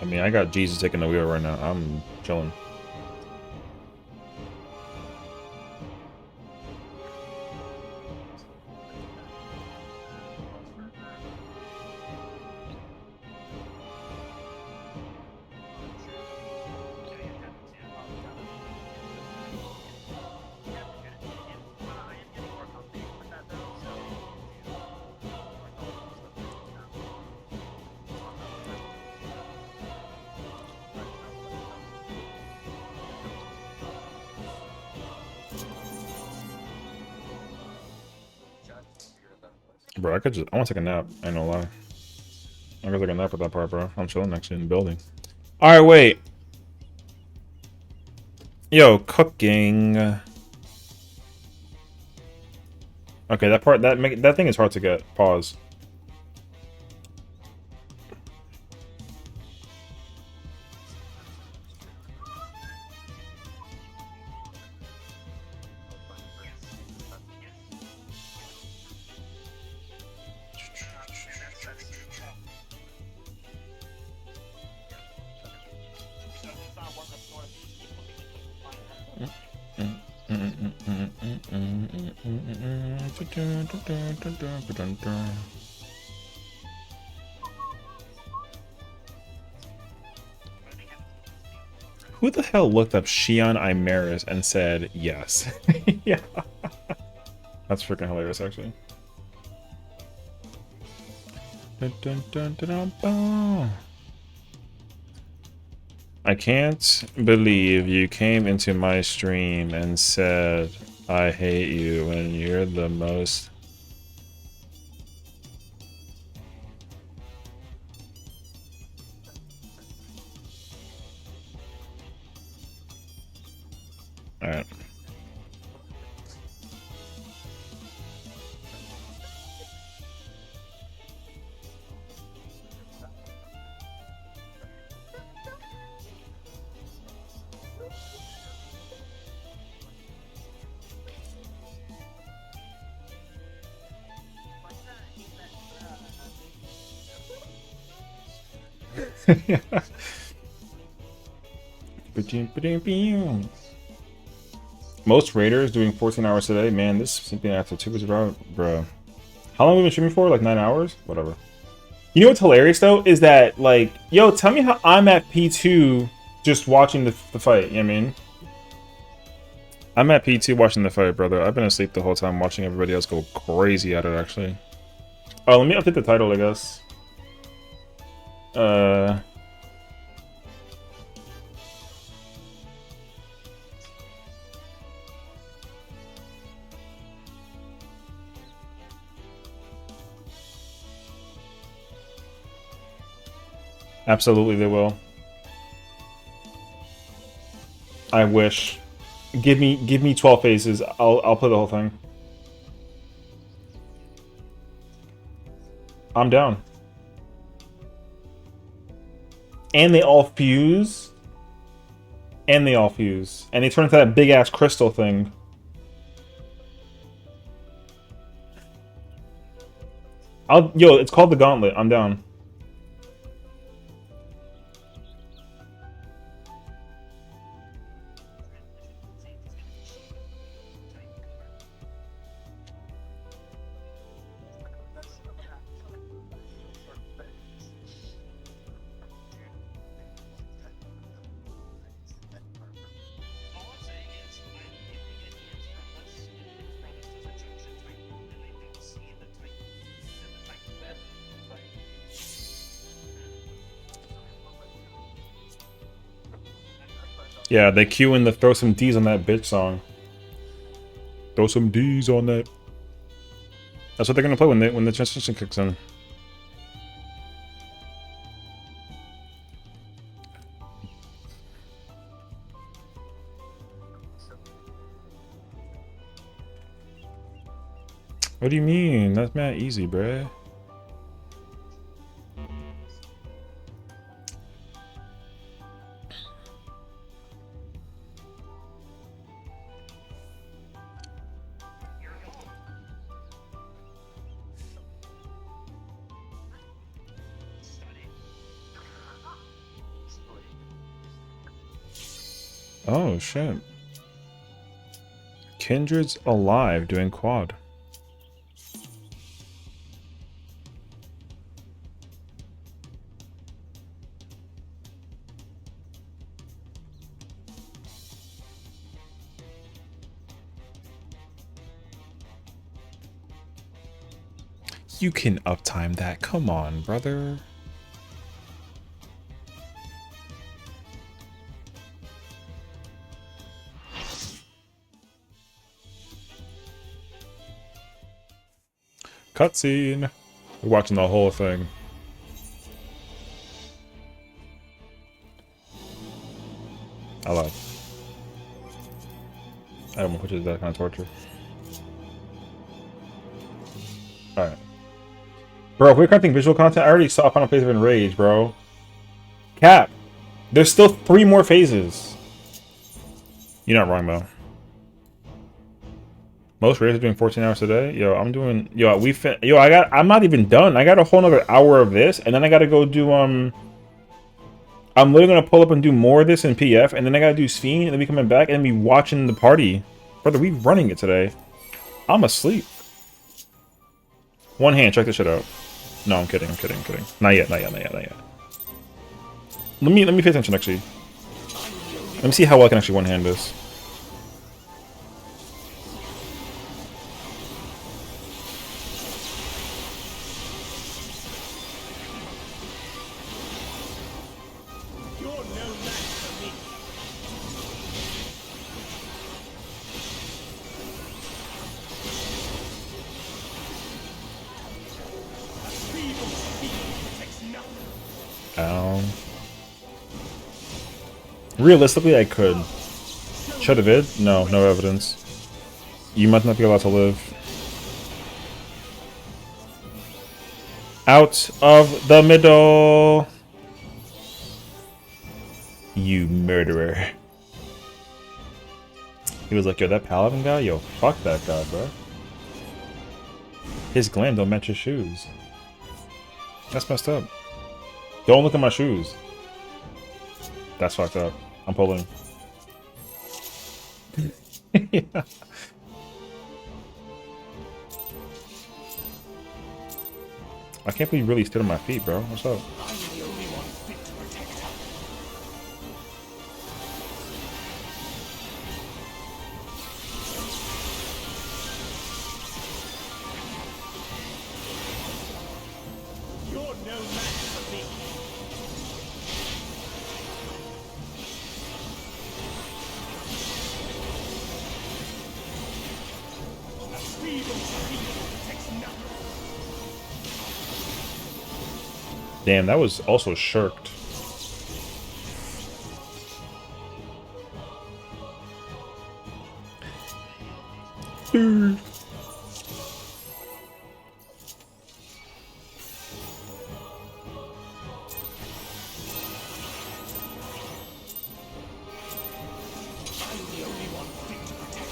I mean, I got Jesus taking the wheel right now. I'm chilling. Bro, I want to take a nap. I ain't no lie. I'm gonna take a nap with that part, bro. I'm chilling actually in the building. Alright, wait. Yo, cooking. Okay, that part, that thing is hard to get. Pause. Who the hell looked up Sessiion Imaris and said yes? Yeah. That's freaking hilarious, actually. I can't believe you came into my stream and said I hate you when you're the most... Alright. Most raiders doing 14 hours today. Man, this simply after 2 weeks around, bruh. How long have we been streaming for? Like 9 hours? Whatever. You know what's hilarious though? Is that like, yo, tell me how I'm at P2 just watching the fight, you know what I mean? I'm at P2 watching the fight, brother. I've been asleep the whole time watching everybody else go crazy at it, actually. Oh, let me update the title, I guess. Absolutely, they will. I wish. Give me 12 phases. I'll play the whole thing. I'm down. And they all fuse. And they all fuse. And they turn into that big ass crystal thing. Yo, it's called the Gauntlet. I'm down. Yeah, they cue in the throw some D's on that bitch song. Throw some D's on that. That's what they're gonna play when the transition kicks in. What do you mean? That's mad easy, bruh. Oh, shit. Kindred's alive doing quad. You can uptime that. Come on, brother. Cutscene. We're watching the whole thing. I love. I don't know which is that kind of torture. Alright. Bro, if we're counting visual content, I already saw Final Phase of Enrage, bro. Cap. There's still 3 more phases. You're not wrong, though. Most raiders are doing 14 hours a day. Yo, I'm doing. Yo, I'm not even done. I got a whole another hour of this, and then I gotta go do I'm literally gonna pull up and do more of this in PF, and then I gotta do Sessiion, and then we coming back and be watching the party. Brother, we running it today. I'm asleep. One hand, check this shit out. No, I'm kidding. Not yet. Let me pay attention actually. Let me see how well I can actually one hand this. Realistically, I could. Shut a vid? No evidence. You might not be allowed to live. Out of the middle! You murderer. He was like, yo, that Paladin guy? Yo, fuck that guy, bro. His glam don't match his shoes. That's messed up. Don't look at my shoes. That's fucked up. I'm pulling. Yeah. I can't believe you really stood on my feet, bro. What's up? You're no match for me. A feeble shield protects nothing. Damn, that was also shirked. Dude.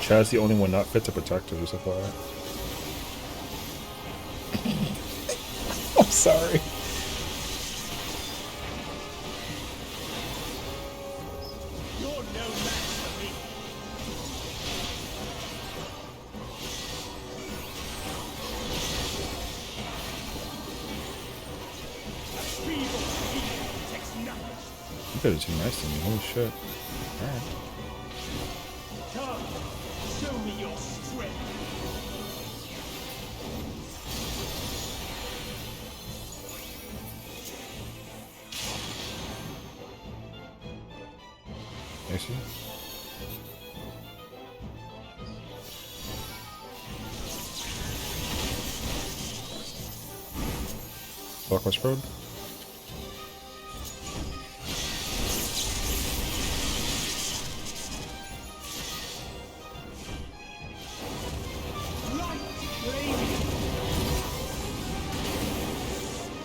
Chad's the only one not fit to protect her, just FYI. I'm sorry. You're no match for me. A feeble shield protects nothing. You guys are too nice to me. Holy shit. Alright. Come, show me your strength. I see. Clockwise probe.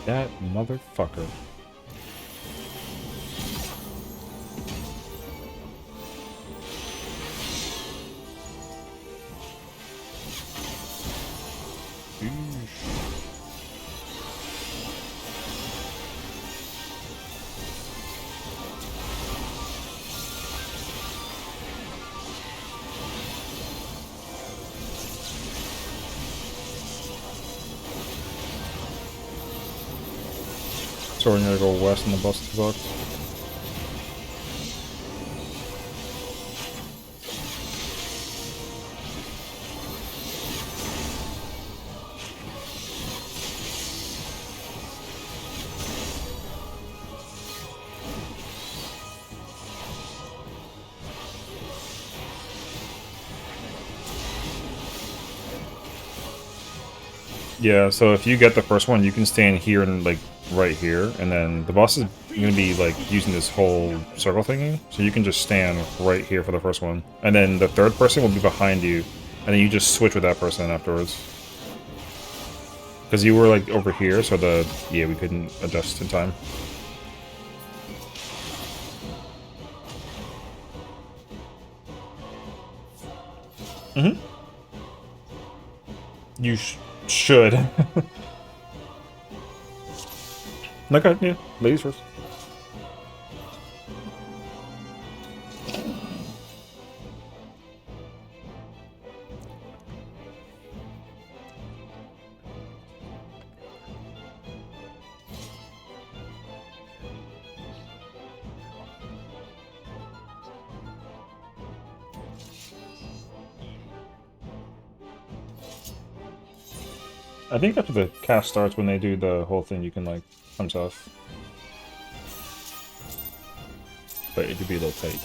That motherfucker. So we're gonna go west in the bus box. Yeah, so if you get the first one, you can stand here and like right here, and then the boss is gonna be like using this whole circle thingy, so you can just stand right here for the first one, and then the third person will be behind you, and then you just switch with that person afterwards. Because you were like over here, so we couldn't adjust in time. Mm-hmm. You should. Okay, yeah. Ladies first. I think after the cast starts, when they do the whole thing, you can like punch off. But it could be a little tight.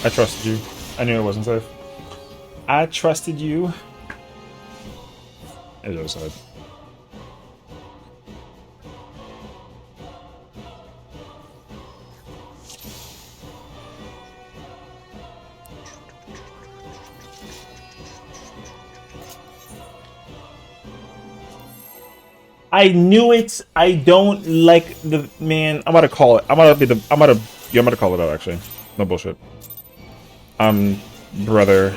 I trusted you. I knew it wasn't safe. I trusted you. It was outside. I knew it. I don't like the man. I'm about to call it. I'm about to call it out. Actually, no bullshit. Brother.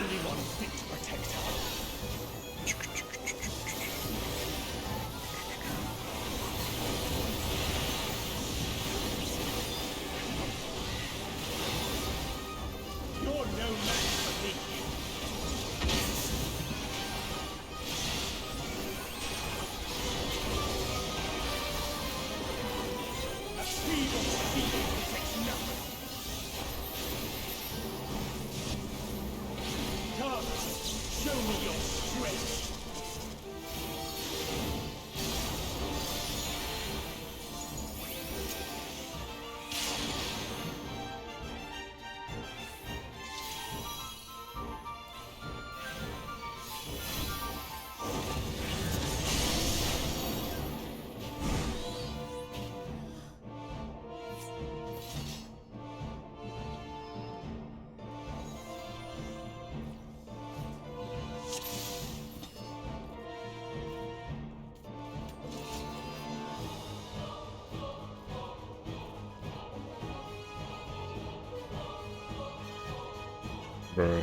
Bruh.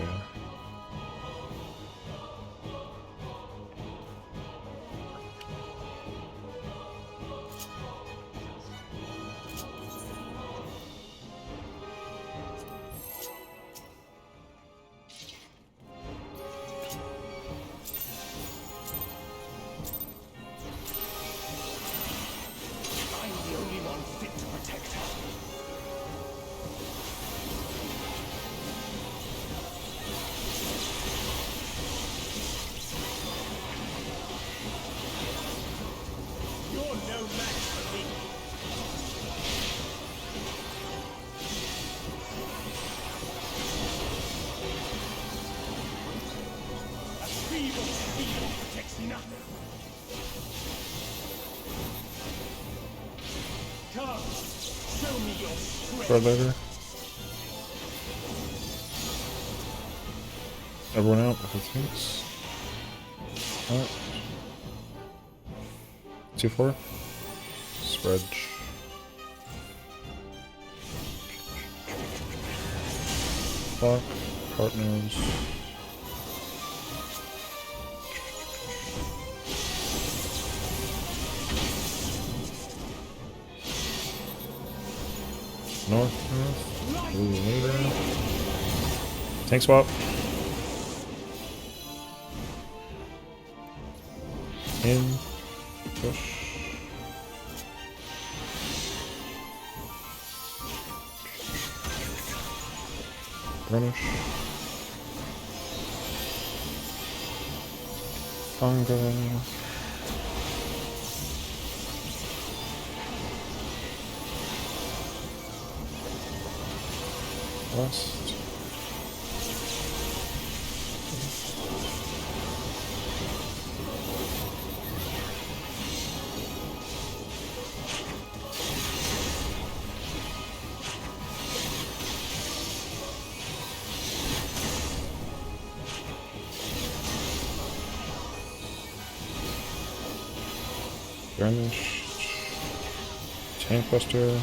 I'm the only one fit to protect her. You're no match for me. A feeble steel protects nothing. Come, show me your strength. Brother. Everyone out if it thinks. Alright. 2-4. Spread. Fuck. Partners. North. Blue later. Tank swap. In. Push. Burnish. Fungo. West. Garnish. Tank Buster.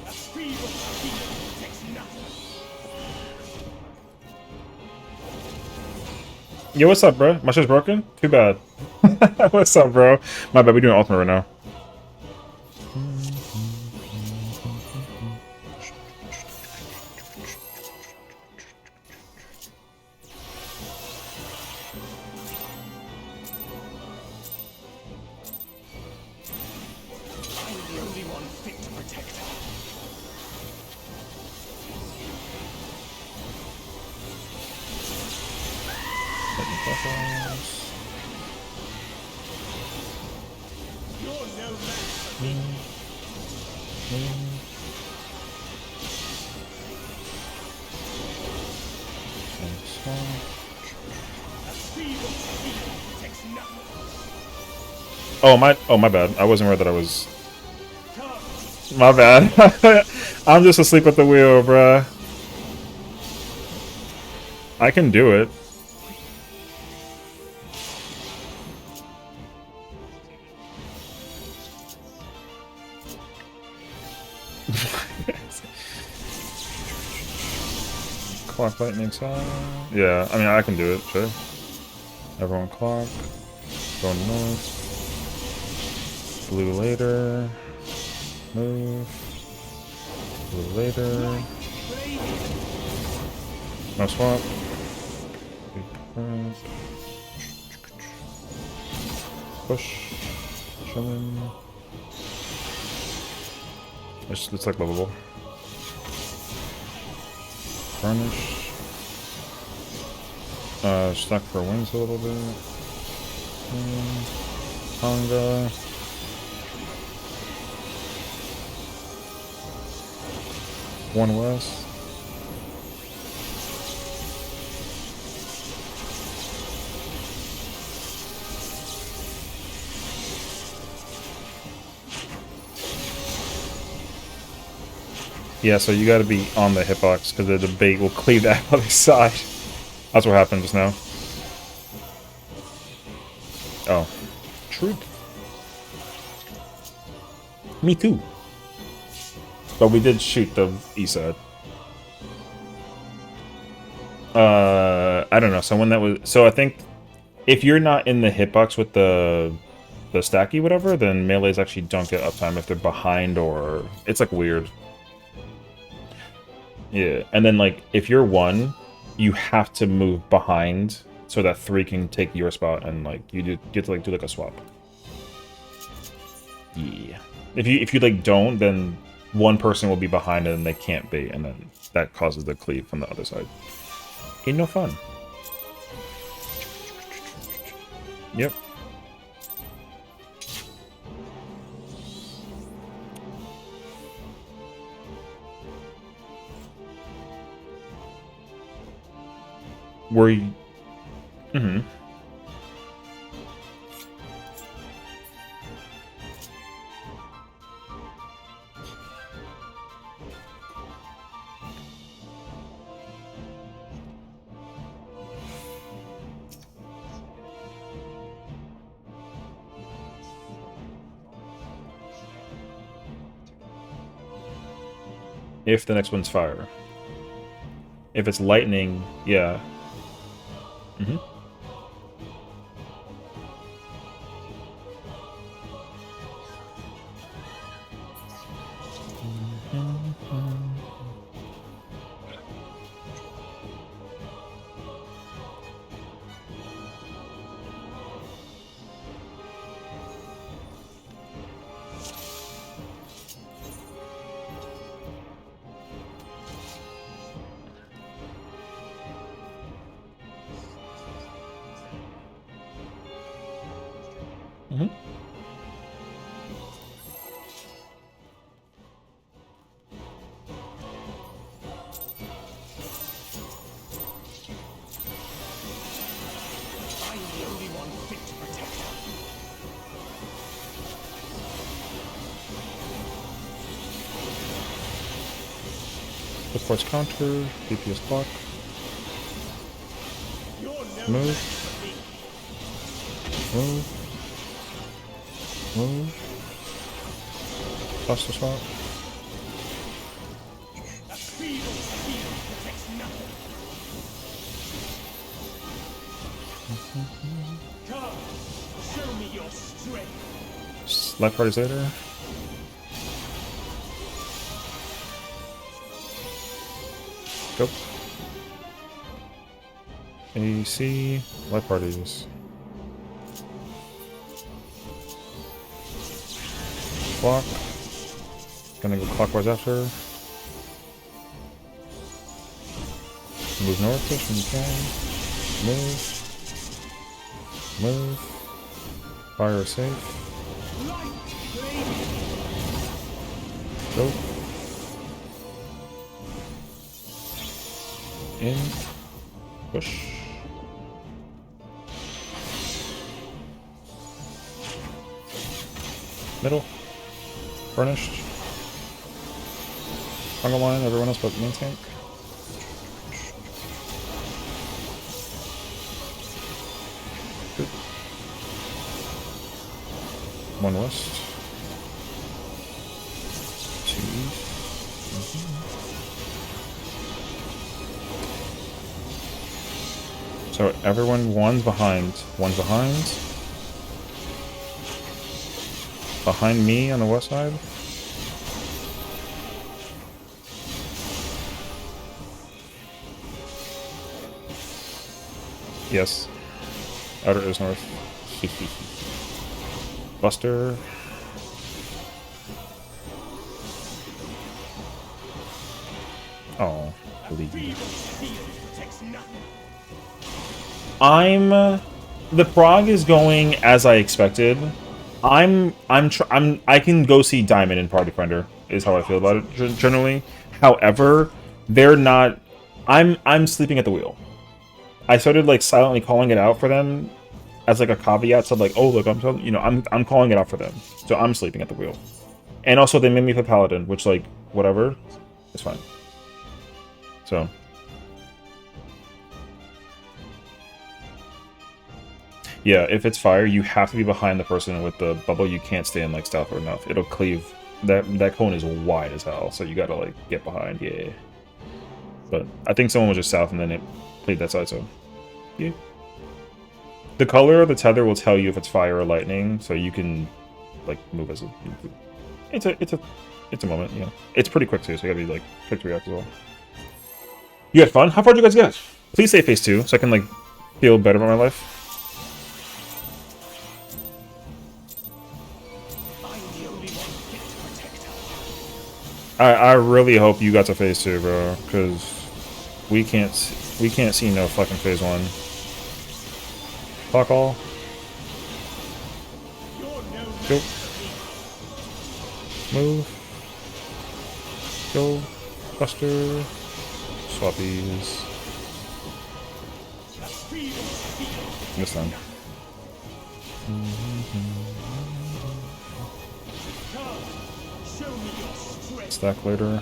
A feeble steel protects nothing. Yo, what's up, bro? My shit's broken? Too bad. What's up, bro? My bad, we're doing ultimate right now. I'm the only one fit to protect her. Oh my bad. I wasn't aware that I was. My bad. I'm just asleep at the wheel, bruh. I can do it. Clock lightning side. Yeah, I mean I can do it, sure. Everyone clock. Going north. Blue later. Move. Blue later. No swap. Push. Chilling. It's like lovable. Varnish. Stuck for wings a little bit. Tonga. One west. Yeah, so you gotta be on the hitbox because the bait will cleave that other side. That's what happened just now. Oh. Truth. Me too. But we did shoot the east side. I don't know. Someone that was... So I think if you're not in the hitbox with the stacky whatever, then melees actually don't get uptime if they're behind or... It's like weird. Yeah, and then like if you're 1, you have to move behind so that 3 can take your spot and like you get to like do like a swap. Yeah. If you like don't, then one person will be behind and they can't bait, and then that causes the cleave from the other side. Ain't no fun. Yep. Were you... Mm-hmm. If the next one's fire. If it's lightning, yeah. Mm-hmm. Mm-hmm. I'm the only one fit to protect her. The force counter, DPS block. Move. Move. Move. Cluster swap. A feeble shield protects nothing. Come, show me your strength. Left party's later. Go. AC. Left parties. Clock. Gonna go clockwise after. Move north when you can. Move. Move. Fire safe. Go. In. Push. Middle. Furnished. Jungle line, everyone else but main tank. Good. One west. Two east. So everyone, one's behind. One's behind. Behind me on the west side. Yes. Outer is north. Buster. Oh, the prog is going as I expected. I can go see Diamond in Party Finder is how I feel about it generally. However, they're not. I'm sleeping at the wheel. I started like silently calling it out for them as like a caveat. So like, oh look, I'm calling it out for them. So I'm sleeping at the wheel. And also they made me play Paladin, which like whatever, it's fine. So. Yeah, if it's fire, you have to be behind the person with the bubble. You can't stay in like stealth or enough. It'll cleave. That cone is wide as hell, so you gotta like get behind. Yeah. But I think someone was just south and then it played that side. So yeah. The color of the tether will tell you if it's fire or lightning, so you can like move as a. It's a moment. Yeah. It's pretty quick too, so you gotta be like quick to react as well. You had fun. How far did you guys get? Please say phase 2, so I can like feel better about my life. I really hope you got to phase 2, bro, because we can't see no fucking phase 1. Fuck all. Go. Move. Go. Buster. Swappies. This time. Stack later.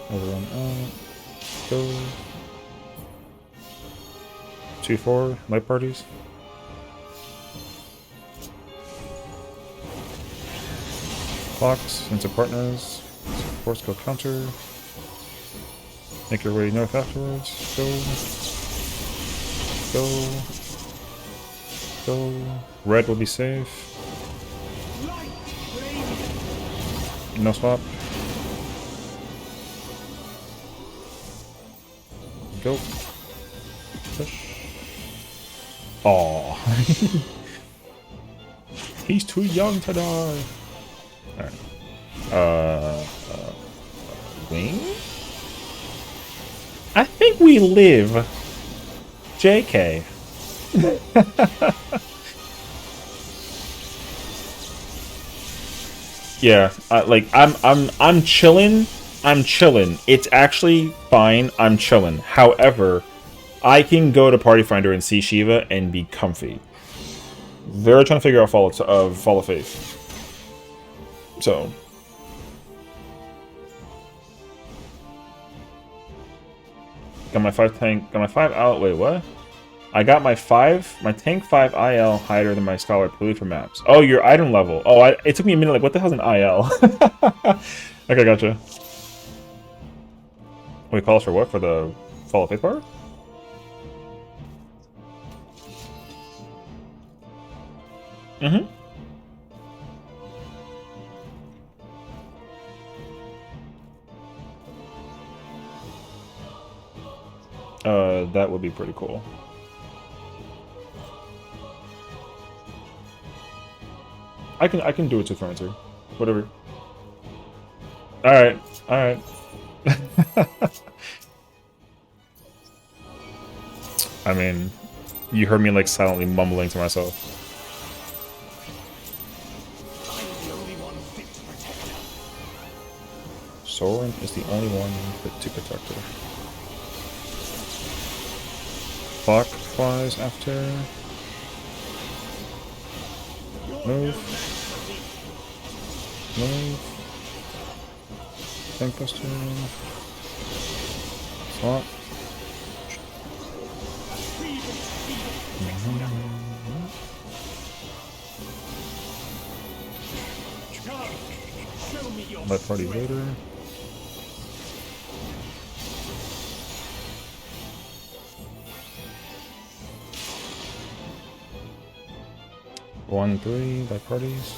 Everyone out. Go. 2-4 light parties. Clocks into partners. Force go counter. Make your way north afterwards. Go. Go. Red will be safe. No swap. Go. Push. Aww. He's too young to die. Alright. Wing? I think we live. JK. Yeah, like I'm chilling. I'm chilling. It's actually fine. I'm chilling. However, I can go to Party Finder and see Shiva and be comfy. They're trying to figure out Fall of Faith. So. Got my 5 tank. Got my 5 out. Wait, what? I got my tank 5 IL higher than my scholar purely for maps. Oh, your item level. Oh, it took me a minute. Like, what the hell's an IL? Okay, gotcha. Wait, calls for what? For the Fall of Faith bar? Mm-hmm. That would be pretty cool. I can do it to furniture. Whatever. Alright. Alright. I mean, you heard me like silently mumbling to myself. Soren is the only one to protect her. Clock flies after. Move. Move. Tank buster. Swap. Let party later. One, three by parties.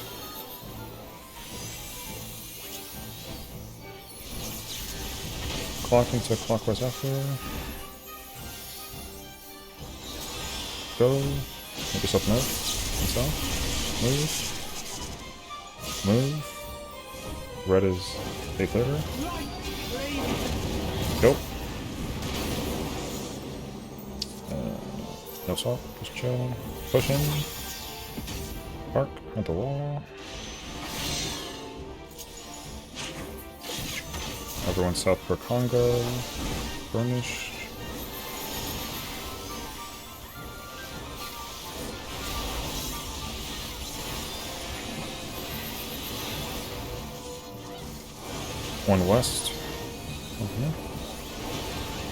Clock into clockwise after. Go. Make yourself move. Move. Move. Red is big later. Go. No swap. Just chill. Push in. Park at the wall. Everyone south for Congo. Burnish. One west.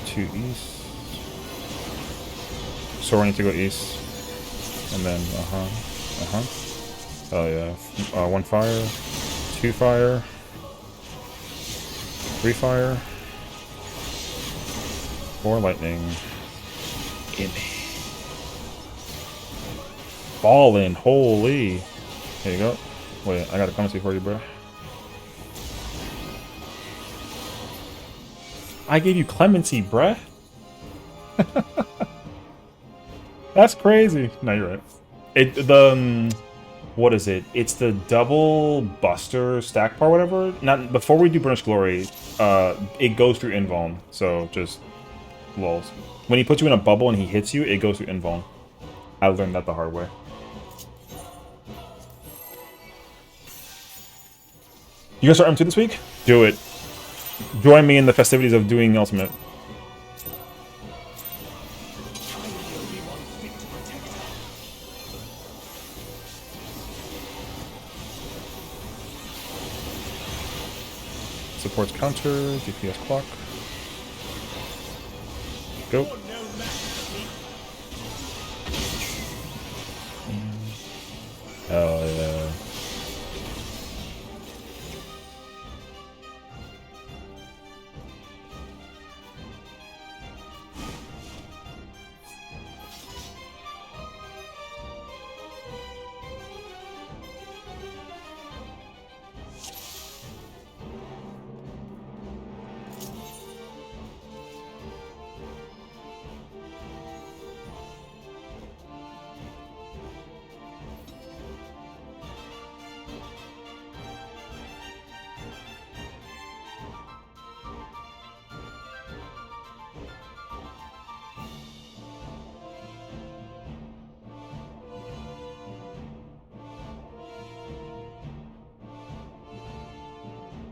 Two east. So we need to go east. And then, Oh yeah. One fire. Two fire. Three fire. Four lightning. Fallen. Holy. There you go. Wait, I got a clemency for you, bro. I gave you clemency, bruh. That's crazy. No, you're right. What is it? It's the double buster stack part, whatever. Not before we do Burnish Glory. It goes through invuln. So just lols. When he puts you in a bubble and he hits you, it goes through invuln. I learned that the hard way. You guys start M2 this week? Do it. Join me in the festivities of doing Ultimate. Supports counter, DPS clock. Go. Oh yeah.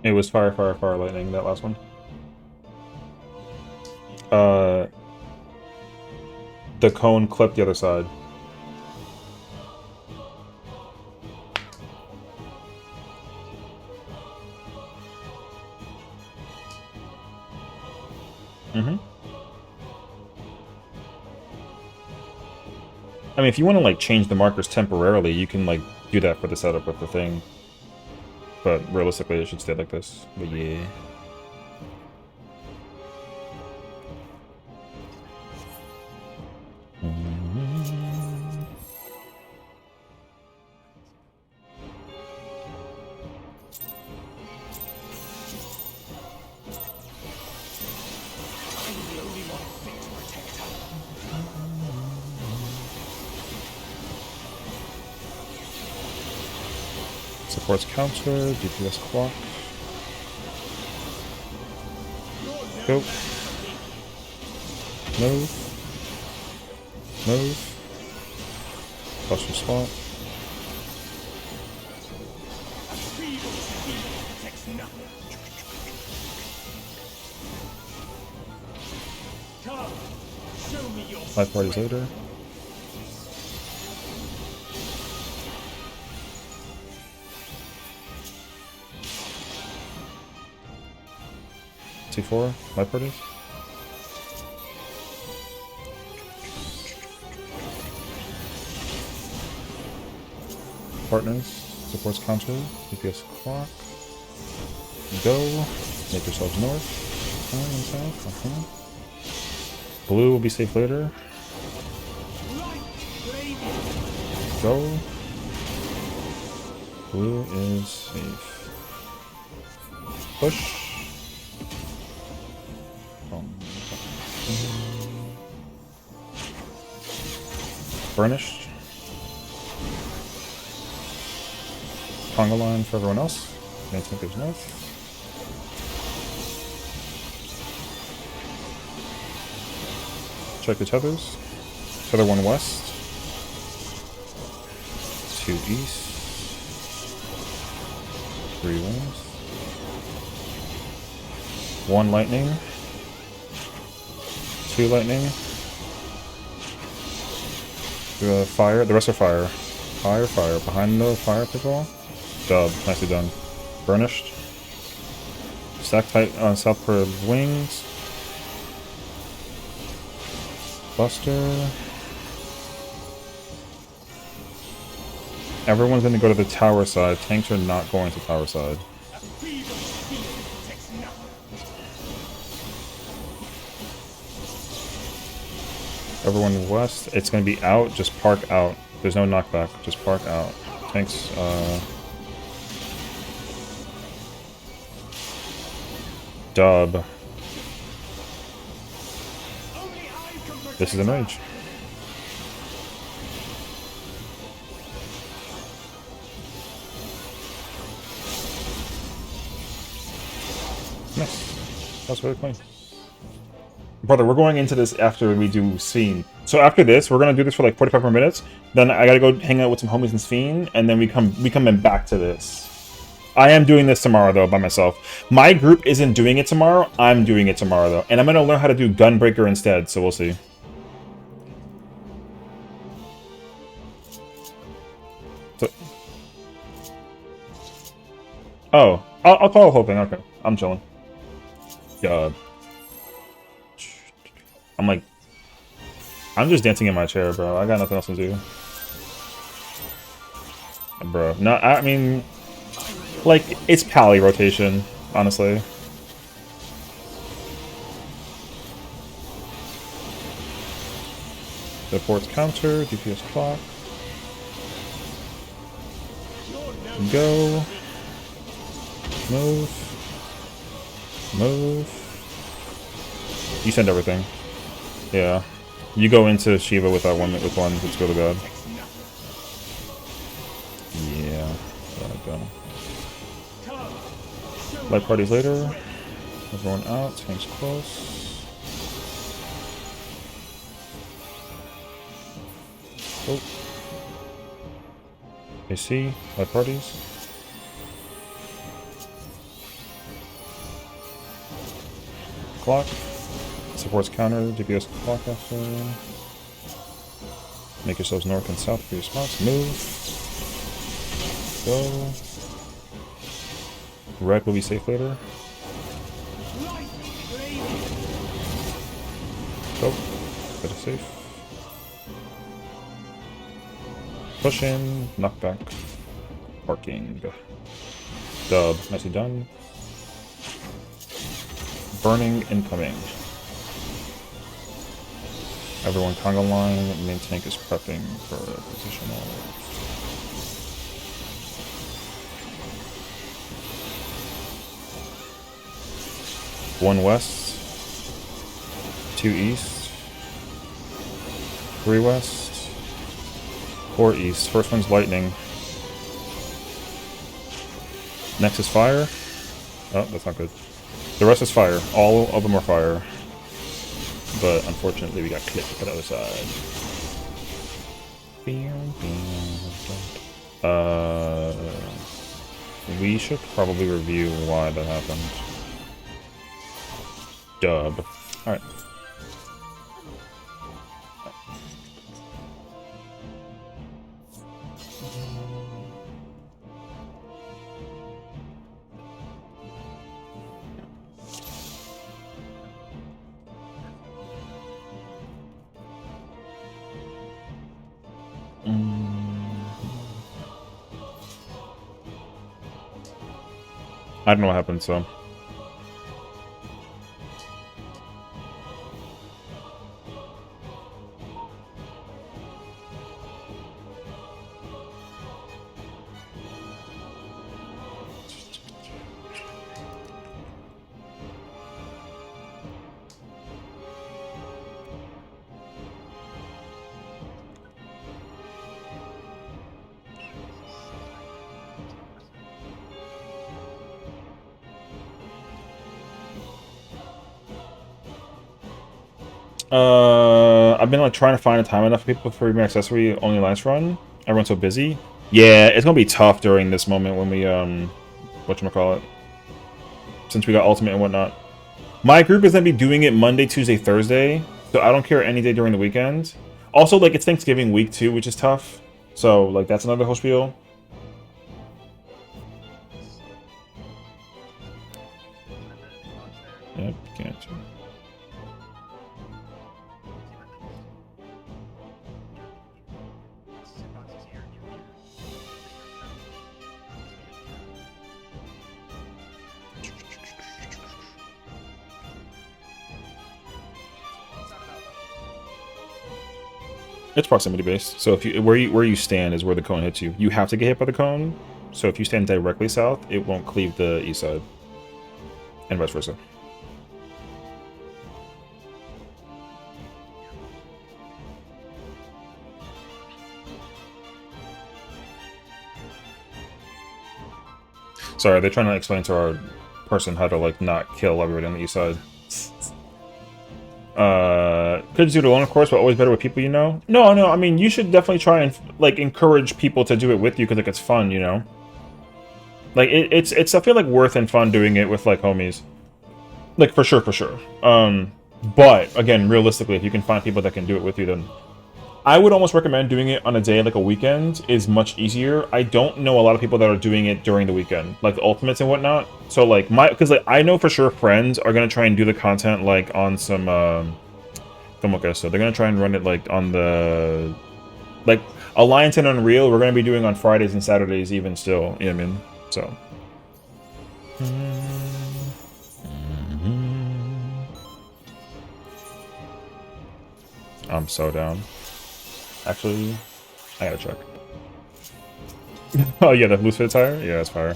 It was fire, fire, fire, lightning, that last one. The cone clipped the other side. Mm-hmm. I mean, if you want to, like, change the markers temporarily, you can, like, do that for the setup with the thing. But realistically, it should stay like this. But yeah. Supports counter, DPS clock. Go. Move. Move. Buster swap. 5 parties later. T4, 5 parties. Partners, supports counter, DPS clock. Go, make yourselves north, and south, Blue will be safe later. Go. Blue is safe. Push. Burnished. Conga line for everyone else. Maintain goes north. Check the tethers. Tether 1 west. 2 east. 3 wings. 1 lightning. 2 lightning. Fire. The rest are fire. Fire, fire. Behind the fire people. Dub. Nicely done. Burnished. Stack tight on south for wings. Buster. Everyone's going to go to the tower side. Tanks are not going to tower side. Everyone west. It's going to be out. Just park out. There's no knockback. Just park out. Tanks, Dub. This is a mage. Nice. That's really clean. Brother, we're going into this after we do Sessiion. So after this, we're gonna do this for like 45 more minutes. Then I gotta go hang out with some homies in Sessiion, and then we come in back to this. I am doing this tomorrow though by myself. My group isn't doing it tomorrow. I'm doing it tomorrow though, and I'm gonna learn how to do Gunbreaker instead. So we'll see. So, oh, I'll call the whole thing. Okay, I'm chilling. I'm just dancing in my chair, bro. I got nothing else to do. Bro, no, I mean, like, it's pally rotation, honestly. Supports counter, DPS clock. Go. Move. Move. You send everything. Yeah. You go into Shiva with that one, with one. Let's go to God. Yeah. Gotta go. Light parties later. Everyone out. Tanks close. Oh. AC. Light parties. Clock. Supports counter, DPS clock after. Make yourselves north and south for your spots. Move. Go. Red will be safe later. Go. Better safe. Push in. Knockback. Parking. Dub. Nicely done. Burning incoming. Everyone conga line, main tank is prepping for positional. One west, 2 east, 3 west, 4 east. First one's lightning. Next is fire. Oh, that's not good. The rest is fire. All of them are fire. But unfortunately, we got clipped to the other side. We should probably review why that happened. Dub. Alright. I don't know what happened, so. I've been like trying to find a time enough for people for Premier Accessory only last run. Everyone's so busy. Yeah, it's gonna be tough during this moment when we whatchamacallit. Since we got Ultimate and whatnot. My group is gonna be doing it Monday, Tuesday, Thursday, so I don't care any day during the weekend. Also, like it's Thanksgiving week too, which is tough. So like that's another whole spiel. Yep, gotcha. It's proximity based. So if you where you stand is where the cone hits you. You have to get hit by the cone. So if you stand directly south, it won't cleave the east side. And vice versa. Sorry, they're trying to explain to our person how to like not kill everybody on the east side. Could do it alone, of course, but always better with people you know. No, I mean, you should definitely try and like encourage people to do it with you because like it's fun, you know. Like it's I feel like worth and fun doing it with like homies. Like for sure. But again, realistically, if you can find people that can do it with you, then I would almost recommend doing it on a day like a weekend is much easier. I don't know a lot of people that are doing it during the weekend, like the ultimates and whatnot. So like because like I know for sure friends are gonna try and do the content like on some okay, so they're gonna try and run it like on the like Alliance and Unreal. We're gonna be doing on Fridays and Saturdays even still. You know what I mean? So. I'm so down. Actually, I gotta check. Oh yeah, the loose fit tire? Yeah, that's fire.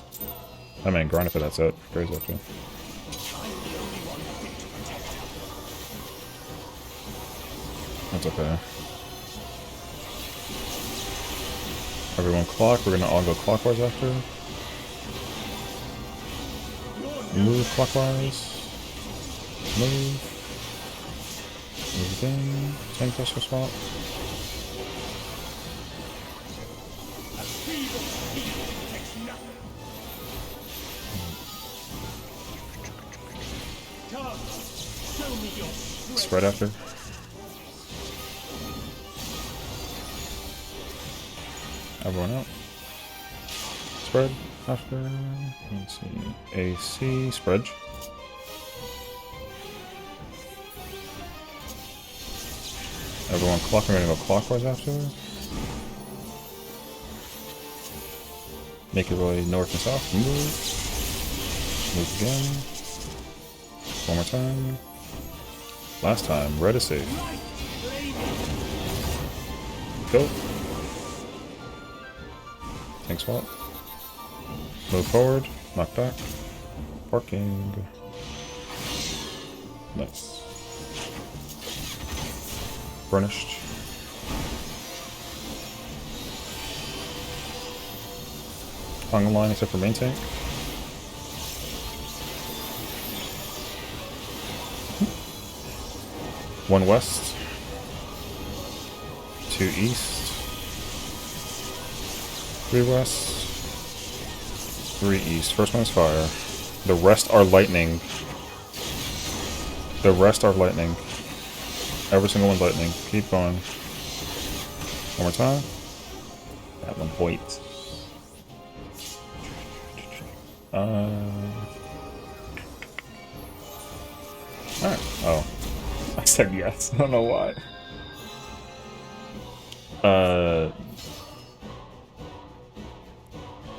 I mean, grinding for that set. Crazy actually. That's okay. Everyone clock. We're gonna all go clockwise after. Move clockwise. Move. Move again. Same pressure swap. Spread after. Everyone out. Spread after. Let's see. AC. Spread. Everyone clock. We're gonna go clockwise after. Make your way north and south. Move. Move again. One more time. Last time. Red is safe. Go. Tank swap. Move forward. Knock back. Parking. Nice. Burnished. On the line except for main tank. One west. Two east. Three west. Three east. First one is fire. The rest are lightning. The rest are lightning. Every single one's lightning. Keep going. One more time. At 1 point. Alright. Oh. I said yes. I don't know why.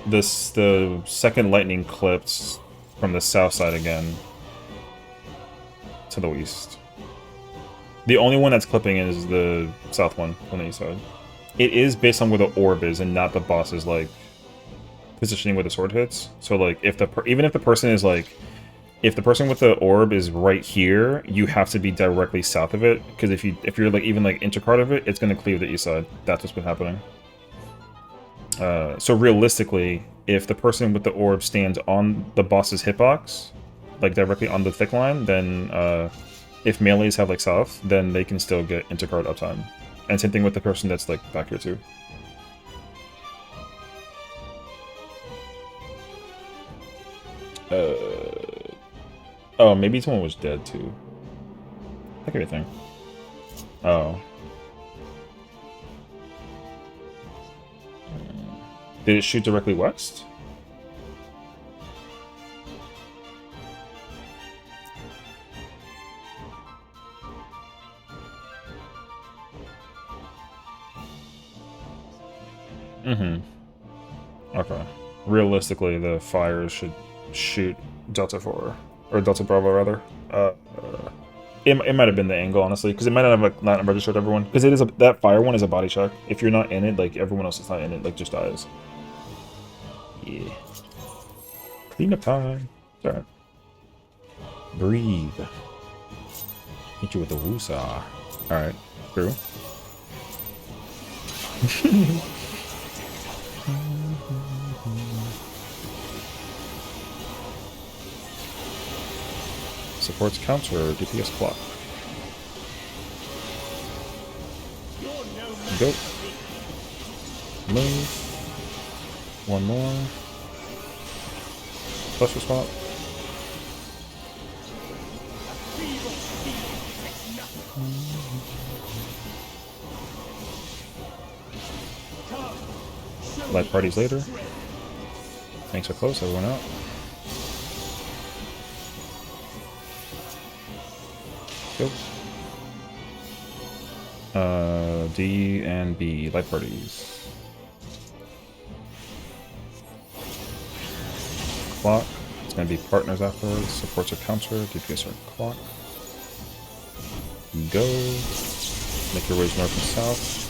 The second lightning clipped from the south side again to the east. The only one that's clipping is the south one on the east side. It is based on where the orb is and not the boss's like positioning where the sword hits. So like if the even if the person is like, if the person with the orb is right here, you have to be directly south of it, because if you're like even like intercard of it, it's gonna cleave the east side. That's what's been happening. So realistically, if the person with the orb stands on the boss's hitbox, like directly on the thick line, then if melees have like south, then they can still get intercard uptime. And same thing with the person that's like back here too. Oh, maybe someone was dead too. Like everything. Oh. Did it shoot directly west? Okay. Realistically, the fires should shoot Delta 4. Or Delta Bravo, rather. It might have been the angle, honestly, because it might not have not registered everyone. Because it is that fire one is a body check. If you're not in it, like everyone else is not in it, like just dies. Yeah. Cleanup time. It's alright. Breathe. Hit you with the woosah. Alright, true. Supports counter DPS clock. Go. Move. One more. Plus swap. Light parties later. Thanks for close, everyone out. Go. D and B, light parties. Clock. It's going to be partners afterwards. Supports a counter. DPS or clock. Go. Make your ways north and south.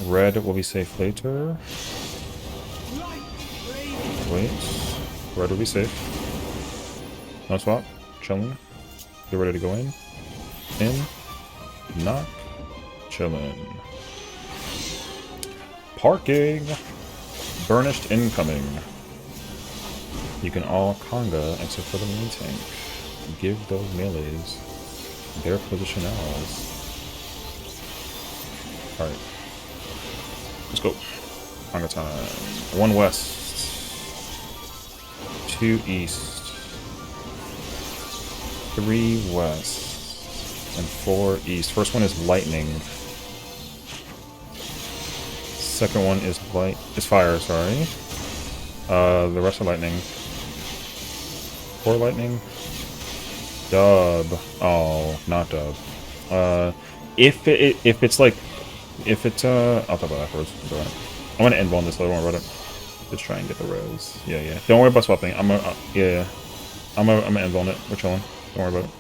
Red will be safe later. Wait. Red will be safe. No swap. Chilling. Get ready to go in. In. Knock. Chillin'. Parking. Burnished incoming. You can all conga except for the main tank. Give those melees their positionals. Alright. Let's go. Conga time. 1 west. 2 east. 3 west. And 4 east. First one is lightning. Second one is fire, sorry. The rest are lightning. 4 lightning. Dub. Oh, not dub. If it's I'll talk about that first. I'm gonna end on this, so don't worry about it. Just try and get the res. Yeah. Don't worry about swapping. I'm gonna end on it. We're chilling. Don't worry about it.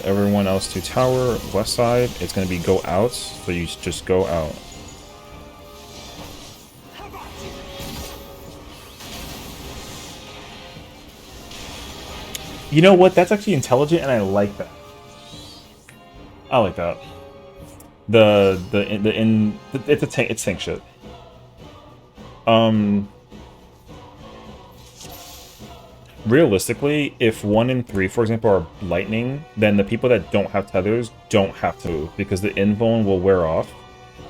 Everyone else to tower, west side. It's going to be go out, so you just go out. You know what? That's actually intelligent, and I like that. I like that. It's tank shit. Realistically, if 1 and 3, for example, are lightning, then the people that don't have tethers don't have to move, because the invuln will wear off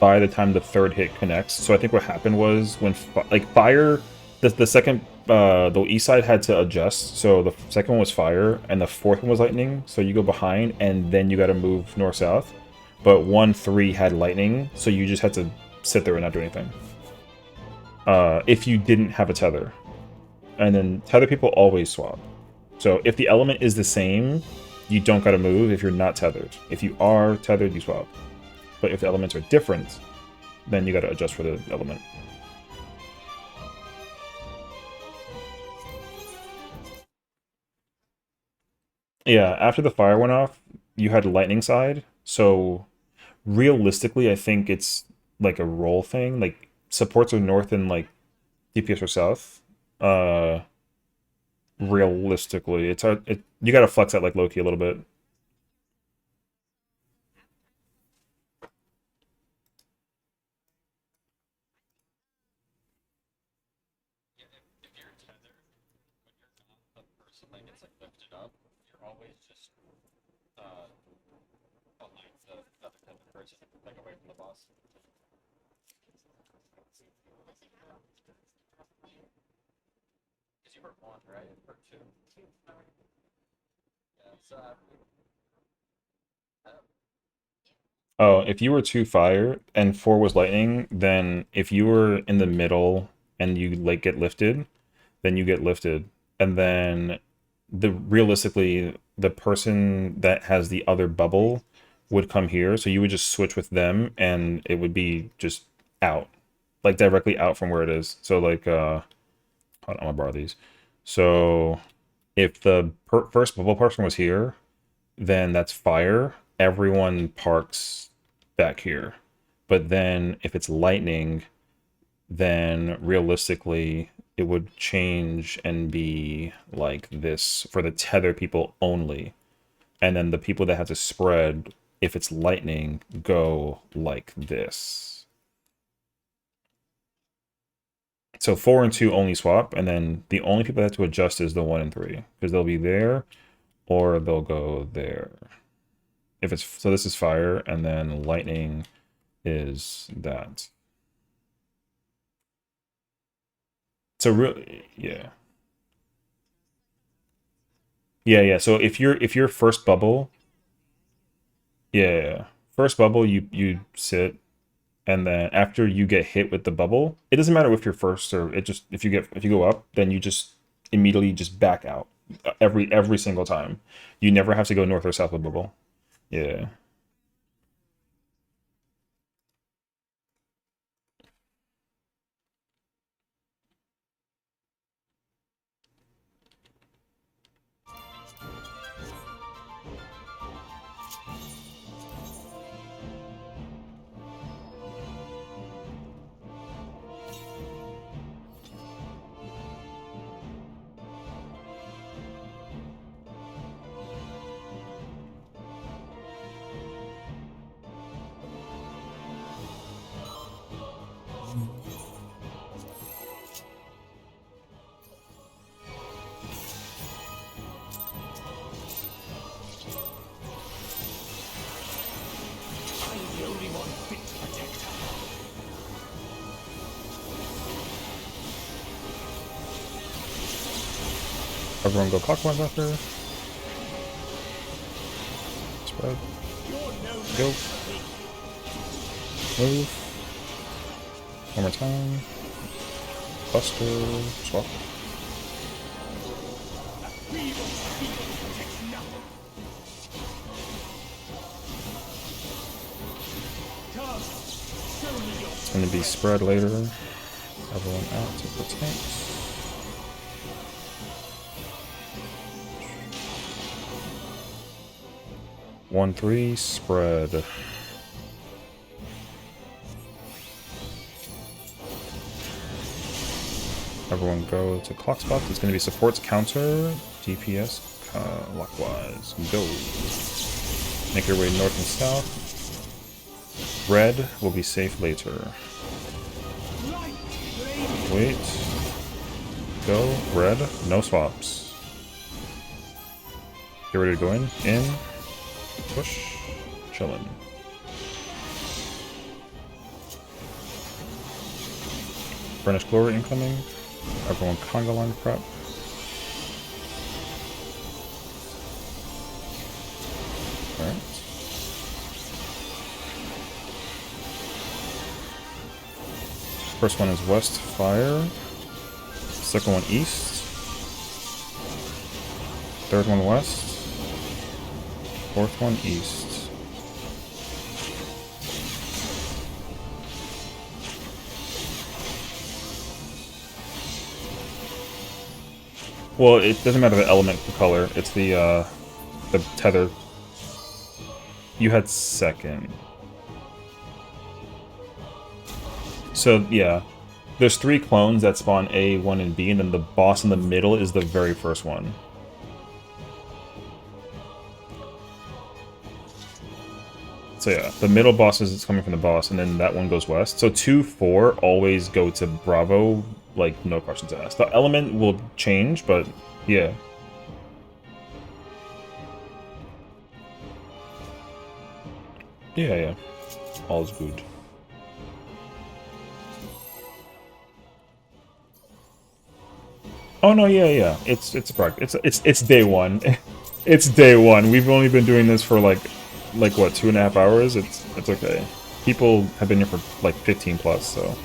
by the time the 3rd hit connects. So I think what happened was when fire, the second, the east side had to adjust. So the second one was fire, and the 4th one was lightning. So you go behind, and then you got to move north-south. But 1-3 had lightning, so you just had to sit there and not do anything. If you didn't have a tether. And then tether people always swap. So if the element is the same, you don't gotta move if you're not tethered. If you are tethered, you swap. But if the elements are different, then you gotta adjust for the element. Yeah, after the fire went off, you had lightning side. So realistically, I think it's like a roll thing. Like supports are north and like DPS are south. Uh, realistically, it's hard. You gotta flex that like Loki a little bit. Oh, if you were 2 fire and 4 was lightning, then if you were in the middle and you like get lifted, then you get lifted. And then realistically the person that has the other bubble would come here, so you would just switch with them and it would be just out. Like directly out from where it is. So like hold on, I'm gonna borrow these. So if the first bubble person was here, then that's fire. Everyone parks back here. But then if it's lightning, then realistically it would change and be like this for the tether people only. And then the people that have to spread, if it's lightning, go like this. So 4 and 2 only swap, and then the only people that have to adjust is the 1 and 3. Because they'll be there, or they'll go there. If it's so, this is fire, and then lightning is that. So really, yeah, yeah. So if you're first bubble, yeah, first bubble, you sit, and then after you get hit with the bubble, it doesn't matter if you're first or it just if you go up, then you just immediately just back out every single time. You never have to go north or south of bubble. Yeah. I'm the only one fit to protect her. Everyone go clockwise after. Spread. Go. Move. One more time. Cluster. Swap. It's going to be spread later. Everyone out to protect. One, 3, spread. Everyone go to clock spot. It's going to be supports counter, DPS clockwise. Go. Make your way north and south. Red will be safe later. Wait. Go. Red. No swaps. Get ready to go in. In. Push. Chillin'. Burnish Glory incoming. Everyone conga line prep. Alright. First one is west fire. Second one east. Third one west. Fourth one east. Well, it doesn't matter the element, the color. It's the the tether. You had second. So yeah, there's 3 clones that spawn A, 1, and B, and then the boss in the middle is the very first one. So yeah, the middle boss is coming from the boss, and then that one goes west. So 2, 4 always go to Bravo, like no questions asked. The element will change, but yeah. Yeah, yeah. All's good. Oh no, yeah, yeah. It's practice. It's day one. It's day one. We've only been doing this for like what, 2.5 hours? It's okay. People have been here for like 15 plus, so.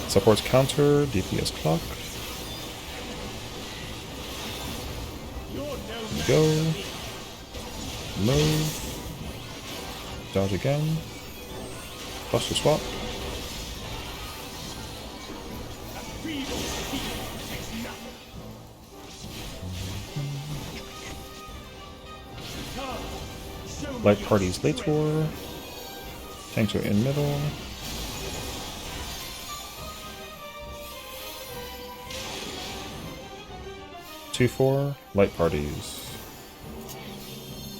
Supports counter, DPS clock. Go. Move. Dodge again. Cluster swap. Light parties later. Tanks are in middle. Two, 4, light parties.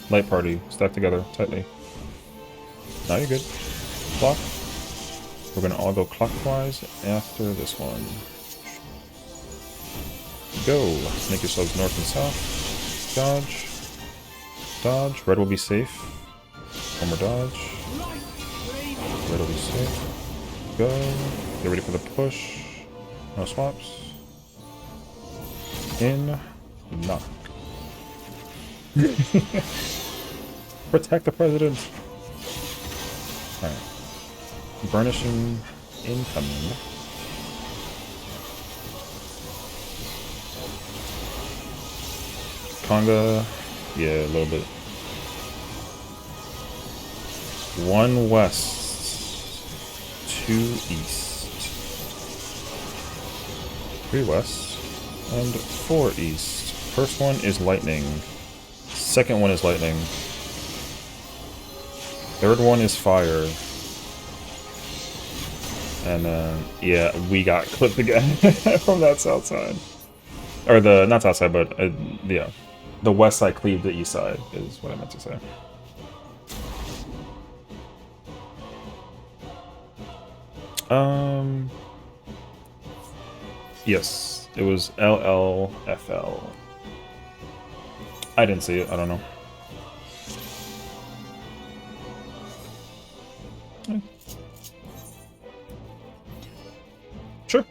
Light party, stack together tightly. Now you're good. Clock. We're gonna all go clockwise after this one. Go. Make yourselves north and south. Dodge. Dodge. Red will be safe. One more dodge. Red will be safe. Go. Get ready for the push. No swaps. In. Knock. Protect the president. Alright. Burnishing incoming. Conga. Yeah, a little bit. 1 west. 2 east. 3 west. And 4 east. First one is lightning. Second one is lightning. Third one is fire. And then, yeah, we got clipped again from that south side. Or the, not south side, but, yeah. The west side cleaved the east side, is what I meant to say. Yes, it was LLFL. I didn't see it, I don't know. Sure.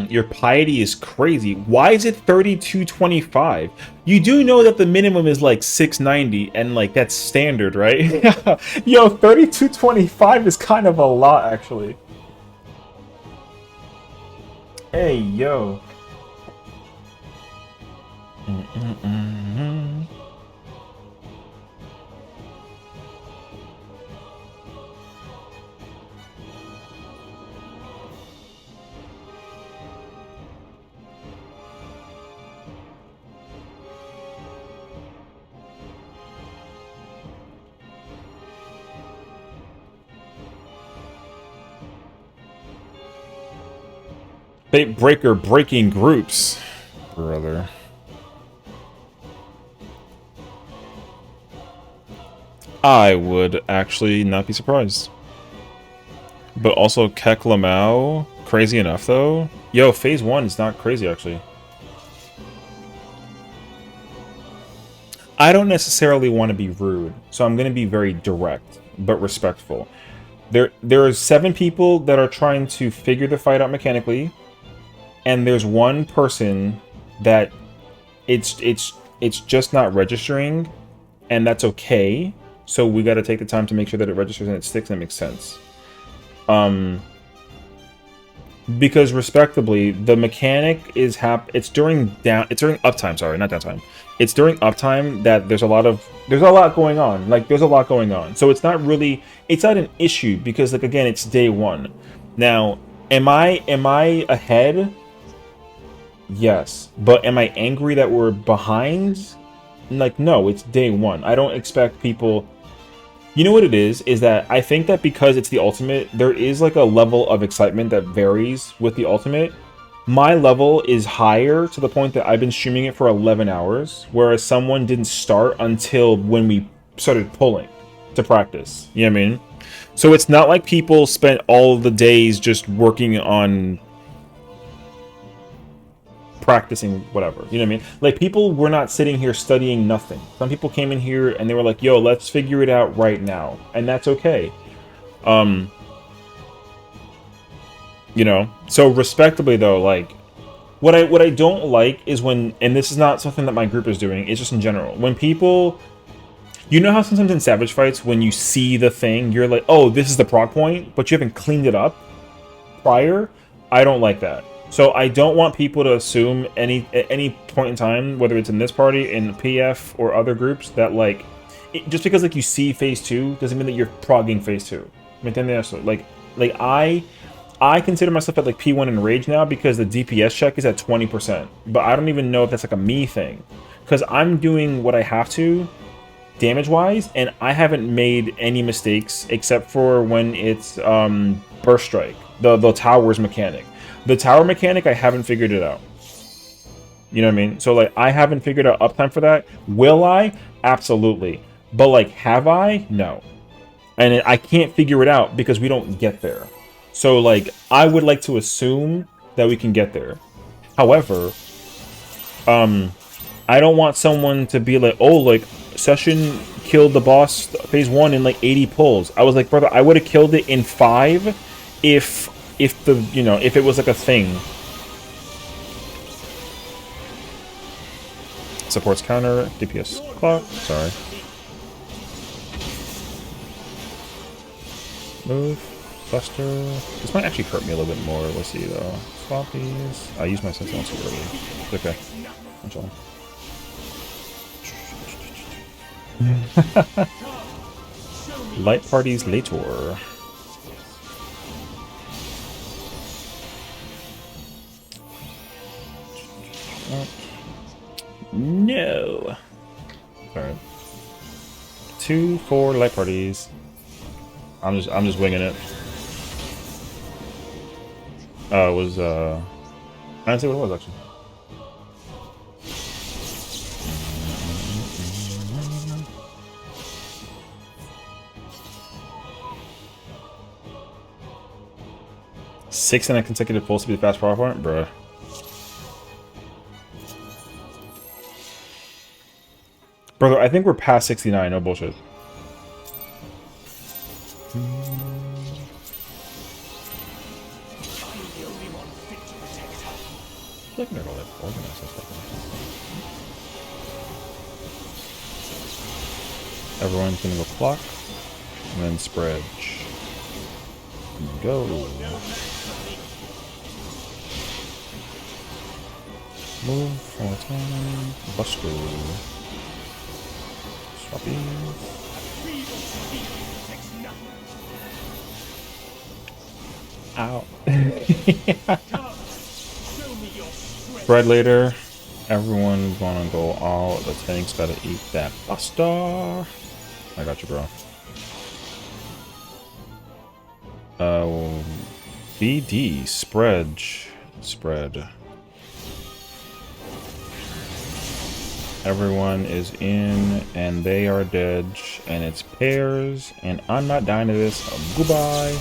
Your piety is crazy. Why is it 3225? You do know that the minimum is like 690 and like that's standard, right? Yo, 3225 is kind of a lot actually. Hey, yo. Fate Breaker breaking groups, brother. I would actually not be surprised. But also Kek Lamau, crazy enough though. Yo, phase 1 is not crazy actually. I don't necessarily want to be rude, so I'm going to be very direct, but respectful. There are 7 people that are trying to figure the fight out mechanically, and there's one person that it's just not registering, and that's okay. So we got to take the time to make sure that it registers and it sticks and it makes sense. Because respectably, the mechanic is it's during uptime, sorry, not downtime. It's during uptime that there's a lot going on. Like there's a lot going on. So it's not an issue because like again, it's day 1. Now, am I ahead? Yes. But am I angry that we're behind? Like no, it's day 1. I don't expect people. You know what it is that I think that because it's the ultimate, there is like a level of excitement that varies with the ultimate. My level is higher to the point that I've been streaming it for 11 hours, whereas someone didn't start until when we started pulling to practice. You know what I mean? So it's not like people spent all the days just working on practicing whatever, you know what I mean? Like people were not sitting here studying nothing. Some people came in here and they were like, yo, let's figure it out right now, and that's okay. You know, so respectably though, like what I don't like is when, and this is not something that my group is doing, it's just in general, when people, you know how sometimes in Savage fights when you see the thing you're like, oh, this is the proc point, but you haven't cleaned it up prior. I don't like that. So I don't want people to assume at any point in time, whether it's in this party, in PF, or other groups, that like, just because like you see phase 2 doesn't mean that you're progging phase 2. Like I consider myself at like P1 in Rage now because the DPS check is at 20%. But I don't even know if that's like a me thing. Because I'm doing what I have to, damage-wise, and I haven't made any mistakes except for when it's Burst Strike, the towers mechanic. The tower mechanic, I haven't figured it out. You know what I mean? So, like, I haven't figured out uptime for that. Will I? Absolutely. But, like, have I? No. And I can't figure it out because we don't get there. So, like, I would like to assume that we can get there. However, I don't want someone to be like, oh, like, Sessiion killed the boss phase 1 in, like, 80 pulls. I was like, brother, I would have killed it in 5 if the, you know, if it was like a thing. Supports counter, DPS clock, sorry. Move, Buster. This might actually hurt me a little bit more, let's see though. Swap these. I used my Sessiion too early. It's okay. I'm chilling. Light parties later. No. Alright. 2, 4 light parties. I'm just winging it. It was I didn't see what it was actually. Six in a consecutive pulse to be the fast power point, bruh. Brother, I think we're past 69, no bullshit. Everyone's gonna go clock, and then spread. Go. Move 1 more time. Buster. Ow. Spread later. Everyone gonna go all. The tank's gotta eat that Buster. I got you, bro. BD spread. Everyone is in, and they are dead. and it's pairs, and I'm not dying to this. Goodbye.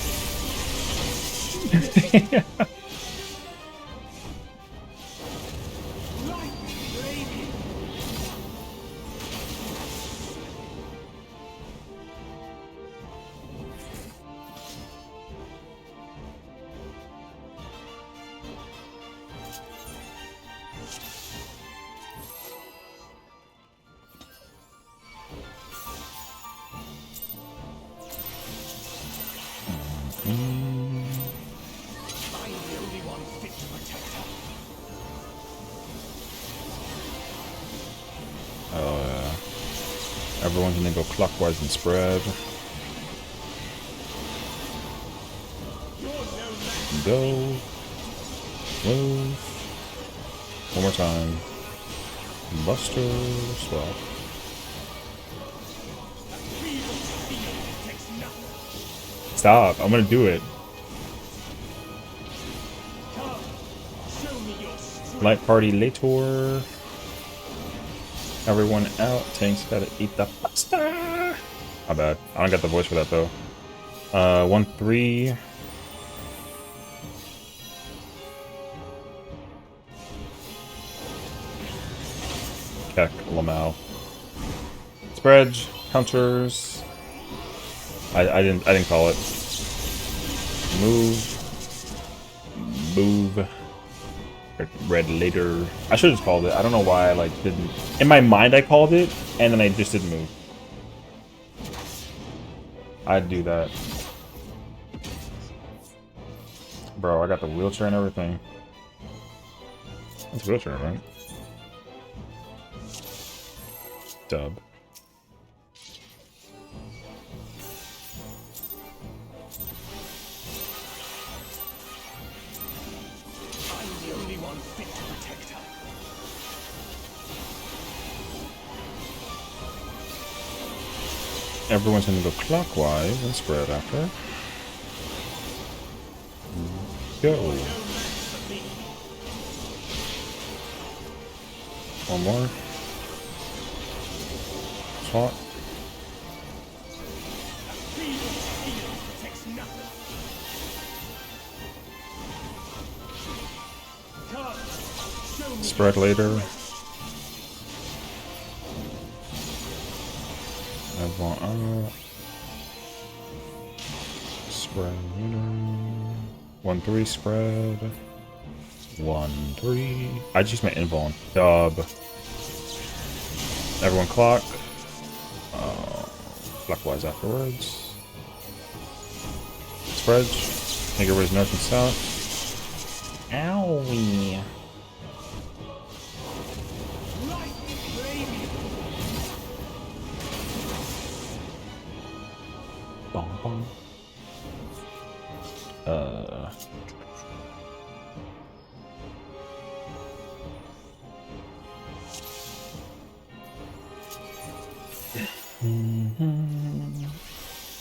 Everyone's gonna go clockwise and spread. Go. Move. One more time. Buster. Swap. Stop. I'm gonna do it. Light party later. Everyone out. Tanks gotta eat the pasta. My bad. I don't got the voice for that though. 1-3. Keck, Lamau. Spreads, counters. I didn't call it. Move. Red later. I should have just called it. I don't know why I didn't. In my mind I called it, and then I just didn't move. I'd do that. Bro, I got the wheelchair and everything. It's wheelchair, right? Dub. Everyone's gonna go clockwise and spread after. Go. One more. Swat. Spread later. Everyone out. Spread later. 1-3 spread. 1-3. I just made invuln. Dub. Everyone clock. Clockwise afterwards. Spread. Make everybody's north and south. Owie. Bong bong.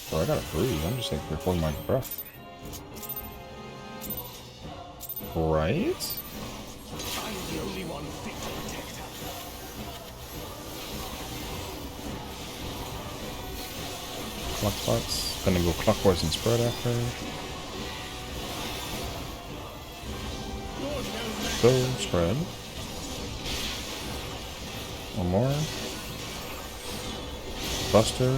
So I gotta breathe. I'm just holding my breath. Right? I'm the only one fit to protect her. Clock spots. Gonna go clockwise and spread after. Go spread. One more. Buster.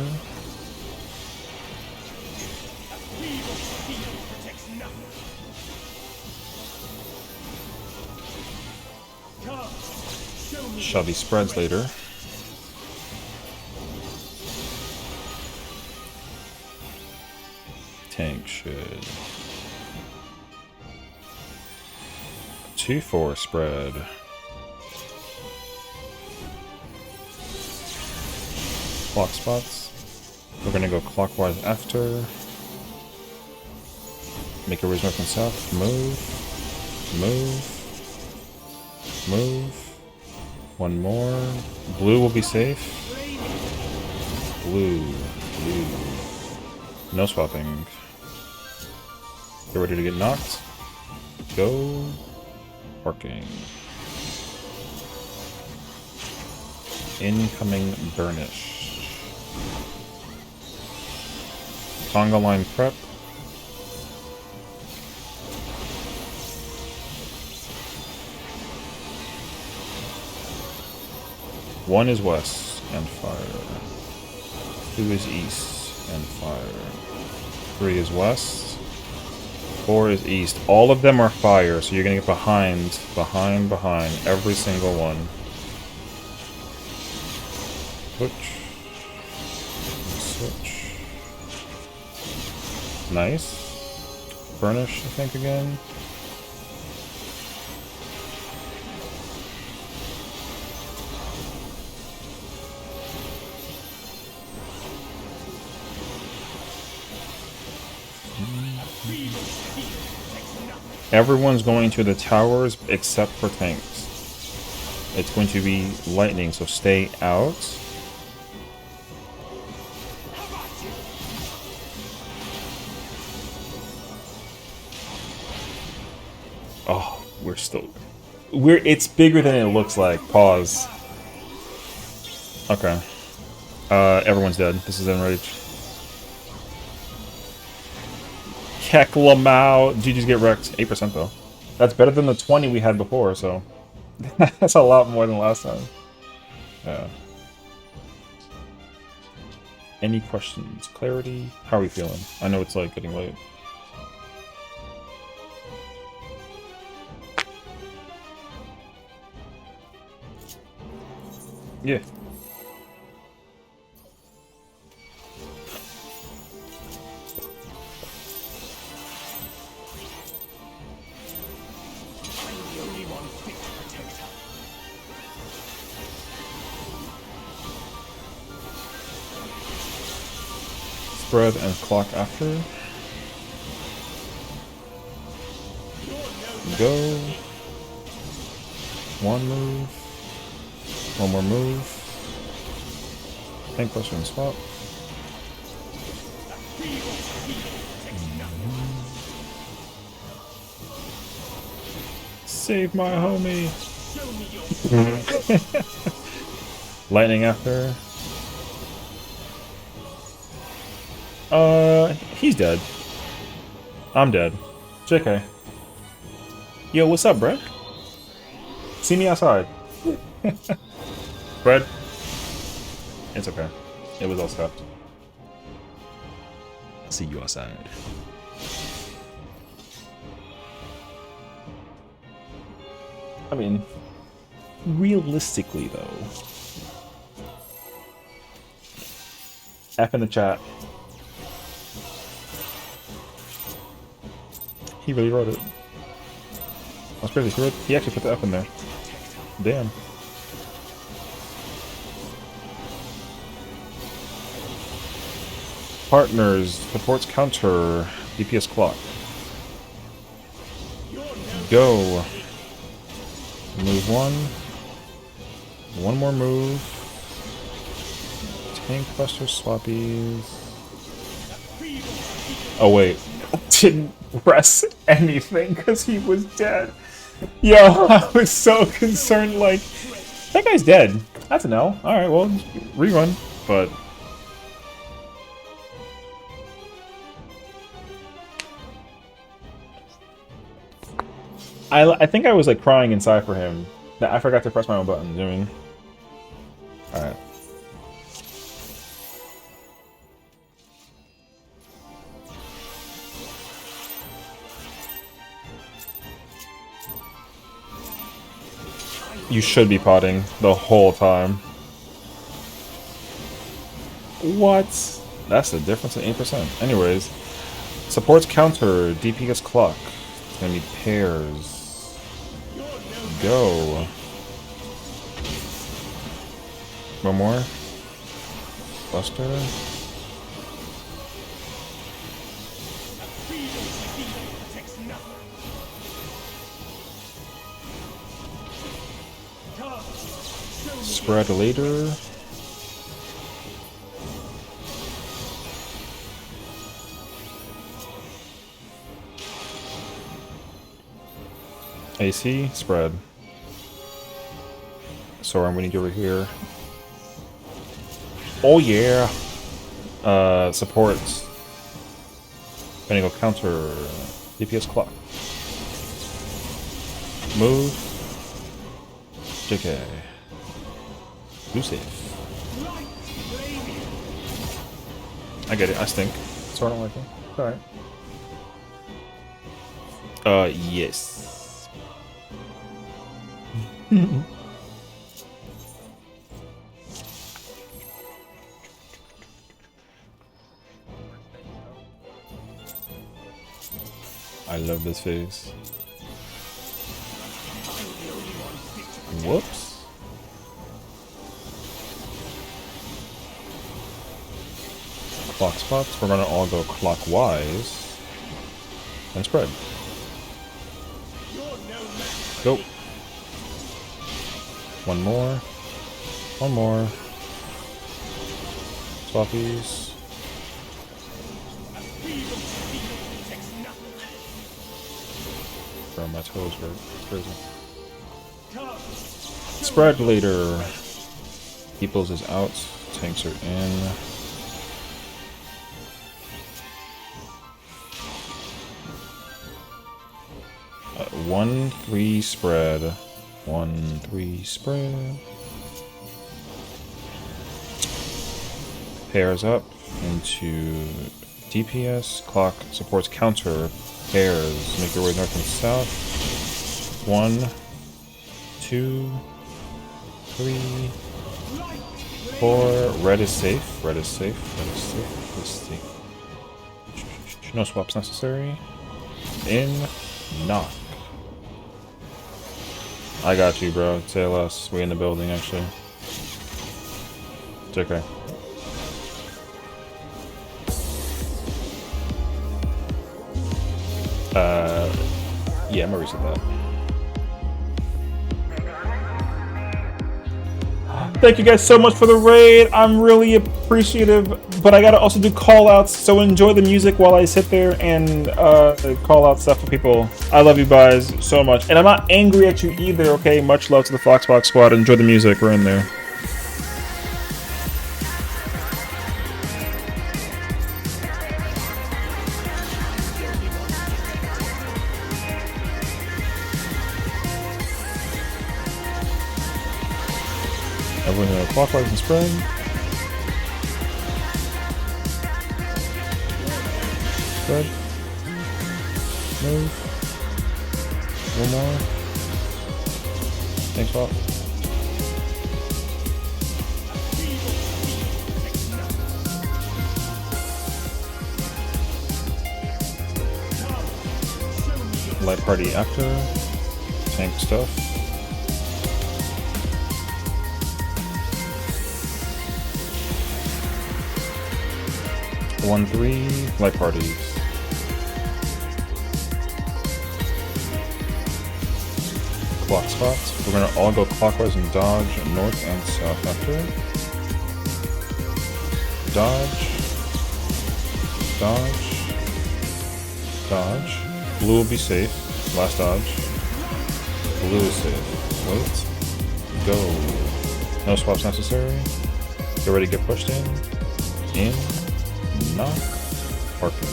Shovey spreads later. Tank should 2-4 spread. Clock spots. We're gonna go clockwise after. Make a north and south. Move. Move. Move. One more. Blue will be safe. Blue. Blue. No swapping. Get ready to get knocked. Go. Working. Incoming burnish. Conga line prep. One is west and fire. 2 is east and fire. 3 is west. 4 is east. All of them are fire, so you're gonna get behind, every single one. Switch. Switch. Nice. Burnish, I think, again. Everyone's going to the towers except for tanks. It's going to be lightning, so stay out. Oh, it's bigger than it looks like. Pause. Okay. Everyone's dead. This is Enrage. Keck Lamau. GG's get wrecked. 8% though. That's better than the 20 we had before, so that's a lot more than last time. Yeah. Any questions? Clarity? How are we feeling? I know it's like getting late. Yeah. Spread and clock after. Go. One move. One more move. Tank cluster and swap. Save my homie. Lightning after. He's dead. I'm dead. JK. Yo, what's up, bro? See me outside. Bread? It's okay. It was all stuffed. See you outside. I mean, realistically though. F in the chat. He really wrote it. That's crazy. He actually put the F in there. Damn. Partners, supports counter, DPS clock. Go. Move one. One more move. Tank cluster swappies. Oh wait. Didn't press anything because he was dead. Yo, I was so concerned, like, that guy's dead. That's an L. Alright, well, rerun. But I think I was like crying inside for him. That I forgot to press my own buttons, you know what I mean? Alright. You should be potting the whole time. What? That's the difference in 8%. Anyways, supports counter, DPS clock. It's gonna be pairs. Go. One more. Buster. Spread later. AC, spread. Sorry, I'm gonna go over here. Oh yeah! Supports. Gonna go counter DPS clock. Move. JK. Do safe. I get it, I stink. So I don't like it. Alright. Yes. I love this phase. Whoops. Clock spots. We're gonna all go clockwise and spread. Go. One more. One more. Swappies. Bro, my toes hurt. It's crazy. Spread later. Peoples is out. Tanks are in. One, 3 spread. 1, 3 spread. Pairs up into DPS. Clock supports counter. Pairs. Make your way north and south. 1, 2, 3, 4. Red is safe. Red is safe. Red is safe. Red is safe. No swaps necessary. In. Knock. I got you, bro. Say less. We in the building, actually. It's okay. Yeah, I'm gonna reset that. Thank you guys so much for the raid. I'm really appreciative, but I gotta also do call outs, so enjoy the music while I sit there and call out stuff for people. I love you guys so much, and I'm not angry at you either, okay? Much love to the Foxbox squad. Enjoy the music. We're in there. Everyone go clockwise and spread. Spread. Move. One more. Thanks, Pop. Light party after. Tank stuff. One, 3, light parties. Clock spots. We're gonna all go clockwise and dodge north and south after. Dodge. Dodge. Dodge. Blue will be safe. Last dodge. Blue is safe. Wait. Go. No swaps necessary. Get ready to get pushed in. In. Knock. Parker.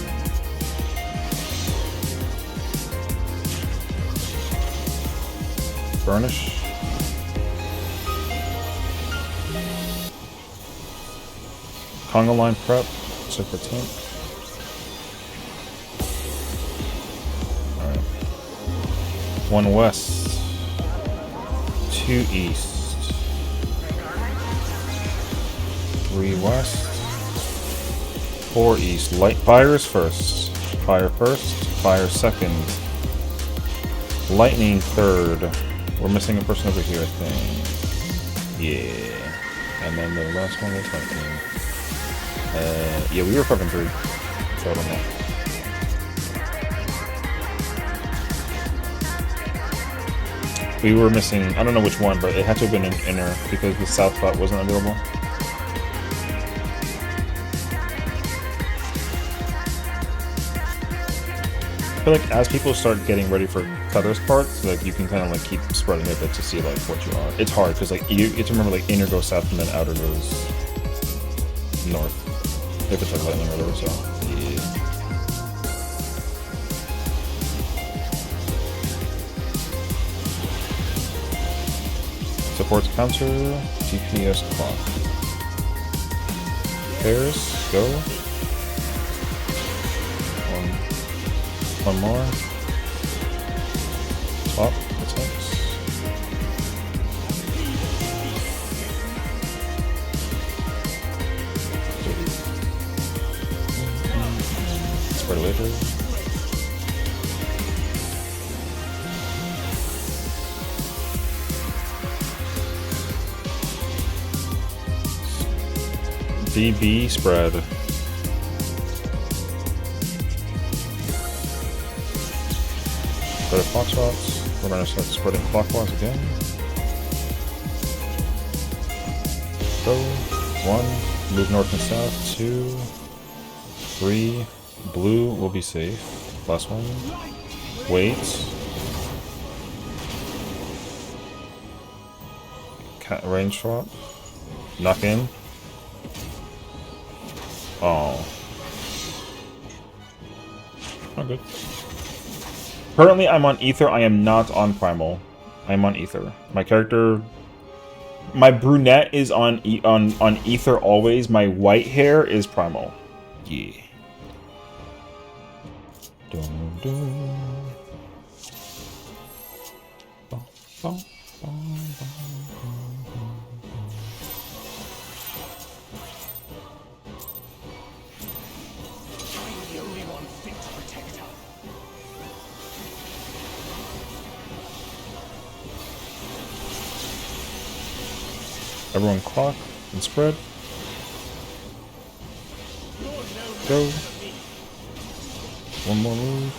Burnish. Conga line prep. Super tank. Alright. 1 west. 2 east. 3 west. 4 east. Light fires first. Fire first. Fire second. Lightning third. We're missing a person over here, I think. Yeah. And then the last one was lightning. Yeah, we were fucking 3. So I don't know. We were missing, I don't know which one, but it had to have been an inner because the south spot wasn't available. I feel like as people start getting ready for Feather's parts, like you can kind of like keep spreading it a bit to see like what you are. It's hard because like you get to remember like inner goes south and then outer goes north. If it's like lightning or whatever, so yeah. Supports counter. DPS clock. Pairs, go. One more. Swap, attacks. Spread later. DB spread. Spread of clockspots. We're going to start spreading clockwise again. Go. 1. Move north and south. 2. 3. Blue will be safe. Last one. Wait. Range swap. Knock in. Oh. Not good. Currently, I'm on Ether. I am not on Primal. I'm on Ether. My character... My brunette is on Ether always. My white hair is Primal. Yeah. Dun, dun. Bum, bum, bum, bum. Everyone clock and spread. Go. One more move.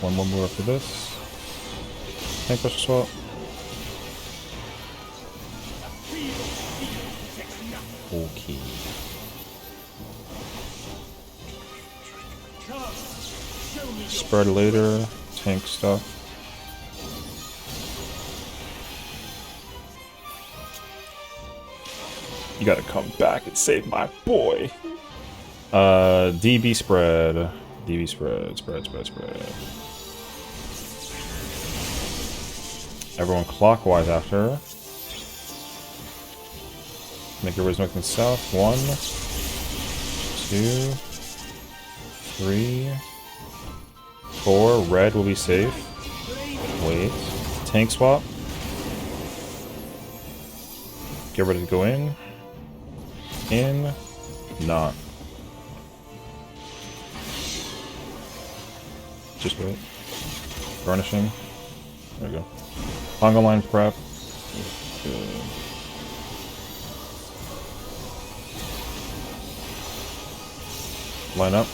One more move after this. Tank pressure swap. Okay. Spread later. Tank stuff. You gotta come back and save my boy. DB spread. DB spread. Spread. Everyone clockwise after. Make your ways north and south. 1, 2, 3, 4. Red will be safe. Wait. Tank swap. Get ready to go in. In. Not. Just wait. Garnishing. There we go. Pongo line prep. Good. Line up.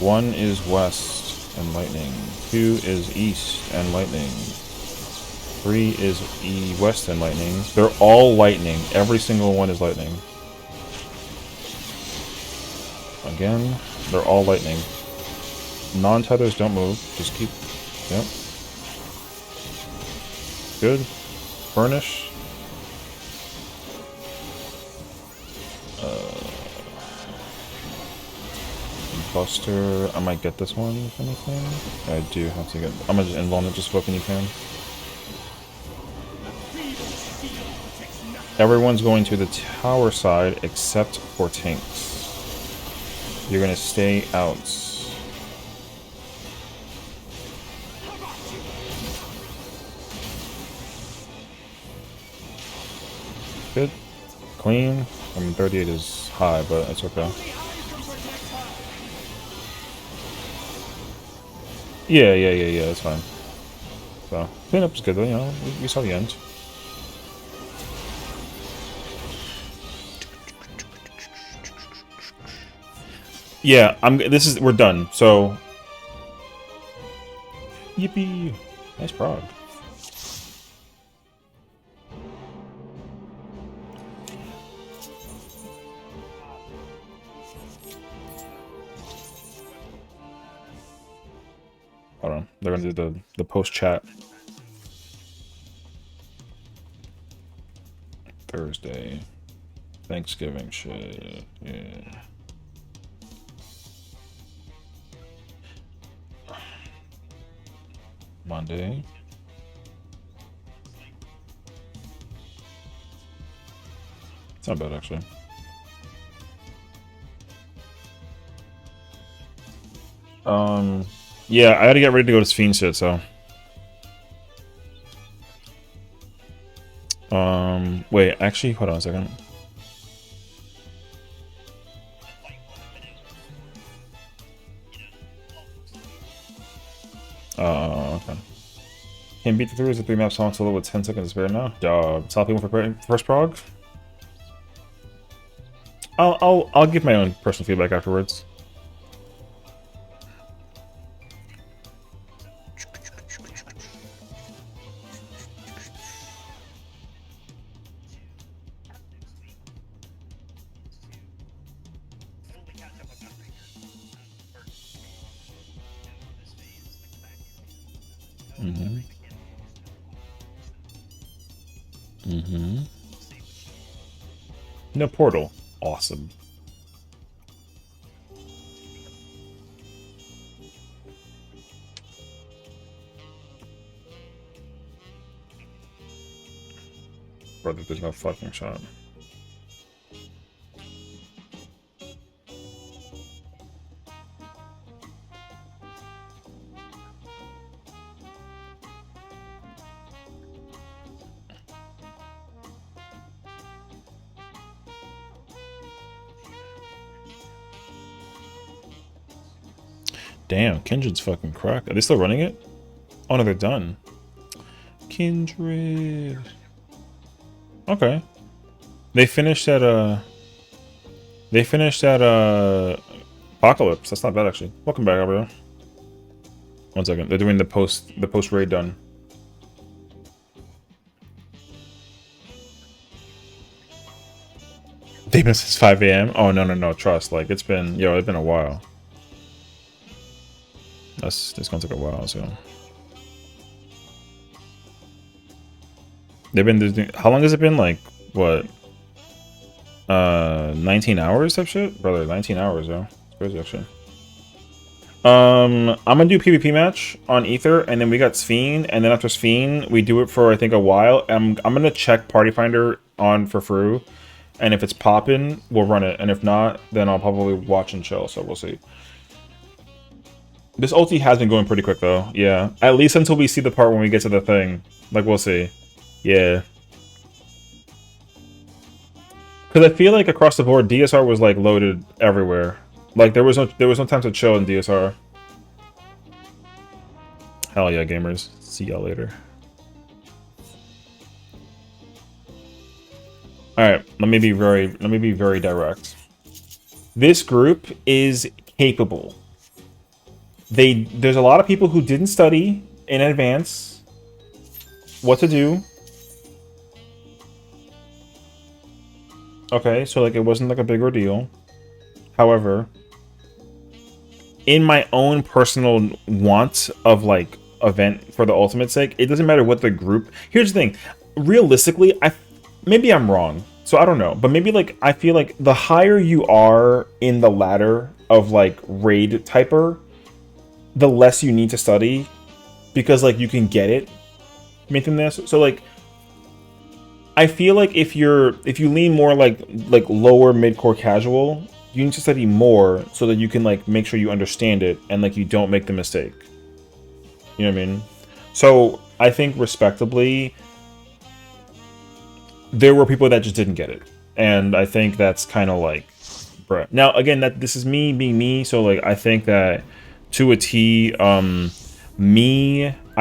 1 is west and lightning. 2 is east and lightning. 3 is west and lightning. They're all lightning. Every single one is lightning. Again, they're all lightning. Non-tethers don't move. Just keep... Yep. Good. Burnish. Buster. I might get this one if anything. I do have to get... I'm gonna just invulnerate just spoken you can. Everyone's going to the tower side except for tanks. You're gonna stay out. Good. Clean. I mean, 38 is high, but it's okay. Yeah, that's fine. So, cleanup's good though, you know, we saw the end. Yeah, we're done, so... Yippee! Nice prog. Hold on, they're gonna do the post-chat. Thursday. Thanksgiving shit, yeah. Monday. It's not bad, actually. Yeah, I gotta get ready to go to Fiend shit, so. Wait, actually, hold on a second. Okay. Can't beat the 3 is a 3-map song solo with 10 seconds to spare now. Stop people for first prog. I'll give my own personal feedback afterwards. No portal. Awesome. Brother, there's no fucking shot. Damn, Kindred's fucking crack. Are they still running it? Oh no, they're done. Kindred. Okay. They finished at Apocalypse. That's not bad actually. Welcome back, Gabriel. One second. They're doing the post raid done. They've been since 5 AM? Oh no, trust. Like it's been a while. This gonna take a while, so. They've been doing, how long has it been? Like what? 19 hours type shit? Brother, 19 hours, yo. It's crazy actually. I'm gonna do PvP match on Ether, and then we got Sessiion, and then after Sessiion, we do it for I think a while. I'm gonna check Party Finder on for Fru, and if it's popping, we'll run it, and if not, then I'll probably watch and chill. So we'll see. This ulti has been going pretty quick though. Yeah, at least until we see the part when we get to the thing. Like we'll see. Yeah. Because I feel like across the board, DSR was like loaded everywhere. Like there was no time to chill in DSR. Hell yeah, gamers. See y'all later. All right, let me be very direct. This group is capable. There's a lot of people who didn't study in advance what to do. Okay, so like it wasn't like a big ordeal. However, in my own personal want of like event for the ultimate sake, it doesn't matter what the group. Here's the thing. Realistically, maybe I'm wrong. So I don't know, but maybe like I feel like the higher you are in the ladder of like raid typer, the less you need to study because like you can get it making this. So like I feel like if you lean more like lower mid-core casual, you need to study more so that you can like make sure you understand it and like you don't make the mistake. You know what I mean? So I think respectably there were people that just didn't get it. And I think that's kind of like bruh. Now again, that this is me being me, so like I think that to a T, I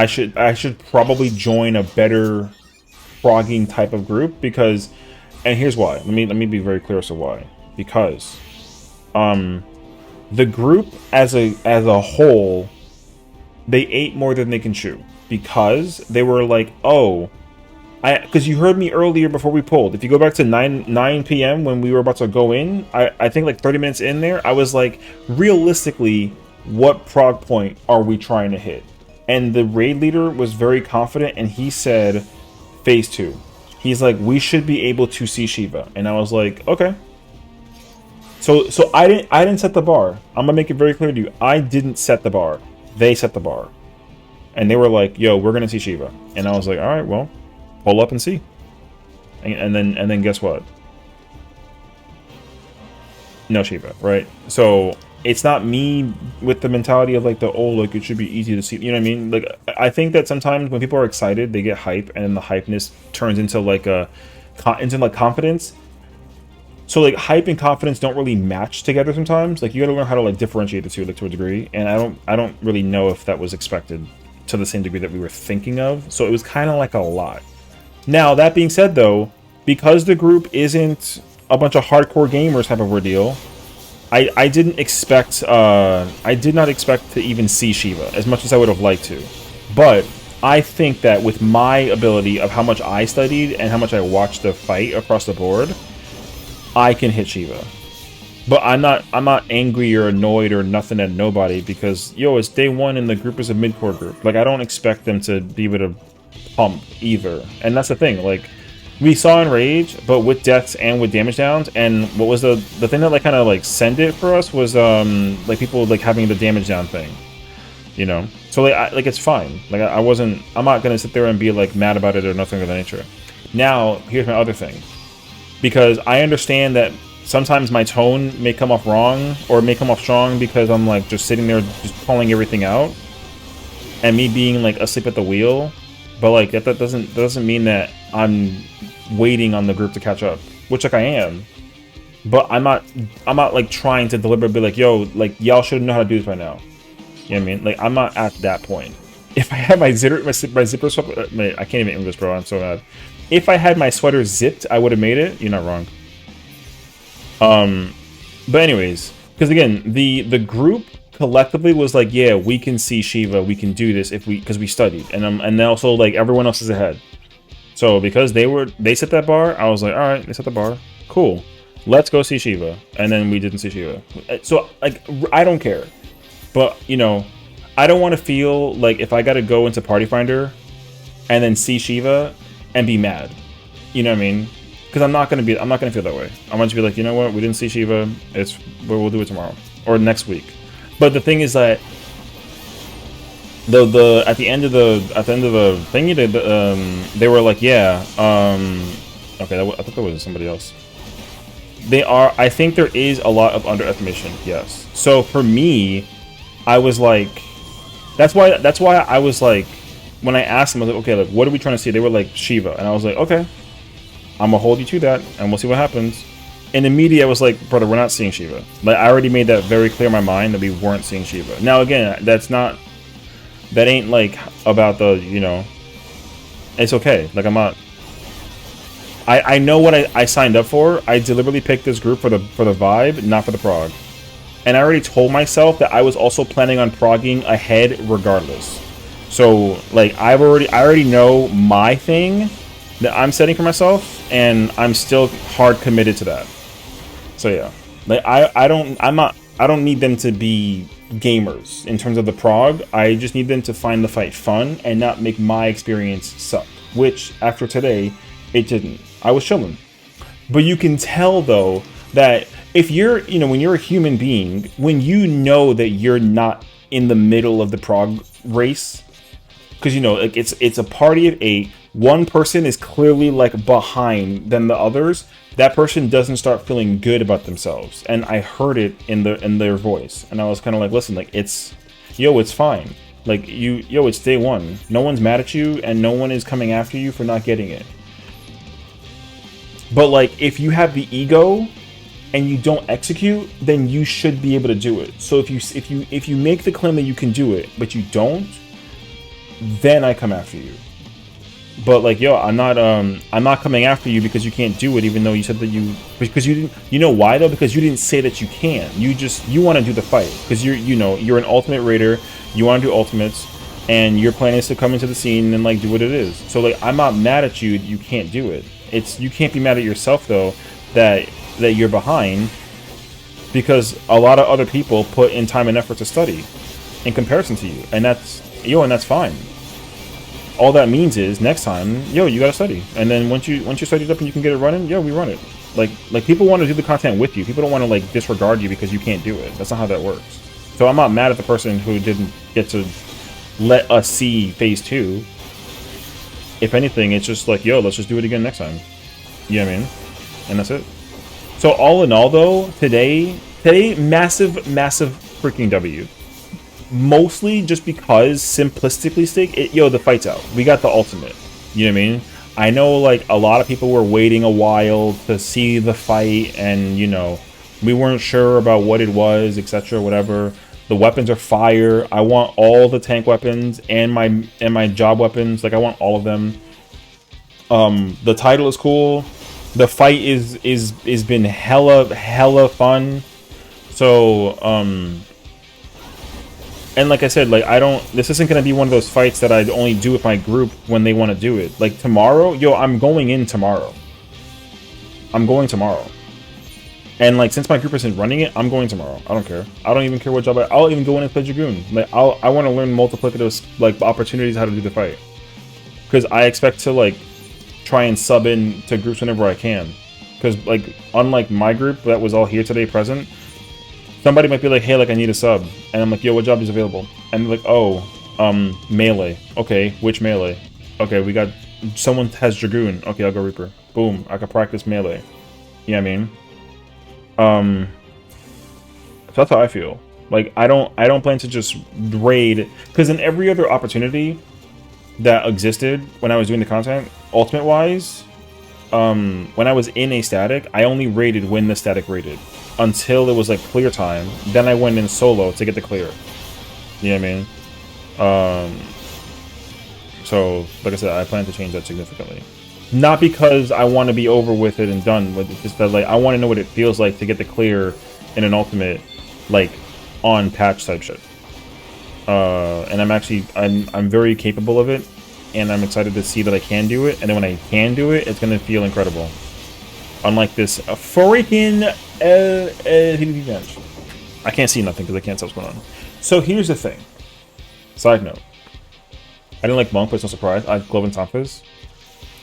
should probably join a better frogging type of group because, and here's why. Let me be very clear as to why. Because, the group as a whole, they ate more than they can chew because they were like, oh, because you heard me earlier before we pulled. If you go back to 9 p.m. when we were about to go in, I think like 30 minutes in there, I was like, realistically, what prog point are we trying to hit? And the raid leader was very confident, and he said, phase 2. He's like, we should be able to see Shiva, and I was like, okay. So I didn't set the bar. I'm gonna make it very clear to you. I didn't set the bar. They set the bar, and they were like, yo, we're gonna see Shiva, and I was like, all right, well, pull up and see. And then guess what? no Shiva, right? So it's not me with the mentality of like like it should be easy to see, you know what I mean? Like I think that sometimes when people are excited, they get hype, and then the hypeness turns into like confidence. So like hype and confidence don't really match together sometimes. Like you gotta learn how to like differentiate the two, like to a degree. And I don't really know if that was expected to the same degree that we were thinking of. So it was kind of like a lot. Now that being said though, because the group isn't a bunch of hardcore gamers type of ordeal, I did not expect to even see Shiva as much as I would have liked to. But I think that with my ability of how much I studied and how much I watched the fight across the board, I can hit Shiva. But I'm not angry or annoyed or nothing at nobody because it's day one and the group is a mid-core group. Like I don't expect them to be able to pump either. And that's the thing, like we saw Enrage, but with deaths and with damage downs, and what was the thing that like kind of like send it for us was like people like having the damage down thing. You know? So like it's fine. Like I'm not gonna sit there and be like mad about it or nothing of that nature. Now, here's my other thing. Because I understand that sometimes my tone may come off wrong or may come off strong because I'm like just sitting there just pulling everything out and me being like asleep at the wheel. But like that doesn't mean that I'm waiting on the group to catch up, which like I am. But I'm not like trying to deliberately be like, yo, like y'all should know how to do this by now. You know what I mean? Like I'm not at that point. If I had my zipper swept, I can't even English, bro. I'm so mad. If I had my sweater zipped, I would have made it. You're not wrong. But anyways, because again, the group collectively was like, yeah, we can see Shiva, we can do this because we studied, and also like everyone else is ahead. So because they set that bar, I was like, all right, they set the bar, cool. Let's go see Shiva, and then we didn't see Shiva. So like, I don't care, but I don't want to feel like if I got to go into Party Finder and then see Shiva and be mad, you know what I mean? Because I'm not gonna feel that way. I want to be like, you know what, we didn't see Shiva. We'll do it tomorrow or next week. But the thing is that at the end of the thing they were like, yeah, okay, I thought that was somebody else. I think there is a lot of underestimation, yes. So for me, I was like, that's why I was like, when I asked them, I was like, okay, like, what are we trying to see? They were like, Shiva. And I was like, okay, I'm going to hold you to that, and we'll see what happens. In the media, I was like, brother, we're not seeing Shiva. Like, I already made that very clear in my mind that we weren't seeing Shiva. Now, again, that ain't, like, about the, it's okay. Like, I'm not... I know what I signed up for. I deliberately picked this group for the vibe, not for the prog. And I already told myself that I was also planning on progging ahead regardless. So, like, I already know my thing that I'm setting for myself, and I'm still hard committed to that. So yeah, like I don't need them to be gamers in terms of the prog. I just need them to find the fight fun and not make my experience suck. Which after today, it didn't. I was chilling. But you can tell though that if you're, when you're a human being, when you know that you're not in the middle of the prog race. Because, like it's a party of 8. One person is clearly, like, behind than the others. That person doesn't start feeling good about themselves. And I heard it in their voice. And I was kind of like, listen, like, it's fine. Like, it's day one. No one's mad at you, and no one is coming after you for not getting it. But, like, if you have the ego and you don't execute, then you should be able to do it. So if you make the claim that you can do it, but you don't, then I come after you. But like, yo, I'm not coming after you because you can't do it, even though you said that because you didn't. You know why though? Because you didn't say that you can. You want to do the fight because you're an ultimate raider. You want to do ultimates, and your plan is to come into the scene and like do what it is. So like, I'm not mad at you. You can't do it. You can't be mad at yourself though that you're behind, because a lot of other people put in time and effort to study in comparison to you, and that's fine. All that means is next time, you gotta study, and then once you studied up and you can get it running, we run it. Like people want to do the content with you. People don't want to like disregard you because you can't do it. That's not how that works. So I'm not mad at the person who didn't get to let us see phase 2. If anything, it's just like, let's just do it again next time. You know what I mean? And that's it. So all in all, though, today, massive freaking W. Mostly just because simplistically the fight's out. We got the ultimate. You know what I mean? I know like a lot of people were waiting a while to see the fight, and we weren't sure about what it was, etc. Whatever. The weapons are fire. I want all the tank weapons and my job weapons. Like I want all of them. The title is cool. The fight is been hella fun. So and like I said, like this isn't gonna be one of those fights that I'd only do with my group when they want to do it. Like tomorrow, I'm going in tomorrow. I'm going tomorrow. And like since my group isn't running it, I'm going tomorrow. I don't care. I don't even care what job I'll even go in and play Dragoon. Like I want to learn multiplicative like opportunities how to do the fight. Because I expect to like try and sub in to groups whenever I can. Because like unlike my group that was all here today present, somebody might be like, hey, like I need a sub, and I'm like, yo, what job is available? And they're like, oh, melee. Okay, which melee? Okay, we got someone has Dragoon. Okay, I'll go Reaper. Boom, I can practice melee. You know what I mean? So that's how I feel. Like I don't plan to just raid, because in every other opportunity that existed when I was doing the content, ultimate wise, when I was in a static, I only raided when the static raided. Until it was like clear time, then I went in solo to get the clear. You know what I mean? So like I said, I plan to change that significantly. Not because I want to be over with it and done with it, just that like I want to know what it feels like to get the clear in an ultimate, like on patch type shit. And I'm very capable of it, and I'm excited to see that I can do it. And then when I can do it, it's gonna feel incredible. Unlike this freaking PvP bench. I can't see nothing because I can't tell what's going on. So here's the thing. Side note. I didn't like Monk, but it's no surprise. I like Glove and Tomfizz.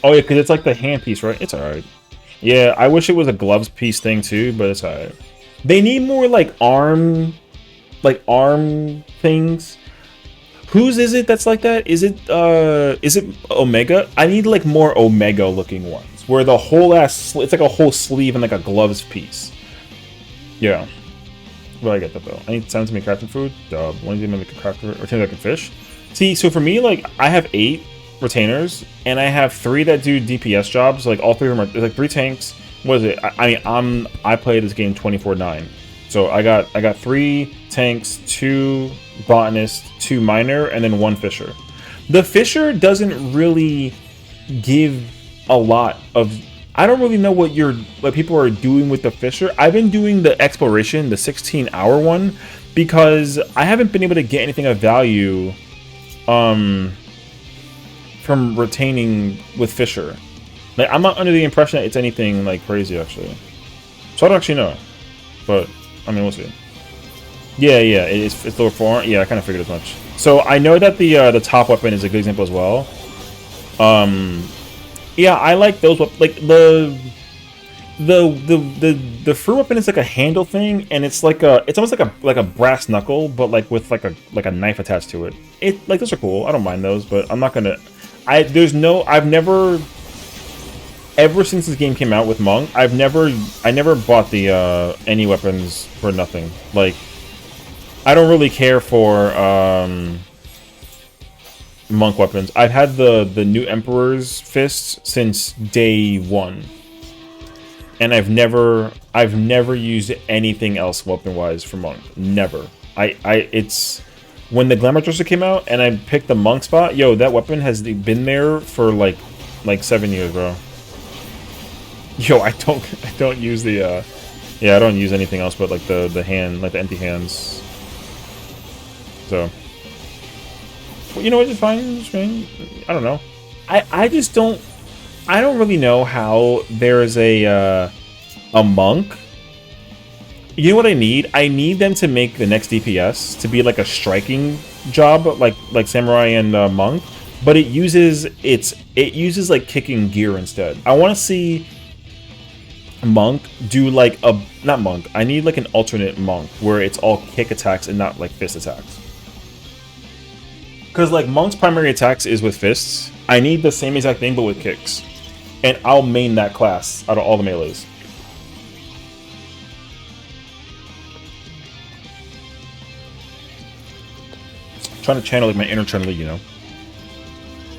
Oh yeah, because it's like the hand piece, right? It's alright. Yeah, I wish it was a gloves piece thing too, but it's alright. They need more like arm things. Whose is it that's like that? Is it Omega? I need like more Omega looking ones, where the whole ass, it's like a whole sleeve and like a gloves piece. Yeah. Well, I get that though. I need time to make crafting food. Dub. When do you make a crafter? Retainer that can fish? See, so for me, like, I have 8 retainers, and I have 3 that do DPS jobs. Like, all 3 of them are, like, 3 tanks. What is it? I play this game 24/9. So I got 3 tanks, 2 botanists, 2 miner, and then 1 fisher. The fisher doesn't really give a lot of... I don't really know what people are doing with the fisher. I've been doing the exploration, the 16-hour one, because I haven't been able to get anything of value from retaining with fisher. Like, I'm not under the impression that it's anything like crazy actually. So I don't actually know, but I mean, we'll see. Yeah, it's lower 4. Yeah, I kind of figured as much. So I know that the top weapon is a good example as well. Yeah, I like those. Like the fruit weapon is like a handle thing, and it's almost like a brass knuckle, but like with like a knife attached to it. Like those are cool. I don't mind those, but I'm not gonna. I've never. Ever since this game came out with Monk, I never bought the any weapons for nothing. Like, I don't really care for Monk weapons. I've had the new Emperor's Fist since day 1, and I've never used anything else weapon wise for Monk. Never. It's when the Glamour Thruster came out and I picked the Monk spot. Yo, that weapon has been there for like 7 years, bro. Yo, I don't use the yeah, I don't use anything else but like the hand, like the empty hands. So, well, you know what? It's fine. It's fine. I don't know. I just don't. I don't really know how there's a monk. You know what I need? I need them to make the next DPS to be like a striking job, like Samurai and Monk, but it uses like kicking gear instead. I want to see Monk do like not Monk. I need like an alternate Monk where it's all kick attacks and not like fist attacks. Because like Monk's primary attacks is with fists. I need the same exact thing but with kicks, and I'll main that class out of all the melees. trying to channel like my inner Chun-Li, you know.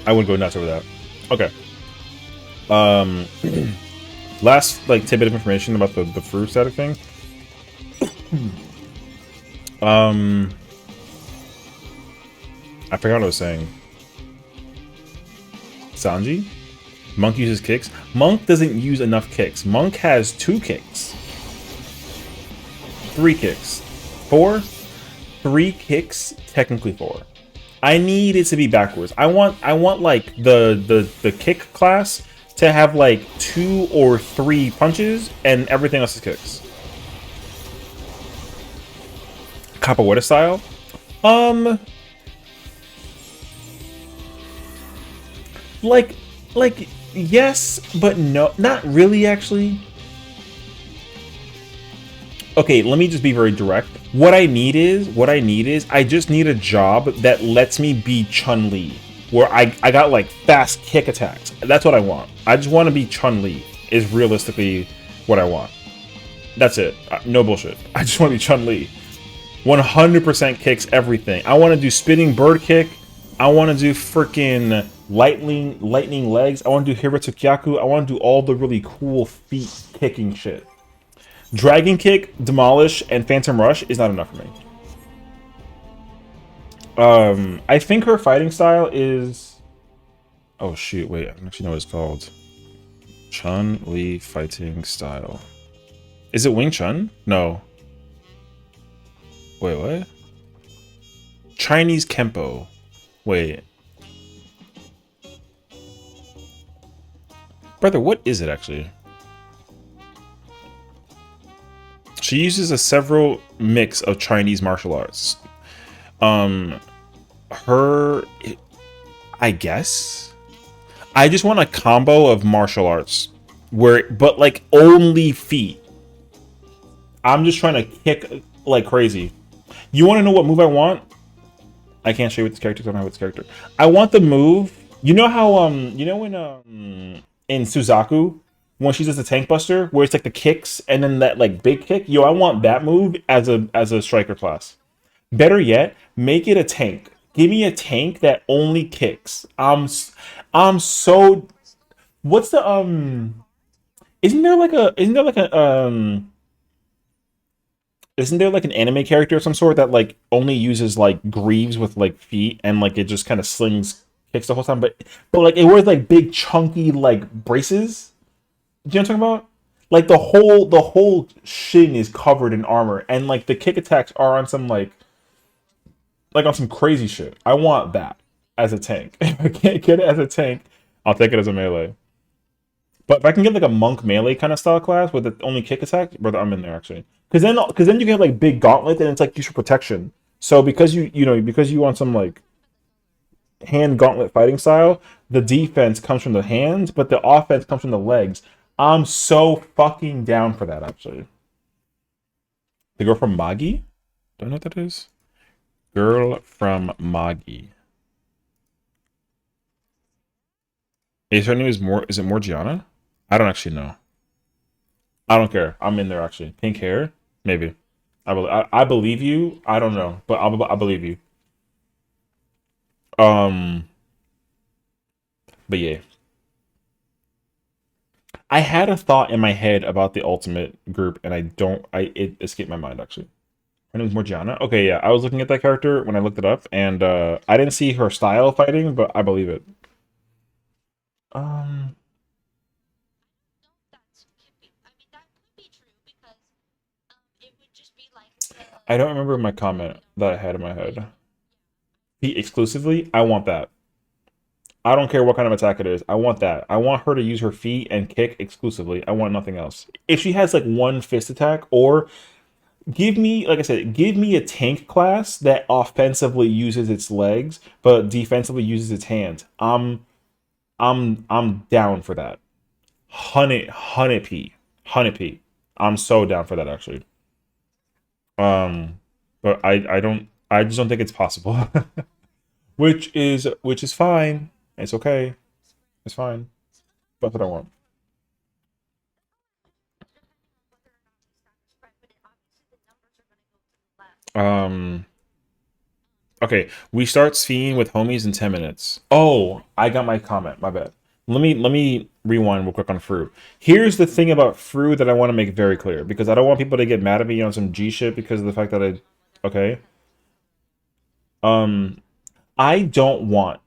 I would go nuts over that. Okay. Last like tidbit of information about the fruit static thing. I forgot what I was saying. Sanji? Monk uses kicks. Monk doesn't use enough kicks. Monk has 2 kicks. 3 kicks. 4? 3 kicks, technically 4. I need it to be backwards. I want like the kick class to have like 2 or 3 punches and everything else is kicks. Capoeira style? Like yes, but no, not really actually. Okay, let me just be very direct. What I need is I just need a job that lets me be Chun-Li, where I got like fast kick attacks. That's what I want. I just want to be Chun-Li is realistically what I want. That's it. No bullshit. I just want to be Chun-Li. 100% kicks everything. I want to do spinning bird kick. I want to do freaking lightning legs. I want to do Hiratsukaku. I want to do all the really cool feet kicking shit. Dragon kick, demolish, and phantom rush is not enough for me. I think her fighting style is... Oh shoot, wait, I don't actually know what it's called. Chun-Li fighting style. Is it Wing Chun? No. Wait, what? Chinese Kempo. Wait. Brother, what is it actually? She uses a several mix of Chinese martial arts. I guess I just want a combo of martial arts but like only feet. I'm just trying to kick like crazy. You want to know what move I want? I can't show you with this character. I don't have this character. I want the move. You know how you know when in Suzaku when she does the tank buster where it's like the kicks and then that like big kick? Yo, I want that move as a striker class. Better yet, make it a tank. Give me a tank that only kicks. I'm so... What's the isn't there like an anime character of some sort that like only uses like greaves with like feet and like it just kind of slings kicks the whole time, but like it wears like big chunky like braces? Do you know what I'm talking about? Like the whole shin is covered in armor and like the kick attacks are on some like on some crazy shit. I want that as a tank. If I can't get it as a tank, I'll take it as a melee. But if I can get like a monk melee kind of style class with the only kick attack, brother, I'm in there actually. Because then you can have like big gauntlet and it's like used for protection. So because you want some like hand gauntlet fighting style, the defense comes from the hands, but the offense comes from the legs. I'm so fucking down for that actually. The girl from Magi? Don't know what that is. Girl from Magi. Is her name is it Morgiana? I don't actually know. I don't care. I'm in there actually. Pink hair? Maybe. I believe you. I don't know, but I believe you. But yeah. I had a thought in my head about the ultimate group and it escaped my mind actually. Her name is Morgiana. Okay, yeah. I was looking at that character when I looked it up and I didn't see her style fighting, but I believe it. I don't remember my comment that I had in my head. Feet exclusively? I want that. I don't care what kind of attack it is. I want that. I want her to use her feet and kick exclusively. I want nothing else. If she has like one fist attack or give me, like I said, give me a tank class that offensively uses its legs but defensively uses its hands. I'm down for that. 100p. I'm so down for that actually. But I just don't think it's possible. which is fine. It's okay. It's fine. That's what I want. Okay, we start skiing with homies in 10 minutes. Oh, I got my comment. My bad. Let me rewind real quick on fruit. Here's the thing about fruit that I want to make very clear, because I don't want people to get mad at me on some G shit because of the fact that okay. I don't want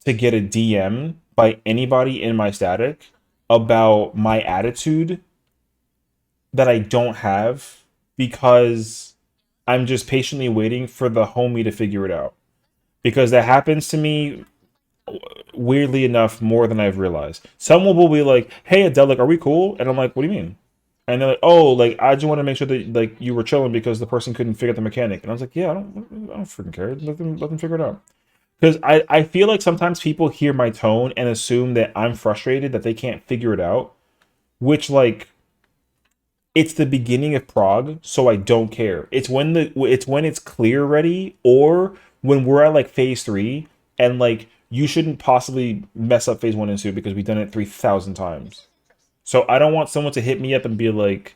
to get a DM by anybody in my static about my attitude that I don't have because I'm just patiently waiting for the homie to figure it out. Because that happens to me weirdly enough more than I've realized. Someone will be like, "Hey Adelic, are we cool?" And I'm like, "What do you mean?" And they're like, "Oh, like I just want to make sure that like you were chilling because the person couldn't figure out the mechanic." And I was like, "Yeah, I don't freaking care. Let them figure it out." Because I feel like sometimes people hear my tone and assume that I'm frustrated that they can't figure it out, which like it's the beginning of Prague, so I don't care. It's when it's clear ready, or when we're at like phase 3 and like you shouldn't possibly mess up phase 1 and 2 because we've done it 3,000 times. So I don't want someone to hit me up and be like,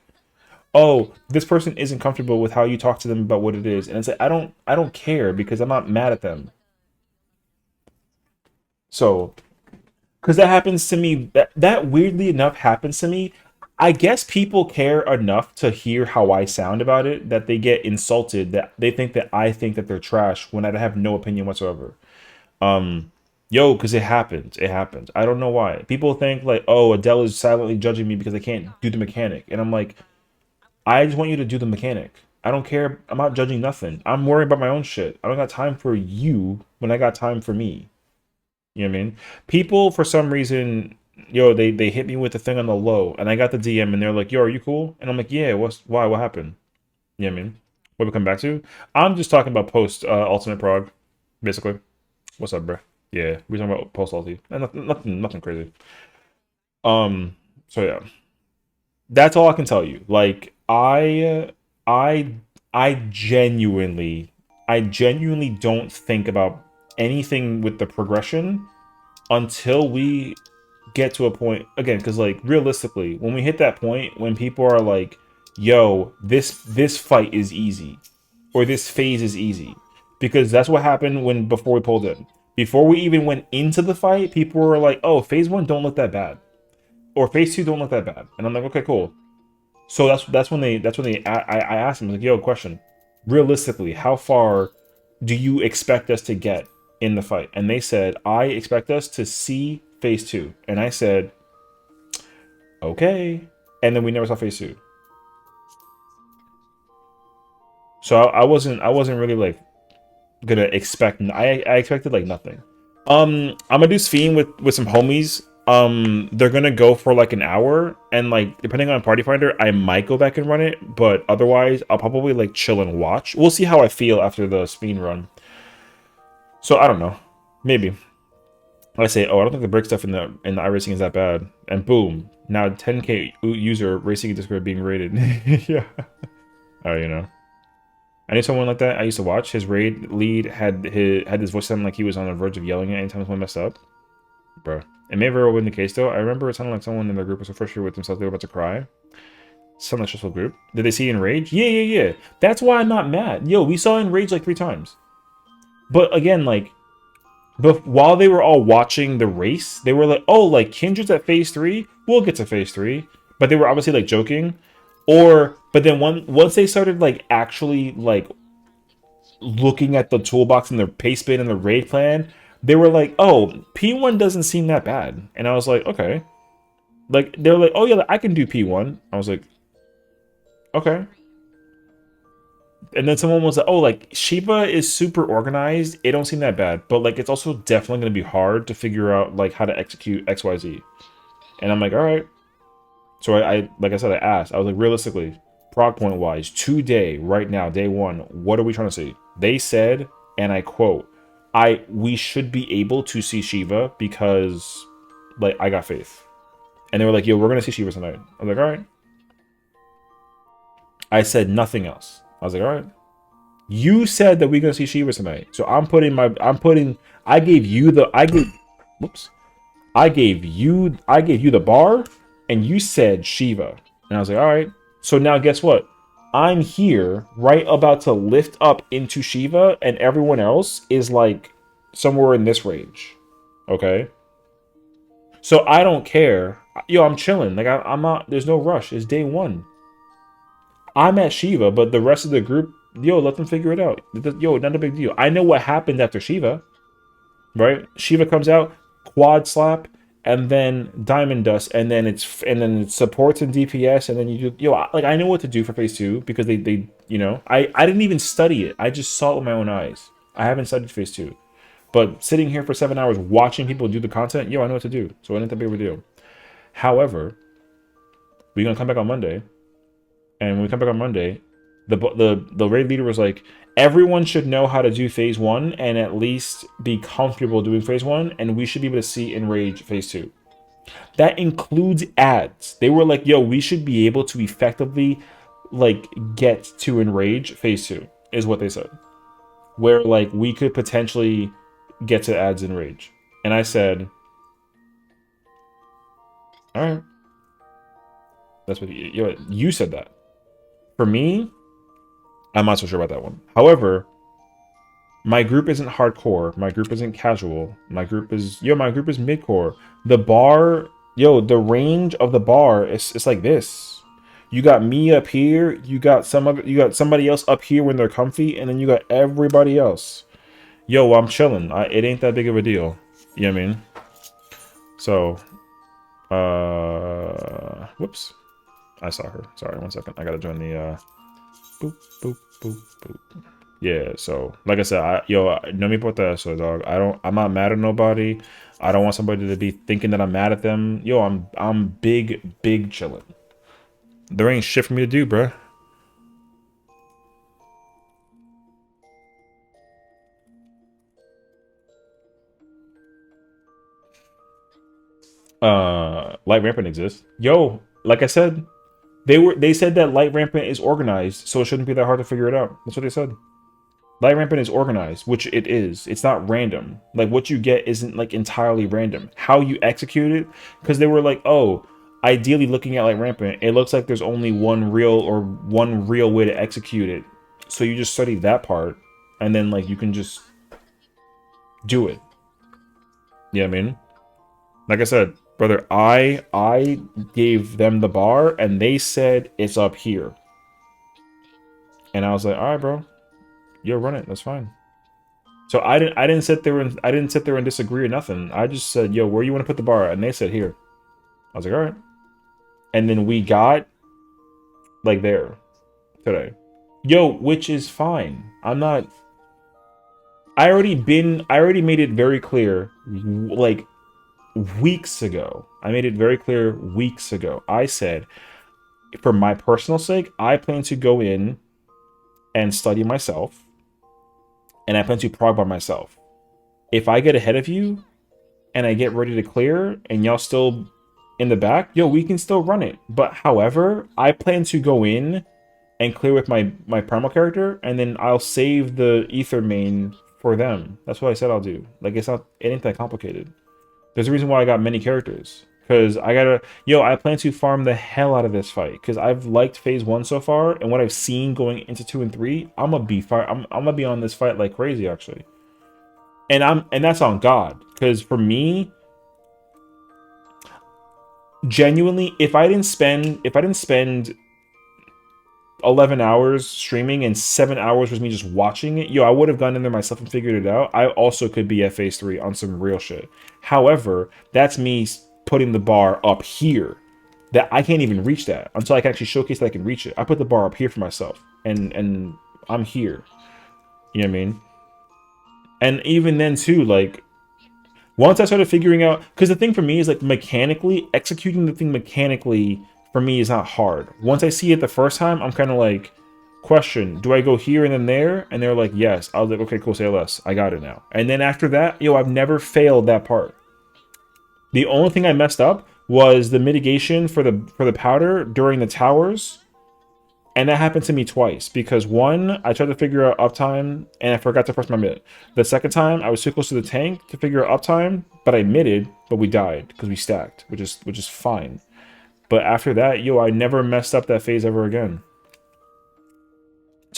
"Oh, this person isn't comfortable with how you talk to them about what it is." And it's like I don't care because I'm not mad at them. So, because that happens to me, that weirdly enough happens to me. I guess people care enough to hear how I sound about it that they get insulted, that they think that I think that they're trash when I have no opinion whatsoever. Yo, because it happens. It happens. I don't know why. People think like, oh, Adele is silently judging me because I can't do the mechanic. And I'm like, I just want you to do the mechanic. I don't care. I'm not judging nothing. I'm worried about my own shit. I don't got time for you when I got time for me. You know what I mean? People, for some reason, yo, they hit me with the thing on the low, and I got the DM, and they're like, "Yo, are you cool?" And I'm like, "Yeah, why? What happened?" You know what I mean? What we come back to? I'm just talking about post Ultimate Prague, basically. What's up, bro? Yeah, we're talking about post ulti, and nothing crazy. So yeah, that's all I can tell you. Like, I genuinely don't think about anything with the progression until we get to a point again, because like realistically, when we hit that point when people are like, "Yo, this fight is easy," or "This phase is easy," because that's what happened when before we pulled in. Before we even went into the fight, people were like, "Oh, phase 1 don't look that bad," or "Phase 2 don't look that bad," and I'm like, "Okay, cool." So that's when I asked them like, "Yo, question, realistically, how far do you expect us to get in the fight?" And they said, "I expect us to see phase 2." And I said, "Okay." And then we never saw phase 2. So I wasn't really like gonna expect. I expected like nothing. I'm gonna do Sphene with some homies. They're gonna go for like an hour, and like depending on Party Finder, I might go back and run it, but otherwise I'll probably like chill and watch. We'll see how I feel after the Sphene run. So I don't know, maybe I say, "Oh, I don't think the brick stuff in the iRacing is that bad," and boom, now 10K user racing Discord being rated. Yeah. Oh, you know. I knew someone like that I used to watch. His raid lead had his voice sounding like he was on the verge of yelling at anytime someone messed up. Bro. It may very well been the case though. I remember it sounded like someone in their group was so frustrated with themselves they were about to cry. Sound like a stressful group. Did they see Enrage? Yeah. That's why I'm not mad. Yo, we saw Enrage like 3 times. But again, like, while they were all watching the race, they were like, "Oh, like Kindred's at phase 3. We'll get to phase 3." But they were obviously like joking. But then once they started like actually like looking at the toolbox and the pace bin and the raid plan, they were like, "Oh, P1 doesn't seem that bad." And I was like, "Okay." Like they were like, "Oh yeah, I can do P1." I was like, "Okay." And then someone was like, "Oh, like Shiba is super organized. It don't seem that bad, but like it's also definitely going to be hard to figure out like how to execute XYZ." And I'm like, "All right." So I like I said, I asked. I was like, "Realistically, prog point wise, today, right now, day 1, what are we trying to see?" They said, and I quote, we should be able to see Shiva because like I got faith." And they were like, "Yo, we're gonna see Shiva tonight." I was like, "All right." I said nothing else. I was like, "All right." You said that we're gonna see Shiva tonight, so I gave you the bar, and you said Shiva, and I was like, "All right." So now guess what? I'm here, right about to lift up into Shiva, and everyone else is like somewhere in this range. Okay? So I don't care. Yo, I'm chilling. Like I'm not. There's no rush. It's day one. I'm at Shiva, but the rest of the group, yo, let them figure it out. Yo, not a big deal. I know what happened after Shiva, right? Shiva comes out, quad slap, and then diamond dust, and then it's supports and DPS, and then you do like I know what to do for phase 2 because they I didn't even study it. I just saw it with my own eyes. I haven't studied phase 2. But sitting here for 7 hours watching people do the content, yo, I know what to do. So it ain't that big of a deal. However, we're gonna come back on Monday, and when we come back on Monday, the raid leader was like, everyone should know how to do phase 1 and at least be comfortable doing phase 1, and we should be able to see Enrage phase 2. That includes ads. They were like, yo, we should be able to effectively like get to Enrage phase 2, is what they said. Where like we could potentially get to ads in Rage. And I said, all right. That's what you said that. For me, I'm not so sure about that one. However, my group isn't hardcore. My group isn't casual. My group is mid-core. The bar, the range of the bar is like this. You got me up here, you got somebody else up here when they're comfy, and then you got everybody else. Yo, I'm chilling. It ain't that big of a deal. You know what I mean? So, whoops. I saw her. Sorry, 1 second. I gotta join the, boop, boop, boop, boop. Yeah, so, like I said, no me por eso, dog. I'm not mad at nobody. I don't want somebody to be thinking that I'm mad at them. Yo, I'm big chilling. There ain't shit for me to do, bruh. Light Rampant exists. Yo, like I said, they said that Light Rampant is organized, so it shouldn't be that hard to figure it out. That's what they said. Light Rampant is organized, which it is. It's not random. Like, what you get isn't, like, entirely random. How you execute it, because they were like, oh, ideally looking at Light Rampant, it looks like there's only one real way to execute it. So you just study that part, and then, like, you can just do it. You know what I mean? Like I said, brother, I gave them the bar, and they said it's up here. And I was like, all right, bro. You'll run it. That's fine. So I didn't sit there and disagree or nothing. I just said, yo, where you want to put the bar? And they said here. I was like, all right. And then we got like there today. Yo, which is fine. I'm not. I already made it very clear, like weeks ago. I made it very clear weeks ago. I said, for my personal sake, I plan to go in and study myself. And I plan to prog by myself. If I get ahead of you and I get ready to clear and y'all still in the back, yo, we can still run it. But however, I plan to go in and clear with my primal character, and then I'll save the ether main for them. That's what I said I'll do. Like, it ain't that complicated. There's a reason why I got many characters. Because I plan to farm the hell out of this fight. Because I've liked phase 1 so far, and what I've seen going into 2 and 3, I'm gonna be on this fight like crazy, actually. And that's on God. Because for me, genuinely, if I didn't spend 11 hours streaming and 7 hours was me just watching it, I would have gone in there myself and figured it out. I also could be at phase 3 on some real shit. However, that's me putting the bar up here, that I can't even reach that until I can actually showcase that I can reach it. I put the bar up here for myself, and I'm here. You know what I mean? And even then too, like, once I started figuring out, because the thing for me is like executing the thing mechanically for me is not hard. Once I see it the first time, I'm kind of like, question, do I go here and then there? And they're like, yes. I was like, okay, cool, say less. I got it now. And then after that, I've never failed that part. The only thing I messed up was the mitigation for the powder during the towers. And that happened to me twice. Because one, I tried to figure out uptime and I forgot to press my mid. The second time, I was too close to the tank to figure out uptime, but I mitted, but we died because we stacked, which is fine. But after that, I never messed up that phase ever again.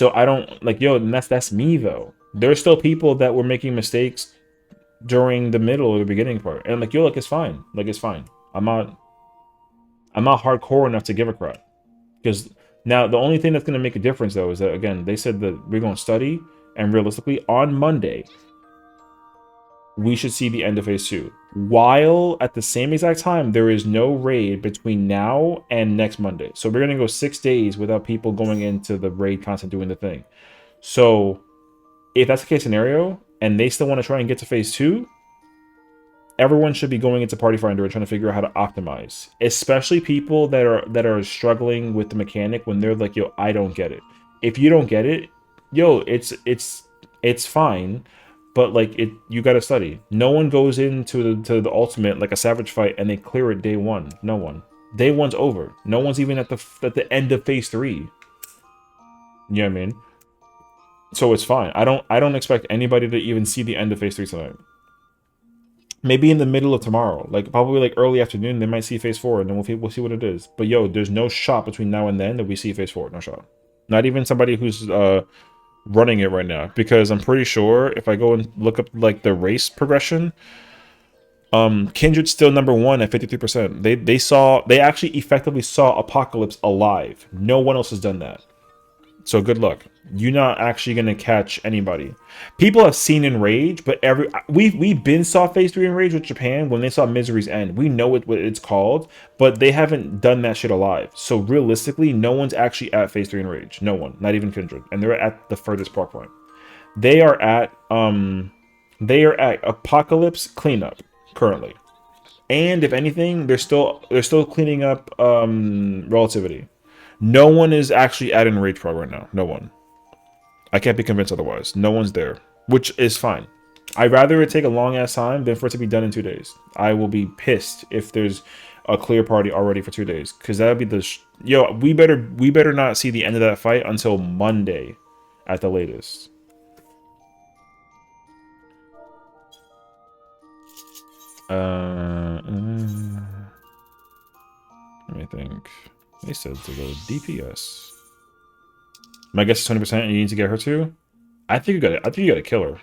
So I don't like, yo, and that's me though. There's still people that were making mistakes during the middle or the beginning part, and like, yo, like it's fine, like it's fine. I'm not hardcore enough to give a crap, because now the only thing that's going to make a difference though is that, again, they said that we're going to study, and realistically on Monday we should see the end of phase 2, while at the same exact time there is no raid between now and next Monday. So we're going to go 6 days without people going into the raid content doing the thing. So if that's the case scenario and they still want to try and get to phase 2, everyone should be going into Party Finder and trying to figure out how to optimize, especially people that are struggling with the mechanic when they're like, yo, I don't get it. If you don't get it, yo, it's fine, but like you got to study. No one goes into the ultimate like a savage fight and they clear it day 1. No one. Day 1's over. No one's even at the end of phase 3. You know what I mean? So it's fine. I don't expect anybody to even see the end of phase 3 tonight. Maybe in the middle of tomorrow, like probably like early afternoon, they might see phase 4, and then we'll see what it is. But yo, there's no shot between now and then that we see phase 4. No shot. Not even somebody who's running it right now, because I'm pretty sure if I go and look up like the race progression, Kindred's still number 1 at 53%. They actually effectively saw Apocalypse alive. No one else has done that. So good luck. You're not actually gonna catch anybody. People have seen Enrage, but we've been saw phase 3 Enrage with Japan when they saw Misery's End. We know what it's called, but they haven't done that shit alive. So realistically, no one's actually at phase 3 Enrage. No one, not even Kindred, and they're at the furthest park point. They are at Apocalypse cleanup currently, and if anything, they're still cleaning up Relativity. No one is actually at Enrage Pro right now. No one. I can't be convinced otherwise. No one's there, which is fine. I'd rather it take a long ass time than for it to be done in 2 days. I will be pissed if there's a clear party already for 2 days, because that would be the yo. We better not see the end of that fight until Monday, at the latest. Let me think. They said to go DPS. My guess is 20%, and you need to get her to. I think you gotta kill her.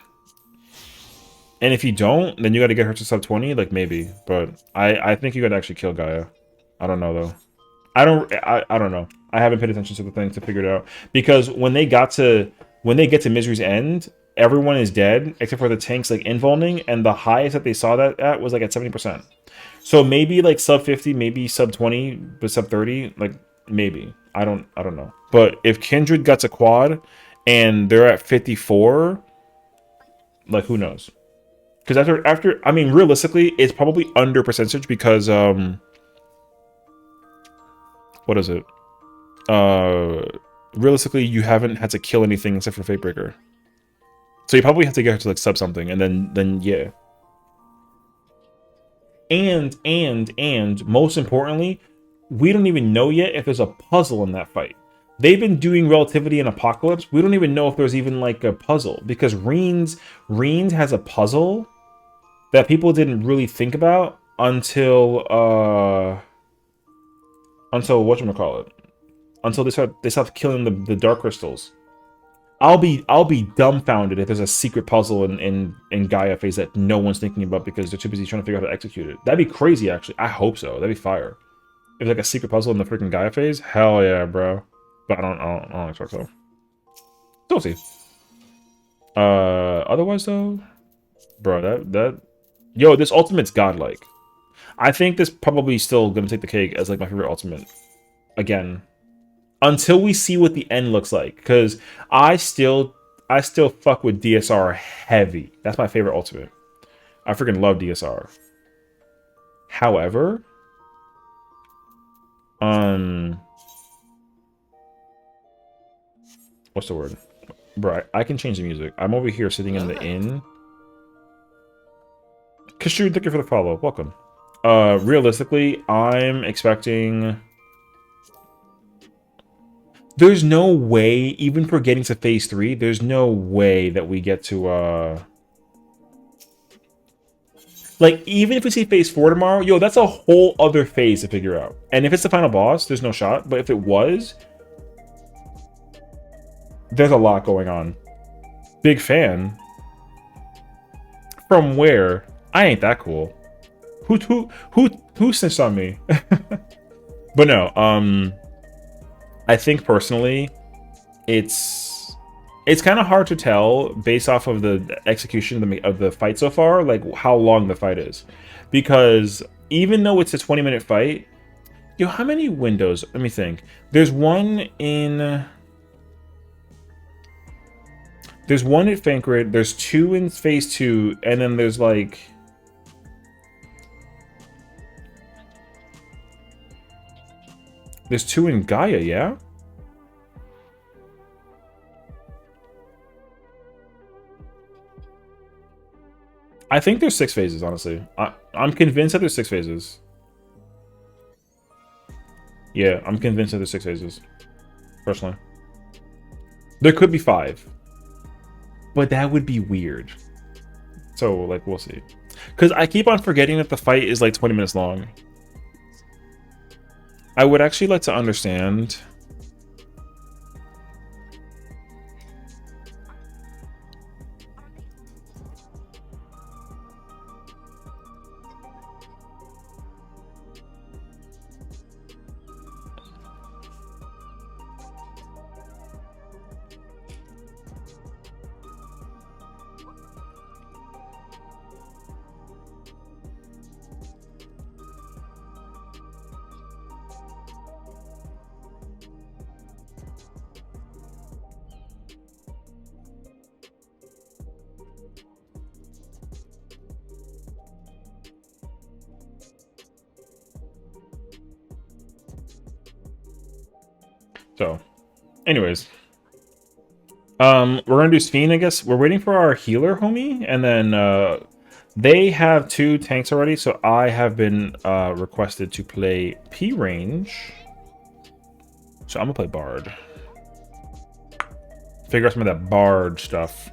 And if you don't, then you gotta get her to sub 20, like maybe. But I think you gotta actually kill Gaia. I don't know though. I don't know. I haven't paid attention to the thing to figure it out, because when they get to Misery's End, everyone is dead except for the tanks like invulning, and the highest that they saw that at was like at 70%. So maybe like sub 50, maybe sub 20, but sub 30, like maybe. I don't know. But if Kindred got a quad and they're at 54, like who knows? Because after I mean, realistically, it's probably under percentage, because what is it? Realistically, you haven't had to kill anything except for Fatebreaker. So you probably have to get her to like sub something, and then yeah. And most importantly, we don't even know yet if there's a puzzle in that fight. They've been doing Relativity and Apocalypse. We don't even know if there's even like a puzzle, because Reens has a puzzle that people didn't really think about until whatchamacallit, until they stopped killing the dark crystals. I'll be dumbfounded if there's a secret puzzle in Gaia phase that no one's thinking about because they're too busy trying to figure out how to execute it. That'd be crazy, actually. I hope so. That'd be fire. If like a secret puzzle in the freaking Gaia phase, hell yeah, bro. But I don't expect so. We'll see. Otherwise though, bro, yo, this ultimate's godlike. I think this probably still gonna take the cake as like my favorite ultimate again, until we see what the end looks like. Because I still fuck with DSR heavy. That's my favorite ultimate. I freaking love DSR. However, what's the word? Bro, I can change the music. I'm over here sitting in the inn. Kashu, thank you for the follow. Welcome. Realistically, I'm expecting... There's no way, even for getting to phase 3, there's no way that we get to, like, even if we see phase 4 tomorrow, yo, that's a whole other phase to figure out. And if it's the final boss, there's no shot. But if it was, There's a lot going on. Big fan. From where? I ain't that cool. Who snitched on me? But no, I think personally, it's kind of hard to tell based off of the execution of the fight so far, like how long the fight is, because even though it's a 20-minute fight, yo, how many windows? Let me think. There's one in Fankred, there's 2 in phase 2, and then there's like there's 2 in Gaia, yeah? I think there's 6 phases, honestly. I'm convinced that there's 6 phases. Yeah, I'm convinced that there's 6 phases. Personally. There could be 5. But that would be weird. So, like, we'll see. Because I keep on forgetting that the fight is like 20 minutes long. I would actually like to understand... So, anyways. We're gonna do Sphene, I guess. We're waiting for our healer, homie, and then they have 2 tanks already, so I have been requested to play P range. So I'm gonna play Bard. Figure out some of that Bard stuff.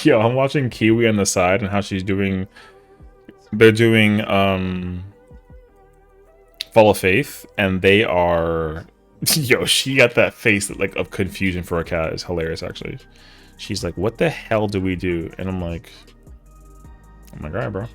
Yo, I'm watching Kiwi on the side and how she's doing. They're doing Fall of Faith, and they are. Yo, she got that face like of confusion for a cat. It's hilarious, actually. She's like, "What the hell do we do?" And I'm like, "Oh my god, bro."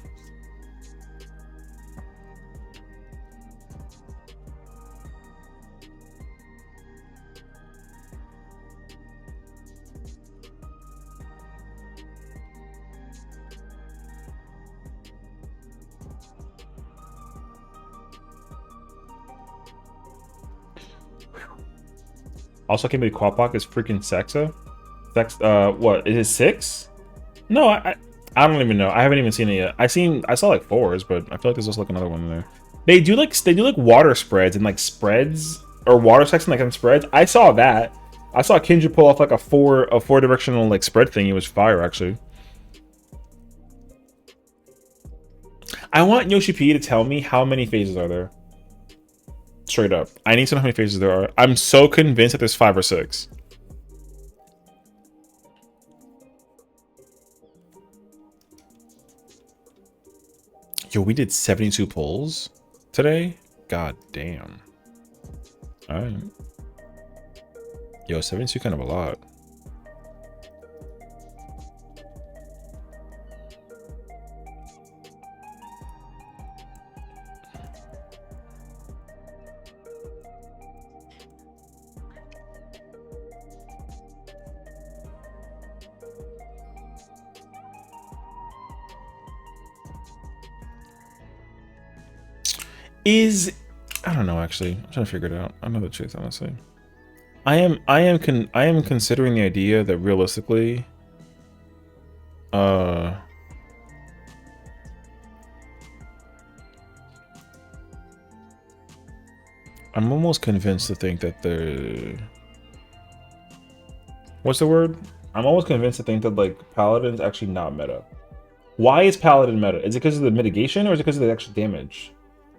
Also, came with Quapak is freaking Sexa. What is it 6? No, I don't even know. I haven't even seen it yet. I saw like 4s, but I feel like there's also like another one in there. They do like water spreads and like spreads or water section like on spreads. I saw that. I saw Kindred pull off like a four directional like spread thing. It was fire, actually. I want Yoshi P to tell me how many phases are there. Straight up. I need to know how many phases there are. I'm so convinced that there's 5 or 6. Yo, we did 72 pulls today? God damn. Alright. Yo, 72 kind of a lot. I don't know, actually. I'm trying to figure it out. I know the truth, honestly. I am considering the idea that realistically I'm almost convinced to think that the... What's the word? I'm almost convinced to think that, like, Paladin's actually not meta. Why is Paladin meta? Is it because of the mitigation, or is it because of the extra damage?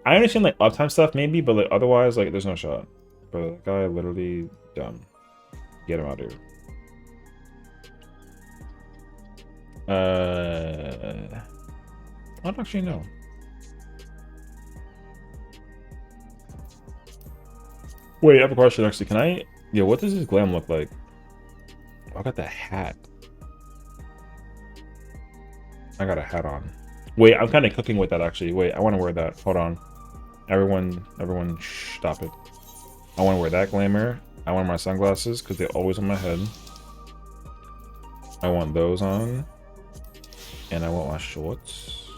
I understand, like, uptime stuff, maybe, but, like, otherwise, like, there's no shot. But that guy literally dumb. Get him out of here. I don't actually know. Wait, I have a question, actually. Can I... Yeah, what does this glam look like? Oh, I got that hat. I got a hat on. Wait, I'm kind of cooking with that, actually. Wait, I want to wear that. Hold on. Everyone, shh, stop it. I want to wear that glamour. I want my sunglasses, because they're always on my head. I want those on. And I want my shorts.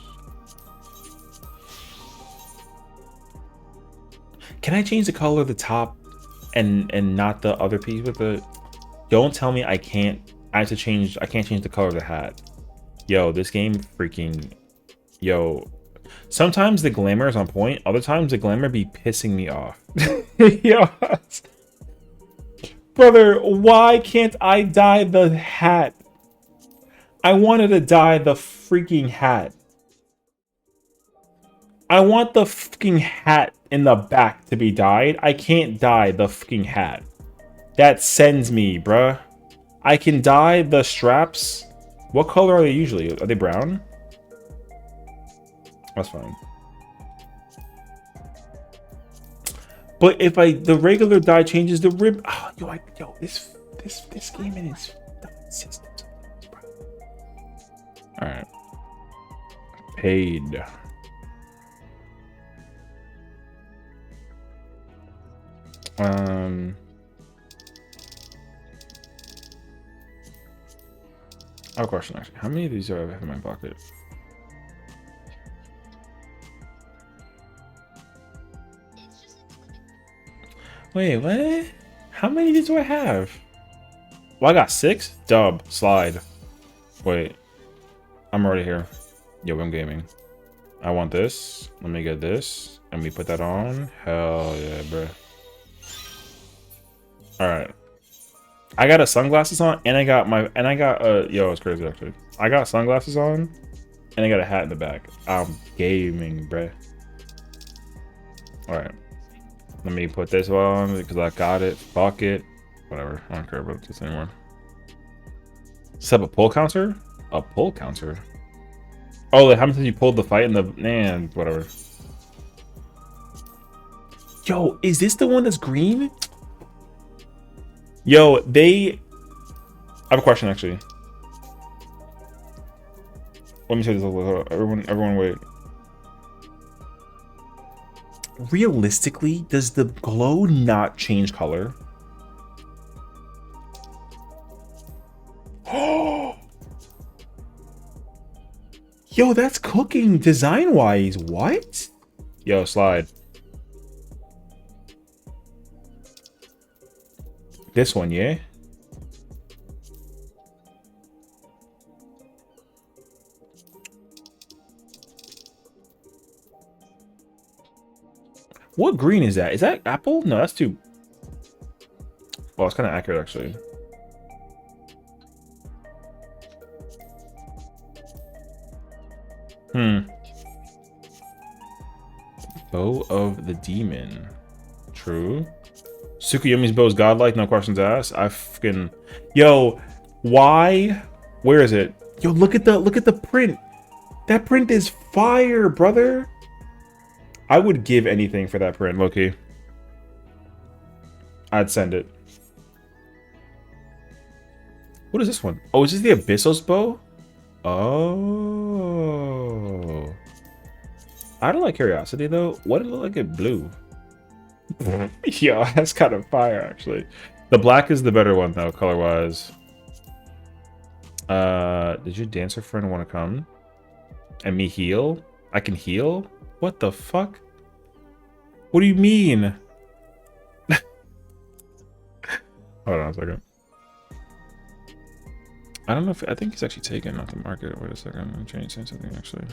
Can I change the color of the top and not the other piece with the... Don't tell me I can't... I have to change... I can't change the color of the hat. Yo, this game freaking... Yo. Sometimes the glamour is on point. Other times the glamour be pissing me off. Yo. Brother, why can't I dye the hat? I wanted to dye the freaking hat. I want the fucking hat in the back to be dyed. I can't dye the fucking hat. That sends me, bruh. I can dye the straps. What color are they usually? Are they brown? That's fine. But if the regular dye changes the rib, oh, yo, this game in its systems. All right. Paid. I have a question, actually. How many of these do I have in my pocket? Wait, what? How many of these do I have? Well, I got 6? Dub. Slide. Wait. I'm already here. Yo, I'm gaming. I want this. Let me get this. And we put that on. Hell yeah, bro. Alright. I got sunglasses on, and I got yo, it's crazy actually. I got sunglasses on, and I got a hat in the back. I'm gaming, bruh. Alright. Let me put this on because I got it. Fuck it. Whatever. I don't care about this anymore. Set up a pull counter? A pull counter? Oh, like how many times you pulled the fight in the... Man, whatever. Yo, is this the one that's green? Yo, I have a question, actually. Let me say this. Everyone wait. Realistically, does the glow not change color? Yo, that's cooking design-wise. What? Yo, slide. This one, yeah? What green is that? Is that apple? No, that's too... Well, it's kind of accurate, actually. Bow of the Demon. True. Tsukuyomi's bow is godlike, no questions asked. I fucking... Yo, why? Where is it? Yo, look at the print. That print is fire, brother. I would give anything for that print, Loki. I'd send it. What is this one? Oh, is this the Abyssos bow? Oh. Out of like curiosity though, what did it look like in blue? Yo, that's kind of fire actually. The black is the better one though, color wise. Did your dancer friend want to come? And me heal? I can heal? What the fuck? What do you mean? Hold on a second. I don't know if I think he's actually taken off the market. Wait a second, I'm changing something actually.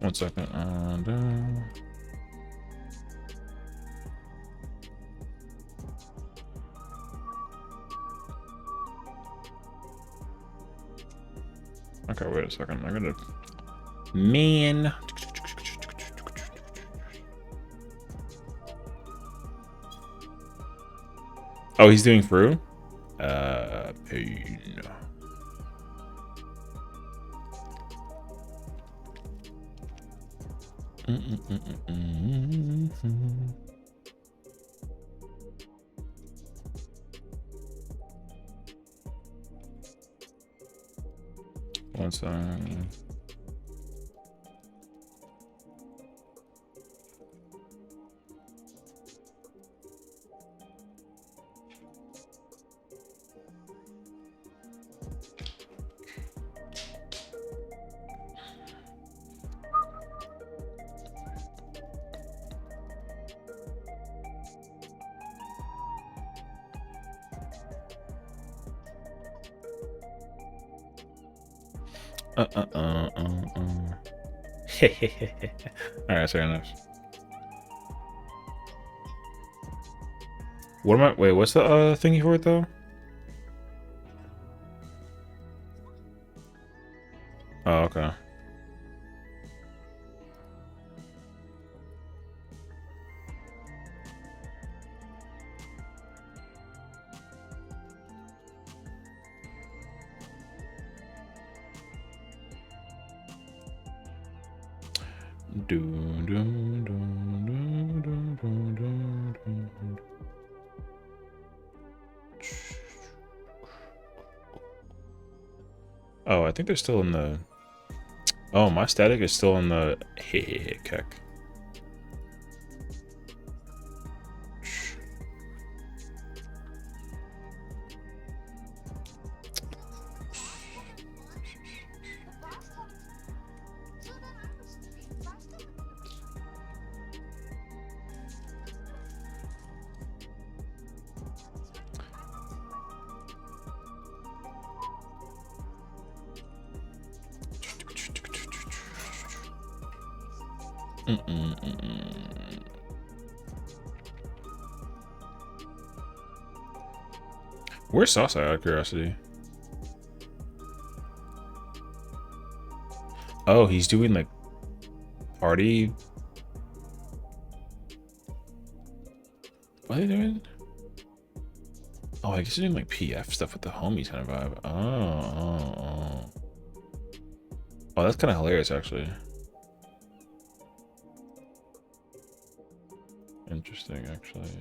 One second. And, okay, wait a second. I gotta. Man. Oh, he's doing Fru? Pain. One second. Alright, fair enough. What am I? Wait, what's the thingy for it though? Oh, okay. Oh, I think they're still in the. Oh, my static is still in the. Hey, kick. Where's Sasa out of curiosity? Oh, he's doing like party. What are they doing? Oh, I guess he's doing like PF stuff with the homies kind of vibe. Oh. Oh, that's kind of hilarious actually. Interesting actually.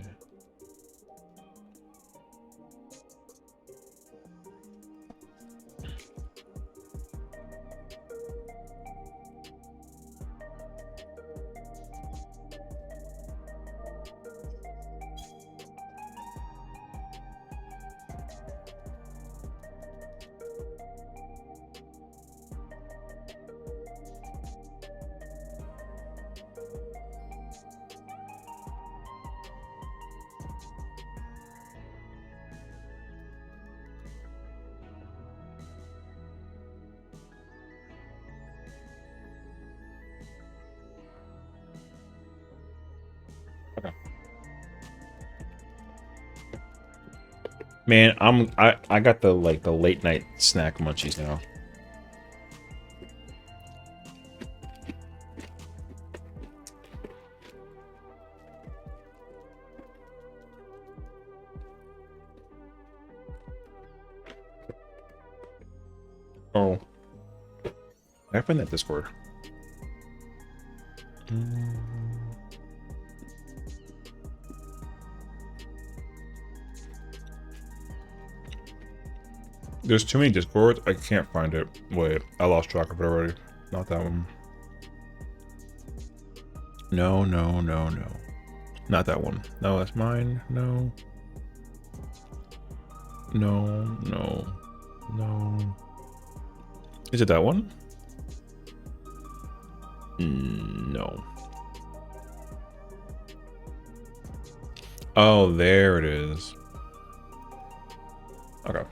Man, I got the the late night snack munchies now. Oh. I find that Discord. There's too many Discords. I can't find it. Wait, I lost track of it already. Not that one. No. Not that one. No, that's mine. No. No. Is it that one? No. Oh, there it is. Okay.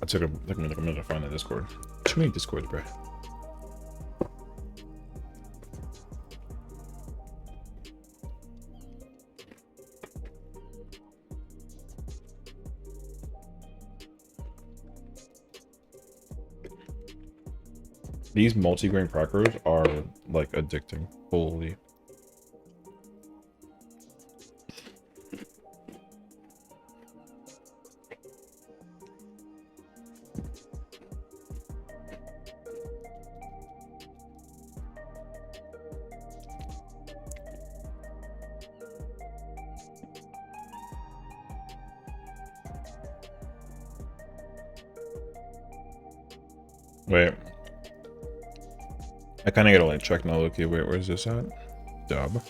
Took me like a minute to find the Discord. Too many Discords, bro. These multi-grain crackers are like addicting. Holy. Wait. I kind of gotta like check now. Okay, wait, where's this at? Dub.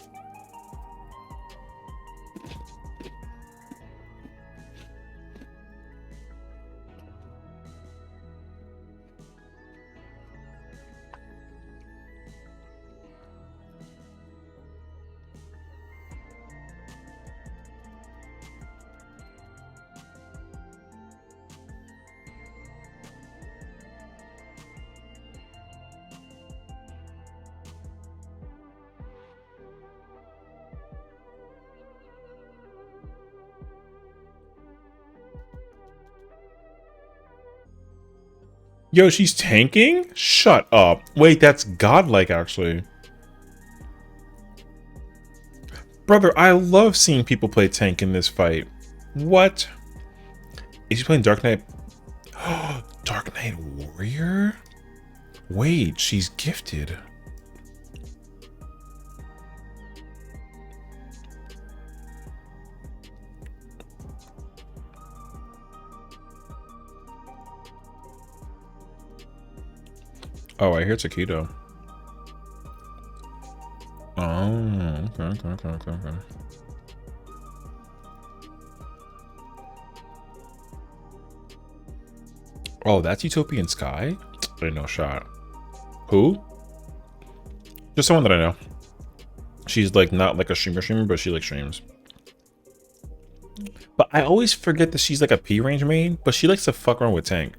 Yo, she's tanking? Shut up. Wait, that's godlike, actually. Brother, I love seeing people play tank in this fight. What? Is she playing Dark Knight? Dark Knight Warrior? Wait, she's gifted. Oh, I hear Taquito. Oh, okay. Oh, that's Utopian Sky? I know shot. Who? Just someone that I know. She's like not like a streamer, but she like streams. But I always forget that she's like a P range main, but she likes to fuck around with tank.